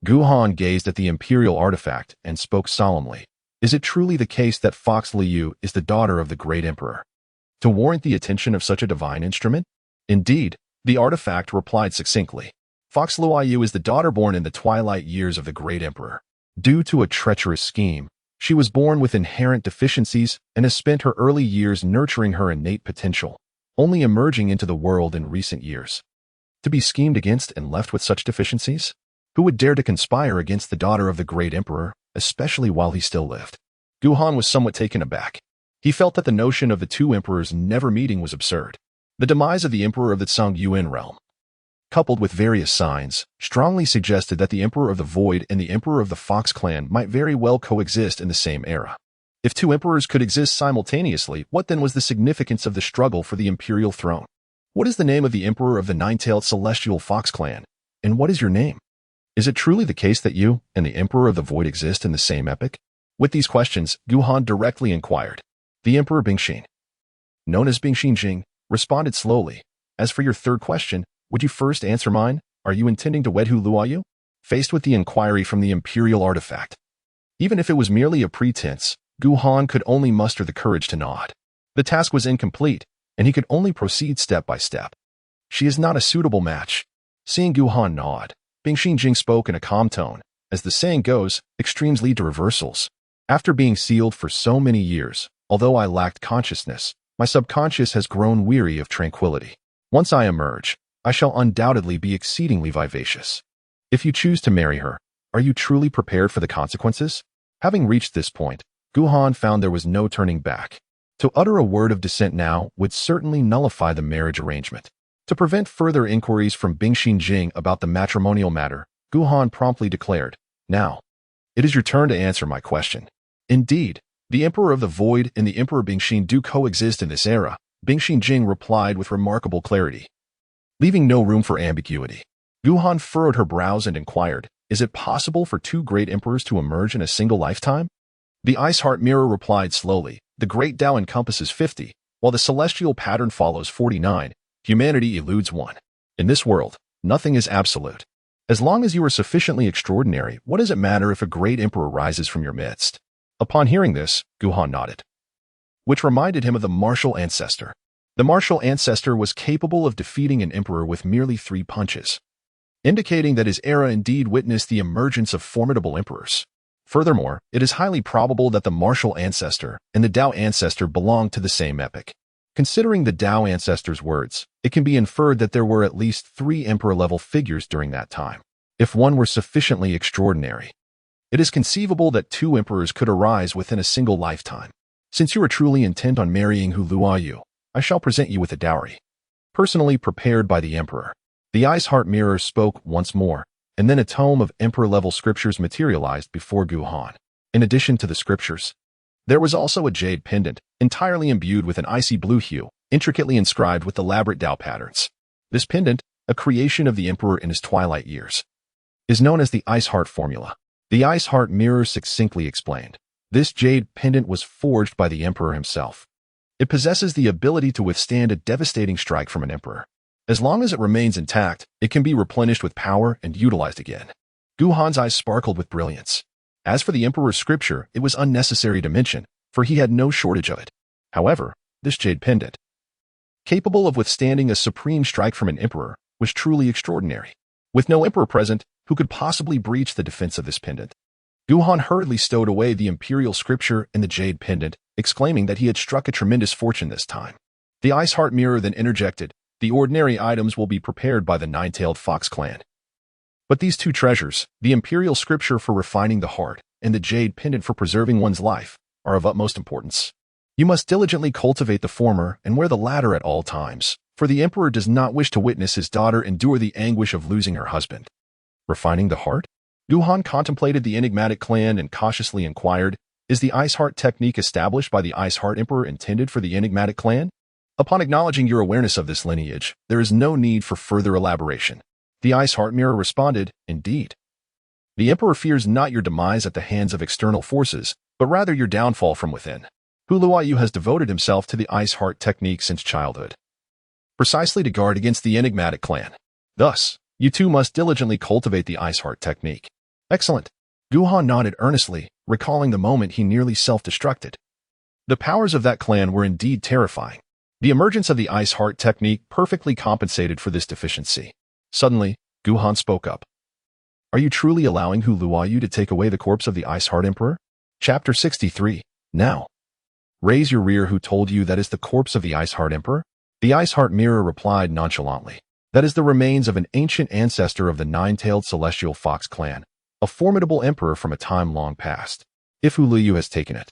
Guhan gazed at the imperial artifact and spoke solemnly. Is it truly the case that Fox Liu is the daughter of the great emperor? To warrant the attention of such a divine instrument? Indeed, the artifact replied succinctly. Fox Liu is the daughter born in the twilight years of the great emperor. Due to a treacherous scheme, she was born with inherent deficiencies and has spent her early years nurturing her innate potential, only emerging into the world in recent years. To be schemed against and left with such deficiencies? Who would dare to conspire against the daughter of the great emperor, especially while he still lived? Guhan was somewhat taken aback. He felt that the notion of the two emperors never meeting was absurd. The demise of the emperor of the Tsang-Yuan realm, coupled with various signs, strongly suggested that the Emperor of the Void and the Emperor of the Fox clan might very well coexist in the same era. If two emperors could exist simultaneously, what then was the significance of the struggle for the imperial throne? What is the name of the Emperor of the nine-tailed celestial Fox clan? And what is your name? Is it truly the case that you and the Emperor of the Void exist in the same epoch? With these questions, Guhan directly inquired. The Emperor Bingxin, known as Bingxin Jing, responded slowly. As for your third question, would you first answer mine? Are you intending to wed Hu Luoyu? Faced with the inquiry from the imperial artifact. Even if it was merely a pretense, Guhan could only muster the courage to nod. The task was incomplete, and he could only proceed step by step. She is not a suitable match. Seeing Guhan nod, Bingxin Jing spoke in a calm tone. As the saying goes, extremes lead to reversals. After being sealed for so many years, although I lacked consciousness, my subconscious has grown weary of tranquility. Once I emerge, I shall undoubtedly be exceedingly vivacious. If you choose to marry her, are you truly prepared for the consequences? Having reached this point, Guhan found there was no turning back. To utter a word of dissent now would certainly nullify the marriage arrangement. To prevent further inquiries from Bingxin Jing about the matrimonial matter, Guhan promptly declared, Now, it is your turn to answer my question. Indeed, the Emperor of the Void and the Emperor Bingxin do coexist in this era, Bingxin Jing replied with remarkable clarity. Leaving no room for ambiguity, Guhan furrowed her brows and inquired, Is it possible for two great emperors to emerge in a single lifetime? The Ice Heart Mirror replied slowly, The Great Tao encompasses 50, while the celestial pattern follows 49. Humanity eludes one. In this world, nothing is absolute. As long as you are sufficiently extraordinary, what does it matter if a great emperor rises from your midst? Upon hearing this, Guhan nodded, which reminded him of the martial ancestor. The martial ancestor was capable of defeating an emperor with merely 3 punches, indicating that his era indeed witnessed the emergence of formidable emperors. Furthermore, it is highly probable that the martial ancestor and the Tao ancestor belonged to the same epoch. Considering the Tao ancestor's words, it can be inferred that there were at least 3 emperor-level figures during that time. If one were sufficiently extraordinary, it is conceivable that 2 emperors could arise within a single lifetime. Since you are truly intent on marrying Hu Luoyu, I shall present you with a dowry, personally prepared by the emperor. The Ice Heart Mirror spoke once more, and then a tome of emperor-level scriptures materialized before Guhan. In addition to the scriptures, there was also a jade pendant, entirely imbued with an icy blue hue, intricately inscribed with elaborate Tao patterns. This pendant, a creation of the emperor in his twilight years, is known as the Ice Heart Formula. The Ice Heart Mirror succinctly explained. This jade pendant was forged by the emperor himself. It possesses the ability to withstand a devastating strike from an emperor. As long as it remains intact, it can be replenished with power and utilized again. Guhan's eyes sparkled with brilliance. As for the emperor's scripture, it was unnecessary to mention, for he had no shortage of it. However, this jade pendant, capable of withstanding a supreme strike from an emperor, was truly extraordinary. With no emperor present, who could possibly breach the defense of this pendant? Guhan hurriedly stowed away the imperial scripture and the jade pendant, exclaiming that he had struck a tremendous fortune this time. The Ice Heart Mirror then interjected, The ordinary items will be prepared by the nine-tailed Fox clan. But these 2 treasures, the imperial scripture for refining the heart and the jade pendant for preserving one's life, are of utmost importance. You must diligently cultivate the former and wear the latter at all times, for the emperor does not wish to witness his daughter endure the anguish of losing her husband. Refining the heart? Guhan contemplated the enigmatic clan and cautiously inquired, "Is the Ice Heart technique established by the Ice Heart Emperor intended for the enigmatic clan?" Upon acknowledging your awareness of this lineage, there is no need for further elaboration. The Ice Heart Mirror responded, "Indeed. The Emperor fears not your demise at the hands of external forces, but rather your downfall from within. Huluayu has devoted himself to the Ice Heart technique since childhood, precisely to guard against the enigmatic clan. Thus, you too must diligently cultivate the Ice Heart technique." Excellent. Guhan nodded earnestly, recalling the moment he nearly self-destructed. The powers of that clan were indeed terrifying. The emergence of the Ice Heart technique perfectly compensated for this deficiency. Suddenly, Guhan spoke up. "Are you truly allowing Huluayu to take away the corpse of the Ice Heart Emperor?" Chapter 63. Now. "Raise your rear. Who told you that is the corpse of the Ice Heart Emperor?" The Ice Heart Mirror replied nonchalantly. "That is the remains of an ancient ancestor of the nine-tailed celestial fox clan, a formidable emperor from a time long past. If Huluayu has taken it,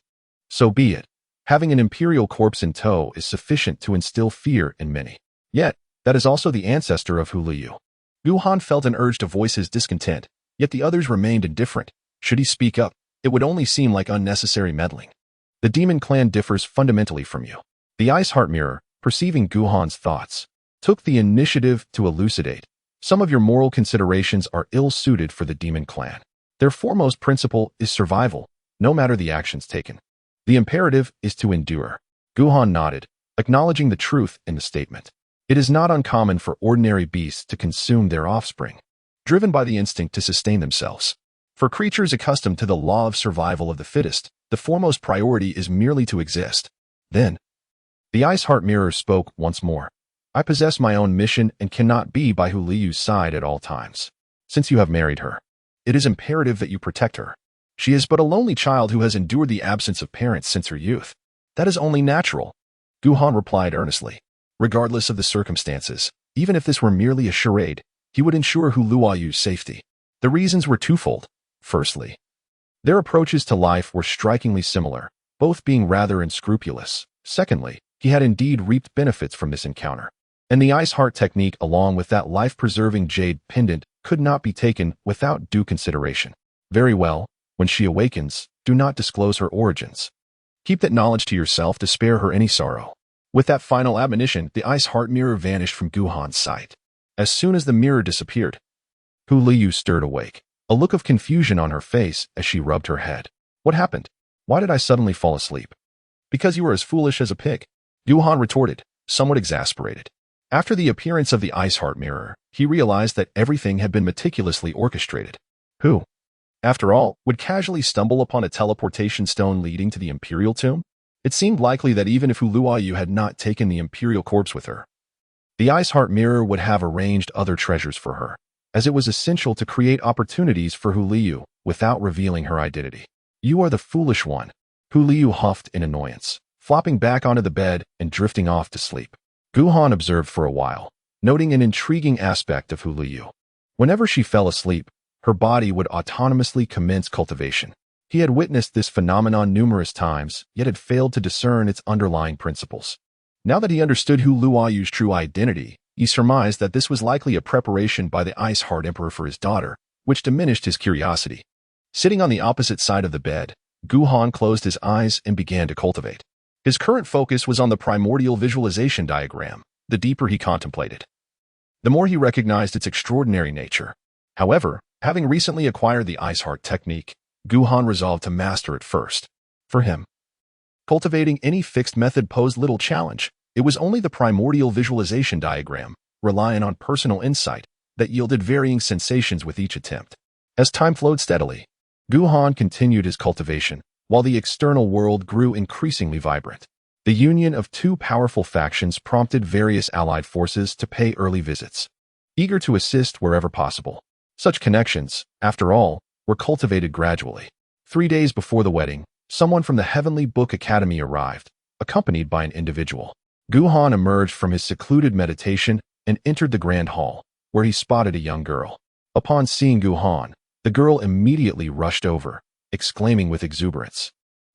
so be it. Having an imperial corpse in tow is sufficient to instill fear in many. Yet, that is also the ancestor of Huluayu." Guhan felt an urge to voice his discontent, yet the others remained indifferent. Should he speak up, it would only seem like unnecessary meddling. "The demon clan differs fundamentally from you." The Ice Heart Mirror, perceiving Guhan's thoughts, took the initiative to elucidate. "Some of your moral considerations are ill-suited for the demon clan. Their foremost principle is survival, no matter the actions taken. The imperative is to endure." Guhan nodded, acknowledging the truth in the statement. It is not uncommon for ordinary beasts to consume their offspring, driven by the instinct to sustain themselves. For creatures accustomed to the law of survival of the fittest, the foremost priority is merely to exist. Then, the Ice Heart Mirror spoke once more. "I possess my own mission and cannot be by Huluayu's side at all times. Since you have married her, it is imperative that you protect her. She is but a lonely child who has endured the absence of parents since her youth. That is only natural," Guhan replied earnestly. Regardless of the circumstances, even if this were merely a charade, he would ensure Huluayu's safety. The reasons were twofold. Firstly, their approaches to life were strikingly similar, both being rather unscrupulous. Secondly, he had indeed reaped benefits from this encounter, and the Ice Heart technique along with that life-preserving jade pendant could not be taken without due consideration. "Very well, when she awakens, do not disclose her origins. Keep that knowledge to yourself to spare her any sorrow." With that final admonition, the Ice Heart Mirror vanished from Guhan's sight. As soon as the mirror disappeared, Huluayu stirred awake, a look of confusion on her face as she rubbed her head. "What happened? Why did I suddenly fall asleep?" "Because you were as foolish as a pig," Guhan retorted, somewhat exasperated. After the appearance of the Ice Heart Mirror, he realized that everything had been meticulously orchestrated. Who, after all, would casually stumble upon a teleportation stone leading to the Imperial Tomb? It seemed likely that even if Huluayu had not taken the Imperial corpse with her, the Ice Heart Mirror would have arranged other treasures for her, as it was essential to create opportunities for Huluayu without revealing her identity. "You are the foolish one," Huluayu huffed in annoyance, flopping back onto the bed and drifting off to sleep. Guhan observed for a while, noting an intriguing aspect of Huluayu. Whenever she fell asleep, her body would autonomously commence cultivation. He had witnessed this phenomenon numerous times, yet had failed to discern its underlying principles. Now that he understood Huluayu's true identity, he surmised that this was likely a preparation by the Ice Heart Emperor for his daughter, which diminished his curiosity. Sitting on the opposite side of the bed, Guhan closed his eyes and began to cultivate. His current focus was on the primordial visualization diagram. The deeper he contemplated, the more he recognized its extraordinary nature. However, having recently acquired the Ice Heart technique, Guhan resolved to master it first. For him, cultivating any fixed method posed little challenge. It was only the primordial visualization diagram, relying on personal insight, that yielded varying sensations with each attempt. As time flowed steadily, Guhan continued his cultivation, while the external world grew increasingly vibrant. The union of two powerful factions prompted various allied forces to pay early visits, eager to assist wherever possible. Such connections, after all, were cultivated gradually. 3 days before the wedding, someone from the Heavenly Book Academy arrived, accompanied by an individual. Guhan emerged from his secluded meditation and entered the grand hall, where he spotted a young girl. Upon seeing Guhan, the girl immediately rushed over, exclaiming with exuberance,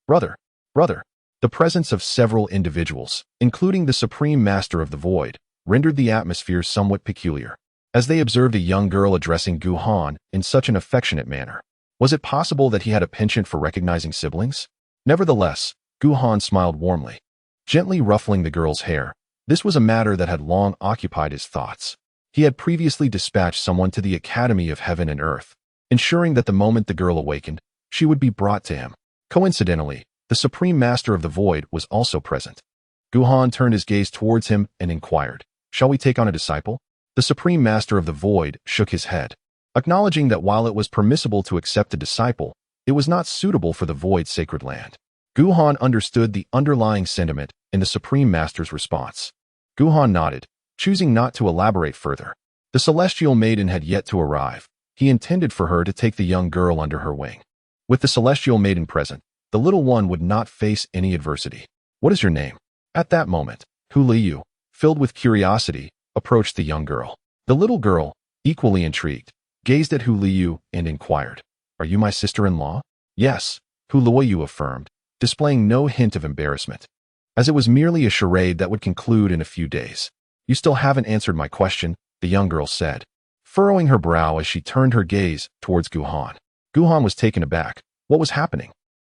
"Brother, brother!" The presence of several individuals, including the Supreme Master of the Void, rendered the atmosphere somewhat peculiar. as they observed a young girl addressing Gu Han in such an affectionate manner. Was it possible that he had a penchant for recognizing siblings? Nevertheless, Gu Han smiled warmly, gently ruffling the girl's hair. This was a matter that had long occupied his thoughts. He had previously dispatched someone to the Academy of Heaven and Earth, ensuring that the moment the girl awakened, she would be brought to him. Coincidentally, the Supreme Master of the Void was also present. Gu Han turned his gaze towards him and inquired, "Shall we take on a disciple?" The Supreme Master of the Void shook his head, acknowledging that while it was permissible to accept a disciple, it was not suitable for the Void's sacred land. Gu Han understood the underlying sentiment in the Supreme Master's response. Gu Han nodded, choosing not to elaborate further. The Celestial Maiden had yet to arrive. He intended for her to take the young girl under her wing. With the Celestial Maiden present, the little one would not face any adversity. "What is your name?" At that moment, Hu Liu, filled with curiosity, approached the young girl. The little girl, equally intrigued, gazed at Hu Liu and inquired, "Are you my sister-in-law?" "Yes," Hu Liu affirmed, displaying no hint of embarrassment, as it was merely a charade that would conclude in a few days. "You still haven't answered my question," the young girl said, furrowing her brow as she turned her gaze towards Gu Han. Gu Han was taken aback. What was happening?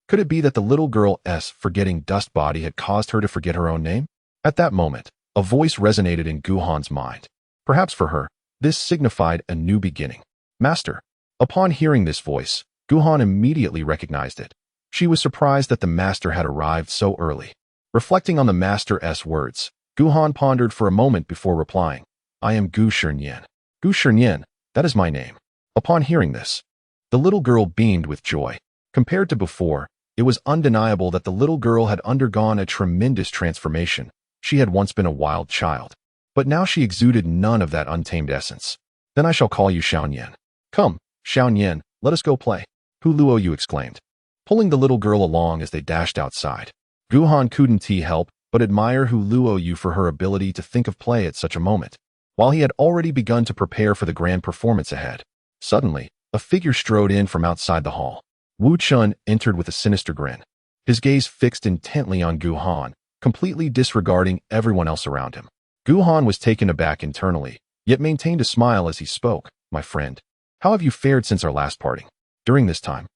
Could it be that the little girl's forgetting dust body had caused her to forget her own name? At that moment, a voice resonated in Gu Han's mind. Perhaps for her, this signified a new beginning. "Master." Upon hearing this voice, Gu Han immediately recognized it. She was surprised that the master had arrived so early. Reflecting on the master's words, Gu Han pondered for a moment before replying, "I am Gu Shernyan." "Gu Shernyan, that is my name." Upon hearing this, the little girl beamed with joy. Compared to before, it was undeniable that the little girl had undergone a tremendous transformation. She had once been a wild child, but now she exuded none of that untamed essence. "Then I shall call you Xiaoyan." "Come, Xiaoyan, let us go play," Hu Luoyu exclaimed, pulling the little girl along as they dashed outside. Gu Han couldn't help but admire Hu Luoyu for her ability to think of play at such a moment, while he had already begun to prepare for the grand performance ahead. Suddenly, a figure strode in from outside the hall. Wu Chun entered with a sinister grin, his gaze fixed intently on Gu Han, completely disregarding everyone else around him. Gu Han was taken aback internally, yet maintained a smile as he spoke. "My friend, how have you fared since our last parting?" During this time,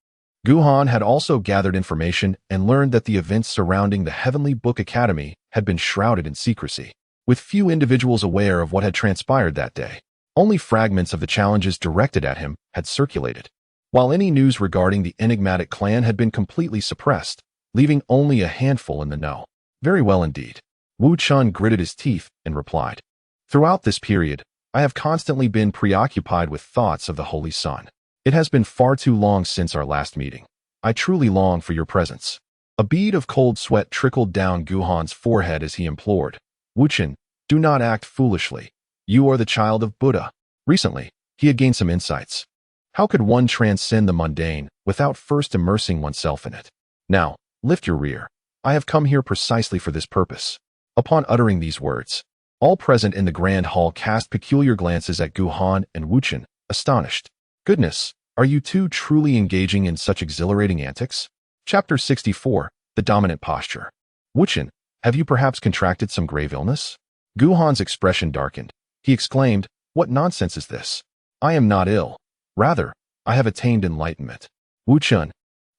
Gu Han had also gathered information and learned that the events surrounding the Heavenly Book Academy had been shrouded in secrecy, with few individuals aware of what had transpired that day. Only fragments of the challenges directed at him had circulated, while any news regarding the enigmatic clan had been completely suppressed, leaving only a handful in the know. "Very well indeed." Wu Chun gritted his teeth and replied, "Throughout this period, I have constantly been preoccupied with thoughts of the Holy Sun. It has been far too long since our last meeting. I truly long for your presence." A bead of cold sweat trickled down Gu Han's forehead as he implored, "Wu Chun, do not act foolishly. You are the child of Buddha." Recently, he had gained some insights. How could one transcend the mundane without first immersing oneself in it? "Now, lift your rear. I have come here precisely for this purpose." Upon uttering these words, all present in the grand hall cast peculiar glances at Gu Han and Wu Chun, astonished. "Goodness, are you two truly engaging in such exhilarating antics?" Chapter 64, The Dominant Posture. "Wu Chun, have you perhaps contracted some grave illness?" Gu Han's expression darkened. He exclaimed, "What nonsense is this? I am not ill. Rather, I have attained enlightenment." Wu Chun,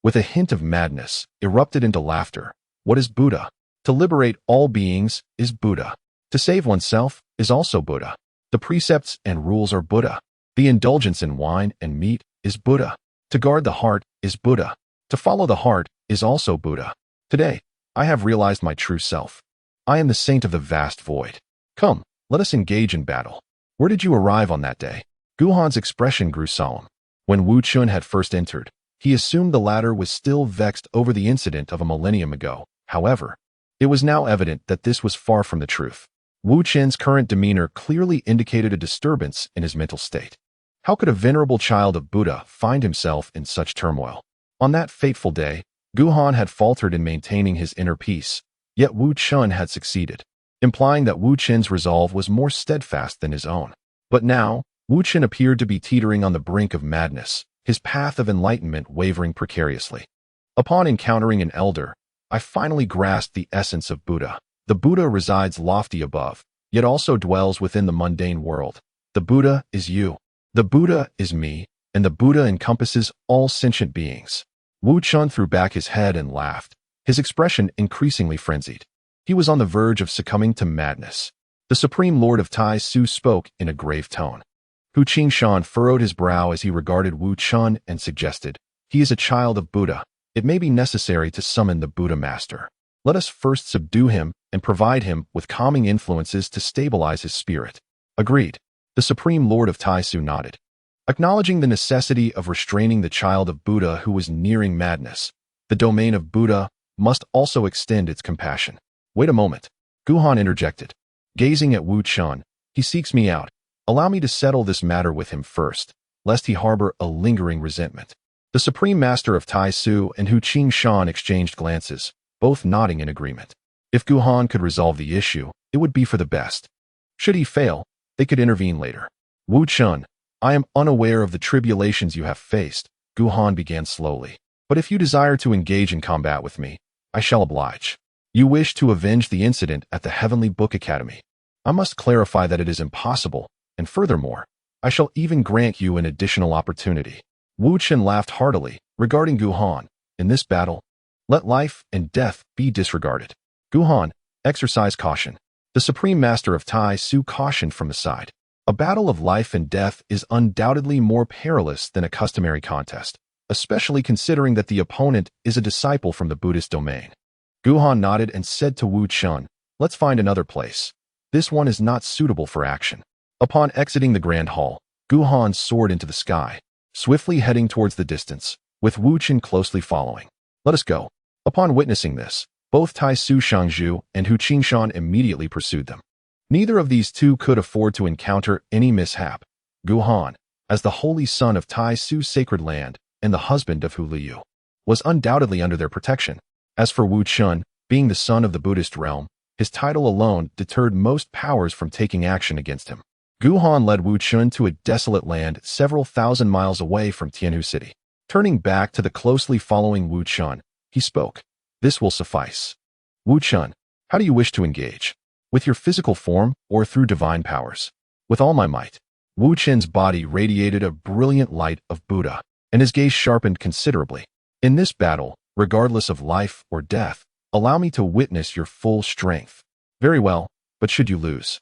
with a hint of madness, erupted into laughter. "What is Buddha? To liberate all beings is Buddha. To save oneself is also Buddha. The precepts and rules are Buddha. The indulgence in wine and meat is Buddha. To guard the heart is Buddha. To follow the heart is also Buddha. Today, I have realized my true self. I am the saint of the vast void. Come, let us engage in battle." "Where did you arrive on that day?" Gu Han's expression grew solemn. When Wu Chun had first entered, he assumed the latter was still vexed over the incident of a millennium ago. However, it was now evident that this was far from the truth. Wu Chun's current demeanor clearly indicated a disturbance in his mental state. How could a venerable child of Buddha find himself in such turmoil? On that fateful day, Gu Han had faltered in maintaining his inner peace, yet Wu Chun had succeeded, implying that Wu Chun's resolve was more steadfast than his own. But now, Wu Chun appeared to be teetering on the brink of madness, his path of enlightenment wavering precariously. Upon encountering an elder, I finally grasped the essence of Buddha. The Buddha resides lofty above, yet also dwells within the mundane world. The Buddha is you. The Buddha is me, and the Buddha encompasses all sentient beings. Wu Chun threw back his head and laughed, his expression increasingly frenzied. He was on the verge of succumbing to madness. The Supreme Lord of Tai Su spoke in a grave tone. Hu Qingshan furrowed his brow as he regarded Wu Chun and suggested, "He is a child of Buddha. It may be necessary to summon the Buddha master. Let us first subdue him and provide him with calming influences to stabilize his spirit." Agreed. The Supreme Lord of Tai Su nodded. Acknowledging the necessity of restraining the child of Buddha who was nearing madness, the domain of Buddha must also extend its compassion. Wait a moment. Guhan interjected. Gazing at Wu Chun, "He seeks me out. Allow me to settle this matter with him first, lest he harbor a lingering resentment." The Supreme Master of Tai Su and Hu Qingshan exchanged glances, both nodding in agreement. If Guhan could resolve the issue, it would be for the best. Should he fail, they could intervene later. "Wu Chun, I am unaware of the tribulations you have faced," Guhan began slowly. "But if you desire to engage in combat with me, I shall oblige. You wish to avenge the incident at the Heavenly Book Academy. I must clarify that it is impossible, and furthermore, I shall even grant you an additional opportunity." Wu Chun laughed heartily, regarding Guhan. "In this battle, let life and death be disregarded. Guhan, exercise caution." The Supreme Master of Tai Su cautioned from the side. A battle of life and death is undoubtedly more perilous than a customary contest, especially considering that the opponent is a disciple from the Buddhist domain. Guhan nodded and said to Wu Chun, "Let's find another place. This one is not suitable for action." Upon exiting the Grand Hall, Guhan soared into the sky, swiftly heading towards the distance, with Wu Chun closely following. "Let us go." Upon witnessing this, both Tai Su Shangzhu and Hu Qingshan immediately pursued them. Neither of these two could afford to encounter any mishap. Guhan, as the holy son of Tai Su's sacred land and the husband of Hu Liu, was undoubtedly under their protection. As for Wu Chun, being the son of the Buddhist realm, his title alone deterred most powers from taking action against him. Guhan led Wu Chun to a desolate land several thousand miles away from Tianhu City. Turning back to the closely following Wu Chun, he spoke. "This will suffice. Wu Chun, how do you wish to engage? With your physical form or through divine powers?" "With all my might." Wu Chun's body radiated a brilliant light of Buddha, and his gaze sharpened considerably. "In this battle, regardless of life or death, allow me to witness your full strength." "Very well, but should you lose,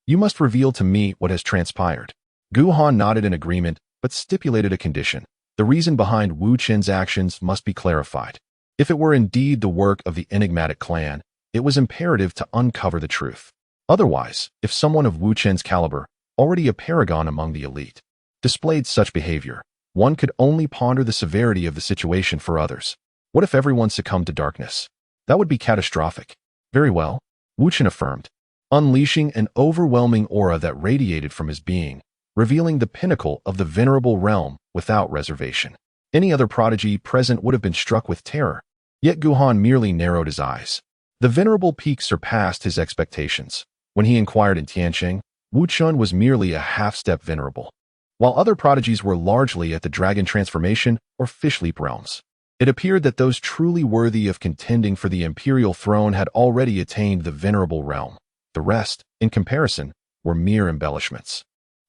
you must reveal to me what has transpired." Guhan nodded in agreement, but stipulated a condition. The reason behind Wu Chun's actions must be clarified. If it were indeed the work of the enigmatic clan, it was imperative to uncover the truth. Otherwise, if someone of Wu Chun's caliber, already a paragon among the elite, displayed such behavior, one could only ponder the severity of the situation for others. What if everyone succumbed to darkness? That would be catastrophic. "Very well," Wu Chun affirmed, unleashing an overwhelming aura that radiated from his being, revealing the pinnacle of the venerable realm without reservation. Any other prodigy present would have been struck with terror, yet Guhan merely narrowed his eyes. The venerable peak surpassed his expectations. When he inquired in Tianqing, Wu Chun was merely a half-step venerable, while other prodigies were largely at the dragon transformation or fish leap realms. It appeared that those truly worthy of contending for the imperial throne had already attained the venerable realm. The rest, in comparison, were mere embellishments.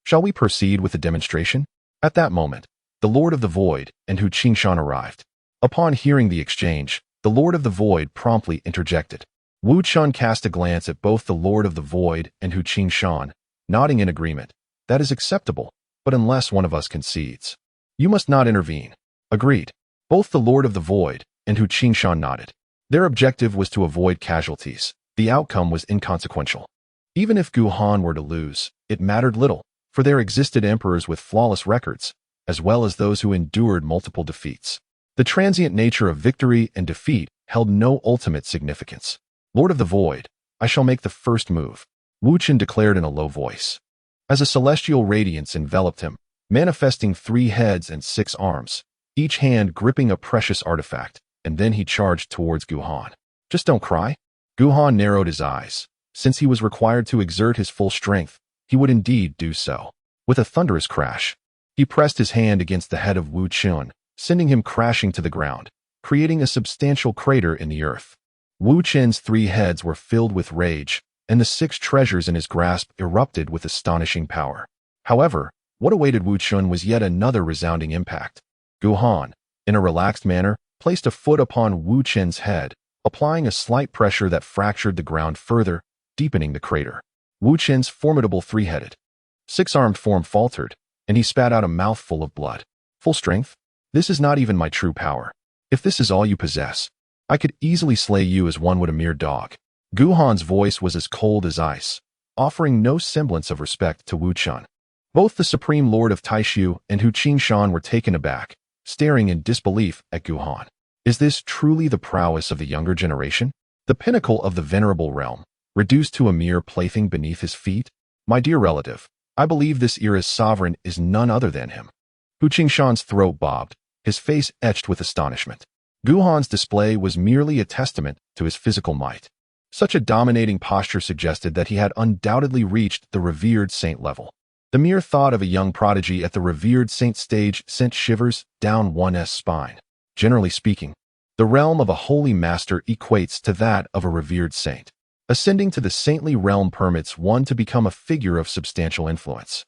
"Shall we proceed with the demonstration?" At that moment, the Lord of the Void and Hu Qingshan arrived. Upon hearing the exchange, the Lord of the Void promptly interjected. Wu Chun cast a glance at both the Lord of the Void and Hu Qingshan, nodding in agreement. "That is acceptable, but unless one of us concedes, you must not intervene." Agreed. Both the Lord of the Void and Hu Qingshan nodded. Their objective was to avoid casualties. The outcome was inconsequential. Even if Guhan were to lose, it mattered little, for there existed emperors with flawless records, as well as those who endured multiple defeats. The transient nature of victory and defeat held no ultimate significance. "Lord of the Void, I shall make the first move," Wu Chun declared in a low voice. As a celestial radiance enveloped him, manifesting 3 heads and 6 arms, each hand gripping a precious artifact, and then he charged towards Guhan. "Just don't cry." Guhan narrowed his eyes. Since he was required to exert his full strength, he would indeed do so. With a thunderous crash, he pressed his hand against the head of Wu Chun, sending him crashing to the ground, creating a substantial crater in the earth. Wu Chun's 3 heads were filled with rage, and the 6 treasures in his grasp erupted with astonishing power. However, what awaited Wu Chun was yet another resounding impact. Gu Han, in a relaxed manner, placed a foot upon Wu Chen's head, applying a slight pressure that fractured the ground further, deepening the crater. Wu Chen's formidable three-headed, six-armed form faltered, and he spat out a mouthful of blood. Full strength? This is not even my true power. If this is all you possess, I could easily slay you as one would a mere dog. Gu Han's voice was as cold as ice, offering no semblance of respect to Wu Chun. Both the Supreme Lord of Taishu and Hu Qingshan were taken aback, staring in disbelief at Gu Han. Is this truly the prowess of the younger generation? The pinnacle of the venerable realm, reduced to a mere plaything beneath his feet? My dear relative, I believe this era's sovereign is none other than him. Hu Qingshan's throat bobbed, his face etched with astonishment. Gu Han's display was merely a testament to his physical might. Such a dominating posture suggested that he had undoubtedly reached the revered saint level. The mere thought of a young prodigy at the revered saint stage sent shivers down one's spine. Generally speaking, the realm of a holy master equates to that of a revered saint. Ascending to the saintly realm permits one to become a figure of substantial influence,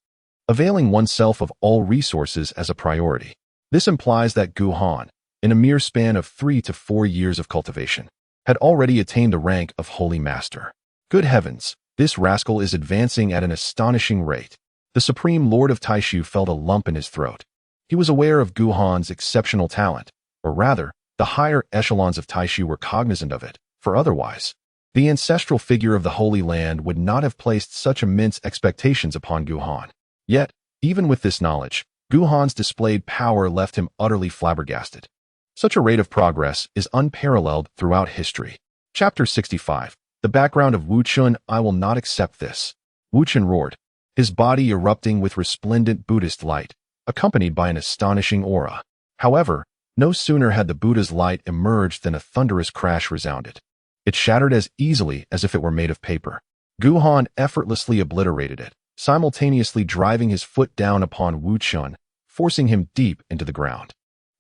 availing oneself of all resources as a priority. This implies that Gu Han, in a mere span of 3 to 4 years of cultivation, had already attained the rank of holy master. Good heavens, this rascal is advancing at an astonishing rate. The Supreme Lord of Taishu felt a lump in his throat. He was aware of Gu Han's exceptional talent, or rather, the higher echelons of Taishu were cognizant of it, for otherwise, the ancestral figure of the Holy Land would not have placed such immense expectations upon Gu Han. Yet, even with this knowledge, Gu Han's displayed power left him utterly flabbergasted. Such a rate of progress is unparalleled throughout history. Chapter 65. The background of Wu Chun. I will not accept this. Wu Chun roared, his body erupting with resplendent Buddhist light, accompanied by an astonishing aura. However, no sooner had the Buddha's light emerged than a thunderous crash resounded. It shattered as easily as if it were made of paper. Gu Han effortlessly obliterated it, simultaneously driving his foot down upon Wu Chun, forcing him deep into the ground.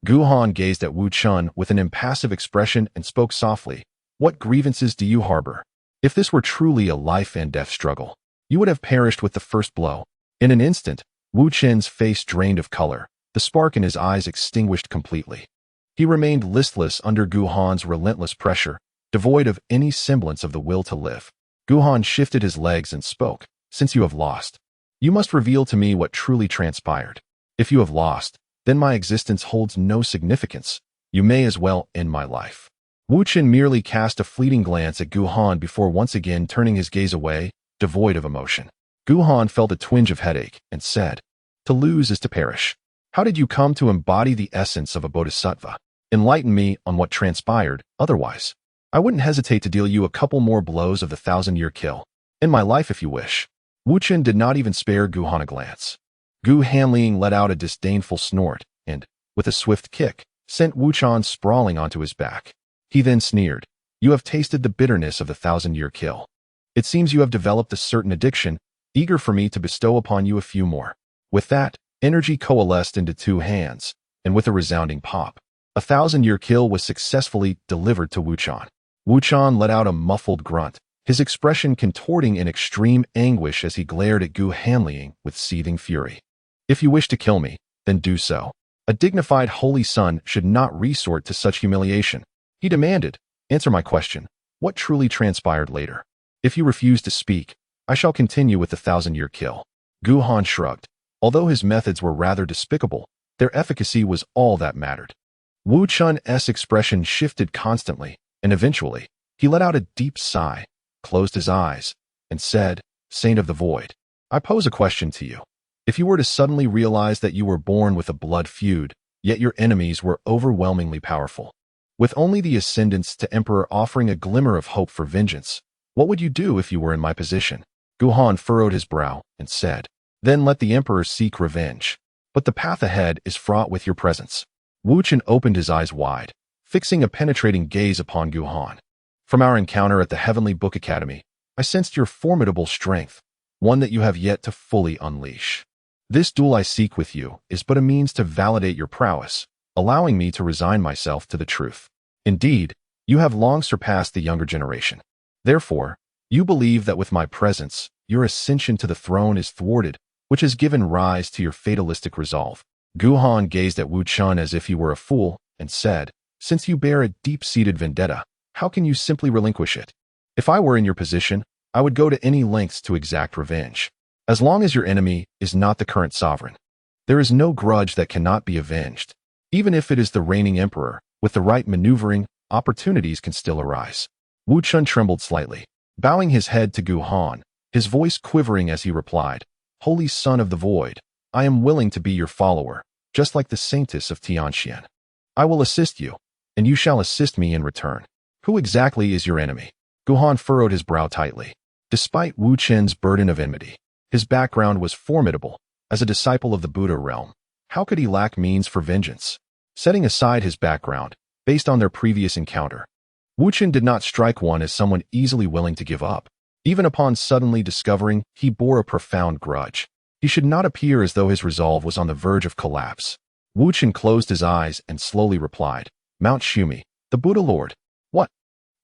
Gu Han gazed at Wu Chun with an impassive expression and spoke softly. What grievances do you harbor? If this were truly a life and death struggle, you would have perished with the first blow. In an instant, Wu Chun's face drained of color, the spark in his eyes extinguished completely. He remained listless under Gu Han's relentless pressure, devoid of any semblance of the will to live. Gu Han shifted his legs and spoke. Since you have lost, you must reveal to me what truly transpired. If you have lost, then my existence holds no significance. You may as well end my life. Wu Chun merely cast a fleeting glance at Gu Han before once again turning his gaze away, devoid of emotion. Gu Han felt a twinge of headache and said, to lose is to perish. How did you come to embody the essence of a bodhisattva? Enlighten me on what transpired, otherwise, I wouldn't hesitate to deal you a couple more blows of the 1,000-year kill. End my life if you wish. Wu Chun did not even spare Gu Han a glance. Gu Hanliang let out a disdainful snort and, with a swift kick, sent Wu Chun sprawling onto his back. He then sneered, you have tasted the bitterness of the 1,000-year kill. It seems you have developed a certain addiction, eager for me to bestow upon you a few more. With that, energy coalesced into 2 hands, and with a resounding pop, a 1,000-year kill was successfully delivered to Wu Chun. Wu Chun let out a muffled grunt, his expression contorting in extreme anguish as he glared at Gu Hanliang with seething fury. If you wish to kill me, then do so. A dignified holy son should not resort to such humiliation. He demanded, answer my question, what truly transpired later? If you refuse to speak, I shall continue with the 1,000-year kill. Gu Han shrugged. Although his methods were rather despicable, their efficacy was all that mattered. Wu Chun's expression shifted constantly, and eventually, he let out a deep sigh, closed his eyes, and said, Saint of the Void, I pose a question to you. If you were to suddenly realize that you were born with a blood feud, yet your enemies were overwhelmingly powerful, with only the ascendants to emperor offering a glimmer of hope for vengeance, what would you do if you were in my position? Gu Han furrowed his brow and said, then let the emperor seek revenge. But the path ahead is fraught with your presence. Wu Chun opened his eyes wide, fixing a penetrating gaze upon Gu Han. From our encounter at the Heavenly Book Academy, I sensed your formidable strength, one that you have yet to fully unleash. This duel I seek with you is but a means to validate your prowess, allowing me to resign myself to the truth. Indeed, you have long surpassed the younger generation. Therefore, you believe that with my presence, your ascension to the throne is thwarted, which has given rise to your fatalistic resolve. Gu Han gazed at Wu Chun as if he were a fool and said, "Since you bear a deep-seated vendetta, how can you simply relinquish it? If I were in your position, I would go to any lengths to exact revenge. As long as your enemy is not the current sovereign, there is no grudge that cannot be avenged. Even if it is the reigning emperor, with the right maneuvering, opportunities can still arise." Wu Chun trembled slightly, bowing his head to Gu Han, his voice quivering as he replied, "Holy Son of the Void, I am willing to be your follower, just like the Saintess of Tianxian. I will assist you, and you shall assist me in return. Who exactly is your enemy?" Gu Han furrowed his brow tightly. Despite Wu Chen's burden of enmity, his background was formidable. As a disciple of the Buddha realm, how could he lack means for vengeance? Setting aside his background, based on their previous encounter, Wu Chen did not strike one as someone easily willing to give up. Even upon suddenly discovering he bore a profound grudge, he should not appear as though his resolve was on the verge of collapse. Wu Chen closed his eyes and slowly replied, "Mount Shumi, the Buddha Lord." "What?"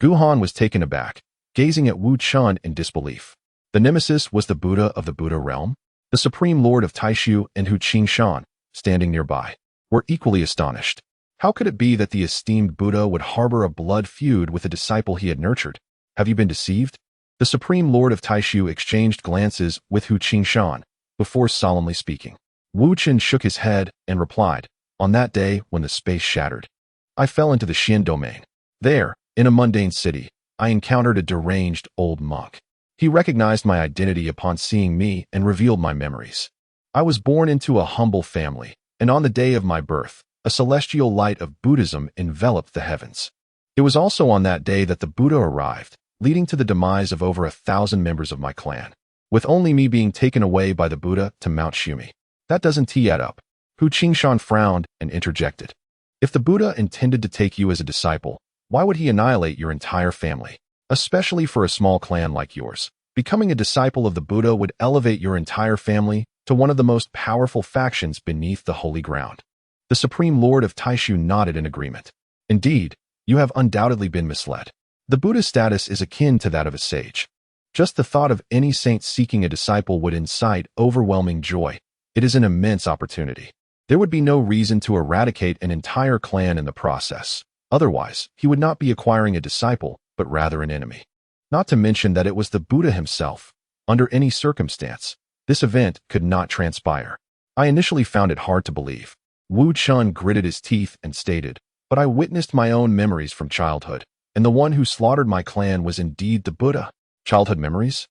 Gu Han was taken aback, gazing at Wu Chun in disbelief. The nemesis was the Buddha of the Buddha realm? The Supreme Lord of Taishu and Hu Qingshan, standing nearby, were equally astonished. How could it be that the esteemed Buddha would harbor a blood feud with a disciple he had nurtured? "Have you been deceived?" The Supreme Lord of Taishu exchanged glances with Hu Qingshan before solemnly speaking. Wu Chen shook his head and replied, "On that day when the space shattered, I fell into the Xian domain. There, in a mundane city, I encountered a deranged old monk. He recognized my identity upon seeing me and revealed my memories. I was born into a humble family, and on the day of my birth, a celestial light of Buddhism enveloped the heavens. It was also on that day that the Buddha arrived, leading to the demise of over 1,000 members of my clan, with only me being taken away by the Buddha to Mount Shumi. That doesn't add up." Hu Qingshan frowned and interjected, "If the Buddha intended to take you as a disciple, why would he annihilate your entire family? Especially for a small clan like yours. Becoming a disciple of the Buddha would elevate your entire family to one of the most powerful factions beneath the holy ground." The Supreme Lord of Taishu nodded in agreement. "Indeed, you have undoubtedly been misled. The Buddha's status is akin to that of a sage. Just the thought of any saint seeking a disciple would incite overwhelming joy. It is an immense opportunity. There would be no reason to eradicate an entire clan in the process. Otherwise, he would not be acquiring a disciple, but rather an enemy. Not to mention that it was the Buddha himself. Under any circumstance, this event could not transpire. I initially found it hard to believe." Wu Chun gritted his teeth and stated, "But I witnessed my own memories from childhood, and the one who slaughtered my clan was indeed the Buddha." "Childhood memories?"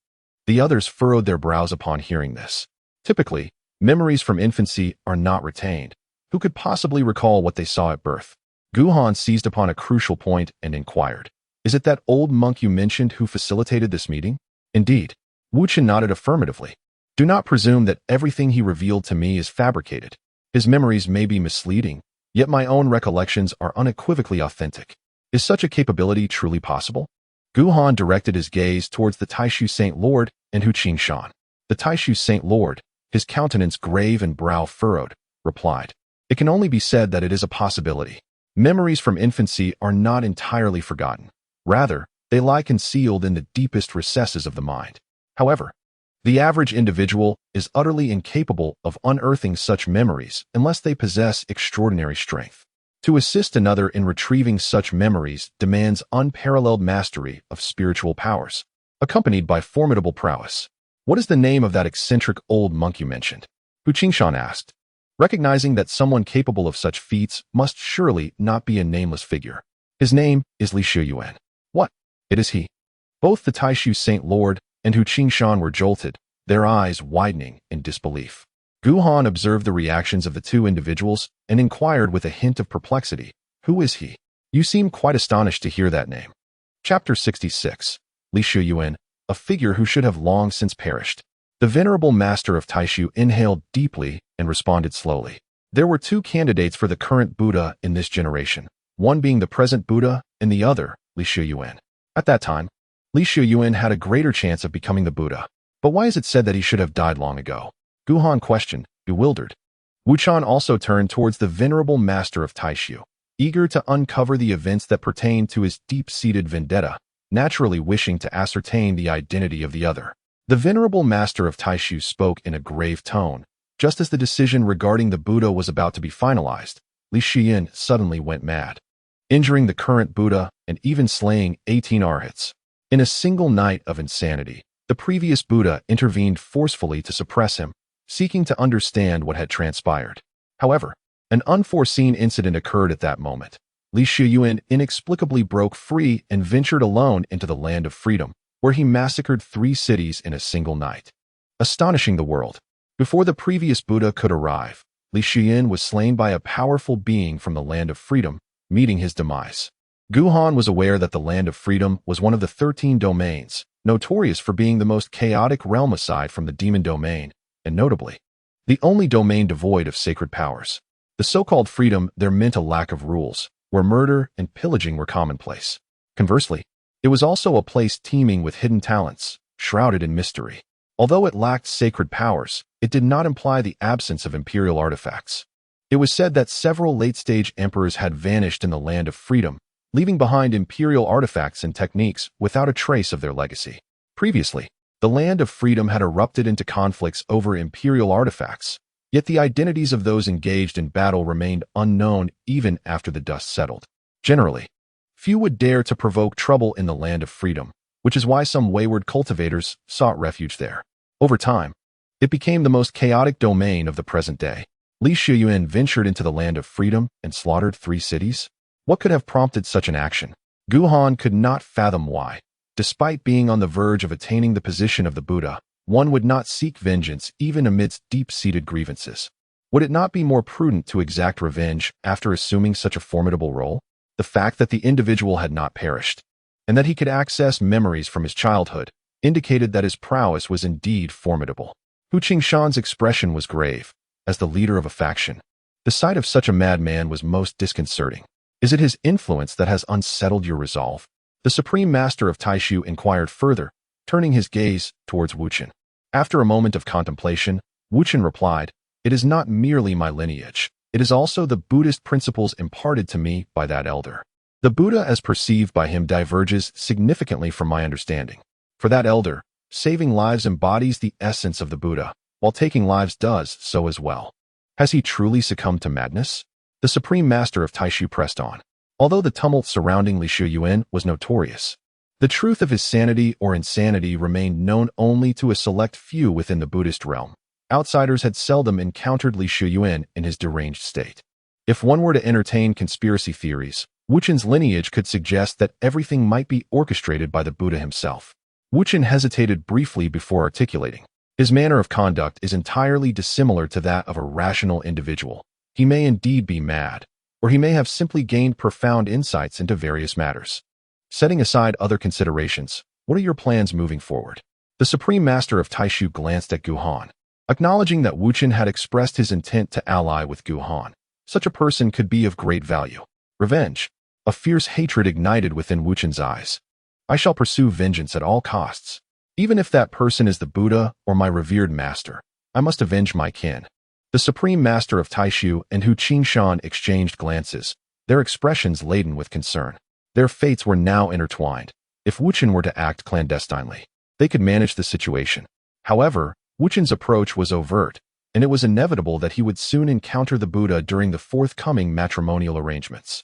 The others furrowed their brows upon hearing this. Typically, memories from infancy are not retained. Who could possibly recall what they saw at birth? Gu Han seized upon a crucial point and inquired, "Is it that old monk you mentioned who facilitated this meeting?" "Indeed." Wu Chen nodded affirmatively. "Do not presume that everything he revealed to me is fabricated. His memories may be misleading, yet my own recollections are unequivocally authentic. Is such a capability truly possible?" Gu Han directed his gaze towards the Taishu Saint Lord and Hu Qingshan. The Taishu Saint Lord, his countenance grave and brow furrowed, replied, "It can only be said that it is a possibility. Memories from infancy are not entirely forgotten. Rather, they lie concealed in the deepest recesses of the mind. However, the average individual is utterly incapable of unearthing such memories unless they possess extraordinary strength. To assist another in retrieving such memories demands unparalleled mastery of spiritual powers, accompanied by formidable prowess." "What is the name of that eccentric old monk you mentioned?" Hu Qingshan asked, recognizing that someone capable of such feats must surely not be a nameless figure. "His name is Li Shuyuan." "What? It is he." Both the Taishu Saint Lord and Hu Qingshan were jolted, their eyes widening in disbelief. Gu Han observed the reactions of the two individuals and inquired with a hint of perplexity, "Who is he? You seem quite astonished to hear that name." Chapter 66. Li Shuyuan, a figure who should have long since perished. The venerable master of Taishu inhaled deeply and responded slowly. There were two candidates for the current Buddha in this generation, one being the present Buddha and the other, Li Shuyuan. At that time, Li Shuyuan had a greater chance of becoming the Buddha. But why is it said that he should have died long ago? Gu Han questioned, bewildered. Wu Chun also turned towards the venerable master of Taishu, eager to uncover the events that pertain to his deep-seated vendetta, naturally wishing to ascertain the identity of the other. The venerable master of Taishu spoke in a grave tone. Just as the decision regarding the Buddha was about to be finalized, Li Shiyin suddenly went mad, injuring the current Buddha and even slaying 18 arhats. In a single night of insanity, the previous Buddha intervened forcefully to suppress him, seeking to understand what had transpired. However, an unforeseen incident occurred at that moment. Li Shiyin inexplicably broke free and ventured alone into the land of freedom, where he massacred 3 cities in a single night, astonishing the world. Before the previous Buddha could arrive, Li Shiyin was slain by a powerful being from the land of freedom, meeting his demise. Guhan was aware that the land of freedom was one of the 13 domains, notorious for being the most chaotic realm aside from the demon domain, and notably, the only domain devoid of sacred powers. The so-called freedom there meant a lack of rules, where murder and pillaging were commonplace. Conversely, it was also a place teeming with hidden talents, shrouded in mystery. Although it lacked sacred powers, it did not imply the absence of imperial artifacts. It was said that several late-stage emperors had vanished in the land of freedom, leaving behind imperial artifacts and techniques without a trace of their legacy. Previously, the land of freedom had erupted into conflicts over imperial artifacts, yet the identities of those engaged in battle remained unknown even after the dust settled. Generally, few would dare to provoke trouble in the land of freedom, which is why some wayward cultivators sought refuge there. Over time, it became the most chaotic domain of the present day. Li Shiyin ventured into the land of freedom and slaughtered 3 cities. What could have prompted such an action? Guhan could not fathom why. Despite being on the verge of attaining the position of the Buddha, one would not seek vengeance even amidst deep-seated grievances. Would it not be more prudent to exact revenge after assuming such a formidable role? The fact that the individual had not perished, and that he could access memories from his childhood, indicated that his prowess was indeed formidable. Hu Qingshan's expression was grave. As the leader of a faction, the sight of such a madman was most disconcerting. Is it his influence that has unsettled your resolve? The Supreme Master of Taishu inquired further, turning his gaze towards Wuchen. After a moment of contemplation, Wuchen replied, "It is not merely my lineage. It is also the Buddhist principles imparted to me by that elder. The Buddha as perceived by him diverges significantly from my understanding. For that elder, saving lives embodies the essence of the Buddha, while taking lives does so as well. Has he truly succumbed to madness?" The Supreme Master of Taishu pressed on. Although the tumult surrounding Li Shiyin was notorious, the truth of his sanity or insanity remained known only to a select few within the Buddhist realm. Outsiders had seldom encountered Li Shiyin in his deranged state. If one were to entertain conspiracy theories, Wuchen's lineage could suggest that everything might be orchestrated by the Buddha himself. Wuchen hesitated briefly before articulating. His manner of conduct is entirely dissimilar to that of a rational individual. He may indeed be mad, or he may have simply gained profound insights into various matters. Setting aside other considerations, what are your plans moving forward? The Supreme Master of Taishu glanced at Guhan, acknowledging that Wuchen had expressed his intent to ally with Guhan. Such a person could be of great value. Revenge. A fierce hatred ignited within Wuchen's eyes. I shall pursue vengeance at all costs. Even if that person is the Buddha or my revered master, I must avenge my kin. The Supreme Master of Taishu and Hu Qingshan exchanged glances, their expressions laden with concern. Their fates were now intertwined. If Wuchen were to act clandestinely, they could manage the situation. However, Wuchen's approach was overt, and it was inevitable that he would soon encounter the Buddha during the forthcoming matrimonial arrangements.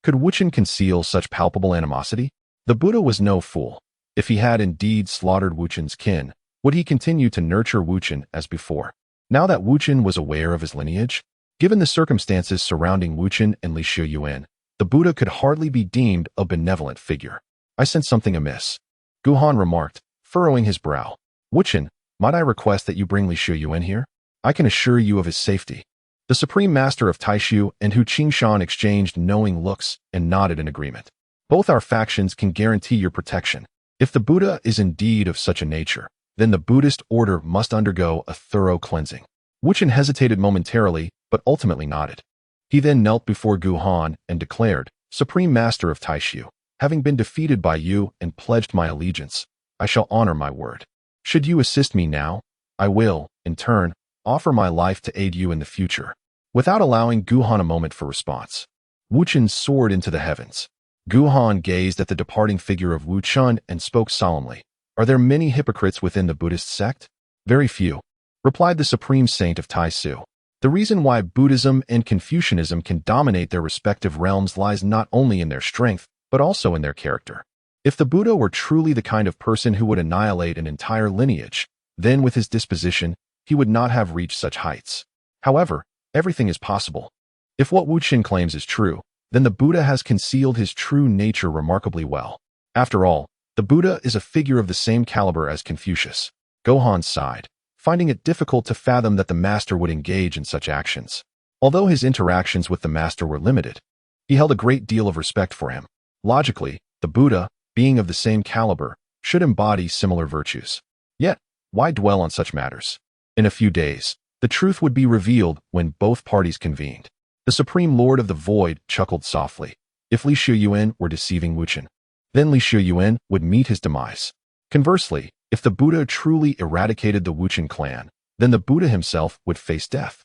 Could Wuchen conceal such palpable animosity? The Buddha was no fool. If he had indeed slaughtered Wuchen's kin, would he continue to nurture Wuchen as before? Now that Wuchen was aware of his lineage, given the circumstances surrounding Wuchen and Li Shiyin, the Buddha could hardly be deemed a benevolent figure. I sense something amiss, Guhan remarked, furrowing his brow. Wuchen, might I request that you bring Li Shiyin here? I can assure you of his safety. The Supreme Master of Taishu and Hu Qingshan exchanged knowing looks and nodded in agreement. Both our factions can guarantee your protection. If the Buddha is indeed of such a nature, then the Buddhist order must undergo a thorough cleansing. Wuchen hesitated momentarily, but ultimately nodded. He then knelt before Guhan and declared, Supreme Master of Taishu, having been defeated by you and pledged my allegiance, I shall honor my word. Should you assist me now, I will, in turn, offer my life to aid you in the future. Without allowing Guhan a moment for response, Wuchen soared into the heavens. Guhan gazed at the departing figure of Wuchen and spoke solemnly, Are there many hypocrites within the Buddhist sect? Very few, replied the supreme saint of Tai-Su. The reason why Buddhism and Confucianism can dominate their respective realms lies not only in their strength, but also in their character. If the Buddha were truly the kind of person who would annihilate an entire lineage, then with his disposition, he would not have reached such heights. However, everything is possible. If what Wu Qin claims is true, then the Buddha has concealed his true nature remarkably well. After all, the Buddha is a figure of the same caliber as Confucius. Gohan sighed, finding it difficult to fathom that the master would engage in such actions. Although his interactions with the master were limited, he held a great deal of respect for him. Logically, the Buddha, being of the same caliber, should embody similar virtues. Yet, why dwell on such matters? In a few days, the truth would be revealed when both parties convened. The Supreme Lord of the Void chuckled softly. If Li Shuyuan were deceiving Wu Qin, then Li Shuyuan would meet his demise. Conversely, if the Buddha truly eradicated the Wu Qin clan, then the Buddha himself would face death.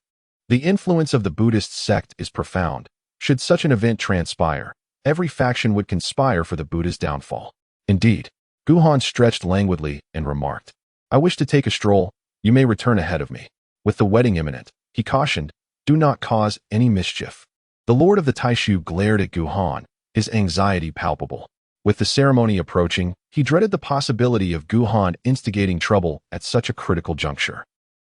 The influence of the Buddhist sect is profound. Should such an event transpire, every faction would conspire for the Buddha's downfall. Indeed, Guhan stretched languidly and remarked, I wish to take a stroll. You may return ahead of me. With the wedding imminent, he cautioned, do not cause any mischief. The Lord of the Taishu glared at Guhan, his anxiety palpable. With the ceremony approaching, he dreaded the possibility of Guhan instigating trouble at such a critical juncture.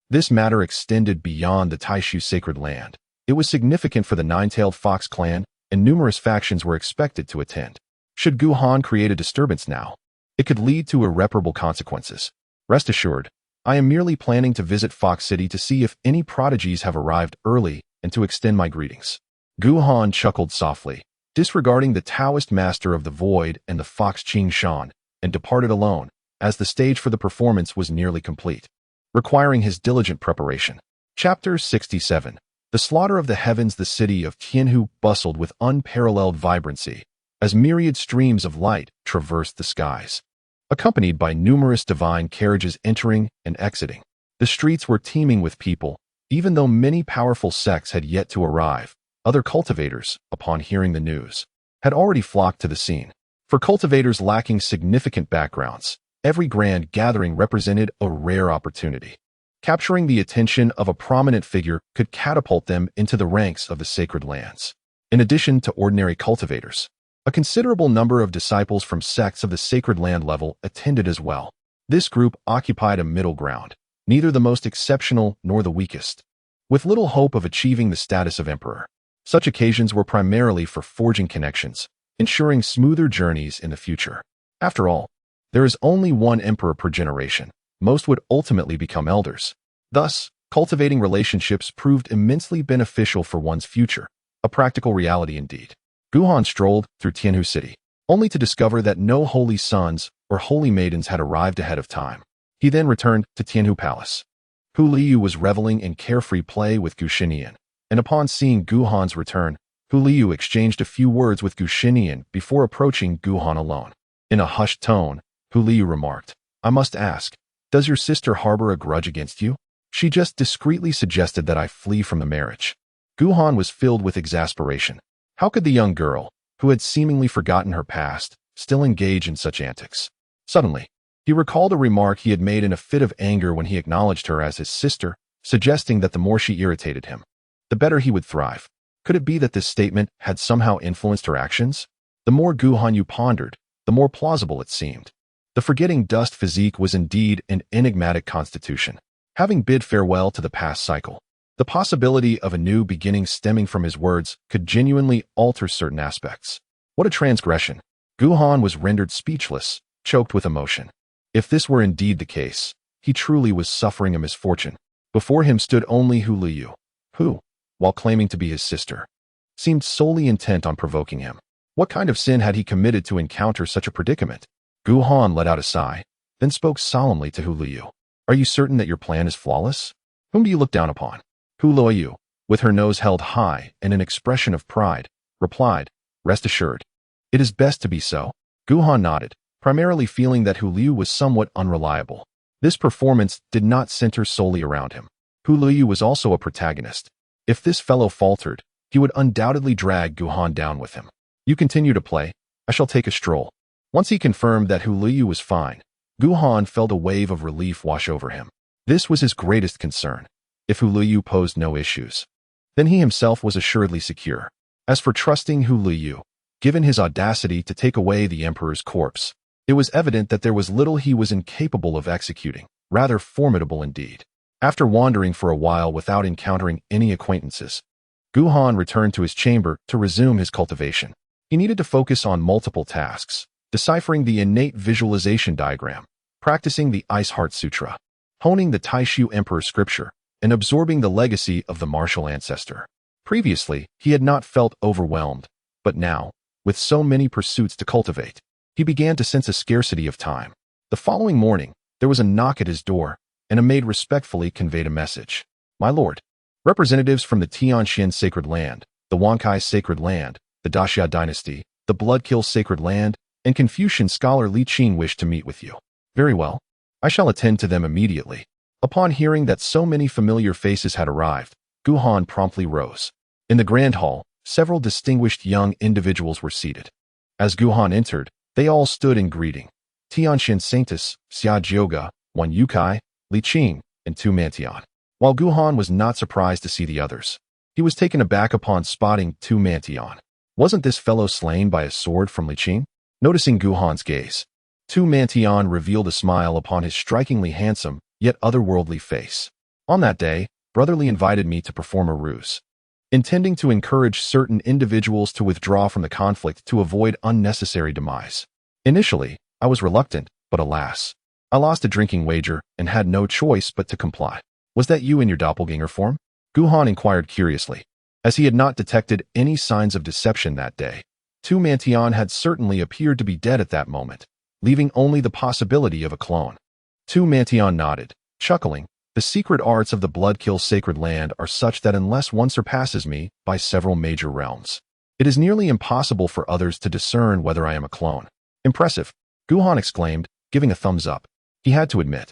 This matter extended beyond the Taishu sacred land. It was significant for the Nine-Tailed Fox clan, and numerous factions were expected to attend. Should Guhan create a disturbance now, it could lead to irreparable consequences. Rest assured, I am merely planning to visit Fox City to see if any prodigies have arrived early and to extend my greetings. Guhan chuckled softly, disregarding the Taoist master of the void and the fox Qing Shan, and departed alone, as the stage for the performance was nearly complete, requiring his diligent preparation. Chapter 67. The slaughter of the heavens. The city of Tianhu bustled with unparalleled vibrancy, as myriad streams of light traversed the skies, accompanied by numerous divine carriages entering and exiting. The streets were teeming with people, even though many powerful sects had yet to arrive. Other cultivators, upon hearing the news, had already flocked to the scene. For cultivators lacking significant backgrounds, every grand gathering represented a rare opportunity. Capturing the attention of a prominent figure could catapult them into the ranks of the sacred lands. In addition to ordinary cultivators, a considerable number of disciples from sects of the sacred land level attended as well. This group occupied a middle ground, neither the most exceptional nor the weakest, with little hope of achieving the status of emperor. Such occasions were primarily for forging connections, ensuring smoother journeys in the future. After all, there is only one emperor per generation. Most would ultimately become elders. Thus, cultivating relationships proved immensely beneficial for one's future, a practical reality indeed. Guhan strolled through Tianhu City, only to discover that no holy sons or holy maidens had arrived ahead of time. He then returned to Tianhu Palace. Hu Liu was reveling in carefree play with Gu Xinian, and upon seeing Guhan's return, Hu Liu exchanged a few words with Gu Xinian before approaching Guhan alone. In a hushed tone, Hu Liu remarked, I must ask, does your sister harbor a grudge against you? She just discreetly suggested that I flee from the marriage. Guhan was filled with exasperation. How could the young girl, who had seemingly forgotten her past, still engage in such antics? Suddenly, he recalled a remark he had made in a fit of anger when he acknowledged her as his sister, suggesting that the more she irritated him, the better he would thrive. Could it be that this statement had somehow influenced her actions? The more Guhan Yu pondered, the more plausible it seemed. The forgetting dust physique was indeed an enigmatic constitution. Having bid farewell to the past cycle, the possibility of a new beginning stemming from his words could genuinely alter certain aspects. What a transgression! Guhan was rendered speechless, choked with emotion. If this were indeed the case, he truly was suffering a misfortune. Before him stood only Hu Liu, who, while claiming to be his sister, seemed solely intent on provoking him. What kind of sin had he committed to encounter such a predicament? Guhan let out a sigh, then spoke solemnly to Hu Liu. Are you certain that your plan is flawless? Whom do you look down upon? Hu Liu, with her nose held high and an expression of pride, replied, Rest assured. It is best to be so. Guhan nodded, primarily feeling that Hu Liu was somewhat unreliable. This performance did not center solely around him. Hu Liu was also a protagonist. If this fellow faltered, he would undoubtedly drag Guhan down with him. You continue to play. I shall take a stroll. Once he confirmed that Hu Liu was fine, Guhan felt a wave of relief wash over him. This was his greatest concern. If Hu Liu posed no issues, then he himself was assuredly secure. As for trusting Hu Liu, given his audacity to take away the emperor's corpse, it was evident that there was little he was incapable of executing, rather formidable indeed. After wandering for a while without encountering any acquaintances, Guhan returned to his chamber to resume his cultivation. He needed to focus on multiple tasks: deciphering the innate visualization diagram, practicing the Ice Heart Sutra, honing the Taishu Emperor scripture, and absorbing the legacy of the martial ancestor. Previously, he had not felt overwhelmed, but now, with so many pursuits to cultivate, he began to sense a scarcity of time. The following morning, there was a knock at his door, and a maid respectfully conveyed a message. "My lord, representatives from the Tianxian Sacred Land, the Wankai Sacred Land, the Daxia Dynasty, the Bloodkill Sacred Land, and Confucian scholar Li Qing wish to meet with you." "Very well. I shall attend to them immediately." Upon hearing that so many familiar faces had arrived, Guhan promptly rose. In the grand hall, several distinguished young individuals were seated. As Guhan entered, they all stood in greeting. Tianxian Saintus, Xia Jioga, Wan Yukai, Li Qing, and Tu Mantian. While Guhan was not surprised to see the others, he was taken aback upon spotting Tu Mantian. Wasn't this fellow slain by a sword from Li Qing? Noticing Guhan's gaze, Tu Mantian revealed a smile upon his strikingly handsome, yet otherworldly face. "On that day, Brother Li invited me to perform a ruse, intending to encourage certain individuals to withdraw from the conflict to avoid unnecessary demise. Initially, I was reluctant, but alas, I lost a drinking wager and had no choice but to comply." "Was that you in your doppelganger form?" Guhan inquired curiously. As he had not detected any signs of deception that day, Tu Mantian had certainly appeared to be dead at that moment, leaving only the possibility of a clone. Tu Mantian nodded, chuckling. "The secret arts of the Bloodkill Sacred Land are such that unless one surpasses me by several major realms, it is nearly impossible for others to discern whether I am a clone." "Impressive," Guhan exclaimed, giving a thumbs up. He had to admit,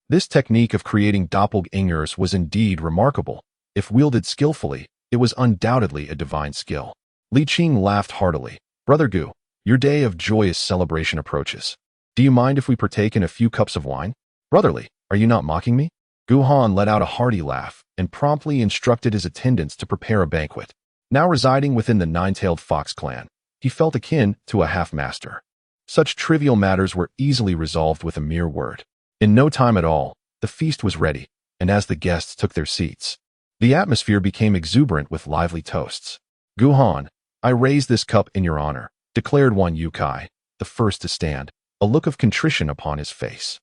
this technique of creating doppelgangers was indeed remarkable. If wielded skillfully, it was undoubtedly a divine skill. Li Qing laughed heartily. "Brother Gu, your day of joyous celebration approaches. Do you mind if we partake in a few cups of wine?" "Brotherly, are you not mocking me?" Guhan let out a hearty laugh and promptly instructed his attendants to prepare a banquet. Now residing within the Nine-Tailed Fox clan, he felt akin to a half-master. Such trivial matters were easily resolved with a mere word. In no time at all, the feast was ready, and as the guests took their seats, the atmosphere became exuberant with lively toasts. "Guhan, I raise this cup in your honor," declared Wan Yukai, the first to stand, a look of contrition upon his face.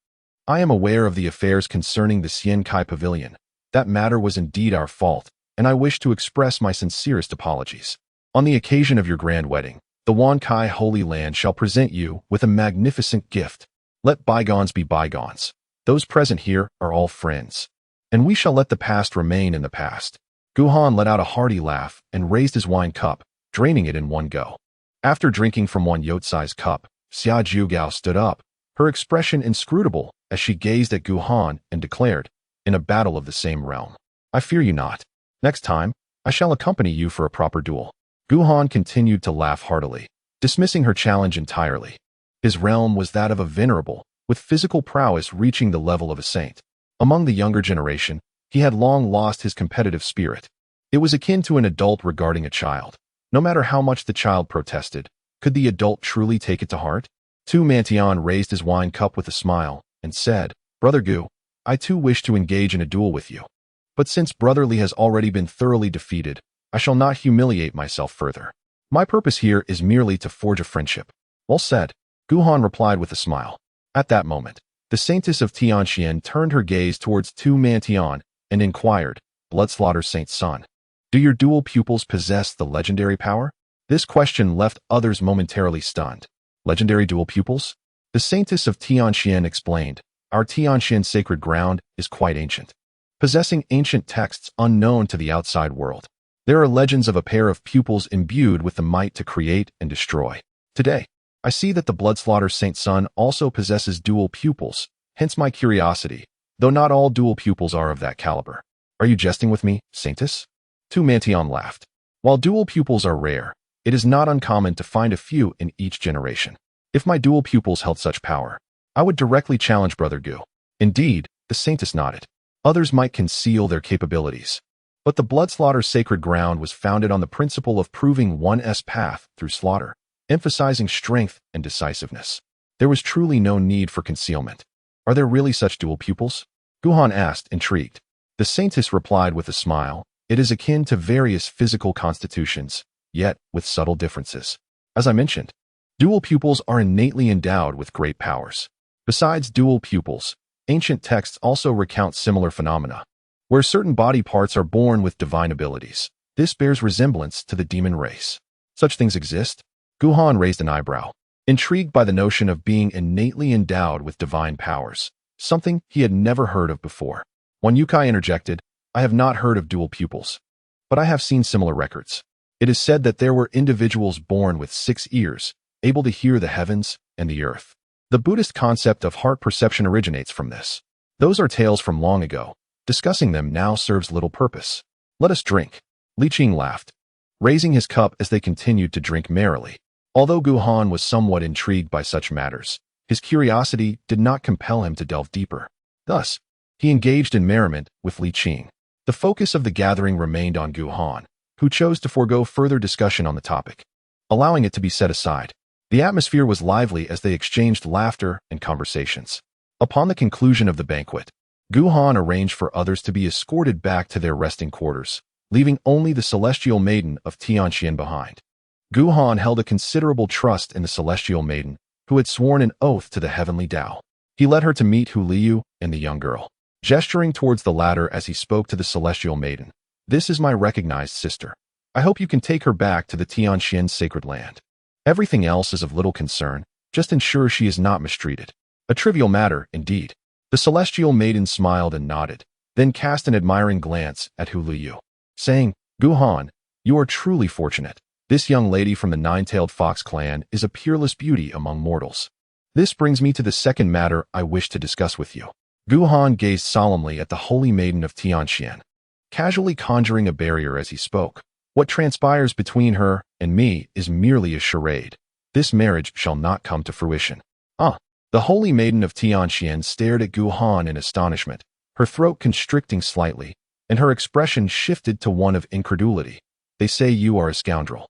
"I am aware of the affairs concerning the Xiankai Pavilion. That matter was indeed our fault, and I wish to express my sincerest apologies. On the occasion of your grand wedding, the Wankai Holy Land shall present you with a magnificent gift. Let bygones be bygones. Those present here are all friends, and we shall let the past remain in the past." Guhan let out a hearty laugh and raised his wine cup, draining it in one go. After drinking from Wan Yotsai's cup, Xia Jiugao stood up, her expression inscrutable as she gazed at Guhan and declared, in a battle of the same realm, "I fear you not. Next time, I shall accompany you for a proper duel." Guhan continued to laugh heartily, dismissing her challenge entirely. His realm was that of a venerable, with physical prowess reaching the level of a saint. Among the younger generation, he had long lost his competitive spirit. It was akin to an adult regarding a child. No matter how much the child protested, could the adult truly take it to heart? Tu Mantian raised his wine cup with a smile and said, "Brother Gu, I too wish to engage in a duel with you. But since Brother Li has already been thoroughly defeated, I shall not humiliate myself further. My purpose here is merely to forge a friendship." "Well said," Guhan replied with a smile. At that moment, the Saintess of Tianxian turned her gaze towards Tu Mantian and inquired, "Bloodslaughter Saint's son, do your dual pupils possess the legendary power?" This question left others momentarily stunned. "Legendary dual pupils?" The Saintess of Tianxian explained, "Our Tianxian sacred ground is quite ancient, possessing ancient texts unknown to the outside world. There are legends of a pair of pupils imbued with the might to create and destroy. Today, I see that the Bloodslaughter Saint's son also possesses dual pupils, hence my curiosity, though not all dual pupils are of that caliber." "Are you jesting with me, Saintess?" Tu Mantian laughed. "While dual pupils are rare, it is not uncommon to find a few in each generation. If my dual pupils held such power, I would directly challenge Brother Gu. Indeed, the saintess nodded. Others might conceal their capabilities. But the blood-slaughter sacred ground was founded on the principle of proving one's path through slaughter, emphasizing strength and decisiveness. There was truly no need for concealment. Are there really such dual pupils? Guhan asked, intrigued. The saintess replied with a smile. It is akin to various physical constitutions, yet with subtle differences. As I mentioned, dual pupils are innately endowed with great powers. Besides dual pupils, ancient texts also recount similar phenomena, where certain body parts are born with divine abilities. This bears resemblance to the demon race. Such things exist? Guhan raised an eyebrow, intrigued by the notion of being innately endowed with divine powers, something he had never heard of before. When Yukai interjected, I have not heard of dual pupils, but I have seen similar records. It is said that there were individuals born with 6 ears, able to hear the heavens and the earth. The Buddhist concept of heart perception originates from this. Those are tales from long ago. Discussing them now serves little purpose. Let us drink. Li Qing laughed, raising his cup as they continued to drink merrily. Although Guhan was somewhat intrigued by such matters, his curiosity did not compel him to delve deeper. Thus, he engaged in merriment with Li Qing. The focus of the gathering remained on Guhan, who chose to forego further discussion on the topic, allowing it to be set aside. The atmosphere was lively as they exchanged laughter and conversations. Upon the conclusion of the banquet, Guhan arranged for others to be escorted back to their resting quarters, leaving only the celestial maiden of Tianxian behind. Guhan held a considerable trust in the celestial maiden, who had sworn an oath to the heavenly Tao. He led her to meet Hu Liu and the young girl, gesturing towards the latter as he spoke to the celestial maiden. This is my recognized sister. I hope you can take her back to the Tianxian sacred land. Everything else is of little concern, just ensure she is not mistreated. A trivial matter, indeed. The celestial maiden smiled and nodded, then cast an admiring glance at Hu Liu, saying, Guhan, you are truly fortunate. This young lady from the nine-tailed fox clan is a peerless beauty among mortals. This brings me to the second matter I wish to discuss with you. Guhan gazed solemnly at the holy maiden of Tianxian, casually conjuring a barrier as he spoke. What transpires between her and me is merely a charade. This marriage shall not come to fruition. The holy maiden of Tianxian stared at Guhan in astonishment, her throat constricting slightly, and her expression shifted to one of incredulity. They say you are a scoundrel.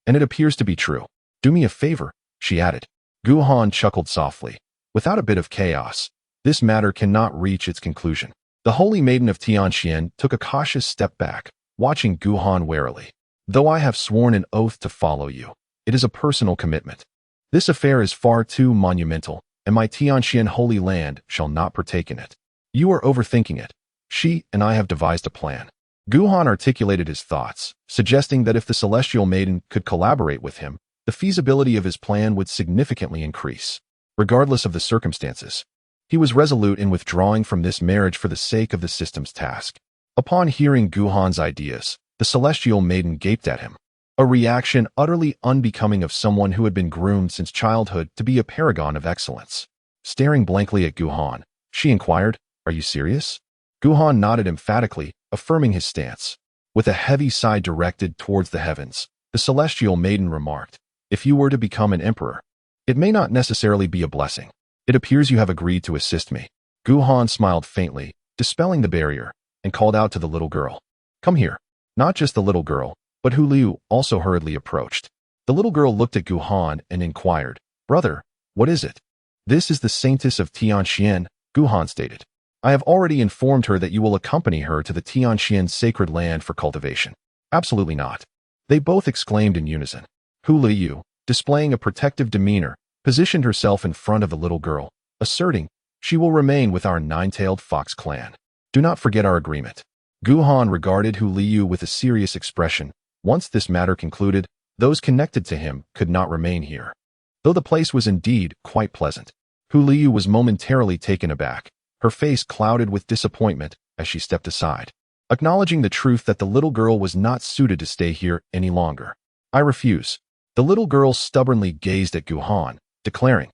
And it appears to be true. Do me a favor, she added. Guhan chuckled softly. Without a bit of chaos, this matter cannot reach its conclusion. The holy maiden of Tianxian took a cautious step back, watching Guhan warily. Though I have sworn an oath to follow you, it is a personal commitment. This affair is far too monumental, and my Tianxian holy land shall not partake in it. You are overthinking it. She and I have devised a plan. Guhan articulated his thoughts, suggesting that if the celestial maiden could collaborate with him, the feasibility of his plan would significantly increase. Regardless of the circumstances, he was resolute in withdrawing from this marriage for the sake of the system's task. Upon hearing Guhan's ideas, the celestial maiden gaped at him, a reaction utterly unbecoming of someone who had been groomed since childhood to be a paragon of excellence. Staring blankly at Guhan, she inquired, Are you serious? Guhan nodded emphatically, affirming his stance. With a heavy sigh directed towards the heavens, the celestial maiden remarked, If you were to become an emperor, it may not necessarily be a blessing. It appears you have agreed to assist me. Guhan smiled faintly, dispelling the barrier, and called out to the little girl. Come here. Not just the little girl, but Hu Liu also hurriedly approached. The little girl looked at Guhan and inquired, Brother, what is it? This is the saintess of Tianxian, Guhan stated. I have already informed her that you will accompany her to the Tianxian sacred land for cultivation. Absolutely not. They both exclaimed in unison. Hu Liu, displaying a protective demeanor, positioned herself in front of the little girl, asserting, She will remain with our nine-tailed fox clan. Do not forget our agreement. Guhan regarded Hu Liu with a serious expression. Once this matter concluded, those connected to him could not remain here. Though the place was indeed quite pleasant, Hu Liu was momentarily taken aback, her face clouded with disappointment as she stepped aside, acknowledging the truth that the little girl was not suited to stay here any longer. I refuse. The little girl stubbornly gazed at Guhan, declaring,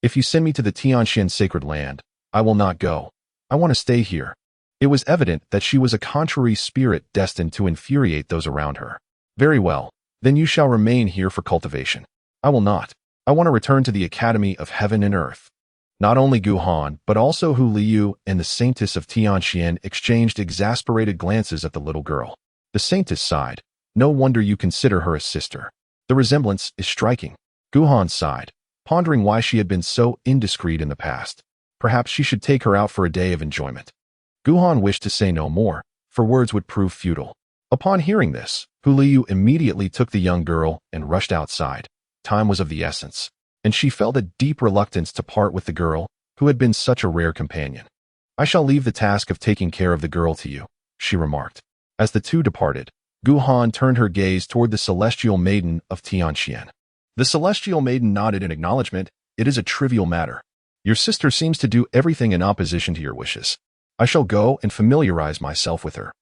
If you send me to the Tianxian sacred land, I will not go. I want to stay here. It was evident that she was a contrary spirit destined to infuriate those around her. Very well, then you shall remain here for cultivation. I will not. I want to return to the Academy of Heaven and Earth. Not only Guhan, but also Hu Liu and the Saintess of Tianxian exchanged exasperated glances at the little girl. The Saintess sighed. No wonder you consider her a sister. The resemblance is striking. Guhan sighed, pondering why she had been so indiscreet in the past. Perhaps she should take her out for a day of enjoyment. Guhan wished to say no more, for words would prove futile. Upon hearing this, Hu Liu immediately took the young girl and rushed outside. Time was of the essence, and she felt a deep reluctance to part with the girl who had been such a rare companion. I shall leave the task of taking care of the girl to you, she remarked. As the two departed, Guhan turned her gaze toward the celestial maiden of Tianxian. The celestial maiden nodded in acknowledgement. It is a trivial matter. Your sister seems to do everything in opposition to your wishes. I shall go and familiarize myself with her,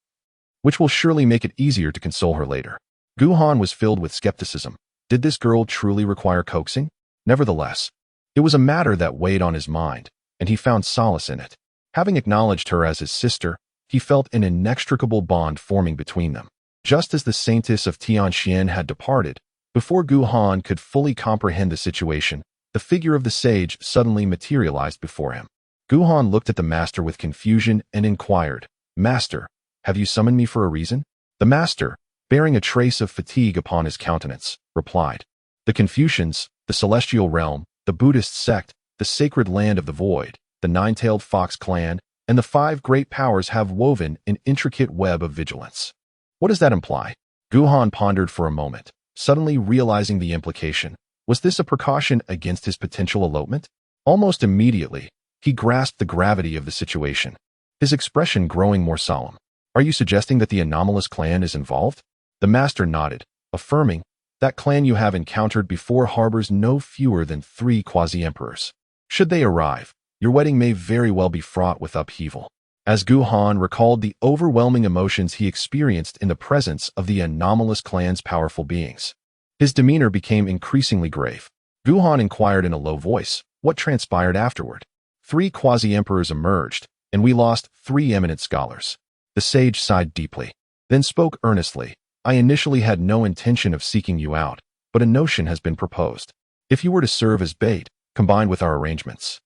which will surely make it easier to console her later. Guhan was filled with skepticism. Did this girl truly require coaxing? Nevertheless, it was a matter that weighed on his mind, and he found solace in it. Having acknowledged her as his sister, he felt an inextricable bond forming between them. Just as the Saintess of Tianxian had departed, before Guhan could fully comprehend the situation, the figure of the sage suddenly materialized before him. Guhan looked at the master with confusion and inquired, "Master, have you summoned me for a reason?" The master, bearing a trace of fatigue upon his countenance, replied, "The Confucians, the celestial realm, the Buddhist sect, the sacred land of the void, the nine-tailed fox clan, and the 5 great powers have woven an intricate web of vigilance." What does that imply? Guhan pondered for a moment, suddenly realizing the implication. Was this a precaution against his potential elopement? Almost immediately, he grasped the gravity of the situation, his expression growing more solemn. Are you suggesting that the anomalous clan is involved? The master nodded, affirming, that clan you have encountered before harbors no fewer than 3 quasi-emperors. Should they arrive, your wedding may very well be fraught with upheaval. As Guhan recalled the overwhelming emotions he experienced in the presence of the anomalous clan's powerful beings, his demeanor became increasingly grave. Guhan inquired in a low voice, what transpired afterward? 3 quasi-emperors emerged, and we lost 3 eminent scholars. The sage sighed deeply, then spoke earnestly. I initially had no intention of seeking you out, but a notion has been proposed. If you were to serve as bait, combined with our arrangements,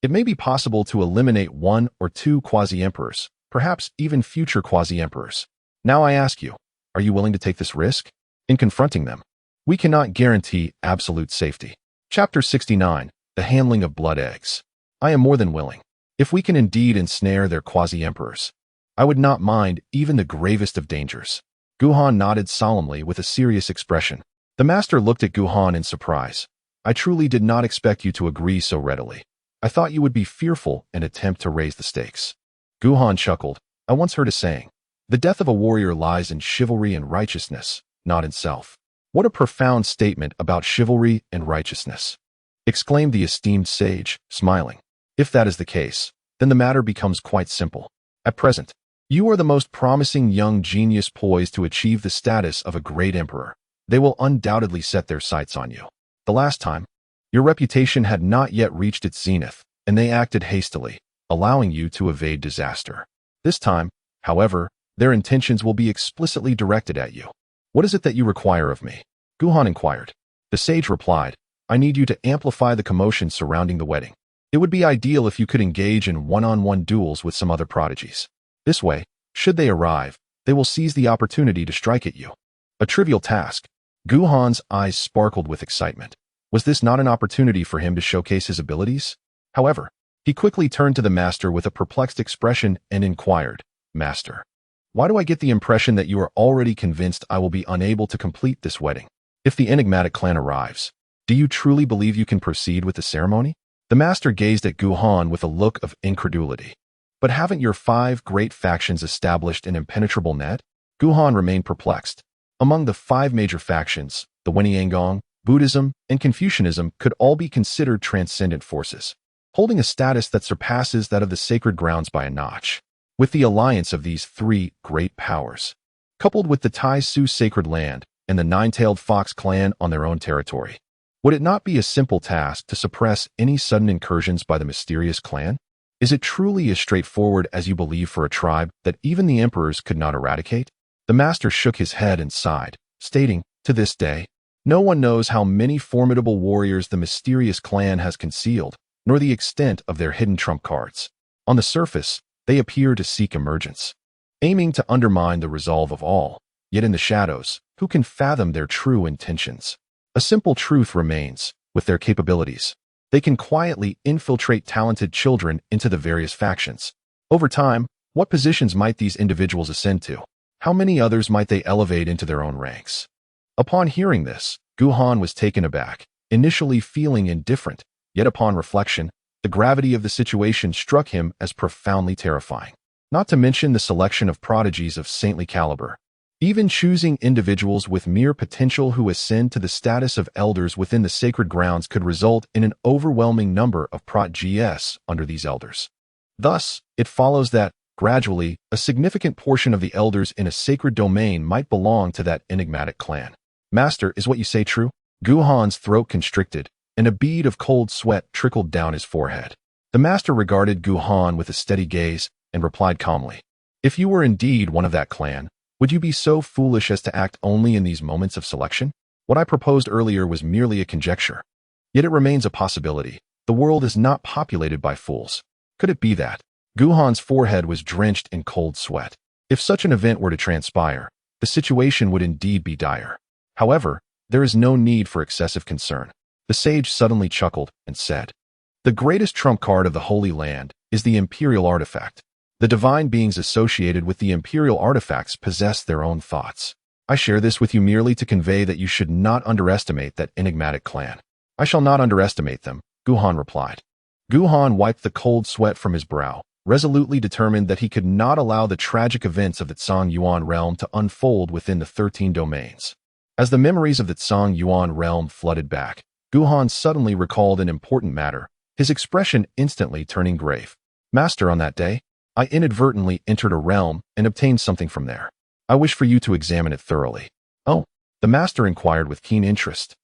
it may be possible to eliminate 1 or 2 quasi-emperors, perhaps even future quasi-emperors. Now I ask you, are you willing to take this risk? In confronting them, we cannot guarantee absolute safety. Chapter 69, The Handling of Blood Eggs. I am more than willing. If we can indeed ensnare their quasi-emperors, I would not mind even the gravest of dangers. Guhan nodded solemnly with a serious expression. The master looked at Guhan in surprise. I truly did not expect you to agree so readily. I thought you would be fearful and attempt to raise the stakes. Guhan chuckled. I once heard a saying, the death of a warrior lies in chivalry and righteousness, not in self. What a profound statement about chivalry and righteousness, exclaimed the esteemed sage, smiling. If that is the case, then the matter becomes quite simple. At present, you are the most promising young genius poised to achieve the status of a great emperor. They will undoubtedly set their sights on you. The last time, your reputation had not yet reached its zenith, and they acted hastily, allowing you to evade disaster. This time, however, their intentions will be explicitly directed at you. What is it that you require of me? Guhan inquired. The sage replied, I need you to amplify the commotion surrounding the wedding. It would be ideal if you could engage in one-on-one duels with some other prodigies. This way, should they arrive, they will seize the opportunity to strike at you. A trivial task. Guhan's eyes sparkled with excitement. Was this not an opportunity for him to showcase his abilities? However, he quickly turned to the master with a perplexed expression and inquired, Master, why do I get the impression that you are already convinced I will be unable to complete this wedding? If the enigmatic clan arrives, do you truly believe you can proceed with the ceremony? The master gazed at Guhan with a look of incredulity. But haven't your 5 great factions established an impenetrable net? Guhan remained perplexed. Among the 5 major factions, the Wenyanggong, Buddhism, and Confucianism could all be considered transcendent forces, holding a status that surpasses that of the sacred grounds by a notch. With the alliance of these 3 great powers, coupled with the Tai Su sacred land and the nine-tailed fox clan on their own territory, would it not be a simple task to suppress any sudden incursions by the mysterious clan? Is it truly as straightforward as you believe for a tribe that even the emperors could not eradicate? The master shook his head and sighed, stating, to this day, no one knows how many formidable warriors the mysterious clan has concealed, nor the extent of their hidden trump cards. On the surface, they appear to seek emergence, aiming to undermine the resolve of all, yet in the shadows, who can fathom their true intentions? A simple truth remains: with their capabilities, they can quietly infiltrate talented children into the various factions. Over time, what positions might these individuals ascend to? How many others might they elevate into their own ranks? Upon hearing this, Guhan was taken aback, initially feeling indifferent, yet upon reflection, the gravity of the situation struck him as profoundly terrifying. Not to mention the selection of prodigies of saintly caliber. Even choosing individuals with mere potential who ascend to the status of elders within the sacred grounds could result in an overwhelming number of prodigies under these elders. Thus, it follows that, gradually, a significant portion of the elders in a sacred domain might belong to that enigmatic clan. Master, is what you say true? Guhan's throat constricted, and a bead of cold sweat trickled down his forehead. The master regarded Guhan with a steady gaze and replied calmly, "If you were indeed one of that clan, would you be so foolish as to act only in these moments of selection? What I proposed earlier was merely a conjecture. Yet it remains a possibility. The world is not populated by fools. Could it be that?" Guhan's forehead was drenched in cold sweat. If such an event were to transpire, the situation would indeed be dire. However, there is no need for excessive concern. The sage suddenly chuckled and said, "The greatest trump card of the Holy Land is the imperial artifact. The divine beings associated with the imperial artifacts possess their own thoughts. I share this with you merely to convey that you should not underestimate that enigmatic clan." "I shall not underestimate them," Guhan replied. Guhan wiped the cold sweat from his brow, resolutely determined that he could not allow the tragic events of the Tsang Yuan realm to unfold within the 13 domains. As the memories of the Tsang Yuan realm flooded back, Guhan suddenly recalled an important matter, his expression instantly turning grave. "Master, on that day, I inadvertently entered a realm and obtained something from there. I wish for you to examine it thoroughly." "Oh," the master inquired with keen interest.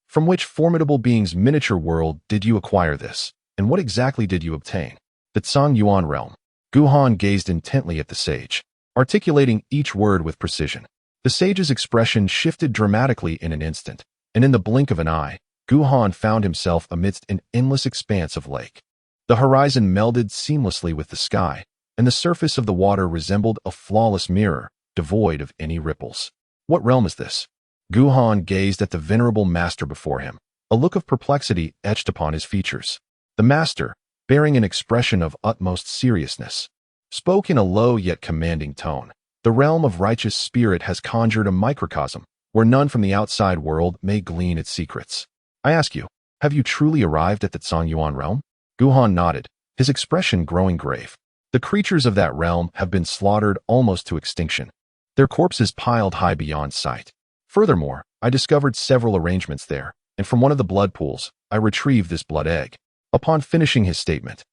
"From which formidable being's miniature world did you acquire this, and what exactly did you obtain?" "The Tsang Yuan realm." Guhan gazed intently at the sage, articulating each word with precision. The sage's expression shifted dramatically in an instant, and in the blink of an eye, Guhan found himself amidst an endless expanse of lake. The horizon melded seamlessly with the sky, and the surface of the water resembled a flawless mirror, devoid of any ripples. "What realm is this?" Guhan gazed at the venerable master before him, a look of perplexity etched upon his features. The master, bearing an expression of utmost seriousness, spoke in a low yet commanding tone. "The realm of righteous spirit has conjured a microcosm, where none from the outside world may glean its secrets. I ask you, have you truly arrived at the Tsang Yuan realm?" Guhan nodded, his expression growing grave. "The creatures of that realm have been slaughtered almost to extinction, their corpses piled high beyond sight. Furthermore, I discovered several arrangements there, and from one of the blood pools, I retrieved this blood egg." Upon finishing his statement,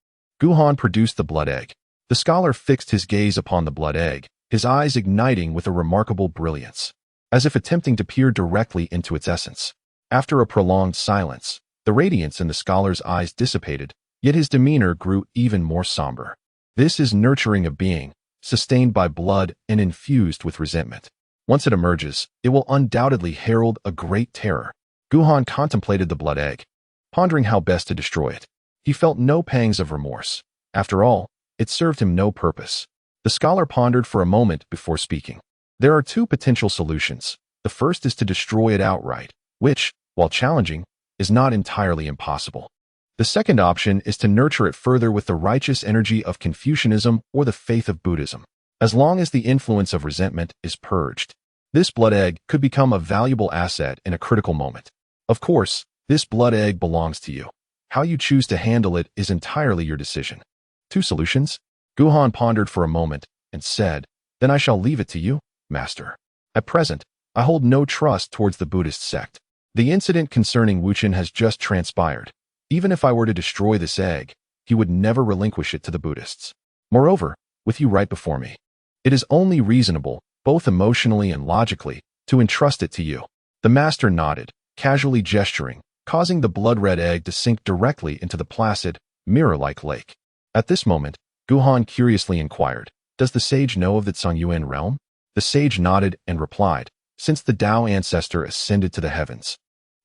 Guhan produced the blood egg. The scholar fixed his gaze upon the blood egg, his eyes igniting with a remarkable brilliance, as if attempting to peer directly into its essence. After a prolonged silence, the radiance in the scholar's eyes dissipated, yet his demeanor grew even more somber. "This is nurturing a being, sustained by blood and infused with resentment. Once it emerges, it will undoubtedly herald a great terror." Guhan contemplated the blood egg, pondering how best to destroy it. He felt no pangs of remorse. After all, it served him no purpose. The scholar pondered for a moment before speaking. "There are two potential solutions. The first is to destroy it outright, which, while challenging, is not entirely impossible. The second option is to nurture it further with the righteous energy of Confucianism or the faith of Buddhism. As long as the influence of resentment is purged, this blood egg could become a valuable asset in a critical moment. Of course, this blood egg belongs to you. How you choose to handle it is entirely your decision." "Two solutions?" Guhan pondered for a moment and said, "Then I shall leave it to you, master. At present, I hold no trust towards the Buddhist sect. The incident concerning Wuchen has just transpired. Even if I were to destroy this egg, he would never relinquish it to the Buddhists. Moreover, with you right before me, it is only reasonable, both emotionally and logically, to entrust it to you." The master nodded, casually gesturing, causing the blood-red egg to sink directly into the placid, mirror-like lake. At this moment, Guhan curiously inquired, "Does the sage know of the Tsang Yuan realm?" The sage nodded and replied, "Since the Old Ancestor ascended to the heavens,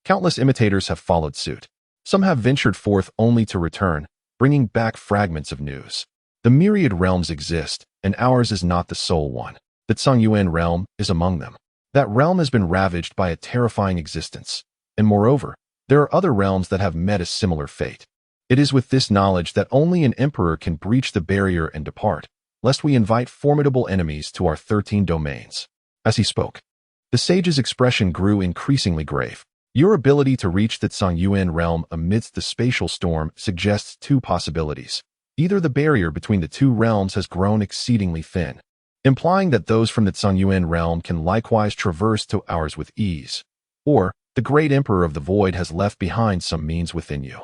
countless imitators have followed suit. Some have ventured forth only to return, bringing back fragments of news. The myriad realms exist, and ours is not the sole one. The Tsungyuan realm is among them. That realm has been ravaged by a terrifying existence, and moreover, there are other realms that have met a similar fate. It is with this knowledge that only an emperor can breach the barrier and depart, lest we invite formidable enemies to our 13 domains. As he spoke, the sage's expression grew increasingly grave. Your ability to reach the Tsungyuan realm amidst the spatial storm suggests two possibilities. Either the barrier between the two realms has grown exceedingly thin, implying that those from the Tsungyuan realm can likewise traverse to ours with ease, or the great emperor of the void has left behind some means within you.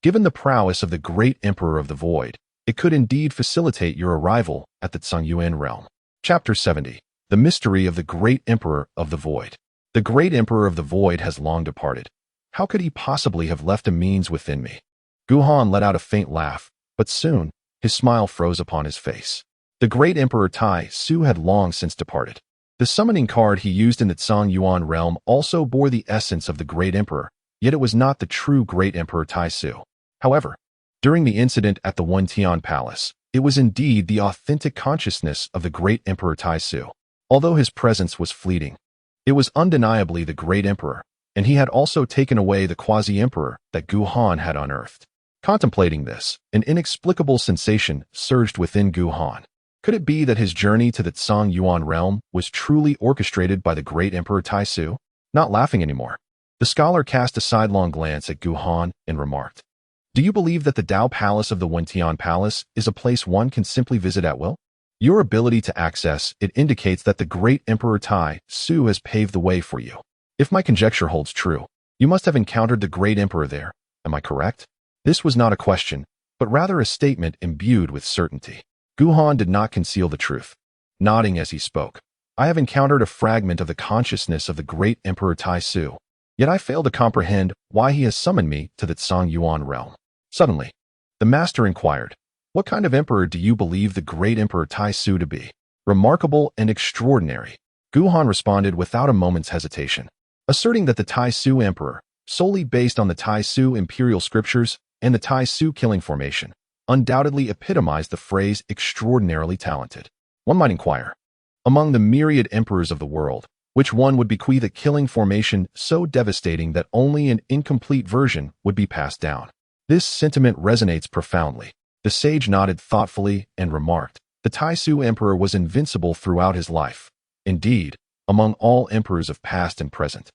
Given the prowess of the great emperor of the void, it could indeed facilitate your arrival at the Tsungyuan realm. Chapter 70. The Mystery of the Great Emperor of the Void. The great emperor of the void has long departed. How could he possibly have left a means within me? Guhan let out a faint laugh, but soon his smile froze upon his face. The great emperor Tai Su had long since departed. The summoning card he used in the Tsungyuan realm also bore the essence of the great emperor, yet it was not the true great emperor Tai Su. However, during the incident at the Wentian Palace, it was indeed the authentic consciousness of the great emperor Tai Su. Although his presence was fleeting, it was undeniably the great emperor, and he had also taken away the quasi-emperor that Guhan had unearthed. Contemplating this, an inexplicable sensation surged within Guhan. Could it be that his journey to the Tsungyuan realm was truly orchestrated by the great emperor Tai Su? Not laughing anymore, the scholar cast a sidelong glance at Guhan and remarked, "Do you believe that the Dao Palace of the Wentian Palace is a place one can simply visit at will? Your ability to access it indicates that the great Emperor Tai Su has paved the way for you. If my conjecture holds true, you must have encountered the great emperor there. Am I correct?" This was not a question, but rather a statement imbued with certainty. Guhan did not conceal the truth, nodding as he spoke. "I have encountered a fragment of the consciousness of the great Emperor Tai Su, yet I fail to comprehend why he has summoned me to the Tsungyuan realm." Suddenly, the master inquired, "What kind of emperor do you believe the great Emperor Tai Su to be?" "Remarkable and extraordinary," Guhan responded without a moment's hesitation, asserting that the Tai Su emperor, solely based on the Tai Su imperial scriptures and the Tai Su killing formation, undoubtedly epitomized the phrase extraordinarily talented. One might inquire, among the myriad emperors of the world, which one would bequeath a killing formation so devastating that only an incomplete version would be passed down? This sentiment resonates profoundly. The sage nodded thoughtfully and remarked, "The Tai Su emperor was invincible throughout his life. Indeed, among all emperors of past and present,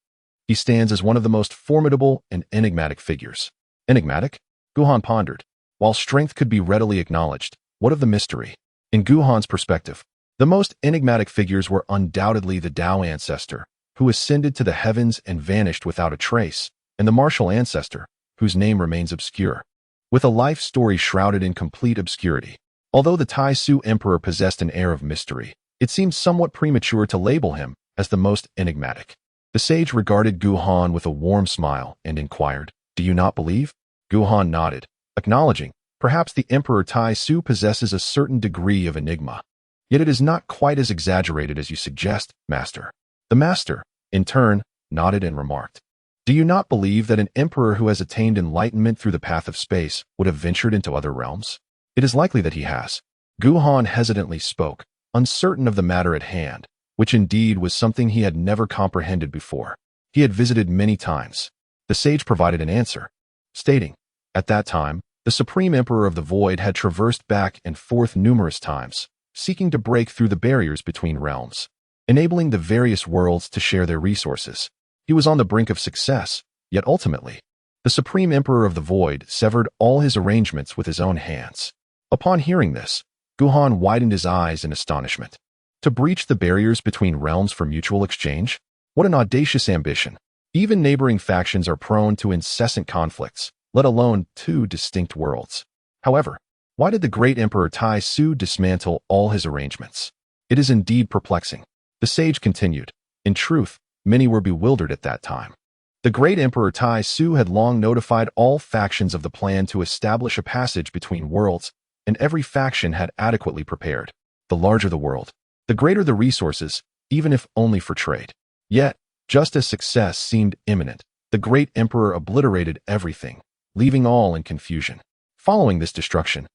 he stands as one of the most formidable and enigmatic figures." Enigmatic? Guhan pondered. While strength could be readily acknowledged, what of the mystery? In Guhan's perspective, the most enigmatic figures were undoubtedly the Old Ancestor, who ascended to the heavens and vanished without a trace, and the martial ancestor, whose name remains obscure, with a life story shrouded in complete obscurity. Although the Tai Su emperor possessed an air of mystery, it seemed somewhat premature to label him as the most enigmatic. The sage regarded Guhan with a warm smile and inquired, "Do you not believe?" Guhan nodded, acknowledging, "Perhaps the Emperor Tai Su possesses a certain degree of enigma. Yet it is not quite as exaggerated as you suggest, Master." The Master, in turn, nodded and remarked, "Do you not believe that an emperor who has attained enlightenment through the path of space would have ventured into other realms?" "It is likely that he has." Guhan hesitantly spoke, uncertain of the matter at hand, which indeed was something he had never comprehended before. He had visited many times. The sage provided an answer, stating, "At that time, the Supreme Emperor of the Void had traversed back and forth numerous times, seeking to break through the barriers between realms, enabling the various worlds to share their resources. He was on the brink of success, yet ultimately, the Supreme Emperor of the Void severed all his arrangements with his own hands." Upon hearing this, Guhan widened his eyes in astonishment. To breach the barriers between realms for mutual exchange? What an audacious ambition! Even neighboring factions are prone to incessant conflicts, let alone two distinct worlds. However, why did the great Emperor Tai Su dismantle all his arrangements? It is indeed perplexing. The sage continued, "In truth, many were bewildered at that time. The great Emperor Tai Su had long notified all factions of the plan to establish a passage between worlds, and every faction had adequately prepared. The larger the world, the greater the resources, even if only for trade. Yet, just as success seemed imminent, the great emperor obliterated everything, leaving all in confusion. Following this destruction,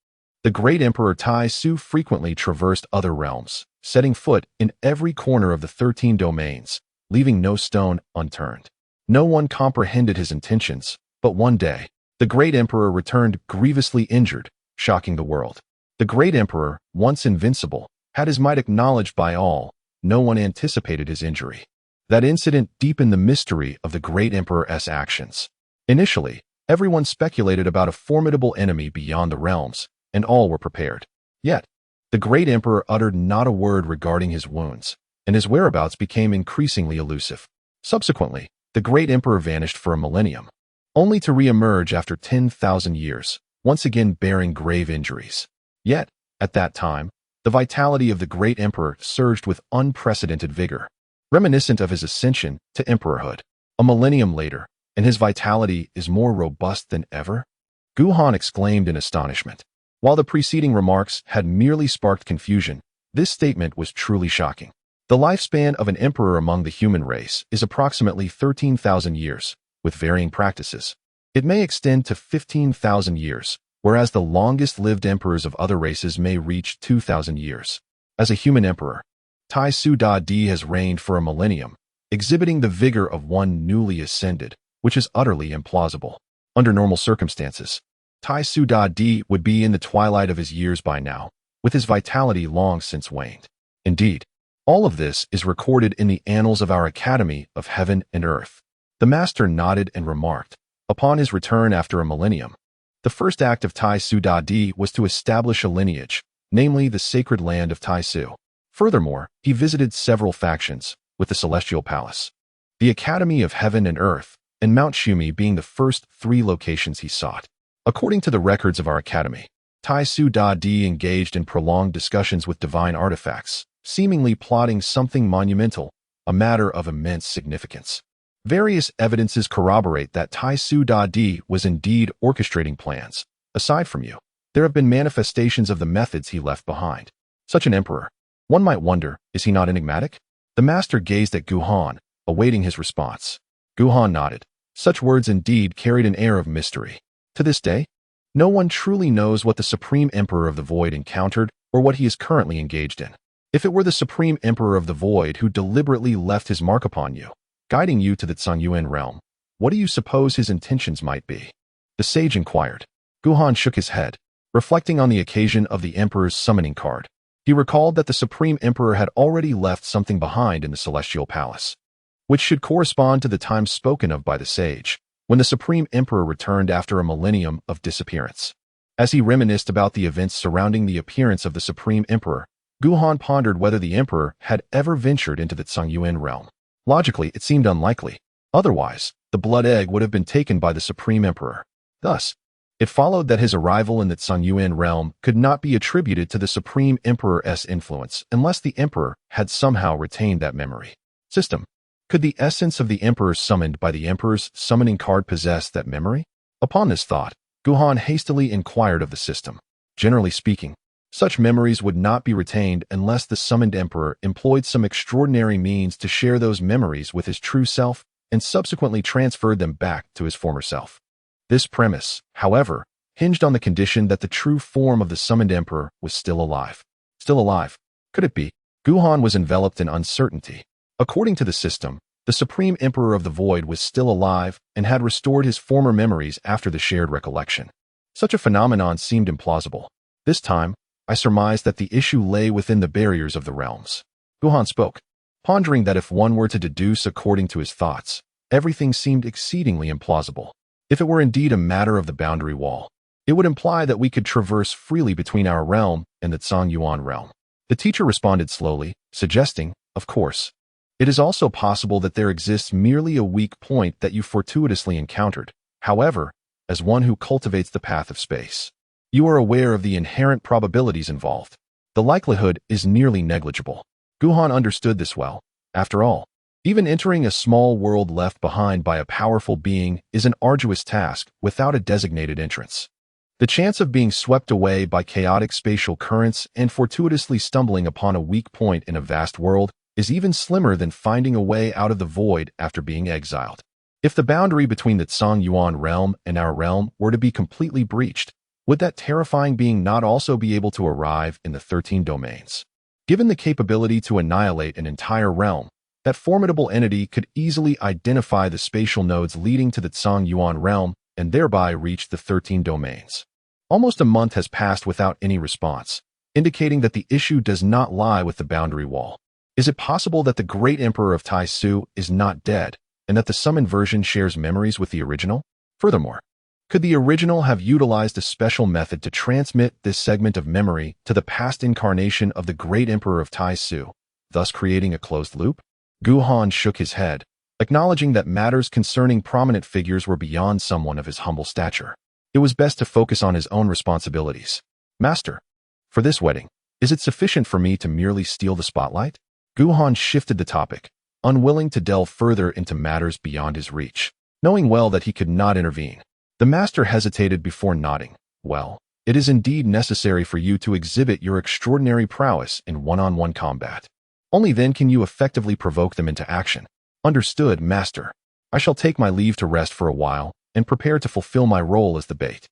the great Emperor Tai Su frequently traversed other realms, setting foot in every corner of the 13 domains, leaving no stone unturned. No one comprehended his intentions, but one day, the great Emperor returned grievously injured, shocking the world. The great Emperor, once invincible, had his might acknowledged by all. No one anticipated his injury. That incident deepened the mystery of the great Emperor's actions. Initially, everyone speculated about a formidable enemy beyond the realms, and all were prepared. Yet, the great Emperor uttered not a word regarding his wounds, and his whereabouts became increasingly elusive. Subsequently, the great Emperor vanished for a millennium, only to re-emerge after 10,000 years, once again bearing grave injuries. Yet, at that time, the vitality of the great Emperor surged with unprecedented vigor, reminiscent of his ascension to emperorhood. A millennium later, and his vitality is more robust than ever? Guhan exclaimed in astonishment. While the preceding remarks had merely sparked confusion, this statement was truly shocking. The lifespan of an emperor among the human race is approximately 13,000 years, with varying practices. It may extend to 15,000 years, whereas the longest-lived emperors of other races may reach 2,000 years. As a human emperor, Tai Su Da Di has reigned for a millennium, exhibiting the vigor of one newly ascended, which is utterly implausible. Under normal circumstances, Tai Su Da Di would be in the twilight of his years by now, with his vitality long since waned. Indeed, all of this is recorded in the annals of our Academy of Heaven and Earth. The master nodded and remarked, upon his return after a millennium, the first act of Tai Su Da Di was to establish a lineage, namely the sacred land of Tai Su. Furthermore, he visited several factions, with the Celestial Palace, the Academy of Heaven and Earth, and Mount Shumi being the first 3 locations he sought. According to the records of our Academy, Tai Su Da Di engaged in prolonged discussions with divine artifacts, seemingly plotting something monumental, a matter of immense significance. Various evidences corroborate that Tai Su Da Di was indeed orchestrating plans. Aside from you, there have been manifestations of the methods he left behind. Such an emperor, one might wonder, is he not enigmatic? The master gazed at Guhan, awaiting his response. Guhan nodded. Such words indeed carried an air of mystery. To this day, no one truly knows what the Supreme Emperor of the Void encountered or what he is currently engaged in. If it were the Supreme Emperor of the Void who deliberately left his mark upon you, guiding you to the Tsangyuan realm, what do you suppose his intentions might be? The sage inquired. Guhan shook his head, reflecting on the occasion of the Emperor's summoning card. He recalled that the Supreme Emperor had already left something behind in the Celestial Palace, which should correspond to the time spoken of by the sage, when the Supreme Emperor returned after a millennium of disappearance. As he reminisced about the events surrounding the appearance of the Supreme Emperor, Guhan pondered whether the Emperor had ever ventured into the Tsangyuan realm. Logically, it seemed unlikely. Otherwise, the blood egg would have been taken by the Supreme Emperor. Thus, it followed that his arrival in the Tsangyuan realm could not be attributed to the Supreme Emperor's influence unless the Emperor had somehow retained that memory. System. Could the essence of the Emperor summoned by the Emperor's summoning card possess that memory? Upon this thought, Guhan hastily inquired of the system. Generally speaking, such memories would not be retained unless the summoned Emperor employed some extraordinary means to share those memories with his true self and subsequently transferred them back to his former self. This premise, however, hinged on the condition that the true form of the summoned Emperor was still alive. Still alive? Could it be? Guhan was enveloped in uncertainty. According to the system, the Supreme Emperor of the Void was still alive and had restored his former memories after the shared recollection. Such a phenomenon seemed implausible. This time, I surmised that the issue lay within the barriers of the realms. Guhan spoke, pondering that if one were to deduce according to his thoughts, everything seemed exceedingly implausible. If it were indeed a matter of the boundary wall, it would imply that we could traverse freely between our realm and the Tsangyuan realm. The teacher responded slowly, suggesting, of course, it is also possible that there exists merely a weak point that you fortuitously encountered. However, as one who cultivates the path of space, you are aware of the inherent probabilities involved. The likelihood is nearly negligible. Guhan understood this well. After all, even entering a small world left behind by a powerful being is an arduous task without a designated entrance. The chance of being swept away by chaotic spatial currents and fortuitously stumbling upon a weak point in a vast world is even slimmer than finding a way out of the void after being exiled. If the boundary between the Songyuan realm and our realm were to be completely breached, would that terrifying being not also be able to arrive in the 13 domains? Given the capability to annihilate an entire realm, that formidable entity could easily identify the spatial nodes leading to the Songyuan realm and thereby reach the 13 domains. Almost a month has passed without any response, indicating that the issue does not lie with the boundary wall. Is it possible that the great emperor of Taisu is not dead, and that the summoned version shares memories with the original? Furthermore, could the original have utilized a special method to transmit this segment of memory to the past incarnation of the great emperor of Taisu, thus creating a closed loop? Guhan shook his head, acknowledging that matters concerning prominent figures were beyond someone of his humble stature. It was best to focus on his own responsibilities. Master, for this wedding, is it sufficient for me to merely steal the spotlight? Guhan shifted the topic, unwilling to delve further into matters beyond his reach. Knowing well that he could not intervene, the master hesitated before nodding. Well, it is indeed necessary for you to exhibit your extraordinary prowess in one-on-one combat. Only then can you effectively provoke them into action. Understood, master. I shall take my leave to rest for a while and prepare to fulfill my role as the bait.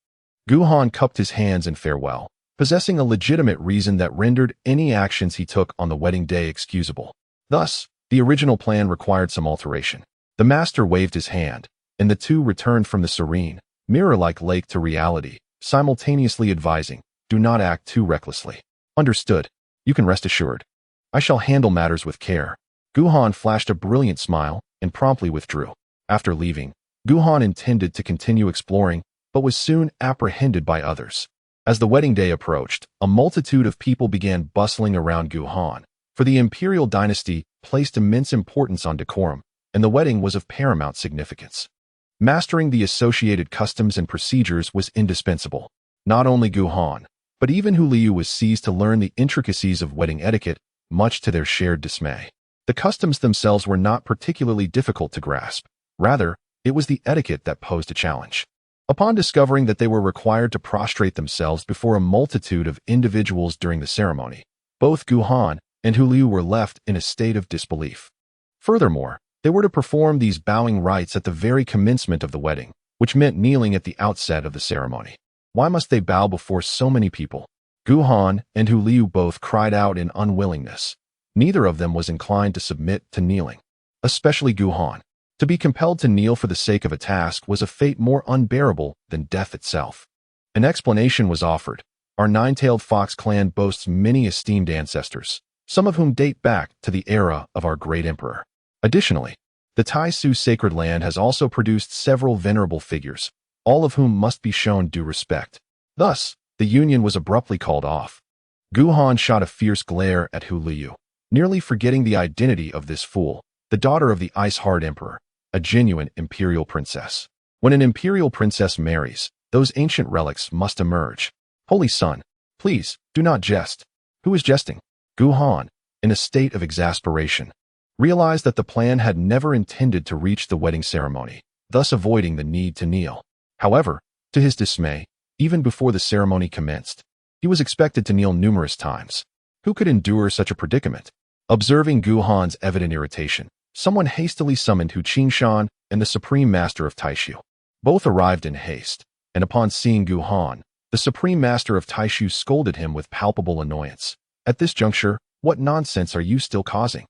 Guhan cupped his hands in farewell, possessing a legitimate reason that rendered any actions he took on the wedding day excusable. Thus, the original plan required some alteration. The master waved his hand, and the two returned from the serene, mirror-like lake to reality, simultaneously advising, do not act too recklessly. Understood. You can rest assured. I shall handle matters with care. Guhan flashed a brilliant smile and promptly withdrew. After leaving, Guhan intended to continue exploring, but was soon apprehended by others. As the wedding day approached, a multitude of people began bustling around Guhan, for the imperial dynasty placed immense importance on decorum, and the wedding was of paramount significance. Mastering the associated customs and procedures was indispensable. Not only Guhan, but even Hu Liu was seized to learn the intricacies of wedding etiquette, much to their shared dismay. The customs themselves were not particularly difficult to grasp. Rather, it was the etiquette that posed a challenge. Upon discovering that they were required to prostrate themselves before a multitude of individuals during the ceremony, both Guhan and Hu Liu were left in a state of disbelief. Furthermore, they were to perform these bowing rites at the very commencement of the wedding, which meant kneeling at the outset of the ceremony. Why must they bow before so many people? Guhan and Hu Liu both cried out in unwillingness. Neither of them was inclined to submit to kneeling. Especially Guhan. To be compelled to kneel for the sake of a task was a fate more unbearable than death itself. An explanation was offered. Our nine-tailed fox clan boasts many esteemed ancestors, some of whom date back to the era of our great emperor. Additionally, the Taisu sacred land has also produced several venerable figures, all of whom must be shown due respect. Thus, the union was abruptly called off. Guhan shot a fierce glare at Hu Liu, nearly forgetting the identity of this fool, the daughter of the ice-hard emperor, a genuine imperial princess. When an imperial princess marries, those ancient relics must emerge. Holy son, please, do not jest. Who is jesting? Guhan, in a state of exasperation, realized that the plan had never intended to reach the wedding ceremony, thus avoiding the need to kneel. However, to his dismay, even before the ceremony commenced, he was expected to kneel numerous times. Who could endure such a predicament? Observing Guhan's evident irritation, someone hastily summoned Hu Qingshan and the Supreme Master of Taishu. Both arrived in haste, and upon seeing Guhan, the Supreme Master of Taishu scolded him with palpable annoyance. At this juncture, what nonsense are you still causing?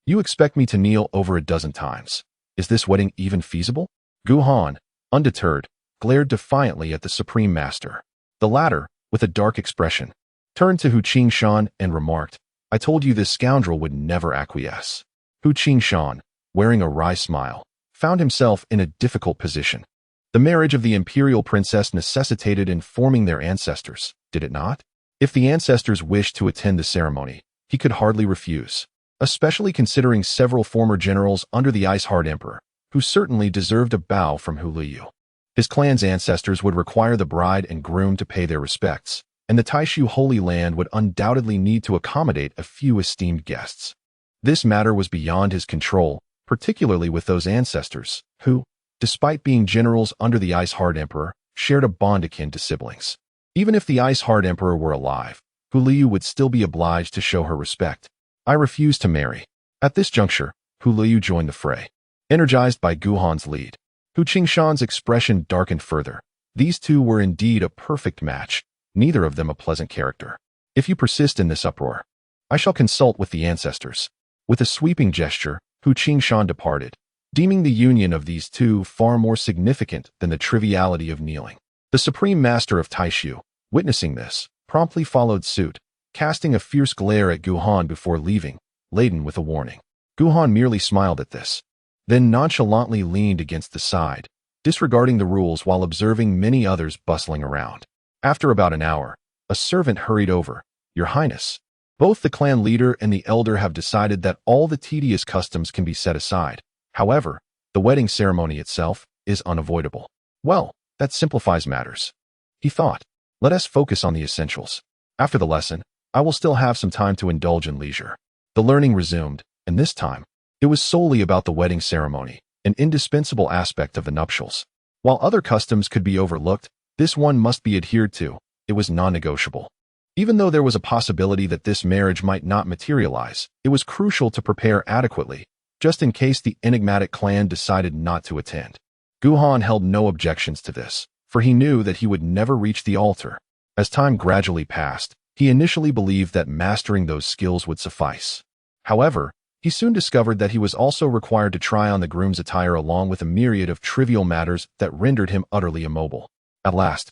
You expect me to kneel over a dozen times. Is this wedding even feasible? Guhan, undeterred, glared defiantly at the Supreme Master. The latter, with a dark expression, turned to Hu Qingshan and remarked, I told you this scoundrel would never acquiesce. Hu Qingshan, wearing a wry smile, found himself in a difficult position. The marriage of the imperial princess necessitated informing their ancestors, did it not? If the ancestors wished to attend the ceremony, he could hardly refuse, especially considering several former generals under the ice-hard emperor, who certainly deserved a bow from Hu Liu. His clan's ancestors would require the bride and groom to pay their respects, and the Taishu Holy Land would undoubtedly need to accommodate a few esteemed guests. This matter was beyond his control, particularly with those ancestors, who, despite being generals under the ice-hard emperor, shared a bond akin to siblings. Even if the ice-hard emperor were alive, Hu Liu would still be obliged to show her respect. I refuse to marry. At this juncture, Hu Liu joined the fray. energized by Guhan's lead. Hu Qingshan's expression darkened further. These two were indeed a perfect match, neither of them a pleasant character. If you persist in this uproar, I shall consult with the ancestors. With a sweeping gesture, Hu Qingshan departed, deeming the union of these two far more significant than the triviality of kneeling. The supreme master of Taishu, witnessing this, promptly followed suit, casting a fierce glare at Guhan before leaving, laden with a warning. Guhan merely smiled at this, then nonchalantly leaned against the side, disregarding the rules while observing many others bustling around. After about an hour, a servant hurried over. Your Highness, both the clan leader and the elder have decided that all the tedious customs can be set aside. However, the wedding ceremony itself is unavoidable. Well, that simplifies matters, he thought. Let us focus on the essentials. After the lesson, I will still have some time to indulge in leisure. The learning resumed, and this time, it was solely about the wedding ceremony, an indispensable aspect of the nuptials. While other customs could be overlooked, this one must be adhered to. It was non-negotiable. Even though there was a possibility that this marriage might not materialize, it was crucial to prepare adequately, just in case the enigmatic clan decided not to attend. Guhan held no objections to this, for he knew that he would never reach the altar. As time gradually passed, he initially believed that mastering those skills would suffice. However, he soon discovered that he was also required to try on the groom's attire along with a myriad of trivial matters that rendered him utterly immobile. At last,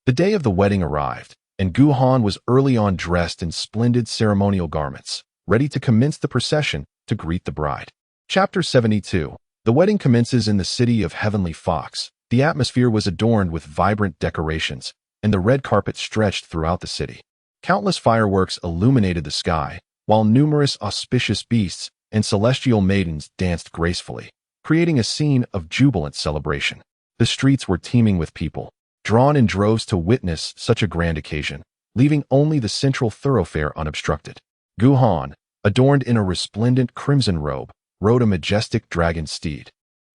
the day of the wedding arrived, and Guhan was early on dressed in splendid ceremonial garments, ready to commence the procession to greet the bride. Chapter 72. The wedding commences in the city of Heavenly Fox. The atmosphere was adorned with vibrant decorations, and the red carpet stretched throughout the city. Countless fireworks illuminated the sky, while numerous auspicious beasts and celestial maidens danced gracefully, creating a scene of jubilant celebration. The streets were teeming with people, drawn in droves to witness such a grand occasion, leaving only the central thoroughfare unobstructed. Guhan, adorned in a resplendent crimson robe, rode a majestic dragon steed,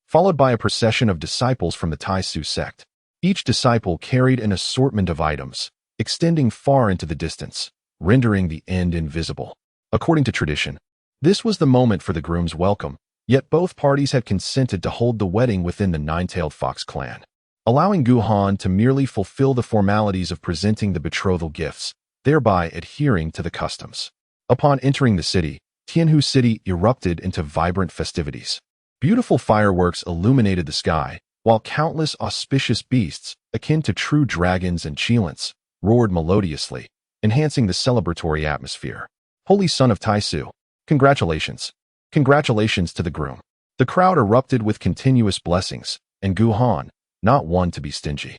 followed by a procession of disciples from the Taisu sect. Each disciple carried an assortment of items, extending far into the distance, rendering the end invisible. According to tradition, this was the moment for the groom's welcome, yet both parties had consented to hold the wedding within the Nine-Tailed Fox clan, allowing Guhan to merely fulfill the formalities of presenting the betrothal gifts, thereby adhering to the customs. Upon entering the city, Tianhu City erupted into vibrant festivities. Beautiful fireworks illuminated the sky, while countless auspicious beasts, akin to true dragons and cheelants, roared melodiously, enhancing the celebratory atmosphere. Holy son of Taisu, congratulations. Congratulations to the groom. The crowd erupted with continuous blessings, and Guhan, not one to be stingy,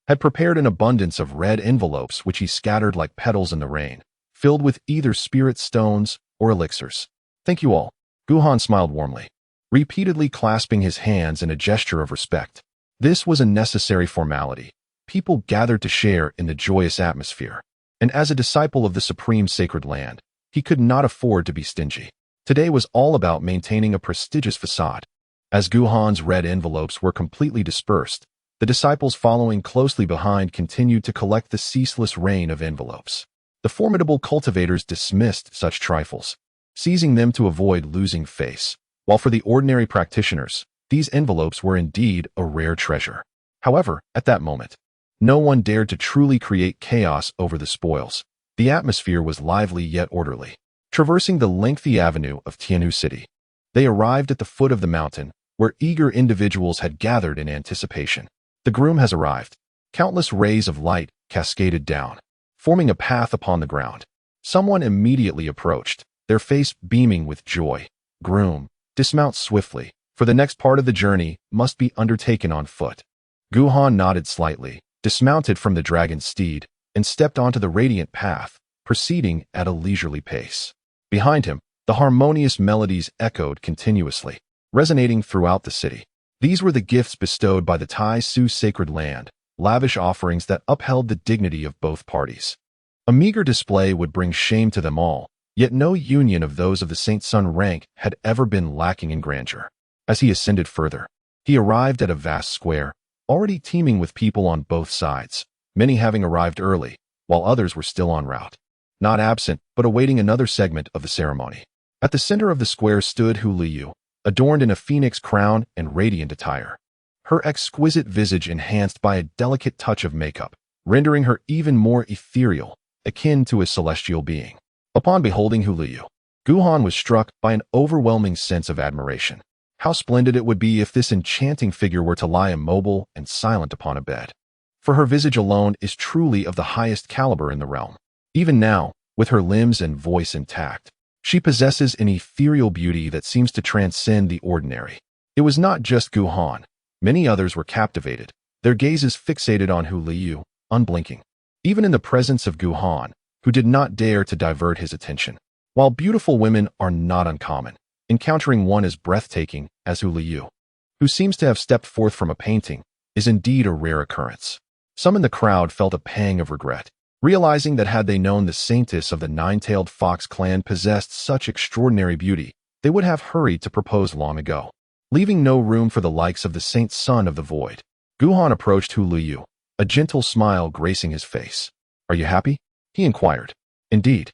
had prepared an abundance of red envelopes which he scattered like petals in the rain, filled with either spirit stones or elixirs. Thank you all. Guhan smiled warmly, repeatedly clasping his hands in a gesture of respect. This was a necessary formality. People gathered to share in the joyous atmosphere, and as a disciple of the supreme sacred land, he could not afford to be stingy. Today was all about maintaining a prestigious facade. As Guhan's red envelopes were completely dispersed, the disciples following closely behind continued to collect the ceaseless rain of envelopes. The formidable cultivators dismissed such trifles, seizing them to avoid losing face, while for the ordinary practitioners, these envelopes were indeed a rare treasure. However, at that moment, no one dared to truly create chaos over the spoils. The atmosphere was lively yet orderly. Traversing the lengthy avenue of Tianhu City, they arrived at the foot of the mountain, where eager individuals had gathered in anticipation. The groom has arrived. Countless rays of light cascaded down, forming a path upon the ground. Someone immediately approached, their face beaming with joy. Groom, dismount swiftly, for the next part of the journey must be undertaken on foot. Guhan nodded slightly, dismounted from the dragon's steed, and stepped onto the radiant path, proceeding at a leisurely pace. Behind him, the harmonious melodies echoed continuously, resonating throughout the city. These were the gifts bestowed by the Taisu sacred land, lavish offerings that upheld the dignity of both parties. A meager display would bring shame to them all, yet no union of those of the Saint Sun rank had ever been lacking in grandeur. As he ascended further, he arrived at a vast square, already teeming with people on both sides, many having arrived early, while others were still en route, not absent, but awaiting another segment of the ceremony. At the center of the square stood Hu Liu, adorned in a phoenix crown and radiant attire. Her exquisite visage enhanced by a delicate touch of makeup, rendering her even more ethereal, akin to a celestial being. Upon beholding Hu Liu, Guhan was struck by an overwhelming sense of admiration. How splendid it would be if this enchanting figure were to lie immobile and silent upon a bed. For her visage alone is truly of the highest caliber in the realm. Even now, with her limbs and voice intact, she possesses an ethereal beauty that seems to transcend the ordinary. It was not just Guhan. Many others were captivated, their gazes fixated on Hu Liu, unblinking. Even in the presence of Guhan, who did not dare to divert his attention. While beautiful women are not uncommon, encountering one as breathtaking as Hu Liu, who seems to have stepped forth from a painting, is indeed a rare occurrence. Some in the crowd felt a pang of regret, realizing that had they known the saintess of the nine-tailed fox clan possessed such extraordinary beauty, they would have hurried to propose long ago, leaving no room for the likes of the saint son of the void. Guhan approached Hu Liu, a gentle smile gracing his face. "Are you happy?" he inquired. "Indeed."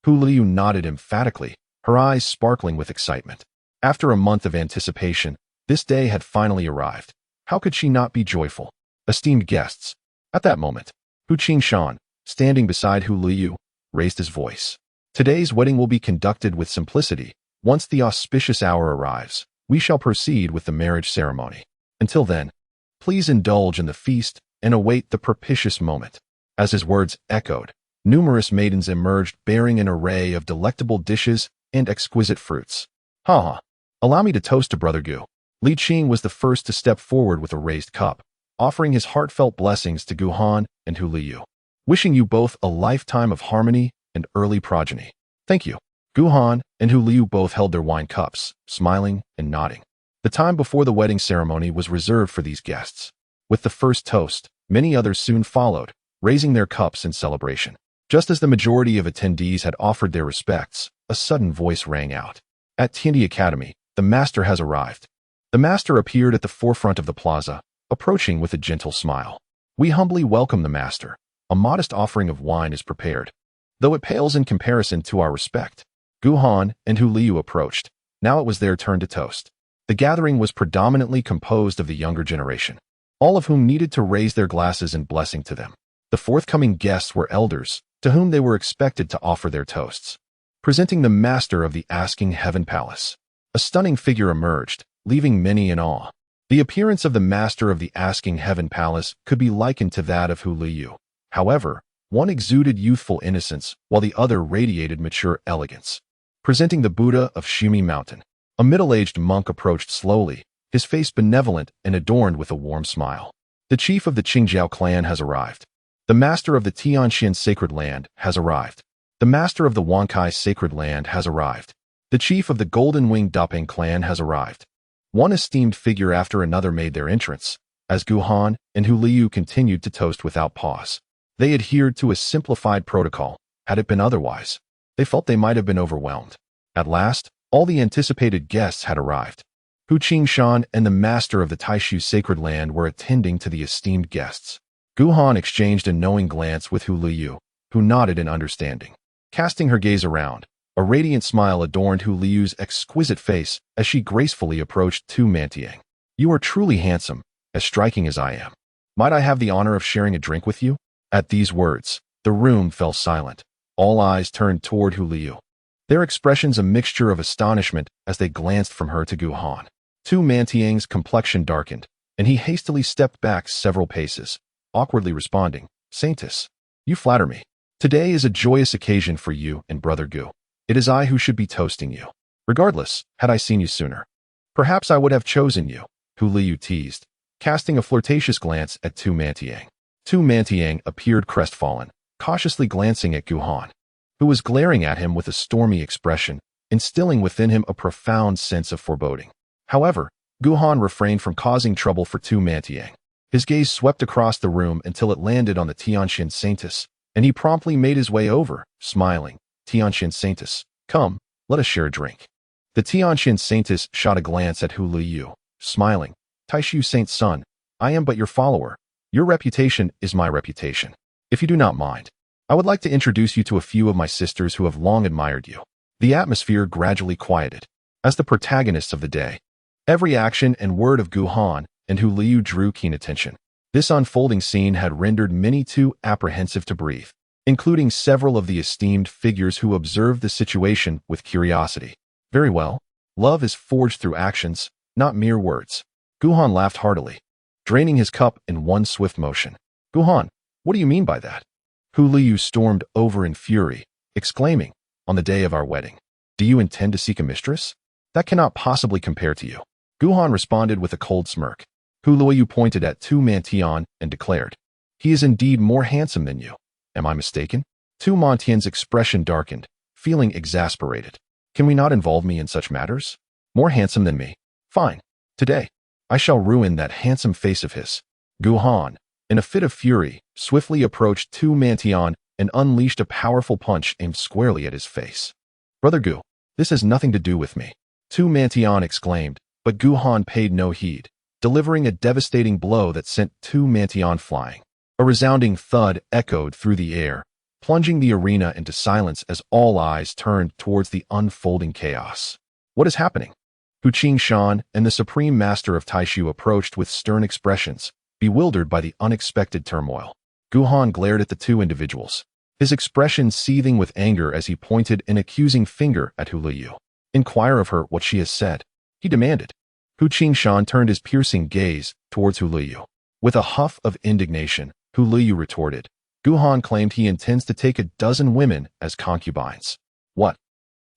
Hu Liu nodded emphatically, her eyes sparkling with excitement. After a month of anticipation, this day had finally arrived. How could she not be joyful? Esteemed guests. At that moment, Hu Qingshan, standing beside Hu Liu, raised his voice. "Today's wedding will be conducted with simplicity. Once the auspicious hour arrives, we shall proceed with the marriage ceremony. Until then, please indulge in the feast and await the propitious moment." As his words echoed, numerous maidens emerged bearing an array of delectable dishes and exquisite fruits. "Ha! Allow me to toast to Brother Gu." Li Qing was the first to step forward with a raised cup, offering his heartfelt blessings to Guhan and Hu Liu. "Wishing you both a lifetime of harmony and early progeny." "Thank you." Guhan and Hu Liu both held their wine cups, smiling and nodding. The time before the wedding ceremony was reserved for these guests. With the first toast, many others soon followed, raising their cups in celebration. Just as the majority of attendees had offered their respects, a sudden voice rang out. "At Tiandi Academy, the master has arrived." The master appeared at the forefront of the plaza, approaching with a gentle smile. "We humbly welcome the master. A modest offering of wine is prepared, though it pales in comparison to our respect." Guhan and Hu Liu approached. Now it was their turn to toast. The gathering was predominantly composed of the younger generation, all of whom needed to raise their glasses in blessing to them. The forthcoming guests were elders, to whom they were expected to offer their toasts. Presenting the master of the Asking Heaven Palace, a stunning figure emerged, leaving many in awe. The appearance of the master of the Asking Heaven Palace could be likened to that of Hu Liu. However, one exuded youthful innocence, while the other radiated mature elegance. Presenting the Buddha of Shumi Mountain, a middle-aged monk approached slowly, his face benevolent and adorned with a warm smile. "The chief of the Qingjiao clan has arrived. The master of the Tianxian Sacred Land has arrived. The master of the Wankai Sacred Land has arrived. The chief of the Golden Wing Dapeng clan has arrived." One esteemed figure after another made their entrance, as Guhan and Hu Liu continued to toast without pause. They adhered to a simplified protocol. Had it been otherwise, they felt they might have been overwhelmed. At last, all the anticipated guests had arrived. Hu Qingshan and the master of the Taishu Sacred Land were attending to the esteemed guests. Guhan exchanged a knowing glance with Hu Liu, who nodded in understanding. Casting her gaze around, a radiant smile adorned Hu Liu's exquisite face as she gracefully approached Tu Mantiang. "You are truly handsome, as striking as I am. Might I have the honor of sharing a drink with you?" At these words, the room fell silent. All eyes turned toward Hu Liu, their expressions a mixture of astonishment as they glanced from her to Guhan. Tu Mantiang's complexion darkened, and he hastily stepped back several paces, awkwardly responding, "Saintess, you flatter me. Today is a joyous occasion for you and Brother Gu. It is I who should be toasting you. Regardless, had I seen you sooner, perhaps I would have chosen you," Hu Liu teased, casting a flirtatious glance at Tu Mantiang. Tu Mantiang appeared crestfallen, cautiously glancing at Guhan, who was glaring at him with a stormy expression, instilling within him a profound sense of foreboding. However, Guhan refrained from causing trouble for Tu Mantiang. His gaze swept across the room until it landed on the Tianxian Saintess, and he promptly made his way over, smiling. "Tianxian Saintess, come, let us share a drink." The Tianxian Saintess shot a glance at Hu Liu, smiling. "Taishu Saint's son, I am but your follower. Your reputation is my reputation. If you do not mind, I would like to introduce you to a few of my sisters who have long admired you." The atmosphere gradually quieted, as the protagonists of the day, Every action and word of Guhan and Hu Liu drew keen attention. This unfolding scene had rendered many too apprehensive to breathe, including several of the esteemed figures who observed the situation with curiosity. Very well. Love is forged through actions, not mere words. Guhan laughed heartily, draining his cup in one swift motion. Guhan, what do you mean by that? Hu Liu stormed over in fury, exclaiming, on the day of our wedding, do you intend to seek a mistress? That cannot possibly compare to you. Guhan responded with a cold smirk. Hu Liu pointed at Tu Mantian and declared, he is indeed more handsome than you. Am I mistaken? Tu Mantian's expression darkened, feeling exasperated. Can we not involve me in such matters? More handsome than me? Fine. Today, I shall ruin that handsome face of his. Guhan, in a fit of fury, swiftly approached Tu Mantian and unleashed a powerful punch aimed squarely at his face. Brother Gu, this has nothing to do with me. Tu Mantian exclaimed, but Guhan paid no heed, delivering a devastating blow that sent Tu Mantian flying. A resounding thud echoed through the air, plunging the arena into silence as all eyes turned towards the unfolding chaos. What is happening? Hu Qingshan and the Supreme Master of Taishu approached with stern expressions, bewildered by the unexpected turmoil. Guhan glared at the two individuals, his expression seething with anger as he pointed an accusing finger at Hu Liu. Inquire of her what she has said, he demanded. Hu Qingshan turned his piercing gaze towards Hu Liu. With a huff of indignation, Hu Liu retorted, Guhan claimed he intends to take a dozen women as concubines. What?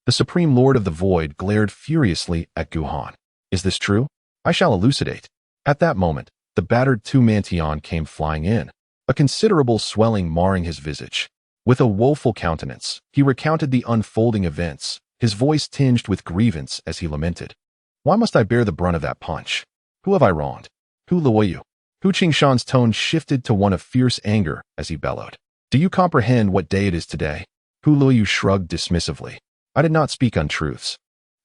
The Supreme Lord of the Void glared furiously at Guhan. Is this true? I shall elucidate. At that moment, the battered Tu Mantian came flying in, a considerable swelling marring his visage. With a woeful countenance, he recounted the unfolding events, his voice tinged with grievance as he lamented. Why must I bear the brunt of that punch? Who have I wronged? Hu Liu. Hu Qingshan's tone shifted to one of fierce anger as he bellowed. Do you comprehend what day it is today? Hu Liu shrugged dismissively. I did not speak untruths.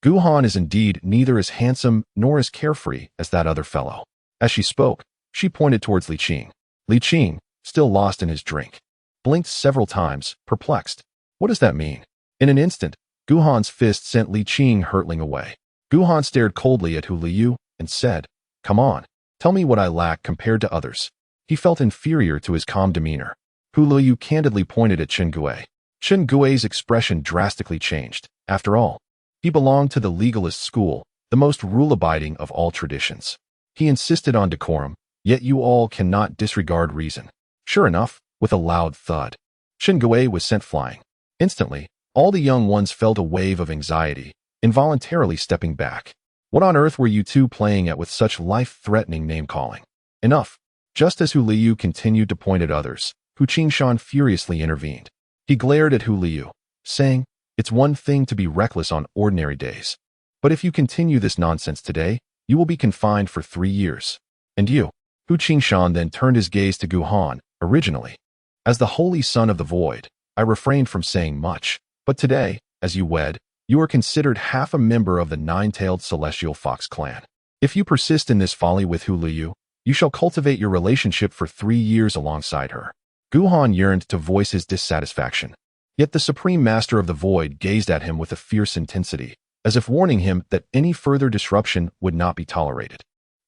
Guhan is indeed neither as handsome nor as carefree as that other fellow. As she spoke, she pointed towards Li Qing. Li Qing, still lost in his drink, blinked several times, perplexed. What does that mean? In an instant, Guhan's fist sent Li Qing hurtling away. Guhan stared coldly at Hu Liu and said, Come on, tell me what I lack compared to others. He felt inferior to his calm demeanor. Hu Liu candidly pointed at Chen Gui. Chen Gui's expression drastically changed. After all, he belonged to the legalist school, the most rule-abiding of all traditions. He insisted on decorum, yet you all cannot disregard reason. Sure enough, with a loud thud, Chen Gui was sent flying. Instantly, all the young ones felt a wave of anxiety, involuntarily stepping back. What on earth were you two playing at with such life-threatening name-calling? Enough. Just as Hu Liu continued to point at others, Hu Qingshan furiously intervened. He glared at Hu Liu, saying, It's one thing to be reckless on ordinary days, but if you continue this nonsense today, you will be confined for 3 years. And you? Hu Qingshan then turned his gaze to Guhan. Originally, as the holy son of the void, I refrained from saying much, but today, as you wed, you are considered half a member of the nine-tailed celestial fox clan. If you persist in this folly with Hu Liu, you shall cultivate your relationship for 3 years alongside her. Guhan yearned to voice his dissatisfaction, yet the Supreme Master of the Void gazed at him with a fierce intensity, as if warning him that any further disruption would not be tolerated.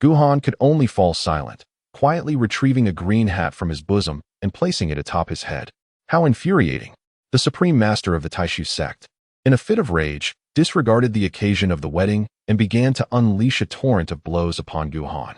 Guhan could only fall silent, quietly retrieving a green hat from his bosom and placing it atop his head. How infuriating! The Supreme Master of the Taishu sect, in a fit of rage, disregarded the occasion of the wedding and began to unleash a torrent of blows upon Guhan.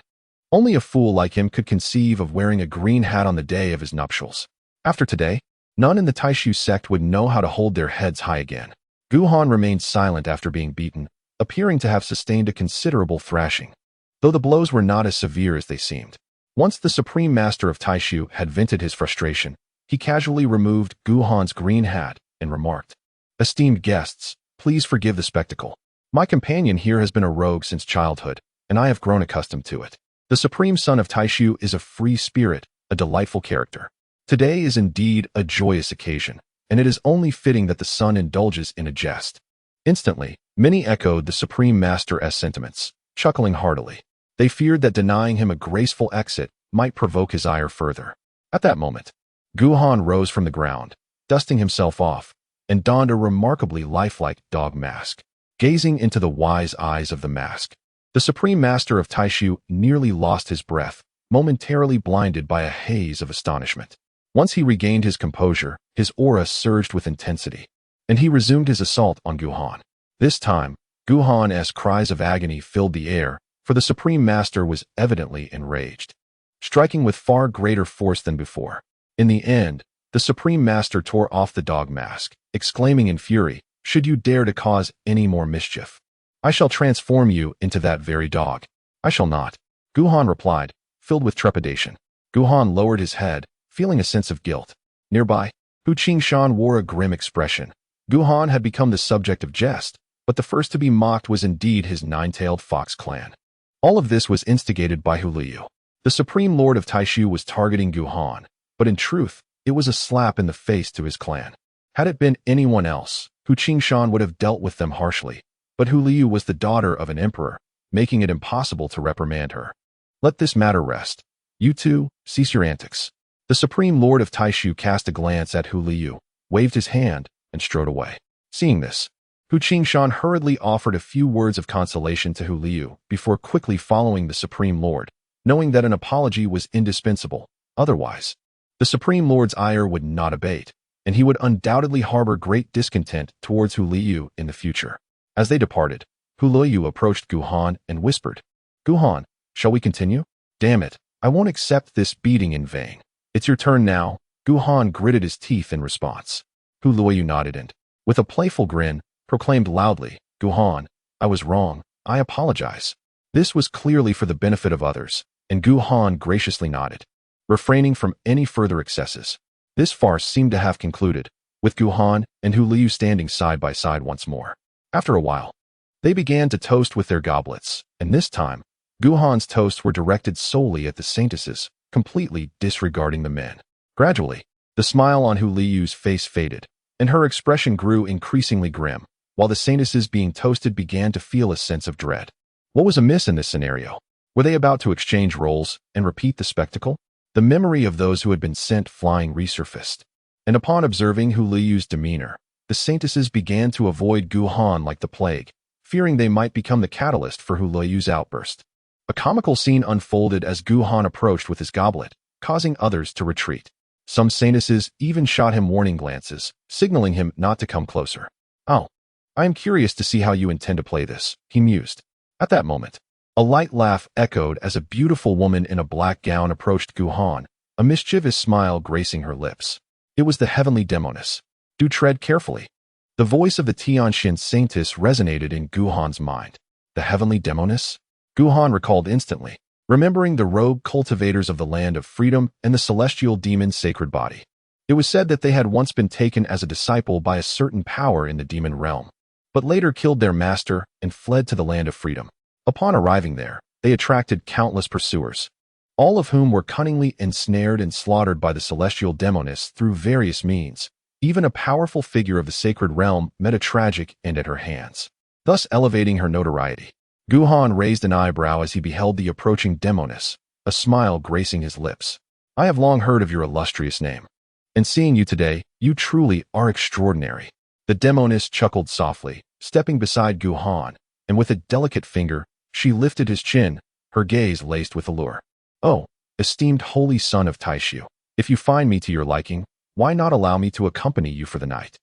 Only a fool like him could conceive of wearing a green hat on the day of his nuptials. After today, none in the Taishu sect would know how to hold their heads high again. Guhan remained silent after being beaten, appearing to have sustained a considerable thrashing, though the blows were not as severe as they seemed. Once the Supreme Master of Taishu had vented his frustration, he casually removed Guhan's green hat and remarked, Esteemed guests, please forgive the spectacle. My companion here has been a rogue since childhood, and I have grown accustomed to it. The Supreme Son of Taishu is a free spirit, a delightful character. Today is indeed a joyous occasion, and it is only fitting that the son indulges in a jest. Instantly, many echoed the Supreme Master's sentiments, chuckling heartily. They feared that denying him a graceful exit might provoke his ire further. At that moment, Guhan rose from the ground, dusting himself off, and donned a remarkably lifelike dog mask. Gazing into the wise eyes of the mask, The Supreme Master of Taishu nearly lost his breath, momentarily blinded by a haze of astonishment. Once he regained his composure, his aura surged with intensity, and he resumed his assault on Guhan. This time, Guhan's cries of agony filled the air, for the Supreme Master was evidently enraged, striking with far greater force than before. In the end, the Supreme Master tore off the dog mask, exclaiming in fury, "Should you dare to cause any more mischief, I shall transform you into that very dog." "I shall not," Guhan replied, filled with trepidation. Guhan lowered his head, feeling a sense of guilt. Nearby, Hu Qingshan wore a grim expression. Guhan had become the subject of jest, but the first to be mocked was indeed his nine-tailed fox clan. All of this was instigated by Hu Liu. The Supreme Lord of Taishu was targeting Guhan, but in truth, it was a slap in the face to his clan. Had it been anyone else, Hu Qingshan would have dealt with them harshly, but Hu Liu was the daughter of an emperor, making it impossible to reprimand her. "Let this matter rest. You two, cease your antics." The Supreme Lord of Taishu cast a glance at Hu Liu, waved his hand, and strode away. Seeing this, Hu Qingshan hurriedly offered a few words of consolation to Hu Liu before quickly following the Supreme Lord, knowing that an apology was indispensable. Otherwise, the Supreme Lord's ire would not abate, and he would undoubtedly harbor great discontent towards Hu Liu in the future. As they departed, Hu Liu approached Guhan and whispered, "Guhan, shall we continue? Damn it, I won't accept this beating in vain." "It's your turn now." Guhan gritted his teeth in response. Hu Liu nodded and, with a playful grin, proclaimed loudly, "Guhan, I was wrong. I apologize." This was clearly for the benefit of others, and Guhan graciously nodded, refraining from any further excesses. This farce seemed to have concluded, with Guhan and Hu Liu standing side by side once more. After a while, they began to toast with their goblets, and this time, Guhan's toasts were directed solely at the saintesses, completely disregarding the men. Gradually, the smile on Hu Liu's face faded, and her expression grew increasingly grim, while the saintesses being toasted began to feel a sense of dread. What was amiss in this scenario? Were they about to exchange roles and repeat the spectacle? The memory of those who had been sent flying resurfaced, and upon observing Hu Liu's demeanor, the saintesses began to avoid Guhan like the plague, fearing they might become the catalyst for Hu Liu's outburst. A comical scene unfolded as Guhan approached with his goblet, causing others to retreat. Some saintesses even shot him warning glances, signaling him not to come closer. "Oh, I am curious to see how you intend to play this," he mused. At that moment, a light laugh echoed as a beautiful woman in a black gown approached Guhan, a mischievous smile gracing her lips. It was the heavenly demoness. "Do tread carefully." The voice of the Tianxin saintess resonated in Guhan's mind. The heavenly demoness? Guhan recalled instantly, remembering the rogue cultivators of the land of freedom and the celestial demon's sacred body. It was said that they had once been taken as a disciple by a certain power in the demon realm, but later killed their master and fled to the land of freedom. Upon arriving there, they attracted countless pursuers, all of whom were cunningly ensnared and slaughtered by the celestial demoness through various means. Even a powerful figure of the sacred realm met a tragic end at her hands, thus elevating her notoriety. Guhan raised an eyebrow as he beheld the approaching demoness, a smile gracing his lips. "I have long heard of your illustrious name, and seeing you today, you truly are extraordinary." The demoness chuckled softly, stepping beside Guhan, and with a delicate finger, she lifted his chin, her gaze laced with allure. "Oh, esteemed holy son of Taishu, if you find me to your liking, why not allow me to accompany you for the night?"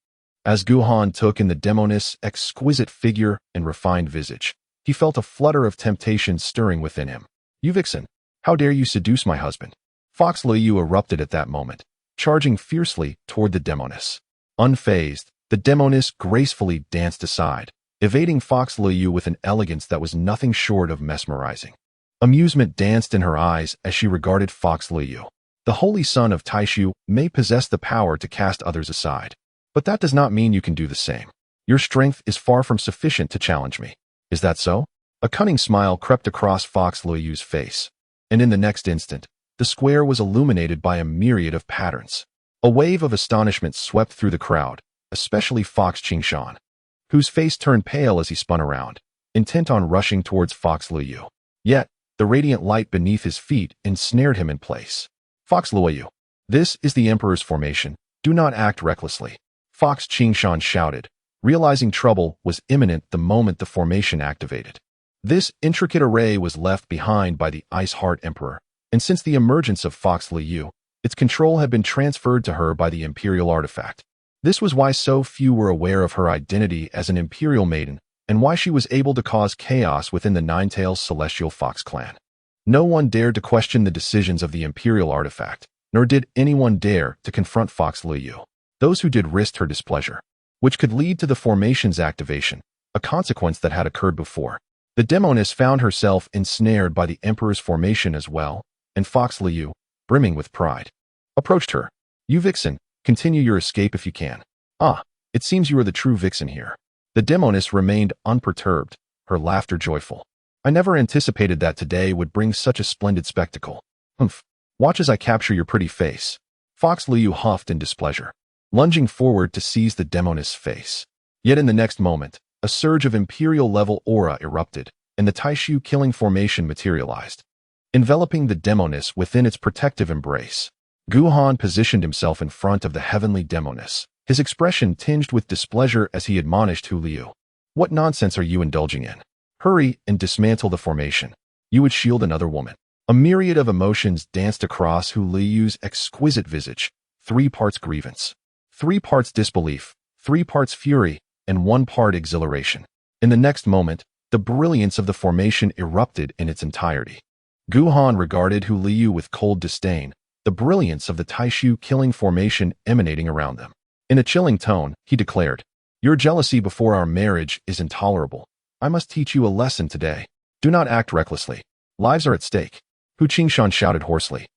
As Guhan took in the demoness' exquisite figure and refined visage, he felt a flutter of temptation stirring within him. "You vixen, how dare you seduce my husband?" Fox Liu erupted at that moment, charging fiercely toward the demoness. Unfazed, the demoness gracefully danced aside, evading Fox Liu with an elegance that was nothing short of mesmerizing. Amusement danced in her eyes as she regarded Fox Liu. The holy son of Taishu may possess the power to cast others aside, but that does not mean you can do the same. Your strength is far from sufficient to challenge me. Is that so? A cunning smile crept across Fox Liu's face, and in the next instant, the square was illuminated by a myriad of patterns. A wave of astonishment swept through the crowd, especially Fox Qingshan, whose face turned pale as he spun around, intent on rushing towards Fox Liu. Yet, the radiant light beneath his feet ensnared him in place. "Fox Liu, this is the Emperor's formation. Do not act recklessly," Fox Qingshan shouted, realizing trouble was imminent the moment the formation activated. This intricate array was left behind by the Ice Heart Emperor, and since the emergence of Fox Liu, its control had been transferred to her by the Imperial artifact. This was why so few were aware of her identity as an Imperial maiden, and why she was able to cause chaos within the Ninetales Celestial Fox clan. No one dared to question the decisions of the Imperial artifact, nor did anyone dare to confront Fox Liu. Those who did risked her displeasure, which could lead to the formation's activation, a consequence that had occurred before. The demoness found herself ensnared by the Emperor's formation as well, and Fox Liu, brimming with pride, approached her. "You vixen, continue your escape if you can. Ah, it seems you are the true vixen here." The demoness remained unperturbed, her laughter joyful. "I never anticipated that today would bring such a splendid spectacle. Humph, watch as I capture your pretty face." Fox Liu huffed in displeasure, lunging forward to seize the demoness' face. Yet in the next moment, a surge of Imperial-level aura erupted, and the Taishu killing formation materialized, enveloping the demoness within its protective embrace. Gu Han positioned himself in front of the heavenly demoness, his expression tinged with displeasure as he admonished Hu Liu. "What nonsense are you indulging in? Hurry and dismantle the formation. You would shield another woman." A myriad of emotions danced across Hu Liu's exquisite visage, 3 parts grievance, 3 parts disbelief, 3 parts fury, and 1 part exhilaration. In the next moment, the brilliance of the formation erupted in its entirety. Gu Han regarded Hu Liu with cold disdain, the brilliance of the Taishu killing formation emanating around them. In a chilling tone, he declared, "Your jealousy before our marriage is intolerable. I must teach you a lesson today. Do not act recklessly. Lives are at stake." Hu Qingshan shouted hoarsely.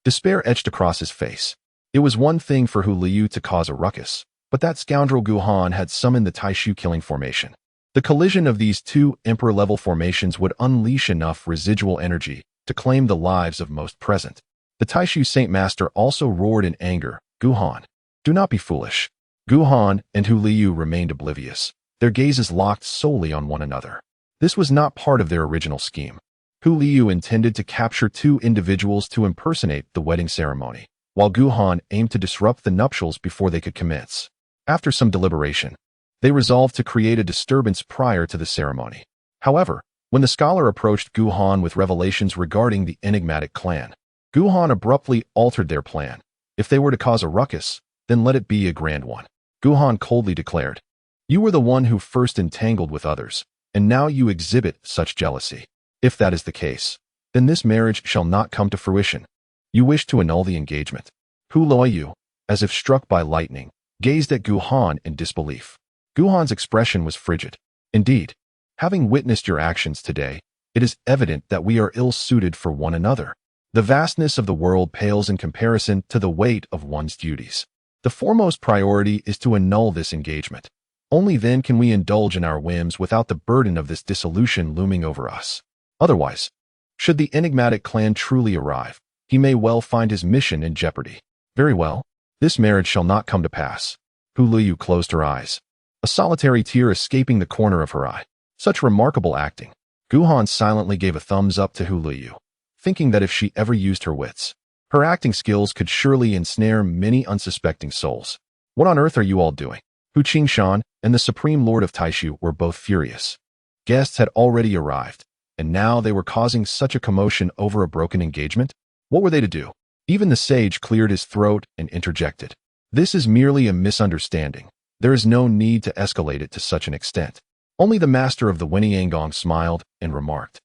Despair etched across his face. It was one thing for Hu Liu to cause a ruckus, but that scoundrel Gu Han had summoned the Taishu killing formation. The collision of these 2 Emperor-level formations would unleash enough residual energy to claim the lives of most present. The Taishu Saint Master also roared in anger, "Gu Han, do not be foolish." Gu Han and Hu Liu remained oblivious, their gazes locked solely on one another. This was not part of their original scheme. Hu Liu intended to capture 2 individuals to impersonate the wedding ceremony, while Gu Han aimed to disrupt the nuptials before they could commence. After some deliberation, they resolved to create a disturbance prior to the ceremony. However, when the scholar approached Gu Han with revelations regarding the enigmatic clan, Gu Han abruptly altered their plan. If they were to cause a ruckus, then let it be a grand one. Gu Han coldly declared, "You were the one who first entangled with others, and now you exhibit such jealousy. If that is the case, then this marriage shall not come to fruition. You wish to annul the engagement." Hu Liu, as if struck by lightning, gazed at Gu Han in disbelief. Gu Han's expression was frigid. "Indeed, having witnessed your actions today, it is evident that we are ill-suited for one another. The vastness of the world pales in comparison to the weight of one's duties. The foremost priority is to annul this engagement. Only then can we indulge in our whims without the burden of this dissolution looming over us. Otherwise, should the enigmatic clan truly arrive, he may well find his mission in jeopardy." "Very well, this marriage shall not come to pass." Hu Liu closed her eyes, a solitary tear escaping the corner of her eye. Such remarkable acting. Gu Han silently gave a thumbs up to Hu Liu, thinking that if she ever used her wits, her acting skills could surely ensnare many unsuspecting souls. "What on earth are you all doing?" Hu Qingshan and the Supreme Lord of Taishu were both furious. Guests had already arrived, and now they were causing such a commotion over a broken engagement? What were they to do? Even the sage cleared his throat and interjected, "This is merely a misunderstanding. There is no need to escalate it to such an extent." Only the master of the Weniangong smiled and remarked,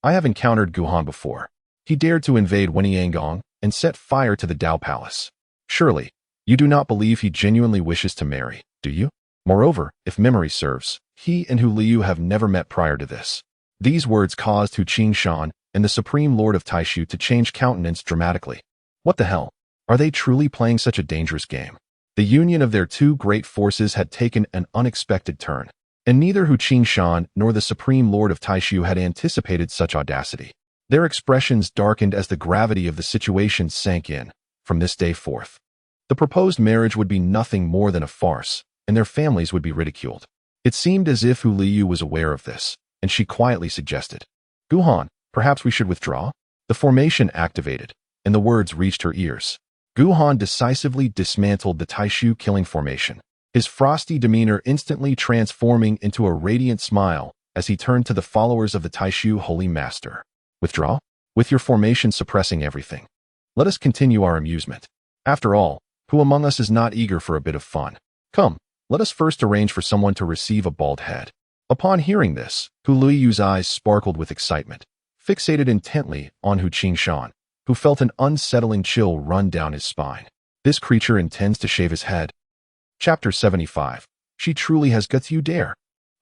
"I have encountered Gu Han before. He dared to invade Weniangong and set fire to the Dao Palace. Surely, you do not believe he genuinely wishes to marry, do you? Moreover, if memory serves, he and Hu Liu have never met prior to this." These words caused Hu Qingshan and the Supreme Lord of Taishu to change countenance dramatically. What the hell? Are they truly playing such a dangerous game? The union of their 2 great forces had taken an unexpected turn, and neither Hu Qingshan nor the Supreme Lord of Taishu had anticipated such audacity. Their expressions darkened as the gravity of the situation sank in. From this day forth, the proposed marriage would be nothing more than a farce, and their families would be ridiculed. It seemed as if Hu Liu was aware of this, and she quietly suggested, "Gu Han, perhaps we should withdraw?" The formation activated, and the words reached her ears. Gu Han decisively dismantled the Taishu killing formation, his frosty demeanor instantly transforming into a radiant smile as he turned to the followers of the Taishu Holy Master. Withdraw? With your formation suppressing everything. Let us continue our amusement. After all, who among us is not eager for a bit of fun? Come, let us first arrange for someone to receive a bald head. Upon hearing this, Hu Luiyu's eyes sparkled with excitement, fixated intently on Hu Qingshan, who felt an unsettling chill run down his spine. This creature intends to shave his head. Chapter 75. She truly has guts, you dare.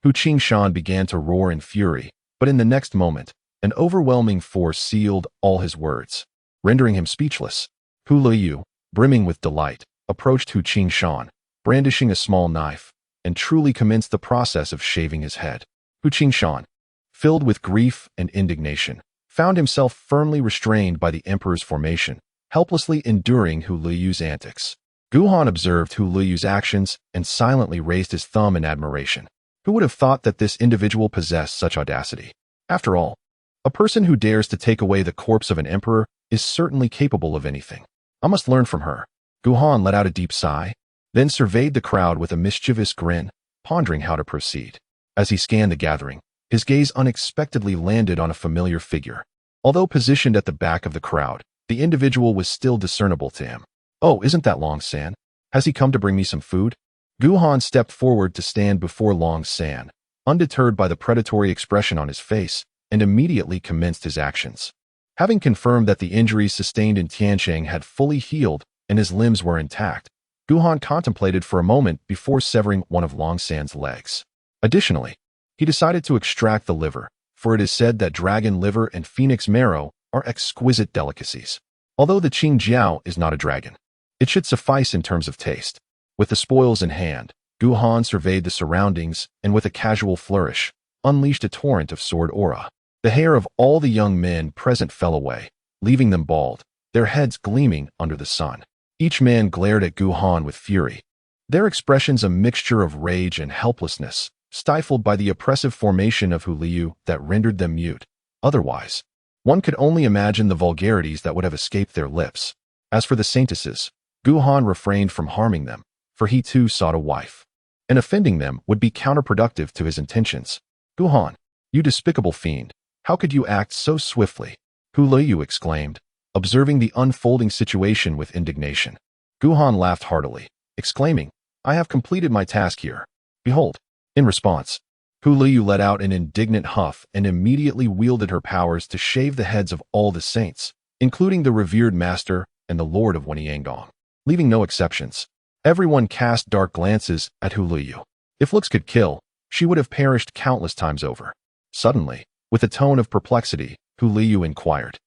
Hu Qingshan began to roar in fury, but in the next moment, an overwhelming force sealed all his words, rendering him speechless. Hu Luiyu, brimming with delight, approached Hu Qingshan, brandishing a small knife, and truly commenced the process of shaving his head. Hu Qingshan, filled with grief and indignation, found himself firmly restrained by the emperor's formation, helplessly enduring Hu Luiyu's antics. Guhan observed Hu Luiyu's actions and silently raised his thumb in admiration. Who would have thought that this individual possessed such audacity? After all, a person who dares to take away the corpse of an emperor is certainly capable of anything. I must learn from her. Guhan let out a deep sigh, then surveyed the crowd with a mischievous grin, pondering how to proceed. As he scanned the gathering, his gaze unexpectedly landed on a familiar figure. Although positioned at the back of the crowd, the individual was still discernible to him. Oh, isn't that Long San? Has he come to bring me some food? Guhan stepped forward to stand before Long San, undeterred by the predatory expression on his face, and immediately commenced his actions. Having confirmed that the injuries sustained in Tiansheng had fully healed and his limbs were intact, Guhan contemplated for a moment before severing one of Long San's legs. Additionally, he decided to extract the liver, for it is said that dragon liver and phoenix marrow are exquisite delicacies. Although the Qing Jiao is not a dragon, it should suffice in terms of taste. With the spoils in hand, Guhan surveyed the surroundings and with a casual flourish, unleashed a torrent of sword aura. The hair of all the young men present fell away, leaving them bald, their heads gleaming under the sun. Each man glared at Guhan with fury, their expressions a mixture of rage and helplessness, stifled by the oppressive formation of Hu Luiyu that rendered them mute. Otherwise, one could only imagine the vulgarities that would have escaped their lips. As for the saintesses, Guhan refrained from harming them, for he too sought a wife, and offending them would be counterproductive to his intentions. Guhan, you despicable fiend, how could you act so swiftly? Hu Luiyu exclaimed, observing the unfolding situation with indignation. Guhan laughed heartily, exclaiming, I have completed my task here. Behold. In response, Hu Luiyu let out an indignant huff and immediately wielded her powers to shave the heads of all the saints, including the revered master and the lord of Wenyangdong. Leaving no exceptions, everyone cast dark glances at Hu Luiyu. If looks could kill, she would have perished countless times over. Suddenly, with a tone of perplexity, Hu Luiyu inquired,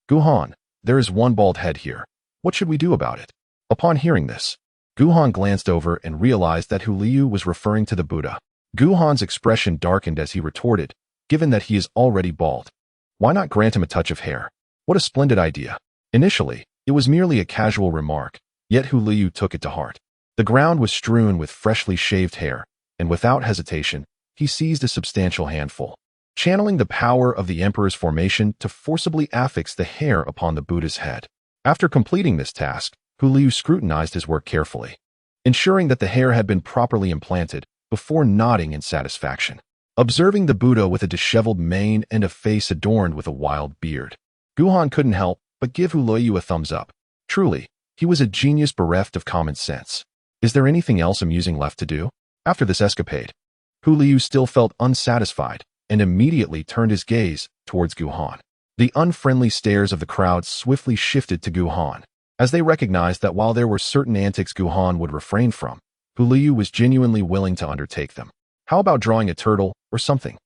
Guhan, there is one bald head here. What should we do about it? Upon hearing this, Guhan glanced over and realized that Hu Luiyu was referring to the Buddha. Guhan's expression darkened as he retorted, given that he is already bald. Why not grant him a touch of hair? What a splendid idea. Initially, it was merely a casual remark, yet Hu Luiyu took it to heart. The ground was strewn with freshly shaved hair, and without hesitation, he seized a substantial handful, channeling the power of the emperor's formation to forcibly affix the hair upon the Buddha's head. After completing this task, Hu Luiyu scrutinized his work carefully, ensuring that the hair had been properly implanted before nodding in satisfaction. Observing the Buddha with a disheveled mane and a face adorned with a wild beard, Guhan couldn't help but give Hu Luiyu a thumbs up. Truly, he was a genius bereft of common sense. Is there anything else amusing left to do? After this escapade, Hu Luiyu still felt unsatisfied and immediately turned his gaze towards Guhan. The unfriendly stares of the crowd swiftly shifted to Guhan, as they recognized that while there were certain antics Guhan would refrain from, Hu Luiyu was genuinely willing to undertake them. How about drawing a turtle or something?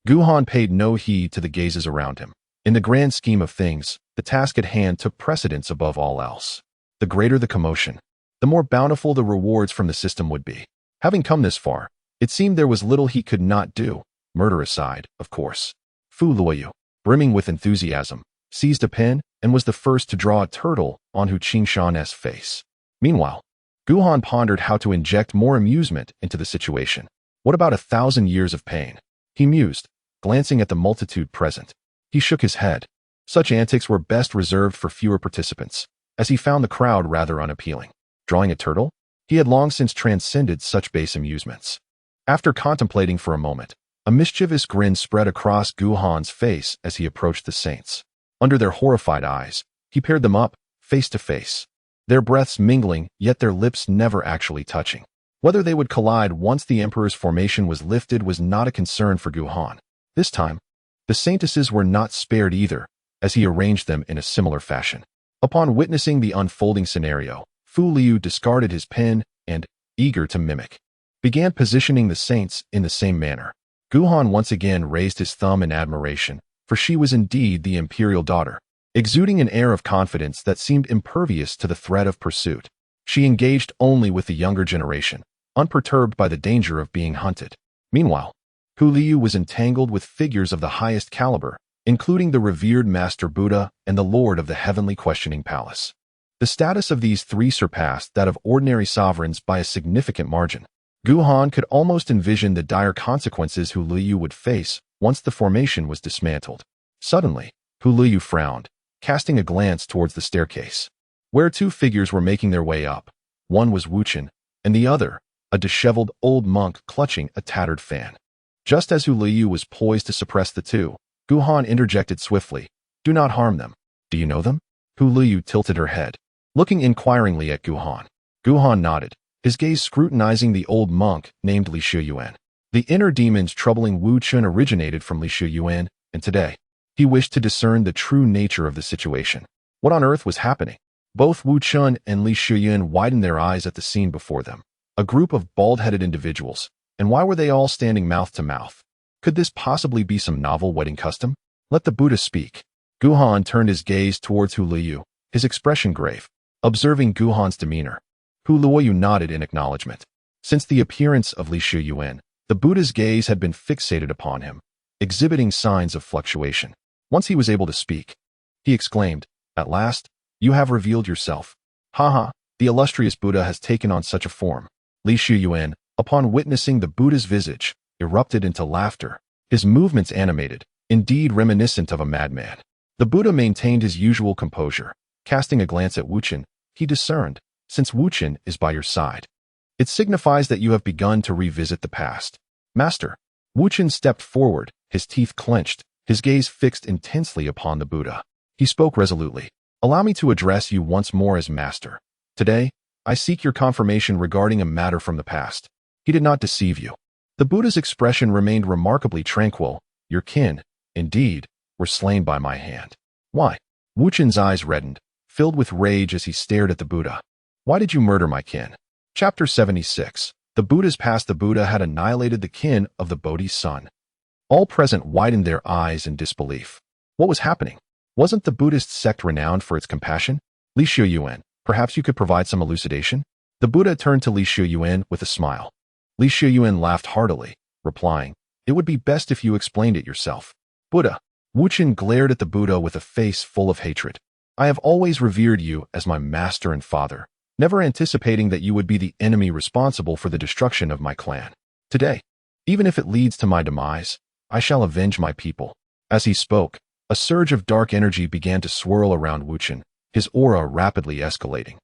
Guhan paid no heed to the gazes around him. In the grand scheme of things, the task at hand took precedence above all else. The greater the commotion, the more bountiful the rewards from the system would be. Having come this far, it seemed there was little he could not do, murder aside, of course. Fu Luoyu, brimming with enthusiasm, seized a pen and was the first to draw a turtle on Hu Qingshan's face. Meanwhile, Guhan pondered how to inject more amusement into the situation. What about 1,000 years of pain? He mused, glancing at the multitude present. He shook his head. Such antics were best reserved for fewer participants, as he found the crowd rather unappealing. Drawing a turtle? He had long since transcended such base amusements. After contemplating for a moment, A mischievous grin spread across Gu Han's face as he approached the saints. Under their horrified eyes, he paired them up, face to face, their breaths mingling, yet their lips never actually touching. Whether they would collide once the Emperor's formation was lifted was not a concern for Gu Han. This time, the saintesses were not spared either, as he arranged them in a similar fashion. Upon witnessing the unfolding scenario, Fu Liu discarded his pen and, eager to mimic, began positioning the saints in the same manner. Gu Han once again raised his thumb in admiration, for she was indeed the imperial daughter. Exuding an air of confidence that seemed impervious to the threat of pursuit, she engaged only with the younger generation, unperturbed by the danger of being hunted. Meanwhile, Fu Liu was entangled with figures of the highest caliber, including the revered Master Buddha and the Lord of the Heavenly Questioning Palace. The status of these three surpassed that of ordinary sovereigns by a significant margin. Gu Han could almost envision the dire consequences Fu Liu would face once the formation was dismantled. Suddenly, Fu Liu frowned, casting a glance towards the staircase, where two figures were making their way up. One was Wuchen, and the other, a disheveled old monk clutching a tattered fan. Just as Fu Liu was poised to suppress the two, Gu Han interjected swiftly, "Do not harm them. Do you know them?" Fu Liu tilted her head, looking inquiringly at Gu Han. Gu Han nodded, his gaze scrutinizing the old monk named Li Shuyuan. The inner demons troubling Wu Chun originated from Li Shuyuan, and today, he wished to discern the true nature of the situation. What on earth was happening? Both Wu Chun and Li Shuyuan widened their eyes at the scene before them. A group of bald-headed individuals, and why were they all standing mouth to mouth? Could this possibly be some novel wedding custom? Let the Buddha speak. Gu Han turned his gaze towards Fu Liu, his expression grave. Observing Gu Han's demeanor, Fu Liu nodded in acknowledgement. Since the appearance of Li Shuyuan, the Buddha's gaze had been fixated upon him, exhibiting signs of fluctuation. Once he was able to speak, he exclaimed, "At last, you have revealed yourself. Ha, the illustrious Buddha has taken on such a form." Li Shuyuan, upon witnessing the Buddha's visage, erupted into laughter, his movements animated, indeed reminiscent of a madman. The Buddha maintained his usual composure. Casting a glance at Wuchen, he discerned, "Since Wuchen is by your side, it signifies that you have begun to revisit the past." "Master." Wuchen stepped forward, his teeth clenched, his gaze fixed intensely upon the Buddha. He spoke resolutely. "Allow me to address you once more as Master. Today, I seek your confirmation regarding a matter from the past." He did not deceive you. The Buddha's expression remained remarkably tranquil. "Your kin, indeed, were slain by my hand." "Why?" Wuchen's eyes reddened, filled with rage as he stared at the Buddha. "Why did you murder my kin?" Chapter 76. The Buddha's past. The Buddha had annihilated the kin of the Bodhi's son. All present widened their eyes in disbelief. What was happening? Wasn't the Buddhist sect renowned for its compassion? Li Shuyuan, perhaps you could provide some elucidation? The Buddha turned to Li Shuyuan with a smile. Li Shuyuan laughed heartily, replying, "It would be best if you explained it yourself." "Buddha." Wuchen glared at the Buddha with a face full of hatred. "I have always revered you as my master and father, never anticipating that you would be the enemy responsible for the destruction of my clan. Today, even if it leads to my demise, I shall avenge my people." As he spoke, a surge of dark energy began to swirl around Wuchen, his aura rapidly escalating.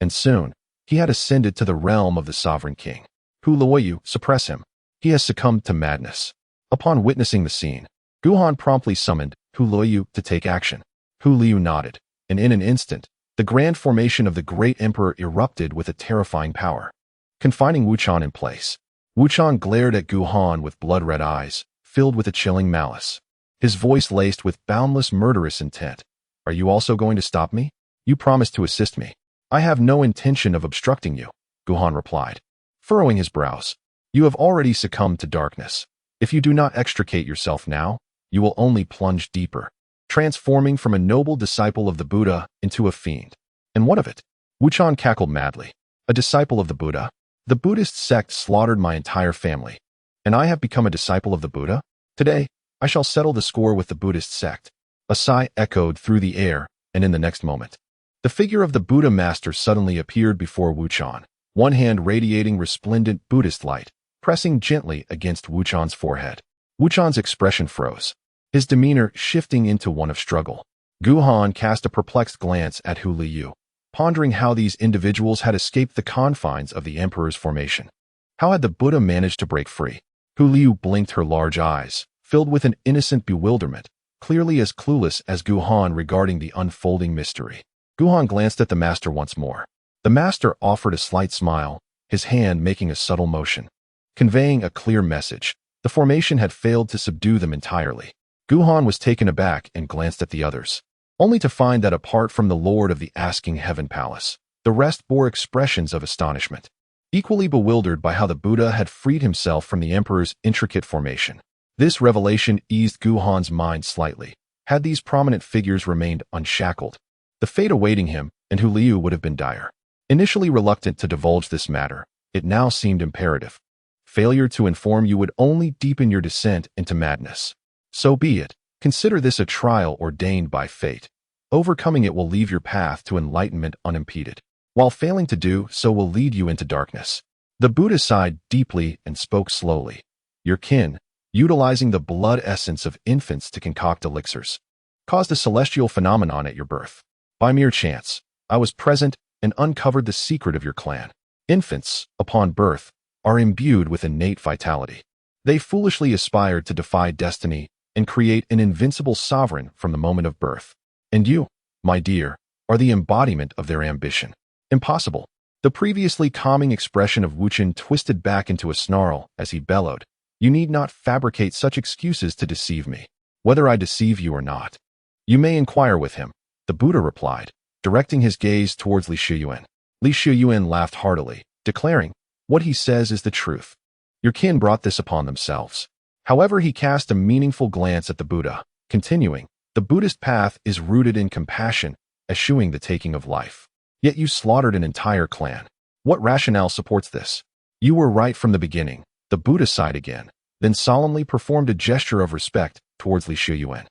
And soon, he had ascended to the realm of the sovereign king. Fu Liu, suppress him. He has succumbed to madness. Upon witnessing the scene, Gu Han promptly summoned Fu Liu to take action. Fu Liu nodded, and in an instant, the grand formation of the great emperor erupted with a terrifying power, confining Wuchen in place. Wuchen glared at Gu Han with blood-red eyes, filled with a chilling malice. His voice laced with boundless murderous intent. "Are you also going to stop me? You promised to assist me." "I have no intention of obstructing you," Gu Han replied, furrowing his brows. "You have already succumbed to darkness. If you do not extricate yourself now, you will only plunge deeper, transforming from a noble disciple of the Buddha into a fiend." "And what of it?" Wuchen cackled madly. "A disciple of the Buddha? The Buddhist sect slaughtered my entire family, and I have become a disciple of the Buddha? Today, I shall settle the score with the Buddhist sect." A sigh echoed through the air, and in the next moment, the figure of the Buddha master suddenly appeared before Wuchen, one hand radiating resplendent Buddhist light, pressing gently against Wuchen's forehead. Wuchen's expression froze, his demeanor shifting into one of struggle. Gu Han cast a perplexed glance at Fu Liu, pondering how these individuals had escaped the confines of the emperor's formation. How had the Buddha managed to break free? Hu Liu blinked her large eyes, filled with an innocent bewilderment, clearly as clueless as Guhan regarding the unfolding mystery. Guhan glanced at the master once more. The master offered a slight smile, his hand making a subtle motion, conveying a clear message. The formation had failed to subdue them entirely. Guhan was taken aback and glanced at the others, only to find that apart from the lord of the Asking Heaven Palace, the rest bore expressions of astonishment, equally bewildered by how the Buddha had freed himself from the emperor's intricate formation. This revelation eased Guhan's mind slightly. Had these prominent figures remained unshackled, the fate awaiting him and Hu Liu would have been dire. Initially reluctant to divulge this matter, it now seemed imperative. Failure to inform you would only deepen your descent into madness. So be it. Consider this a trial ordained by fate. Overcoming it will leave your path to enlightenment unimpeded, while failing to do so will lead you into darkness. The Buddha sighed deeply and spoke slowly. Your kin, utilizing the blood essence of infants to concoct elixirs, caused a celestial phenomenon at your birth. By mere chance, I was present and uncovered the secret of your clan. Infants, upon birth, are imbued with innate vitality. They foolishly aspired to defy destiny and create an invincible sovereign from the moment of birth. And you, my dear, are the embodiment of their ambition. Impossible. The previously calming expression of Wuchen twisted back into a snarl as he bellowed. You need not fabricate such excuses to deceive me, whether I deceive you or not. You may inquire with him, the Buddha replied, directing his gaze towards Li Shiyuan. Li Shiyuan laughed heartily, declaring, what he says is the truth. Your kin brought this upon themselves. However, he cast a meaningful glance at the Buddha, continuing, the Buddhist path is rooted in compassion, eschewing the taking of life. Yet you slaughtered an entire clan. What rationale supports this? You were right from the beginning. The Buddha sighed again, then solemnly performed a gesture of respect towards Li Shiyuan.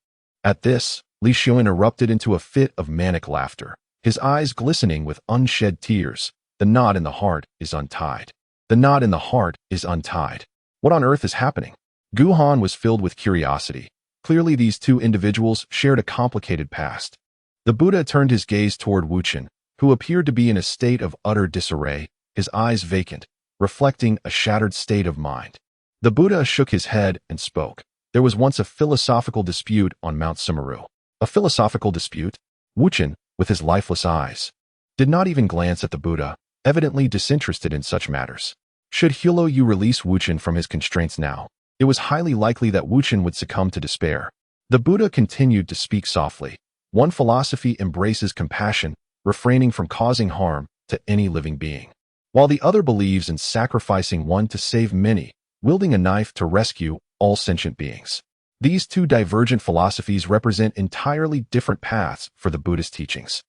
At this, Li Shiyuan erupted into a fit of manic laughter, his eyes glistening with unshed tears. The knot in the heart is untied. The knot in the heart is untied. What on earth is happening? Guhan was filled with curiosity. Clearly these two individuals shared a complicated past. The Buddha turned his gaze toward Wuchen, who appeared to be in a state of utter disarray, his eyes vacant, reflecting a shattered state of mind. The Buddha shook his head and spoke. There was once a philosophical dispute on Mount Sumeru. A philosophical dispute? Wuchen, with his lifeless eyes, did not even glance at the Buddha, evidently disinterested in such matters. Should Hilo Yu release Wuchen from his constraints now, it was highly likely that Wuchen would succumb to despair. The Buddha continued to speak softly. One philosophy embraces compassion, refraining from causing harm to any living being, while the other believes in sacrificing one to save many, wielding a knife to rescue all sentient beings. These two divergent philosophies represent entirely different paths for the Buddhist teachings.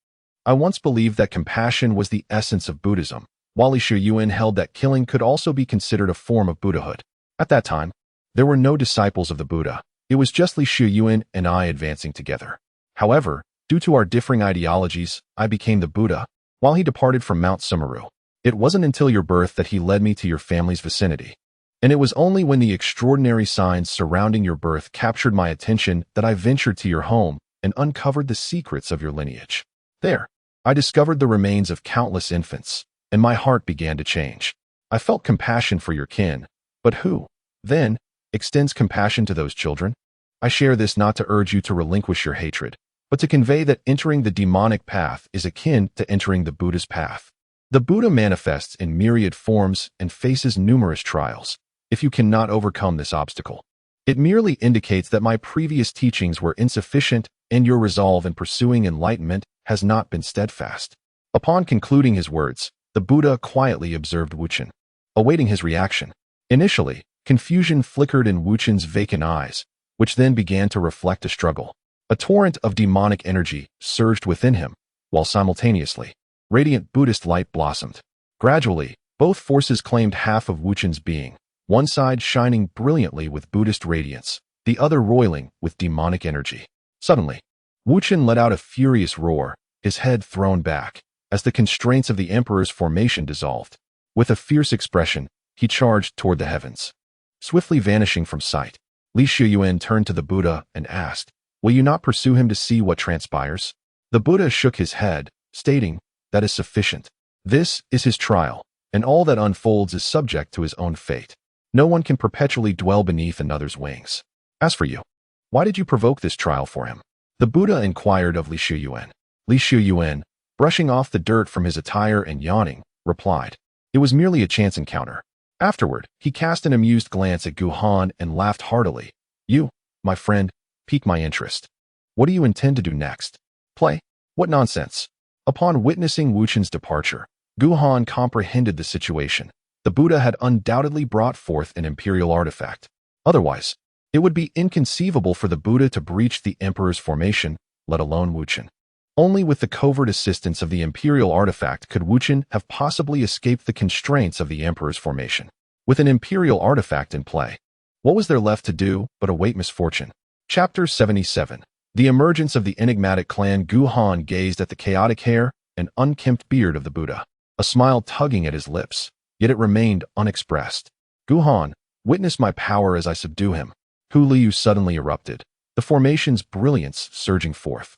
I once believed that compassion was the essence of Buddhism, while Li Shiyuan held that killing could also be considered a form of Buddhahood. At that time, there were no disciples of the Buddha. It was just Li Shiyuan and I advancing together. However, due to our differing ideologies, I became the Buddha, while he departed from Mount Sumeru. It wasn't until your birth that he led me to your family's vicinity. And it was only when the extraordinary signs surrounding your birth captured my attention that I ventured to your home and uncovered the secrets of your lineage. There, I discovered the remains of countless infants, and my heart began to change. I felt compassion for your kin, but who, then, extends compassion to those children? I share this not to urge you to relinquish your hatred, but to convey that entering the demonic path is akin to entering the Buddha's path. The Buddha manifests in myriad forms and faces numerous trials. If you cannot overcome this obstacle, it merely indicates that my previous teachings were insufficient and your resolve in pursuing enlightenment has not been steadfast. Upon concluding his words, the Buddha quietly observed Wuchen, awaiting his reaction. Initially, confusion flickered in Wuchen's vacant eyes, which then began to reflect a struggle. A torrent of demonic energy surged within him, while simultaneously, radiant Buddhist light blossomed. Gradually, both forces claimed half of Wuchen's being, one side shining brilliantly with Buddhist radiance, the other roiling with demonic energy. Suddenly, Wuchen let out a furious roar, his head thrown back, as the constraints of the emperor's formation dissolved. With a fierce expression, he charged toward the heavens. Swiftly vanishing from sight, Li Shiyuan turned to the Buddha and asked, will you not pursue him to see what transpires? The Buddha shook his head, stating, that is sufficient. This is his trial, and all that unfolds is subject to his own fate. No one can perpetually dwell beneath another's wings. As for you, why did you provoke this trial for him? The Buddha inquired of Li Shuyuan. Li Shuyuan, brushing off the dirt from his attire and yawning, replied, "It was merely a chance encounter." Afterward, he cast an amused glance at Gu Han and laughed heartily. "You, my friend, pique my interest. What do you intend to do next? Play? What nonsense." Upon witnessing Wu Chen's departure, Gu Han comprehended the situation. The Buddha had undoubtedly brought forth an imperial artifact. Otherwise, it would be inconceivable for the Buddha to breach the emperor's formation, let alone Wu Chen. Only with the covert assistance of the imperial artifact could Wu Chen have possibly escaped the constraints of the emperor's formation. With an imperial artifact in play, what was there left to do but await misfortune? Chapter 77. The emergence of the enigmatic clan. Gu Han gazed at the chaotic hair and unkempt beard of the Buddha, a smile tugging at his lips, yet it remained unexpressed. "Gu Han, witness my power as I subdue him." Hu Liu suddenly erupted, the formation's brilliance surging forth,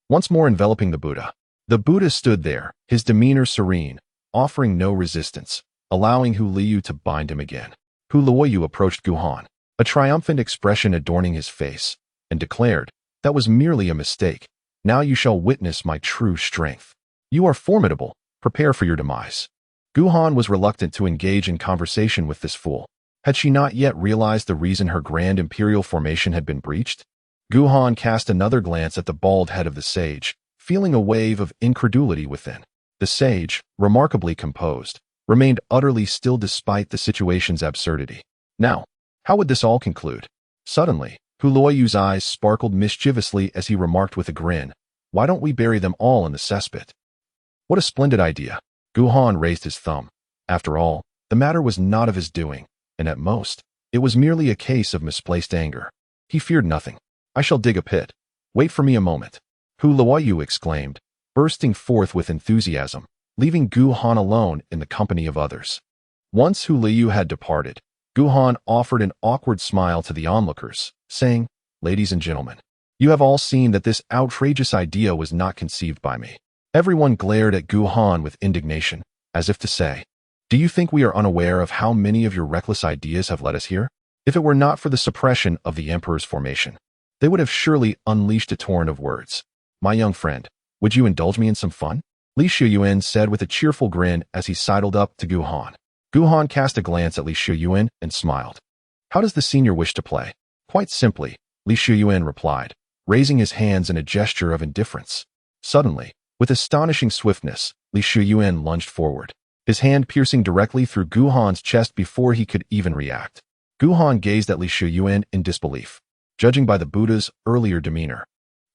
once more enveloping the Buddha. The Buddha stood there, his demeanor serene, offering no resistance, allowing Hu Liu to bind him again. Hu Liu approached Gu Han, a triumphant expression adorning his face, and declared, "That was merely a mistake. Now you shall witness my true strength. You are formidable. Prepare for your demise." Gu Han was reluctant to engage in conversation with this fool. Had she not yet realized the reason her grand imperial formation had been breached? Gu Han cast another glance at the bald head of the sage, feeling a wave of incredulity within. The sage, remarkably composed, remained utterly still despite the situation's absurdity. Now, how would this all conclude? Suddenly, Hu Luoyu's eyes sparkled mischievously as he remarked with a grin, "Why don't we bury them all in the cesspit?" What a splendid idea! Gu Han raised his thumb. After all, the matter was not of his doing, and at most, it was merely a case of misplaced anger. He feared nothing. "I shall dig a pit. Wait for me a moment," Hu Luoyu exclaimed, bursting forth with enthusiasm, leaving Gu Han alone in the company of others. Once Hu Liu had departed, Gu Han offered an awkward smile to the onlookers, saying, "Ladies and gentlemen, you have all seen that this outrageous idea was not conceived by me." Everyone glared at Gu Han with indignation, as if to say, "Do you think we are unaware of how many of your reckless ideas have led us here? If it were not for the suppression of the emperor's formation, they would have surely unleashed a torrent of words. My young friend, would you indulge me in some fun?" Li Shuyuan said with a cheerful grin as he sidled up to Gu Han. Gu Han cast a glance at Li Shuyuan and smiled. "How does the senior wish to play?" "Quite simply," Li Shuyuan replied, raising his hands in a gesture of indifference. Suddenly, with astonishing swiftness, Li Shuyuan lunged forward, his hand piercing directly through Gu Han's chest before he could even react. Gu Han gazed at Li Shuyuan in disbelief. Judging by the Buddha's earlier demeanor,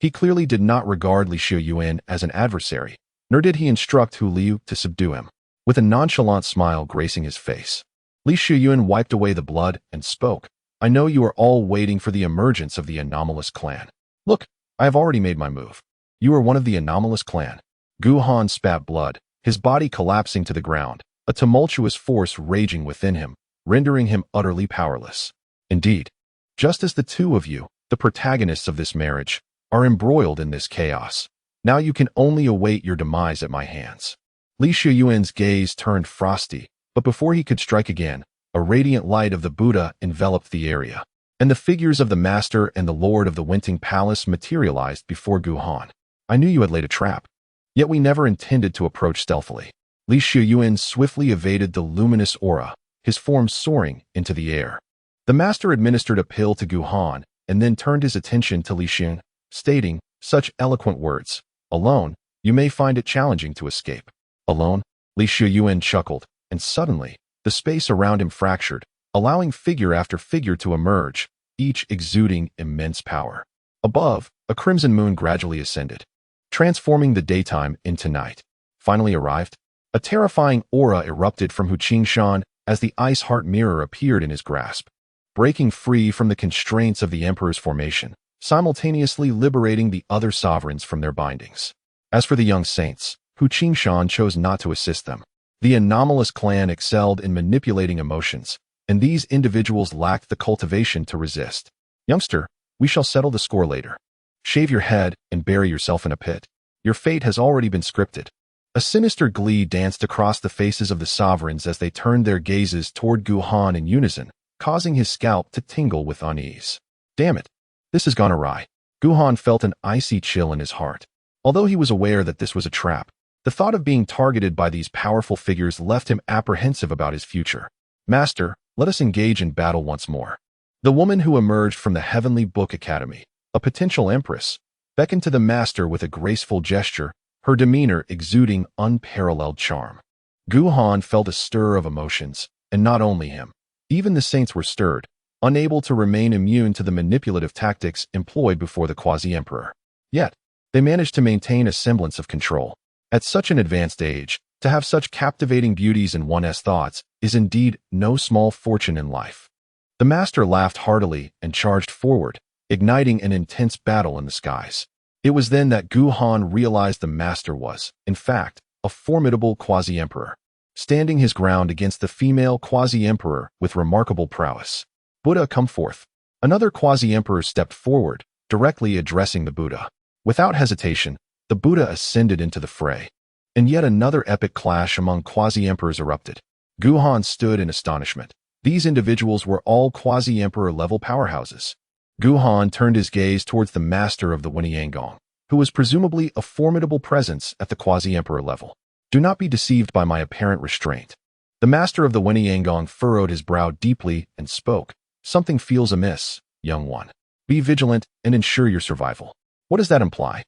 he clearly did not regard Li Shuyuan as an adversary, nor did he instruct Hu Liu to subdue him. With a nonchalant smile gracing his face, Li Shuyuan wiped away the blood and spoke, "I know you are all waiting for the emergence of the anomalous clan. Look, I have already made my move. You are one of the anomalous clan." Gu Han spat blood, his body collapsing to the ground, a tumultuous force raging within him, rendering him utterly powerless. Indeed, just as the two of you, the protagonists of this marriage, are embroiled in this chaos, now you can only await your demise at my hands. Li Shuyuan's gaze turned frosty, but before he could strike again, a radiant light of the Buddha enveloped the area, and the figures of the master and the lord of the Winting Palace materialized before Gu Han. "I knew you had laid a trap, yet we never intended to approach stealthily." Li Shuyuan swiftly evaded the luminous aura, his form soaring into the air. The master administered a pill to Gu Han and then turned his attention to Li Xing, stating such eloquent words, "Alone, you may find it challenging to escape." Alone? Li Shuyuan chuckled, and suddenly, the space around him fractured, allowing figure after figure to emerge, each exuding immense power. Above, a crimson moon gradually ascended, transforming the daytime into night. Finally arrived, a terrifying aura erupted from Hu Qingshan as the ice heart mirror appeared in his grasp, breaking free from the constraints of the emperor's formation, simultaneously liberating the other sovereigns from their bindings. As for the young saints, Hu Qingshan chose not to assist them. The anomalous clan excelled in manipulating emotions, and these individuals lacked the cultivation to resist. "Youngster, we shall settle the score later. Shave your head and bury yourself in a pit. Your fate has already been scripted." A sinister glee danced across the faces of the sovereigns as they turned their gazes toward Gu Han in unison, causing his scalp to tingle with unease. Damn it! This has gone awry. Guhan felt an icy chill in his heart. Although he was aware that this was a trap, the thought of being targeted by these powerful figures left him apprehensive about his future. Master, let us engage in battle once more. The woman who emerged from the Heavenly Book Academy, a potential empress, beckoned to the master with a graceful gesture, her demeanor exuding unparalleled charm. Guhan felt a stir of emotions, and not only him. Even the saints were stirred, unable to remain immune to the manipulative tactics employed before the quasi-emperor. Yet, they managed to maintain a semblance of control. At such an advanced age, to have such captivating beauties in one's thoughts is indeed no small fortune in life. The master laughed heartily and charged forward, igniting an intense battle in the skies. It was then that Guhan realized the master was, in fact, a formidable quasi-emperor, standing his ground against the female quasi-emperor with remarkable prowess. Buddha, come forth. Another quasi-emperor stepped forward, directly addressing the Buddha. Without hesitation, the Buddha ascended into the fray, and yet another epic clash among quasi-emperors erupted. Guhan stood in astonishment. These individuals were all quasi-emperor level powerhouses. Guhan turned his gaze towards the master of the Weniangong, who was presumably a formidable presence at the quasi-emperor level. Do not be deceived by my apparent restraint. The master of the Weniangong furrowed his brow deeply and spoke. Something feels amiss, young one. Be vigilant and ensure your survival. What does that imply?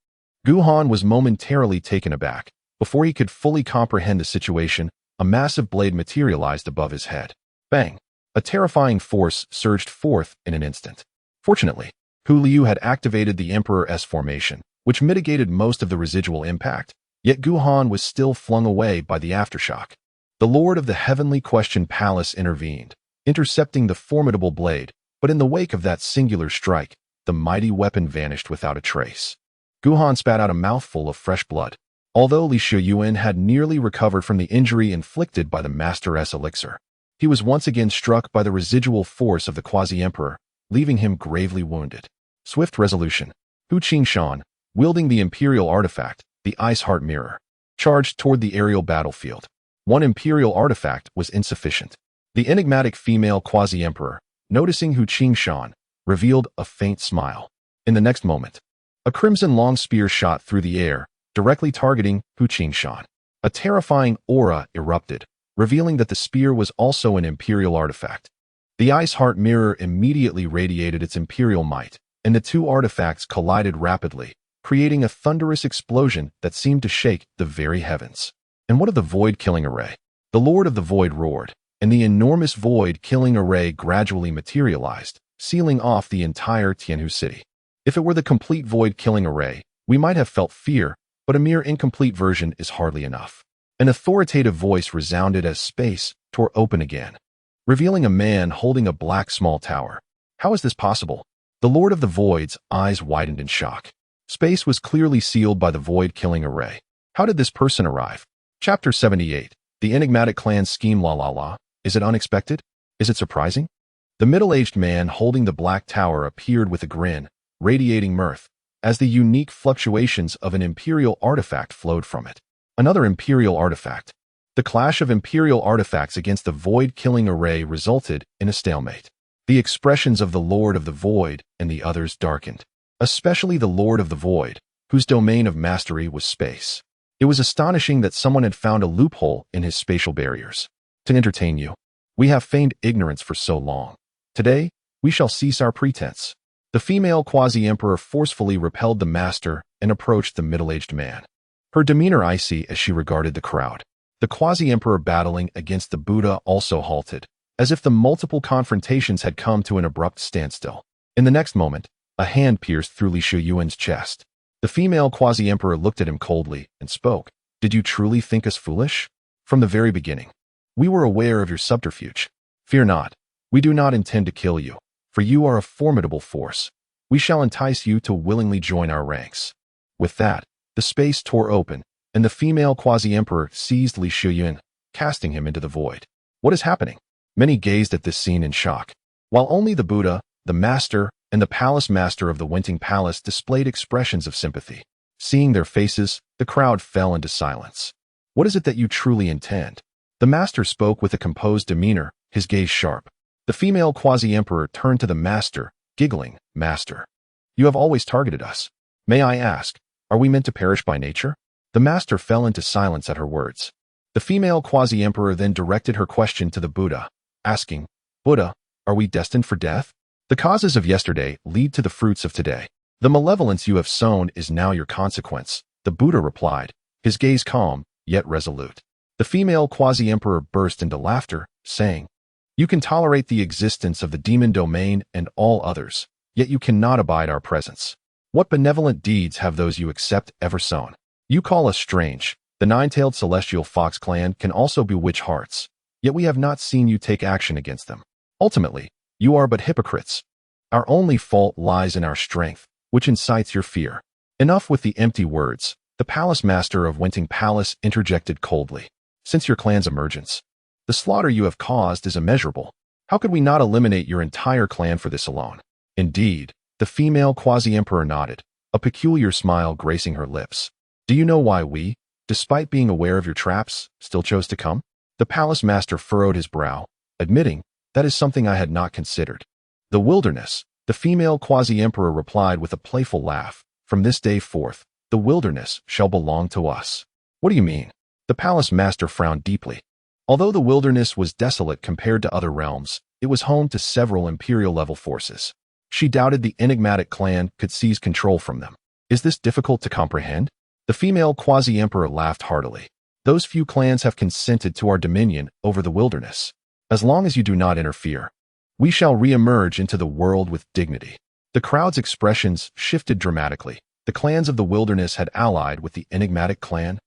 Guhan was momentarily taken aback. Before he could fully comprehend the situation, a massive blade materialized above his head. Bang! A terrifying force surged forth in an instant. Fortunately, Hu Liu had activated the Emperor-S formation, which mitigated most of the residual impact, yet Guhan was still flung away by the aftershock. The Lord of the Heavenly Question Palace intervened, intercepting the formidable blade, but in the wake of that singular strike, the mighty weapon vanished without a trace. Guhan spat out a mouthful of fresh blood. Although Li Shuyuan had nearly recovered from the injury inflicted by the Master-S elixir, he was once again struck by the residual force of the quasi-emperor, leaving him gravely wounded. Swift resolution. Hu Qingshan, wielding the imperial artifact, the Ice Heart Mirror, charged toward the aerial battlefield. One imperial artifact was insufficient. The enigmatic female quasi-emperor, noticing Hu Qingshan, revealed a faint smile. In the next moment, a crimson long spear shot through the air, directly targeting Hu Qingshan. A terrifying aura erupted, revealing that the spear was also an imperial artifact. The Ice Heart Mirror immediately radiated its imperial might, and the two artifacts collided rapidly, creating a thunderous explosion that seemed to shake the very heavens. And what of the void-killing array? The Lord of the Void roared, and the enormous void-killing array gradually materialized, sealing off the entire Tianhu city. If it were the complete void-killing array, we might have felt fear, but a mere incomplete version is hardly enough. An authoritative voice resounded as space tore open again, revealing a man holding a black small tower. How is this possible? The Lord of the Void's eyes widened in shock. Space was clearly sealed by the void-killing array. How did this person arrive? Chapter 78. The enigmatic clan scheme. La la la. Is it unexpected? Is it surprising? The middle-aged man holding the black tower appeared with a grin, radiating mirth, as the unique fluctuations of an imperial artifact flowed from it. Another imperial artifact. The clash of imperial artifacts against the void-killing array resulted in a stalemate. The expressions of the Lord of the Void and the others darkened, especially the Lord of the Void, whose domain of mastery was space. It was astonishing that someone had found a loophole in his spatial barriers. To entertain you, we have feigned ignorance for so long. Today, we shall cease our pretense. The female quasi-emperor forcefully repelled the master and approached the middle-aged man. Her demeanor icy as she regarded the crowd. The quasi-emperor battling against the Buddha also halted, as if the multiple confrontations had come to an abrupt standstill. In the next moment, a hand pierced through Li Shuyuan's chest. The female quasi-emperor looked at him coldly and spoke. Did you truly think us foolish? From the very beginning, we were aware of your subterfuge. Fear not, we do not intend to kill you, for you are a formidable force. We shall entice you to willingly join our ranks. With that, the space tore open, and the female quasi-emperor seized Li Shuyuan, casting him into the void. What is happening? Many gazed at this scene in shock, while only the Buddha, the master, and the palace master of the Wenting Palace displayed expressions of sympathy. Seeing their faces, the crowd fell into silence. What is it that you truly intend? The master spoke with a composed demeanor, his gaze sharp. The female quasi-emperor turned to the master, giggling, "Master, you have always targeted us. May I ask, are we meant to perish by nature?" The master fell into silence at her words. The female quasi-emperor then directed her question to the Buddha, asking, "Buddha, are we destined for death? The causes of yesterday lead to the fruits of today. The malevolence you have sown is now your consequence," the Buddha replied, his gaze calm, yet resolute. The female quasi-emperor burst into laughter, saying, "You can tolerate the existence of the demon domain and all others, yet you cannot abide our presence. What benevolent deeds have those you accept ever sown? You call us strange. The nine-tailed celestial fox clan can also bewitch hearts, yet we have not seen you take action against them. Ultimately, you are but hypocrites. Our only fault lies in our strength, which incites your fear." Enough with the empty words, the palace master of Wenting Palace interjected coldly. "Since your clan's emergence, the slaughter you have caused is immeasurable. How could we not eliminate your entire clan for this alone?" "Indeed," the female quasi-emperor nodded, a peculiar smile gracing her lips. "Do you know why we, despite being aware of your traps, still chose to come?" The palace master furrowed his brow, admitting, "That is something I had not considered." "The wilderness," the female quasi-emperor replied with a playful laugh. "From this day forth, the wilderness shall belong to us." "What do you mean?" The palace master frowned deeply. Although the wilderness was desolate compared to other realms, it was home to several imperial-level forces. She doubted the enigmatic clan could seize control from them. "Is this difficult to comprehend?" The female quasi-emperor laughed heartily. "Those few clans have consented to our dominion over the wilderness. As long as you do not interfere, we shall re-emerge into the world with dignity." The crowd's expressions shifted dramatically. The clans of the wilderness had allied with the enigmatic clan.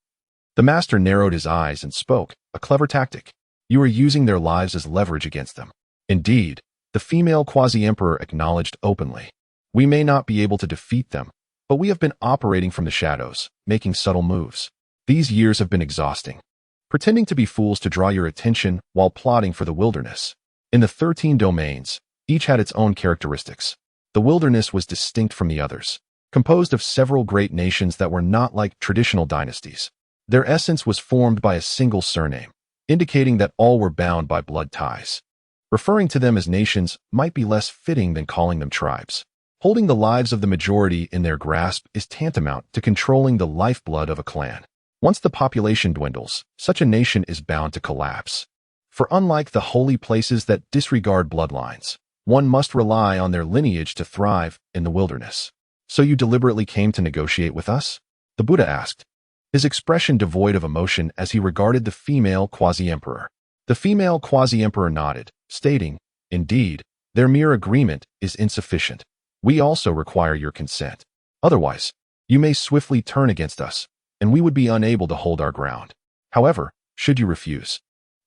The master narrowed his eyes and spoke, "A clever tactic. You are using their lives as leverage against them." "Indeed," the female quasi-emperor acknowledged openly. "We may not be able to defeat them, but we have been operating from the shadows, making subtle moves. These years have been exhausting, pretending to be fools to draw your attention while plotting for the wilderness." In the 13 domains, each had its own characteristics. The wilderness was distinct from the others, composed of several great nations that were not like traditional dynasties. Their essence was formed by a single surname, indicating that all were bound by blood ties. Referring to them as nations might be less fitting than calling them tribes. Holding the lives of the majority in their grasp is tantamount to controlling the lifeblood of a clan. Once the population dwindles, such a nation is bound to collapse. For unlike the holy places that disregard bloodlines, one must rely on their lineage to thrive in the wilderness. "So you deliberately came to negotiate with us?" the Buddha asked, his expression devoid of emotion as he regarded the female quasi-emperor. The female quasi-emperor nodded, stating, "Indeed, their mere agreement is insufficient. We also require your consent. Otherwise, you may swiftly turn against us, and we would be unable to hold our ground. However, should you refuse,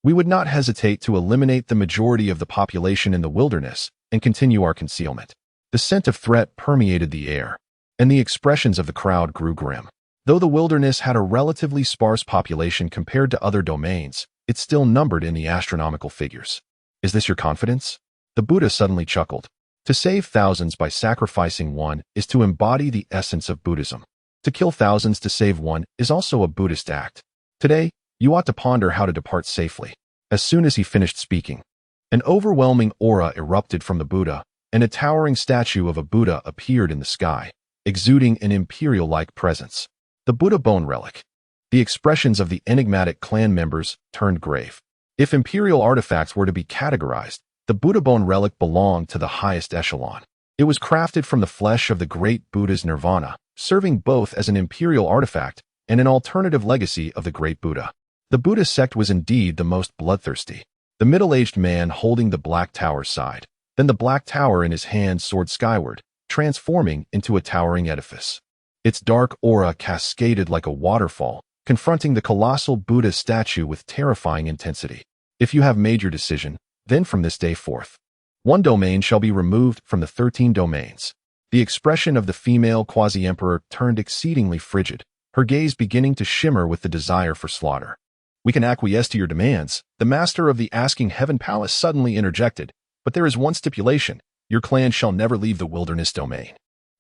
we would not hesitate to eliminate the majority of the population in the wilderness and continue our concealment." The scent of threat permeated the air, and the expressions of the crowd grew grim. Though the wilderness had a relatively sparse population compared to other domains, it still numbered in the astronomical figures. "Is this your confidence?" The Buddha suddenly chuckled. To save thousands by sacrificing one is to embody the essence of Buddhism. To kill thousands to save one is also a Buddhist act. Today, you ought to ponder how to depart safely. As soon as he finished speaking, an overwhelming aura erupted from the Buddha, and a towering statue of a Buddha appeared in the sky, exuding an imperial-like presence. The Buddha bone relic. The expressions of the enigmatic clan members turned grave. If imperial artifacts were to be categorized, the Buddha bone relic belonged to the highest echelon. It was crafted from the flesh of the great Buddha's nirvana, serving both as an imperial artifact and an alternative legacy of the great Buddha. The Buddha sect was indeed the most bloodthirsty. The middle-aged man holding the Black Tower sighed. Then the Black Tower in his hand soared skyward, transforming into a towering edifice. Its dark aura cascaded like a waterfall, confronting the colossal Buddha statue with terrifying intensity. "If you have made your decision, then from this day forth, one domain shall be removed from the 13 domains." The expression of the female quasi-emperor turned exceedingly frigid, her gaze beginning to shimmer with the desire for slaughter. "We can acquiesce to your demands," the master of the Asking Heaven Palace suddenly interjected, "but there is one stipulation. Your clan shall never leave the wilderness domain.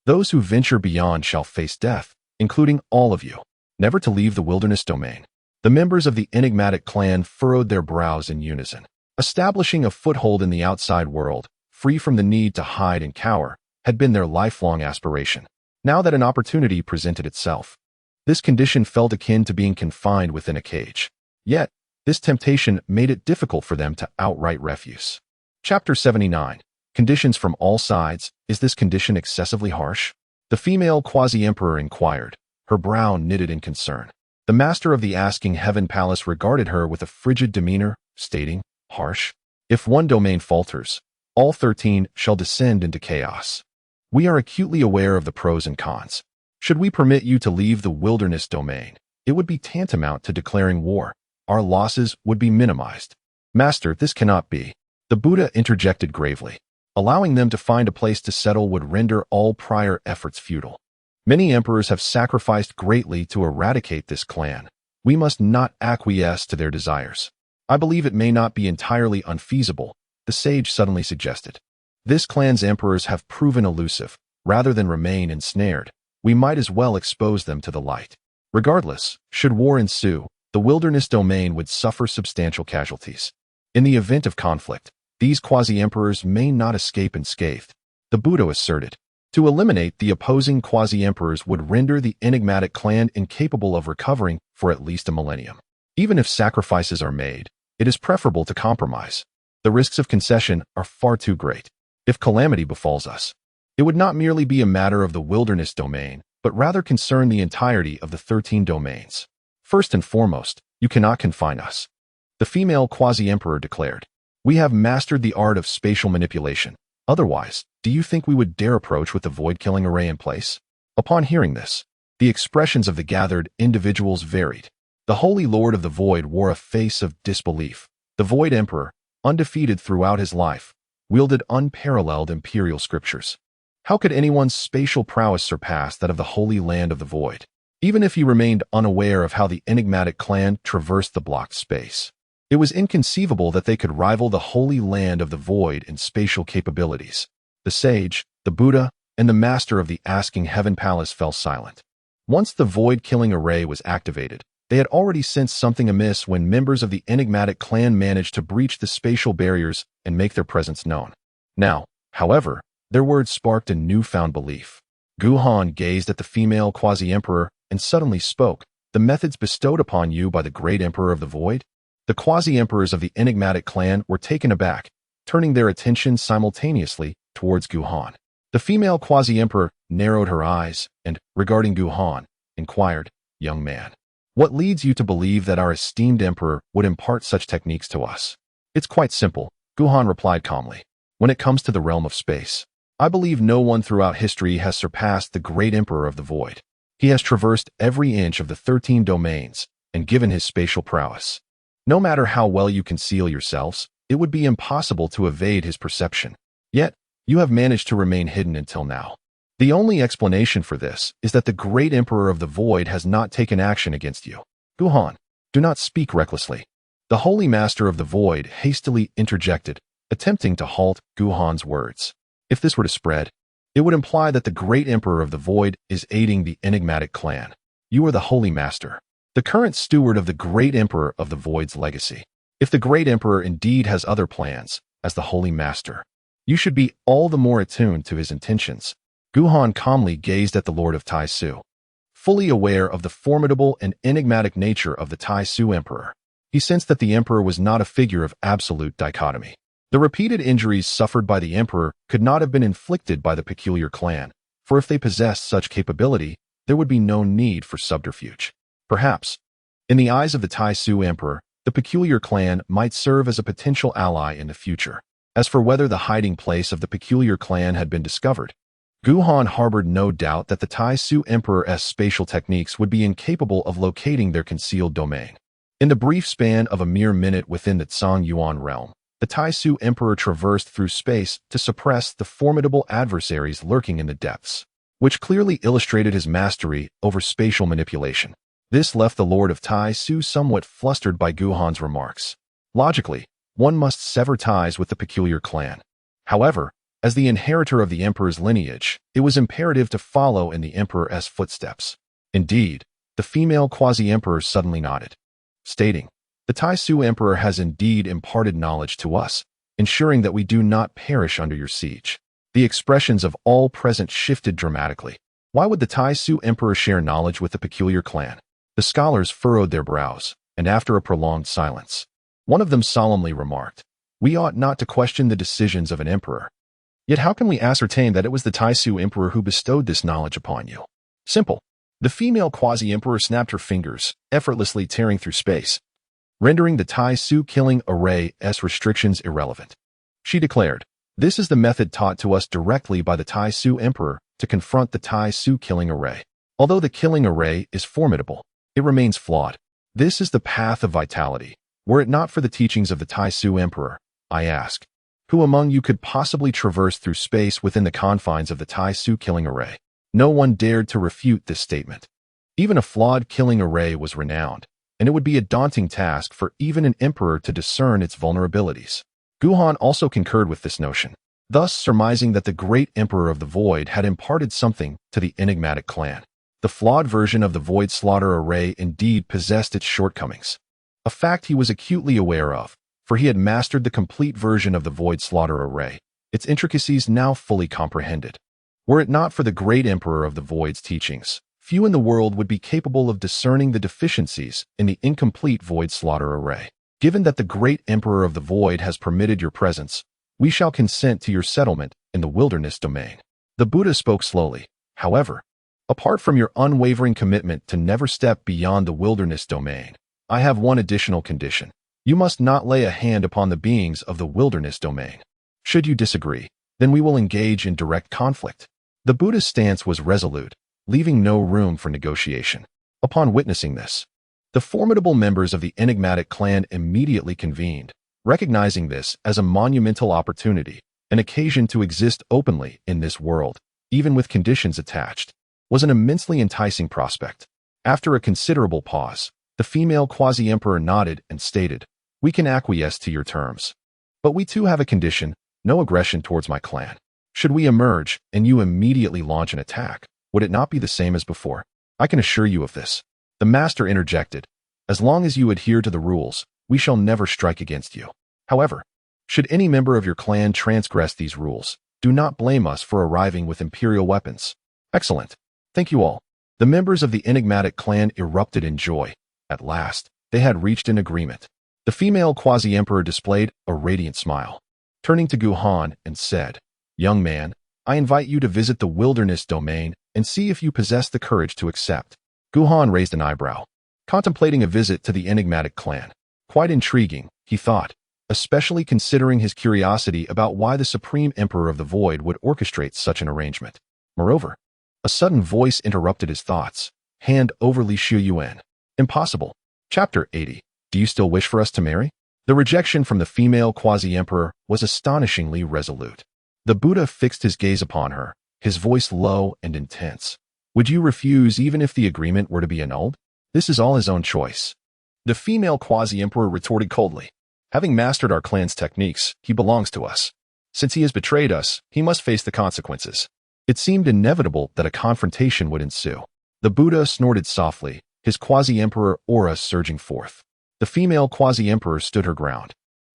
Those who venture beyond shall face death, including all of you. Never to leave the wilderness domain." The members of the enigmatic clan furrowed their brows in unison. Establishing a foothold in the outside world, free from the need to hide and cower, had been their lifelong aspiration. Now that an opportunity presented itself, this condition felt akin to being confined within a cage. Yet, this temptation made it difficult for them to outright refuse. Chapter 79. Conditions from all sides. Is this condition excessively harsh? The female quasi-emperor inquired, her brow knitted in concern. The master of the asking heaven palace regarded her with a frigid demeanor, stating, harsh? If one domain falters, all 13 shall descend into chaos. We are acutely aware of the pros and cons. Should we permit you to leave the wilderness domain, it would be tantamount to declaring war. Our losses would be minimized. Master, this cannot be. The Buddha interjected gravely. Allowing them to find a place to settle would render all prior efforts futile. Many emperors have sacrificed greatly to eradicate this clan. We must not acquiesce to their desires. I believe it may not be entirely unfeasible, the sage suddenly suggested. This clan's emperors have proven elusive. Rather than remain ensnared, we might as well expose them to the light. Regardless, should war ensue, the wilderness domain would suffer substantial casualties. In the event of conflict, these quasi-emperors may not escape unscathed, the Buddha asserted. To eliminate the opposing quasi-emperors would render the enigmatic clan incapable of recovering for at least a millennium. Even if sacrifices are made, it is preferable to compromise. The risks of concession are far too great. If calamity befalls us, it would not merely be a matter of the wilderness domain, but rather concern the entirety of the 13 domains. First and foremost, you cannot confine us, the female quasi-emperor declared. We have mastered the art of spatial manipulation. Otherwise, do you think we would dare approach with the void-killing array in place? Upon hearing this, the expressions of the gathered individuals varied. The Holy Lord of the Void wore a face of disbelief. The Void Emperor, undefeated throughout his life, wielded unparalleled imperial scriptures. How could anyone's spatial prowess surpass that of the Holy Land of the Void? Even if he remained unaware of how the enigmatic clan traversed the blocked space, it was inconceivable that they could rival the Holy Land of the Void in spatial capabilities. The sage, the Buddha, and the master of the asking heaven palace fell silent. Once the void-killing array was activated, they had already sensed something amiss when members of the enigmatic clan managed to breach the spatial barriers and make their presence known. Now, however, their words sparked a newfound belief. Guhan gazed at the female quasi-emperor and suddenly spoke. The methods bestowed upon you by the great emperor of the void? The quasi-emperors of the enigmatic clan were taken aback, turning their attention simultaneously towards Guhan. The female quasi-emperor narrowed her eyes and, regarding Guhan, inquired, young man, what leads you to believe that our esteemed emperor would impart such techniques to us? It's quite simple, Guhan replied calmly. When it comes to the realm of space, I believe no one throughout history has surpassed the great emperor of the void. He has traversed every inch of the 13 domains and given his spatial prowess. No matter how well you conceal yourselves, it would be impossible to evade his perception. Yet, you have managed to remain hidden until now. The only explanation for this is that the great emperor of the void has not taken action against you. Guhan, do not speak recklessly. The holy master of the void hastily interjected, attempting to halt Guhan's words. If this were to spread, it would imply that the great emperor of the void is aiding the enigmatic clan. You are the holy master, the current steward of the great emperor of the void's legacy. If the great emperor indeed has other plans, as the holy master, you should be all the more attuned to his intentions. Guhan calmly gazed at the Lord of Tai Su. Fully aware of the formidable and enigmatic nature of the Tai Su emperor, he sensed that the emperor was not a figure of absolute dichotomy. The repeated injuries suffered by the emperor could not have been inflicted by the peculiar clan, for if they possessed such capability, there would be no need for subterfuge. Perhaps, in the eyes of the Tai Su emperor, the peculiar clan might serve as a potential ally in the future. As for whether the hiding place of the peculiar clan had been discovered, Guhan harbored no doubt that the Tai Su emperor's spatial techniques would be incapable of locating their concealed domain. In the brief span of a mere minute within the Tsang Yuan realm, the Tai Su emperor traversed through space to suppress the formidable adversaries lurking in the depths, which clearly illustrated his mastery over spatial manipulation. This left the Lord of Tai Su somewhat flustered by Guhan's remarks. Logically, one must sever ties with the peculiar clan. However, as the inheritor of the emperor's lineage, it was imperative to follow in the emperor's footsteps. Indeed, the female quasi-emperor suddenly nodded, stating, The Taisu Emperor has indeed imparted knowledge to us, ensuring that we do not perish under your siege. The expressions of all present shifted dramatically. Why would the Taisu Emperor share knowledge with the peculiar clan? The scholars furrowed their brows, and after a prolonged silence, one of them solemnly remarked, "We ought not to question the decisions of an emperor. Yet how can we ascertain that it was the Taisu Emperor who bestowed this knowledge upon you?" Simple. The female quasi-emperor snapped her fingers, effortlessly tearing through space, rendering the Taisu killing array's restrictions irrelevant. She declared, "This is the method taught to us directly by the Taisu Emperor to confront the Taisu killing array. Although the killing array is formidable, it remains flawed. This is the path of vitality. Were it not for the teachings of the Taisu Emperor, I ask, who among you could possibly traverse through space within the confines of the Taisu killing array?" No one dared to refute this statement. Even a flawed killing array was renowned, and it would be a daunting task for even an emperor to discern its vulnerabilities. Guhan also concurred with this notion, thus surmising that the great emperor of the void had imparted something to the enigmatic clan. The flawed version of the void slaughter array indeed possessed its shortcomings, a fact he was acutely aware of, for he had mastered the complete version of the void slaughter array, its intricacies now fully comprehended. Were it not for the great emperor of the void's teachings, few in the world would be capable of discerning the deficiencies in the incomplete void slaughter array. Given that the great emperor of the void has permitted your presence, we shall consent to your settlement in the wilderness domain. The Buddha spoke slowly. However, apart from your unwavering commitment to never step beyond the wilderness domain, I have one additional condition. You must not lay a hand upon the beings of the wilderness domain. Should you disagree, then we will engage in direct conflict. The Buddha's stance was resolute, leaving no room for negotiation. Upon witnessing this, the formidable members of the enigmatic clan immediately convened, recognizing this as a monumental opportunity, an occasion to exist openly in this world, even with conditions attached, was an immensely enticing prospect. After a considerable pause, the female quasi-emperor nodded and stated, "We can acquiesce to your terms. But we too have a condition, no aggression towards my clan. Should we emerge and you immediately launch an attack, would it not be the same as before? I can assure you of this." The master interjected, "As long as you adhere to the rules, we shall never strike against you. However, should any member of your clan transgress these rules, do not blame us for arriving with imperial weapons." Excellent. Thank you all. The members of the enigmatic clan erupted in joy. At last, they had reached an agreement. The female quasi-emperor displayed a radiant smile, turning to Guhan and said, "Young man, I invite you to visit the wilderness domain and see if you possess the courage to accept." Guhan raised an eyebrow, contemplating a visit to the enigmatic clan. Quite intriguing, he thought, especially considering his curiosity about why the Supreme Emperor of the Void would orchestrate such an arrangement. Moreover, a sudden voice interrupted his thoughts. "Hand over Li Shuyuan." Impossible. Chapter 80. Do you still wish for us to marry? The rejection from the female quasi-emperor was astonishingly resolute. The Buddha fixed his gaze upon her, his voice low and intense. "Would you refuse even if the agreement were to be annulled? This is all his own choice." The female quasi-emperor retorted coldly, "Having mastered our clan's techniques, he belongs to us. Since he has betrayed us, he must face the consequences." It seemed inevitable that a confrontation would ensue. The Buddha snorted softly, his quasi-emperor aura surging forth. The female quasi-emperor stood her ground,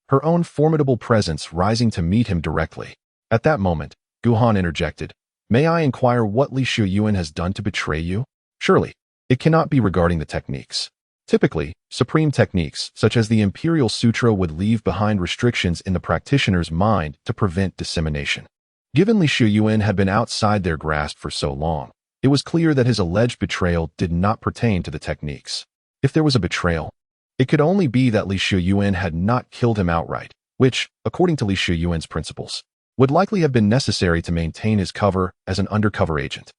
her own formidable presence rising to meet him directly. At that moment, Guhan interjected, "May I inquire what Li Shuyuan has done to betray you?" "Surely, it cannot be regarding the techniques. Typically, supreme techniques, such as the Imperial Sutra, would leave behind restrictions in the practitioner's mind to prevent dissemination. Given Li Shuyuan had been outside their grasp for so long, it was clear that his alleged betrayal did not pertain to the techniques. If there was a betrayal, it could only be that Li Shuyuan had not killed him outright, which, according to Li Shuyuan's principles, would likely have been necessary to maintain his cover as an undercover agent.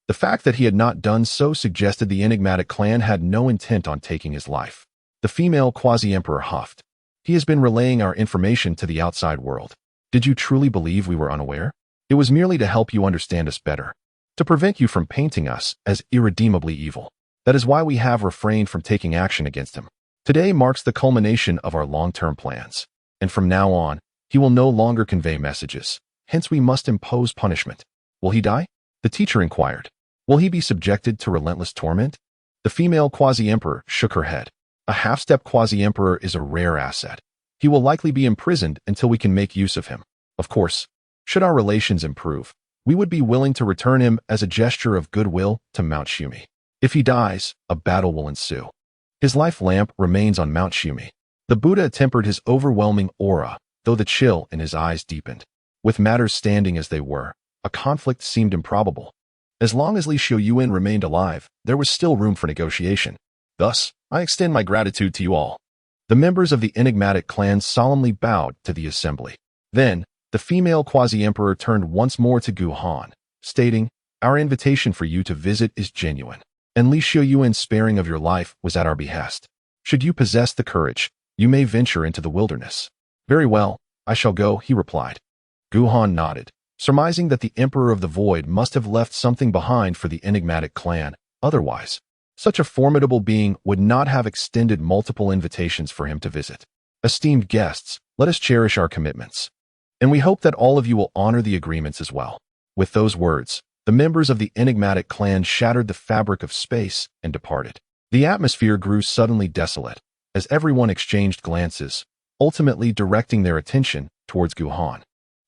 The fact that he had not done so suggested the enigmatic clan had no intent on taking his life. The female quasi-emperor huffed. "He has been relaying our information to the outside world. Did you truly believe we were unaware? It was merely to help you understand us better, to prevent you from painting us as irredeemably evil. That is why we have refrained from taking action against him. Today marks the culmination of our long-term plans, and from now on, he will no longer convey messages. Hence we must impose punishment." "Will he die?" the teacher inquired. "Will he be subjected to relentless torment?" The female quasi-emperor shook her head. A half-step quasi-emperor is a rare asset. He will likely be imprisoned until we can make use of him. Of course, should our relations improve, we would be willing to return him as a gesture of goodwill to Mount Shumi. If he dies, a battle will ensue. His life lamp remains on Mount Shumi. The Buddha tempered his overwhelming aura, though the chill in his eyes deepened. With matters standing as they were, a conflict seemed improbable. As long as Li Xiuyuan remained alive, there was still room for negotiation. Thus, I extend my gratitude to you all. The members of the enigmatic clan solemnly bowed to the assembly. Then, the female quasi-emperor turned once more to Gu Han, stating, "Our invitation for you to visit is genuine, and Li Xiuyuan's sparing of your life was at our behest. Should you possess the courage, you may venture into the wilderness." "Very well, I shall go," he replied. Gu Han nodded, surmising that the Emperor of the Void must have left something behind for the enigmatic clan. Otherwise, such a formidable being would not have extended multiple invitations for him to visit. "Esteemed guests, let us cherish our commitments. And we hope that all of you will honor the agreements as well." With those words, the members of the enigmatic clan shattered the fabric of space and departed. The atmosphere grew suddenly desolate, as everyone exchanged glances, ultimately directing their attention towards Gu Han.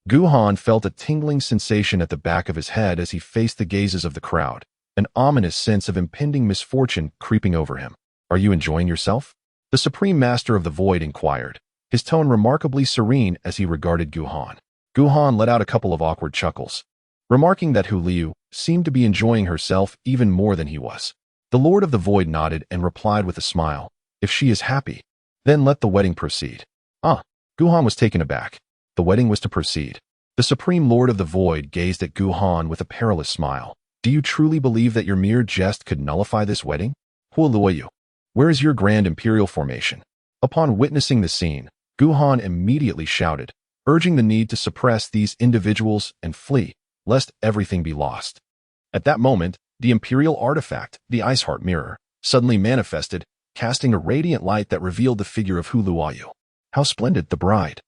Gu Han felt a tingling sensation at the back of his head as he faced the gazes of the crowd, an ominous sense of impending misfortune creeping over him. "Are you enjoying yourself?" the Supreme Master of the Void inquired, his tone remarkably serene as he regarded Gu Han. Gu Han let out a couple of awkward chuckles, remarking that Hu Liu seemed to be enjoying herself even more than he was. The Lord of the Void nodded and replied with a smile, "If she is happy, then let the wedding proceed." Gu Han was taken aback. The wedding was to proceed. The Supreme Lord of the Void gazed at Gu Han with a perilous smile. "Do you truly believe that your mere jest could nullify this wedding? Hu Luoyu, where is your grand imperial formation?" Upon witnessing the scene, Gu Han immediately shouted, urging the need to suppress these individuals and flee, lest everything be lost. At that moment, the imperial artifact, the Ice Heart Mirror, suddenly manifested, casting a radiant light that revealed the figure of Hu Luoyu. How splendid! The bride,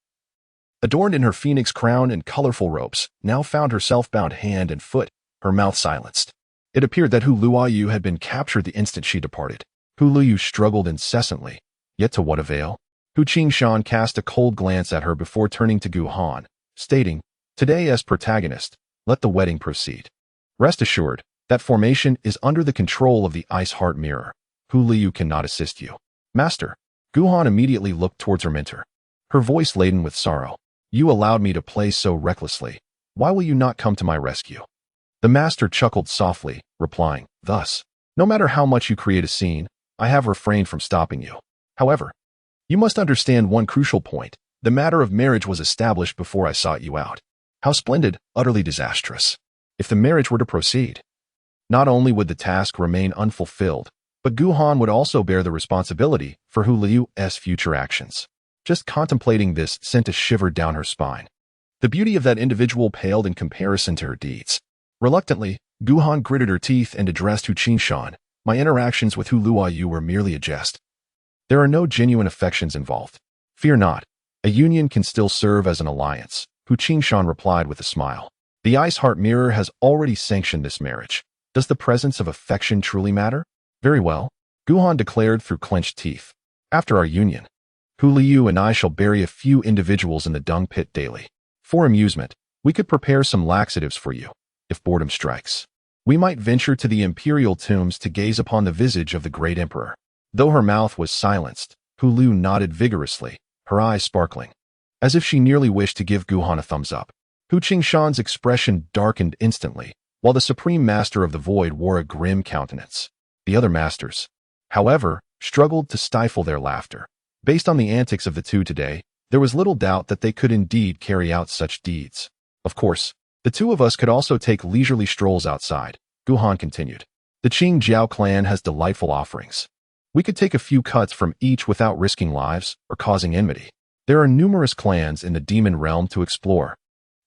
adorned in her phoenix crown and colorful robes, now found herself bound hand and foot, her mouth silenced. It appeared that Hu Luoyu had been captured the instant she departed. Hu Luoyu struggled incessantly, yet to what avail? Hu Qingshan cast a cold glance at her before turning to Gu Han, stating, "Today as protagonist, let the wedding proceed. Rest assured, that formation is under the control of the Ice Heart Mirror. Hu Liu cannot assist you." "Master." Gu Han immediately looked towards her mentor, her voice laden with sorrow. "You allowed me to play so recklessly. Why will you not come to my rescue?" The master chuckled softly, replying, "Thus, no matter how much you create a scene, I have refrained from stopping you. However, you must understand one crucial point. The matter of marriage was established before I sought you out." "How splendid, utterly disastrous. If the marriage were to proceed, not only would the task remain unfulfilled, but Gu Han would also bear the responsibility for Hu Liu's future actions." Just contemplating this sent a shiver down her spine. The beauty of that individual paled in comparison to her deeds. Reluctantly, Gu Han gritted her teeth and addressed Hu Qingshan, "My interactions with Hu Luoyu were merely a jest. There are no genuine affections involved. Fear not, a union can still serve as an alliance," Hu Qingshan replied with a smile. "The Ice Heart Mirror has already sanctioned this marriage. Does the presence of affection truly matter?" "Very well," Gu Han declared through clenched teeth. "After our union, Hu Liu and I shall bury a few individuals in the dung pit daily. For amusement, we could prepare some laxatives for you. If boredom strikes, we might venture to the imperial tombs to gaze upon the visage of the great emperor." Though her mouth was silenced, Hu Liu nodded vigorously, her eyes sparkling, as if she nearly wished to give Gu Han a thumbs up. Hu Qingshan's expression darkened instantly, while the Supreme Master of the Void wore a grim countenance. The other masters, however, struggled to stifle their laughter. Based on the antics of the two today, there was little doubt that they could indeed carry out such deeds. "Of course, the two of us could also take leisurely strolls outside," Gu Han continued. "The Qing Jiao clan has delightful offerings. We could take a few cuts from each without risking lives or causing enmity. There are numerous clans in the demon realm to explore,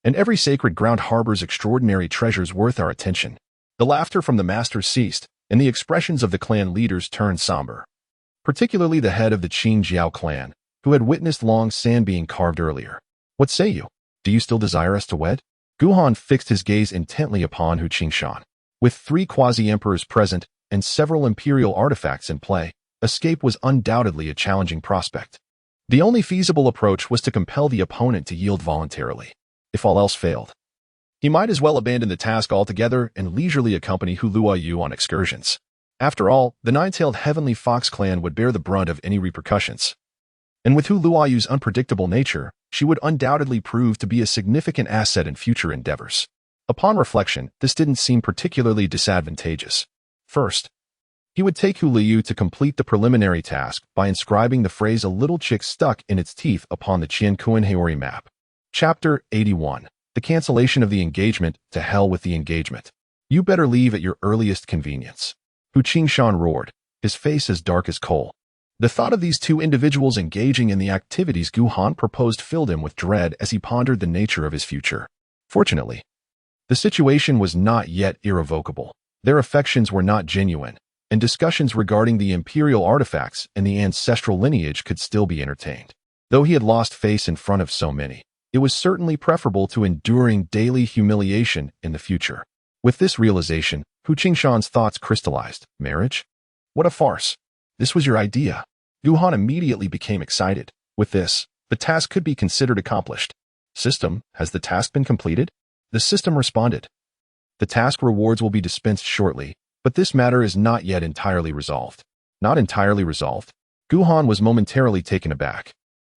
and every sacred ground harbors extraordinary treasures worth our attention." The laughter from the masters ceased, and the expressions of the clan leaders turned somber. Particularly the head of the Qing Jiao clan, who had witnessed Long San being carved earlier. "What say you? Do you still desire us to wed?" Gu Han fixed his gaze intently upon Hu Qingshan. With 3 quasi-emperors present and several imperial artifacts in play, escape was undoubtedly a challenging prospect. The only feasible approach was to compel the opponent to yield voluntarily. If all else failed, he might as well abandon the task altogether and leisurely accompany Huluayu on excursions. After all, the nine-tailed heavenly fox clan would bear the brunt of any repercussions. And with Huluayu's unpredictable nature, she would undoubtedly prove to be a significant asset in future endeavors. Upon reflection, this didn't seem particularly disadvantageous. First, he would take Huluayu to complete the preliminary task by inscribing the phrase "a little chick stuck in its teeth" upon the Qiankuan Haori map. Chapter 81. The cancellation of the engagement. To hell with the engagement. You better leave at your earliest convenience. Hu Qingshan roared, his face as dark as coal. The thought of these two individuals engaging in the activities Gu Han proposed filled him with dread as he pondered the nature of his future. Fortunately, the situation was not yet irrevocable. Their affections were not genuine, and discussions regarding the imperial artifacts and the ancestral lineage could still be entertained. Though he had lost face in front of so many, it was certainly preferable to enduring daily humiliation in the future. With this realization, Hu Qingshan's thoughts crystallized. Marriage? What a farce. This was your idea. Gu Han immediately became excited. With this, the task could be considered accomplished. System, has the task been completed? The system responded. The task rewards will be dispensed shortly, but this matter is not yet entirely resolved. Not entirely resolved? Gu Han was momentarily taken aback,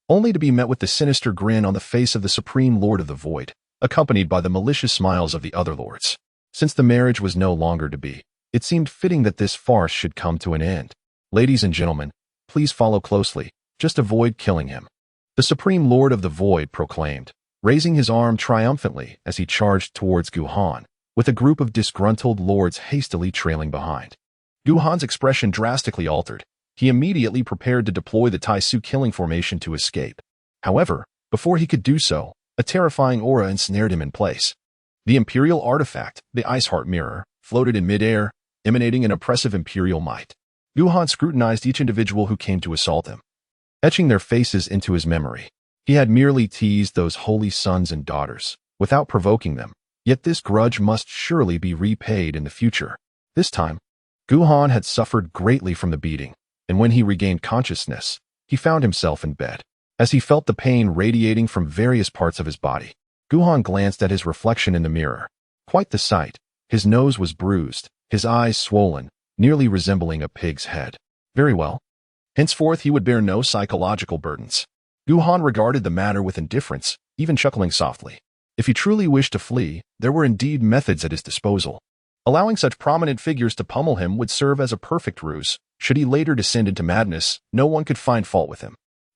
only to be met with the sinister grin on the face of the Supreme Lord of the Void, accompanied by the malicious smiles of the other lords. Since the marriage was no longer to be, it seemed fitting that this farce should come to an end. Ladies and gentlemen, please follow closely. Just avoid killing him, the Supreme Lord of the Void proclaimed, raising his arm triumphantly as he charged towards Gu Han, with a group of disgruntled lords hastily trailing behind. Gu Han's expression drastically altered. He immediately prepared to deploy the Taisu killing formation to escape. However, before he could do so, a terrifying aura ensnared him in place. The imperial artifact, the Ice Heart Mirror, floated in midair, emanating an oppressive imperial might. Gu Han scrutinized each individual who came to assault him, etching their faces into his memory. He had merely teased those holy sons and daughters, without provoking them, yet this grudge must surely be repaid in the future. This time, Gu Han had suffered greatly from the beating, and when he regained consciousness, he found himself in bed. As he felt the pain radiating from various parts of his body, Gu Han glanced at his reflection in the mirror. Quite the sight. His nose was bruised, his eyes swollen, nearly resembling a pig's head. Very well. Henceforth he would bear no psychological burdens. Gu Han regarded the matter with indifference, even chuckling softly. If he truly wished to flee, there were indeed methods at his disposal. Allowing such prominent figures to pummel him would serve as a perfect ruse. Should he later descend into madness, no one could find fault with him.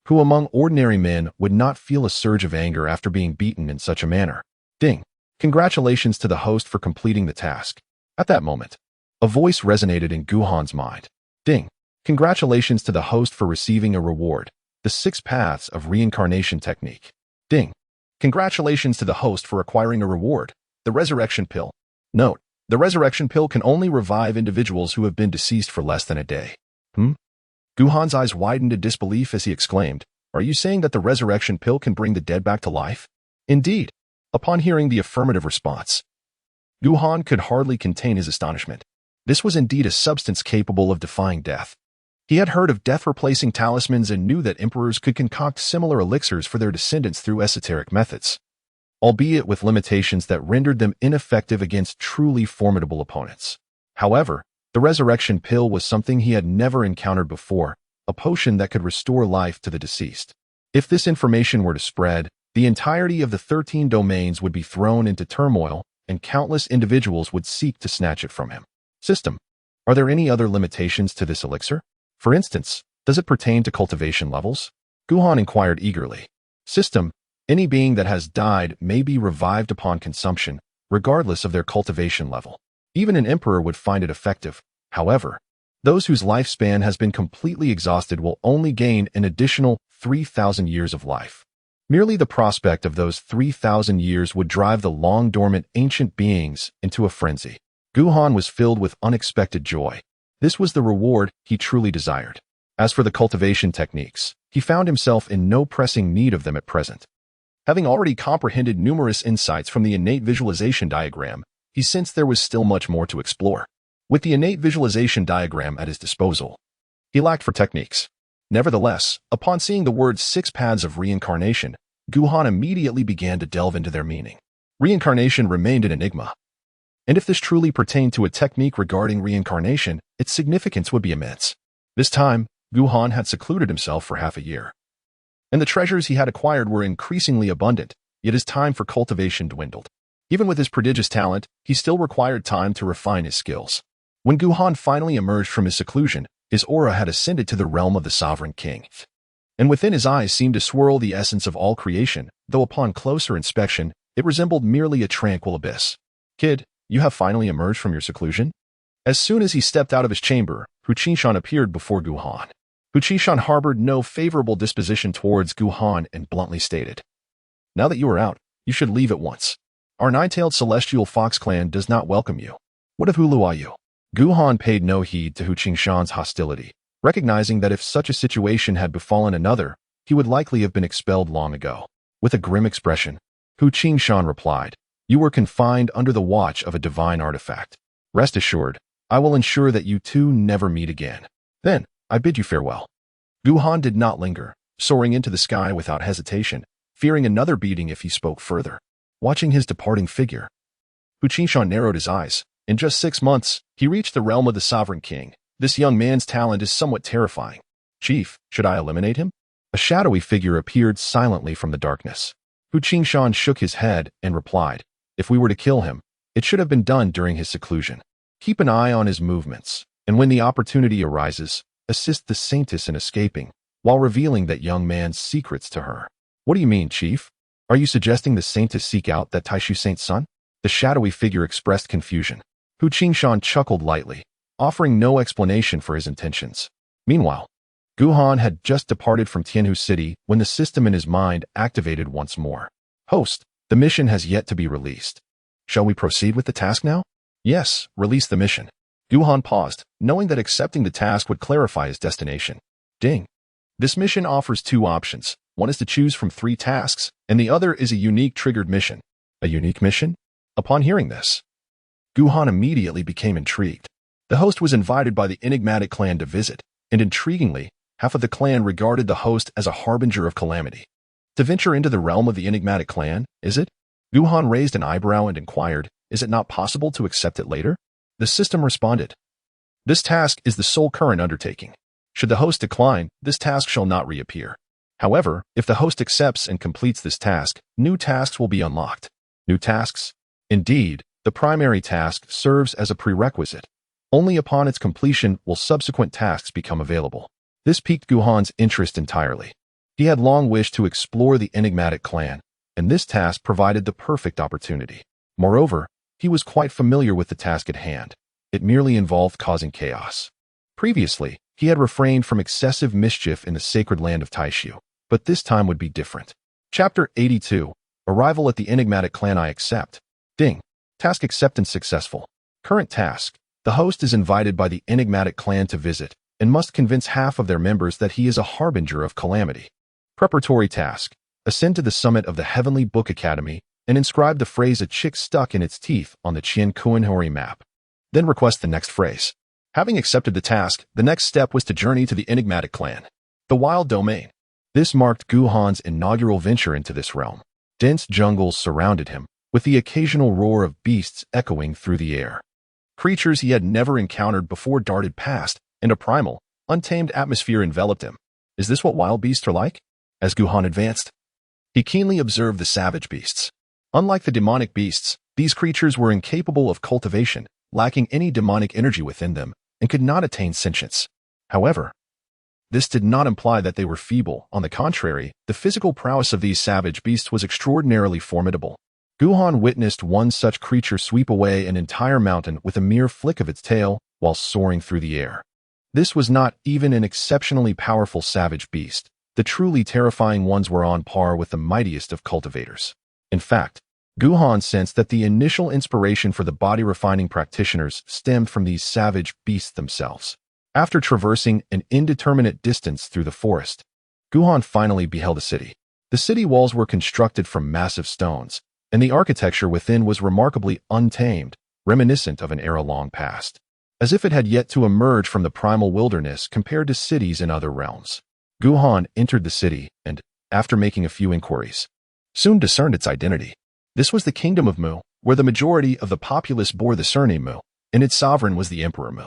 Who among ordinary men would not feel a surge of anger after being beaten in such a manner? Ding! Congratulations to the host for completing the task. At that moment, a voice resonated in Gu Han's mind. Ding! Congratulations to the host for receiving a reward. The 6 Paths of Reincarnation Technique. Ding! Congratulations to the host for acquiring a reward. The Resurrection Pill. Note: the Resurrection Pill can only revive individuals who have been deceased for less than a day. Gu Han's eyes widened in disbelief as he exclaimed, "Are you saying that the Resurrection Pill can bring the dead back to life?" Indeed. Upon hearing the affirmative response, Gu Han could hardly contain his astonishment. This was indeed a substance capable of defying death. He had heard of death-replacing talismans and knew that emperors could concoct similar elixirs for their descendants through esoteric methods, albeit with limitations that rendered them ineffective against truly formidable opponents. However, the Resurrection Pill was something he had never encountered before, a potion that could restore life to the deceased. If this information were to spread, the entirety of the 13 domains would be thrown into turmoil, and countless individuals would seek to snatch it from him. System: are there any other limitations to this elixir? For instance, does it pertain to cultivation levels? Gu Han inquired eagerly. System: any being that has died may be revived upon consumption, regardless of their cultivation level. Even an emperor would find it effective. However, those whose lifespan has been completely exhausted will only gain an additional 3,000 years of life. Merely the prospect of those 3,000 years would drive the long-dormant ancient beings into a frenzy. Gu Han was filled with unexpected joy. This was the reward he truly desired. As for the cultivation techniques, he found himself in no pressing need of them at present. Having already comprehended numerous insights from the innate visualization diagram, he sensed there was still much more to explore. With the innate visualization diagram at his disposal, He lacked for techniques. Nevertheless, upon seeing the words 6 paths of reincarnation, Guhan immediately began to delve into their meaning. Reincarnation remained an enigma. And if this truly pertained to a technique regarding reincarnation, its significance would be immense. This time, Guhan had secluded himself for half a year. And the treasures he had acquired were increasingly abundant, yet his time for cultivation dwindled. Even with his prodigious talent, he still required time to refine his skills. When Guhan finally emerged from his seclusion, his aura had ascended to the realm of the sovereign king. And within his eyes seemed to swirl the essence of all creation, though upon closer inspection, it resembled merely a tranquil abyss. Kid, you have finally emerged from your seclusion? As soon as he stepped out of his chamber, Hu Qishan appeared before Guhan. Hu Qishan harbored no favorable disposition towards Guhan and bluntly stated, "Now that you are out, you should leave at once. Our 9-tailed celestial fox clan does not welcome you. What of Hulu are you?" Guhan paid no heed to Hu Qingshan's hostility, recognizing that if such a situation had befallen another, he would likely have been expelled long ago. With a grim expression, Hu Qingshan replied, "You were confined under the watch of a divine artifact. Rest assured, I will ensure that you two never meet again. Then, I bid you farewell." Guhan did not linger, soaring into the sky without hesitation, fearing another beating if he spoke further. Watching his departing figure, Hu Qingshan narrowed his eyes. In just 6 months, he reached the realm of the sovereign king. This young man's talent is somewhat terrifying. Chief, should I eliminate him? A shadowy figure appeared silently from the darkness. Hu Qingshan shook his head and replied, "If we were to kill him, it should have been done during his seclusion. Keep an eye on his movements, and when the opportunity arises, assist the saintess in escaping, while revealing that young man's secrets to her." "What do you mean, Chief? Are you suggesting the saintess seek out that Taishu saint's son?" The shadowy figure expressed confusion. Hu Qingshan chuckled lightly, offering no explanation for his intentions. Meanwhile, Guhan had just departed from Tianhu City when the system in his mind activated once more. "Host, the mission has yet to be released. Shall we proceed with the task now?" "Yes, release the mission." Guhan paused, knowing that accepting the task would clarify his destination. Ding. This mission offers 2 options. One is to choose from 3 tasks, and the other is a unique triggered mission. A unique mission? Upon hearing this, Guhan immediately became intrigued. The host was invited by the enigmatic clan to visit, and intriguingly, half of the clan regarded the host as a harbinger of calamity. To venture into the realm of the enigmatic clan, is it? Guhan raised an eyebrow and inquired, "Is it not possible to accept it later?" The system responded, "This task is the sole current undertaking. Should the host decline, this task shall not reappear. However, if the host accepts and completes this task, new tasks will be unlocked." New tasks? Indeed, the primary task serves as a prerequisite. Only upon its completion will subsequent tasks become available. This piqued Guhan's interest entirely. He had long wished to explore the enigmatic clan, and this task provided the perfect opportunity. Moreover, he was quite familiar with the task at hand. It merely involved causing chaos. Previously, he had refrained from excessive mischief in the sacred land of Taishu, but this time would be different. Chapter 82. Arrival at the enigmatic clan. I accept. Ding. Task acceptance successful. Current task. The host is invited by the enigmatic clan to visit and must convince half of their members that he is a harbinger of calamity. Preparatory task. Ascend to the summit of the Heavenly Book Academy and inscribe the phrase "a chick stuck in its teeth" on the Chien Kuenhori map. Then request the next phrase. Having accepted the task, the next step was to journey to the enigmatic clan. The wild domain. This marked Guhan's inaugural venture into this realm. Dense jungles surrounded him, with the occasional roar of beasts echoing through the air. Creatures he had never encountered before darted past, and a primal, untamed atmosphere enveloped him. Is this what wild beasts are like? As Guhan advanced, he keenly observed the savage beasts. Unlike the demonic beasts, these creatures were incapable of cultivation, lacking any demonic energy within them, and could not attain sentience. However, this did not imply that they were feeble. On the contrary, the physical prowess of these savage beasts was extraordinarily formidable. Guhan witnessed one such creature sweep away an entire mountain with a mere flick of its tail while soaring through the air. This was not even an exceptionally powerful savage beast. The truly terrifying ones were on par with the mightiest of cultivators. In fact, Guhan sensed that the initial inspiration for the body-refining practitioners stemmed from these savage beasts themselves. After traversing an indeterminate distance through the forest, Guhan finally beheld a city. The city walls were constructed from massive stones, and the architecture within was remarkably untamed, reminiscent of an era long past. as if it had yet to emerge from the primal wilderness compared to cities in other realms. Guhan entered the city and, after making a few inquiries, soon discerned its identity. This was the kingdom of Mu, where the majority of the populace bore the surname Mu, and its sovereign was the Emperor Mu.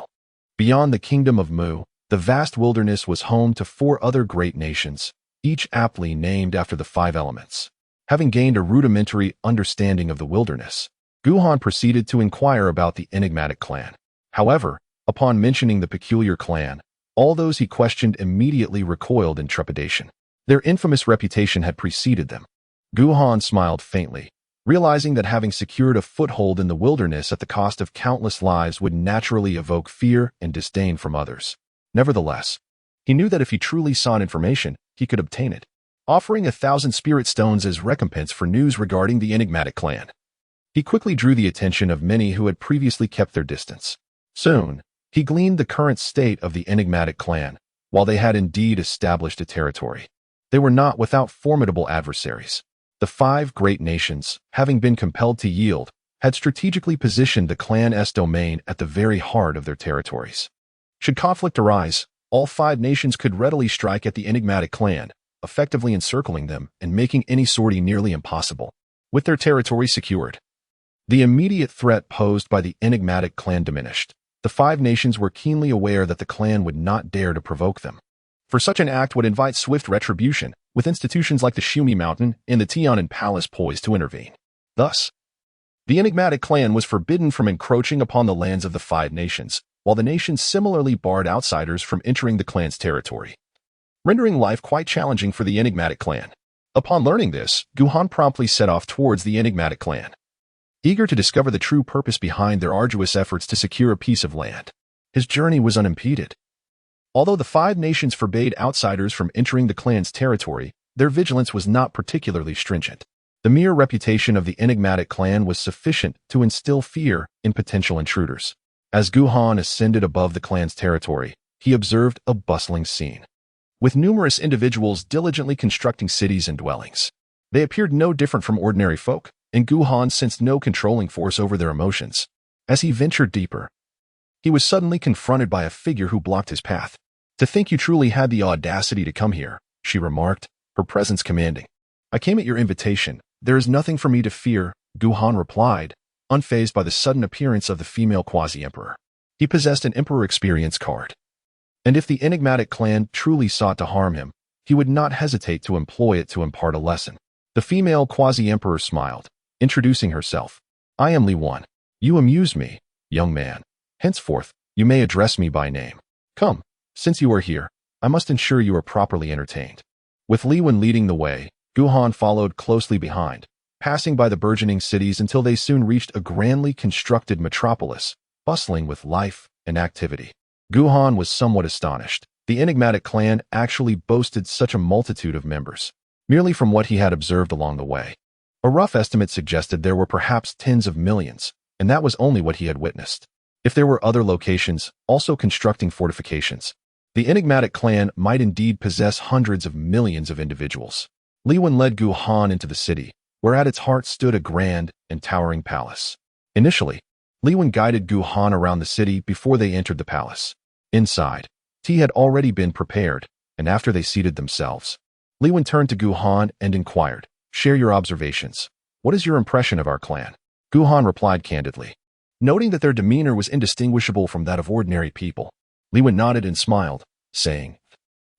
Beyond the kingdom of Mu, the vast wilderness was home to 4 other great nations, each aptly named after the 5 elements. Having gained a rudimentary understanding of the wilderness, Guhan proceeded to inquire about the enigmatic clan. However, upon mentioning the peculiar clan, all those he questioned immediately recoiled in trepidation. Their infamous reputation had preceded them. Guhan smiled faintly, realizing that having secured a foothold in the wilderness at the cost of countless lives would naturally evoke fear and disdain from others. Nevertheless, he knew that if he truly sought information, he could obtain it, offering 1,000 spirit stones as recompense for news regarding the enigmatic clan. He quickly drew the attention of many who had previously kept their distance. Soon, he gleaned the current state of the enigmatic clan. While they had indeed established a territory, they were not without formidable adversaries. The 5 great nations, having been compelled to yield, had strategically positioned the clan's domain at the very heart of their territories. Should conflict arise, all 5 nations could readily strike at the enigmatic clan, effectively encircling them and making any sortie nearly impossible. With their territory secured, the immediate threat posed by the enigmatic clan diminished. The 5 nations were keenly aware that the clan would not dare to provoke them, for such an act would invite swift retribution, with institutions like the Shumi Mountain and the Tianan Palace poised to intervene. Thus, the enigmatic clan was forbidden from encroaching upon the lands of the 5 nations, while the nations similarly barred outsiders from entering the clan's territory, rendering life quite challenging for the enigmatic clan. Upon learning this, Guhan promptly set off towards the enigmatic clan, eager to discover the true purpose behind their arduous efforts to secure a piece of land. His journey was unimpeded. Although the 5 nations forbade outsiders from entering the clan's territory, their vigilance was not particularly stringent. The mere reputation of the enigmatic clan was sufficient to instill fear in potential intruders. As Guhan ascended above the clan's territory, he observed a bustling scene, with numerous individuals diligently constructing cities and dwellings. They appeared no different from ordinary folk, and Guhan sensed no controlling force over their emotions. As he ventured deeper, he was suddenly confronted by a figure who blocked his path. "To think you truly had the audacity to come here," she remarked, her presence commanding. "I came at your invitation. There is nothing for me to fear," Guhan replied, unfazed by the sudden appearance of the female quasi-emperor. He possessed an emperor experience card, and if the enigmatic clan truly sought to harm him, he would not hesitate to employ it to impart a lesson. The female quasi-emperor smiled, introducing herself. "I am Li Wan. You amuse me, young man. Henceforth, you may address me by name. Come, since you are here, I must ensure you are properly entertained." With Li Wan leading the way, Guhan followed closely behind, passing by the burgeoning cities until they soon reached a grandly constructed metropolis, bustling with life and activity. Guhan was somewhat astonished. The enigmatic clan actually boasted such a multitude of members, merely from what he had observed along the way. A rough estimate suggested there were perhaps tens of millions, and that was only what he had witnessed. If there were other locations, also constructing fortifications, the enigmatic clan might indeed possess hundreds of millions of individuals. Li Wan led Guhan into the city, where at its heart stood a grand and towering palace. Initially, Li Wan guided Guhan around the city before they entered the palace. Inside, tea had already been prepared, and after they seated themselves, Li Wan turned to Guhan and inquired, "Share your observations. What is your impression of our clan?" Guhan replied candidly, noting that their demeanor was indistinguishable from that of ordinary people. Li Wan nodded and smiled, saying,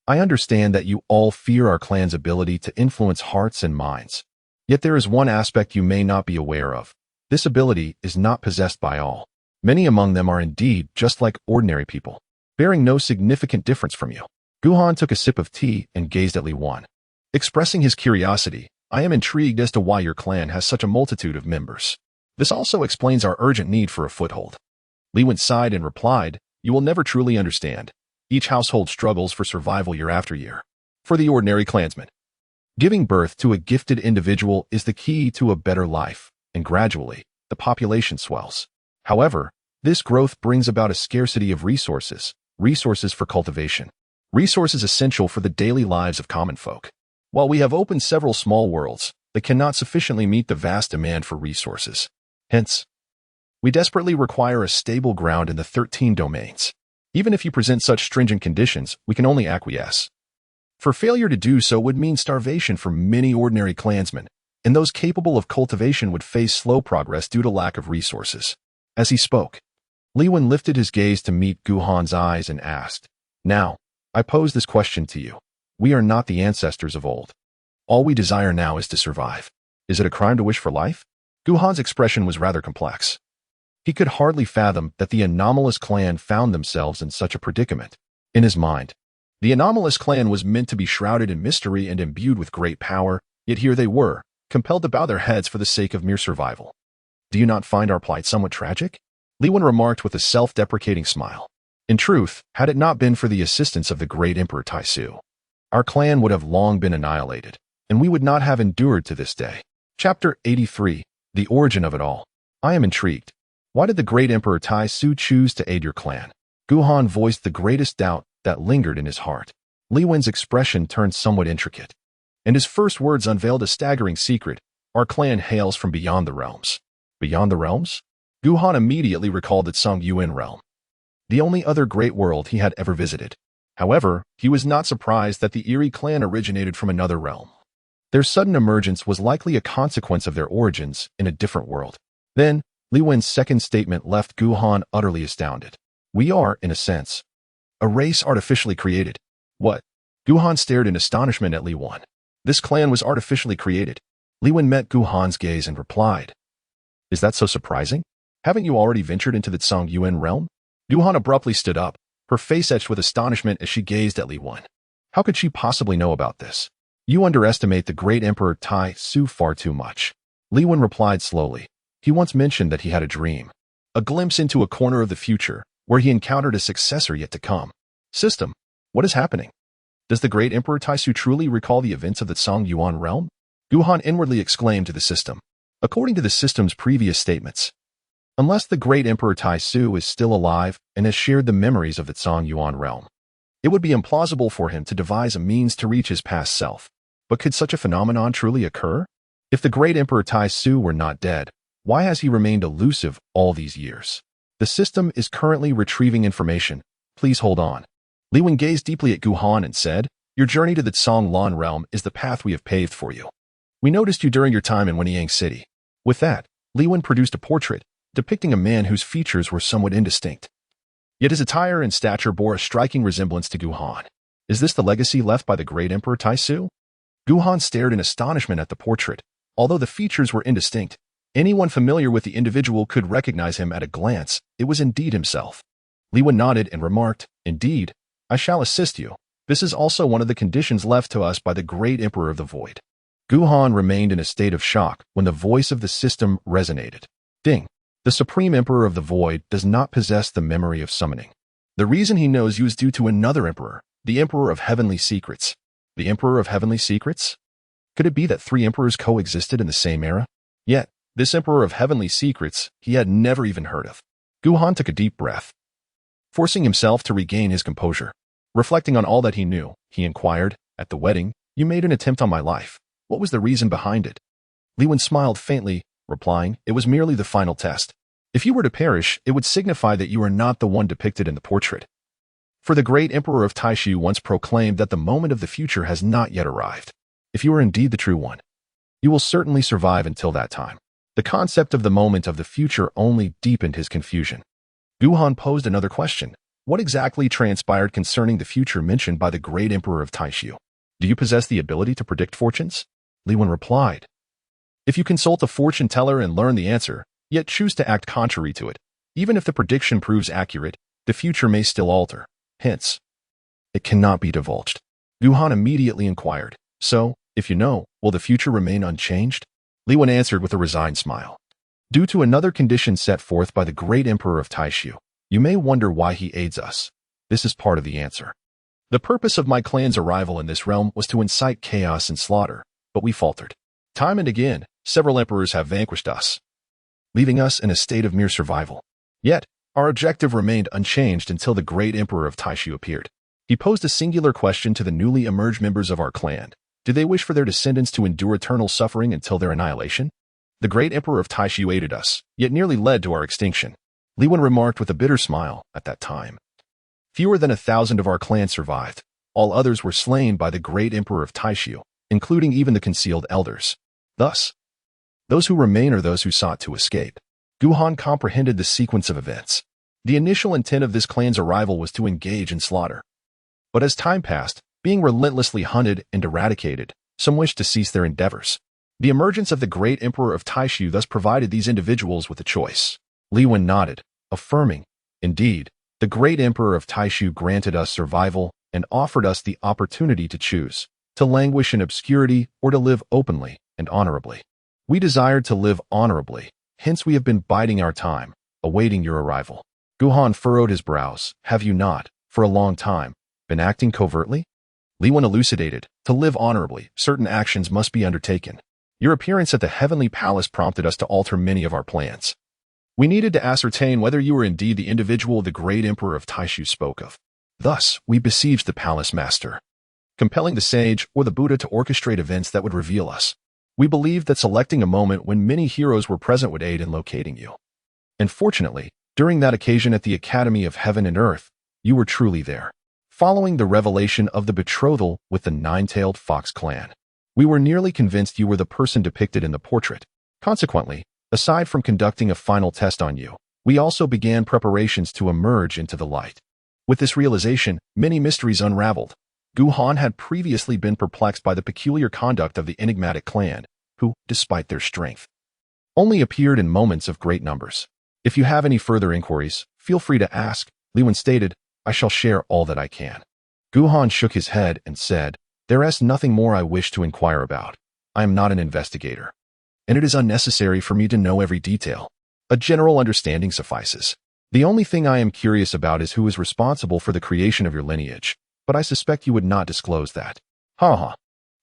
"I understand that you all fear our clan's ability to influence hearts and minds. Yet there is one aspect you may not be aware of. This ability is not possessed by all. Many among them are indeed just like ordinary people, bearing no significant difference from you." Guhan took a sip of tea and gazed at Li Wan, expressing his curiosity. "I am intrigued as to why your clan has such a multitude of members. This also explains our urgent need for a foothold." Li Wan sighed and replied, "You will never truly understand. Each household struggles for survival year after year. For the ordinary clansman, giving birth to a gifted individual is the key to a better life, and gradually, the population swells. However, this growth brings about a scarcity of resources for cultivation, resources essential for the daily lives of common folk. While we have opened several small worlds, they cannot sufficiently meet the vast demand for resources. Hence, We desperately require a stable ground in the 13 domains. Even if you present such stringent conditions, we can only acquiesce. For failure to do so would mean starvation for many ordinary clansmen, and those capable of cultivation would face slow progress due to lack of resources. As he spoke, Liwen lifted his gaze to meet Guhan's eyes and asked, "Now, I pose this question to you. We are not the ancestors of old. All we desire now is to survive. Is it a crime to wish for life?" Guhan's expression was rather complex. He could hardly fathom that the anomalous clan found themselves in such a predicament. In his mind, the anomalous clan was meant to be shrouded in mystery and imbued with great power, yet here they were, compelled to bow their heads for the sake of mere survival. "Do you not find our plight somewhat tragic?" Liwen remarked with a self-deprecating smile. In truth, had it not been for the assistance of the great Emperor Taisu, our clan would have long been annihilated, and we would not have endured to this day. Chapter 83. The Origin of It All. I am intrigued. Why did the great Emperor Taisu choose to aid your clan? Guhan voiced the greatest doubt that lingered in his heart. Liwen's expression turned somewhat intricate, and his first words unveiled a staggering secret. Our clan hails from beyond the realms. Beyond the realms? Guhan immediately recalled the Songyuan realm, the only other great world he had ever visited. However, he was not surprised that the Eerie clan originated from another realm. Their sudden emergence was likely a consequence of their origins in a different world. Then, Liwen's second statement left Guhan utterly astounded. "We are, in a sense, a race artificially created." "What?" Guhan stared in astonishment at Liwen. "This clan was artificially created." Liwen met Guhan's gaze and replied, "Is that so surprising? Haven't you already ventured into the Songyuan realm?" Guhan abruptly stood up, her face etched with astonishment as she gazed at Liwen. How could she possibly know about this? "You underestimate the great Emperor Taisu far too much." Liwen replied slowly. He once mentioned that he had a dream, a glimpse into a corner of the future, where he encountered a successor yet to come. System, what is happening? Does the great Emperor Taisu truly recall the events of the Songyuan realm? Guhan inwardly exclaimed to the system. According to the system's previous statements, unless the great Emperor Taisu is still alive and has shared the memories of the Songyuan realm, it would be implausible for him to devise a means to reach his past self. But could such a phenomenon truly occur? If the great Emperor Taisu were not dead, why has he remained elusive all these years? The system is currently retrieving information. Please hold on. Liwen gazed deeply at Guhan and said, "Your journey to the Songlan realm is the path we have paved for you. We noticed you during your time in Wenyang City." With that, Liwen produced a portrait depicting a man whose features were somewhat indistinct. Yet his attire and stature bore a striking resemblance to Guhan. Is this the legacy left by the great Emperor Taisu? Guhan stared in astonishment at the portrait. Although the features were indistinct, anyone familiar with the individual could recognize him at a glance. It was indeed himself. Liwen nodded and remarked, "Indeed, I shall assist you. This is also one of the conditions left to us by the great Emperor of the Void." Guhan remained in a state of shock when the voice of the system resonated. Ding. The Supreme Emperor of the Void does not possess the memory of summoning. The reason he knows you is due to another emperor, the Emperor of Heavenly Secrets. The Emperor of Heavenly Secrets? Could it be that three emperors coexisted in the same era? Yet, this Emperor of Heavenly Secrets he had never even heard of. Guhan took a deep breath, forcing himself to regain his composure. Reflecting on all that he knew, he inquired, "At the wedding, you made an attempt on my life. What was the reason behind it?" Liwen smiled faintly, replying, "It was merely the final test. If you were to perish, it would signify that you are not the one depicted in the portrait. For the great Emperor of Taishu once proclaimed that the moment of the future has not yet arrived. If you are indeed the true one, you will certainly survive until that time." The concept of the moment of the future only deepened his confusion. Guhan posed another question. What exactly transpired concerning the future mentioned by the great Emperor of Taishu? "Do you possess the ability to predict fortunes?" Liwen replied, "If you consult a fortune teller and learn the answer, yet choose to act contrary to it, even if the prediction proves accurate, the future may still alter. Hence, it cannot be divulged." Guhan immediately inquired, "So, if you know, will the future remain unchanged?" Liwen answered with a resigned smile. "Due to another condition set forth by the great Emperor of Taishu, you may wonder why he aids us. This is part of the answer. The purpose of my clan's arrival in this realm was to incite chaos and slaughter, but we faltered. Time and again, several emperors have vanquished us, leaving us in a state of mere survival. Yet, our objective remained unchanged until the great Emperor of Taishu appeared. He posed a singular question to the newly emerged members of our clan. Do they wish for their descendants to endure eternal suffering until their annihilation? The great emperor of Taishu aided us, yet nearly led to our extinction. Li Wen remarked with a bitter smile at that time. Fewer than 1,000 of our clan survived. All others were slain by the great emperor of Taishu, including even the concealed elders. Thus, those who remain are those who sought to escape. Guhan comprehended the sequence of events. The initial intent of this clan's arrival was to engage in slaughter. But as time passed, being relentlessly hunted and eradicated, some wished to cease their endeavors. The emergence of the great emperor of Taishu thus provided these individuals with a choice. Li Wen nodded, affirming, "Indeed, the great emperor of Taishu granted us survival and offered us the opportunity to choose, to languish in obscurity or to live openly and honorably. We desired to live honorably, hence we have been biding our time, awaiting your arrival." Guhan furrowed his brows. "Have you not, for a long time, been acting covertly?" Li Wen elucidated, "To live honorably, certain actions must be undertaken. Your appearance at the heavenly palace prompted us to alter many of our plans. We needed to ascertain whether you were indeed the individual the great emperor of Taishu spoke of. Thus, we besieged the palace master, compelling the sage or the Buddha to orchestrate events that would reveal us. We believed that selecting a moment when many heroes were present would aid in locating you. And fortunately, during that occasion at the Academy of Heaven and Earth, you were truly there. Following the revelation of the betrothal with the nine-tailed fox clan, we were nearly convinced you were the person depicted in the portrait. Consequently, aside from conducting a final test on you, we also began preparations to emerge into the light. With this realization, many mysteries unraveled. Guhan had previously been perplexed by the peculiar conduct of the enigmatic clan, who, despite their strength, only appeared in moments of great numbers. "If you have any further inquiries, feel free to ask," Li Wen stated. "I shall share all that I can." Guhan shook his head and said, "There is nothing more I wish to inquire about. I am not an investigator, and it is unnecessary for me to know every detail. A general understanding suffices. The only thing I am curious about is who is responsible for the creation of your lineage, but I suspect you would not disclose that." "Ha ha.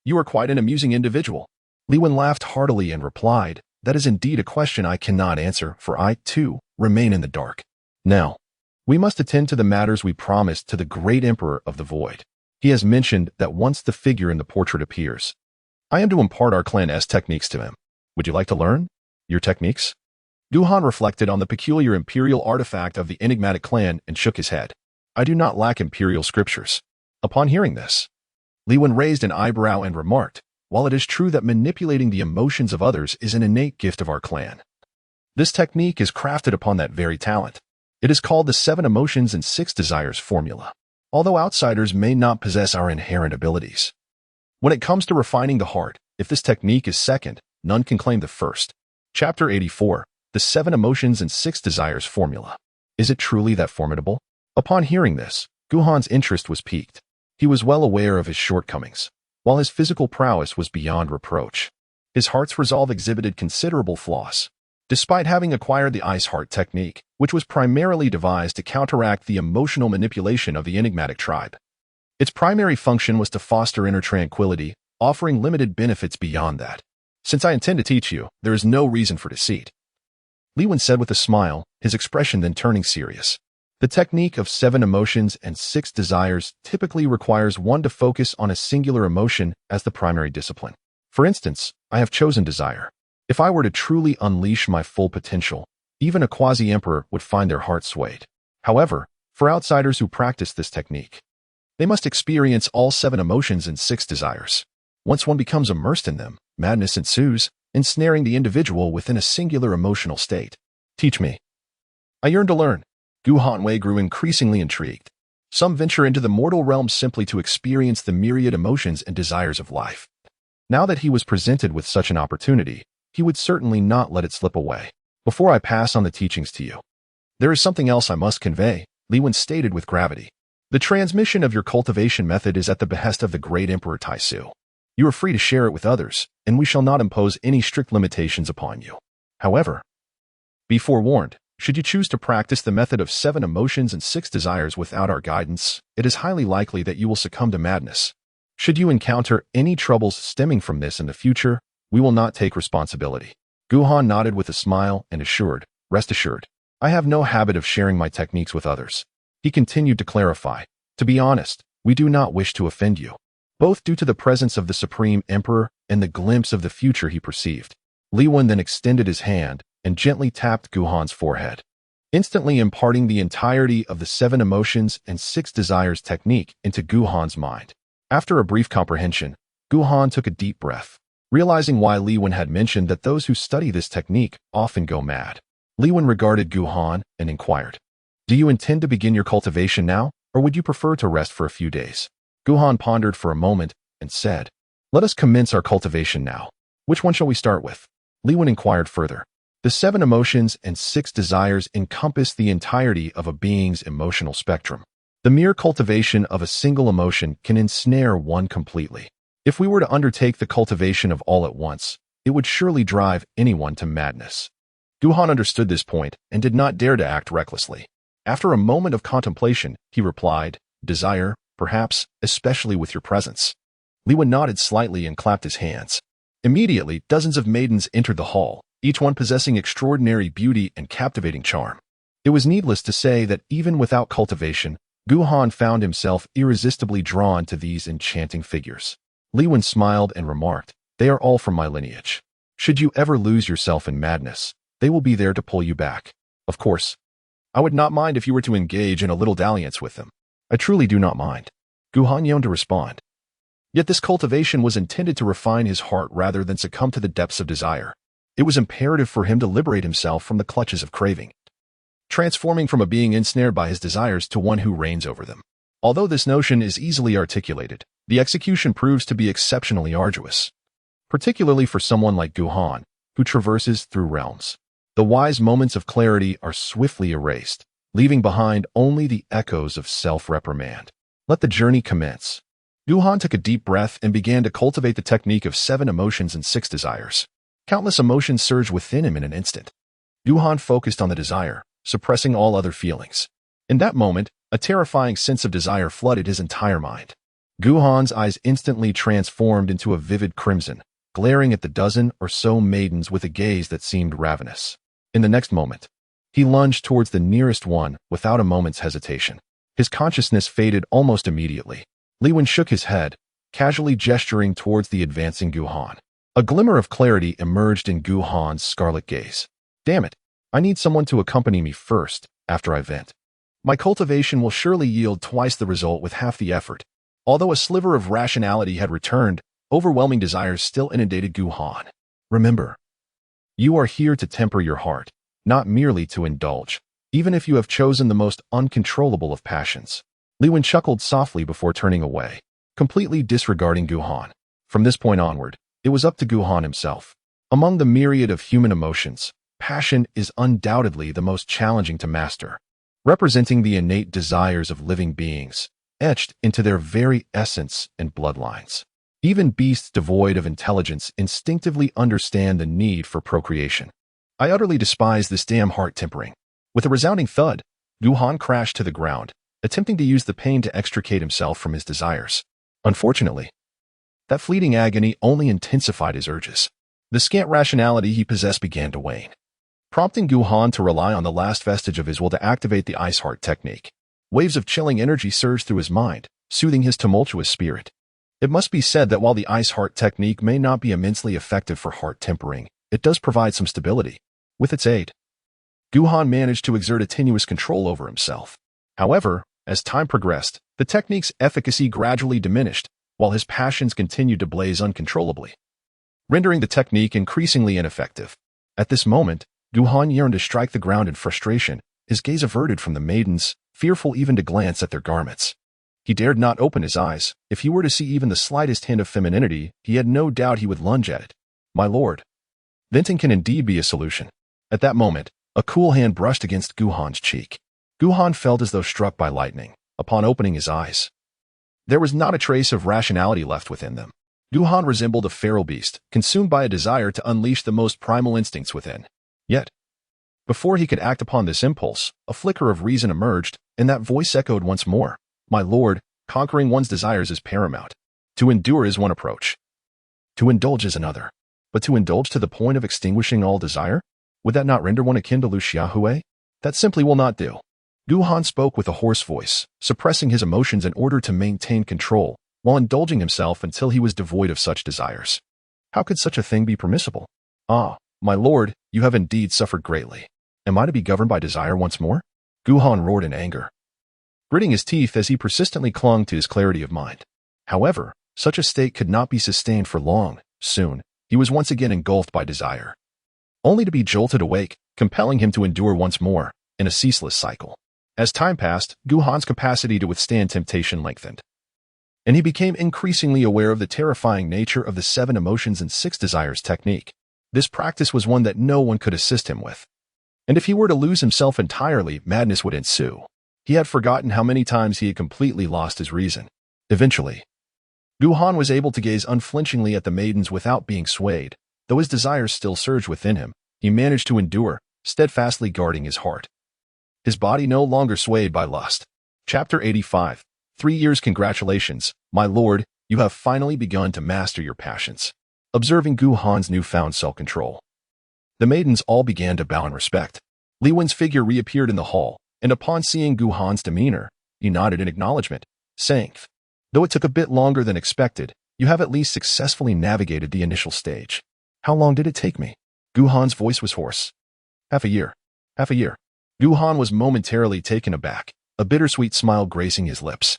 You are quite an amusing individual." Li Wen laughed heartily and replied, "That is indeed a question I cannot answer, for I, too, remain in the dark. Now, we must attend to the matters we promised to the great emperor of the void. He has mentioned that once the figure in the portrait appears, I am to impart our clan's techniques to him. Would you like to learn your techniques?" Guhan reflected on the peculiar imperial artifact of the enigmatic clan and shook his head. "I do not lack imperial scriptures." Upon hearing this, Li Wen raised an eyebrow and remarked, "While it is true that manipulating the emotions of others is an innate gift of our clan, this technique is crafted upon that very talent. It is called the 7 emotions and 6 desires formula. Although outsiders may not possess our inherent abilities, when it comes to refining the heart, if this technique is second, none can claim the first." Chapter 84, The 7 Emotions and 6 Desires Formula. Is it truly that formidable? Upon hearing this, Guhan's interest was piqued. He was well aware of his shortcomings. While his physical prowess was beyond reproach, his heart's resolve exhibited considerable flaws. Despite having acquired the ice heart technique, which was primarily devised to counteract the emotional manipulation of the enigmatic tribe, its primary function was to foster inner tranquility, offering limited benefits beyond that. "Since I intend to teach you, there is no reason for deceit," Li Wen said with a smile, his expression then turning serious. "The technique of 7 emotions and 6 desires typically requires one to focus on a singular emotion as the primary discipline. For instance, I have chosen desire. If I were to truly unleash my full potential, even a quasi-emperor would find their heart swayed. However, for outsiders who practice this technique, they must experience all 7 emotions and 6 desires. Once one becomes immersed in them, madness ensues, ensnaring the individual within a singular emotional state." "Teach me." I yearned to learn. Guhan Wei grew increasingly intrigued. Some venture into the mortal realm simply to experience the myriad emotions and desires of life. Now that he was presented with such an opportunity, he would certainly not let it slip away. "Before I pass on the teachings to you, there is something else I must convey," Li Wen stated with gravity. "The transmission of your cultivation method is at the behest of the great Emperor Taisu. You are free to share it with others, and we shall not impose any strict limitations upon you. However, be forewarned, should you choose to practice the method of 7 emotions and 6 desires without our guidance, it is highly likely that you will succumb to madness. Should you encounter any troubles stemming from this in the future, we will not take responsibility." Guhan nodded with a smile and assured, "Rest assured, I have no habit of sharing my techniques with others." He continued to clarify, "To be honest, we do not wish to offend you, both due to the presence of the Supreme Emperor and the glimpse of the future he perceived. Li Wen then extended his hand and gently tapped Guhan's forehead, instantly imparting the entirety of the 7 emotions and 6 desires technique into Guhan's mind. After a brief comprehension, Guhan took a deep breath, realizing why Li Wen had mentioned that those who study this technique often go mad. Li Wen regarded Guhan and inquired, "Do you intend to begin your cultivation now, or would you prefer to rest for a few days?" Guhan pondered for a moment and said, "Let us commence our cultivation now. Which one shall we start with?" Li Wen inquired further. The 7 emotions and 6 desires encompass the entirety of a being's emotional spectrum. The mere cultivation of a single emotion can ensnare one completely. If we were to undertake the cultivation of all at once, it would surely drive anyone to madness. Guhan understood this point and did not dare to act recklessly. After a moment of contemplation, he replied, "Desire, perhaps, especially with your presence." Li Wen nodded slightly and clapped his hands. Immediately, dozens of maidens entered the hall, each one possessing extraordinary beauty and captivating charm. It was needless to say that even without cultivation, Guhan found himself irresistibly drawn to these enchanting figures. Li Wen smiled and remarked, "They are all from my lineage. Should you ever lose yourself in madness, they will be there to pull you back. Of course, I would not mind if you were to engage in a little dalliance with them. I truly do not mind." Guhan yearned to respond. Yet this cultivation was intended to refine his heart rather than succumb to the depths of desire. It was imperative for him to liberate himself from the clutches of craving, transforming from a being ensnared by his desires to one who reigns over them. Although this notion is easily articulated, the execution proves to be exceptionally arduous, particularly for someone like Guhan, who traverses through realms. The wise moments of clarity are swiftly erased, leaving behind only the echoes of self-reprimand. Let the journey commence. Guhan took a deep breath and began to cultivate the technique of 7 emotions and 6 desires. Countless emotions surged within him in an instant. Guhan focused on the desire, suppressing all other feelings. In that moment, a terrifying sense of desire flooded his entire mind. Guhan's eyes instantly transformed into a vivid crimson, glaring at the dozen or so maidens with a gaze that seemed ravenous. In the next moment, he lunged towards the nearest one without a moment's hesitation. His consciousness faded almost immediately. Li Wen shook his head, casually gesturing towards the advancing Guhan. A glimmer of clarity emerged in Guhan's scarlet gaze. "Damn it, I need someone to accompany me first, after I vent. My cultivation will surely yield twice the result with half the effort." Although a sliver of rationality had returned, overwhelming desires still inundated Guhan. "Remember, you are here to temper your heart, not merely to indulge, even if you have chosen the most uncontrollable of passions." Li Wen chuckled softly before turning away, completely disregarding Guhan. From this point onward, it was up to Guhan himself. Among the myriad of human emotions, passion is undoubtedly the most challenging to master, representing the innate desires of living beings, etched into their very essence and bloodlines. Even beasts devoid of intelligence instinctively understand the need for procreation. I utterly despise this damn heart tempering. With a resounding thud, Guhan crashed to the ground, attempting to use the pain to extricate himself from his desires. Unfortunately, that fleeting agony only intensified his urges. The scant rationality he possessed began to wane, prompting Guhan to rely on the last vestige of his will to activate the ice heart technique. Waves of chilling energy surged through his mind, soothing his tumultuous spirit. It must be said that while the ice heart technique may not be immensely effective for heart tempering, it does provide some stability. With its aid, Guhan managed to exert a tenuous control over himself. However, as time progressed, the technique's efficacy gradually diminished, while his passions continued to blaze uncontrollably, rendering the technique increasingly ineffective. At this moment, Guhan yearned to strike the ground in frustration, his gaze averted from the maidens, fearful even to glance at their garments. He dared not open his eyes. If he were to see even the slightest hint of femininity, he had no doubt he would lunge at it. "My lord, venting can indeed be a solution." At that moment, a cool hand brushed against Guhan's cheek. Guhan felt as though struck by lightning. Upon opening his eyes, there was not a trace of rationality left within them. Guhan resembled a feral beast, consumed by a desire to unleash the most primal instincts within. Yet, before he could act upon this impulse, a flicker of reason emerged, and that voice echoed once more. "My lord, conquering one's desires is paramount. To endure is one approach. To indulge is another. But to indulge to the point of extinguishing all desire? Would that not render one akin to Lu Xiaohui? That simply will not do." Guhan spoke with a hoarse voice, suppressing his emotions in order to maintain control, while indulging himself until he was devoid of such desires. How could such a thing be permissible? Ah, my lord, you have indeed suffered greatly. Am I to be governed by desire once more? Guhan roared in anger, gritting his teeth as he persistently clung to his clarity of mind. However, such a state could not be sustained for long. Soon, he was once again engulfed by desire, only to be jolted awake, compelling him to endure once more, in a ceaseless cycle. As time passed, Guhan's capacity to withstand temptation lengthened, and he became increasingly aware of the terrifying nature of the 7 emotions and 6 desires technique. This practice was one that no one could assist him with, and if he were to lose himself entirely, madness would ensue. He had forgotten how many times he had completely lost his reason. Eventually, Guhan was able to gaze unflinchingly at the maidens without being swayed. Though his desires still surged within him, he managed to endure, steadfastly guarding his heart. His body no longer swayed by lust. Chapter 85. 3 years. Congratulations, my lord, you have finally begun to master your passions. Observing Guhan's newfound self-control, the maidens all began to bow in respect. Li Wen's figure reappeared in the hall, and upon seeing Guhan's demeanor, he nodded in acknowledgement, saying, though it took a bit longer than expected, you have at least successfully navigated the initial stage. How long did it take me? Guhan's voice was hoarse. Half a year. Half a year. Guhan was momentarily taken aback, a bittersweet smile gracing his lips.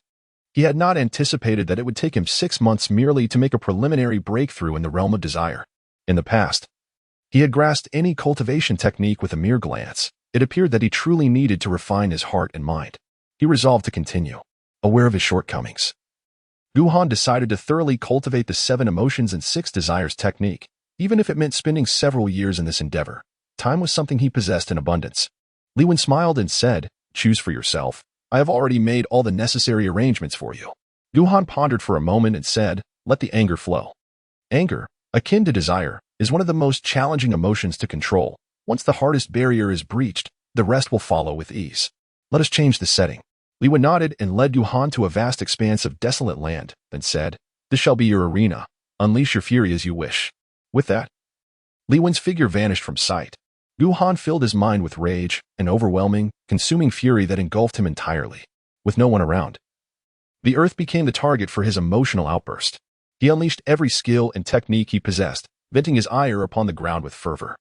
He had not anticipated that it would take him 6 months merely to make a preliminary breakthrough in the realm of desire. In the past, he had grasped any cultivation technique with a mere glance. It appeared that he truly needed to refine his heart and mind. He resolved to continue, aware of his shortcomings. Guhan decided to thoroughly cultivate the 7 emotions and 6 desires technique, even if it meant spending several years in this endeavor. Time was something he possessed in abundance. Li Wen smiled and said, choose for yourself. I have already made all the necessary arrangements for you. Guhan pondered for a moment and said, let the anger flow. Anger, akin to desire, is one of the most challenging emotions to control. Once the hardest barrier is breached, the rest will follow with ease. Let us change the setting. Li Wen nodded and led Guhan to a vast expanse of desolate land, then said, this shall be your arena. Unleash your fury as you wish. With that, Li Wen's figure vanished from sight. Guhan filled his mind with rage, an overwhelming, consuming fury that engulfed him entirely. With no one around, the earth became the target for his emotional outburst. He unleashed every skill and technique he possessed, venting his ire upon the ground with fervor.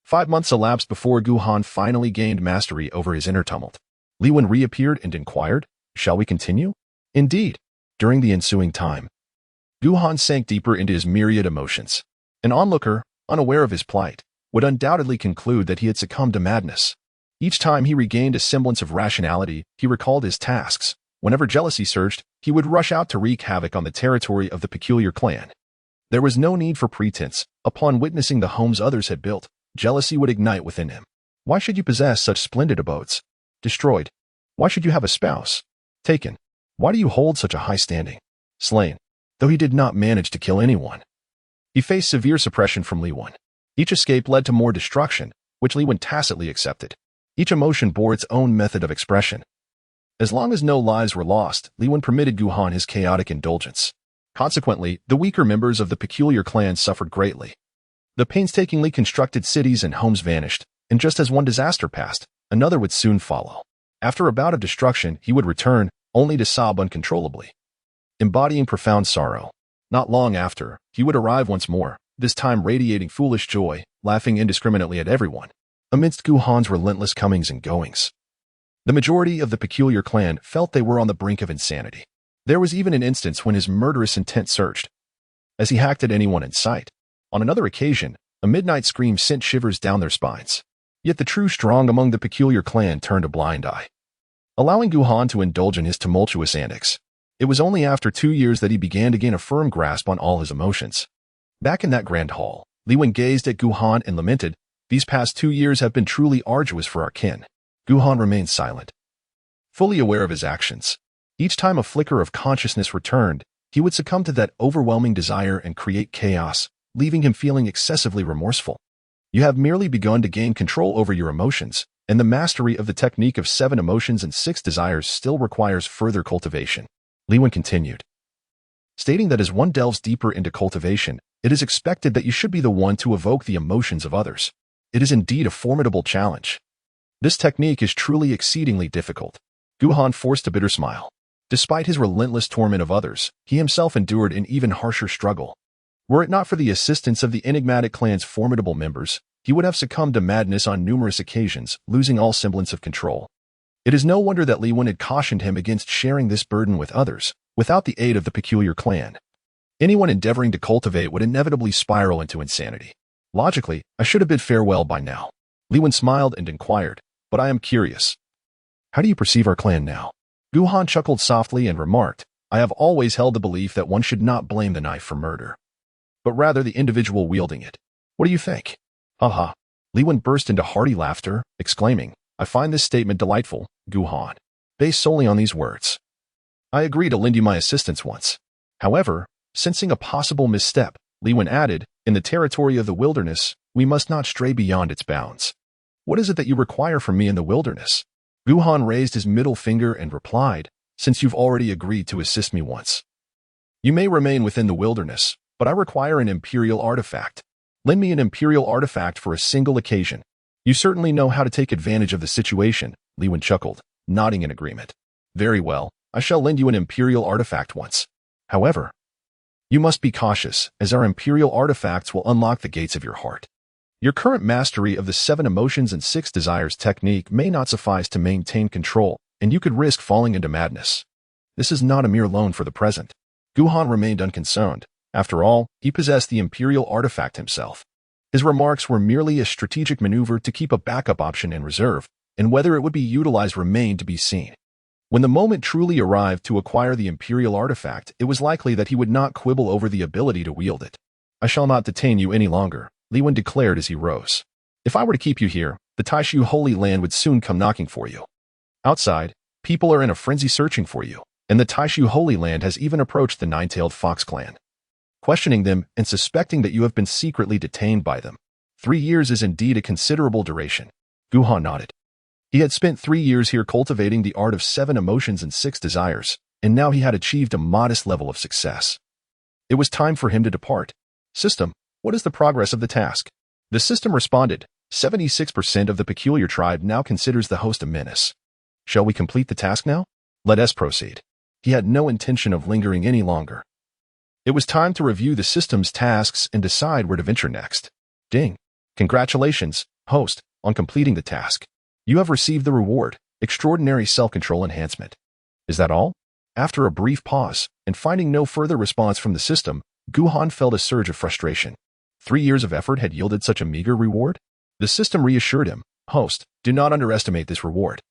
5 months elapsed before Guhan finally gained mastery over his inner tumult. Li Wen reappeared and inquired, shall we continue? Indeed. During the ensuing time, Guhan sank deeper into his myriad emotions. An onlooker, unaware of his plight, would undoubtedly conclude that he had succumbed to madness. Each time he regained a semblance of rationality, he recalled his tasks. Whenever jealousy surged, he would rush out to wreak havoc on the territory of the peculiar clan. There was no need for pretense. Upon witnessing the homes others had built, jealousy would ignite within him. Why should you possess such splendid abodes? Destroyed. Why should you have a spouse? Taken. Why do you hold such a high standing? Slain. Though he did not manage to kill anyone, he faced severe suppression from Li Wen. Each escape led to more destruction, which Li Wen tacitly accepted. Each emotion bore its own method of expression. As long as no lives were lost, Li Wen permitted Guhan his chaotic indulgence. Consequently, the weaker members of the peculiar clan suffered greatly. The painstakingly constructed cities and homes vanished, and just as one disaster passed, another would soon follow. After a bout of destruction, he would return, only to sob uncontrollably, embodying profound sorrow. Not long after, he would arrive once more, this time radiating foolish joy, laughing indiscriminately at everyone. Amidst Guhan's relentless comings and goings, the majority of the peculiar clan felt they were on the brink of insanity. There was even an instance when his murderous intent surged, as he hacked at anyone in sight. On another occasion, a midnight scream sent shivers down their spines. Yet the true strong among the peculiar clan turned a blind eye, allowing Guhan to indulge in his tumultuous antics. It was only after 2 years that he began to gain a firm grasp on all his emotions. Back in that grand hall, Li Wen gazed at Guhan and lamented, these past 2 years have been truly arduous for our kin. Guhan remained silent, fully aware of his actions. Each time a flicker of consciousness returned, he would succumb to that overwhelming desire and create chaos, leaving him feeling excessively remorseful. You have merely begun to gain control over your emotions, and the mastery of the technique of 7 emotions and 6 desires still requires further cultivation. Li Wen continued, stating that as one delves deeper into cultivation, it is expected that you should be the one to evoke the emotions of others. It is indeed a formidable challenge. This technique is truly exceedingly difficult. Guhan forced a bitter smile. Despite his relentless torment of others, he himself endured an even harsher struggle. Were it not for the assistance of the enigmatic clan's formidable members, he would have succumbed to madness on numerous occasions, losing all semblance of control. It is no wonder that Li Wen had cautioned him against sharing this burden with others, without the aid of the peculiar clan. Anyone endeavoring to cultivate would inevitably spiral into insanity. Logically, I should have bid farewell by now. Li Wen smiled and inquired, but I am curious. How do you perceive our clan now? Gu Han chuckled softly and remarked, I have always held the belief that one should not blame the knife for murder, but rather the individual wielding it. What do you think? Ha. Li Wen burst into hearty laughter, exclaiming, I find this statement delightful, Gu Han, based solely on these words. I agree to lend you my assistance once. However, sensing a possible misstep, Li Wen added, in the territory of the wilderness, we must not stray beyond its bounds. What is it that you require from me in the wilderness? Gu Han raised his middle finger and replied, since you've already agreed to assist me once. You may remain within the wilderness, but I require an imperial artifact. Lend me an imperial artifact for a single occasion. You certainly know how to take advantage of the situation, Li Wen chuckled, nodding in agreement. Very well, I shall lend you an imperial artifact once. However, you must be cautious, as our imperial artifacts will unlock the gates of your heart. Your current mastery of the 7 emotions and 6 desires technique may not suffice to maintain control, and you could risk falling into madness. This is not a mere loan for the present. Gu Han remained unconcerned. After all, he possessed the imperial artifact himself. His remarks were merely a strategic maneuver to keep a backup option in reserve, and whether it would be utilized remained to be seen. When the moment truly arrived to acquire the imperial artifact, it was likely that he would not quibble over the ability to wield it. I shall not detain you any longer, Li Wen declared as he rose. If I were to keep you here, the Taishu Holy Land would soon come knocking for you. Outside, people are in a frenzy searching for you, and the Taishu Holy Land has even approached the Nine-Tailed Fox clan, questioning them and suspecting that you have been secretly detained by them. 3 years is indeed a considerable duration. Gu Han nodded. He had spent 3 years here cultivating the art of 7 emotions and 6 desires, and now he had achieved a modest level of success. It was time for him to depart. System, what is the progress of the task? The system responded, 76% of the peculiar tribe now considers the host a menace. Shall we complete the task now? Let us proceed. He had no intention of lingering any longer. It was time to review the system's tasks and decide where to venture next. Ding. Congratulations, host, on completing the task. You have received the reward, Extraordinary Self-Control Enhancement. Is that all? After a brief pause, and finding no further response from the system, Gu Han felt a surge of frustration. 3 years of effort had yielded such a meager reward? The system reassured him, host, do not underestimate this reward.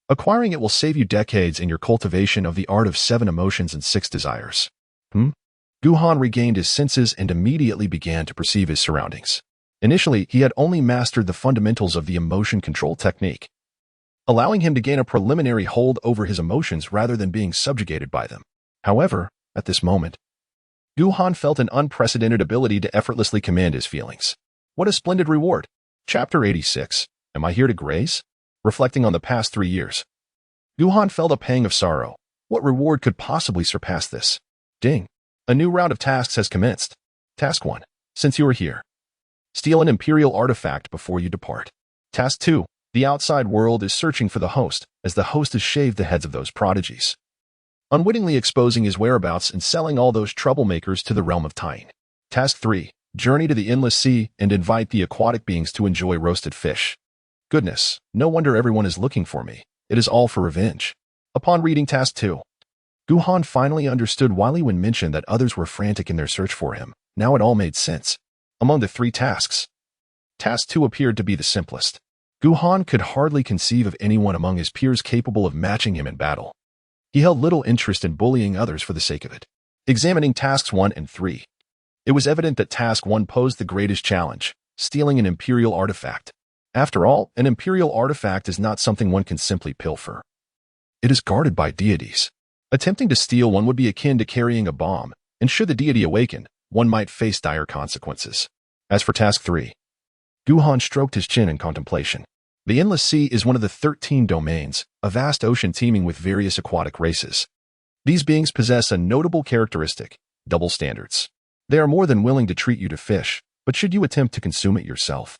Acquiring it will save you decades in your cultivation of the art of 7 emotions and 6 desires. Gu Han regained his senses and immediately began to perceive his surroundings. Initially, he had only mastered the fundamentals of the emotion control technique, allowing him to gain a preliminary hold over his emotions rather than being subjugated by them. However, at this moment, Gu Han felt an unprecedented ability to effortlessly command his feelings. What a splendid reward! Chapter 86. Am I here to graze? Reflecting on the past 3 years, Gu Han felt a pang of sorrow. What reward could possibly surpass this? Ding. A new round of tasks has commenced. Task 1. Since you are here, steal an imperial artifact before you depart. Task 2. The outside world is searching for the host, as the host has shaved the heads of those prodigies, unwittingly exposing his whereabouts and selling all those troublemakers to the realm of Tyne. Task 3. Journey to the endless sea and invite the aquatic beings to enjoy roasted fish. Goodness, no wonder everyone is looking for me. It is all for revenge. Upon reading Task 2, Gu Han finally understood why Li Wen mentioned that others were frantic in their search for him. Now it all made sense. Among the 3 tasks, Task 2 appeared to be the simplest. Gu Han could hardly conceive of anyone among his peers capable of matching him in battle. He held little interest in bullying others for the sake of it. Examining Tasks 1 and 3, it was evident that Task 1 posed the greatest challenge, stealing an imperial artifact. After all, an imperial artifact is not something one can simply pilfer. It is guarded by deities. Attempting to steal one would be akin to carrying a bomb, and should the deity awaken, one might face dire consequences. As for Task 3, Gu Han stroked his chin in contemplation. The Endless Sea is one of the 13 domains, a vast ocean teeming with various aquatic races. These beings possess a notable characteristic, double standards. They are more than willing to treat you to fish, but should you attempt to consume it yourself,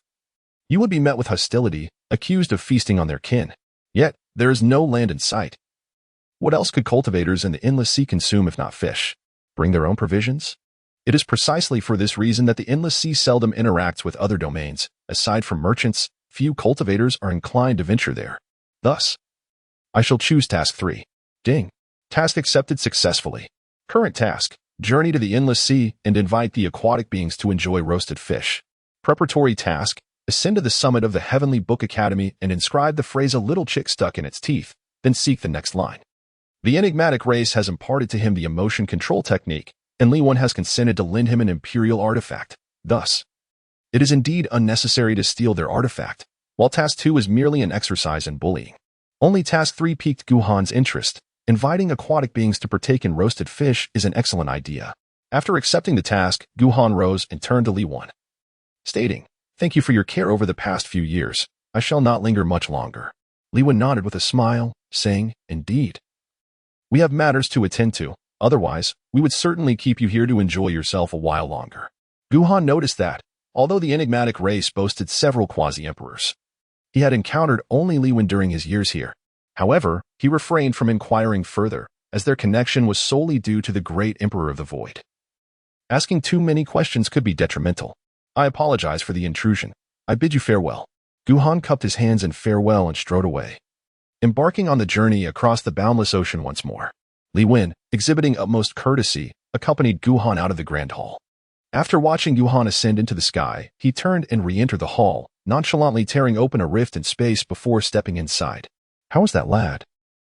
you would be met with hostility, accused of feasting on their kin. Yet, there is no land in sight. What else could cultivators in the Endless Sea consume if not fish? Bring their own provisions? It is precisely for this reason that the endless sea seldom interacts with other domains. Aside from merchants, few cultivators are inclined to venture there. Thus, I shall choose task 3. Ding. Task accepted successfully. Current task: journey to the endless sea and invite the aquatic beings to enjoy roasted fish. Preparatory task: ascend to the summit of the Heavenly Book Academy and inscribe the phrase "a little chick stuck in its teeth," then seek the next line. The enigmatic race has imparted to him the emotion control technique, and Li Wen has consented to lend him an imperial artifact. Thus, it is indeed unnecessary to steal their artifact, while task 2 is merely an exercise in bullying. Only task 3 piqued Guhan's interest. Inviting aquatic beings to partake in roasted fish is an excellent idea. After accepting the task, Guhan rose and turned to Li Wen, stating, "Thank you for your care over the past few years. I shall not linger much longer." Li Wen nodded with a smile, saying, "Indeed. We have matters to attend to. Otherwise, we would certainly keep you here to enjoy yourself a while longer." Guhan noticed that, although the enigmatic race boasted several quasi-emperors, he had encountered only Li Wen during his years here. However, he refrained from inquiring further, as their connection was solely due to the great Emperor of the Void. Asking too many questions could be detrimental. "I apologize for the intrusion. I bid you farewell." Guhan cupped his hands in farewell and strode away, embarking on the journey across the boundless ocean once more. Li Wen, exhibiting utmost courtesy, accompanied Guhan out of the grand hall. After watching Guhan ascend into the sky, he turned and re-entered the hall, nonchalantly tearing open a rift in space before stepping inside. "How is that lad?"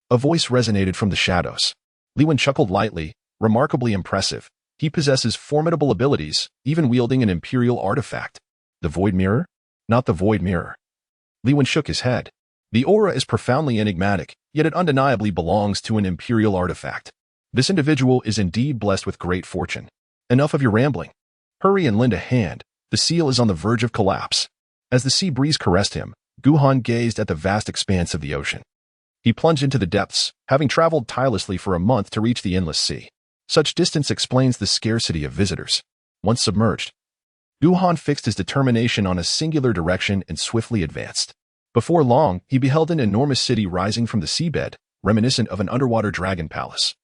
A voice resonated from the shadows. Li Wen chuckled lightly. "Remarkably impressive. He possesses formidable abilities, even wielding an imperial artifact." "The Void Mirror?" "Not the Void Mirror." Li Wen shook his head. "The aura is profoundly enigmatic, yet it undeniably belongs to an imperial artifact. This individual is indeed blessed with great fortune. Enough of your rambling. Hurry and lend a hand. The seal is on the verge of collapse." As the sea breeze caressed him, Guhan gazed at the vast expanse of the ocean. He plunged into the depths, having traveled tirelessly for a month to reach the endless sea. Such distance explains the scarcity of visitors. Once submerged, Guhan fixed his determination on a singular direction and swiftly advanced. Before long, he beheld an enormous city rising from the seabed, reminiscent of an underwater dragon palace.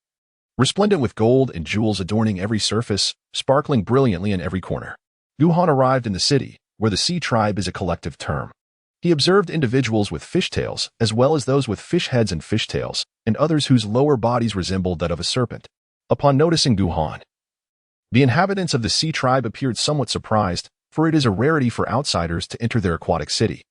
Resplendent with gold and jewels adorning every surface, sparkling brilliantly in every corner. Guhan arrived in the city, where the sea tribe is a collective term. He observed individuals with fishtails, as well as those with fish heads and fishtails, and others whose lower bodies resembled that of a serpent. Upon noticing Guhan, the inhabitants of the sea tribe appeared somewhat surprised, for it is a rarity for outsiders to enter their aquatic city.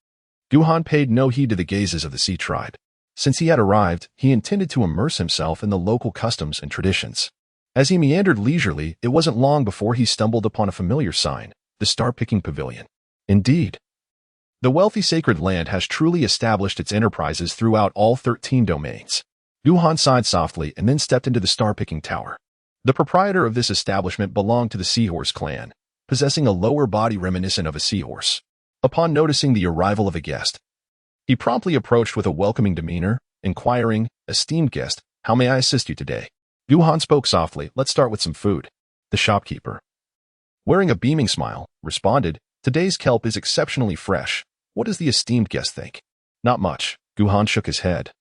Guhan paid no heed to the gazes of the sea tribe. Since he had arrived, he intended to immerse himself in the local customs and traditions. As he meandered leisurely, it wasn't long before he stumbled upon a familiar sign, the star-picking pavilion. Indeed, the wealthy sacred land has truly established its enterprises throughout all 13 domains. Guhan sighed softly and then stepped into the star-picking tower. The proprietor of this establishment belonged to the Seahorse clan, possessing a lower body reminiscent of a seahorse. Upon noticing the arrival of a guest, he promptly approached with a welcoming demeanor, inquiring, "Esteemed guest, how may I assist you today?" Guhan spoke softly. "Let's start with some food." The shopkeeper, wearing a beaming smile, responded, "Today's kelp is exceptionally fresh. What does the esteemed guest think?" "Not much." Guhan shook his head,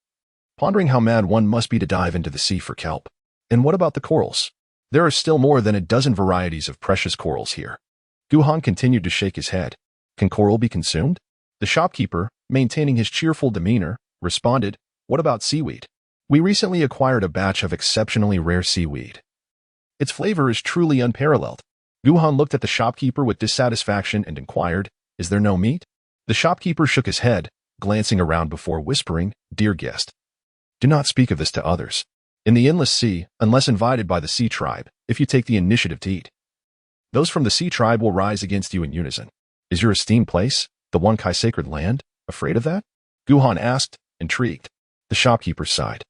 pondering how mad one must be to dive into the sea for kelp. "And what about the corals?" "There are still more than a dozen varieties of precious corals here." Guhan continued to shake his head. "Can coral be consumed?" The shopkeeper, maintaining his cheerful demeanor, responded, "What about seaweed? We recently acquired a batch of exceptionally rare seaweed. Its flavor is truly unparalleled." Guhan looked at the shopkeeper with dissatisfaction and inquired, "Is there no meat?" The shopkeeper shook his head, glancing around before whispering, "Dear guest, do not speak of this to others. In the endless sea, unless invited by the sea tribe, if you take the initiative to eat, those from the sea tribe will rise against you in unison. Is your esteemed place, the One Kai sacred land, afraid of that?" Guhan asked, intrigued. The shopkeeper sighed.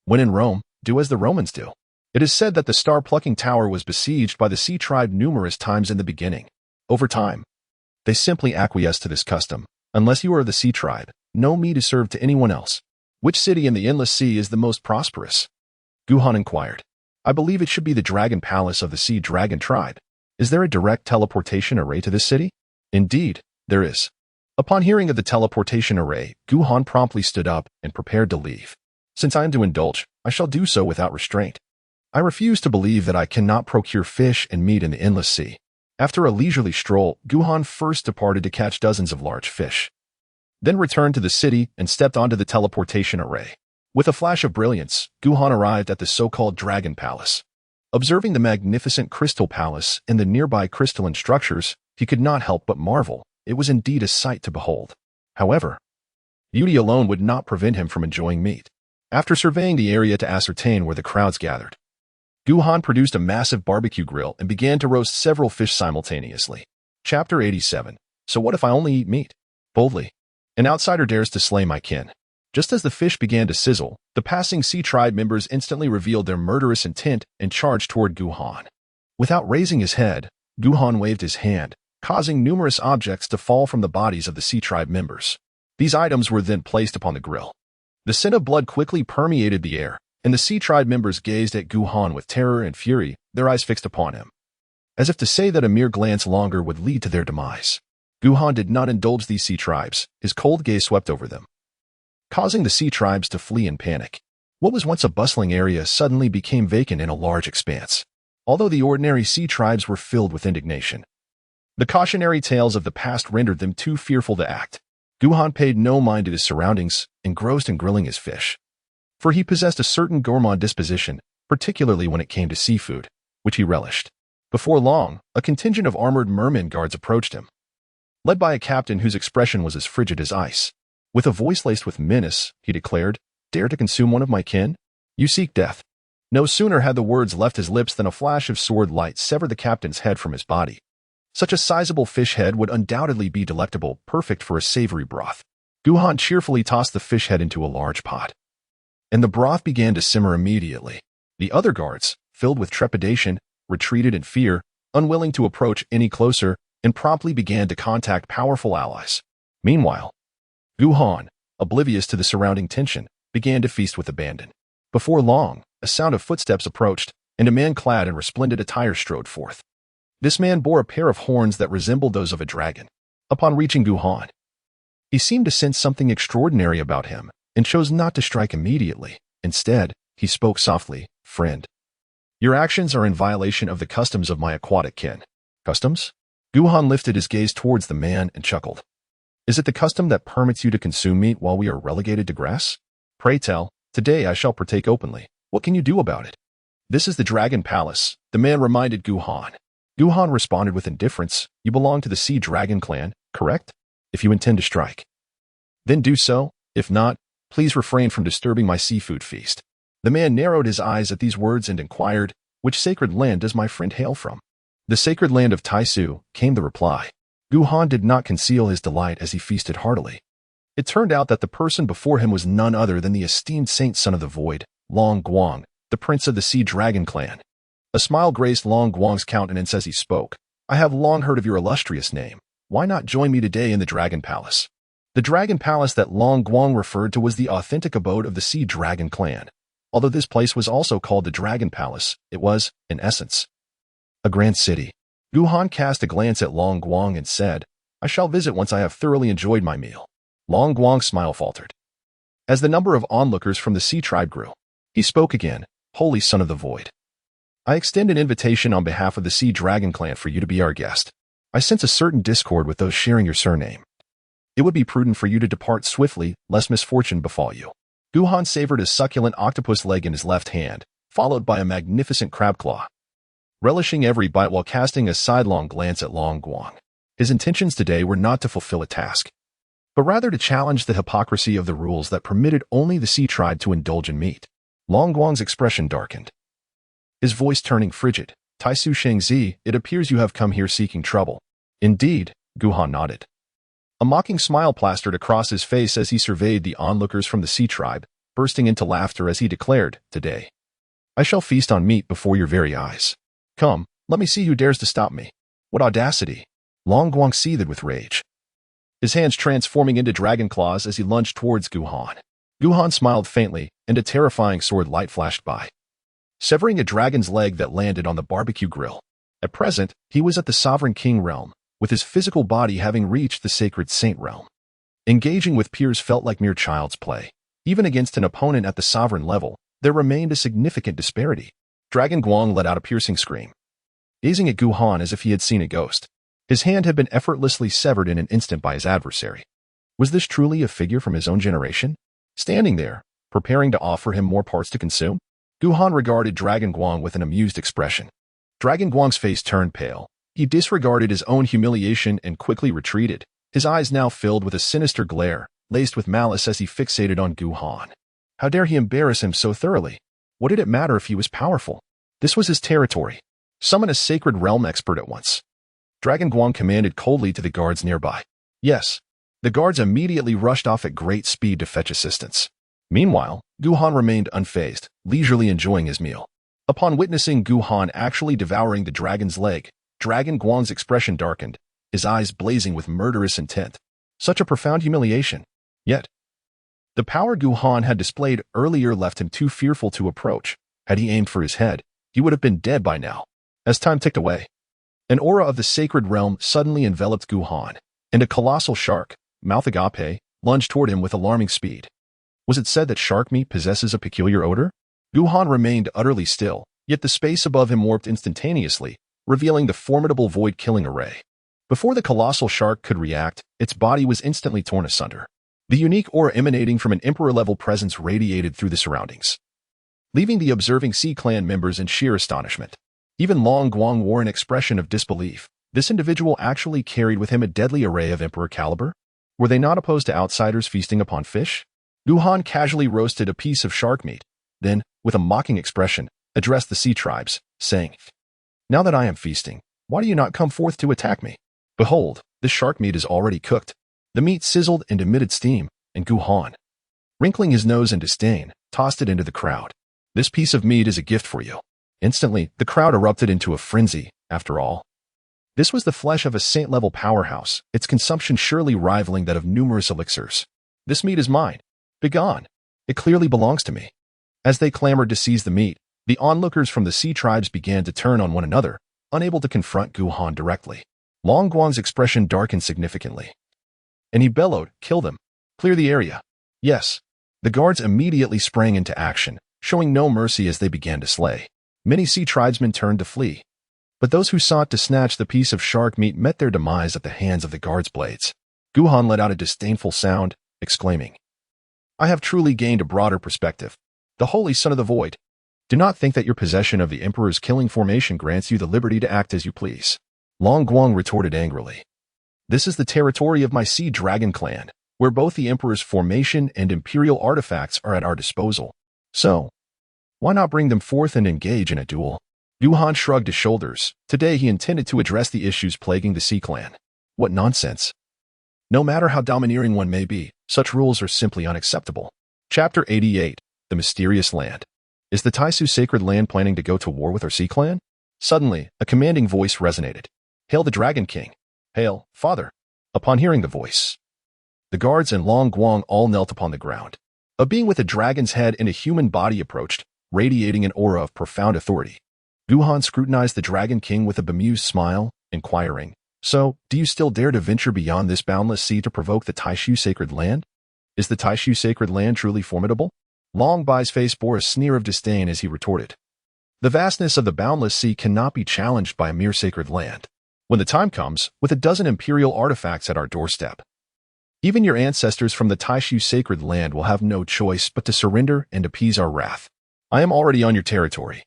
"When in Rome, do as the Romans do." It is said that the star-plucking tower was besieged by the sea tribe numerous times in the beginning. Over time, they simply acquiesced to this custom. Unless you are of the sea tribe, no meat is served to anyone else. "Which city in the endless sea is the most prosperous?" Guhan inquired. "I believe it should be the dragon palace of the sea dragon tribe. Is there a direct teleportation array to this city?" "Indeed, there is." Upon hearing of the teleportation array, Guhan promptly stood up and prepared to leave. "Since I am to indulge, I shall do so without restraint." I refuse to believe that I cannot procure fish and meat in the endless sea. After a leisurely stroll, Guhan first departed to catch dozens of large fish, then returned to the city and stepped onto the teleportation array. With a flash of brilliance, Guhan arrived at the so-called Dragon Palace. Observing the magnificent crystal palace and the nearby crystalline structures, he could not help but marvel. It was indeed a sight to behold. However, beauty alone would not prevent him from enjoying meat. After surveying the area to ascertain where the crowds gathered, Guhan produced a massive barbecue grill and began to roast several fish simultaneously. Chapter 87. So what if I only eat meat? Boldly, an outsider dares to slay my kin. Just as the fish began to sizzle, the passing sea tribe members instantly revealed their murderous intent and charged toward Guhan. Without raising his head, Guhan waved his hand, causing numerous objects to fall from the bodies of the sea tribe members. These items were then placed upon the grill. The scent of blood quickly permeated the air, and the sea tribe members gazed at Guhan with terror and fury, their eyes fixed upon him, as if to say that a mere glance longer would lead to their demise. Guhan did not indulge these sea tribes. His cold gaze swept over them, causing the sea tribes to flee in panic. What was once a bustling area suddenly became vacant in a large expanse. Although the ordinary sea tribes were filled with indignation, the cautionary tales of the past rendered them too fearful to act. Guhan paid no mind to his surroundings, engrossed in grilling his fish, for he possessed a certain gourmand disposition, particularly when it came to seafood, which he relished. Before long, a contingent of armored merman guards approached him, led by a captain whose expression was as frigid as ice. With a voice laced with menace, he declared, "Dare to consume one of my kin? You seek death." No sooner had the words left his lips than a flash of sword light severed the captain's head from his body. Such a sizable fish head would undoubtedly be delectable, perfect for a savory broth. Guhan cheerfully tossed the fish head into a large pot, and the broth began to simmer immediately. The other guards, filled with trepidation, retreated in fear, unwilling to approach any closer, and promptly began to contact powerful allies. Meanwhile, Guhan, oblivious to the surrounding tension, began to feast with abandon. Before long, a sound of footsteps approached, and a man clad in resplendent attire strode forth. This man bore a pair of horns that resembled those of a dragon. Upon reaching Guhan, he seemed to sense something extraordinary about him, and chose not to strike immediately. Instead, he spoke softly, "Friend, your actions are in violation of the customs of my aquatic kin." Customs? Guhan lifted his gaze towards the man and chuckled. Is it the custom that permits you to consume meat while we are relegated to grass? Pray tell, today I shall partake openly. What can you do about it? This is the Dragon Palace, the man reminded Guhan. Guhan responded with indifference. You belong to the Sea Dragon clan, correct? If you intend to strike, then do so. If not, please refrain from disturbing my seafood feast. The man narrowed his eyes at these words and inquired, which sacred land does my friend hail from? The sacred land of Taisu, came the reply. Guhan did not conceal his delight as he feasted heartily. It turned out that the person before him was none other than the esteemed saint son of the void, Long Guang, the prince of the Sea Dragon clan. A smile graced Long Guang's countenance as he spoke. I have long heard of your illustrious name. Why not join me today in the Dragon Palace? The Dragon Palace that Long Guang referred to was the authentic abode of the Sea Dragon clan. Although this place was also called the Dragon Palace, it was, in essence, a grand city. Guhan cast a glance at Long Guang and said, I shall visit once I have thoroughly enjoyed my meal. Long Guang's smile faltered. As the number of onlookers from the sea tribe grew, he spoke again, Holy Son of the Void. I extend an invitation on behalf of the Sea Dragon clan for you to be our guest. I sense a certain discord with those sharing your surname. It would be prudent for you to depart swiftly, lest misfortune befall you. Guhan savored a succulent octopus leg in his left hand, followed by a magnificent crab claw, relishing every bite while casting a sidelong glance at Long Guang. His intentions today were not to fulfill a task, but rather to challenge the hypocrisy of the rules that permitted only the sea tribe to indulge in meat. Long Guang's expression darkened, his voice turning frigid. Taisu Shengzi, it appears you have come here seeking trouble. Indeed, Guhan nodded. A mocking smile plastered across his face as he surveyed the onlookers from the sea tribe, bursting into laughter as he declared, Today, I shall feast on meat before your very eyes. Come, let me see who dares to stop me. What audacity! Long Guang seethed with rage, his hands transforming into dragon claws as he lunged towards Guhan. Guhan smiled faintly, and a terrifying sword light flashed by, severing a dragon's leg that landed on the barbecue grill. At present, he was at the Sovereign King realm, with his physical body having reached the sacred saint realm. Engaging with peers felt like mere child's play. Even against an opponent at the sovereign level, there remained a significant disparity. Dragon Guang let out a piercing scream, gazing at Gu Han as if he had seen a ghost. His hand had been effortlessly severed in an instant by his adversary. Was this truly a figure from his own generation? Standing there, preparing to offer him more parts to consume? Gu Han regarded Dragon Guang with an amused expression. Dragon Guang's face turned pale. He disregarded his own humiliation and quickly retreated, his eyes now filled with a sinister glare, laced with malice as he fixated on Gu Han. How dare he embarrass him so thoroughly? What did it matter if he was powerful? This was his territory. Summon a sacred realm expert at once. Dragon Guang commanded coldly to the guards nearby. Yes. The guards immediately rushed off at great speed to fetch assistance. Meanwhile, Gu Han remained unfazed, leisurely enjoying his meal. Upon witnessing Gu Han actually devouring the dragon's leg, Dragon Guang's expression darkened, his eyes blazing with murderous intent. Such a profound humiliation. Yet, the power Gu Han had displayed earlier left him too fearful to approach. Had he aimed for his head, he would have been dead by now. As time ticked away, an aura of the sacred realm suddenly enveloped Gu Han, and a colossal shark, mouth agape, lunged toward him with alarming speed. Was it said that shark meat possesses a peculiar odor? Gu Han remained utterly still, yet the space above him warped instantaneously, revealing the formidable void-killing array. Before the colossal shark could react, its body was instantly torn asunder. The unique aura emanating from an emperor-level presence radiated through the surroundings, leaving the observing Sea Clan members in sheer astonishment. Even Long Guang wore an expression of disbelief. This individual actually carried with him a deadly array of emperor caliber? Were they not opposed to outsiders feasting upon fish? Gu Han casually roasted a piece of shark meat, then, with a mocking expression, addressed the sea tribes, saying, "Now that I am feasting, why do you not come forth to attack me? Behold, this shark meat is already cooked." The meat sizzled and emitted steam, and Gu Han, wrinkling his nose in disdain, tossed it into the crowd. "This piece of meat is a gift for you." Instantly, the crowd erupted into a frenzy. After all, this was the flesh of a saint-level powerhouse, its consumption surely rivaling that of numerous elixirs. "This meat is mine. Begone. It clearly belongs to me." As they clamored to seize the meat, the onlookers from the sea tribes began to turn on one another, unable to confront Gu Han directly. Long Guang's expression darkened significantly, and he bellowed, "Kill them. Clear the area." Yes. The guards immediately sprang into action, showing no mercy as they began to slay. Many sea tribesmen turned to flee, but those who sought to snatch the piece of shark meat met their demise at the hands of the guards' blades. Gu Han let out a disdainful sound, exclaiming, "I have truly gained a broader perspective. The Holy Son of the Void. Do not think that your possession of the Emperor's killing formation grants you the liberty to act as you please." Long Guang retorted angrily, "This is the territory of my Sea Dragon clan, where both the Emperor's formation and imperial artifacts are at our disposal. So, why not bring them forth and engage in a duel?" Gu Han shrugged his shoulders. Today he intended to address the issues plaguing the Sea Clan. What nonsense. No matter how domineering one may be, such rules are simply unacceptable. Chapter 88. The Mysterious Land. Is the Taisu Sacred Land planning to go to war with our Sea Clan? Suddenly, a commanding voice resonated. "Hail the Dragon King. Hail, Father." Upon hearing the voice, the guards and Long Guang all knelt upon the ground. A being with a dragon's head and a human body approached, radiating an aura of profound authority. Gu Han scrutinized the Dragon King with a bemused smile, inquiring, "So, do you still dare to venture beyond this boundless sea to provoke the Taishu Sacred Land? Is the Taishu Sacred Land truly formidable?" Long Bai's face bore a sneer of disdain as he retorted, "The vastness of the boundless sea cannot be challenged by a mere sacred land. When the time comes, with a dozen imperial artifacts at our doorstep, even your ancestors from the Taishu Sacred Land will have no choice but to surrender and appease our wrath. I am already on your territory.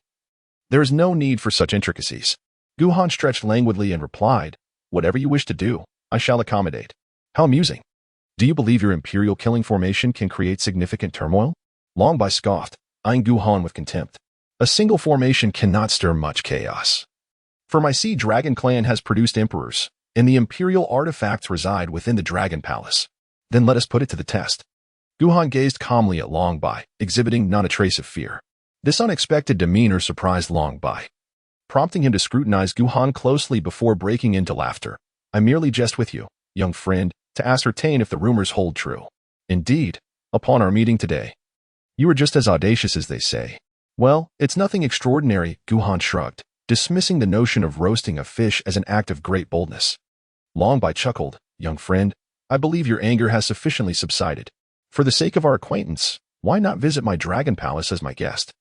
There is no need for such intricacies." Gu Han stretched languidly and replied, "Whatever you wish to do, I shall accommodate." How amusing. Do you believe your imperial killing formation can create significant turmoil? Long Bai scoffed, eyeing Gu Han with contempt. A single formation cannot stir much chaos. For my Sea Dragon clan has produced emperors, and the imperial artifacts reside within the Dragon Palace. Then let us put it to the test. Gu Han gazed calmly at Long Bai, exhibiting not a trace of fear. This unexpected demeanor surprised Long Bai, prompting him to scrutinize Gu Han closely before breaking into laughter. "I merely jest with you, young friend, to ascertain if the rumors hold true. Indeed, upon our meeting today, you are just as audacious as they say." "Well, it's nothing extraordinary," Gu Han shrugged, dismissing the notion of roasting a fish as an act of great boldness. Long Bai chuckled, "Young friend, I believe your anger has sufficiently subsided. For the sake of our acquaintance, why not visit my dragon palace as my guest?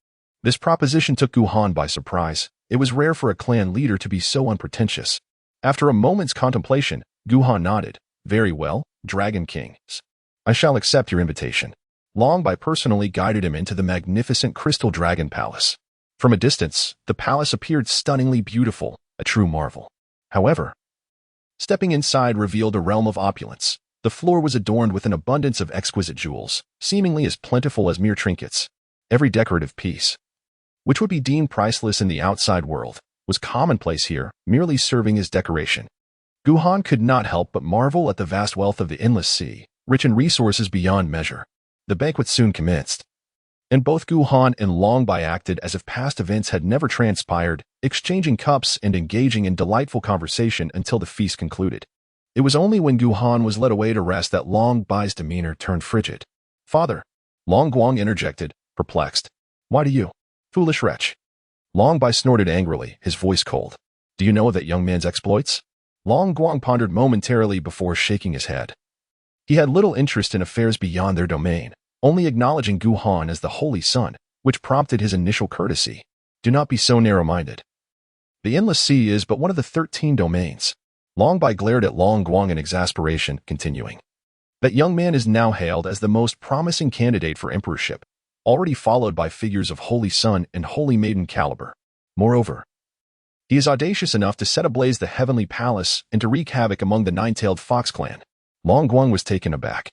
This proposition took Gu Han by surprise. It was rare for a clan leader to be so unpretentious. After a moment's contemplation, Gu Han nodded. Very well, Dragon Kings. I shall accept your invitation. Long Bai personally guided him into the magnificent Crystal Dragon Palace. From a distance, the palace appeared stunningly beautiful, a true marvel. However, stepping inside revealed a realm of opulence. The floor was adorned with an abundance of exquisite jewels, seemingly as plentiful as mere trinkets. Every decorative piece, which would be deemed priceless in the outside world, was commonplace here, merely serving as decoration. Gu Han could not help but marvel at the vast wealth of the endless sea, rich in resources beyond measure. The banquet soon commenced, and both Gu Han and Long Bai acted as if past events had never transpired, exchanging cups and engaging in delightful conversation until the feast concluded. It was only when Gu Han was led away to rest that Long Bai's demeanor turned frigid. Father, Long Guang interjected, perplexed. Why do you? Foolish wretch. Long Bai snorted angrily, his voice cold. Do you know of that young man's exploits? Long Guang pondered momentarily before shaking his head. He had little interest in affairs beyond their domain, only acknowledging Gu Han as the Holy Son, which prompted his initial courtesy. Do not be so narrow-minded. The Endless Sea is but one of the 13 domains. Long Bai glared at Long Guang in exasperation, continuing. That young man is now hailed as the most promising candidate for emperorship, already followed by figures of Holy Son and Holy Maiden caliber. Moreover, he is audacious enough to set ablaze the heavenly palace and to wreak havoc among the nine-tailed fox clan. Long Guang was taken aback.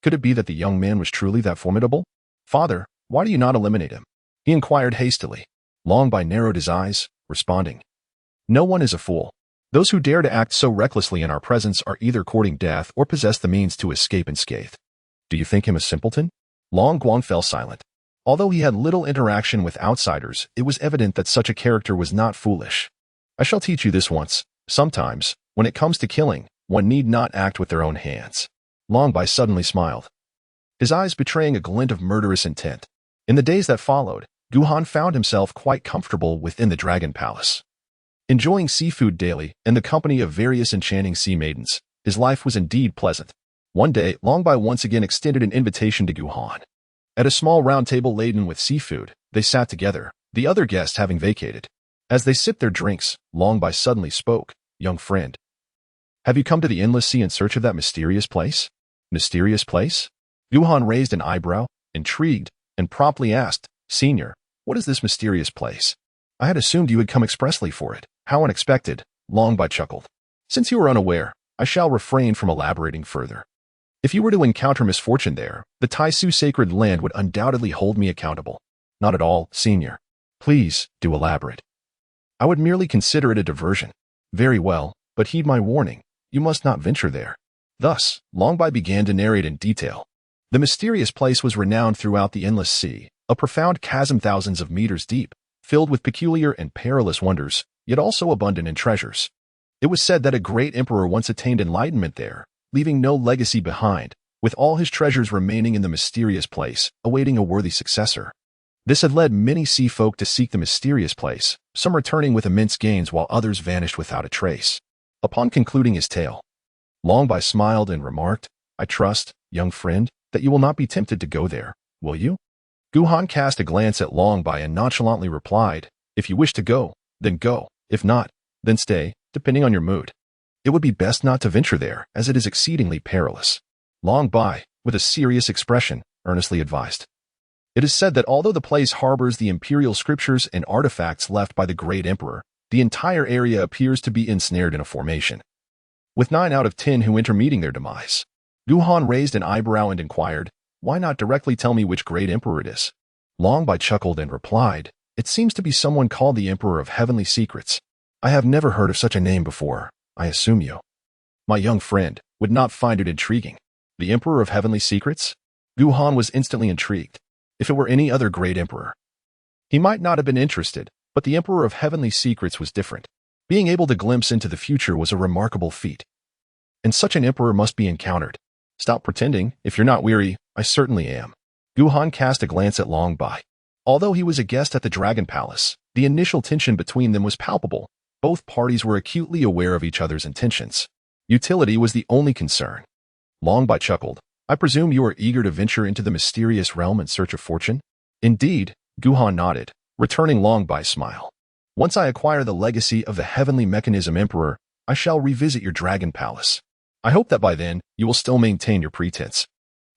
Could it be that the young man was truly that formidable? Father, why do you not eliminate him? He inquired hastily. Long Bai narrowed his eyes, responding. No one is a fool. Those who dare to act so recklessly in our presence are either courting death or possess the means to escape unscathed. Do you think him a simpleton? Long Guang fell silent. Although he had little interaction with outsiders, it was evident that such a character was not foolish. I shall teach you this once. Sometimes, when it comes to killing, one need not act with their own hands. Long Bai suddenly smiled, his eyes betraying a glint of murderous intent. In the days that followed, Gu Han found himself quite comfortable within the Dragon Palace. Enjoying seafood daily and the company of various enchanting sea maidens, his life was indeed pleasant. One day, Long Bai once again extended an invitation to Gu Han. At a small round table laden with seafood, they sat together, the other guests having vacated. As they sipped their drinks, Long Bai suddenly spoke. Young friend, have you come to the Endless Sea in search of that mysterious place? Mysterious place? Gu Han raised an eyebrow, intrigued, and promptly asked, Senior, what is this mysterious place? I had assumed you had come expressly for it. How unexpected. Long Bai chuckled. Since you are unaware, I shall refrain from elaborating further. If you were to encounter misfortune there, the Taisu sacred land would undoubtedly hold me accountable. Not at all, Senior. Please, do elaborate. I would merely consider it a diversion. Very well, but heed my warning. You must not venture there. Thus, Long Bai began to narrate in detail. The mysterious place was renowned throughout the Endless Sea, a profound chasm thousands of meters deep, filled with peculiar and perilous wonders, yet also abundant in treasures. It was said that a great emperor once attained enlightenment there, leaving no legacy behind, with all his treasures remaining in the mysterious place, awaiting a worthy successor. This had led many sea folk to seek the mysterious place, some returning with immense gains while others vanished without a trace. Upon concluding his tale, Long Bai smiled and remarked, I trust, young friend, that you will not be tempted to go there, will you? Gu Han cast a glance at Long Bai and nonchalantly replied, If you wish to go, then go. If not, then stay, depending on your mood. It would be best not to venture there, as it is exceedingly perilous. Long Bai, with a serious expression, earnestly advised. It is said that although the place harbors the imperial scriptures and artifacts left by the great emperor, the entire area appears to be ensnared in a formation, with 9 out of 10 who enter meeting their demise. Gu Han raised an eyebrow and inquired, Why not directly tell me which great emperor it is? Long Bai chuckled and replied, It seems to be someone called the Emperor of Heavenly Secrets. I have never heard of such a name before. I assume you, my young friend, would not find it intriguing. The Emperor of Heavenly Secrets? Gu Han was instantly intrigued. If it were any other great emperor, he might not have been interested, but the Emperor of Heavenly Secrets was different. Being able to glimpse into the future was a remarkable feat, and such an emperor must be encountered. Stop pretending. If you're not weary, I certainly am. Gu Han cast a glance at Long Bai. Although he was a guest at the Dragon Palace, the initial tension between them was palpable. Both parties were acutely aware of each other's intentions. Utility was the only concern. Long Bai chuckled. I presume you are eager to venture into the mysterious realm in search of fortune? Indeed, Guhan nodded, returning Long Bai's smile. Once I acquire the legacy of the heavenly mechanism emperor, I shall revisit your dragon palace. I hope that by then, you will still maintain your pretense.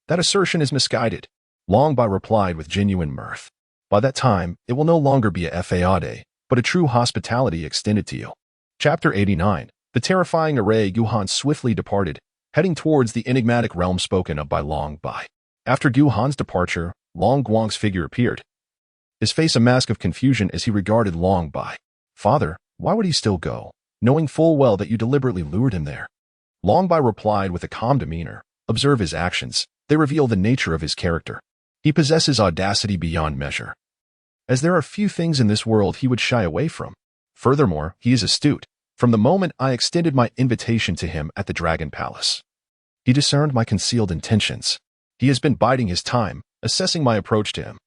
That assertion is misguided, Long Bai replied with genuine mirth. By that time, it will no longer be a fayade, but a true hospitality extended to you. Chapter 89. The terrifying array. Guhan swiftly departed, heading towards the enigmatic realm spoken of by Long Bai. After Guhan's departure, Long Guang's figure appeared, his face a mask of confusion as he regarded Long Bai. Father, why would he still go, knowing full well that you deliberately lured him there? Long Bai replied with a calm demeanor. Observe his actions. They reveal the nature of his character. He possesses audacity beyond measure, as there are few things in this world he would shy away from. Furthermore, he is astute. From the moment I extended my invitation to him at the Dragon Palace, he discerned my concealed intentions. He has been biding his time, assessing my approach to him.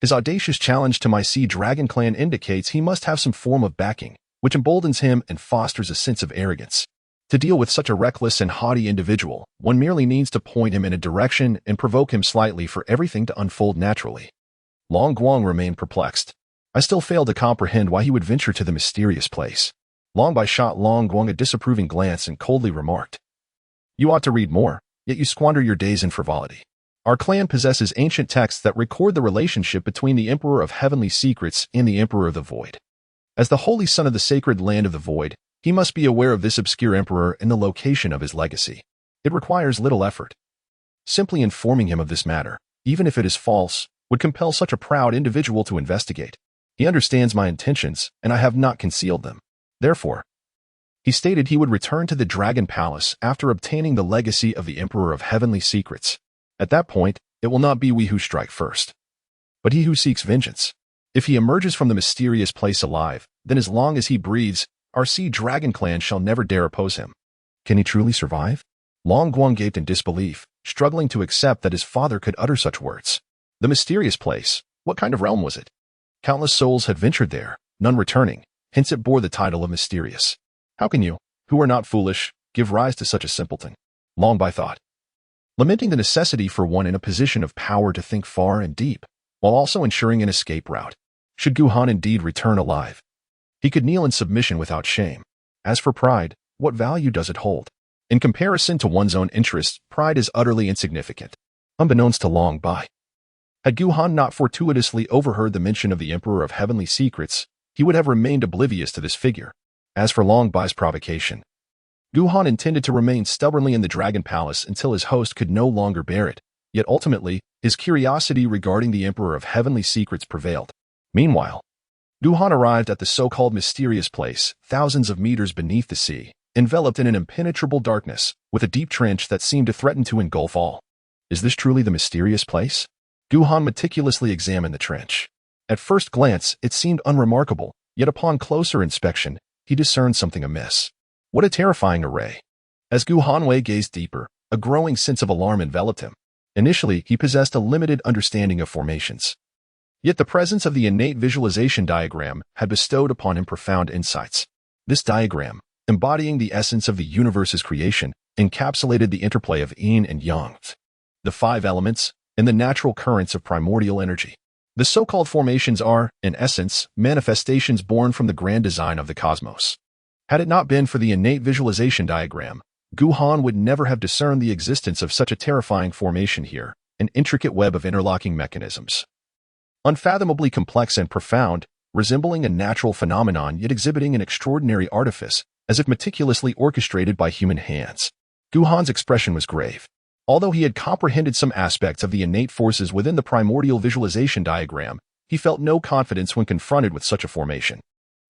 His audacious challenge to my Sea Dragon clan indicates he must have some form of backing, which emboldens him and fosters a sense of arrogance. To deal with such a reckless and haughty individual, one merely needs to point him in a direction and provoke him slightly for everything to unfold naturally. Long Guang remained perplexed. I still failed to comprehend why he would venture to the mysterious place. Long Bai shot Long Guang a disapproving glance and coldly remarked, "You ought to read more, yet you squander your days in frivolity. Our clan possesses ancient texts that record the relationship between the Emperor of Heavenly Secrets and the Emperor of the Void. As the holy son of the sacred land of the Void, he must be aware of this obscure emperor and the location of his legacy. It requires little effort. Simply informing him of this matter, even if it is false, would compel such a proud individual to investigate. He understands my intentions, and I have not concealed them. Therefore, he stated he would return to the Dragon Palace after obtaining the legacy of the Emperor of Heavenly Secrets. At that point, it will not be we who strike first, but he who seeks vengeance. If he emerges from the mysterious place alive, then as long as he breathes, our Sea Dragon clan shall never dare oppose him." Can he truly survive? Long Guang gaped in disbelief, struggling to accept that his father could utter such words. The mysterious place, what kind of realm was it? Countless souls had ventured there, none returning, hence it bore the title of mysterious. How can you, who are not foolish, give rise to such a simpleton? Long Bai thought, lamenting the necessity for one in a position of power to think far and deep, while also ensuring an escape route. Should Guhan indeed return alive, he could kneel in submission without shame. As for pride, what value does it hold? In comparison to one's own interests, pride is utterly insignificant. Unbeknownst to Long Bai, had Guhan not fortuitously overheard the mention of the Emperor of Heavenly Secrets, he would have remained oblivious to this figure. As for Long Bai's provocation, Guhan intended to remain stubbornly in the Dragon Palace until his host could no longer bear it, yet ultimately, his curiosity regarding the Emperor of Heavenly Secrets prevailed. Meanwhile, Guhan arrived at the so-called mysterious place, thousands of meters beneath the sea, enveloped in an impenetrable darkness, with a deep trench that seemed to threaten to engulf all. Is this truly the mysterious place? Guhan meticulously examined the trench. At first glance, it seemed unremarkable, yet upon closer inspection, he discerned something amiss. What a terrifying array! As Guhan Wei gazed deeper, a growing sense of alarm enveloped him. Initially, he possessed a limited understanding of formations. Yet the presence of the innate visualization diagram had bestowed upon him profound insights. This diagram, embodying the essence of the universe's creation, encapsulated the interplay of yin and yang, the five elements, and the natural currents of primordial energy. The so-called formations are, in essence, manifestations born from the grand design of the cosmos. Had it not been for the innate visualization diagram, Guhan would never have discerned the existence of such a terrifying formation here, an intricate web of interlocking mechanisms. Unfathomably complex and profound, resembling a natural phenomenon yet exhibiting an extraordinary artifice, as if meticulously orchestrated by human hands. Guhan's expression was grave. Although he had comprehended some aspects of the innate forces within the primordial visualization diagram, he felt no confidence when confronted with such a formation.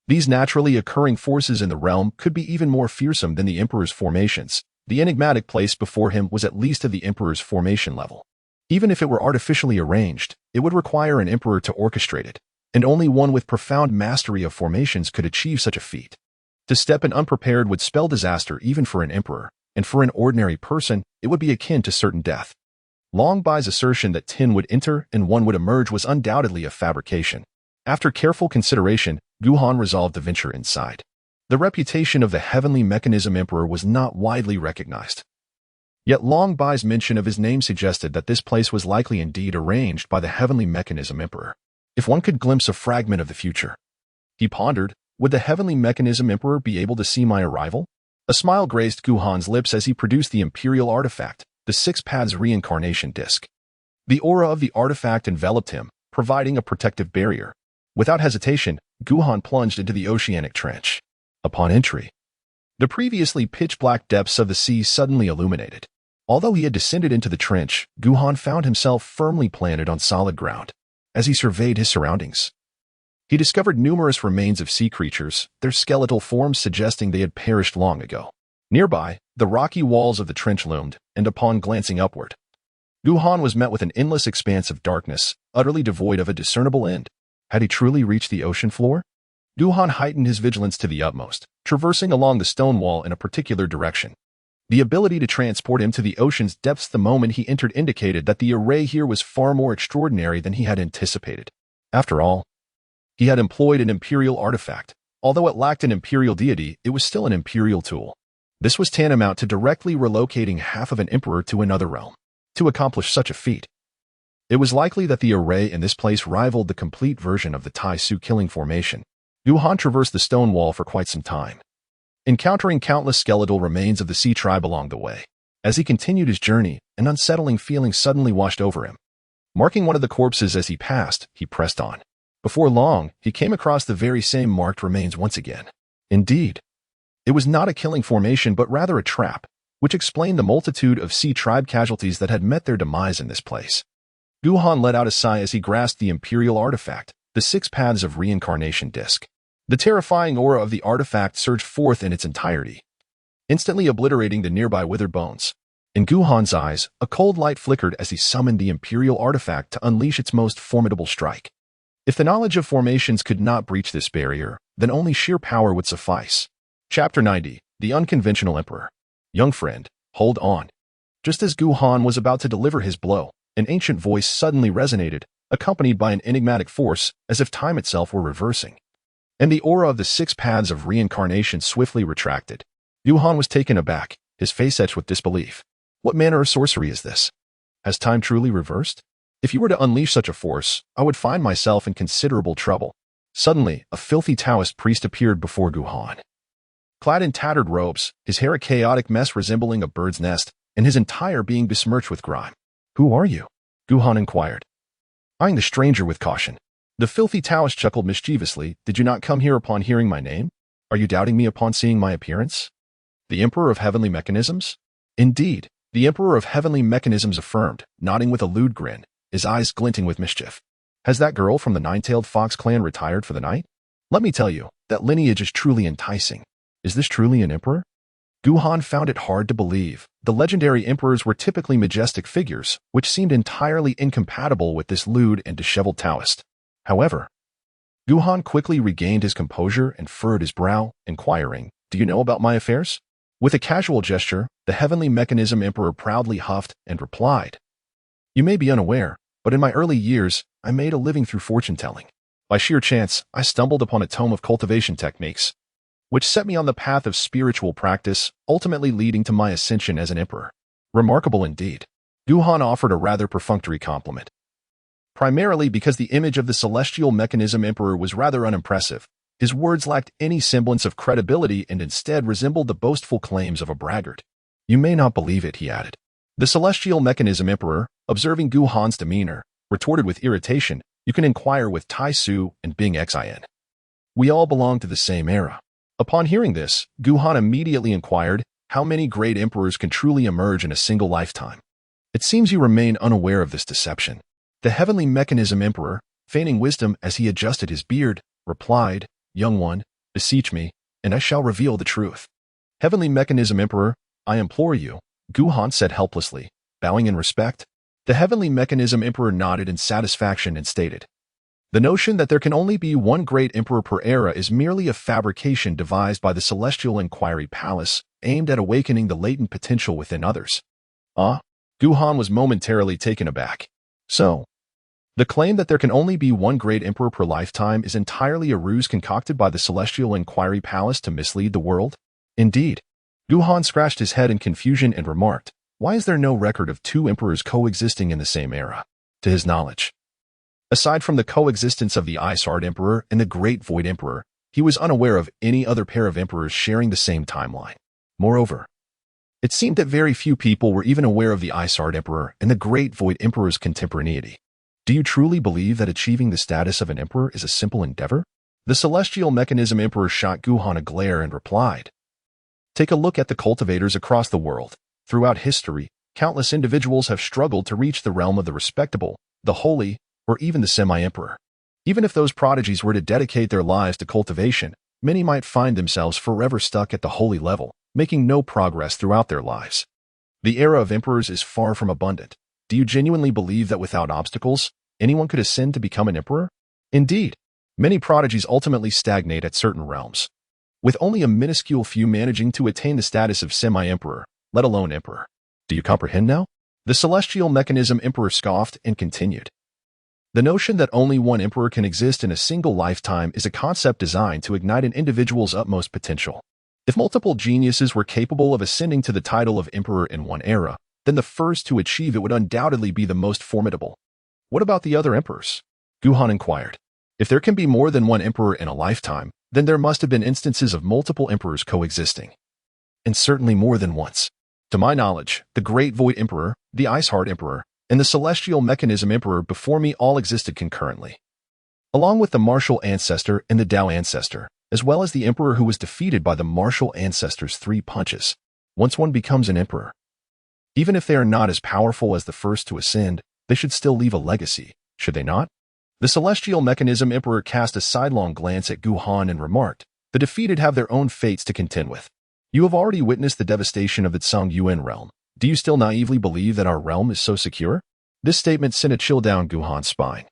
These naturally occurring forces in the realm could be even more fearsome than the Emperor's formations. The enigmatic place before him was at least of the Emperor's formation level. Even if it were artificially arranged, it would require an Emperor to orchestrate it, and only one with profound mastery of formations could achieve such a feat. To step in unprepared would spell disaster even for an Emperor, and for an ordinary person, it would be akin to certain death. Long Bai's assertion that 10 would enter and 1 would emerge was undoubtedly a fabrication. After careful consideration, Guhan resolved to venture inside. The reputation of the heavenly mechanism emperor was not widely recognized. Yet Long Bai's mention of his name suggested that this place was likely indeed arranged by the heavenly mechanism emperor. If one could glimpse a fragment of the future. He pondered, would the heavenly mechanism emperor be able to see my arrival? A smile graced Guhan's lips as he produced the imperial artifact, the Six Paths reincarnation disc. The aura of the artifact enveloped him, providing a protective barrier. Without hesitation, Guhan plunged into the oceanic trench. Upon entry, the previously pitch-black depths of the sea suddenly illuminated. Although he had descended into the trench, Guhan found himself firmly planted on solid ground. As he surveyed his surroundings, he discovered numerous remains of sea creatures, their skeletal forms suggesting they had perished long ago. Nearby, the rocky walls of the trench loomed, and upon glancing upward, Guhan was met with an endless expanse of darkness, utterly devoid of a discernible end. Had he truly reached the ocean floor? Guhan heightened his vigilance to the utmost, traversing along the stone wall in a particular direction. The ability to transport him to the ocean's depths the moment he entered indicated that the array here was far more extraordinary than he had anticipated. After all, he had employed an imperial artifact. Although it lacked an imperial deity, it was still an imperial tool. This was tantamount to directly relocating half of an emperor to another realm. To accomplish such a feat, it was likely that the array in this place rivaled the complete version of the Tai Su killing formation. Guhan traversed the stone wall for quite some time, encountering countless skeletal remains of the sea tribe along the way. As he continued his journey, an unsettling feeling suddenly washed over him. Marking one of the corpses as he passed, he pressed on. Before long, he came across the very same marked remains once again. Indeed, it was not a killing formation but rather a trap, which explained the multitude of sea tribe casualties that had met their demise in this place. Guhan let out a sigh as he grasped the imperial artifact, the Six Paths of Reincarnation disc. The terrifying aura of the artifact surged forth in its entirety, instantly obliterating the nearby withered bones. In Guhan's eyes, a cold light flickered as he summoned the imperial artifact to unleash its most formidable strike. If the knowledge of formations could not breach this barrier, then only sheer power would suffice. Chapter 90, The Unconventional Emperor. Young friend, hold on. Just as Guhan was about to deliver his blow, an ancient voice suddenly resonated, accompanied by an enigmatic force, as if time itself were reversing. And the aura of the Six Paths of Reincarnation swiftly retracted. Guhan was taken aback, his face etched with disbelief. What manner of sorcery is this? Has time truly reversed? If you were to unleash such a force, I would find myself in considerable trouble. Suddenly, a filthy Taoist priest appeared before Guhan. Clad in tattered robes, his hair a chaotic mess resembling a bird's nest, and his entire being besmirched with grime. Who are you? Guhan inquired, eyeing the stranger with caution. The filthy Taoist chuckled mischievously. Did you not come here upon hearing my name? Are you doubting me upon seeing my appearance? The Emperor of Heavenly Mechanisms? Indeed, the Emperor of Heavenly Mechanisms affirmed, nodding with a lewd grin, his eyes glinting with mischief. Has that girl from the Nine-Tailed Fox clan retired for the night? Let me tell you, that lineage is truly enticing. Is this truly an emperor? Guhan found it hard to believe. The legendary emperors were typically majestic figures, which seemed entirely incompatible with this lewd and disheveled Taoist. However, Guhan quickly regained his composure and furrowed his brow, inquiring, Do you know about my affairs? With a casual gesture, the Heavenly Mechanism Emperor proudly huffed and replied, You may be unaware, but in my early years, I made a living through fortune-telling. By sheer chance, I stumbled upon a tome of cultivation techniques, which set me on the path of spiritual practice, ultimately leading to my ascension as an emperor. Remarkable indeed. Guhan offered a rather perfunctory compliment, primarily because the image of the celestial mechanism emperor was rather unimpressive. His words lacked any semblance of credibility and instead resembled the boastful claims of a braggart. You may not believe it, he added. The celestial mechanism emperor, observing Guhan's demeanor, retorted with irritation, You can inquire with Tai Su and Bing Xin. We all belong to the same era. Upon hearing this, Guhan immediately inquired, How many great emperors can truly emerge in a single lifetime? It seems you remain unaware of this deception. The Heavenly Mechanism Emperor, feigning wisdom as he adjusted his beard, replied, Young one, beseech me, and I shall reveal the truth. Heavenly Mechanism Emperor, I implore you, Guhan said helplessly, bowing in respect. The Heavenly Mechanism Emperor nodded in satisfaction and stated, The notion that there can only be one great emperor per era is merely a fabrication devised by the Celestial Inquiry Palace, aimed at awakening the latent potential within others. Guhan was momentarily taken aback. So, the claim that there can only be one great emperor per lifetime is entirely a ruse concocted by the Celestial Inquiry Palace to mislead the world? Indeed. Guhan scratched his head in confusion and remarked, Why is there no record of two emperors coexisting in the same era? To his knowledge, Aside from the coexistence of the Isard Emperor and the Great Void Emperor, he was unaware of any other pair of emperors sharing the same timeline. Moreover, it seemed that very few people were even aware of the Isard Emperor and the Great Void Emperor's contemporaneity. Do you truly believe that achieving the status of an emperor is a simple endeavor? The Celestial Mechanism Emperor shot Guhan a glare and replied, "Take a look at the cultivators across the world. Throughout history, countless individuals have struggled to reach the realm of the respectable, the holy, or even the semi-emperor. Even if those prodigies were to dedicate their lives to cultivation, many might find themselves forever stuck at the holy level, making no progress throughout their lives. The era of emperors is far from abundant. Do you genuinely believe that without obstacles, anyone could ascend to become an emperor? Indeed, many prodigies ultimately stagnate at certain realms, with only a minuscule few managing to attain the status of semi-emperor, let alone emperor. Do you comprehend now?" The Celestial Mechanism Emperor scoffed and continued, "The notion that only one emperor can exist in a single lifetime is a concept designed to ignite an individual's utmost potential. If multiple geniuses were capable of ascending to the title of emperor in one era, then the first to achieve it would undoubtedly be the most formidable. What about the other emperors?" Guhan inquired. "If there can be more than one emperor in a lifetime, then there must have been instances of multiple emperors coexisting. And certainly more than once. To my knowledge, the Great Void Emperor, the Iceheart Emperor, and the Celestial Mechanism Emperor before me all existed concurrently, along with the Martial Ancestor and the Tao Ancestor, as well as the Emperor who was defeated by the Martial Ancestor's 3 punches. Once one becomes an emperor, even if they are not as powerful as the first to ascend, they should still leave a legacy, should they not?" The Celestial Mechanism Emperor cast a sidelong glance at Guhan and remarked, "The defeated have their own fates to contend with. You have already witnessed the devastation of the Tsang realm. Do you still naively believe that our realm is so secure?" This statement sent a chill down Guhan's spine,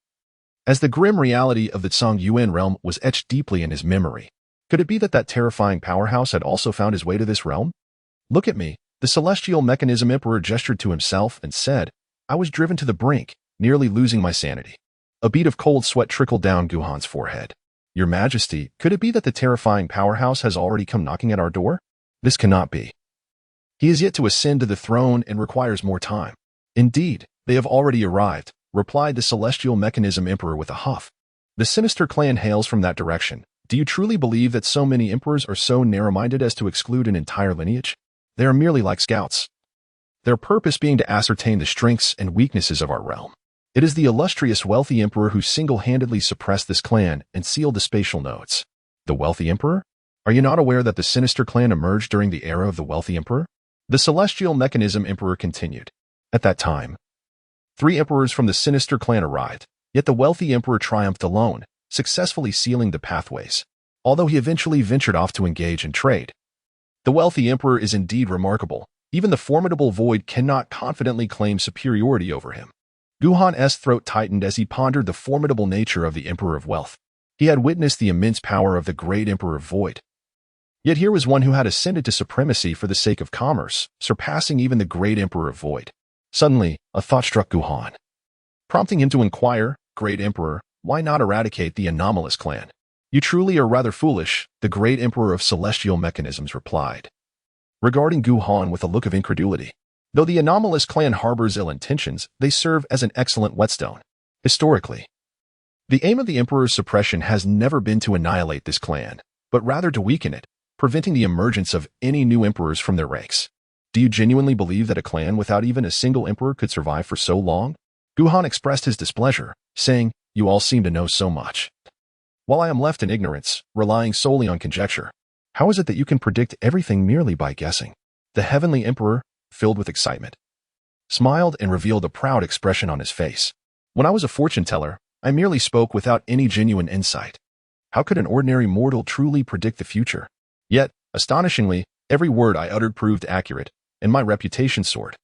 as the grim reality of the Tsang realm was etched deeply in his memory. Could it be that that terrifying powerhouse had also found his way to this realm? "Look at me," the Celestial Mechanism Emperor gestured to himself and said, "I was driven to the brink, nearly losing my sanity." A bead of cold sweat trickled down Guhan's forehead. "Your Majesty, could it be that the terrifying powerhouse has already come knocking at our door? This cannot be. He is yet to ascend to the throne and requires more time." "Indeed, they have already arrived," replied the Celestial Mechanism Emperor with a huff. "The sinister clan hails from that direction. Do you truly believe that so many emperors are so narrow-minded as to exclude an entire lineage? They are merely like scouts, their purpose being to ascertain the strengths and weaknesses of our realm. It is the illustrious wealthy emperor who single-handedly suppressed this clan and sealed the spatial nodes." "The wealthy emperor? Are you not aware that the sinister clan emerged during the era of the wealthy emperor?" The Celestial Mechanism Emperor continued. "At that time, 3 emperors from the sinister clan arrived, yet the wealthy emperor triumphed alone, successfully sealing the pathways, although he eventually ventured off to engage in trade. The wealthy emperor is indeed remarkable. Even the formidable void cannot confidently claim superiority over him." Guhan's throat tightened as he pondered the formidable nature of the Emperor of Wealth. He had witnessed the immense power of the great Emperor of Void. Yet here was one who had ascended to supremacy for the sake of commerce, surpassing even the great Emperor of Void. Suddenly, a thought struck Guhan, prompting him to inquire, "Great Emperor, why not eradicate the anomalous clan?" "You truly are rather foolish," the great Emperor of Celestial Mechanisms replied, regarding Guhan with a look of incredulity. "Though the anomalous clan harbors ill intentions, they serve as an excellent whetstone. Historically, the aim of the Emperor's suppression has never been to annihilate this clan, but rather to weaken it, preventing the emergence of any new emperors from their ranks. Do you genuinely believe that a clan without even a single emperor could survive for so long?" Guhan expressed his displeasure, saying, "You all seem to know so much, while I am left in ignorance, relying solely on conjecture. How is it that you can predict everything merely by guessing?" The Heavenly Emperor, filled with excitement, smiled and revealed a proud expression on his face. "When I was a fortune teller, I merely spoke without any genuine insight. How could an ordinary mortal truly predict the future? Yet, astonishingly, every word I uttered proved accurate, and my reputation soared,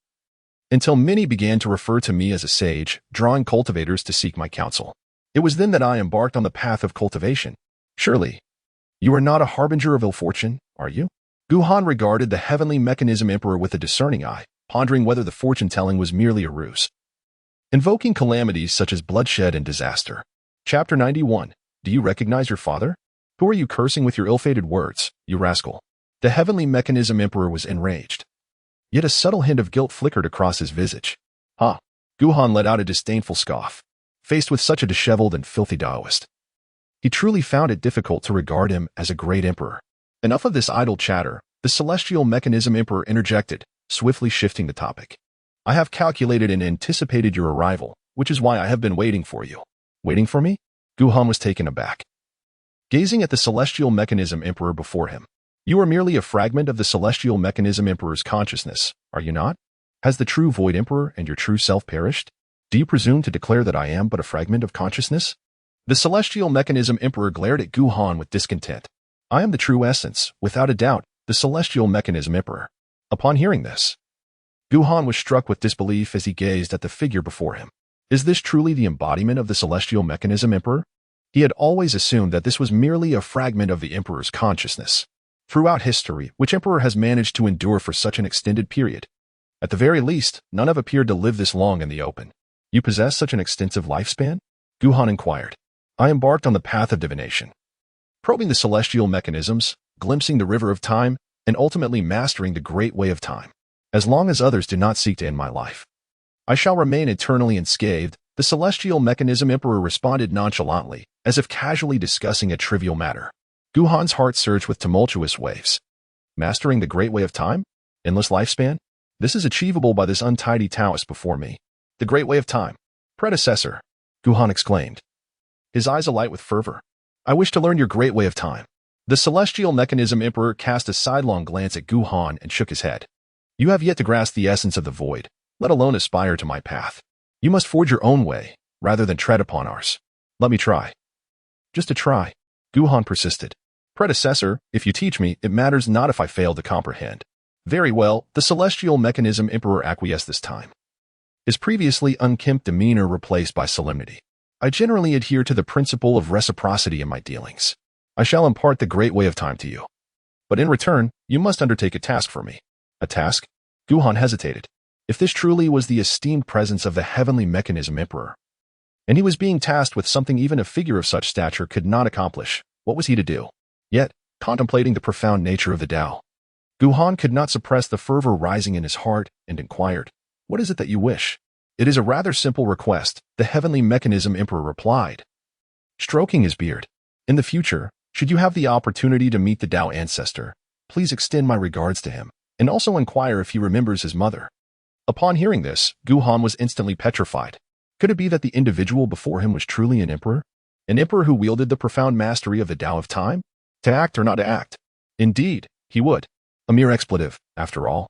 until many began to refer to me as a sage, drawing cultivators to seek my counsel. It was then that I embarked on the path of cultivation. Surely, you are not a harbinger of ill fortune, are you?" Guhan regarded the Heavenly Mechanism Emperor with a discerning eye, pondering whether the fortune-telling was merely a ruse, invoking calamities such as bloodshed and disaster. Chapter 91. Do you recognize your father? Who are you cursing with your ill-fated words, you rascal? The Heavenly Mechanism Emperor was enraged. Yet a subtle hint of guilt flickered across his visage. "Ha!" Guhan let out a disdainful scoff. faced with such a disheveled and filthy Taoist. He truly found it difficult to regard him as a great emperor. Enough of this idle chatter, the celestial mechanism emperor interjected, swiftly shifting the topic. I have calculated and anticipated your arrival, which is why I have been waiting for you. Waiting for me? Guhan was taken aback, gazing at the celestial mechanism emperor before him. You are merely a fragment of the celestial mechanism emperor's consciousness, are you not? Has the true void emperor and your true self perished? Do you presume to declare that I am but a fragment of consciousness? The celestial mechanism emperor glared at Guhan with discontent. I am the true essence, without a doubt, the celestial mechanism emperor. Upon hearing this, Guhan was struck with disbelief as he gazed at the figure before him. Is this truly the embodiment of the celestial mechanism emperor? He had always assumed that this was merely a fragment of the emperor's consciousness. Throughout history, which emperor has managed to endure for such an extended period? At the very least, none have appeared to live this long in the open. You possess such an extensive lifespan? Guhan inquired. I embarked on the path of divination, probing the celestial mechanisms, glimpsing the river of time, and ultimately mastering the great way of time. As long as others do not seek to end my life, I shall remain eternally unscathed, the celestial mechanism emperor responded nonchalantly, as if casually discussing a trivial matter. Guhan's heart surged with tumultuous waves. Mastering the great way of time? Endless lifespan? This is achievable by this untidy Taoist before me. The great way of time. Predecessor, Guhan exclaimed, his eyes alight with fervor. I wish to learn your great way of time. The celestial mechanism emperor cast a sidelong glance at Guhan and shook his head. You have yet to grasp the essence of the void, let alone aspire to my path. You must forge your own way, rather than tread upon ours. Let me try. Just a try, Guhan persisted. Predecessor, if you teach me, it matters not if I fail to comprehend. Very well, the celestial mechanism emperor acquiesced this time, his previously unkempt demeanor replaced by solemnity. I generally adhere to the principle of reciprocity in my dealings. I shall impart the great way of time to you. But in return, you must undertake a task for me. A task? Guhan hesitated. If this truly was the esteemed presence of the heavenly mechanism emperor, and he was being tasked with something even a figure of such stature could not accomplish, what was he to do? Yet, contemplating the profound nature of the Tao, Guhan could not suppress the fervor rising in his heart and inquired, What is it that you wish? It is a rather simple request, the heavenly mechanism emperor replied, stroking his beard. In the future, should you have the opportunity to meet the Old Ancestor, please extend my regards to him, and also inquire if he remembers his mother. Upon hearing this, Guhan was instantly petrified. Could it be that the individual before him was truly an emperor? An emperor who wielded the profound mastery of the Tao of time? To act or not to act? Indeed, he would. A mere expletive, after all.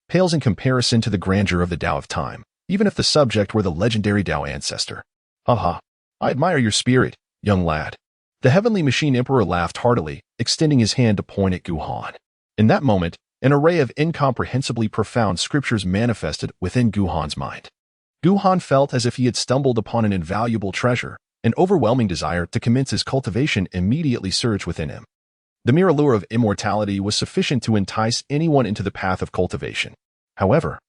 Pales in comparison to the grandeur of the Tao of time, even if the subject were the legendary Old Ancestor. Ha! I admire your spirit, young lad. The heavenly machine emperor laughed heartily, extending his hand to point at Guhan. In that moment, an array of incomprehensibly profound scriptures manifested within Guhan's mind. Guhan felt as if he had stumbled upon an invaluable treasure. An overwhelming desire to commence his cultivation immediately surged within him. The mere allure of immortality was sufficient to entice anyone into the path of cultivation. However,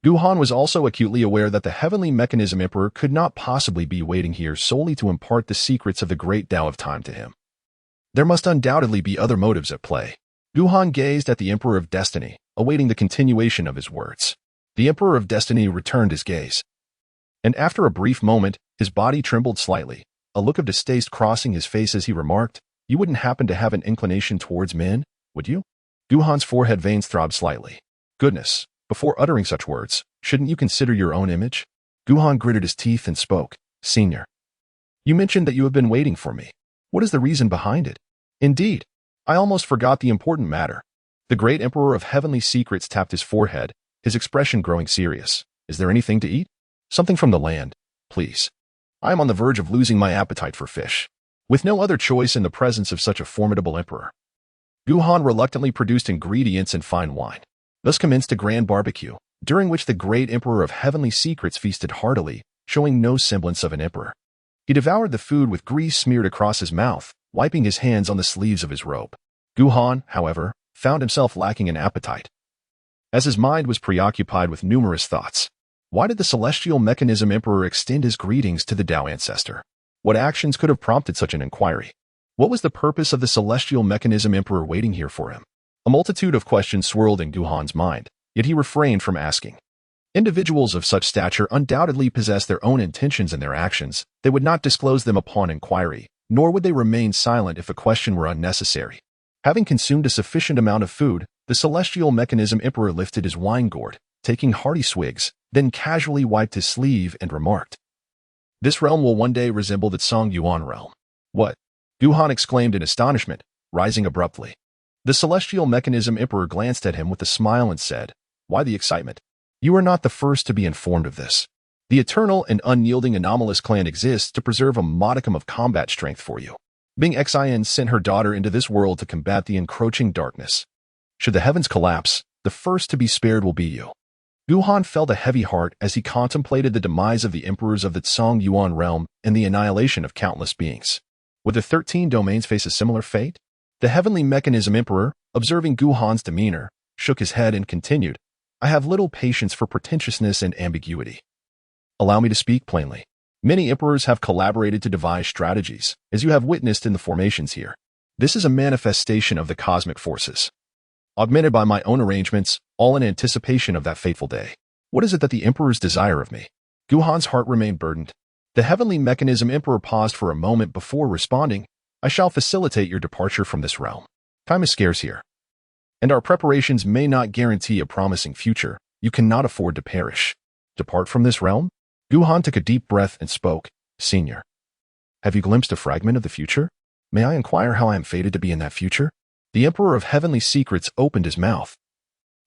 Guhan was also acutely aware that the heavenly mechanism emperor could not possibly be waiting here solely to impart the secrets of the great Tao of time to him. There must undoubtedly be other motives at play. Guhan gazed at the Emperor of Destiny, awaiting the continuation of his words. The Emperor of Destiny returned his gaze, and after a brief moment, his body trembled slightly, a look of distaste crossing his face as he remarked, You wouldn't happen to have an inclination towards men, would you? Guhan's forehead veins throbbed slightly. Goodness, before uttering such words, shouldn't you consider your own image? Guhan gritted his teeth and spoke, Senior, you mentioned that you have been waiting for me. What is the reason behind it? Indeed, I almost forgot the important matter. The great Emperor of Heavenly Secrets tapped his forehead, his expression growing serious. Is there anything to eat? Something from the land, please. I am on the verge of losing my appetite for fish. With no other choice in the presence of such a formidable emperor, Guhan reluctantly produced ingredients and fine wine. Thus commenced a grand barbecue, during which the great Emperor of Heavenly Secrets feasted heartily, showing no semblance of an emperor. He devoured the food with grease smeared across his mouth, wiping his hands on the sleeves of his robe. Guhan, however, found himself lacking in appetite, as his mind was preoccupied with numerous thoughts. Why did the celestial mechanism emperor extend his greetings to the Old Ancestor? What actions could have prompted such an inquiry? What was the purpose of the celestial mechanism emperor waiting here for him? A multitude of questions swirled in Guhan's mind, yet he refrained from asking. Individuals of such stature undoubtedly possess their own intentions in their actions. They would not disclose them upon inquiry, nor would they remain silent if a question were unnecessary. Having consumed a sufficient amount of food, the celestial mechanism emperor lifted his wine gourd, taking hearty swigs, then casually wiped his sleeve and remarked, "This realm will one day resemble the Songyuan realm." "What?" Guhan exclaimed in astonishment, rising abruptly. The celestial mechanism emperor glanced at him with a smile and said, "Why the excitement? You are not the first to be informed of this. The eternal and unyielding anomalous clan exists to preserve a modicum of combat strength for you. Bing Xin sent her daughter into this world to combat the encroaching darkness. Should the heavens collapse, the first to be spared will be you." Guhan felt a heavy heart as he contemplated the demise of the emperors of the Songyuan realm and the annihilation of countless beings. Would the 13 domains face a similar fate? The heavenly mechanism emperor, observing Guhan's demeanor, shook his head and continued, "I have little patience for pretentiousness and ambiguity. Allow me to speak plainly. Many emperors have collaborated to devise strategies, as you have witnessed in the formations here. This is a manifestation of the cosmic forces, augmented by my own arrangements, all in anticipation of that fateful day. What is it that the emperors desire of me?" Guhan's heart remained burdened. The heavenly mechanism emperor paused for a moment before responding, "I shall facilitate your departure from this realm. Time is scarce here, and our preparations may not guarantee a promising future. You cannot afford to perish. Depart from this realm?" Guhan took a deep breath and spoke, "Senior, have you glimpsed a fragment of the future? May I inquire how I am fated to be in that future?" The Emperor of Heavenly Secrets opened his mouth,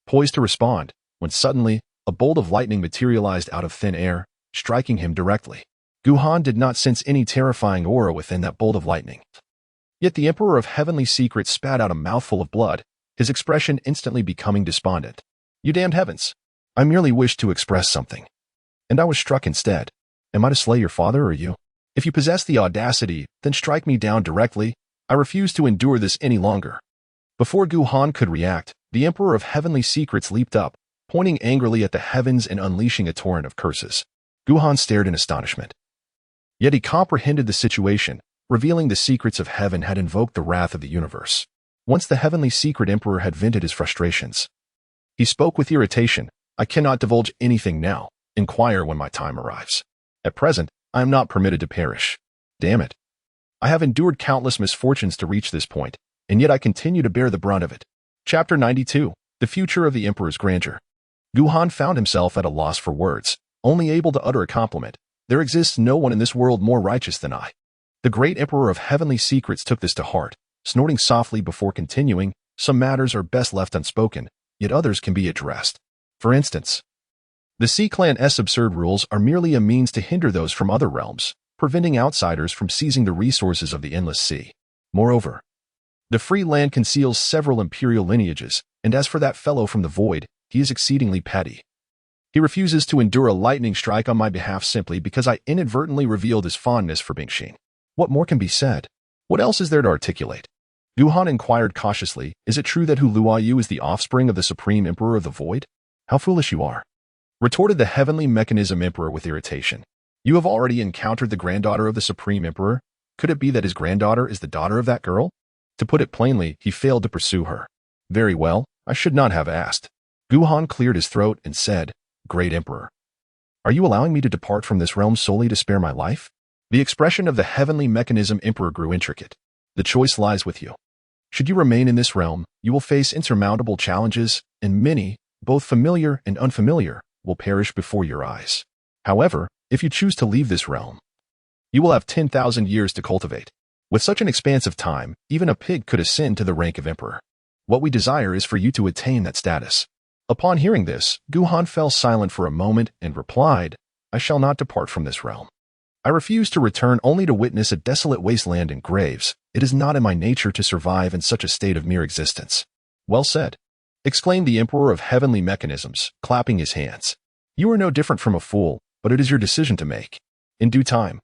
poised to respond, when suddenly, a bolt of lightning materialized out of thin air, striking him directly. Guhan did not sense any terrifying aura within that bolt of lightning. Yet the Emperor of Heavenly Secrets spat out a mouthful of blood, his expression instantly becoming despondent. "You damned heavens! I merely wished to express something, and I was struck instead. Am I to slay your father or you? If you possess the audacity, then strike me down directly. I refuse to endure this any longer." Before Guhan could react, the Emperor of Heavenly Secrets leaped up, pointing angrily at the heavens and unleashing a torrent of curses. Guhan stared in astonishment. Yet he comprehended the situation, revealing the secrets of heaven had invoked the wrath of the universe. Once the Heavenly Secret Emperor had vented his frustrations, he spoke with irritation, "I cannot divulge anything now. Inquire when my time arrives. At present, I am not permitted to perish. Damn it. I have endured countless misfortunes to reach this point, and yet I continue to bear the brunt of it." Chapter 92, The Future of the Emperor's Grandeur. Guhan found himself at a loss for words, only able to utter a compliment. "There exists no one in this world more righteous than I." The great Emperor of Heavenly Secrets took this to heart, snorting softly before continuing, "Some matters are best left unspoken, yet others can be addressed. For instance, the Sea Clan's absurd rules are merely a means to hinder those from other realms, preventing outsiders from seizing the resources of the endless sea. Moreover, the free land conceals several imperial lineages, and as for that fellow from the void, he is exceedingly petty. He refuses to endure a lightning strike on my behalf simply because I inadvertently revealed his fondness for Bingxin. What more can be said? What else is there to articulate?" Guhan inquired cautiously, "Is it true that Hu Luoyu is the offspring of the Supreme Emperor of the Void?" "How foolish you are," retorted the Heavenly Mechanism Emperor with irritation. "You have already encountered the granddaughter of the Supreme Emperor. Could it be that his granddaughter is the daughter of that girl? To put it plainly, he failed to pursue her." "Very well, I should not have asked." Guhan cleared his throat and said, "Great Emperor, are you allowing me to depart from this realm solely to spare my life?" The expression of the Heavenly Mechanism Emperor grew intricate. "The choice lies with you. Should you remain in this realm, you will face insurmountable challenges, and many, both familiar and unfamiliar, will perish before your eyes. However, if you choose to leave this realm, you will have 10,000 years to cultivate. With such an expanse of time, even a pig could ascend to the rank of emperor. What we desire is for you to attain that status." Upon hearing this, Guhan fell silent for a moment and replied, "I shall not depart from this realm. I refuse to return only to witness a desolate wasteland and graves. It is not in my nature to survive in such a state of mere existence." "Well said," exclaimed the Emperor of Heavenly Mechanisms, clapping his hands. "You are no different from a fool, but it is your decision to make. In due time,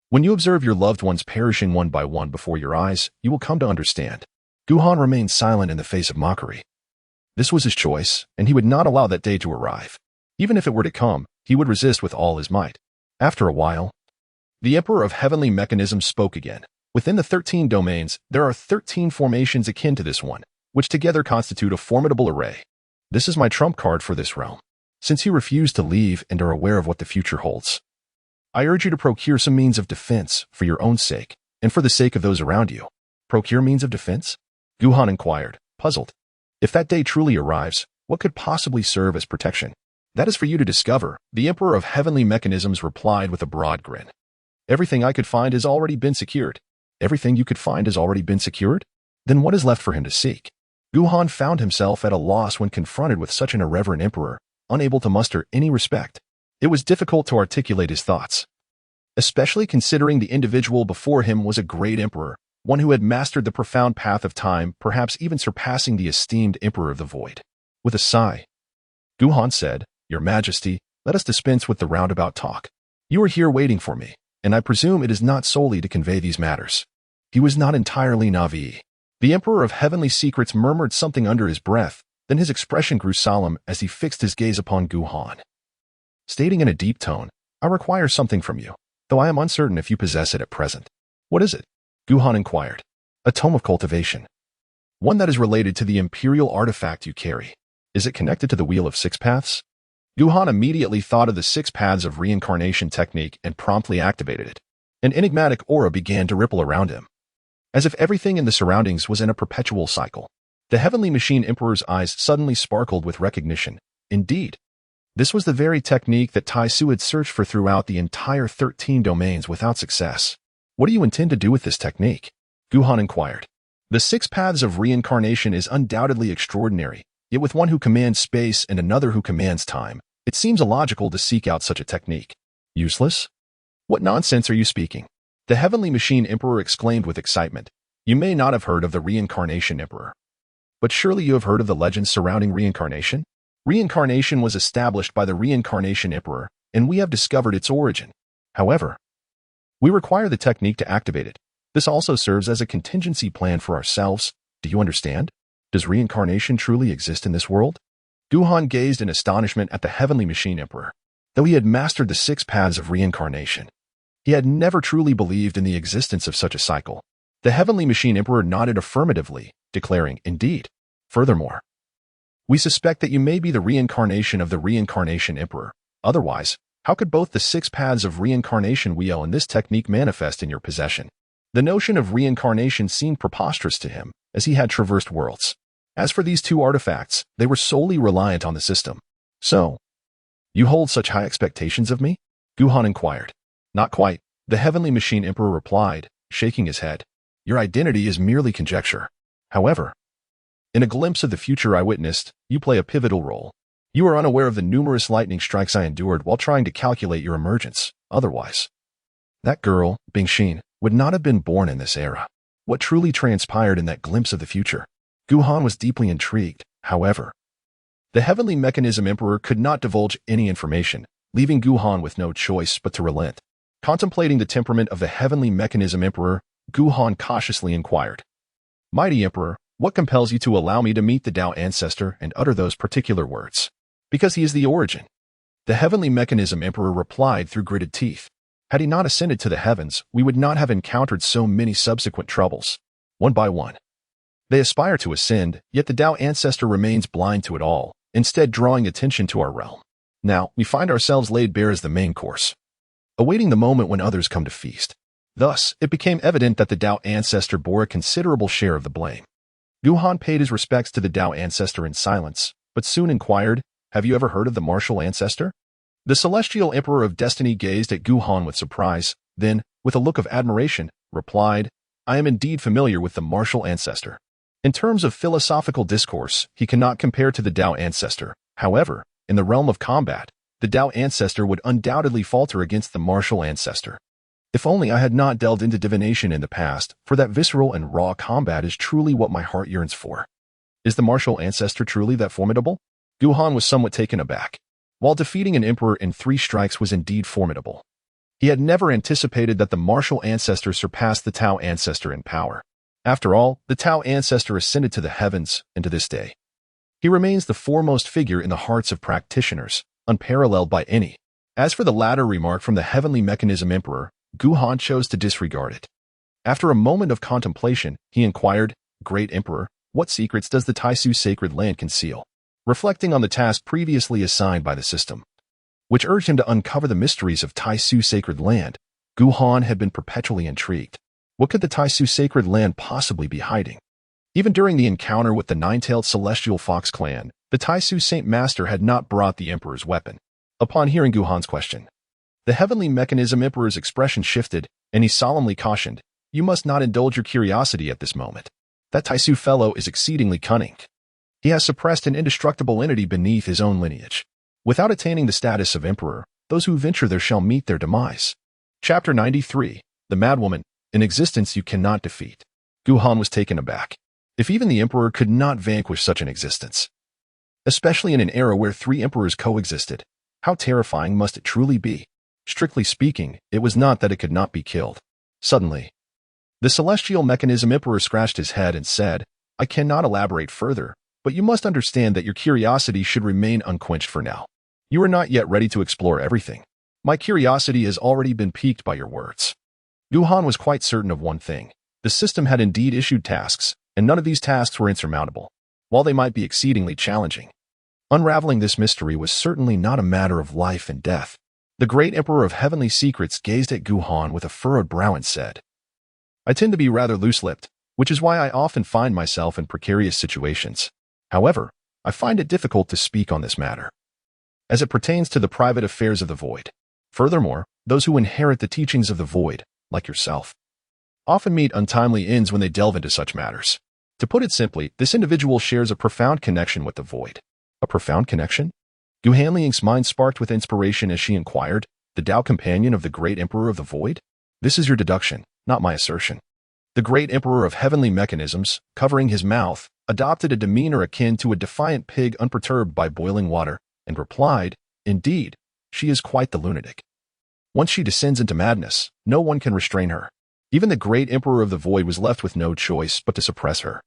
when you observe your loved ones perishing one by one before your eyes, you will come to understand." Guhan remained silent in the face of mockery. This was his choice, and he would not allow that day to arrive. Even if it were to come, he would resist with all his might. After a while, the Emperor of Heavenly Mechanisms spoke again. "Within the 13 domains, there are 13 formations akin to this one, which together constitute a formidable array. This is my trump card for this realm. since you refuse to leave and are aware of what the future holds. I urge you to procure some means of defense for your own sake and for the sake of those around you. Procure means of defense? Guhan inquired, puzzled. If that day truly arrives, what could possibly serve as protection? That is for you to discover, the Emperor of Heavenly Mechanisms replied with a broad grin. Everything I could find has already been secured. Everything you could find has already been secured? Then what is left for him to seek? Guhan found himself at a loss when confronted with such an irreverent emperor, unable to muster any respect. It was difficult to articulate his thoughts, especially considering the individual before him was a great emperor, one who had mastered the profound path of time, perhaps even surpassing the esteemed Emperor of the Void. With a sigh, Guhan said, Your Majesty, let us dispense with the roundabout talk. You are here waiting for me, and I presume it is not solely to convey these matters. He was not entirely naive. The Emperor of Heavenly Secrets murmured something under his breath, then his expression grew solemn as he fixed his gaze upon Guhan, stating in a deep tone, I require something from you, though I am uncertain if you possess it at present. What is it? Guhan inquired. A tome of cultivation. One that is related to the imperial artifact you carry. Is it connected to the Wheel of Six Paths? Guhan immediately thought of the Six Paths of Reincarnation technique and promptly activated it. An enigmatic aura began to ripple around him, as if everything in the surroundings was in a perpetual cycle. The Heavenly Machine Emperor's eyes suddenly sparkled with recognition. Indeed, this was the very technique that Tai Su had searched for throughout the entire 13 domains without success. What do you intend to do with this technique? Guhan inquired. The Six Paths of Reincarnation is undoubtedly extraordinary, yet with one who commands space and another who commands time, it seems illogical to seek out such a technique. Useless? What nonsense are you speaking? The Heavenly Machine Emperor exclaimed with excitement. You may not have heard of the Reincarnation Emperor, but surely you have heard of the legends surrounding reincarnation? Reincarnation was established by the Reincarnation Emperor, and we have discovered its origin. However, we require the technique to activate it. This also serves as a contingency plan for ourselves. Do you understand? Does reincarnation truly exist in this world? Guhan gazed in astonishment at the Heavenly Machine Emperor. Though he had mastered the 6 paths of reincarnation, he had never truly believed in the existence of such a cycle. The Heavenly Machine Emperor nodded affirmatively, declaring, Indeed. Furthermore, we suspect that you may be the reincarnation of the Reincarnation Emperor. Otherwise, how could both the 6 paths of reincarnation wheel and this technique manifest in your possession? The notion of reincarnation seemed preposterous to him, as he had traversed worlds. As for these two artifacts, they were solely reliant on the system. So, you hold such high expectations of me? Guhan inquired. Not quite, the Heavenly Machine Emperor replied, shaking his head. Your identity is merely conjecture. However, in a glimpse of the future I witnessed, you play a pivotal role. You are unaware of the numerous lightning strikes I endured while trying to calculate your emergence. Otherwise, that girl, Bingxin, would not have been born in this era. What truly transpired in that glimpse of the future? Guhan was deeply intrigued. However, the Heavenly Mechanism Emperor could not divulge any information, leaving Guhan with no choice but to relent. Contemplating the temperament of the Heavenly Mechanism Emperor, Guhan cautiously inquired, Mighty Emperor, what compels you to allow me to meet the Tao Ancestor and utter those particular words? Because he is the origin. The Heavenly Mechanism Emperor replied through gritted teeth. Had he not ascended to the heavens, we would not have encountered so many subsequent troubles. One by one, they aspire to ascend, yet the Tao Ancestor remains blind to it all, instead drawing attention to our realm. Now, we find ourselves laid bare as the main course, awaiting the moment when others come to feast. Thus, it became evident that the Tao Ancestor bore a considerable share of the blame. Guhan paid his respects to the Tao Ancestor in silence, but soon inquired, Have you ever heard of the Martial Ancestor? The Celestial Emperor of Destiny gazed at Guhan with surprise, then, with a look of admiration, replied, I am indeed familiar with the Martial Ancestor. In terms of philosophical discourse, he cannot compare to the Tao Ancestor. However, in the realm of combat, the Tao Ancestor would undoubtedly falter against the Martial Ancestor. If only I had not delved into divination in the past, for that visceral and raw combat is truly what my heart yearns for. Is the Martial Ancestor truly that formidable? Guhan was somewhat taken aback. While defeating an emperor in 3 strikes was indeed formidable, he had never anticipated that the Martial Ancestor surpassed the Tao Ancestor in power. After all, the Tao Ancestor ascended to the heavens, and to this day, he remains the foremost figure in the hearts of practitioners, unparalleled by any. As for the latter remark from the Heavenly Mechanism Emperor, Guhan chose to disregard it. After a moment of contemplation, he inquired, Great Emperor, what secrets does the Taisu sacred land conceal? reflecting on the task previously assigned by the system, which urged him to uncover the mysteries of Taisu sacred land. Guhan had been perpetually intrigued. What could the Taisu sacred land possibly be hiding? Even during the encounter with the nine-tailed celestial fox clan, the Taisu Saint Master had not brought the Emperor's weapon. Upon hearing Guhan's question, the heavenly mechanism Emperor's expression shifted, and he solemnly cautioned, "You must not indulge your curiosity at this moment. That Taisu fellow is exceedingly cunning. He has suppressed an indestructible entity beneath his own lineage. Without attaining the status of Emperor, those who venture there shall meet their demise." Chapter 93. The Madwoman, an existence you cannot defeat. Guhan was taken aback. If even the Emperor could not vanquish such an existence, especially in an era where three emperors coexisted, how terrifying must it truly be? Strictly speaking, it was not that it could not be killed. Suddenly, the celestial mechanism Emperor scratched his head and said, "I cannot elaborate further, but you must understand that your curiosity should remain unquenched for now. You are not yet ready to explore everything. My curiosity has already been piqued by your words." Guhan was quite certain of one thing. The system had indeed issued tasks, and none of these tasks were insurmountable, while they might be exceedingly challenging. Unraveling this mystery was certainly not a matter of life and death. The great Emperor of Heavenly Secrets gazed at Guhan with a furrowed brow and said, "I tend to be rather loose-lipped, which is why I often find myself in precarious situations. However, I find it difficult to speak on this matter, as it pertains to the private affairs of the void. Furthermore, those who inherit the teachings of the void, like yourself, often meet untimely ends when they delve into such matters. To put it simply, this individual shares a profound connection with the void." A profound connection? Guhan Liang's mind sparked with inspiration as she inquired, "The Tao companion of the great Emperor of the Void? This is your deduction, not my assertion." The great Emperor of Heavenly Mechanisms, covering his mouth, adopted a demeanor akin to a defiant pig unperturbed by boiling water, and replied, "Indeed, she is quite the lunatic. Once she descends into madness, no one can restrain her. Even the great Emperor of the Void was left with no choice but to suppress her."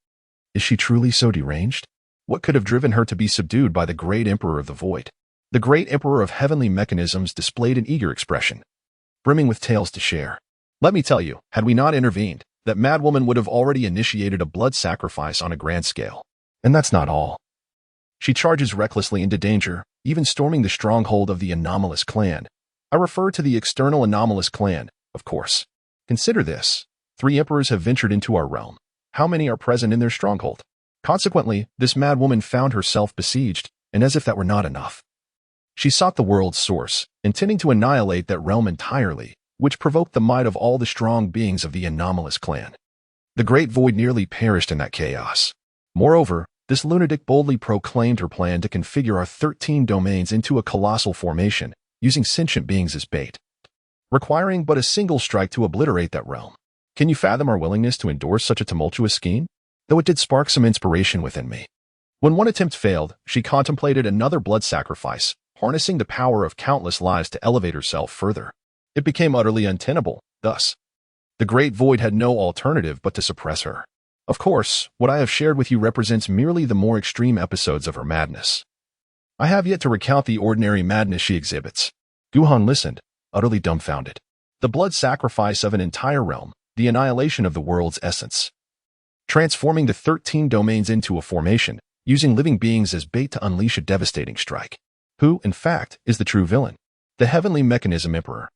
Is she truly so deranged? What could have driven her to be subdued by the great Emperor of the Void? The great Emperor of Heavenly Mechanisms displayed an eager expression, brimming with tales to share. "Let me tell you, had we not intervened, that madwoman would have already initiated a blood sacrifice on a grand scale. And that's not all. She charges recklessly into danger, even storming the stronghold of the anomalous clan. I refer to the external anomalous clan, of course. Consider this. 3 emperors have ventured into our realm. How many are present in their stronghold? Consequently, this madwoman found herself besieged, and as if that were not enough, she sought the world's source, intending to annihilate that realm entirely, which provoked the might of all the strong beings of the anomalous clan. The great void nearly perished in that chaos. Moreover, this lunatic boldly proclaimed her plan to configure our 13 domains into a colossal formation, using sentient beings as bait, requiring but a single strike to obliterate that realm. Can you fathom our willingness to endorse such a tumultuous scheme? Though it did spark some inspiration within me. When one attempt failed, she contemplated another blood sacrifice, harnessing the power of countless lives to elevate herself further. It became utterly untenable, thus. The great void had no alternative but to suppress her. Of course, what I have shared with you represents merely the more extreme episodes of her madness. I have yet to recount the ordinary madness she exhibits. Guhan listened, utterly dumbfounded. The blood sacrifice of an entire realm, the annihilation of the world's essence. Transforming the 13 domains into a formation, using living beings as bait to unleash a devastating strike. Who, in fact, is the true villain? The heavenly mechanism emperor.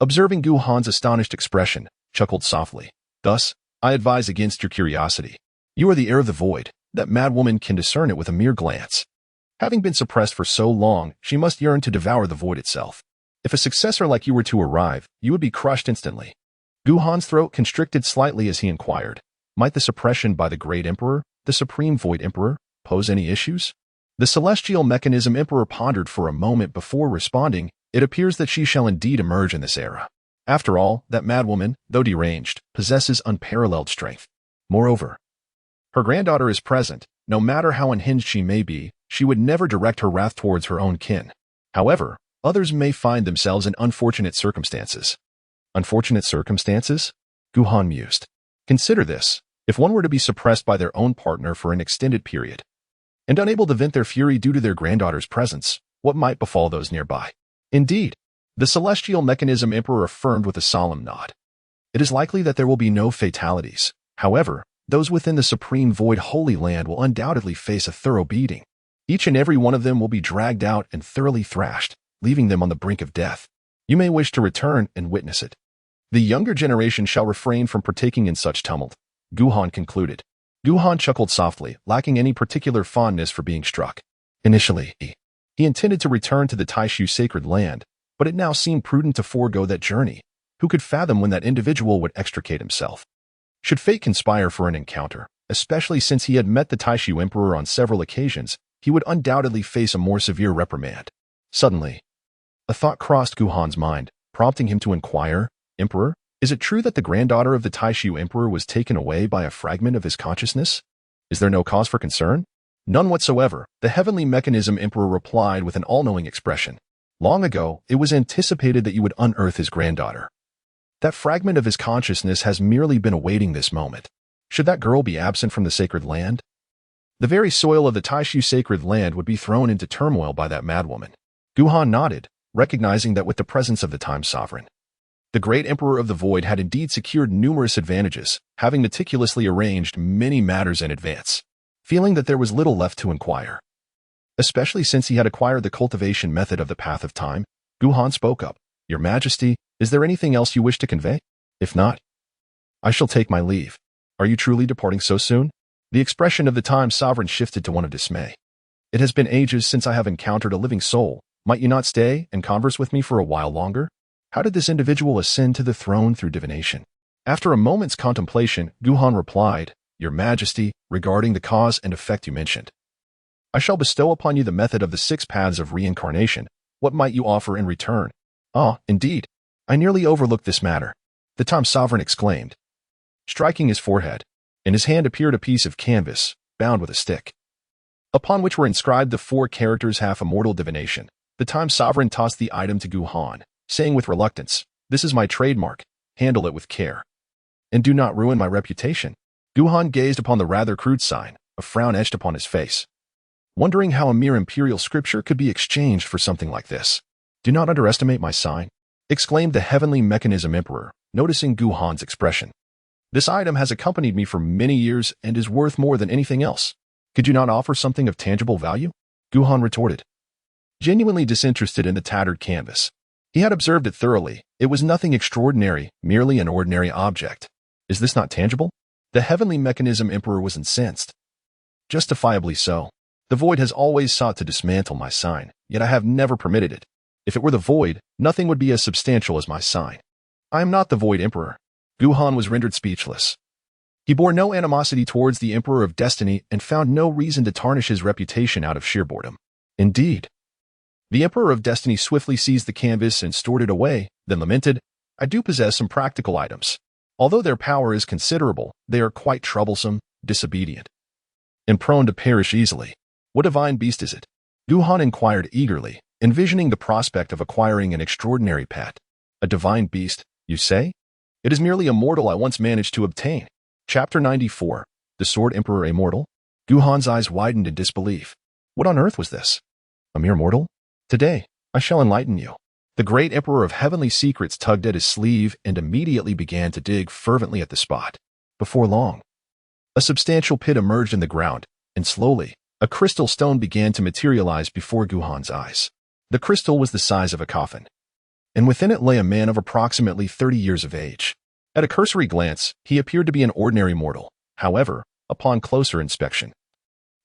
Observing Guhan's astonished expression, chuckled softly. Thus, I advise against your curiosity. You are the heir of the void. That madwoman can discern it with a mere glance. Having been suppressed for so long, she must yearn to devour the void itself. If a successor like you were to arrive, you would be crushed instantly. Guhan's throat constricted slightly as he inquired, might the suppression by the great emperor, the supreme void emperor, pose any issues? The celestial mechanism emperor pondered for a moment before responding, it appears that she shall indeed emerge in this era. After all, that madwoman, though deranged, possesses unparalleled strength. Moreover, her granddaughter is present. No matter how unhinged she may be, she would never direct her wrath towards her own kin. However, others may find themselves in unfortunate circumstances. Unfortunate circumstances? Guhan mused. Consider this. If one were to be suppressed by their own partner for an extended period, and unable to vent their fury due to their granddaughter's presence, what might befall those nearby? Indeed, the celestial mechanism emperor affirmed with a solemn nod. It is likely that there will be no fatalities. However, those within the supreme void holy land will undoubtedly face a thorough beating. Each and every one of them will be dragged out and thoroughly thrashed, leaving them on the brink of death. You may wish to return and witness it. The younger generation shall refrain from partaking in such tumult, Guhan concluded. Guhan chuckled softly, lacking any particular fondness for being struck. Initially, he intended to return to the Taishu sacred land, but it now seemed prudent to forego that journey. Who could fathom when that individual would extricate himself? Should fate conspire for an encounter, especially since he had met the Taishu emperor on several occasions, he would undoubtedly face a more severe reprimand. Suddenly, a thought crossed Guhan's mind, prompting him to inquire, Emperor, is it true that the granddaughter of the Taishu emperor was taken away by a fragment of his consciousness? Is there no cause for concern? None whatsoever, the heavenly mechanism emperor replied with an all-knowing expression. Long ago, it was anticipated that you would unearth his granddaughter. That fragment of his consciousness has merely been awaiting this moment. Should that girl be absent from the sacred land? The very soil of the Taishu sacred land would be thrown into turmoil by that madwoman. Guhan nodded, recognizing that with the presence of the time sovereign, the great emperor of the void had indeed secured numerous advantages, having meticulously arranged many matters in advance. Feeling that there was little left to inquire, especially since he had acquired the cultivation method of the path of time, Guhan spoke up. Your Majesty, is there anything else you wish to convey? If not, I shall take my leave. Are you truly departing so soon? The expression of the time sovereign shifted to one of dismay. It has been ages since I have encountered a living soul. Might you not stay and converse with me for a while longer? How did this individual ascend to the throne through divination? After a moment's contemplation, Guhan replied, Your Majesty, regarding the cause and effect you mentioned, I shall bestow upon you the method of the 6 paths of reincarnation. What might you offer in return? Ah, indeed. I nearly overlooked this matter, the time sovereign exclaimed, striking his forehead. In his hand appeared a piece of canvas, bound with a stick, upon which were inscribed the 4 characters half immortal divination. The time sovereign tossed the item to Guhan, saying with reluctance, This is my trademark. Handle it with care, and do not ruin my reputation. Guhan gazed upon the rather crude sign, a frown etched upon his face, wondering how a mere imperial scripture could be exchanged for something like this. Do not underestimate my sign, exclaimed the heavenly mechanism emperor, noticing Guhan's expression. This item has accompanied me for many years and is worth more than anything else. Could you not offer something of tangible value? Guhan retorted, genuinely disinterested in the tattered canvas. He had observed it thoroughly. It was nothing extraordinary, merely an ordinary object. Is this not tangible? The heavenly mechanism emperor was incensed. Justifiably so. The void has always sought to dismantle my sign, yet I have never permitted it. If it were the void, nothing would be as substantial as my sign. I am not the void emperor. Guhan was rendered speechless. He bore no animosity towards the emperor of destiny and found no reason to tarnish his reputation out of sheer boredom. Indeed, the emperor of destiny swiftly seized the canvas and stored it away, then lamented, I do possess some practical items. Although their power is considerable, they are quite troublesome, disobedient, and prone to perish easily. What divine beast is it? Guhan inquired eagerly, envisioning the prospect of acquiring an extraordinary pet. A divine beast, you say? It is merely a mortal I once managed to obtain. Chapter 94. The Sword Emperor a Mortal? Guhan's eyes widened in disbelief. What on earth was this? A mere mortal? Today, I shall enlighten you. The great emperor of heavenly secrets tugged at his sleeve and immediately began to dig fervently at the spot. Before long, a substantial pit emerged in the ground, and slowly, a crystal stone began to materialize before Guhan's eyes. The crystal was the size of a coffin, and within it lay a man of approximately 30 years of age. At a cursory glance, he appeared to be an ordinary mortal. However, upon closer inspection,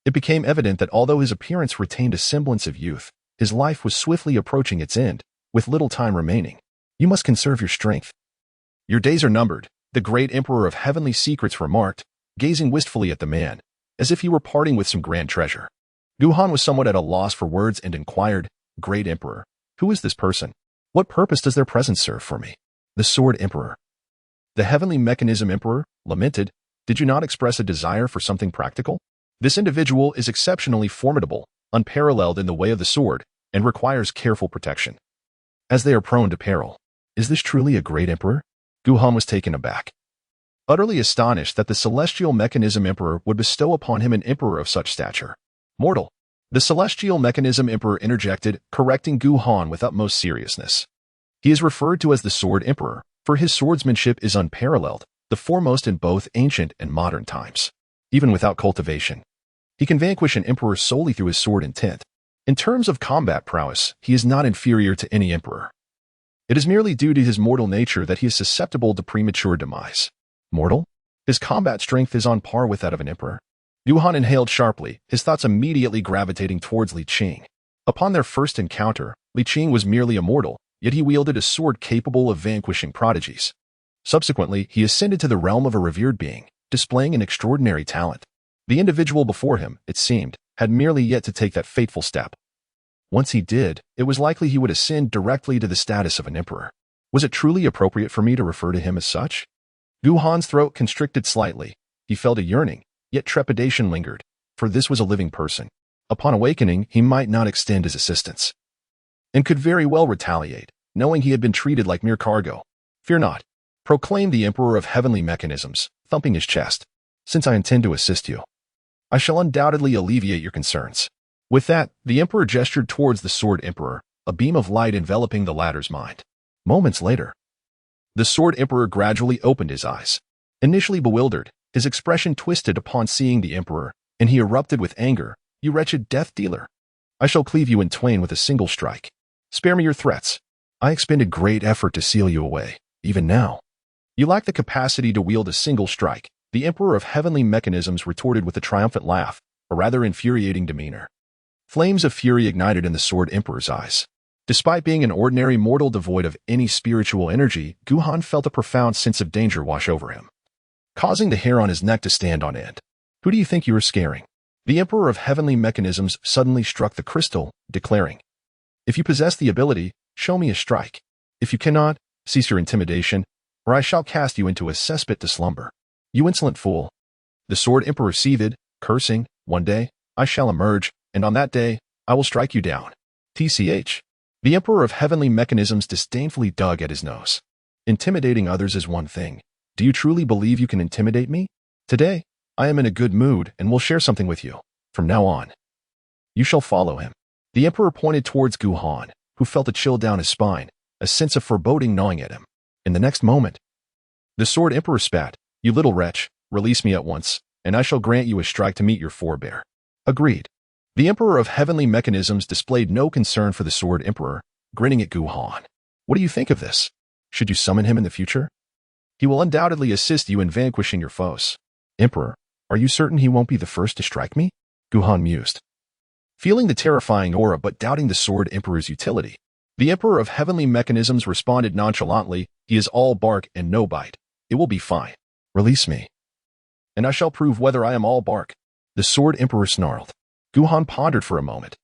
it became evident that although his appearance retained a semblance of youth, his life was swiftly approaching its end, with little time remaining. You must conserve your strength. Your days are numbered, the great emperor of heavenly secrets remarked, gazing wistfully at the man, as if he were parting with some grand treasure. Guhan was somewhat at a loss for words and inquired, Great Emperor, who is this person? What purpose does their presence serve for me? The Sword Emperor. The heavenly mechanism emperor lamented, Did you not express a desire for something practical? This individual is exceptionally formidable, unparalleled in the way of the sword, and requires careful protection, as they are prone to peril. Is this truly a great emperor? Guhan was taken aback, utterly astonished that the celestial mechanism emperor would bestow upon him an emperor of such stature. Mortal. The celestial mechanism emperor interjected, correcting Guhan with utmost seriousness. He is referred to as the Sword Emperor, for his swordsmanship is unparalleled, the foremost in both ancient and modern times. Even without cultivation, He can vanquish an emperor solely through his sword and teeth. In terms of combat prowess, he is not inferior to any emperor. It is merely due to his mortal nature that he is susceptible to premature demise. Mortal? His combat strength is on par with that of an emperor. Yuhan inhaled sharply, his thoughts immediately gravitating towards Li Qing. Upon their first encounter, Li Qing was merely a mortal, yet he wielded a sword capable of vanquishing prodigies. Subsequently, he ascended to the realm of a revered being, displaying an extraordinary talent. The individual before him, it seemed, had merely yet to take that fateful step. Once he did, it was likely he would ascend directly to the status of an emperor. Was it truly appropriate for me to refer to him as such? Gu Han's throat constricted slightly. He felt a yearning, yet trepidation lingered, for this was a living person. Upon awakening, he might not extend his assistance, and could very well retaliate, knowing he had been treated like mere cargo. Fear not, proclaimed the Emperor of Heavenly Mechanisms, thumping his chest. Since I intend to assist you, I shall undoubtedly alleviate your concerns. With that, the Emperor gestured towards the Sword Emperor, a beam of light enveloping the latter's mind. Moments later, the Sword Emperor gradually opened his eyes. Initially bewildered, his expression twisted upon seeing the Emperor, and he erupted with anger. You wretched death dealer! I shall cleave you in twain with a single strike. Spare me your threats. I expended great effort to seal you away. Even now, you lack the capacity to wield a single strike. The Emperor of Heavenly Mechanisms retorted with a triumphant laugh, a rather infuriating demeanor. Flames of fury ignited in the Sword Emperor's eyes. Despite being an ordinary mortal devoid of any spiritual energy, Gu Han felt a profound sense of danger wash over him, causing the hair on his neck to stand on end. Who do you think you are scaring? The Emperor of Heavenly Mechanisms suddenly struck the crystal, declaring, If you possess the ability, show me a strike. If you cannot, cease your intimidation, or I shall cast you into a cesspit to slumber. You insolent fool! The Sword Emperor seethed, cursing. One day, I shall emerge, and on that day, I will strike you down. TCH. The Emperor of Heavenly Mechanisms disdainfully dug at his nose. Intimidating others is one thing. Do you truly believe you can intimidate me? Today, I am in a good mood and will share something with you. From now on, you shall follow him. The Emperor pointed towards Gu Han, who felt a chill down his spine, a sense of foreboding gnawing at him. In the next moment, the Sword Emperor spat, You little wretch, release me at once, and I shall grant you a strike to meet your forebear. Agreed. The Emperor of Heavenly Mechanisms displayed no concern for the Sword Emperor, grinning at Gu Han. What do you think of this? Should you summon him in the future? He will undoubtedly assist you in vanquishing your foes. Emperor, are you certain he won't be the first to strike me? Gu Han mused, feeling the terrifying aura but doubting the Sword Emperor's utility. The Emperor of Heavenly Mechanisms responded nonchalantly, He is all bark and no bite. It will be fine. Release me, and I shall prove whether I am all bark. The Sword Emperor snarled. Gu Han pondered for a moment,